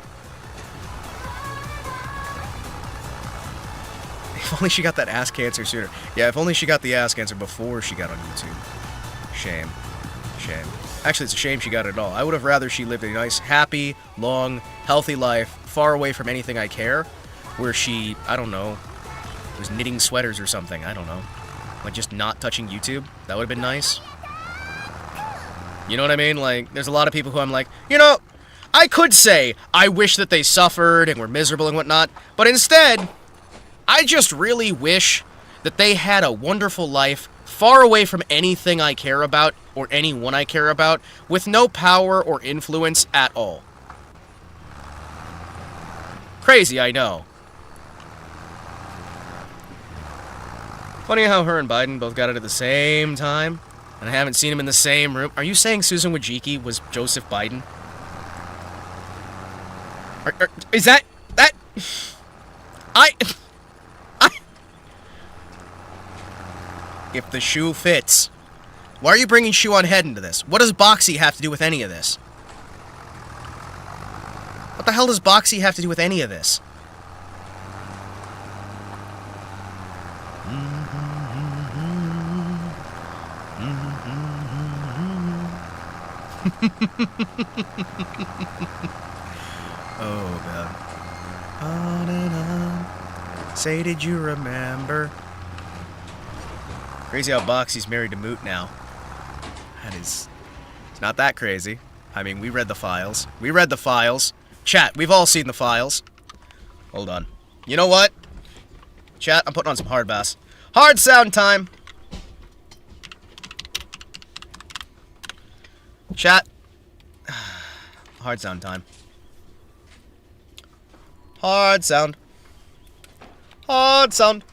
If only she got that ass cancer sooner. Yeah, if only she got the ass cancer before she got on YouTube. Shame. Actually, it's a shame she got it all. I would have rather she lived a nice, happy, long, healthy life, far away from anything I care, where she, I don't know, was knitting sweaters or something, I don't know. Like, just not touching YouTube. That would have been nice. You know what I mean? Like, there's a lot of people who I'm like, you know, I could say, I wish that they suffered and were miserable and whatnot, but instead, I just really wish that they had a wonderful life, far away from anything I care about, or anyone I care about, with no power or influence at all. Crazy, I know. Funny how her and Biden both got it at the same time, and I haven't seen him in the same room. Are you saying Susan Wojcicki was Joseph Biden? Is that... If the shoe fits. Why are you bringing Shoe on Head into this? What does Boxy have to do with any of this? What the hell does Boxy have to do with any of this? Oh, God. On and on. Say, did you remember? Crazy how Boxy's married to Moot now. It's not that crazy. I mean, we read the files. Chat, we've all seen the files. Hold on. You know what? Chat, I'm putting on some hard bass. Hard sound time! Chat. Hard sound time. Hard sound. Hard sound.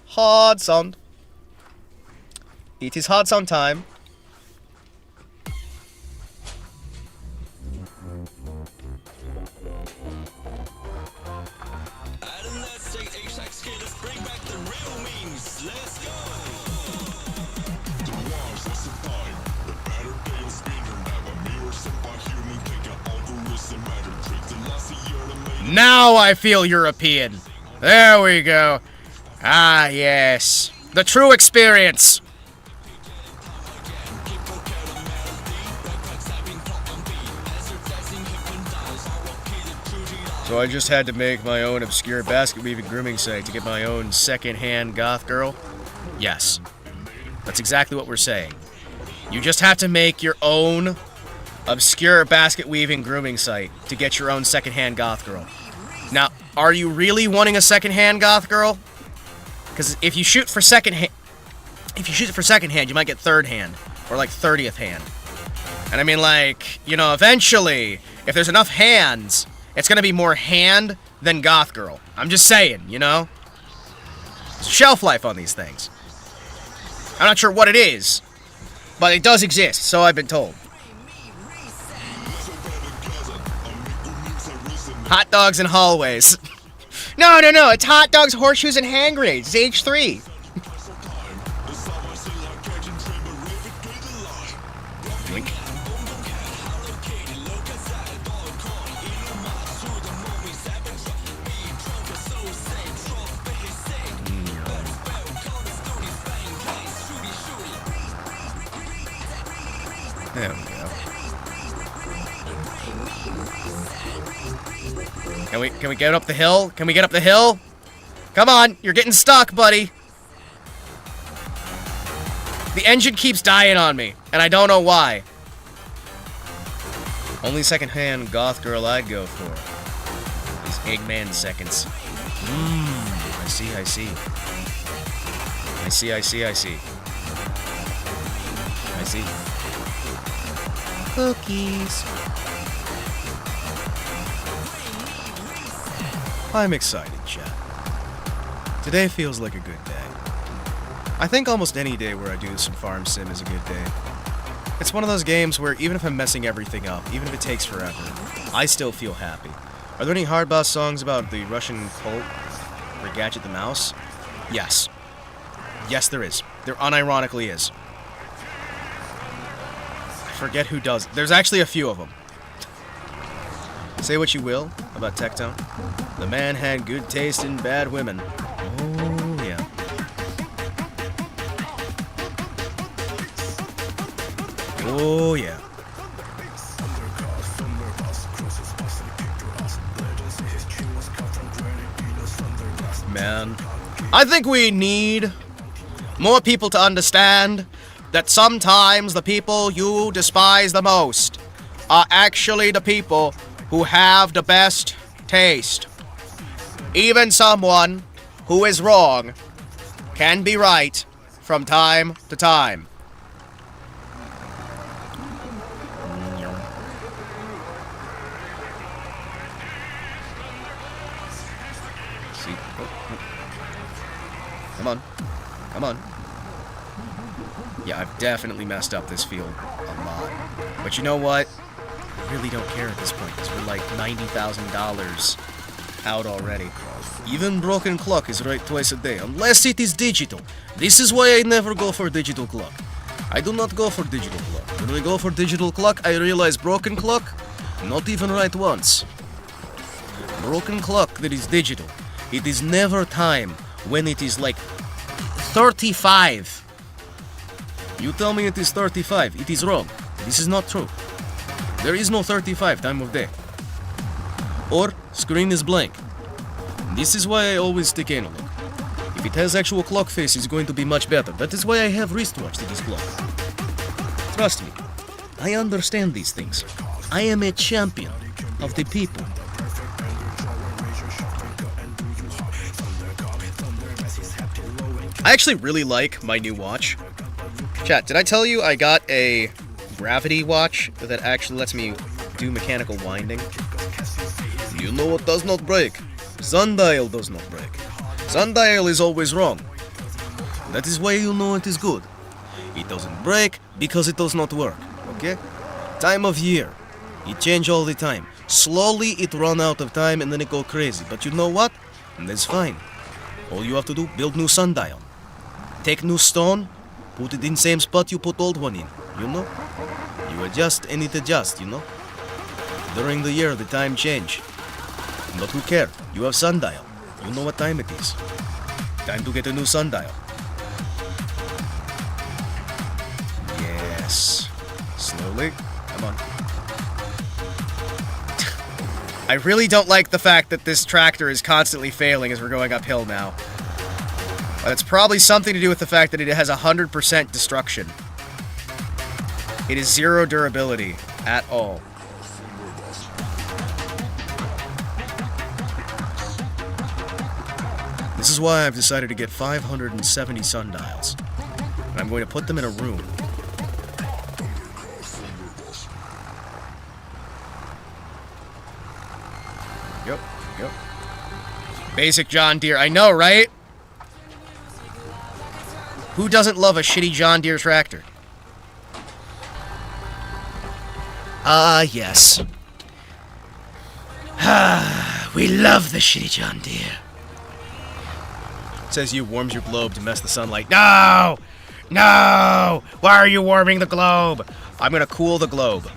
Hard sound. It is hard sound time. Now I feel European. There we go. Ah, yes. The true experience. So I just had to make my own obscure basket weaving grooming site to get my own second-hand goth girl? Yes. That's exactly what we're saying. You just have to make your own obscure basket weaving grooming site to get your own second-hand goth girl. Now, are you really wanting a second-hand goth girl? Because if you shoot for second-hand, you might get third-hand or like 30th hand. And I mean, like, you know, eventually, if there's enough hands, it's gonna be more hand than goth girl. I'm just saying, you know? There's shelf life on these things. I'm not sure what it is, but it does exist, so I've been told. Hot dogs in hallways. No, it's hot dogs, horseshoes, and hand grenades. It's age 3. Blink. There we go. Can we get up the hill? Can we get up the hill? Come on, you're getting stuck, buddy. The engine keeps dying on me, and I don't know why. Only second-hand goth girl I'd go for. These Eggman seconds. I see. I see. Cookies. I'm excited, chat. Today feels like a good day. I think almost any day where I do some farm sim is a good day. It's one of those games where even if I'm messing everything up, even if it takes forever, I still feel happy. Are there any hard boss songs about the Russian cult or Gadget the Mouse? Yes. Yes, there is. There unironically is. I forget who does. There's actually a few of them. Say what you will about Tectone. The man had good taste in bad women. Oh, yeah. Oh, yeah. Man, I think we need more people to understand that sometimes the people you despise the most are actually the people who have the best taste. Even someone who is wrong can be right from time to time. See? Come on. Yeah, I've definitely messed up this field a lot. But you know what? I really don't care at this point, because we're like $90,000 out already. Even broken clock is right twice a day, unless it is digital. This is why I never go for digital clock. I do not go for digital clock. When I go for digital clock, I realize broken clock, not even right once. Broken clock that is digital, it is never time when it is like 35. You tell me it is 35, it is wrong. This is not true. There is no 35 time of day. Or screen is blank. This is why I always take analog. If it has actual clock face, it's going to be much better. That is why I have wristwatch that is clock. Trust me, I understand these things. I am a champion of the people. I actually really like my new watch. Chat, did I tell you I got a gravity watch that actually lets me do mechanical winding? You know what does not break? Sundial does not break. Sundial is always wrong. That is why you know it is good. It doesn't break because it does not work, okay? Time of year. It change all the time. Slowly it run out of time and then it go crazy. But you know what? That's fine. All you have to do, build new sundial. Take new stone, put it in same spot you put old one in, you know? You adjust and it adjusts, you know? During the year, the time change. But who care? You have sundial. You know what time it is. Time to get a new sundial. Yes. Slowly. Come on. I really don't like the fact that this tractor is constantly failing as we're going uphill now. But it's probably something to do with the fact that it has 100% destruction. It is 0 durability at all. This is why I've decided to get 570 sundials. And I'm going to put them in a room. Yep. Basic John Deere. I know, right? Who doesn't love a shitty John Deere tractor? Yes. We love the shitty John Deere. It says you warms your globe to mess the sunlight. No! No! Why are you warming the globe? I'm gonna cool the globe.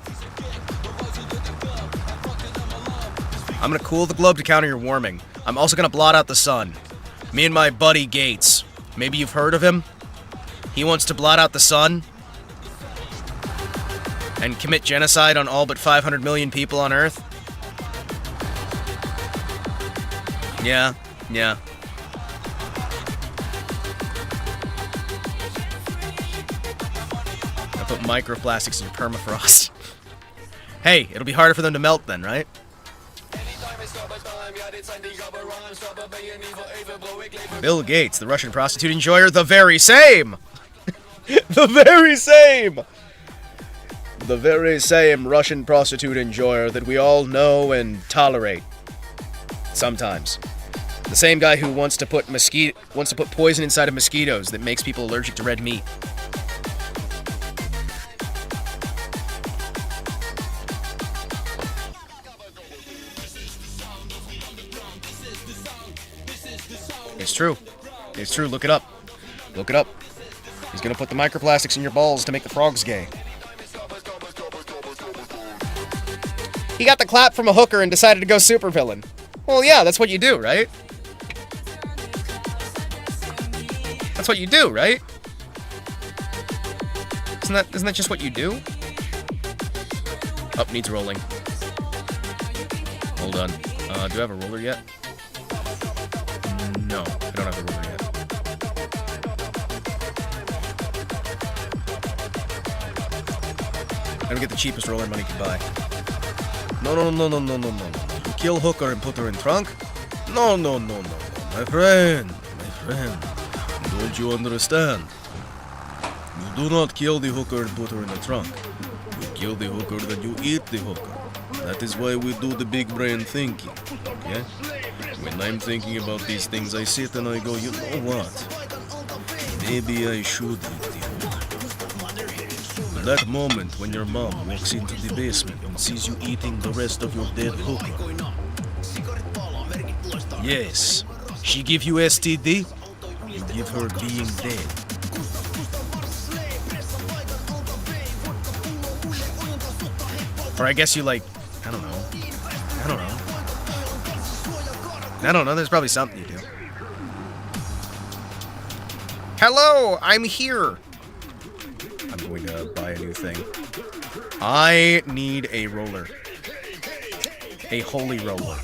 I'm gonna cool the globe to counter your warming. I'm also gonna blot out the sun. Me and my buddy Gates. Maybe you've heard of him? He wants to blot out the sun and commit genocide on all but 500 million people on Earth. Yeah. I put microplastics in your permafrost. Hey, it'll be harder for them to melt then, right? Bill Gates, the Russian prostitute enjoyer, the very same! The very same! The very same Russian prostitute enjoyer that we all know and tolerate. Sometimes. The same guy who wants to put poison inside of mosquitoes that makes people allergic to red meat. It's true. It's true. Look it up. Look it up. He's gonna put the microplastics in your balls to make the frogs gay. He got the clap from a hooker and decided to go supervillain. Well, yeah, that's what you do, right? That's what you do, right? Isn't that just what you do? Oh, needs rolling. Hold on. Do I have a roller yet? No, I don't have a roller yet. Let me get the cheapest roller money could buy. No. You kill hooker and put her in trunk? No. My friend. Don't you understand? You do not kill the hooker and put her in the trunk. You kill the hooker, then you eat the hooker. That is why we do the big brain thinking, okay? When I'm thinking about these things, I sit and I go, you know what? Maybe I should eat the hooker. That moment when your mom walks into the basement and sees you eating the rest of your dead hooker. Yes, she give you STD, you give her being dead. Or I guess you like, I don't know, there's probably something you do. Hello, I'm here. I'm going to buy a new thing. I need a roller. A holy roller.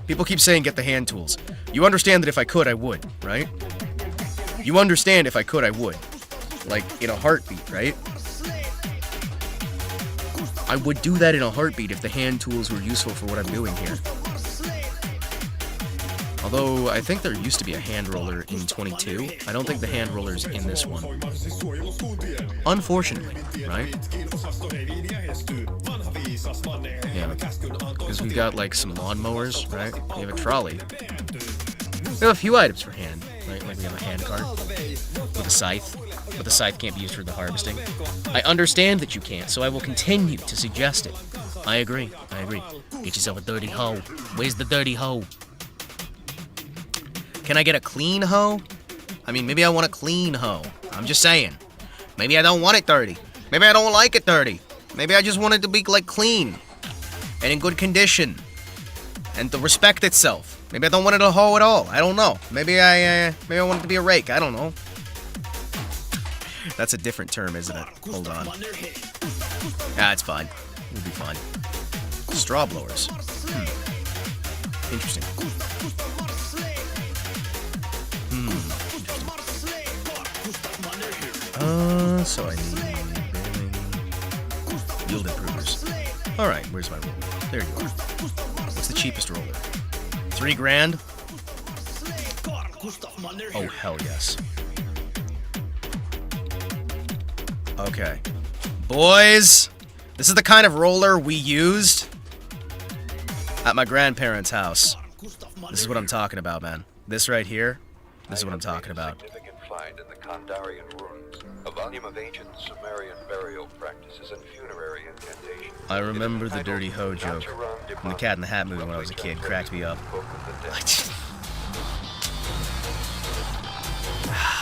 People keep saying get the hand tools. You understand that if I could, I would, right? You understand if I could, I would. Like, in a heartbeat, right? I would do that in a heartbeat if the hand tools were useful for what I'm doing here. Although, I think there used to be a hand roller in 22. I don't think the hand roller's in this one. Unfortunately, right? Yeah, because we've got, like, some lawnmowers, right? We have a trolley. We have a few items for hand, right? Like we have a hand cart with a scythe, but the scythe can't be used for the harvesting. I understand that you can't, so I will continue to suggest it. I agree. Get yourself a dirty hoe. Where's the dirty hoe? Can I get a clean hoe? I mean, maybe I want a clean hoe. I'm just saying. Maybe I don't want it dirty. Maybe I don't like it dirty. Maybe I just want it to be, like, clean and in good condition and to respect itself. Maybe I don't want it to hoe at all. I don't know. Maybe I want it to be a rake. I don't know. That's a different term, isn't it? Hold on. Ah, it's fine. We'll be fine. Straw blowers. Interesting. So I need yield improvers. Alright, where's my roller? There you are. What's the cheapest roller? $3 grand? Oh, hell yes. Okay. Boys, this is the kind of roller we used at my grandparents' house. This is what I'm talking about, man. This right here, this is what I'm talking about. Find in the Kandarian ruins, a volume of ancient Sumerian burial practices and funerary incantations. I remember the dirty hoe joke from the Cat in the Hat movie when I was a kid. Cracked me up.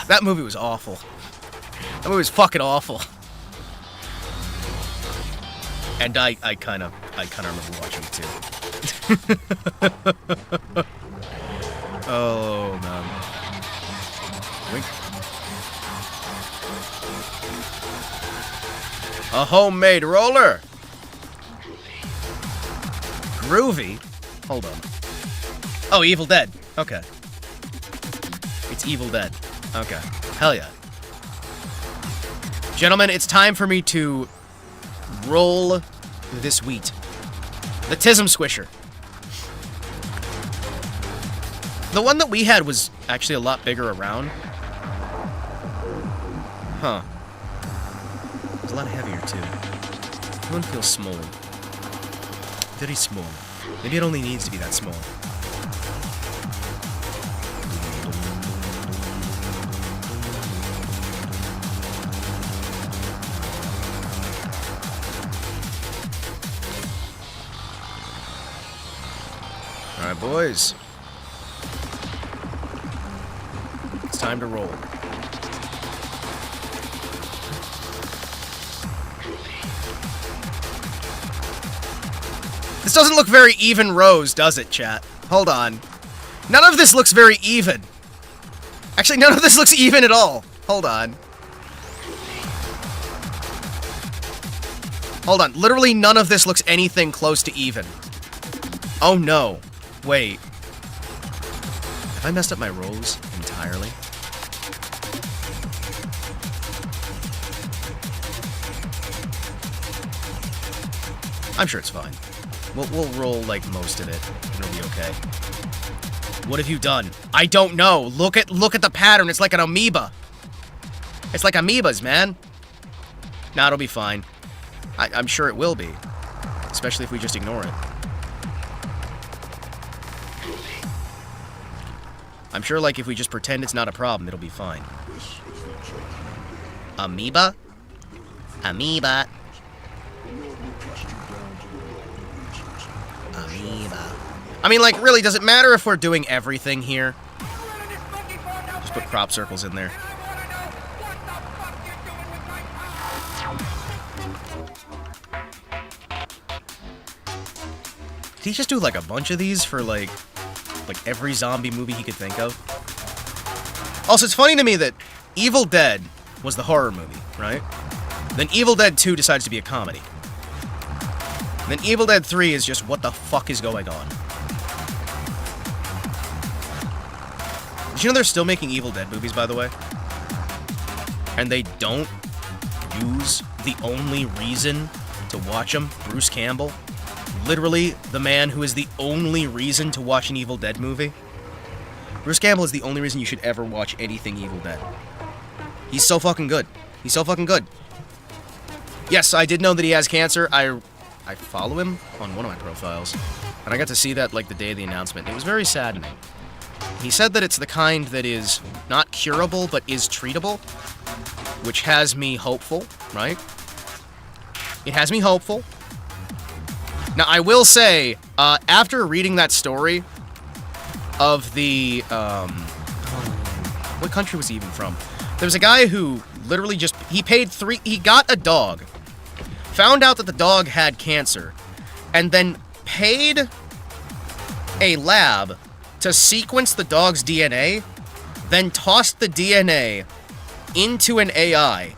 That movie was awful. That movie was fucking awful. And I kind of remember watching it too. Oh man. Wink. A homemade roller. Groovy. Hold on. Oh, Evil Dead. Okay. It's Evil Dead. Okay. Hell yeah. Gentlemen, it's time for me to roll this wheat. The Tism Squisher. The one that we had was actually a lot bigger around. Huh. It was a lot heavier, too. This one feels small. Very small. Maybe it only needs to be that small. Alright, boys. It's time to roll. This doesn't look very even rows, does it, chat? Hold on. None of this looks very even. Actually, none of this looks even at all. Hold on. Hold on. Literally none of this looks anything close to even. Oh no. Wait. Have I messed up my rolls entirely? I'm sure it's fine. We'll roll, like, most of it, and it'll be okay. What have you done? I don't know. Look at the pattern. It's like an amoeba. It's like amoebas, man. Nah, it'll be fine. I'm sure it will be. Especially if we just ignore it. I'm sure, like, if we just pretend it's not a problem, it'll be fine. Amoeba? Amoeba. Amoeba. I mean, like, really, does it matter if we're doing everything here? Just put crop circles in there. Did he just do, like, a bunch of these for, like every zombie movie he could think of? Also, it's funny to me that Evil Dead was the horror movie, right? Then Evil Dead 2 decides to be a comedy. And then Evil Dead 3 is just, what the fuck is going on? Did you know they're still making Evil Dead movies, by the way? And they don't use the only reason to watch them, Bruce Campbell. Literally, the man who is the only reason to watch an Evil Dead movie. Bruce Campbell is the only reason you should ever watch anything Evil Dead. He's so fucking good. He's so fucking good. Yes, I did know that he has cancer. I follow him on one of my profiles. And I got to see that, like, the day of the announcement. It was very saddening. He said that it's the kind that is not curable, but is treatable. Which has me hopeful, right? It has me hopeful. Now, I will say, after reading that story of the, what country was he even from? There was a guy who literally just, he got a dog found out that the dog had cancer, and then paid a lab to sequence the dog's DNA, then tossed the DNA into an AI,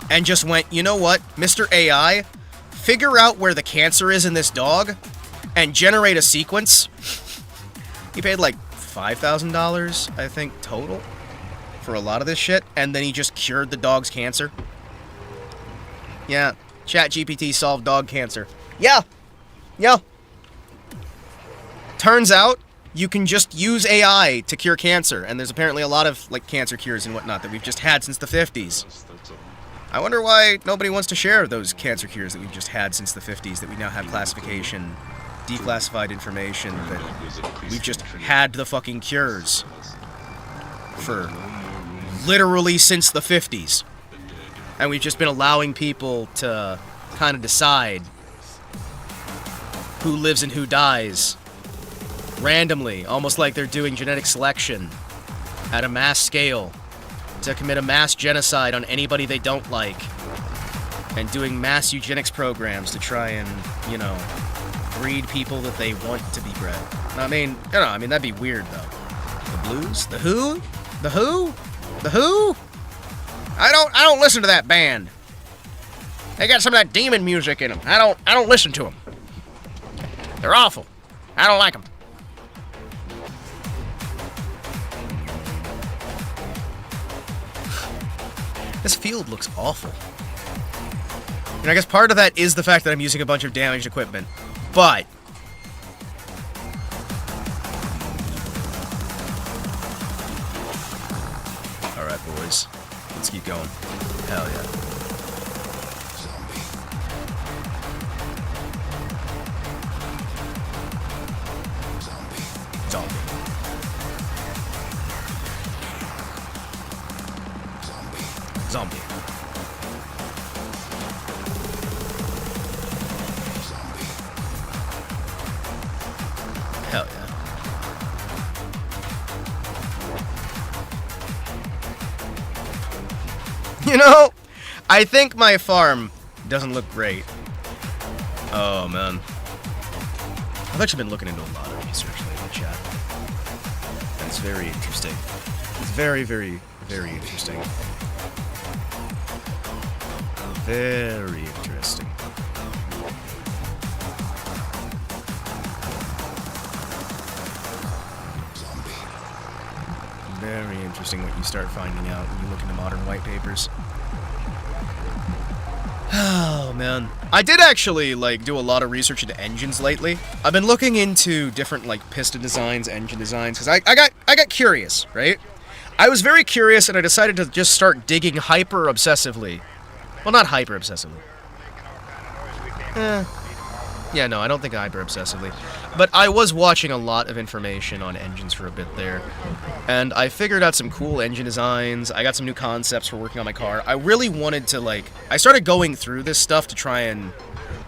and just went, you know what, Mr. AI, figure out where the cancer is in this dog, and generate a sequence. He paid like $5,000, I think, total for a lot of this shit, and then he just cured the dog's cancer. Yeah, ChatGPT solved dog cancer. Yeah. Turns out, you can just use AI to cure cancer, and there's apparently a lot of, like, cancer cures and whatnot that we've just had since the 50s. I wonder why nobody wants to share those cancer cures that we've just had since the 50s, that we now have classification, declassified information, that we've just had the fucking cures for literally since the 50s. And we've just been allowing people to kind of decide who lives and who dies randomly, almost like they're doing genetic selection at a mass scale to commit a mass genocide on anybody they don't like, and doing mass eugenics programs to try and, you know, breed people that they want to be bred. I mean, that'd be weird, though. The Blues? The Who? The Who? The Who? I don't listen to that band. They got some of that demon music in them. I don't listen to them. They're awful. I don't like them. This field looks awful. And I guess part of that is the fact that I'm using a bunch of damaged equipment. But alright, boys. Let's keep going. Hell yeah. Zombie. Zombie. Hell yeah. You know, I think my farm doesn't look great. Oh, man. I've actually been looking into a lot of research lately, chat. And it's very interesting. It's very, very, very interesting. Very interesting. Very interesting what you start finding out when you look into modern white papers. Oh, man. I did actually, like, do a lot of research into engines lately. I've been looking into different, like, piston designs, engine designs, because I got curious, right? I was very curious, and I decided to just start digging hyper-obsessively. Well, not hyper-obsessively. Yeah, no, I don't think hyper-obsessively. But I was watching a lot of information on engines for a bit there. And I figured out some cool engine designs. I got some new concepts for working on my car. I really wanted to, like... I started going through this stuff to try and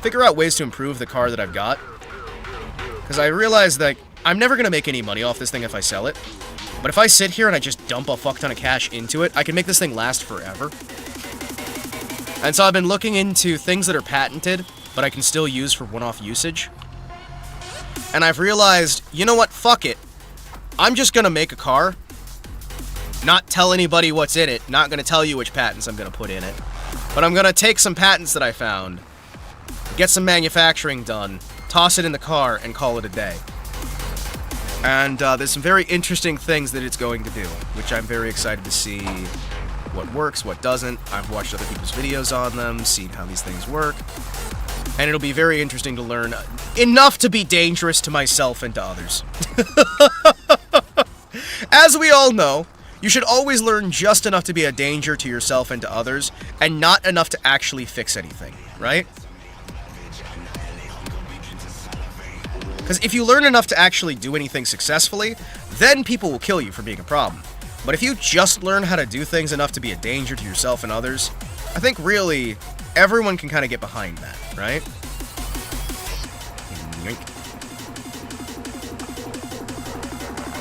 figure out ways to improve the car that I've got. Because I realized that I'm never going to make any money off this thing if I sell it. But if I sit here and I just dump a fuck ton of cash into it, I can make this thing last forever. And so I've been looking into things that are patented, but I can still use for one-off usage. And I've realized, you know what, fuck it. I'm just gonna make a car, not tell anybody what's in it, not gonna tell you which patents I'm gonna put in it, but I'm gonna take some patents that I found, get some manufacturing done, toss it in the car, and call it a day. And there's some very interesting things that it's going to do, which I'm very excited to see what works, what doesn't. I've watched other people's videos on them, seen how these things work. And it'll be very interesting to learn enough to be dangerous to myself and to others. As we all know, you should always learn just enough to be a danger to yourself and to others, and not enough to actually fix anything, right? Because if you learn enough to actually do anything successfully, then people will kill you for being a problem. But if you just learn how to do things enough to be a danger to yourself and others, I think really everyone can kind of get behind that, right?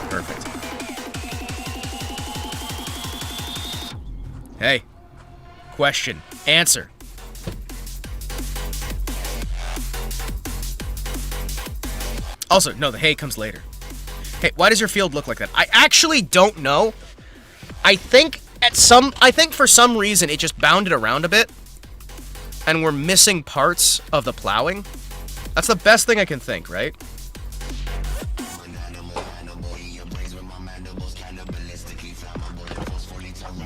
Perfect. Hey. Question. Answer. Also, no, the hay comes later. Hey, why does your field look like that? I actually don't know. I think for some reason it just bounded around a bit. And we're missing parts of the plowing. That's the best thing I can think, right?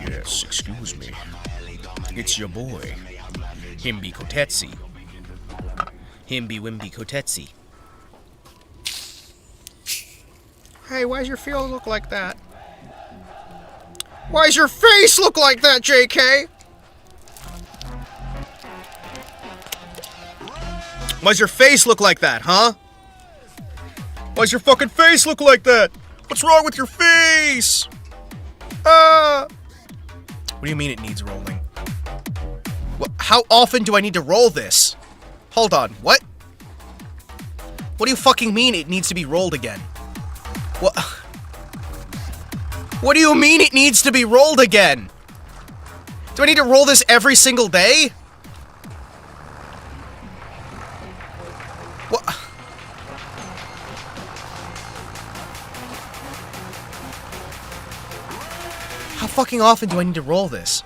Yes, excuse me. It's your boy, Himawari Kotetsu. Himawari Kotetsu. Hey, why's your field look like that? Why's your face look like that, JK? Why's your face look like that, huh? Why's your fucking face look like that? What's wrong with your face? What do you mean it needs rolling? What, how often do I need to roll this? Hold on, what? What do you fucking mean it needs to be rolled again? What? What do you mean it needs to be rolled again? Do I need to roll this every single day? What? How fucking often do I need to roll this?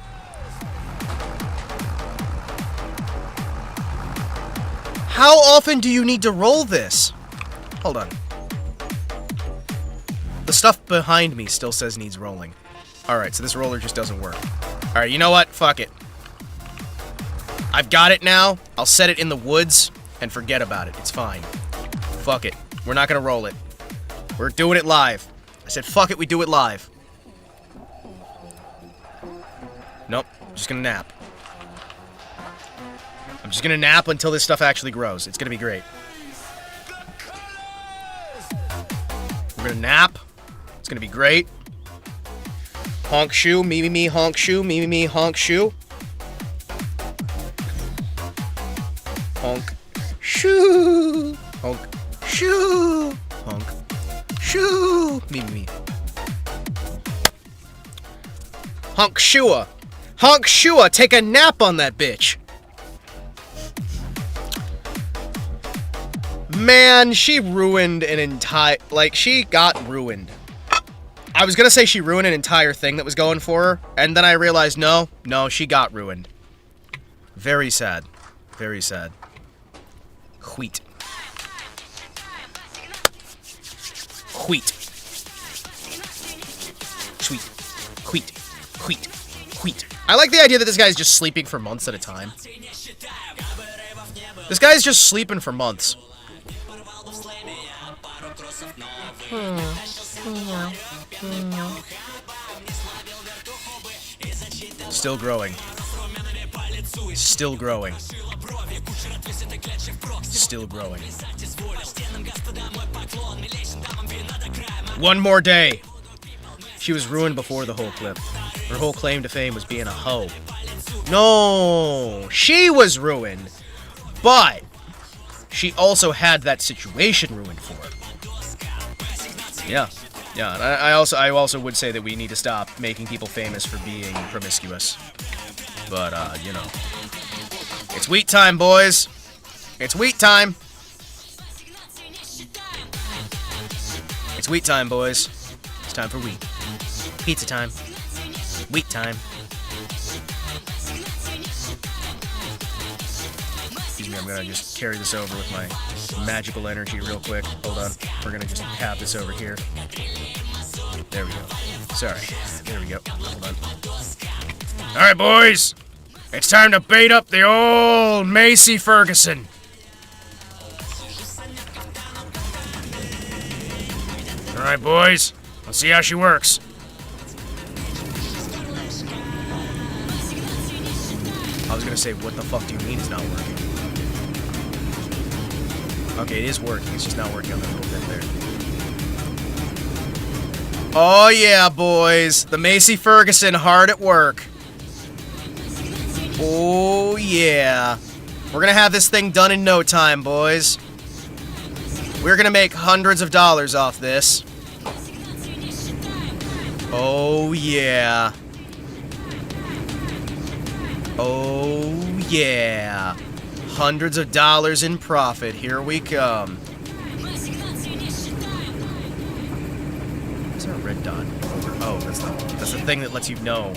How often do you need to roll this? Hold on. The stuff behind me still says needs rolling. Alright, so this roller just doesn't work. Alright, you know what? Fuck it. I've got it now. I'll set it in the woods and forget about it. It's fine. Fuck it. We're not gonna roll it. We're doing it live. I said fuck it, we do it live. Nope. I'm just gonna nap. I'm just gonna nap until this stuff actually grows. It's gonna be great. We're gonna nap. It's gonna be great. Honk shoe, me, honk shoe, me, honk shoe. Honk shoe. Honk shoe. Honk shoe. Me. Honk shua. Honk shua, take a nap on that bitch. Man, she ruined an entire... Like, she got ruined. I was gonna say she ruined an entire thing that was going for her, and then I realized, no, she got ruined. Very sad. Very sad. Wheat. Wheat. Sweet. Wheat. Wheat. Wheat. I like the idea that this guy's just sleeping for months at a time. This guy's just sleeping for months. Still growing. Still growing. Still growing. One more day. She was ruined before the whole clip. Her whole claim to fame was being a hoe. No, she was ruined, but she also had that situation ruined for her. Yeah. Yeah, and I also would say that we need to stop making people famous for being promiscuous. But, you know. It's wheat time, boys. It's wheat time. It's wheat time, boys. It's time for wheat. Pizza time. Wheat time. Excuse me, I'm gonna just carry this over with my magical energy real quick. Hold on. We're gonna just have this over here. There we go. Sorry. There we go. Hold on. Alright, boys. It's time to bait up the old Macy Ferguson. Alright, boys. Let's see how she works. I was gonna say, what the fuck do you mean it's not working? Okay, it is working. It's just not working on that little bit there. Oh yeah, boys. The Macy Ferguson hard at work. Oh yeah. We're gonna have this thing done in no time, boys. We're gonna make hundreds of dollars off this. Oh yeah. Oh yeah. Hundreds of dollars in profit. Here we come. red dot. Oh, that's the thing that lets you know.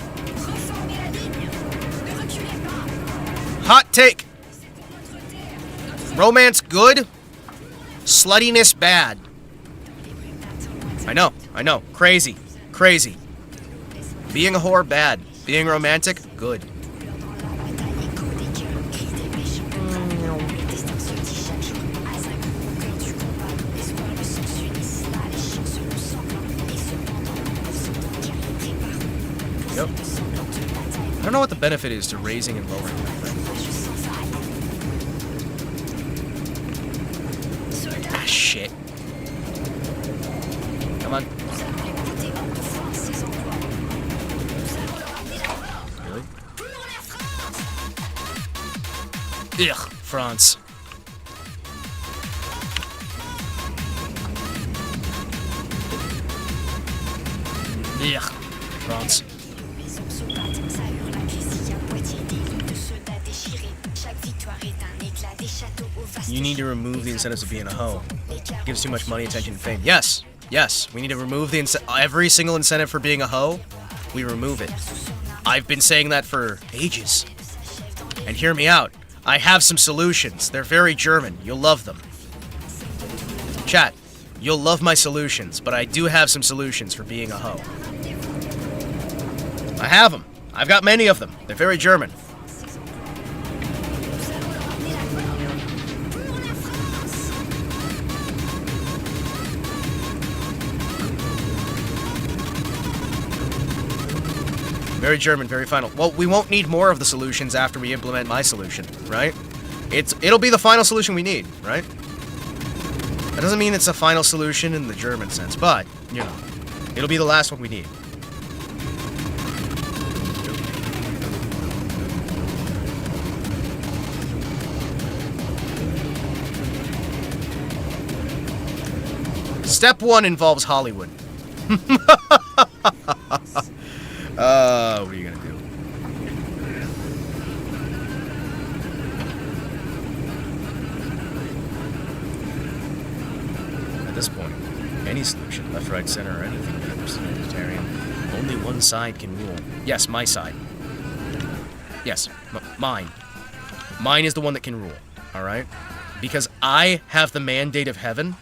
Hot take. Romance good. Sluttiness bad. I know. Crazy. Being a whore bad. Being romantic good. Yep. I don't know what the benefit is to raising and lowering that thing. Ah, shit. Come on. Really? Ugh, France. Ugh, France. You need to remove the incentives of being a hoe. Gives too much money, attention, and fame. Yes, we need to remove the every single incentive for being a hoe. We remove it. I've been saying that for ages. And hear me out. I have some solutions. They're very German. You'll love them. Chat, you'll love my solutions, but I do have some solutions for being a hoe. I have them. I've got many of them. They're very German. Very German, very final. Well, we won't need more of the solutions after we implement my solution, right? It'll be the final solution we need, right? That doesn't mean it's a final solution in the German sense, but, you know, it'll be the last one we need. Step 1 involves Hollywood. What are you gonna do? At this point, any solution, left, right, center, or anything, vegetarian, only one side can rule. Yes, my side. Yes, mine. Mine is the one that can rule, alright? Because I have the mandate of heaven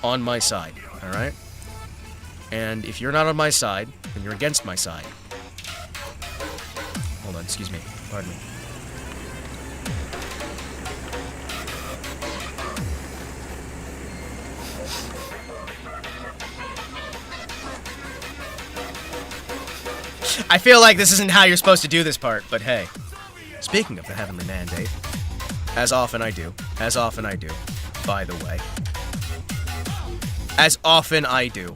on my side, alright? And if you're not on my side, then you're against my side. Hold on, excuse me. Pardon me. I feel like this isn't how you're supposed to do this part, but hey. Speaking of the heavenly mandate, as often I do, by the way. As often I do.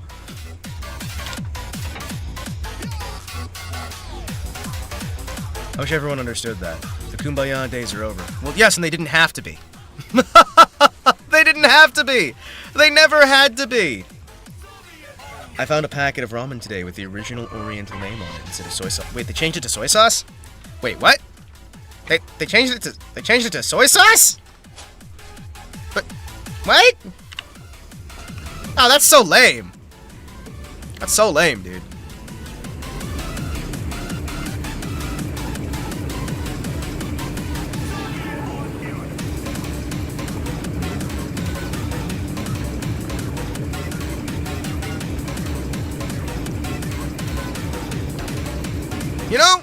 I wish everyone understood that. The Kumbaya days are over. Well, yes, and they didn't have to be. They didn't have to be! They never had to be! I found a packet of ramen today with the original Oriental name on it instead of soy sauce. Wait, they changed it to soy sauce? Wait, what? They changed it to soy sauce? But what? Oh, that's so lame. That's so lame, dude. You know,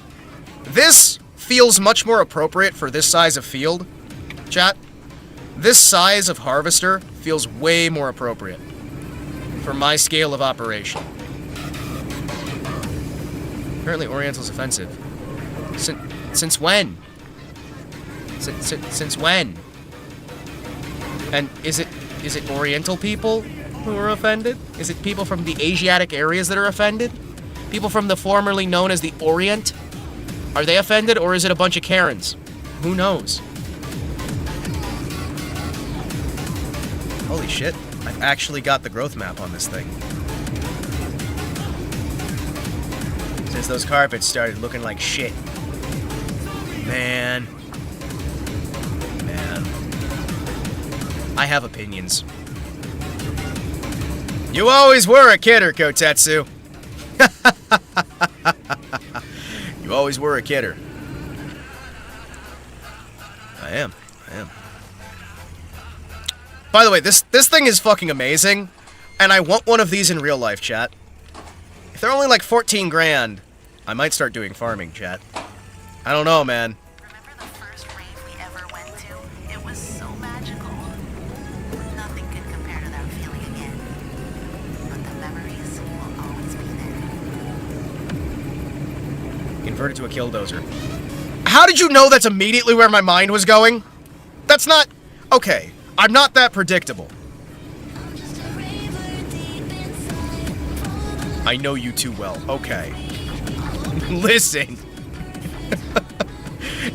this feels much more appropriate for this size of field, chat. This size of harvester feels way more appropriate for my scale of operation. Apparently Oriental's offensive. Since when? Since when? And is it Oriental people who are offended? Is it people from the Asiatic areas that are offended? People from the formerly known as the Orient? Are they offended, or is it a bunch of Karens? Who knows? Holy shit, I've actually got the growth map on this thing. Since those carpets started looking like shit. Man. I have opinions. You always were a kidder, Kotetsu. You always were a kidder. I am. By the way, this thing is fucking amazing, and I want one of these in real life, chat. If they're only like 14 grand, I might start doing farming, chat. I don't know, man. Remember the first rave we ever went to? It was so magical. Nothing could compare to that feeling again. But the memories will always be there. Converted to a killdozer. How did you know that's immediately where my mind was going? That's not... Okay, I'm not that predictable. I know you too well. Okay. Listen.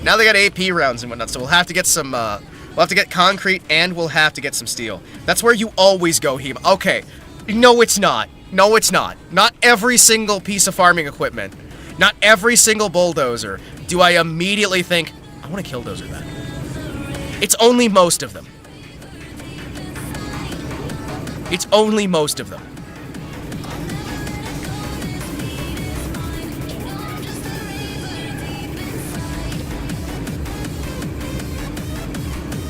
Now they got AP rounds and whatnot, so we'll have to get some, we'll have to get concrete and we'll have to get some steel. That's where you always go, Hima. Okay. No, it's not. No, it's not. Not every single piece of farming equipment. Not every single bulldozer do I immediately think, I want to killdozer that. It's only most of them. It's only most of them.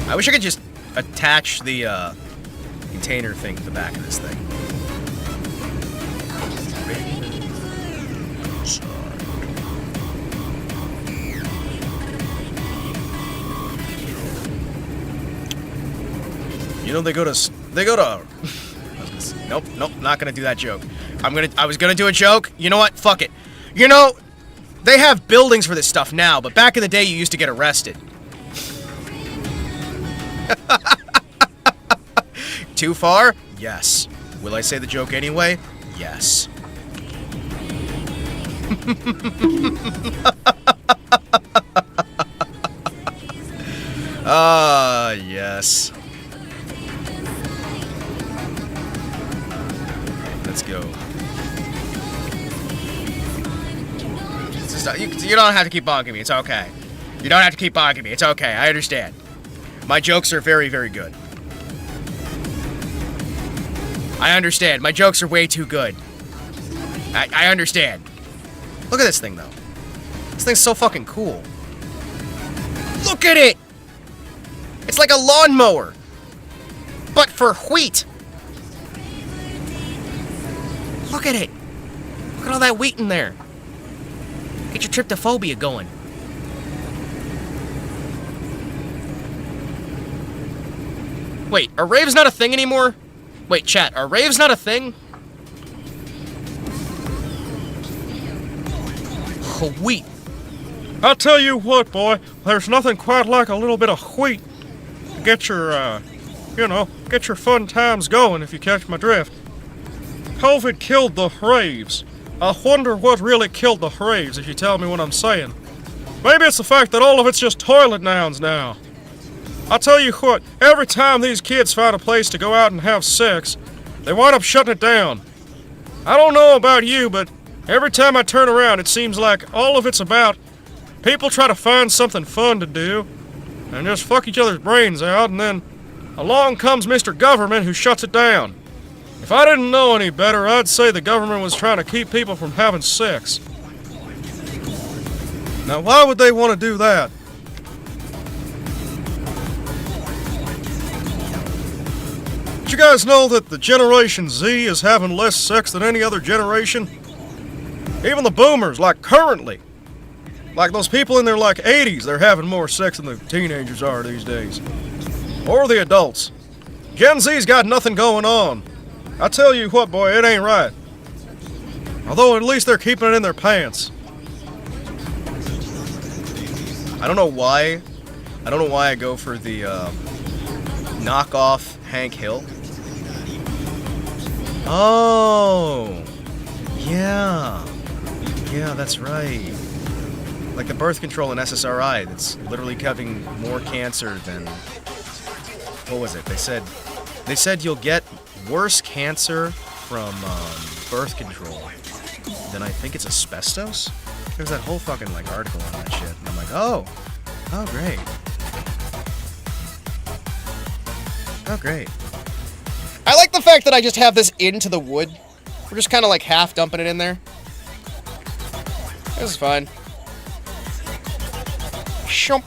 I wish I could just attach the container thing to the back of this thing. You know, they go to nope, not gonna do that joke. I was gonna do a joke. You know what? Fuck it. You know, they have buildings for this stuff now, but back in the day you used to get arrested. Too far? Yes. Will I say the joke anyway? Yes. Ah, yes. Let's go. You don't have to keep bonking me. It's okay. You don't have to keep bonking me. It's okay. I understand. My jokes are very, very good. I understand. My jokes are way too good. I understand. Look at this thing, though. This thing's so fucking cool. Look at it! It's like a lawnmower. But for wheat. Look at it. Look at all that wheat in there. Get your tryptophobia going. Wait, are raves not a thing anymore? Wait, chat, are raves not a thing? Wheat. I'll tell you what, boy, there's nothing quite like a little bit of wheat to get your, get your fun times going, if you catch my drift. COVID killed the raves. I wonder what really killed the raves, if you tell me what I'm saying. Maybe it's the fact that all of it's just toilet nouns now. I'll tell you what, every time these kids find a place to go out and have sex, they wind up shutting it down. I don't know about you, but every time I turn around, it seems like all of it's about people try to find something fun to do and just fuck each other's brains out, and then along comes Mr. Government who shuts it down. If I didn't know any better, I'd say the government was trying to keep people from having sex. Now, why would they want to do that? Did you guys know that the Generation Z is having less sex than any other generation? Even the boomers, like currently. Like those people in their like 80s, they're having more sex than the teenagers are these days. Or the adults. Gen Z's got nothing going on. I tell you what, boy, it ain't right. Although at least they're keeping it in their pants. I don't know why I go for the knockoff Hank Hill. Oh, yeah, that's right. Like the birth control in SSRI, that's literally having more cancer than, what was it? They said you'll get worse cancer from birth control than I think it's asbestos. There's that whole fucking like article on that shit, and I'm like, oh great. Oh, great. I like the fact that I just have this into the wood. We're just kind of like half dumping it in there. This is fine. Shump.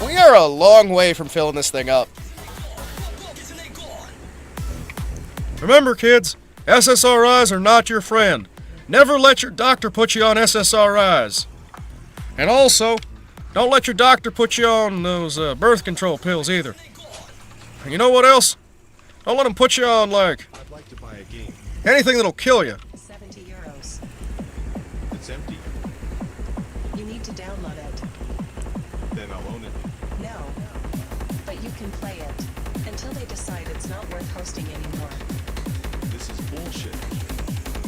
We are a long way from filling this thing up. Remember, kids, SSRIs are not your friend. Never let your doctor put you on SSRIs. And also, don't let your doctor put you on those birth control pills either. And you know what else? Don't let them put you on, like, I'd like to buy a game. anything that'll kill you. 70 euros. It's empty. You need to download it. Then I'll own it. No. But you can play it until they decide it's not worth hosting anymore. This is bullshit.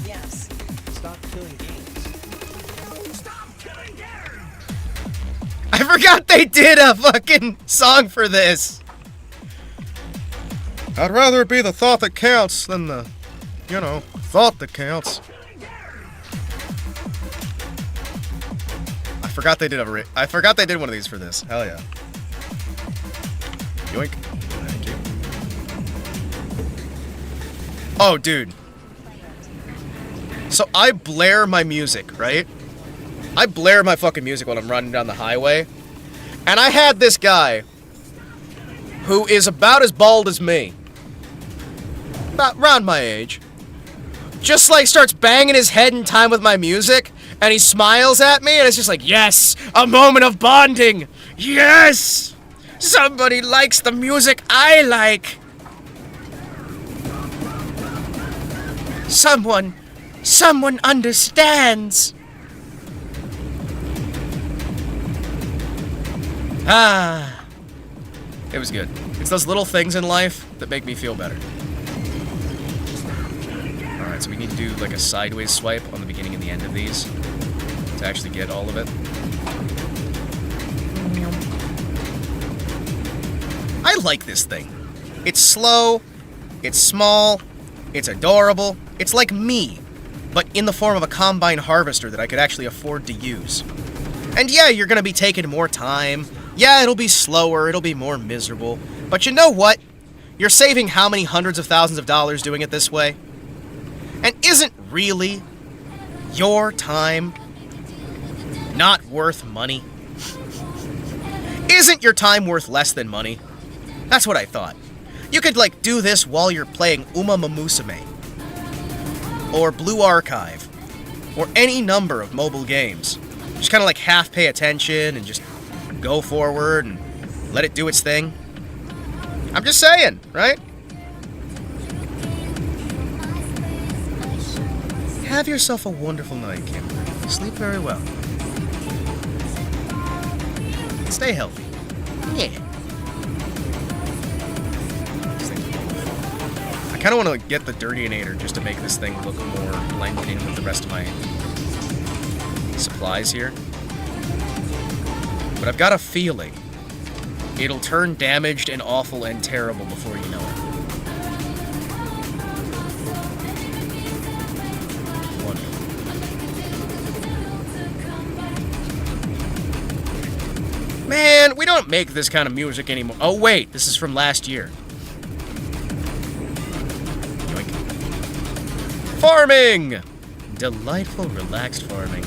Yes. Stop killing games. I forgot they did a fucking song for this. I'd rather it be the thought that counts than the, you know, thought that counts. I forgot they did I forgot they did one of these for this. Hell yeah. Yoink. Thank you. Oh, dude. So I blare my music, right? I blare my fucking music when I'm running down the highway. And I had this guy who is about as bald as me. About around my age. Just like starts banging his head in time with my music. And he smiles at me and it's just like, yes, a moment of bonding. Yes, somebody likes the music I like. Someone understands. Ah, it was good. It's those little things in life that make me feel better. Alright, so we need to do like a sideways swipe on the beginning and the end of these to actually get all of it. I like this thing. It's slow, it's small, it's adorable, it's like me, but in the form of a combine harvester that I could actually afford to use. And yeah, you're gonna be taking more time. Yeah, it'll be slower, it'll be more miserable. But you know what? You're saving how many hundreds of thousands of dollars doing it this way? And isn't really your time not worth money? Isn't your time worth less than money? That's what I thought. You could, like, do this while you're playing Uma Musume, or Blue Archive, or any number of mobile games. Just kind of, like, half pay attention and just go forward and let it do its thing. I'm just saying, right? Have yourself a wonderful night, Kim. Sleep very well. Stay healthy. Yeah. I kind of want to get the Dirtyinator just to make this thing look more blended in with the rest of my supplies here. But I've got a feeling it'll turn damaged and awful and terrible before you know it. Man, we don't make this kind of music anymore. Oh wait, this is from last year. Yoink. Farming! Delightful, relaxed farming.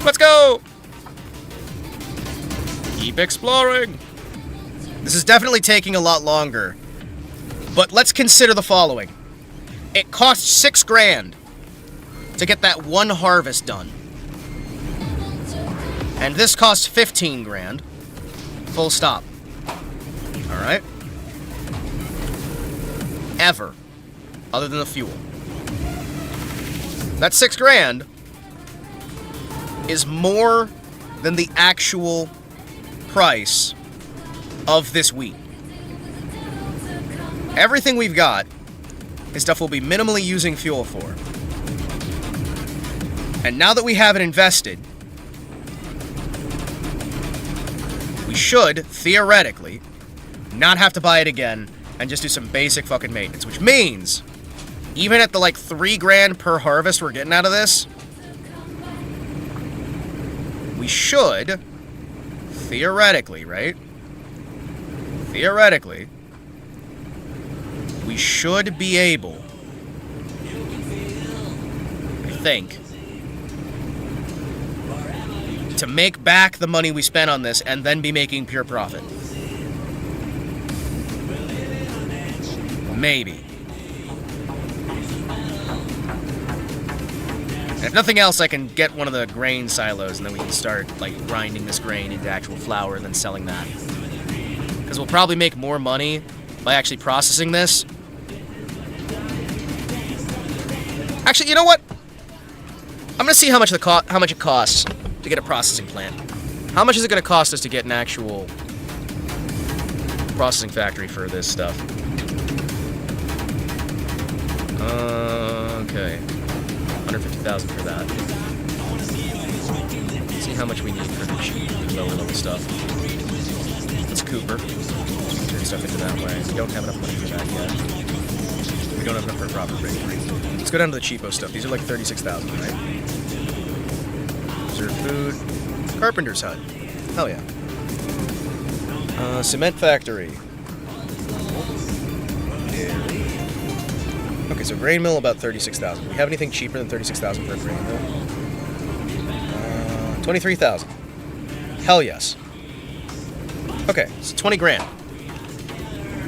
Let's go! Keep exploring! This is definitely taking a lot longer. But let's consider the following. It costs $6 grand to get that one harvest done. And this costs 15 grand. Full stop. Alright? Ever. Other than the fuel. That $6 grand is more than the actual price of this wheat. Everything we've got is stuff we'll be minimally using fuel for. And now that we have it invested, we should, theoretically, not have to buy it again and just do some basic fucking maintenance. Which means, even at the like $3 grand per harvest we're getting out of this, we should, theoretically, right? Theoretically, we should be able, I think, to make back the money we spent on this and then be making pure profit. Maybe. And if nothing else, I can get one of the grain silos and then we can start, like, grinding this grain into actual flour and then selling that. Because we'll probably make more money by actually processing this. Actually, you know what? I'm gonna see how much it costs to get a processing plant. How much is it gonna cost us to get an actual processing factory for this stuff? Okay. 150,000 for that. Let's see how much we need for the cheap lower level stuff. Let's Cooper. Turn stuff into that way. We don't have enough money for that yet. We don't have enough for a proper bakery. Let's go down to the cheapo stuff. These are like 36,000, right? Reserve food. Carpenter's hut. Hell yeah. Cement factory. Okay, so grain mill about 36,000. Do we have anything cheaper than 36,000 for a grain mill? 23,000. Hell yes. Okay, so 20 grand.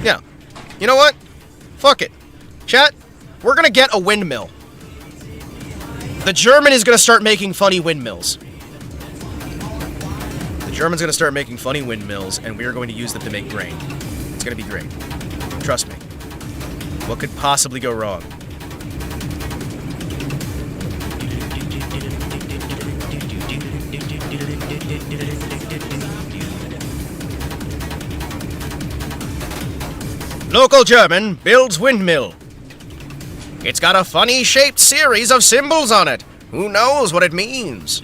Yeah. You know what? Fuck it. Chat, we're gonna get a windmill. The German is gonna start making funny windmills. The German's gonna start making funny windmills, and we are going to use them to make grain. It's gonna be great. Trust me. What could possibly go wrong? Local German builds windmill. It's got a funny shaped series of symbols on it. Who knows what it means?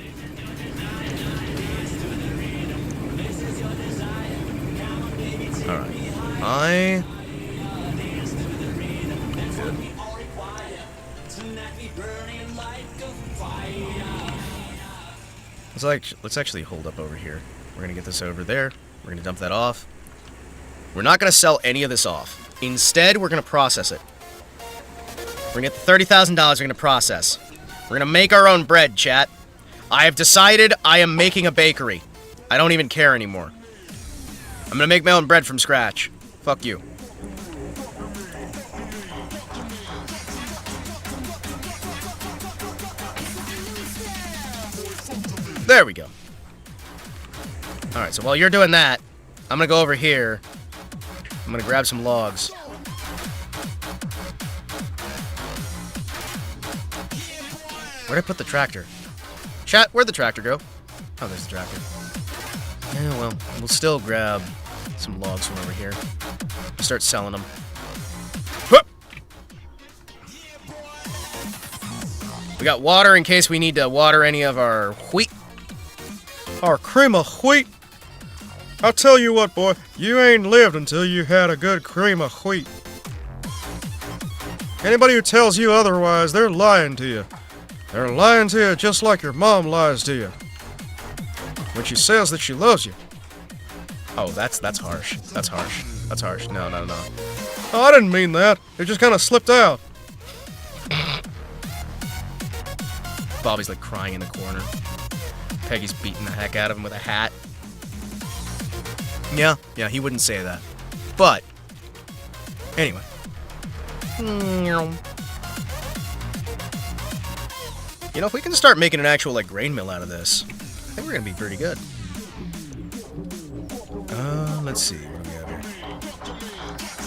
Alright. Let's actually hold up over here. We're gonna get this over there. We're gonna dump that off. We're not gonna sell any of this off. Instead, we're gonna process it. We're gonna get $30,000. We're gonna process. We're gonna make our own bread, chat. I have decided I am making a bakery. I don't even care anymore. I'm gonna make my own bread from scratch. Fuck you. There we go. Alright, so while you're doing that, I'm gonna go over here. I'm gonna grab some logs. Where'd I put the tractor? Chat, where'd the tractor go? Oh, there's the tractor. Yeah, well, we'll still grab some logs from over here. Start selling them. Whoop! We got water in case we need to water any of our wheat. Our cream of wheat. I'll tell you what, boy, you ain't lived until you had a good cream of wheat. Anybody who tells you otherwise, they're lying to you. They're lying to you just like your mom lies to you when she says that she loves you. Oh, that's harsh. That's harsh. That's harsh. No. Oh, I didn't mean that. It just kind of slipped out. Bobby's like crying in the corner. Peggy's beating the heck out of him with a hat. Yeah, he wouldn't say that. But, anyway. You know, if we can start making an actual, like, grain mill out of this, I think we're gonna be pretty good. Let's see. What do we have here?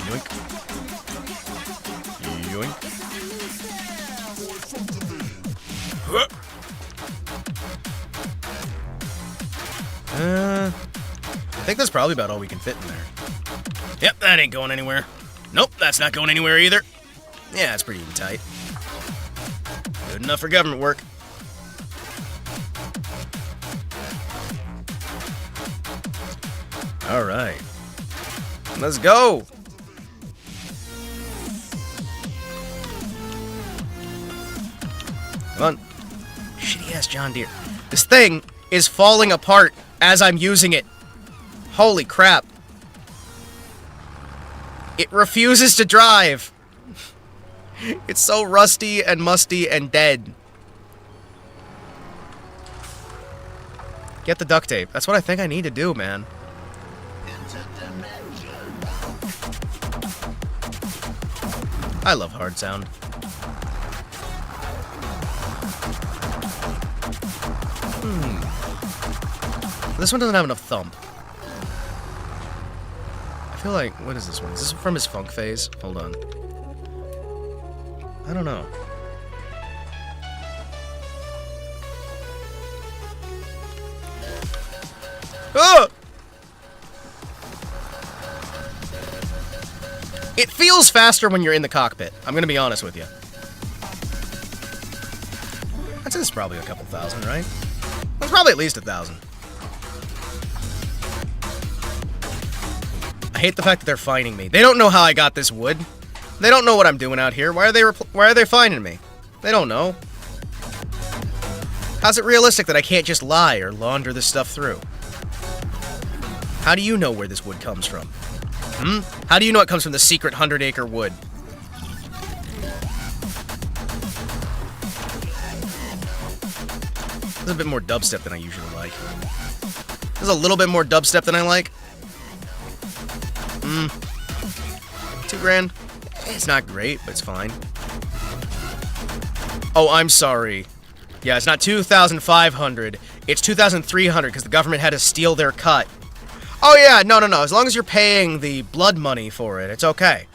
Yoink. Yoink. I think that's probably about all we can fit in there. Yep, that ain't going anywhere. Nope, that's not going anywhere either. Yeah, it's pretty tight. Good enough for government work. Alright. Let's go! Come on. Shitty ass John Deere. This thing is falling apart as I'm using it. Holy crap. It refuses to drive. It's so rusty and musty and dead. Get the duct tape. That's what I think I need to do, man. I love hard sound. This one doesn't have enough thump. I feel like, what is this one? Is this from his funk phase? Hold on. I don't know. Ah! It feels faster when you're in the cockpit. I'm gonna be honest with you. I'd say it's probably a couple thousand, right? It's probably at least 1,000. I hate the fact that they're fining me. They don't know how I got this wood. They don't know what I'm doing out here. Why are they fining me? They don't know. How's it realistic that I can't just lie or launder this stuff through? How do you know where this wood comes from? How do you know it comes from the secret 100-acre wood? This is a bit more dubstep than I usually like. This is a little bit more dubstep than I like. $2,000. It's not great, but it's fine. Oh, I'm sorry. Yeah, it's not 2,500. It's 2,300 because the government had to steal their cut. Oh yeah, no. As long as you're paying the blood money for it, it's okay.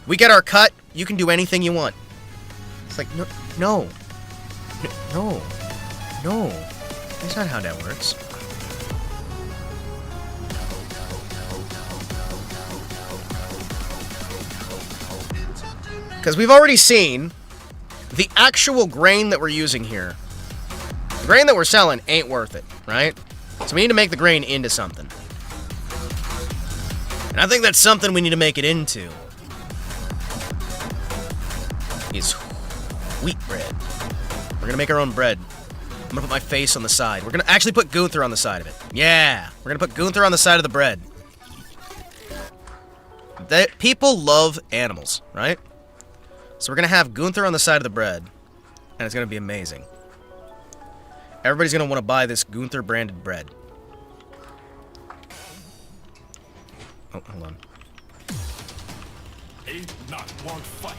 We get our cut. You can do anything you want. It's like no. That's not how that works. Because we've already seen the actual grain that we're using here. The grain that we're selling ain't worth it, right? So we need to make the grain into something. And I think that's something we need to make it into. Is wheat bread. We're gonna make our own bread. I'm gonna put my face on the side. We're gonna actually put Gunther on the side of it. Yeah! We're gonna put Gunther on the side of the bread. People love animals, right? So we're gonna have Gunther on the side of the bread. And it's gonna be amazing. Everybody's gonna want to buy this Gunther branded bread. Oh, hold on. Ape not want fight.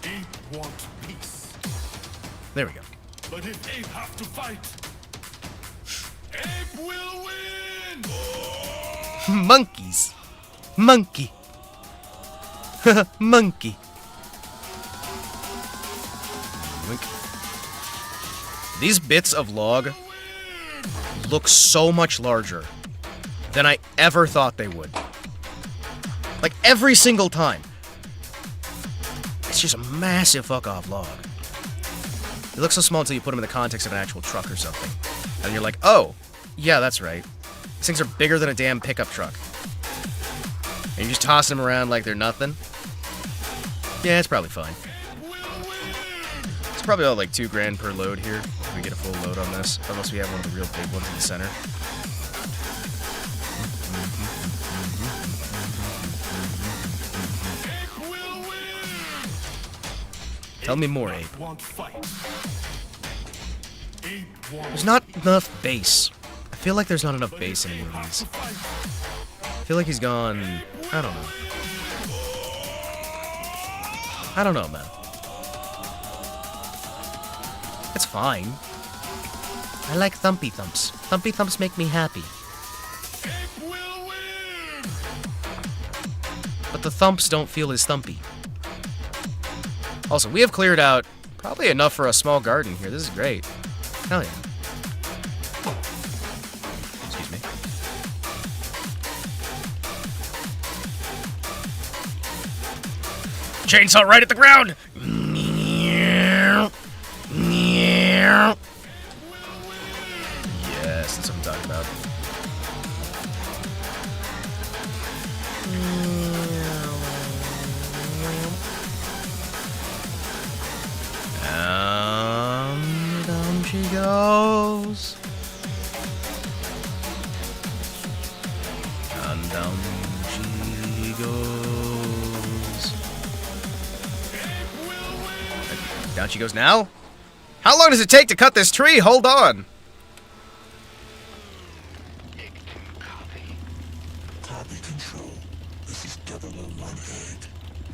Ape want peace. There we go. But if ape have to fight, ape will win! Monkeys. Monkey. Monkey. These bits of log look so much larger than I ever thought they would. Like, every single time. It's just a massive fuck-off log. It looks so small until you put them in the context of an actual truck or something. And you're like, oh, yeah, that's right. These things are bigger than a damn pickup truck. And you're just tossing them around like they're nothing. Yeah, it's probably fine. It's probably all like $2,000 per load here. If we get a full load on this. Unless we have one of the real big ones in the center. Tell me more, Ape. There's not enough bass. I feel like there's not enough bass in any of these. I feel like he's gone... I don't know. I don't know, man. It's fine. I like thumpy thumps. Thumpy thumps make me happy. But the thumps don't feel as thumpy. Also, we have cleared out probably enough for a small garden here. This is great. Hell yeah. Excuse me. Chainsaw right at the ground! Yes, that's what I'm talking about. Down she goes. Down she goes. Down she goes now? How long does it take to cut this tree? Hold on. Copy control. This is 018.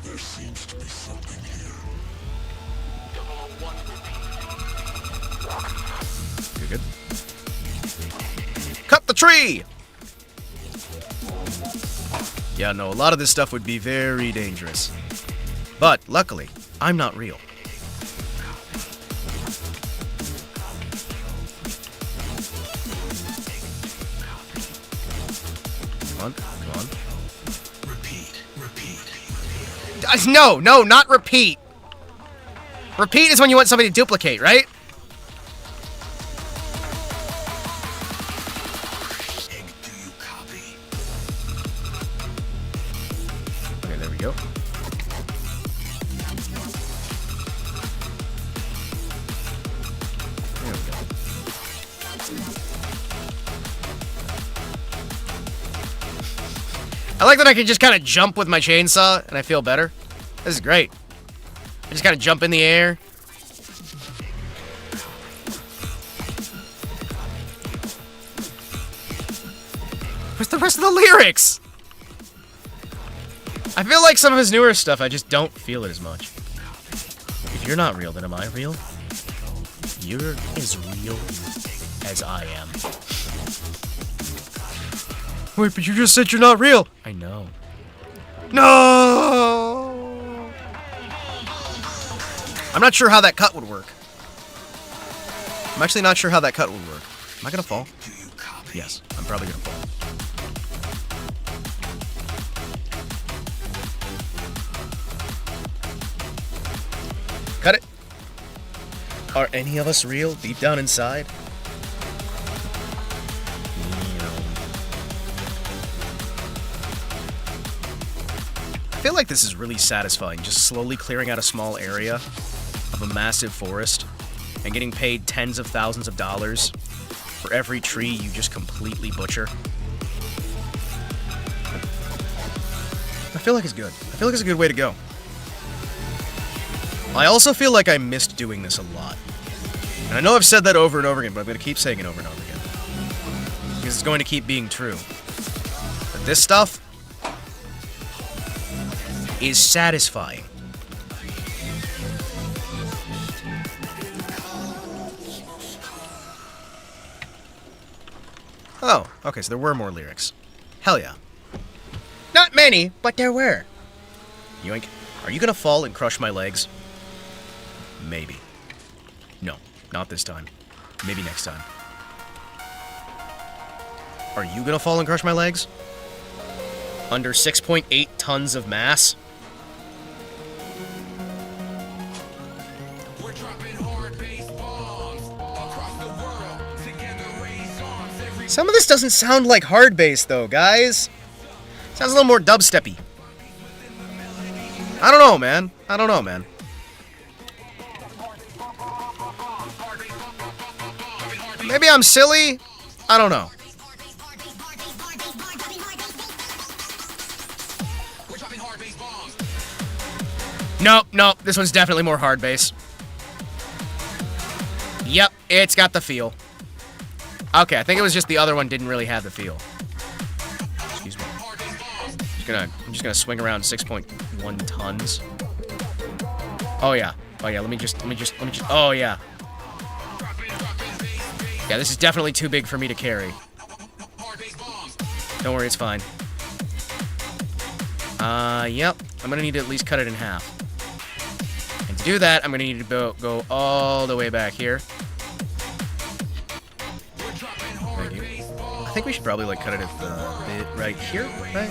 There seems to be something here. You're good. Cut the tree! Yeah, no, a lot of this stuff would be very dangerous. But, luckily, I'm not real. Come on, come on. Repeat. No, not repeat. Repeat is when you want somebody to duplicate, right? Okay, there we go. There we go. I like that I can just kind of jump with my chainsaw and I feel better. This is great. I just kind of jump in the air. Where's the rest of the lyrics? I feel like some of his newer stuff, I just don't feel it as much. If you're not real, then am I real? You're as real as I am. Wait, but you just said you're not real. I know. No! I'm not sure how that cut would work. I'm actually not sure how that cut would work. Am I gonna fall? Yes, I'm probably gonna fall. Cut it. Are any of us real deep down inside? I feel like this is really satisfying, just slowly clearing out a small area of a massive forest and getting paid tens of thousands of dollars for every tree you just completely butcher. I feel like it's good. I feel like it's a good way to go. I also feel like I missed doing this a lot. And I know I've said that over and over again, but I'm going to keep saying it over and over again. Because it's going to keep being true. But this stuff is satisfying. Oh, okay, so there were more lyrics. Hell yeah. Not many, but there were. Yoink. Are you gonna fall and crush my legs? Maybe. No, not this time. Maybe next time. Are you gonna fall and crush my legs? Under 6.8 tons of mass? Some of this doesn't sound like hard bass, though, guys. Sounds a little more dubsteppy. I don't know, man. I don't know, man. Maybe I'm silly? I don't know. Nope, this one's definitely more hard bass. Yep, it's got the feel. Okay, I think it was just the other one didn't really have the feel. Excuse me. I'm just gonna swing around 6.1 tons. Oh yeah. Let me just. Oh yeah. Yeah, this is definitely too big for me to carry. Don't worry, it's fine. Yep. I'm gonna need to at least cut it in half. And to do that, I'm gonna need to go all the way back here. I think we should probably like cut it at the bit right here, right?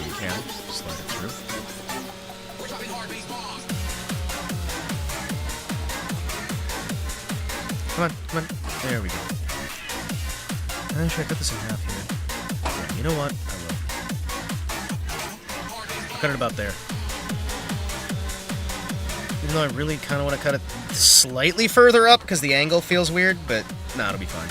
You can slide it through. Come on. There we go. Should I cut this in half here? Yeah, you know what? I will. I'll cut it about there. Even though I really kind of want to cut it slightly further up because the angle feels weird, but nah, it'll be fine.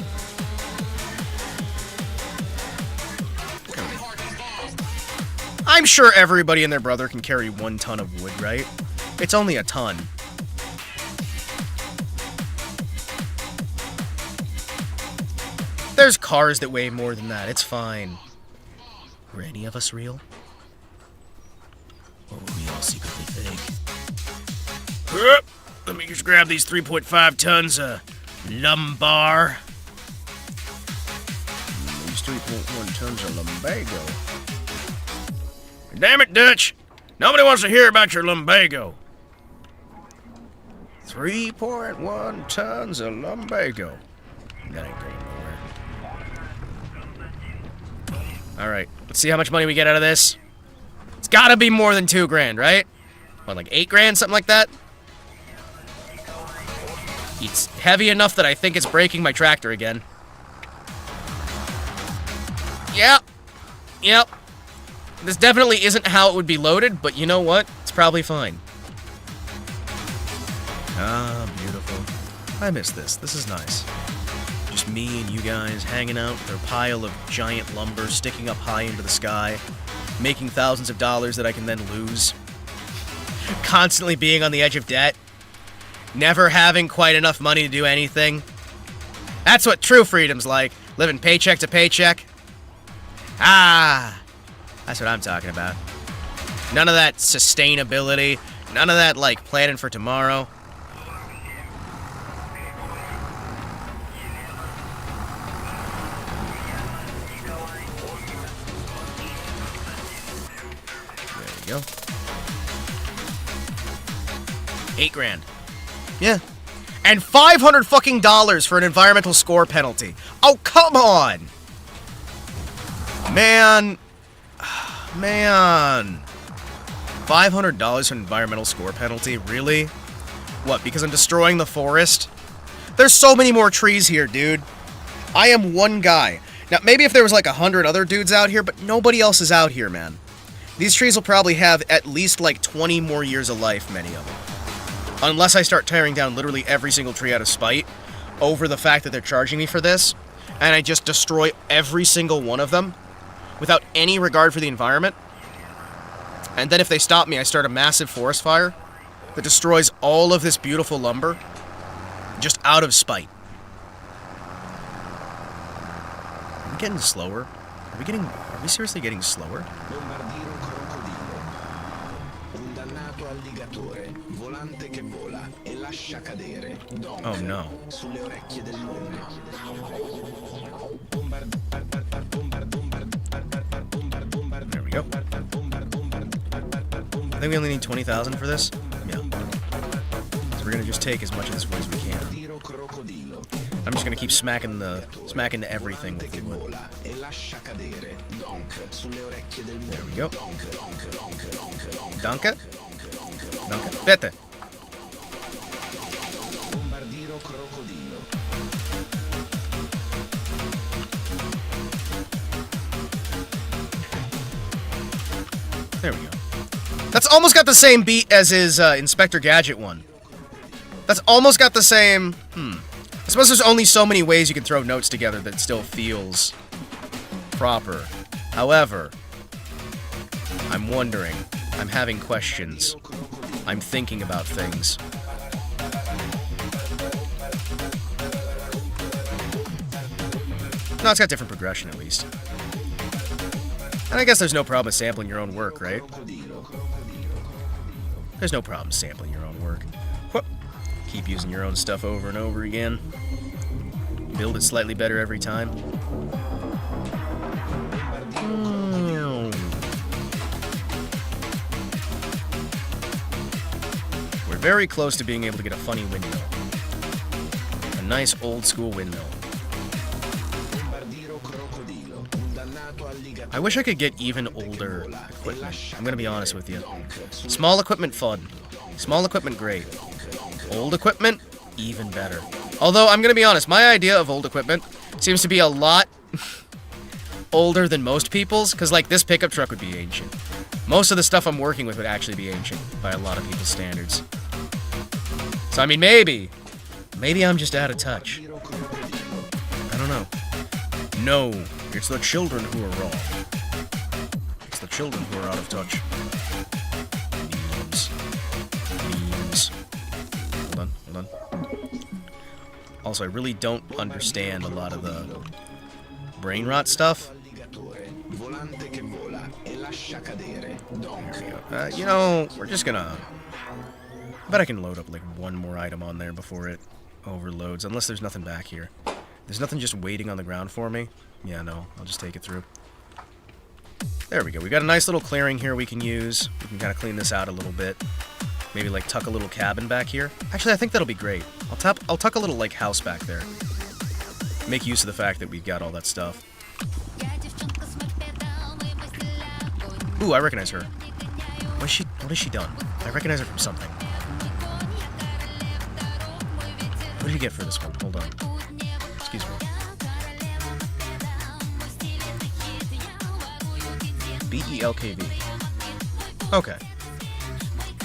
I'm sure everybody and their brother can carry 1 ton of wood, right? It's only a ton. There's cars that weigh more than that. It's fine. Were any of us real? Or were we all secretly fake? Let me just grab these 3.5 tons of lumbar. These 3.1 tons of lumbago. Damn it, Dutch! Nobody wants to hear about your lumbago. 3.1 tons of lumbago. That ain't going nowhere. Alright, let's see how much money we get out of this. It's gotta be more than 2 grand, right? What, like 8 grand, something like that? It's heavy enough that I think it's breaking my tractor again. Yep. Yep. This definitely isn't how it would be loaded, but you know what? It's probably fine. Ah, beautiful. I miss this. This is nice. Just me and you guys hanging out with our pile of giant lumber sticking up high into the sky, making thousands of dollars that I can then lose. Constantly being on the edge of debt. Never having quite enough money to do anything. That's what true freedom's like. Living paycheck to paycheck. Ah! That's what I'm talking about. None of that sustainability. None of that, like, planning for tomorrow. There we go. 8 grand. Yeah. And $500 fucking dollars for an environmental score penalty. Oh, come on! Man. Man. $500 for an environmental score penalty? Really? What, because I'm destroying the forest? There's so many more trees here, dude. I am one guy. Now, maybe if there was like 100 other dudes out here, but nobody else is out here, man. These trees will probably have at least like 20 more years of life, many of them. Unless I start tearing down literally every single tree out of spite over the fact that they're charging me for this, and I just destroy every single one of them without any regard for the environment. And then if they stop me, I start a massive forest fire that destroys all of this beautiful lumber just out of spite. Are we getting slower? Are we seriously getting slower? Oh no. There we go. I think we only need 20,000 for this. Yeah. So we're gonna just take as much of this wood as we can. I'm just gonna keep smacking everything with the wood. There we go. Danke. Danke. Bitte. There we go. That's almost got the same beat as his Inspector Gadget one. That's almost got the same... I suppose there's only so many ways you can throw notes together that still feels proper. However, I'm wondering. I'm having questions. I'm thinking about things. No, it's got different progression at least. And I guess there's no problem with sampling your own work, right? There's no problem sampling your own work. Keep using your own stuff over and over again. Build it slightly better every time. We're very close to being able to get a funny windmill. A nice old school windmill. I wish I could get even older equipment. I'm gonna be honest with you. Small equipment, fun. Small equipment, great. Old equipment, even better. Although, I'm gonna be honest, my idea of old equipment seems to be a lot older than most people's, because like this pickup truck would be ancient. Most of the stuff I'm working with would actually be ancient by a lot of people's standards. So I mean, maybe I'm just out of touch. I don't know. No, it's the children who are wrong. It's the children who are out of touch. Memes. Hold on. Also, I really don't understand a lot of the brain rot stuff. You know, we're just gonna... I bet I can load up like one more item on there before it overloads, unless there's nothing back here. There's nothing just waiting on the ground for me. Yeah, no, I'll just take it through. There we go. We got a nice little clearing here we can use. We can kind of clean this out a little bit. Maybe like tuck a little cabin back here. Actually, I think that'll be great. I'll tuck a little like house back there. Make use of the fact that we've got all that stuff. Ooh, I recognize her. What has she done? I recognize her from something. What did you get for this one? Hold on. Excuse me. BELKV. Okay.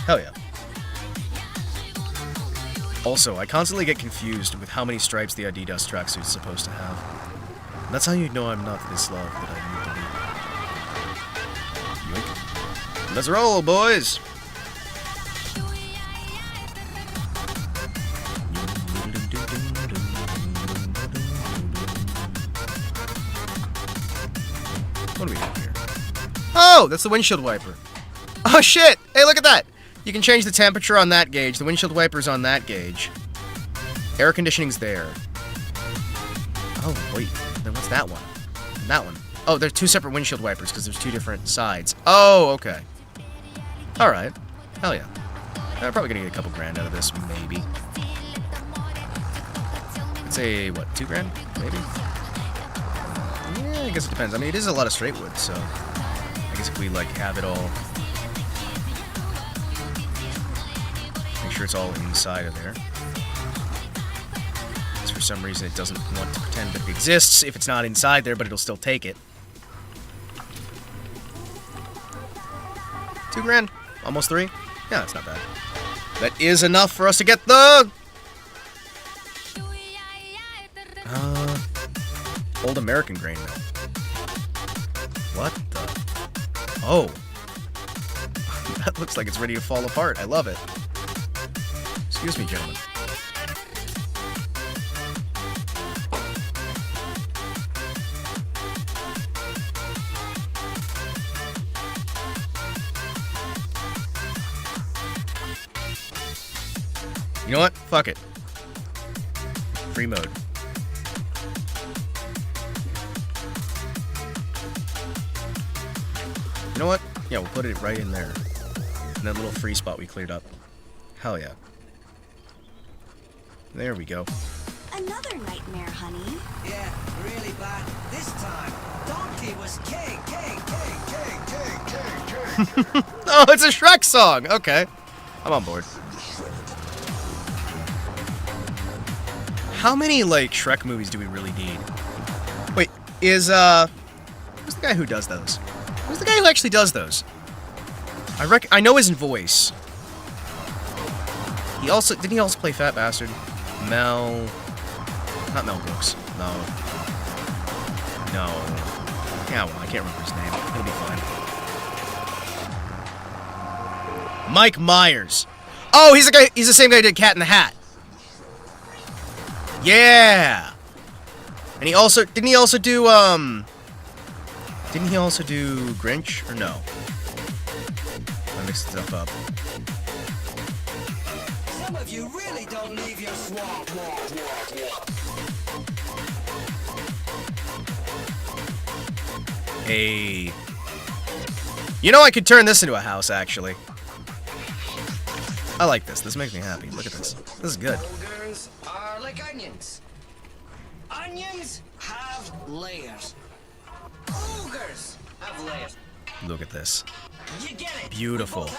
Hell yeah. Also, I constantly get confused with how many stripes the Adidas tracksuit is supposed to have. That's how you know I'm not this love that I need to be. Yoink. Let's roll, boys! What do we have here? Oh, that's the windshield wiper. Oh shit! Hey, look at that! You can change the temperature on that gauge. The windshield wiper's on that gauge. Air conditioning's there. Oh, wait. Then what's that one? And that one. Oh, there's two separate windshield wipers because there's two different sides. Oh, okay. Alright. Hell yeah. I'm probably gonna get a couple grand out of this, maybe. I'd say, what, 2 grand? Maybe? Yeah, I guess it depends. I mean, it is a lot of straight wood, so... I guess if we, like, have it all... Make sure it's all inside of there. Because for some reason it doesn't want to pretend that it exists if it's not inside there, but it'll still take it. 2 grand? Almost 3? Yeah, that's not bad. That is enough for us to get the... Old American grain mill. What the... Oh. That looks like it's ready to fall apart. I love it. Excuse me, gentlemen. You know what? Fuck it. Free mode. You know what? Yeah, we'll put it right in there. In that little free spot we cleared up. Hell yeah. There we go. Another nightmare, honey. Yeah, really bad. This time, Donkey was king. Oh, it's a Shrek song! Okay. I'm on board. How many, like, Shrek movies do we really need? Wait, who's the guy who does those? Who's the guy who actually does those? I know his voice. Didn't he also play Fat Bastard? Not Mel Brooks. No. Yeah, well, I can't remember his name. He'll be fine. Mike Myers. Oh, he's the same guy who did Cat in the Hat. Yeah. And didn't he also do Grinch or no? I mixed stuff up. Some of you really don't leave your swamp. Hey. You know, I could turn this into a house, actually. I like this. This makes me happy. Look at this. This is good. Ogres are like onions. Onions have layers. Ogres have layers. Look at this. You get it. Beautiful.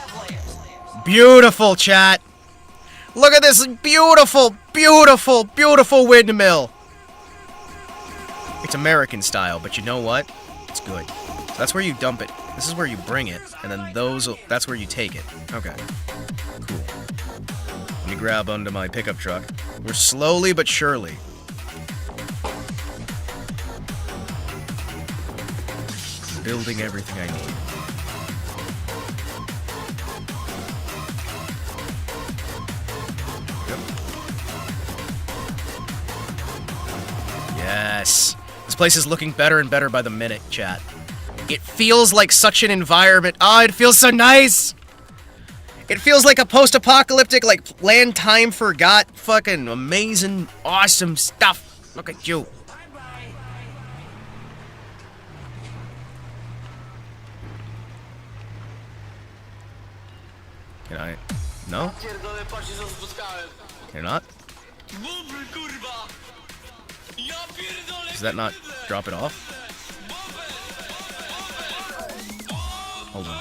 Beautiful, chat. Look at this beautiful, beautiful, beautiful windmill. It's American style, but you know what? It's good. So that's where you dump it. This is where you bring it, and then that's where you take it. Okay. Cool. Let me grab onto my pickup truck. We're slowly but surely. Building everything I need. Yes. This place is looking better and better by the minute, chat. It feels like such an environment. Oh, it feels so nice! It feels like a post-apocalyptic, like, land time forgot, fucking amazing, awesome stuff. Look at you. Can I? No? Can I not? Does that not drop it off? Hold on.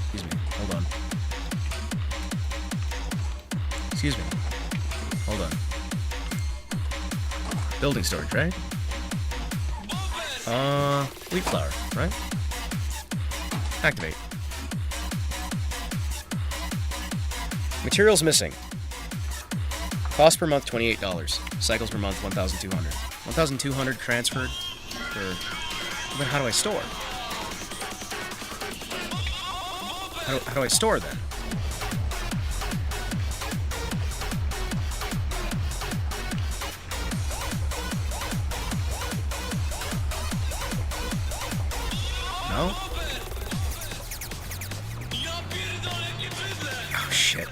Excuse me. Hold on. Excuse me. Hold on. Building storage, right? Wheat flour, right? Activate. Materials missing. Cost per month, $28. Cycles per month, 1,200. 1,200 transferred for... Then how do I store? How do I store then? No? Oh, shit.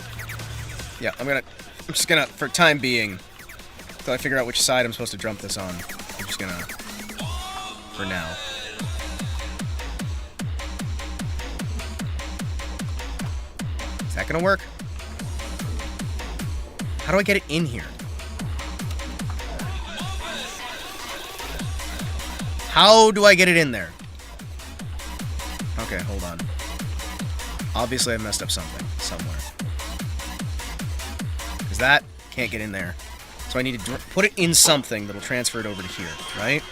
Yeah, I'm just gonna, for time being, until I figure out which side I'm supposed to jump this on, I'm just gonna, for now. Is that gonna work? How do I get it in here? How do I get it in there? Okay, hold on. Obviously I messed up something, somewhere. Because that can't get in there. So I need to put it in something that'll transfer it over to here, right?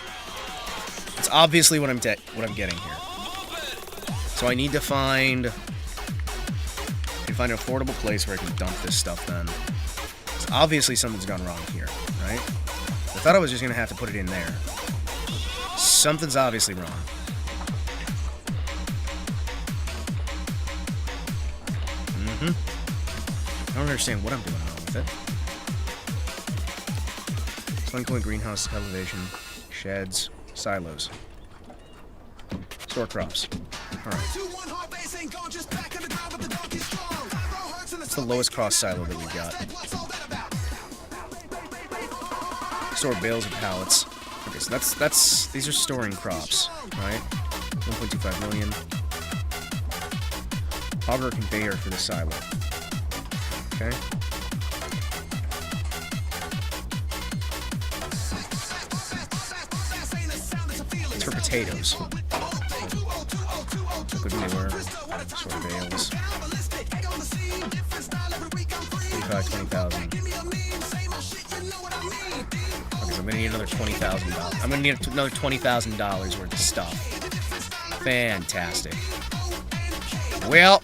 It's obviously what I'm getting here. So I need to find an affordable place where I can dump this stuff then. So obviously something's gone wrong here, right? I thought I was just gonna have to put it in there. Something's obviously wrong. I don't understand what I'm doing wrong with it. Selling point, greenhouse, elevation, sheds, silos. Store crops. Alright. What's the lowest cost silo that we've got? Store bales of pallets. Okay, so that's these are storing crops, right? 1.25 million. Auger conveyor for the silo. Okay. It's for potatoes. Liquid manure. Sort of bales. 20,000. Okay, so I'm gonna need another $20,000. I'm gonna need another $20,000 worth of stuff. Fantastic. Well.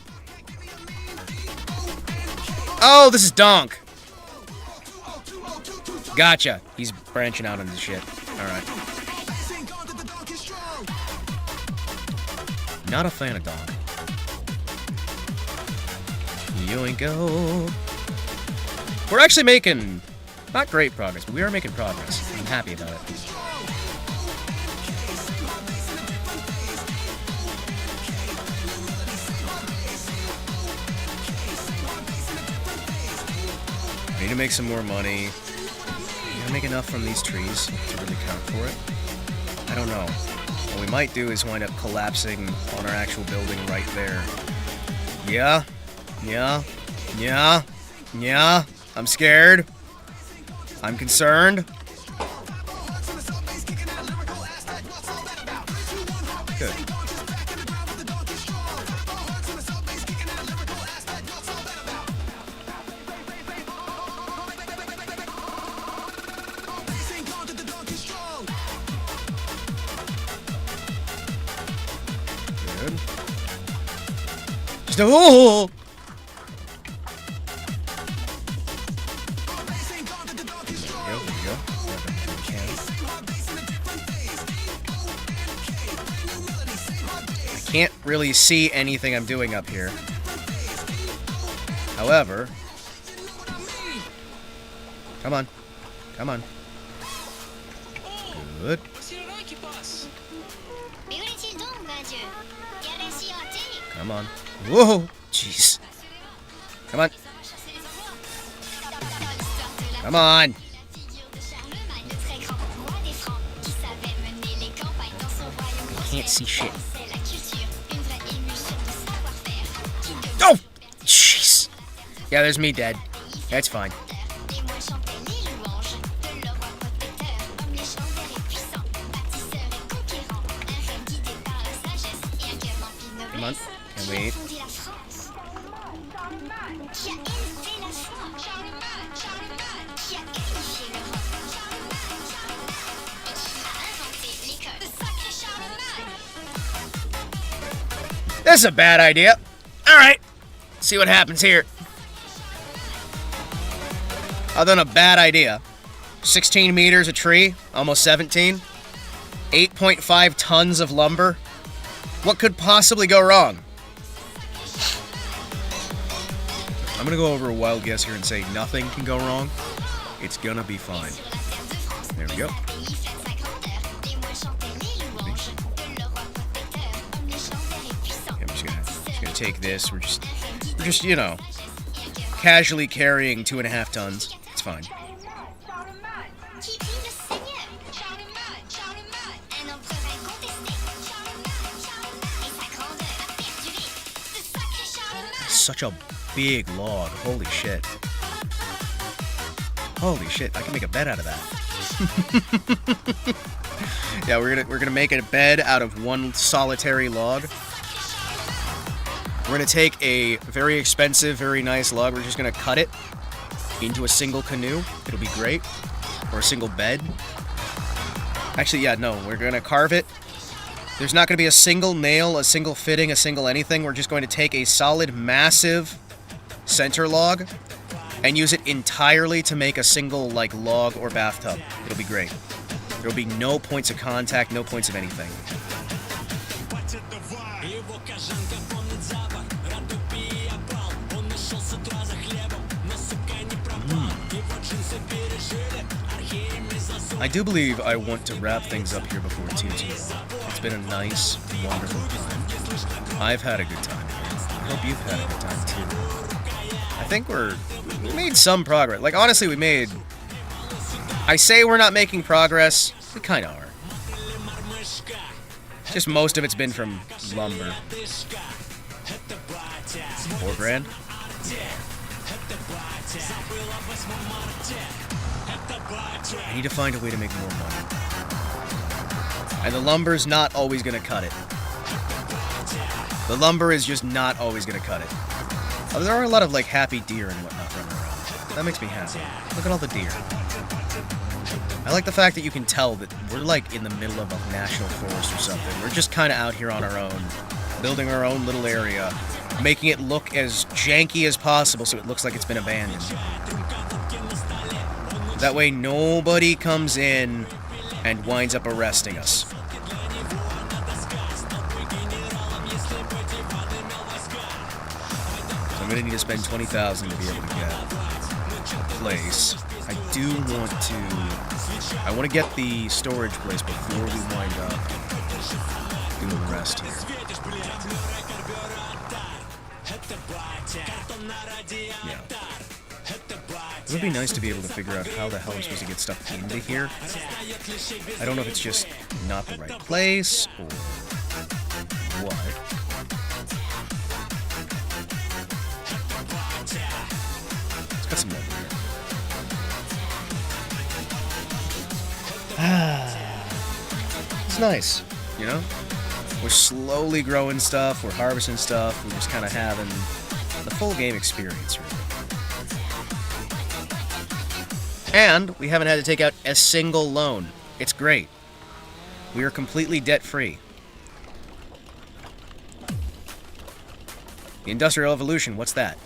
Oh, this is Donk. Gotcha. He's branching out into shit. Alright. Not a fan of Donk. Yoinko. We're actually making not great progress, but we are making progress. I'm happy about it. I need to make some more money. Can I make enough from these trees to really count for it? I don't know. What we might do is wind up collapsing on our actual building right there. Yeah. I'm scared. I'm concerned. Good. Just a oh! There we go. I can't really see anything I'm doing up here. However, come on. Come on. Good. Come on. Whoa! Jeez. Come on. Come on. I can't see shit. Oh! Jeez. Yeah, there's me dead. That's fine. Come on. Can we? This is a bad idea. Alright. See what happens here. Other than a bad idea. 16 meters a tree. Almost 17. 8.5 tons of lumber. What could possibly go wrong? I'm gonna go over a wild guess here and say nothing can go wrong. It's gonna be fine. There we go. Okay, I'm just gonna take this. We're just, you know, casually carrying 2.5 tons. It's fine. Such a big log. Holy shit. Holy shit, I can make a bed out of that. Yeah, we're gonna make a bed out of one solitary log. We're gonna take a very expensive, very nice log. We're just gonna cut it into a single canoe. It'll be great. Or a single bed. Actually, yeah, no, we're gonna carve it. There's not going to be a single nail, a single fitting, a single anything. We're just going to take a solid, massive center log and use it entirely to make a single, like, log or bathtub. It'll be great. There'll be no points of contact, no points of anything. I do believe I want to wrap things up here before too long. It's been a nice, wonderful time. I've had a good time here. I hope you've had a good time too. I think we made some progress. Like, honestly, we made... I say we're not making progress. We kind of are. Just most of it's been from lumber. $4,000? I need to find a way to make more money. And the lumber's not always going to cut it. The lumber is just not always going to cut it. Oh, there are a lot of, like, happy deer and whatnot running around. That makes me happy. Look at all the deer. I like the fact that you can tell that we're, like, in the middle of a national forest or something. We're just kind of out here on our own, building our own little area, making it look as janky as possible so it looks like it's been abandoned. That way nobody comes in and winds up arresting us. So I'm gonna need to spend $20,000 to be able to get a place. I want to get the storage place before we wind up doing the rest here. Yeah. It would be nice to be able to figure out how the hell I'm supposed to get stuff into here. I don't know if it's just not the right place, or what. Let's got some love here. It's nice, you know? We're slowly growing stuff, we're harvesting stuff, we're just kind of having the full game experience, really. And we haven't had to take out a single loan. It's great. We are completely debt-free. The Industrial Evolution, what's that?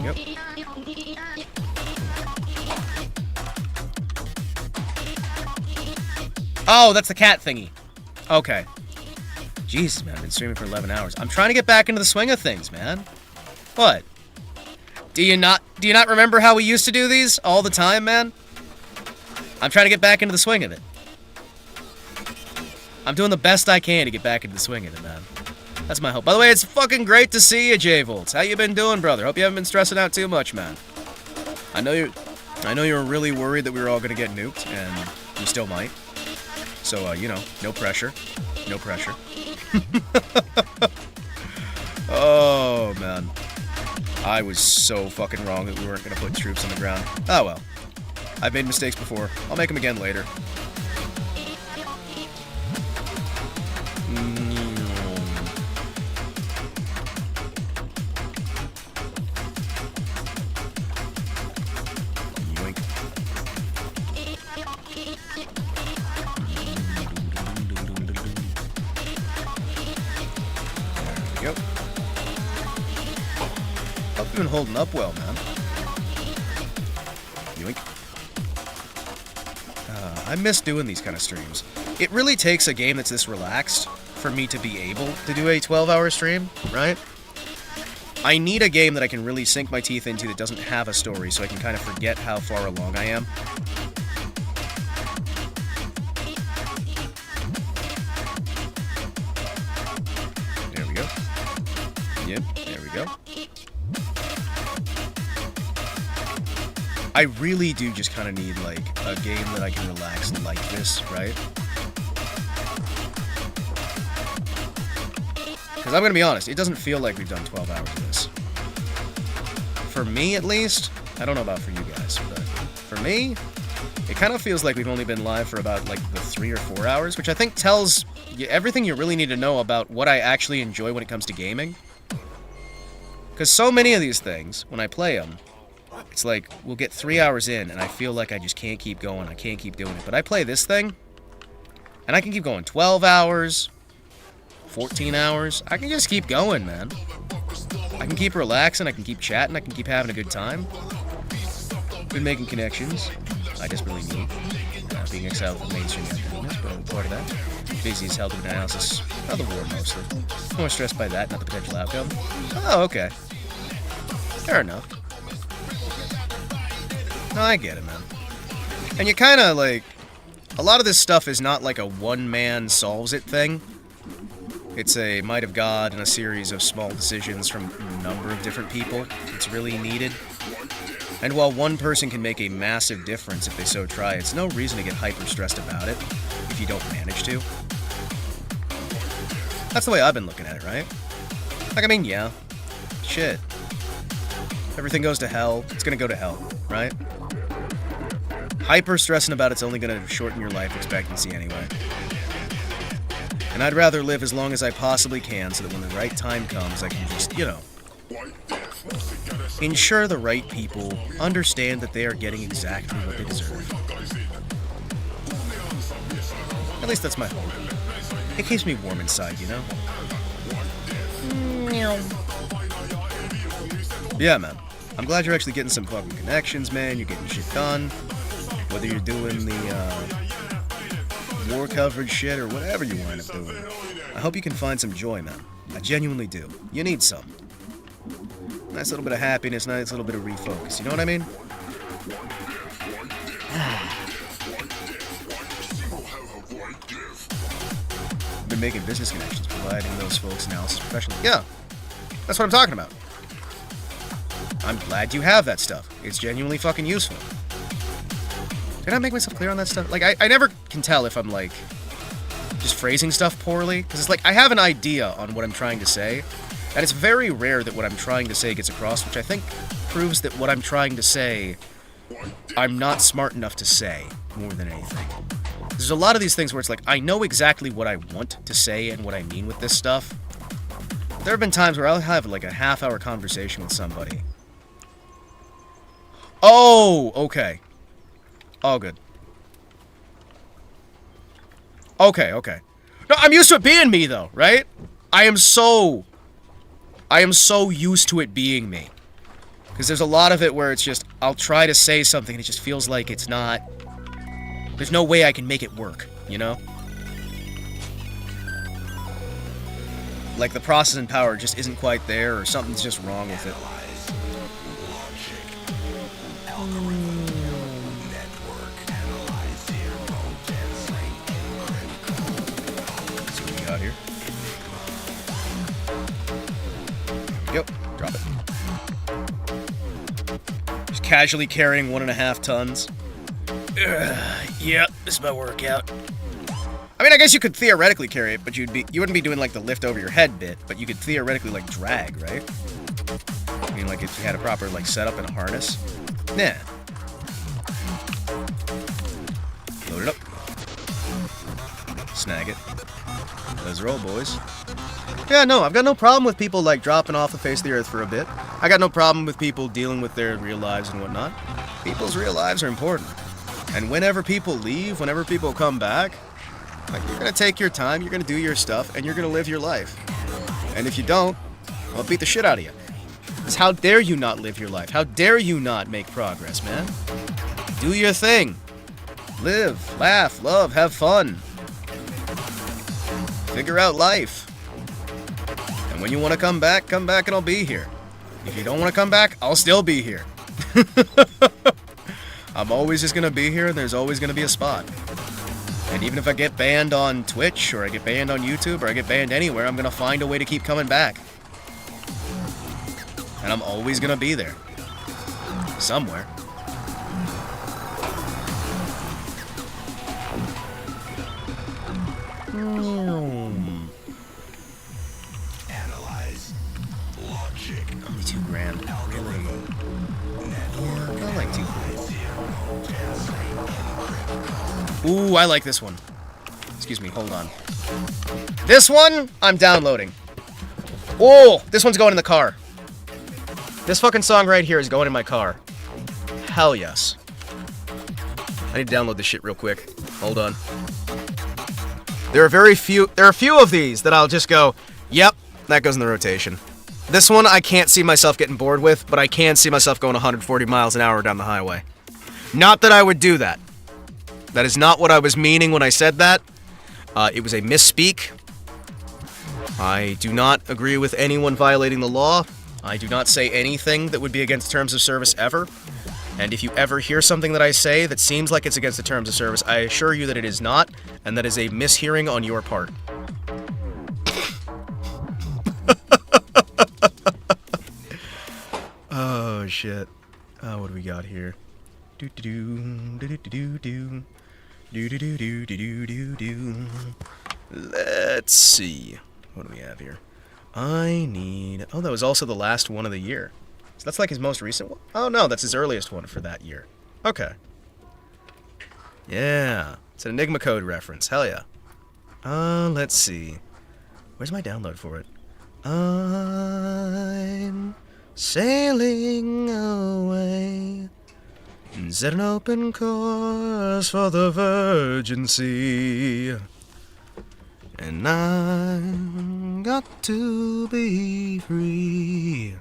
Yep. Oh, that's the cat thingy. Okay. Jesus, man, I've been streaming for 11 hours. I'm trying to get back into the swing of things, man. What? Do you not remember how we used to do these all the time, man? I'm trying to get back into the swing of it. I'm doing the best I can to get back into the swing of it, man. That's my hope. By the way, it's fucking great to see you, J-Volts. How you been doing, brother? Hope you haven't been stressing out too much, man. I know you were really worried that we were all gonna get nuked, and we still might. So, you know, no pressure. No pressure. Oh, man. I was so fucking wrong that we weren't gonna put troops on the ground. Oh, well. I've made mistakes before. I'll make them again later. Yep. I've been holding up well, man. Yoink. I miss doing these kind of streams. It really takes a game that's this relaxed for me to be able to do a 12-hour stream, right? I need a game that I can really sink my teeth into that doesn't have a story, so I can kind of forget how far along I am. There we go. Yep, there we go. I really do just kind of need, like, a game that I can relax like this, right? Because I'm going to be honest, it doesn't feel like we've done 12 hours of this. For me, at least, I don't know about for you guys, but for me, it kind of feels like we've only been live for about, like, the 3 or 4 hours, which I think tells you everything you really need to know about what I actually enjoy when it comes to gaming. Because so many of these things, when I play them, it's like, we'll get 3 hours in, and I feel like I just can't keep going, I can't keep doing it. But I play this thing, and I can keep going 12 hours, 14 hours. I can just keep going, man. I can keep relaxing, I can keep chatting, I can keep having a good time. Been making connections. I desperately need. Being exiled from mainstream activities, but part of that. Busy as hell doing analysis of the war, mostly. More stressed by that, not the potential outcome. Oh, okay. Fair enough. No, I get it, man. And you kind of, like... A lot of this stuff is not like a one-man-solves-it thing. It's a might of God and a series of small decisions from a number of different people. It's really needed. And while one person can make a massive difference if they so try, it's no reason to get hyper-stressed about it if you don't manage to. That's the way I've been looking at it, right? Like, I mean, yeah. Shit. Everything goes to hell. It's gonna go to hell, right? Hyper-stressing about it's only gonna shorten your life expectancy anyway. And I'd rather live as long as I possibly can so that when the right time comes, I can just, you know, ensure the right people understand that they are getting exactly what they deserve. At least that's my hope. It keeps me warm inside, you know? Yeah, man. I'm glad you're actually getting some fucking connections, man. You're getting shit done. Whether you're doing the, war coverage shit or whatever you wind up doing. I hope you can find some joy, man. I genuinely do. You need some. Nice little bit of happiness, nice little bit of refocus. You know what I mean? Been making business connections, providing those folks analysis professionally. Yeah, that's what I'm talking about. I'm glad you have that stuff. It's genuinely fucking useful. Did I make myself clear on that stuff? Like, I never can tell if I'm, like, just phrasing stuff poorly. Because it's like, I have an idea on what I'm trying to say. And it's very rare that what I'm trying to say gets across, which I think proves that what I'm trying to say, I'm not smart enough to say, more than anything. There's a lot of these things where it's like, I know exactly what I want to say and what I mean with this stuff. There have been times where I'll have, like, a half-hour conversation with somebody. Oh, okay. All good. Okay, okay. No, I'm used to it being me, though, right? I am so used to it being me. Because there's a lot of it where it's just, I'll try to say something and it just feels like it's not... There's no way I can make it work, you know? Like the processing power just isn't quite there, or something's just wrong with it. Let's see what we got here. Yep, drop it. Just casually carrying 1.5 tons. Yep, this is my workout. I mean, I guess you could theoretically carry it, but you wouldn't be doing like the lift over your head bit, but you could theoretically like drag, right? I mean, like if you had a proper like setup and a harness. Yeah. Load it up. Snag it. Let's roll, boys. Yeah, no, I've got no problem with people like dropping off the face of the earth for a bit. I got no problem with people dealing with their real lives and whatnot. People's real lives are important. And whenever people leave, whenever people come back, like, you're gonna take your time, you're gonna do your stuff, and you're gonna live your life. And if you don't, I'll beat the shit out of you. Because how dare you not live your life? How dare you not make progress, man? Do your thing. Live, laugh, love, have fun. Figure out life. And when you want to come back and I'll be here. If you don't want to come back, I'll still be here. I'm always just gonna be here, and there's always gonna be a spot. And even if I get banned on Twitch, or I get banned on YouTube, or I get banned anywhere, I'm gonna find a way to keep coming back. And I'm always gonna be there. Somewhere. Analyze. Logic. Only $2 grand. Really? I like $2 grand. Ooh, I like this one. Excuse me, hold on. This one, I'm downloading. Oh, this one's going in the car. This fucking song right here is going in my car. Hell yes. I need to download this shit real quick. Hold on. There are a few of these that I'll just go, yep, that goes in the rotation. This one I can't see myself getting bored with, but I can see myself going 140 miles an hour down the highway. Not that I would do that. That is not what I was meaning when I said that. It was a misspeak. I do not agree with anyone violating the law. I do not say anything that would be against terms of service ever. And if you ever hear something that I say that seems like it's against the terms of service, I assure you that it is not, and that is a mishearing on your part. Oh, shit. What do we got here? Let's see. What do we have here? I need... Oh, that was also the last one of the year. So that's like his most recent one? Oh, no, that's his earliest one for that year. Okay. Yeah. It's an Enigma code reference. Hell yeah. Let's see. Where's my download for it? I'm sailing away. Set an open course for the Virgin Sea. And I've got to be free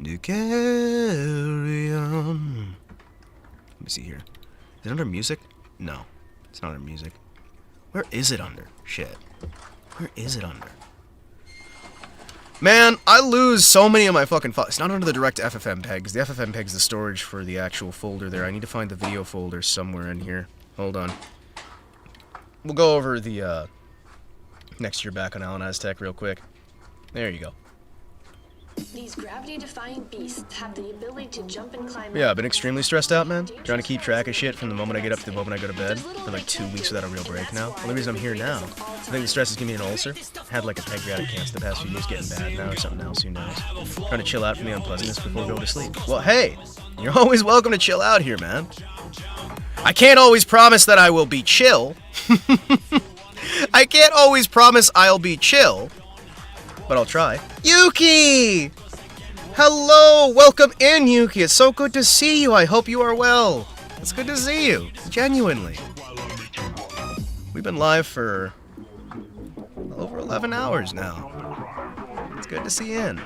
to carry on. Let me see here. Is it under music? No, it's not under music. Where is it under? Shit. Where is it under? Man, I lose so many of my fucking files. It's not under the direct FFmpeg, because the FFmpeg is the storage for the actual folder there. I need to find the video folder somewhere in here. Hold on. We'll go over the, next year back on Alan Aztec real quick. There you go. These gravity-defying beasts have the ability to jump and climb. Yeah, I've been extremely stressed out, man. Trying to keep track of shit from the moment I get up to the moment I go to bed. For like 2 weeks without a real break now. The only reason I'm here now, I think the stress is giving me an ulcer. I had like a pancreatic cancer the past few years, getting bad now or something else, who knows. Trying to chill out from the unpleasantness before going to sleep. Well, hey, you're always welcome to chill out here, man. I can't always promise that I will be chill. I can't always promise I'll be chill, but I'll try. Yuki! Hello! Welcome in, Yuki! It's so good to see you! I hope you are well! It's good to see you. Genuinely. We We've been live for over 11 hours now. It's good to see you in.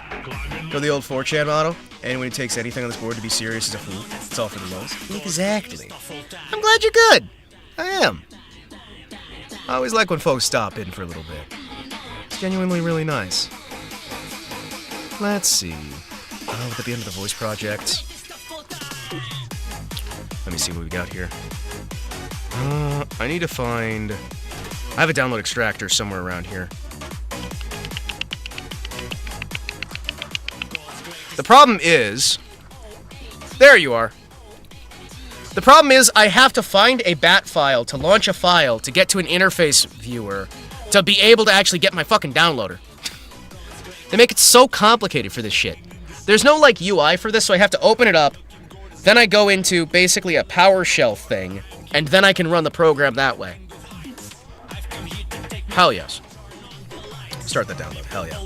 Go the old 4chan motto. Anyone who takes anything on this board to be serious is a fool. It's all for the lows. Exactly. I'm glad you're good. I am. I always like when folks stop in for a little bit. It's genuinely really nice. Let's see. Oh, would that be under the voice project? Let me see what we got here. I need to find... I have a download extractor somewhere around here. The problem is... There you are. The problem is I have to find a bat file to launch a file to get to an interface viewer to be able to actually get my fucking downloader. They make it so complicated for this shit. There's no, like, UI for this, so I have to open it up. Then I go into basically a PowerShell thing, and then I can run the program that way. Hell yes. Start the download. Hell yeah.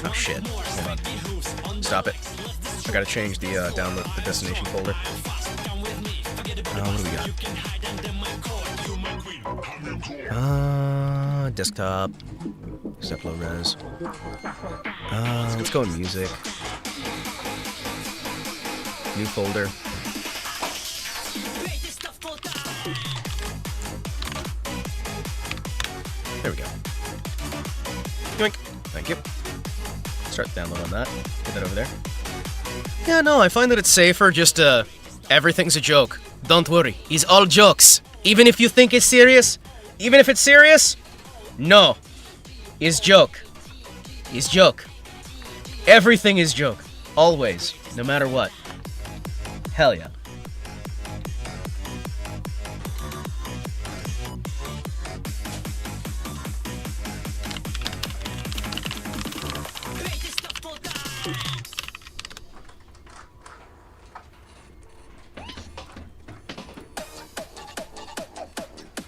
Oh shit. Hold on. Stop it. I gotta change the download, the destination folder. What do we got? Desktop. Step low res. Let's go in music. New folder. There we go. Yoink. Thank you. Start the download on that. Get that over there. Yeah, no, I find that it's safer just everything's a joke. Don't worry. It's all jokes. Even if you think it's serious, even if it's serious, no. It's joke. It's joke. Everything is joke. Always. No matter what. Hell yeah.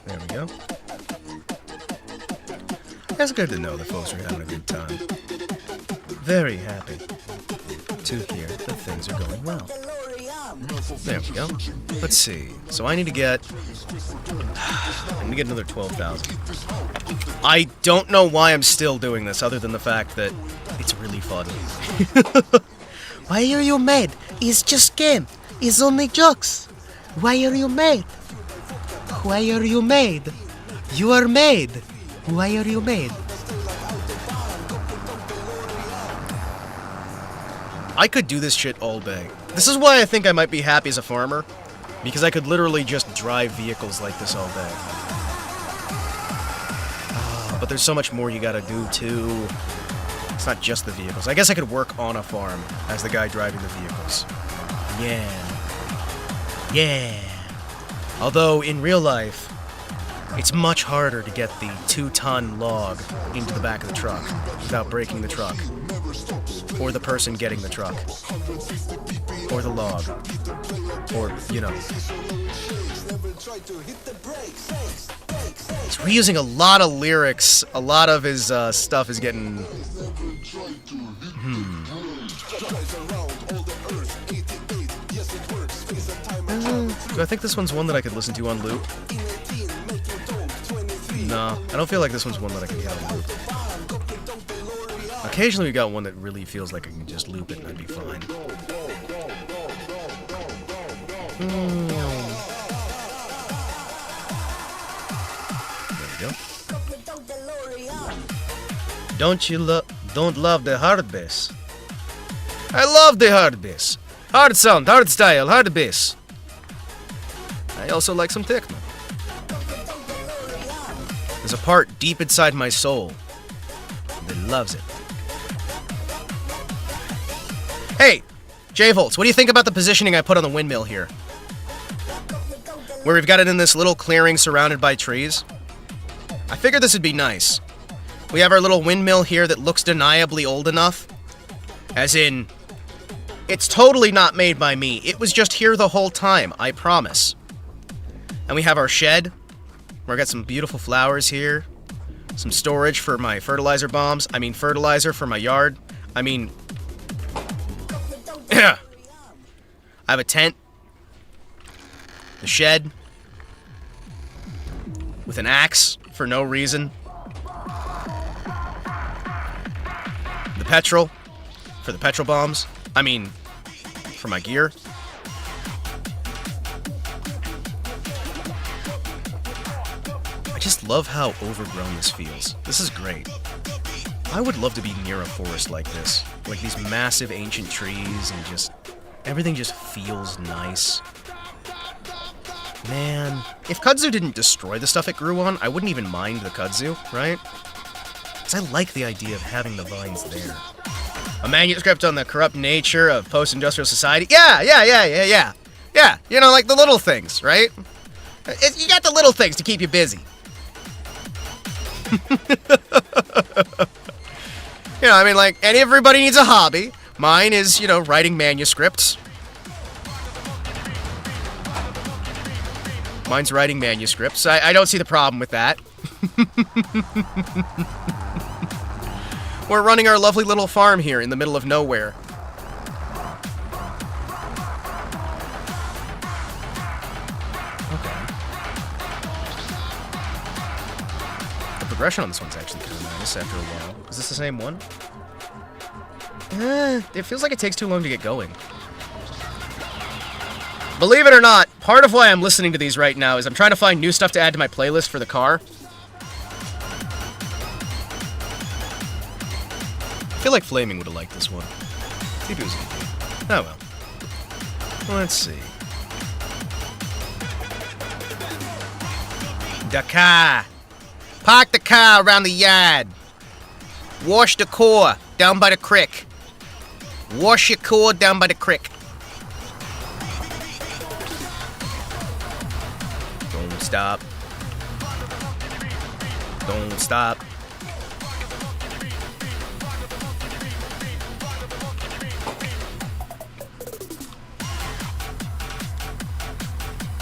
There we go. It's good to know that folks are having a good time. Very happy to hear that things are going well. There we go. Let's see. So I need to get... another 12,000. I don't know why I'm still doing this, other than the fact that it's really fun. Why are you mad? It's just game. It's only jokes. Why are you mad? Why are you mad? You are mad. Why are you mad? I could do this shit all day. This is why I think I might be happy as a farmer, because I could literally just drive vehicles like this all day. But there's so much more you gotta do, too. It's not just the vehicles. I guess I could work on a farm as the guy driving the vehicles. Yeah. Yeah. Although, in real life, it's much harder to get the 2-ton log into the back of the truck without breaking the truck. Or the person getting the truck. Or the log. Or, you know. He's reusing a lot of lyrics. A lot of his stuff is getting... Do I think this one's one that I could listen to on loop? No, I don't feel like this one's one that I can get on loop. Occasionally we got one that really feels like I can just loop it and I'd be fine. There we go. Don't love the hard bass? I love the hard bass. Hard sound, hard style, hard bass. I also like some techno. There's a part deep inside my soul that loves it. Hey, J-Volts, what do you think about the positioning I put on the windmill here? Where we've got it in this little clearing surrounded by trees. I figured this would be nice. We have our little windmill here that looks deniably old enough. As in, it's totally not made by me. It was just here the whole time, I promise. And we have our shed, where I got some beautiful flowers here. Some storage for my fertilizer bombs. I mean fertilizer for my yard. I mean... I have a tent. The shed. with an axe for no reason. The petrol for the petrol bombs. I mean, for my gear. I just love how overgrown this feels. This is great. I would love to be near a forest like this. Like these massive ancient trees and just... everything just feels nice. Man, if kudzu didn't destroy the stuff it grew on, I wouldn't even mind the kudzu, right? Because I like the idea of having the vines there. A manuscript on the corrupt nature of post-industrial society? Yeah, you know, like the little things, right? You got the little things to keep you busy. You know, I mean, like, everybody needs a hobby. Mine is, you know, writing manuscripts. Mine's writing manuscripts. I don't see the problem with that. We're running our lovely little farm here in the middle of nowhere. Okay. The progression on this one's actually kind of nice after a while. Is this the same one? It feels like it takes too long to get going. Believe it or not, part of why I'm listening to these right now is I'm trying to find new stuff to add to my playlist for the car. I feel like Flaming would have liked this one. Maybe it was good. Oh well. Let's see. The car. Park the car around the yard. Wash the core down by the creek. Wash your core down by the creek. Don't stop. Don't stop.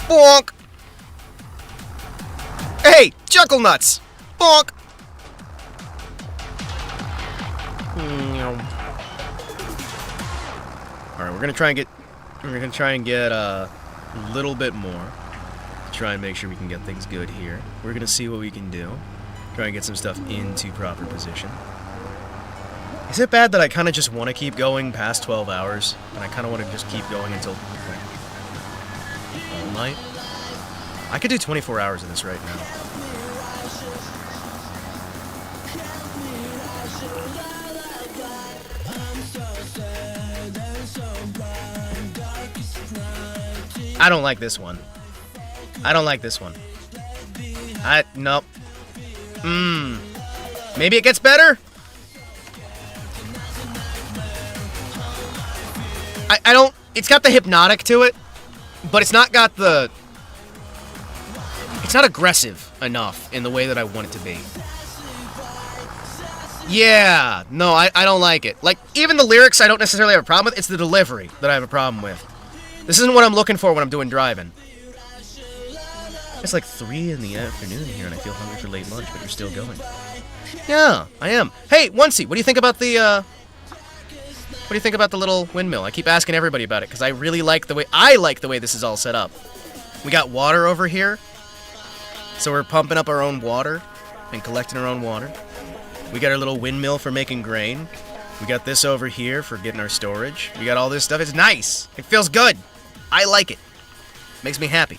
Bonk! Hey, Chuckle Nuts! Bonk! Alright, we're gonna try and get a little bit more. Try and make sure we can get things good here. We're gonna see what we can do. Try and get some stuff into proper position. Is it bad that I kind of just want to keep going past 12 hours? And I kind of want to just keep going until all night? I could do 24 hours of this right now. I don't like this one. I don't like this one. Nope. Maybe it gets better? I don't... It's got the hypnotic to it, but it's not got the... It's not aggressive enough in the way that I want it to be. Yeah, no, I don't like it. Like, even the lyrics I don't necessarily have a problem with, it's the delivery that I have a problem with. This isn't what I'm looking for when I'm doing driving. It's like 3 in the afternoon here and I feel hungry for late lunch, but you're still going. Yeah, I am. Hey, Onesie, what do you think about the, what do you think about the little windmill? I keep asking everybody about it, because I really like the way, this is all set up. We got water over here, so we're pumping up our own water and collecting our own water. We got our little windmill for making grain. We got this over here for getting our storage. We got all this stuff. It's nice. It feels good. I like it. Makes me happy.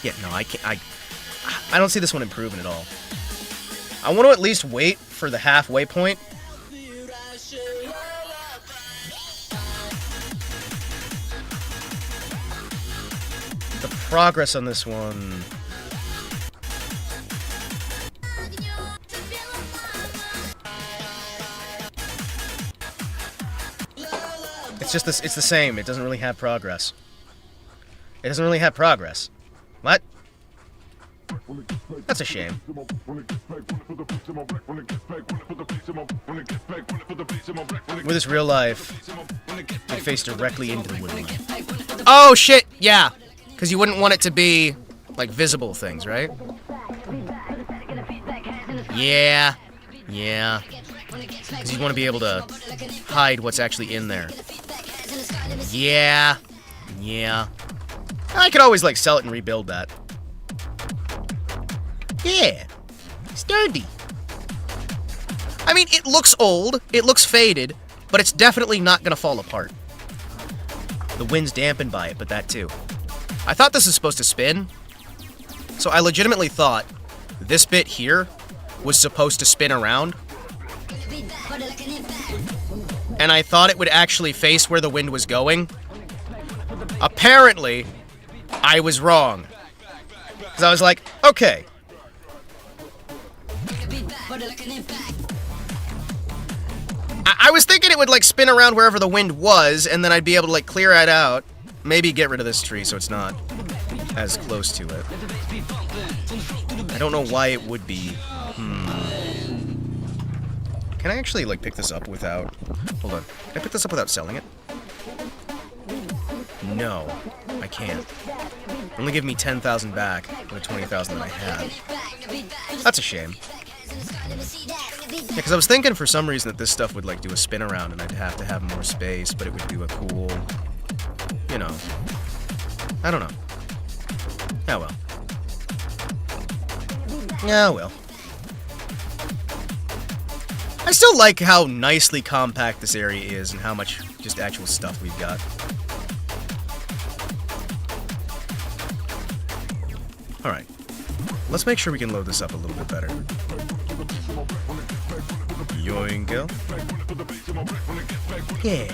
Yeah, no, I don't see this one improving at all. I want to at least wait for the halfway point. The progress on this one... It's just this, it's the same. It doesn't really have progress. It doesn't really have progress. What? That's a shame. With this real life, it faced directly into the woodline. Oh shit, yeah. Because you wouldn't want it to be, like, visible things, right? Yeah. Yeah. Because you want to be able to hide what's actually in there. Yeah. Yeah. I could always, like, sell it and rebuild that. Yeah. Sturdy. I mean, it looks old, it looks faded, but it's definitely not gonna fall apart. The wind's dampened by it, but that too. I thought this was supposed to spin, so I legitimately thought this bit here was supposed to spin around. And I thought it would actually face where the wind was going. Apparently, I was wrong. Because I was like, okay. I was thinking it would, like, spin around wherever the wind was, and then I'd be able to, like, clear it out. Maybe get rid of this tree so it's not as close to it. I don't know why it would be. Can I actually, like, pick this up without... Hold on. Can I pick this up without selling it? No, I can't. Only give me 10,000 back for the 20,000 that I have. That's a shame. Yeah, because I was thinking for some reason that this stuff would, like, do a spin around and I'd have to have more space, but it would do a cool... You know. I don't know. Oh, well. Yeah, well. I still like how nicely compact this area is and how much just actual stuff we've got. Alright. Let's make sure we can load this up a little bit better. Yoingo. Yeah.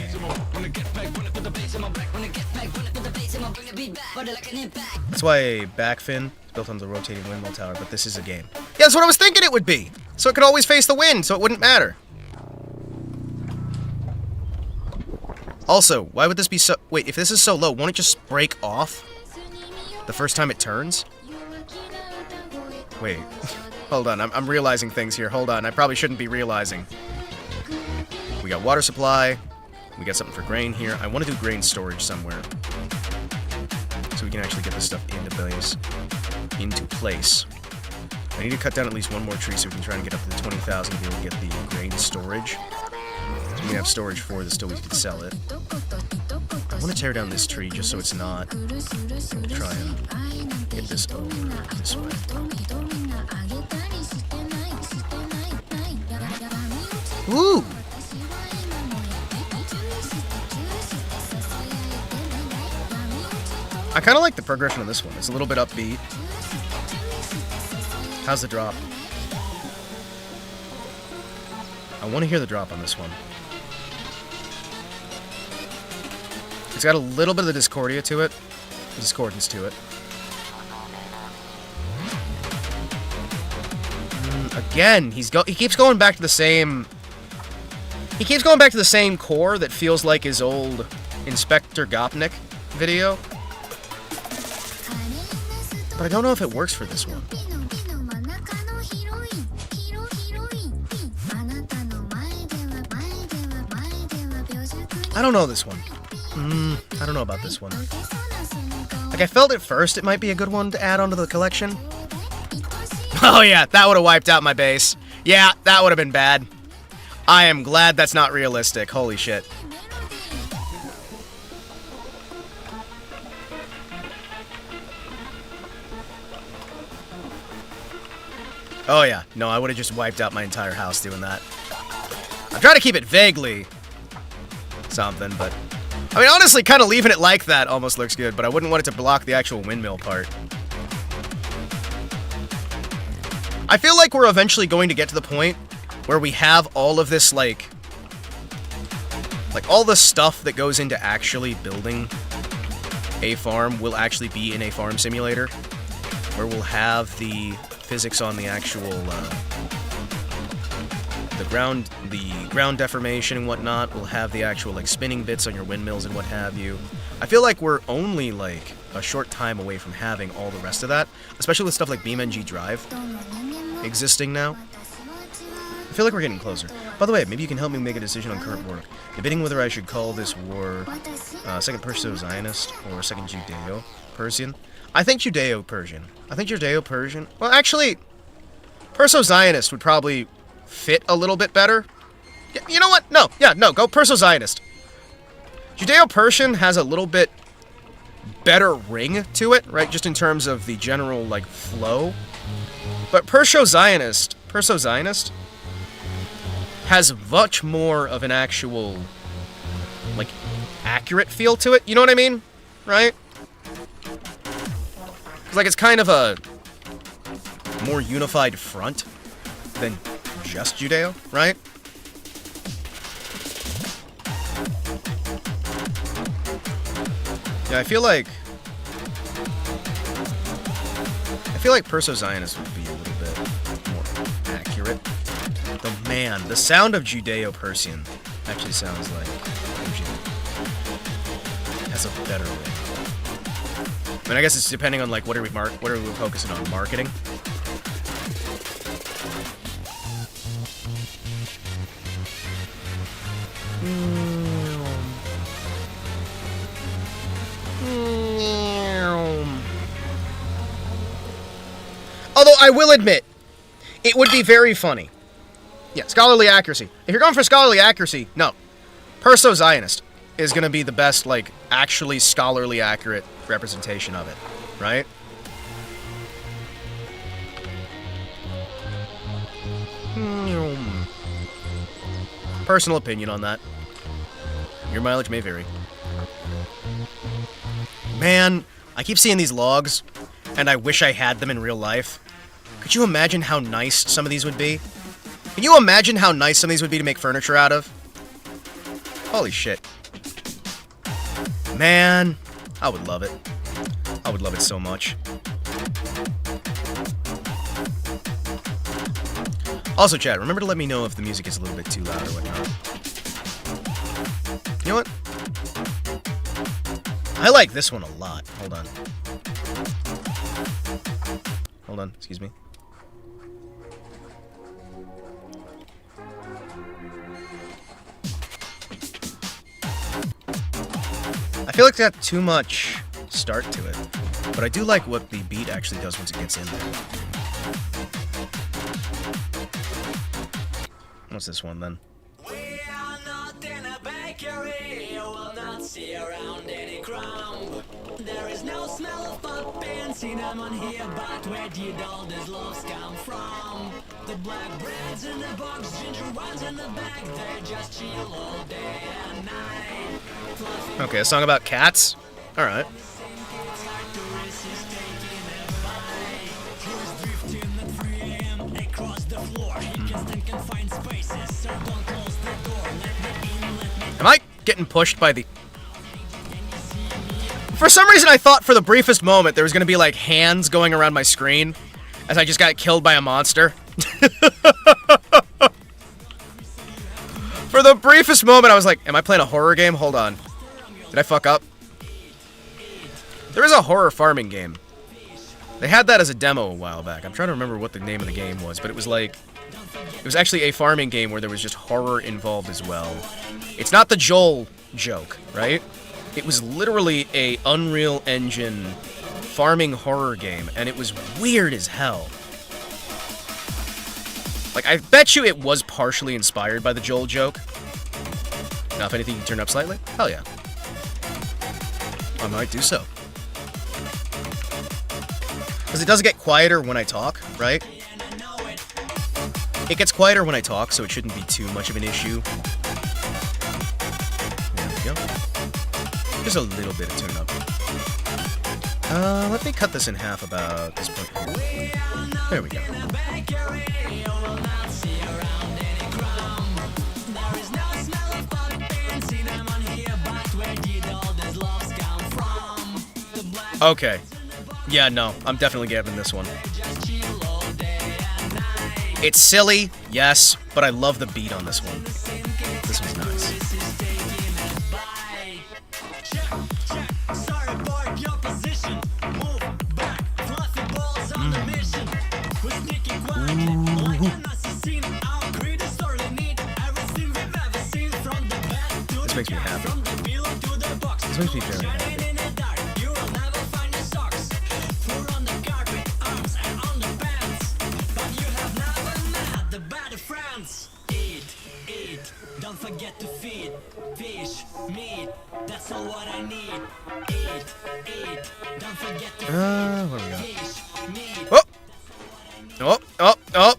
That's why a back fin is built on the rotating windmill tower, but this is a game. Yeah, that's what I was thinking it would be! So it could always face the wind, so it wouldn't matter. Also, why would this be so... Wait, if this is so low, won't it just break off the first time it turns? Wait. Hold on, I'm realizing things here. Hold on, I probably shouldn't be realizing. We got water supply. We got something for grain here. I want to do grain storage somewhere. So we can actually get this stuff into place. I need to cut down at least one more tree so we can try and get up to the 20,000 to be able to get the grain storage. So we have storage for this till we can sell it. I want to tear down this tree just so it's not. Try and get this over this way. Ooh! I kind of like the progression of this one. It's a little bit upbeat. How's the drop? I want to hear the drop on this one. It's got a little bit of the discordia to it. Discordance to it. Again, he keeps going back to the same... He keeps going back to the same core that feels like his old Inspector Gopnik video. But I don't know if it works for this one. I don't know this one. I don't know about this one. Like, I felt at first it might be a good one to add onto the collection. Oh yeah, that would have wiped out my base. Yeah, that would have been bad. I am glad that's not realistic. Holy shit. Oh yeah, no, I would have just wiped out my entire house doing that. I'm trying to keep it vaguely something, but... I mean, honestly, kind of leaving it like that almost looks good, but I wouldn't want it to block the actual windmill part. I feel like we're eventually going to get to the point where we have all of this, like all the stuff that goes into actually building a farm will actually be in a farm simulator, where we'll have the physics on the actual, the ground deformation and whatnot. We'll have the actual, like, spinning bits on your windmills and what have you. I feel like we're only, like, a short time away from having all the rest of that, especially with stuff like BeamNG Drive existing now. I feel like we're getting closer. By the way, maybe you can help me make a decision on current war. Debating whether I should call this war Second Perso-Zionist or Second Judeo-Persian. I think Judeo-Persian. I think Judeo-Persian... Well, actually, Perso-Zionist would probably fit a little bit better. You know what? No, yeah, no, go Perso-Zionist. Judeo-Persian has a little bit better ring to it, right? Just in terms of the general, like, flow. But Perso-Zionist has much more of an actual, like, accurate feel to it. You know what I mean? Right? It's like it's kind of a more unified front than just Judeo, right? Yeah, I feel like Perso-Zionist would be a little bit more accurate. Though, man, the sound of Judeo-Persian actually sounds like has a better ring. I mean, I guess it's depending on like what are we focusing on, marketing. Although I will admit, it would be very funny. Yeah, scholarly accuracy. If you're going for scholarly accuracy, no. Perso-Zionist is going to be the best, like, actually scholarly accurate representation of it, right? Personal opinion on that. Your mileage may vary. Man, I keep seeing these logs, and I wish I had them in real life. Could you imagine how nice some of these would be? Can you imagine how nice some of these would be to make furniture out of? Holy shit. Man, I would love it. I would love it so much. Also, chat, remember to let me know if the music is a little bit too loud or whatnot. You know what? I like this one a lot. Hold on. Hold on, excuse me. I feel like it's got too much start to it, but I do like what the beat actually does once it gets in there. What's this one then? We are not in a bakery, you will not see around any crumb. There is no smell of puppy and cinnamon here, but where did all these loaves come from? The black bread's in the box, ginger ones in the bag, they just chill all day and night. Okay, a song about cats? Alright. Am I getting pushed by the... For some reason I thought for the briefest moment there was gonna be like hands going around my screen as I just got killed by a monster. For the briefest moment I was like, am I playing a horror game? Hold on. Did I fuck up? There is a horror farming game. They had that as a demo a while back. I'm trying to remember what the name of the game was, but it was like... It was actually a farming game where there was just horror involved as well. It's not the Joel joke, right? It was literally a Unreal Engine farming horror game, and it was weird as hell. Like, I bet you it was partially inspired by the Joel joke. Now, if anything, you can turn it up slightly? Hell yeah. I might do so. Because it does get quieter when I talk, right? It gets quieter when I talk, so it shouldn't be too much of an issue. There we go. Just a little bit of tune up. Let me cut this in half about this point here. There we go. Okay. Yeah, no, I'm definitely getting this one. It's silly, yes, but I love the beat on this one. This one's nice. This makes me happy. This makes me very happy. Don't forget to feed fish, meat. That's all what I need. Eat. Don't forget to what do we got? fish, meat. Oh! Oh.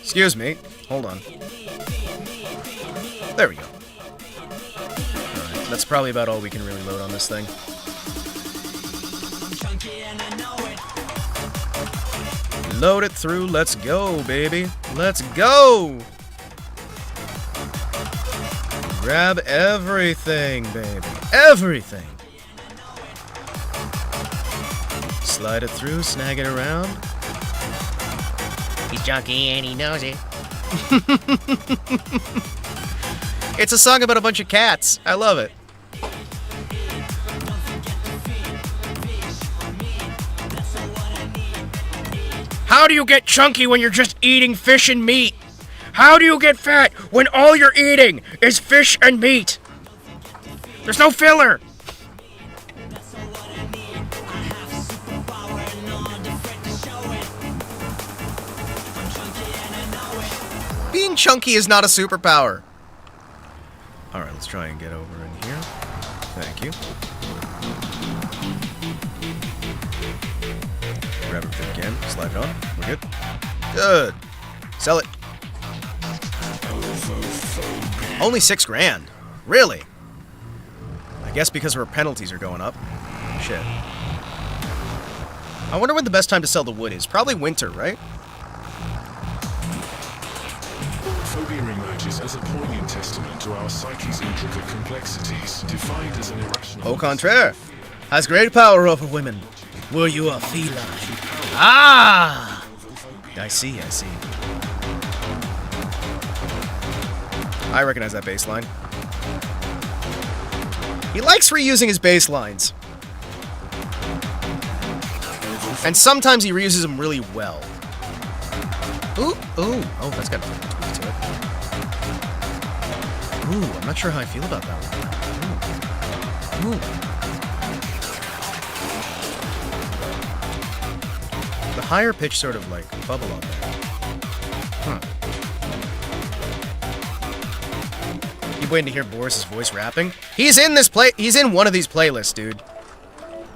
Excuse me. Hold on. There we go. Alright, that's probably about all we can really load on this thing. Load it through. Let's go, baby. Let's go! Grab everything, baby. Everything! Slide it through, snag it around. He's junky and he knows it. It's a song about a bunch of cats. I love it. How do you get chunky when you're just eating fish and meat? How do you get fat when all you're eating is fish and meat? There's no filler. Being chunky is not a superpower. Alright, let's try and get over in here. Thank you. Grab everything again. Slide it on. We're good. Good. Sell it. Only $6 grand. Really? I guess because our penalties are going up. Shit. I wonder when the best time to sell the wood is. Probably winter, right? Phobia emerges as a poignant testament to our psyche's intricate complexities, defined as an irrational... Au contraire. Has great power over women. Were you a feline? Ah! I see. I recognize that bass line. He likes reusing his bass lines. And sometimes he reuses them really well. Ooh. Oh, that's got a tweak to it. Ooh, I'm not sure how I feel about that one. Ooh. The higher pitch sort of like bubble on there. Huh. Keep waiting to hear Boris's voice rapping. He's in one of these playlists, dude.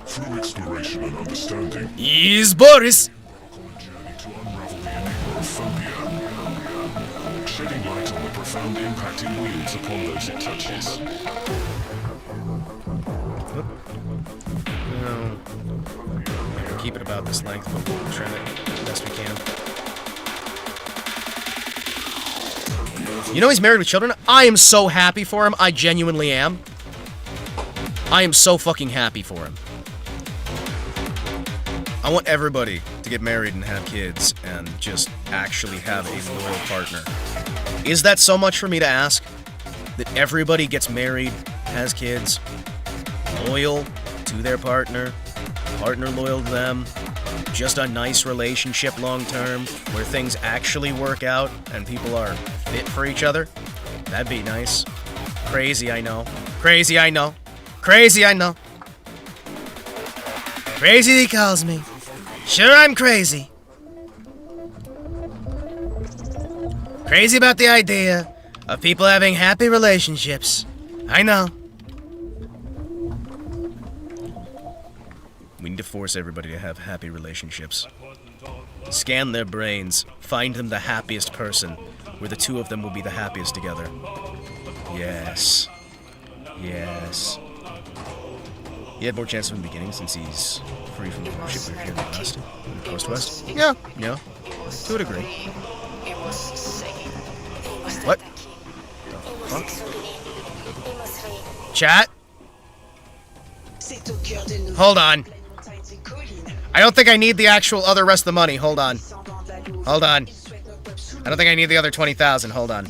Through exploration and understanding, He's Boris. to unravel the enigma of phobia, shedding light on the profound impact it wields upon those it touches. No. We'll keep it about this length, but we'll trim it the best we can. You know he's married with children? I am so happy for him. I genuinely am. I am so fucking happy for him. I want everybody to get married and have kids and just actually have a loyal partner. Is that so much for me to ask? That everybody gets married, has kids, loyal to their partner loyal to them, just a nice relationship long term, where things actually work out and people are fit for each other? That'd be nice. Crazy, I know. Crazy, I know. Crazy, I know. Crazy, he calls me. Sure, I'm crazy. Crazy about the idea of people having happy relationships. I know. We need to force everybody to have happy relationships. Scan their brains, find them the happiest person, where the two of them will be the happiest together. Yes. Yes. He had more chance from the beginning since he's free from the ship we were here in the West. In the Coast West? Yeah. To a degree. What? The fuck? Chat? Hold on. I don't think I need the actual other rest of the money. Hold on. I don't think I need the other 20,000. Hold on.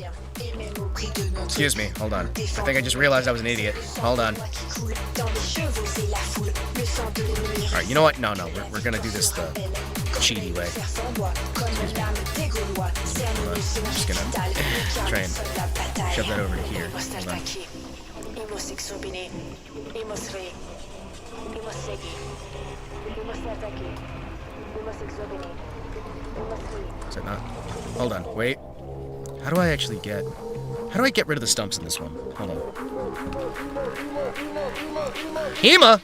Excuse me. Hold on. I think I just realized I was an idiot. Hold on. Alright, you know what? No. We're gonna do this the cheaty way. Excuse me. I'm just gonna try and shove that over to here. Hold on. Is that not? Hold on, wait. How do I actually get... How do I get rid of the stumps in this one? Hold on. Hima?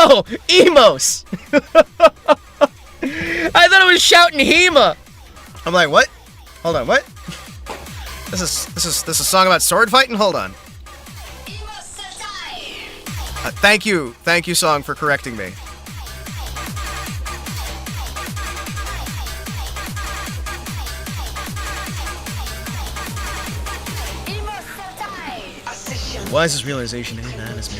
Oh, Emos! I thought it was shouting Hima! I'm like, what? Hold on, what? This is a song about sword fighting? Hold on. Thank you, song, for correcting me. Why is this realization ain't that as me?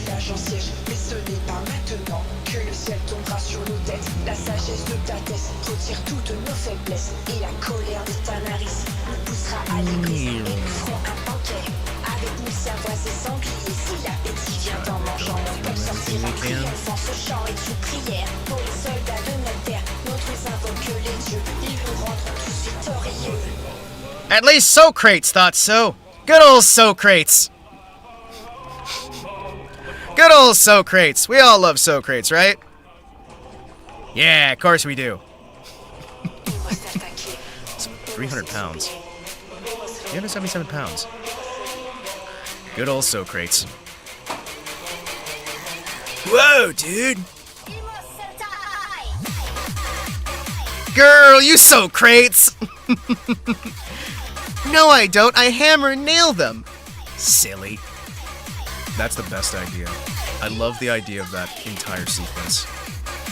At least Socrates thought so. Good old Socrates. Good old Socrates. We all love Socrates, right? Yeah, of course we do. 300 pounds. 377 pounds. Good old Socrates. Whoa, dude. Girl, you Socrates. No, I don't. I hammer and nail them. Silly. That's the best idea. I love the idea of that entire sequence.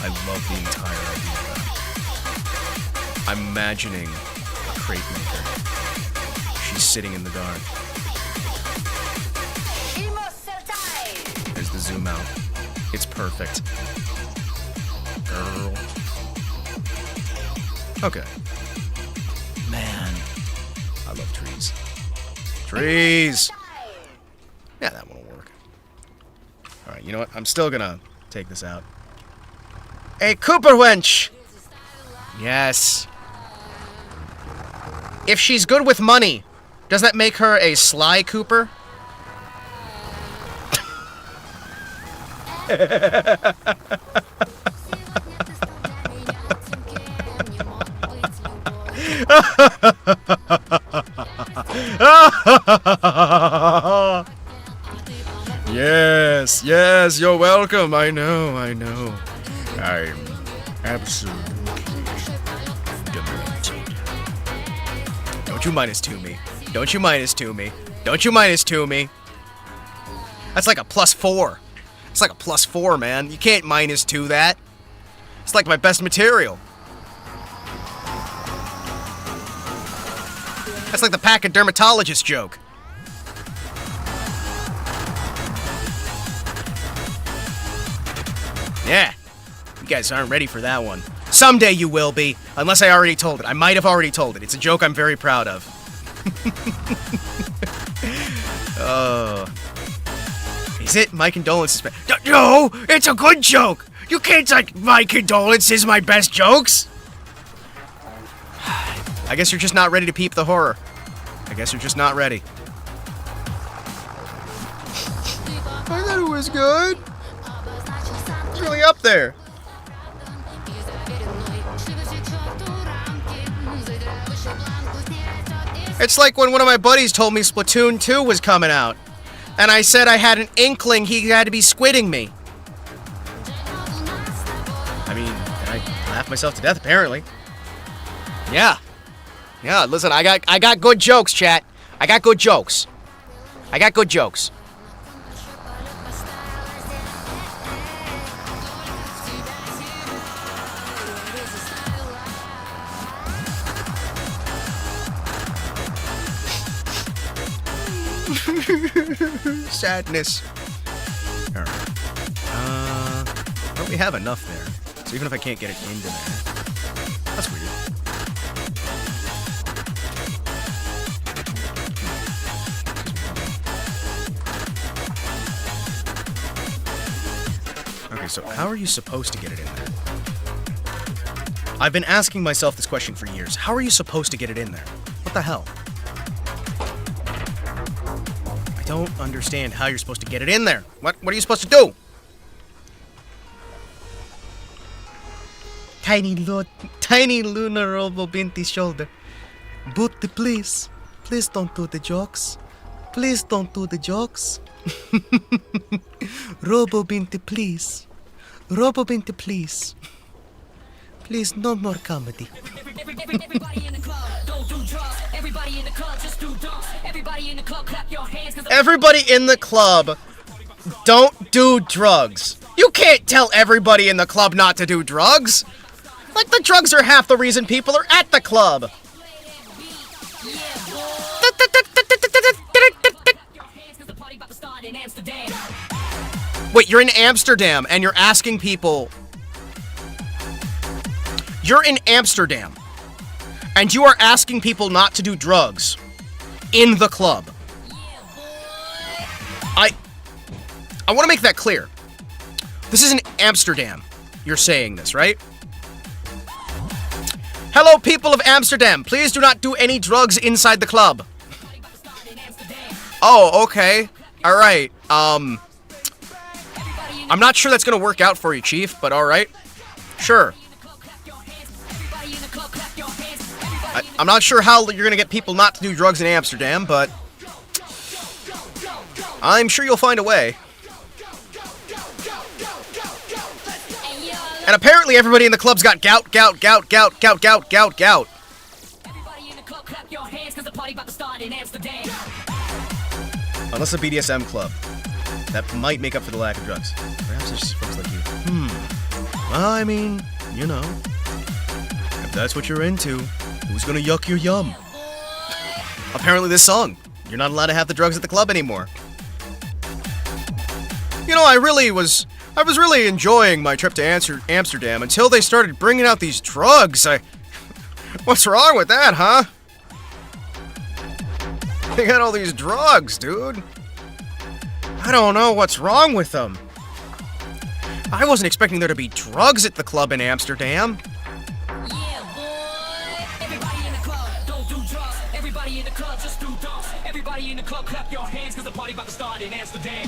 I love the entire idea of that. I'm imagining a crate maker. She's sitting in the dark. There's the zoom out. It's perfect. Girl. Okay. Man. I love trees. Trees! Yeah, that one will work. Alright, you know what? I'm still gonna take this out. A Cooper wench! Yes. If she's good with money, does that make her a Sly Cooper? Yes, yes, you're welcome. I know. I'm absolutely demented. Don't you minus 2 me. Don't you minus 2 me. Don't you minus 2 me. That's like a +4. It's like a +4, man. You can't minus 2 that. It's like my best material. That's like the pack of dermatologist joke. Yeah. You guys aren't ready for that one. Someday you will be, unless I already told it. I might have already told it. It's a joke I'm very proud of. Oh. Is it? My condolences. No! It's a good joke! You can't take my condolences my best jokes! I guess you're just not ready to peep the horror. I guess you're just not ready. I thought it was good. It's really up there. It's like when one of my buddies told me Splatoon 2 was coming out. And I said I had an inkling he had to be squidding me. I mean, I laughed myself to death, apparently. Yeah. Yeah, listen, I got good jokes, chat. I got good jokes. I got good jokes. Sadness. Alright. Well, we have enough there. So even if I can't get it into there. That's weird. Okay, so how are you supposed to get it in there? I've been asking myself this question for years. How are you supposed to get it in there? What the hell? I don't understand how you're supposed to get it in there. What are you supposed to do? Tiny lunar robo binti shoulder. But please don't do the jokes. Please don't do the jokes. Robo binti, please. Robobinta, please. Please, no more comedy. Everybody in the club, don't do drugs. Everybody in the club, just do dumps. Everybody in the club, clap your hands. Everybody in the club, don't do drugs. You can't tell everybody in the club not to do drugs. Like, the drugs are half the reason people are at the club. Wait, you're in Amsterdam and you're asking people... You're in Amsterdam and you are asking people not to do drugs in the club. I want to make that clear. This isn't Amsterdam. You're saying this, right? Hello, people of Amsterdam. Please do not do any drugs inside the club. Oh, okay. All right. I'm not sure that's going to work out for you, Chief, but all right. Sure. I'm not sure how you're going to get people not to do drugs in Amsterdam, but I'm sure you'll find a way. And apparently everybody in the club's got gout. Unless a BDSM club. That might make up for the lack of drugs. Perhaps it's just folks like you. Well, I mean, you know. If that's what you're into, who's gonna yuck your yum? Apparently this song. You're not allowed to have the drugs at the club anymore. You know, I was really enjoying my trip to Amsterdam until they started bringing out these drugs. What's wrong with that, huh? They got all these drugs, dude. I don't know what's wrong with them. I wasn't expecting there to be drugs at the club in Amsterdam.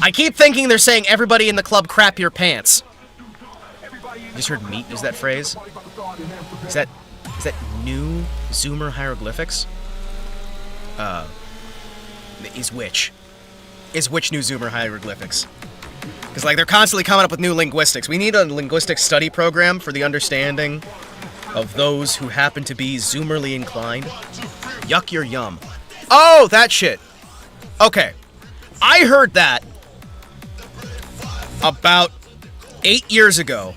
I keep thinking they're saying everybody in the club crap your pants. You just heard Meat use that phrase? Is that new Zoomer hieroglyphics? Is which new Zoomer hieroglyphics? Because, like, they're constantly coming up with new linguistics. We need a linguistic study program for the understanding of those who happen to be Zoomerly inclined. Yuck your yum. Oh, that shit. Okay. I heard that about 8 years ago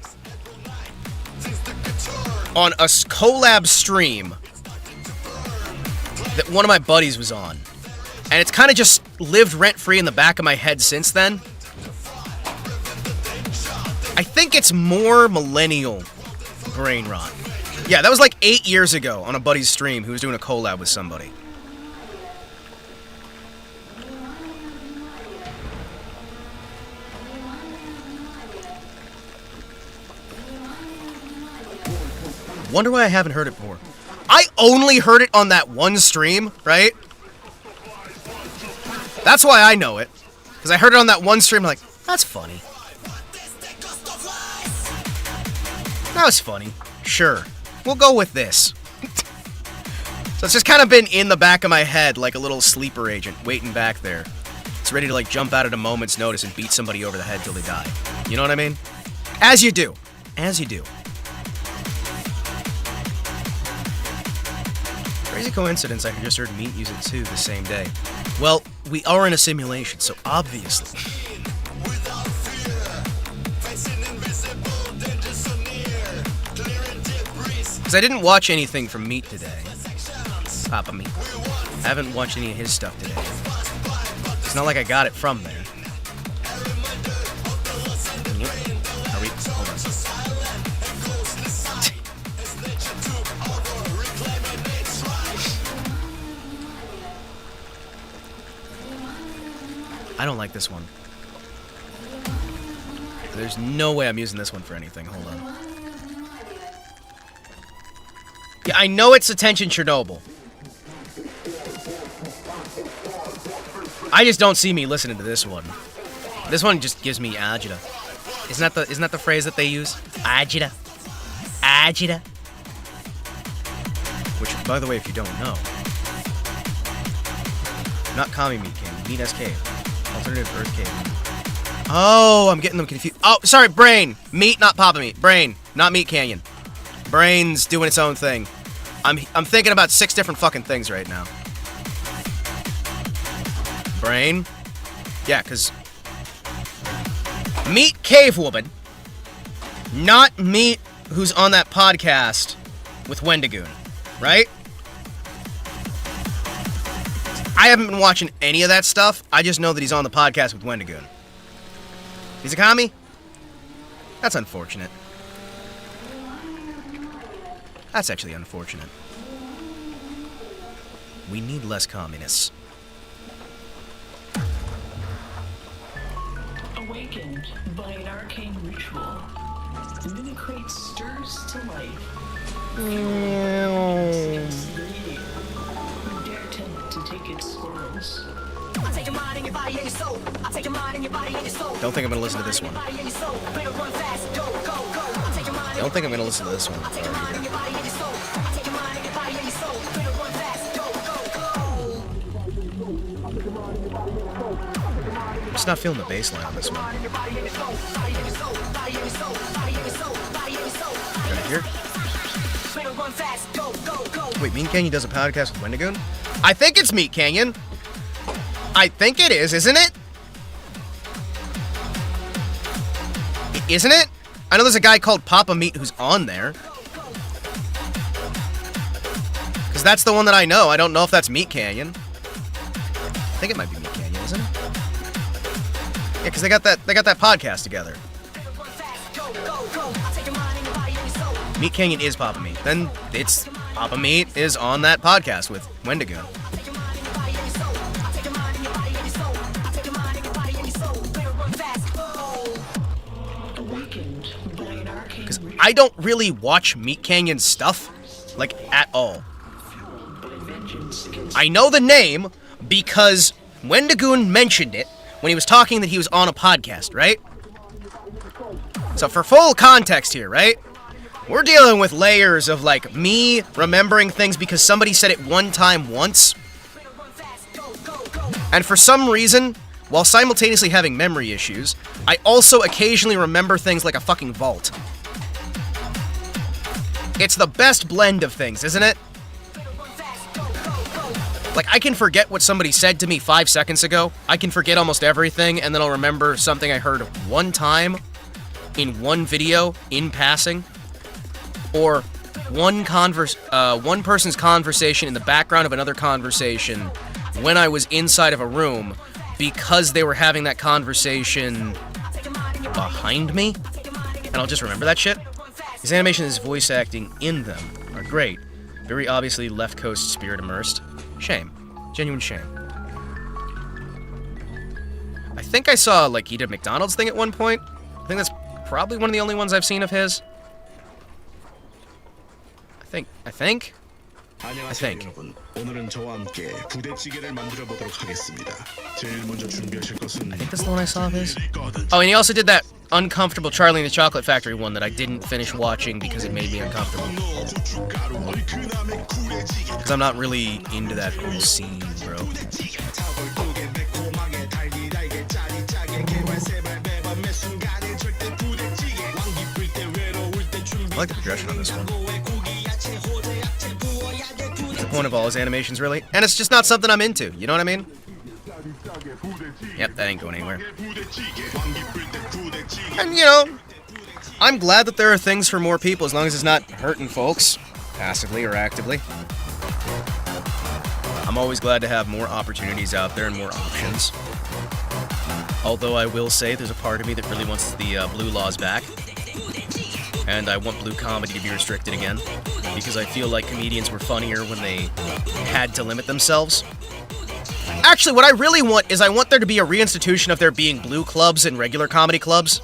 on a collab stream that one of my buddies was on. And it's kind of just lived rent-free in the back of my head since then. I think it's more millennial brain rot. Yeah, that was like 8 years ago on a buddy's stream who was doing a collab with somebody. Wonder why I haven't heard it before. I only heard it on that one stream, right? That's why I know it. Because I heard it on that one stream, like, that's funny. That was funny. Sure. We'll go with this. So it's just kind of been in the back of my head like a little sleeper agent waiting back there. It's ready to, like, jump out at a moment's notice and beat somebody over the head till they die. You know what I mean? As you do. As you do. Crazy coincidence, I just heard Meat use it too the same day. Well, we are in a simulation, so obviously. Because I didn't watch anything from Meat today. Papa Meat. I haven't watched any of his stuff today. It's not like I got it from there. Are we? Hold on. I don't like this one. There's no way I'm using this one for anything. Hold on. Yeah, I know it's Attention Chernobyl. I just don't see me listening to this one. This one just gives me agita. Isn't that the phrase that they use? Agita. Agita. Which, by the way, if you don't know, not Kami Meat King, Meat SK. Alternative Earth Cave. Oh, I'm getting them confused. Oh, sorry, Brain. Meat, not Papa Meat. Brain, not Meat Canyon. Brain's doing its own thing. I'm thinking about 6 different fucking things right now. Brain. Yeah, because Meat Cave Woman, not Meat who's on that podcast with Wendigoon, right? I haven't been watching any of that stuff. I just know that he's on the podcast with Wendigoon. He's a commie? That's unfortunate. That's actually unfortunate. We need less communists. Awakened by an arcane ritual, the mini crate stirs to life. Dare tempt to take its squirrels. Don't think I'm gonna listen to this one. Don't think I'm gonna listen to this one. I'm just not feeling the bass line on this one. Right here. Wait, Meat Canyon does a podcast with Wendigoon? I think it's Meat Canyon. I think it is, isn't it? Isn't it? I know there's a guy called Papa Meat who's on there. Because that's the one that I know. I don't know if that's Meat Canyon. I think it might be Meat Canyon, isn't it? Yeah, because they got that podcast together. Meat Canyon is Papa Meat. Then it's Papa Meat is on that podcast with Wendigoon. Because I don't really watch Meat Canyon stuff, like, at all. I know the name because Wendigoon mentioned it when he was talking that he was on a podcast, right? So for full context here, right? We're dealing with layers of, like, me remembering things because somebody said it one time once. And for some reason, while simultaneously having memory issues, I also occasionally remember things like a fucking vault. It's the best blend of things, isn't it? Like, I can forget what somebody said to me 5 seconds ago. I can forget almost everything, and then I'll remember something I heard one time in one video in passing. Or one person's conversation in the background of another conversation when I was inside of a room because they were having that conversation behind me. And I'll just remember that shit. His animation and his voice acting in them are great. Very obviously left coast spirit immersed. Shame. Genuine shame. I think I saw, like, he did a McDonald's thing at one point. I think that's probably one of the only ones I've seen of his. I think. 오늘은 저와 함께 부대찌개를 만들어 보도록 하겠습니다. 제일 먼저 준비하실 것은 I think that's the one I saw of his. Oh, and he also did that uncomfortable Charlie and the Chocolate Factory one that I didn't finish watching because it made me uncomfortable. Because I'm not really into that whole scene, bro. I like the progression on this one. The point of all his animations, really. And it's just not something I'm into, you know what I mean? Yep, that ain't going anywhere. And, you know, I'm glad that there are things for more people as long as it's not hurting folks, passively or actively. I'm always glad to have more opportunities out there and more options. Although I will say there's a part of me that really wants the blue laws back. And I want blue comedy to be restricted again, because I feel like comedians were funnier when they had to limit themselves. Actually, what I really want is I want there to be a reinstitution of there being blue clubs and regular comedy clubs,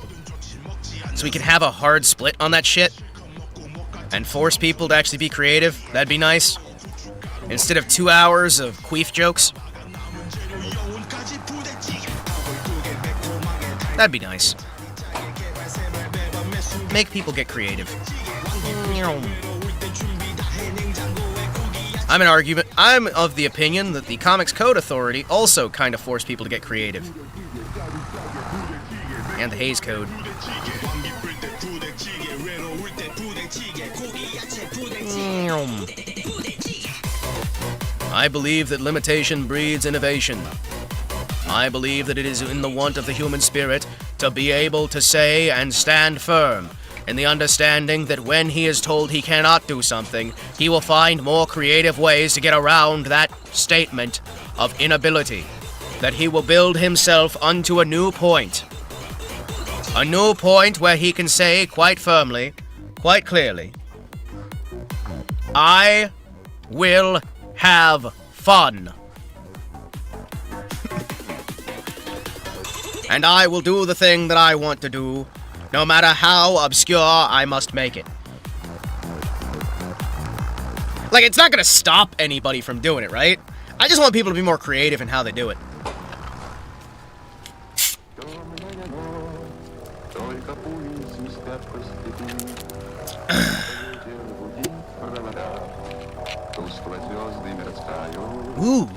so we can have a hard split on that shit, and force people to actually be creative. That'd be nice. Instead of 2 hours of queef jokes. That'd be nice. Make people get creative. I'm of the opinion that the Comics Code Authority also kind of forced people to get creative. And the Haze Code. I believe that limitation breeds innovation. I believe that it is in the want of the human spirit to be able to say and stand firm in the understanding that when he is told he cannot do something, he will find more creative ways to get around that statement of inability. That he will build himself unto a new point. A new point where he can say quite firmly, quite clearly, I will have fun. And I will do the thing that I want to do, no matter how obscure I must make it. Like, it's not gonna stop anybody from doing it, right? I just want people to be more creative in how they do it. Ooh.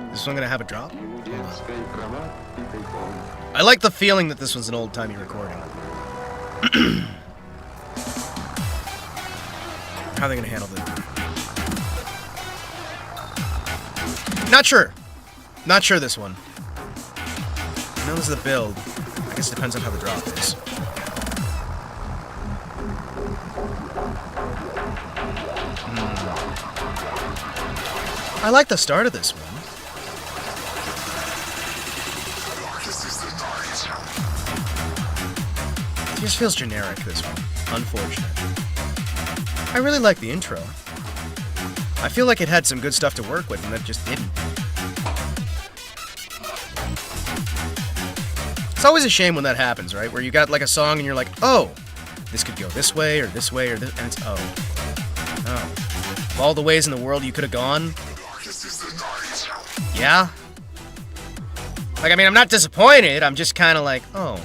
Is this one gonna have a drop? I like the feeling that this was an old-timey recording. How are they gonna handle this? Not sure. Not sure this one. I know this is the build. I guess it depends on how the drop is. I like the start of this one. It just feels generic, this one. Unfortunate. I really like the intro. I feel like it had some good stuff to work with, and that just didn't. It's always a shame when that happens, right? Where you got like a song and you're like, oh, this could go this way or this, and it's oh. Of all the ways in the world you could have gone. Yeah? Like, I mean, I'm not disappointed, I'm just kind of like, oh.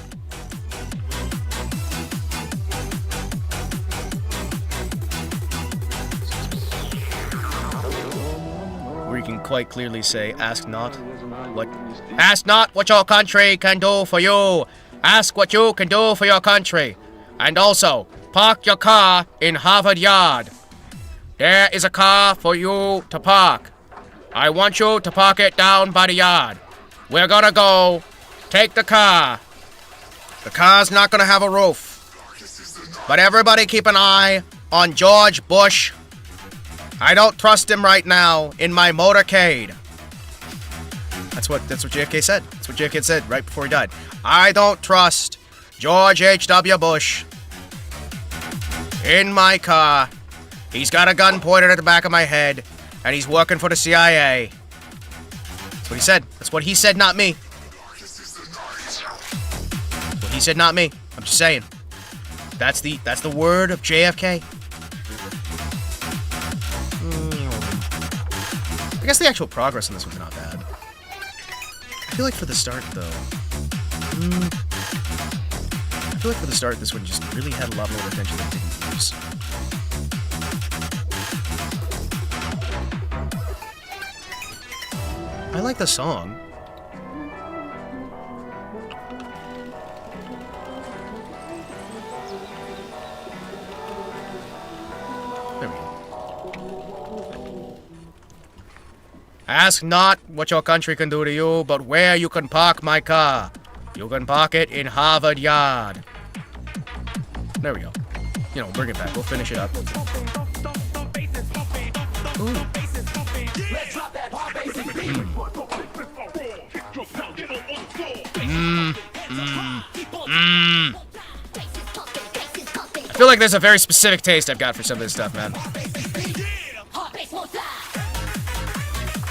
Where you can quite clearly say, ask not what your country can do for you. Ask what you can do for your country. And also, park your car in Harvard Yard. There is a car for you to park. I want you to park it down by the yard. We're gonna go take the car. The car's not gonna have a roof. But everybody keep an eye on George Bush. I don't trust him right now in my motorcade. That's what JFK said. That's what JFK said right before he died. I don't trust George H.W. Bush in my car. He's got a gun pointed at the back of my head, and he's working for the CIA. That's what he said. That's what he said, not me. That's what he said, not me. I'm just saying. That's the word of JFK. I guess the actual progress on this one's not bad. I feel like for the start, though... I feel like for the start, this one just really had a lot more attention than it didn't use. I like the song. There we go. Ask not what your country can do to you, but where you can park my car. You can park it in Harvard Yard. There we go. You know, bring it back. We'll finish it up. Ooh. I feel like there's a very specific taste I've got for some of this stuff, man.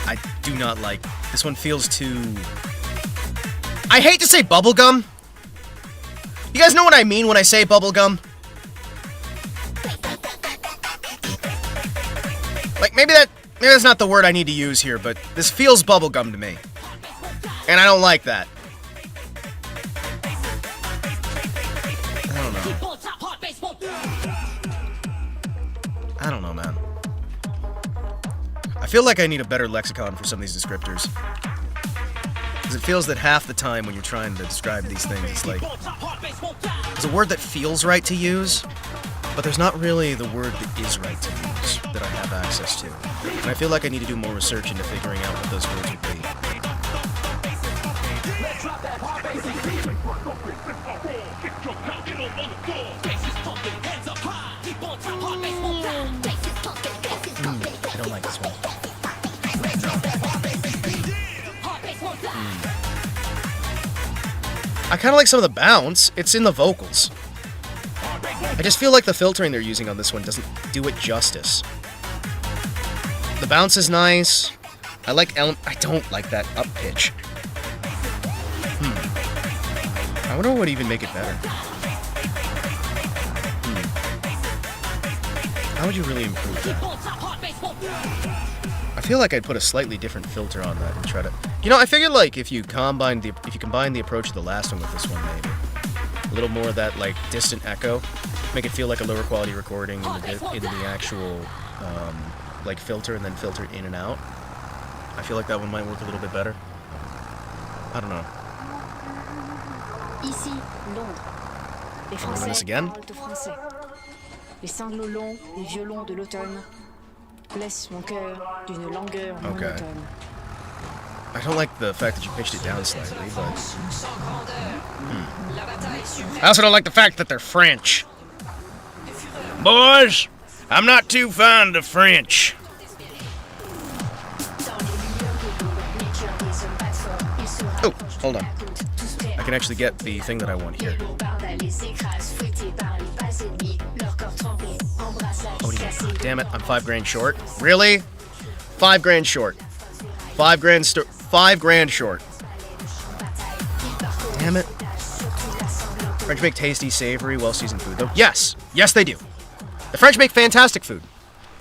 I do not like... This one feels too... I hate to say bubblegum. You guys know what I mean when I say bubblegum? Like, maybe that's not the word I need to use here, but this feels bubblegum to me. And I don't like that. I don't know, man. I feel like I need a better lexicon for some of these descriptors. Because it feels that half the time when you're trying to describe these things, it's like... There's a word that feels right to use, but there's not really the word that is right to use that I have access to. And I feel like I need to do more research into figuring out what those words would be. I don't like this one. I kind of like some of the bounce. It's in the vocals. I just feel like the filtering they're using on this one doesn't do it justice. The bounce is nice. I don't like that up pitch. I wonder what would even make it better. How would you really improve that? I feel like I'd put a slightly different filter on that and try to... You know, I figured like if you combine the approach of the last one with this one, maybe a little more of that like distant echo, make it feel like a lower quality recording in the actual like filter, and then filter in and out. I feel like that one might work a little bit better. I don't know. Ici, Londres. Les Run Français this again? parlent français. Les sanglots longs des violons de l'automne blessent mon cœur d'une langueur monotone. I don't like the fact that you pitched it down slightly, but... I also don't like the fact that they're French. Boys, I'm not too fond of French. Oh, hold on. I can actually get the thing that I want here. Oh, damn it, I'm $5 short. Really? $5 short. $5 short. Damn it. French make tasty, savory, well-seasoned food, though. Yes! Yes, they do. The French make fantastic food.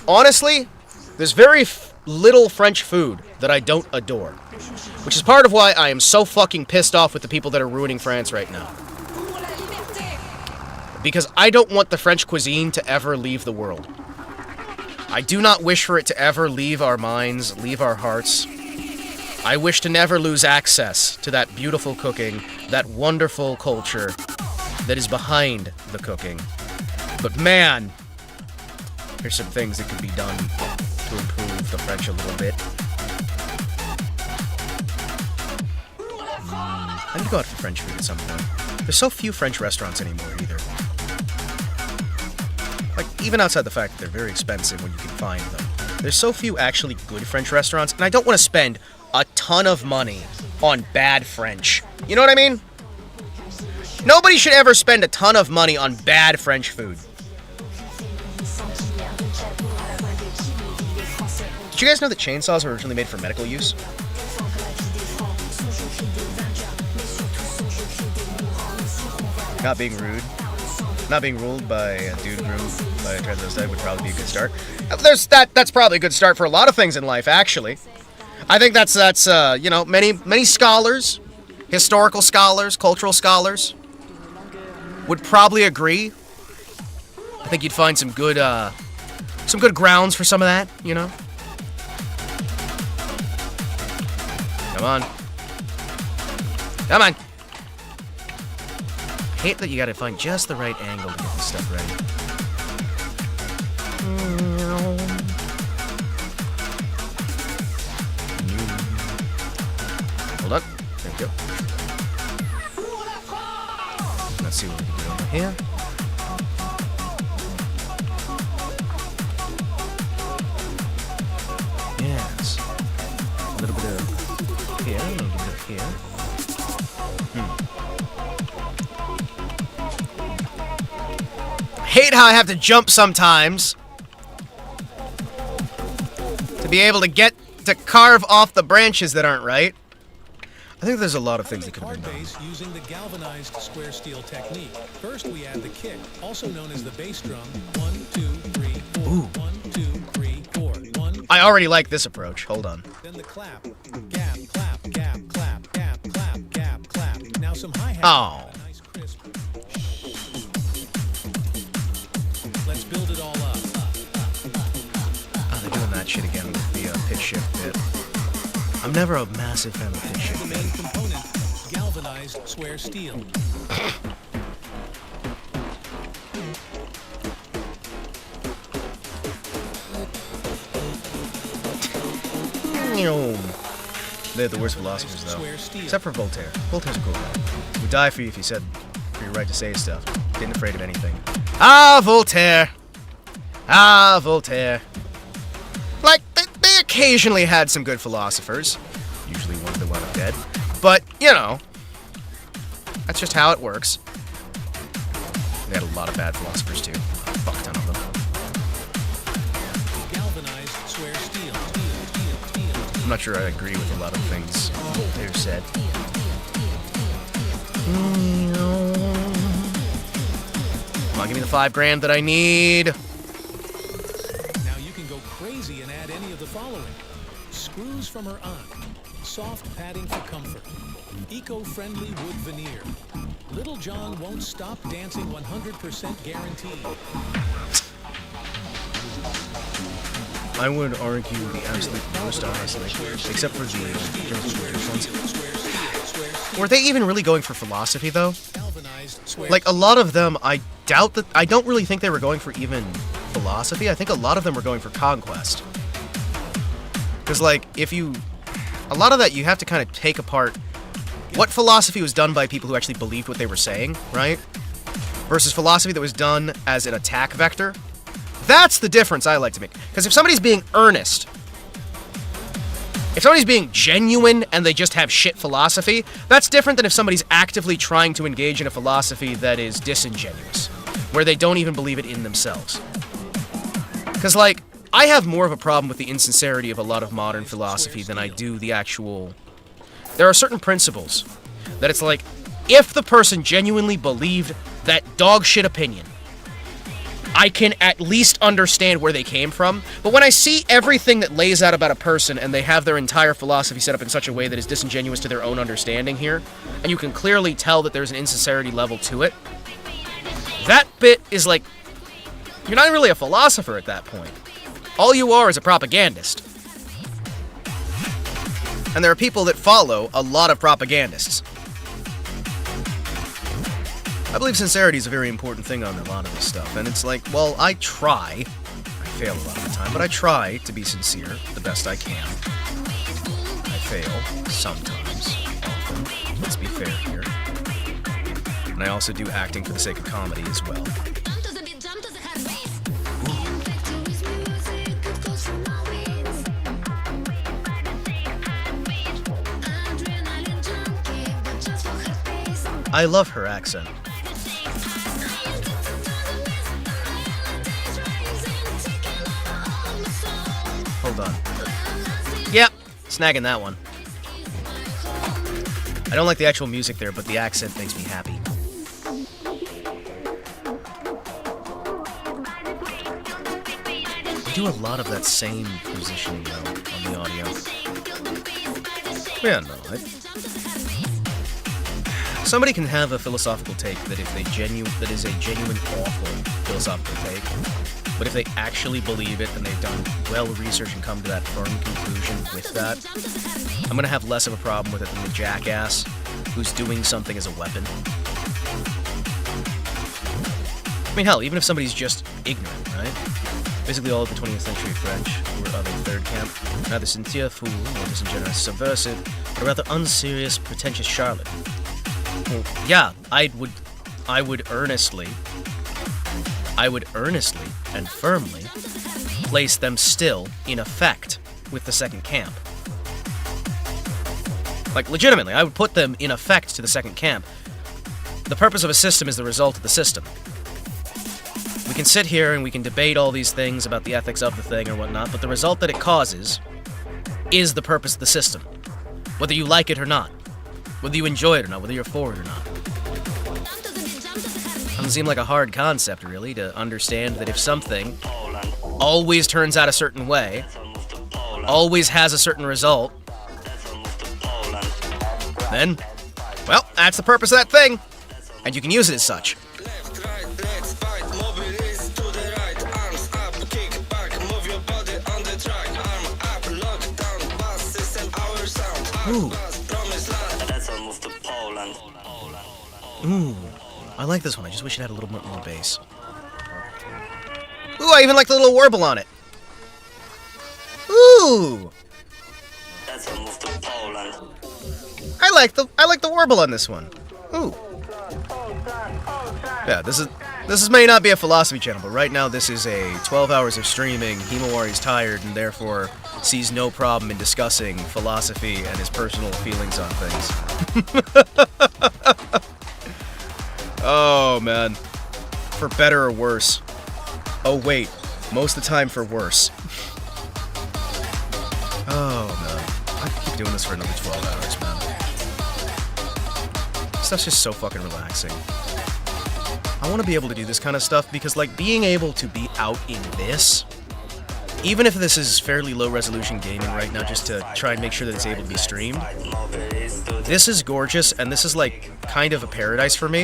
Honestly, there's very little French food that I don't adore. Which is part of why I am so fucking pissed off with the people that are ruining France right now. Because I don't want the French cuisine to ever leave the world. I do not wish for it to ever leave our minds, leave our hearts. I wish to never lose access to that beautiful cooking, that wonderful culture that is behind the cooking. But man, there's some things that could be done to improve the French a little bit. I need to go out for French food at some point. There's so few French restaurants anymore, either. Like, even outside the fact that they're very expensive when you can find them. There's so few actually good French restaurants, and I don't want to spend a ton of money on bad French. You know what I mean? Nobody should ever spend a ton of money on bad French food. Did you guys know that chainsaws were originally made for medical use? Not being rude. Not being ruled by a dude groomed by a transvestite would probably be a good start. That's probably a good start for a lot of things in life, actually. I think that's you know, many scholars, historical scholars, cultural scholars would probably agree. I think you'd find some good grounds for some of that, you know. Come on. Come on. I hate that you gotta find just the right angle to get this stuff ready. Hold on. There we go. Let's see what we can do over here. Yes. A little bit of here, a little bit of here. Hate how I have to jump sometimes to be able to get to carve off the branches that aren't right. I think there's a lot of things that could have been done. Using the galvanized square steel technique. First we add the kick, also known as the bass drum. 1, 2, 3, 4. Ooh. 1, 2, 3, 4. 1. I already like this approach. Hold on. Then the clap. Gap, clap, gap, clap, gap, clap, gap, clap. Now some hi-hat. Oh. Nice crisp. Let's build it all up. Oh, they're doing that shit again with the pitch shift bit. I'm never a massive fan of the pitch shift The bit. main component, galvanized square steel. They're the worst philosophers, though. Except for Voltaire. Voltaire's a cool guy. Would die for you if you said for your right to say stuff. Didn't afraid of anything. Ah, Voltaire! Ah, Voltaire. Like, they occasionally had some good philosophers. Usually ones that wound up dead. But, you know, that's just how it works. They had a lot of bad philosophers, too. A fuck ton of them. Galvanized square steel. I'm not sure I agree with a lot of things Voltaire said. Come on, give me the $5,000 that I need. Now you can go crazy and add any of the following. Screws from her aunt. Soft padding for comfort. Eco-friendly wood veneer. Little John won't stop dancing 100% guaranteed. I would argue the absolute worst, honestly, except for the ones. Were they even really going for philosophy, though? Like, a lot of them, I don't really think they were going for even philosophy. I think a lot of them were going for conquest. Because, like, a lot of that you have to kind of take apart what philosophy was done by people who actually believed what they were saying, right? Versus philosophy that was done as an attack vector. That's the difference I like to make. Because if somebody's being earnest, if somebody's being genuine and they just have shit philosophy, that's different than if somebody's actively trying to engage in a philosophy that is disingenuous, where they don't even believe it in themselves. Because, like, I have more of a problem with the insincerity of a lot of modern philosophy than I do the actual... There are certain principles that it's like, if the person genuinely believed that dog shit opinion, I can at least understand where they came from. But when I see everything that lays out about a person and they have their entire philosophy set up in such a way that is disingenuous to their own understanding here, and you can clearly tell that there's an insincerity level to it, that bit is like, you're not really a philosopher at that point. All you are is a propagandist. And there are people that follow a lot of propagandists. I believe sincerity is a very important thing on a lot of this stuff, and it's like, well, I try. I fail a lot of the time, but I try to be sincere the best I can. I fail sometimes, often. Let's be fair here. And I also do acting for the sake of comedy as well. I love her accent. Hold on. Yep, snagging that one. I don't like the actual music there, but the accent makes me happy. We do a lot of that same positioning, though, on the audio. Yeah, no, somebody can have a philosophical take that that is a genuine awful philosophical take, but if they actually believe it and they've done well research and come to that firm conclusion with that, I'm gonna have less of a problem with it than the jackass who's doing something as a weapon. I mean, hell, even if somebody's just ignorant, right? Basically all of the 20th century French were of a third camp, neither sincere fool nor disingenuous subversive, but a rather unserious, pretentious charlatan. Well, yeah, I would earnestly and firmly place them still in effect with the second camp. Like, legitimately, I would put them in effect to the second camp. The purpose of a system is the result of the system. We can sit here and we can debate all these things about the ethics of the thing or whatnot, but the result that it causes is the purpose of the system. Whether you like it or not. Whether you enjoy it or not, whether you're for it or not. Doesn't seem like a hard concept, really, to understand that if something always turns out a certain way, always has a certain result, then, well, that's the purpose of that thing, and you can use it as such. Ooh. Ooh. I like this one. I just wish it had a little bit more bass. Ooh, I even like the little warble on it. Ooh. I like the warble on this one. Ooh. Yeah, this may not be a philosophy channel, but right now this is a 12 hours of streaming. Himawari's tired and therefore sees no problem in discussing philosophy and his personal feelings on things. Oh, man. For better or worse. Oh, wait. Most of the time for worse. Oh, man. I could keep doing this for another 12 hours, man. Stuff's just so fucking relaxing. I want to be able to do this kind of stuff because, like, being able to be out in this, even if this is fairly low-resolution gaming right now, just to try and make sure that it's able to be streamed, this is gorgeous, and this is, like, kind of a paradise for me.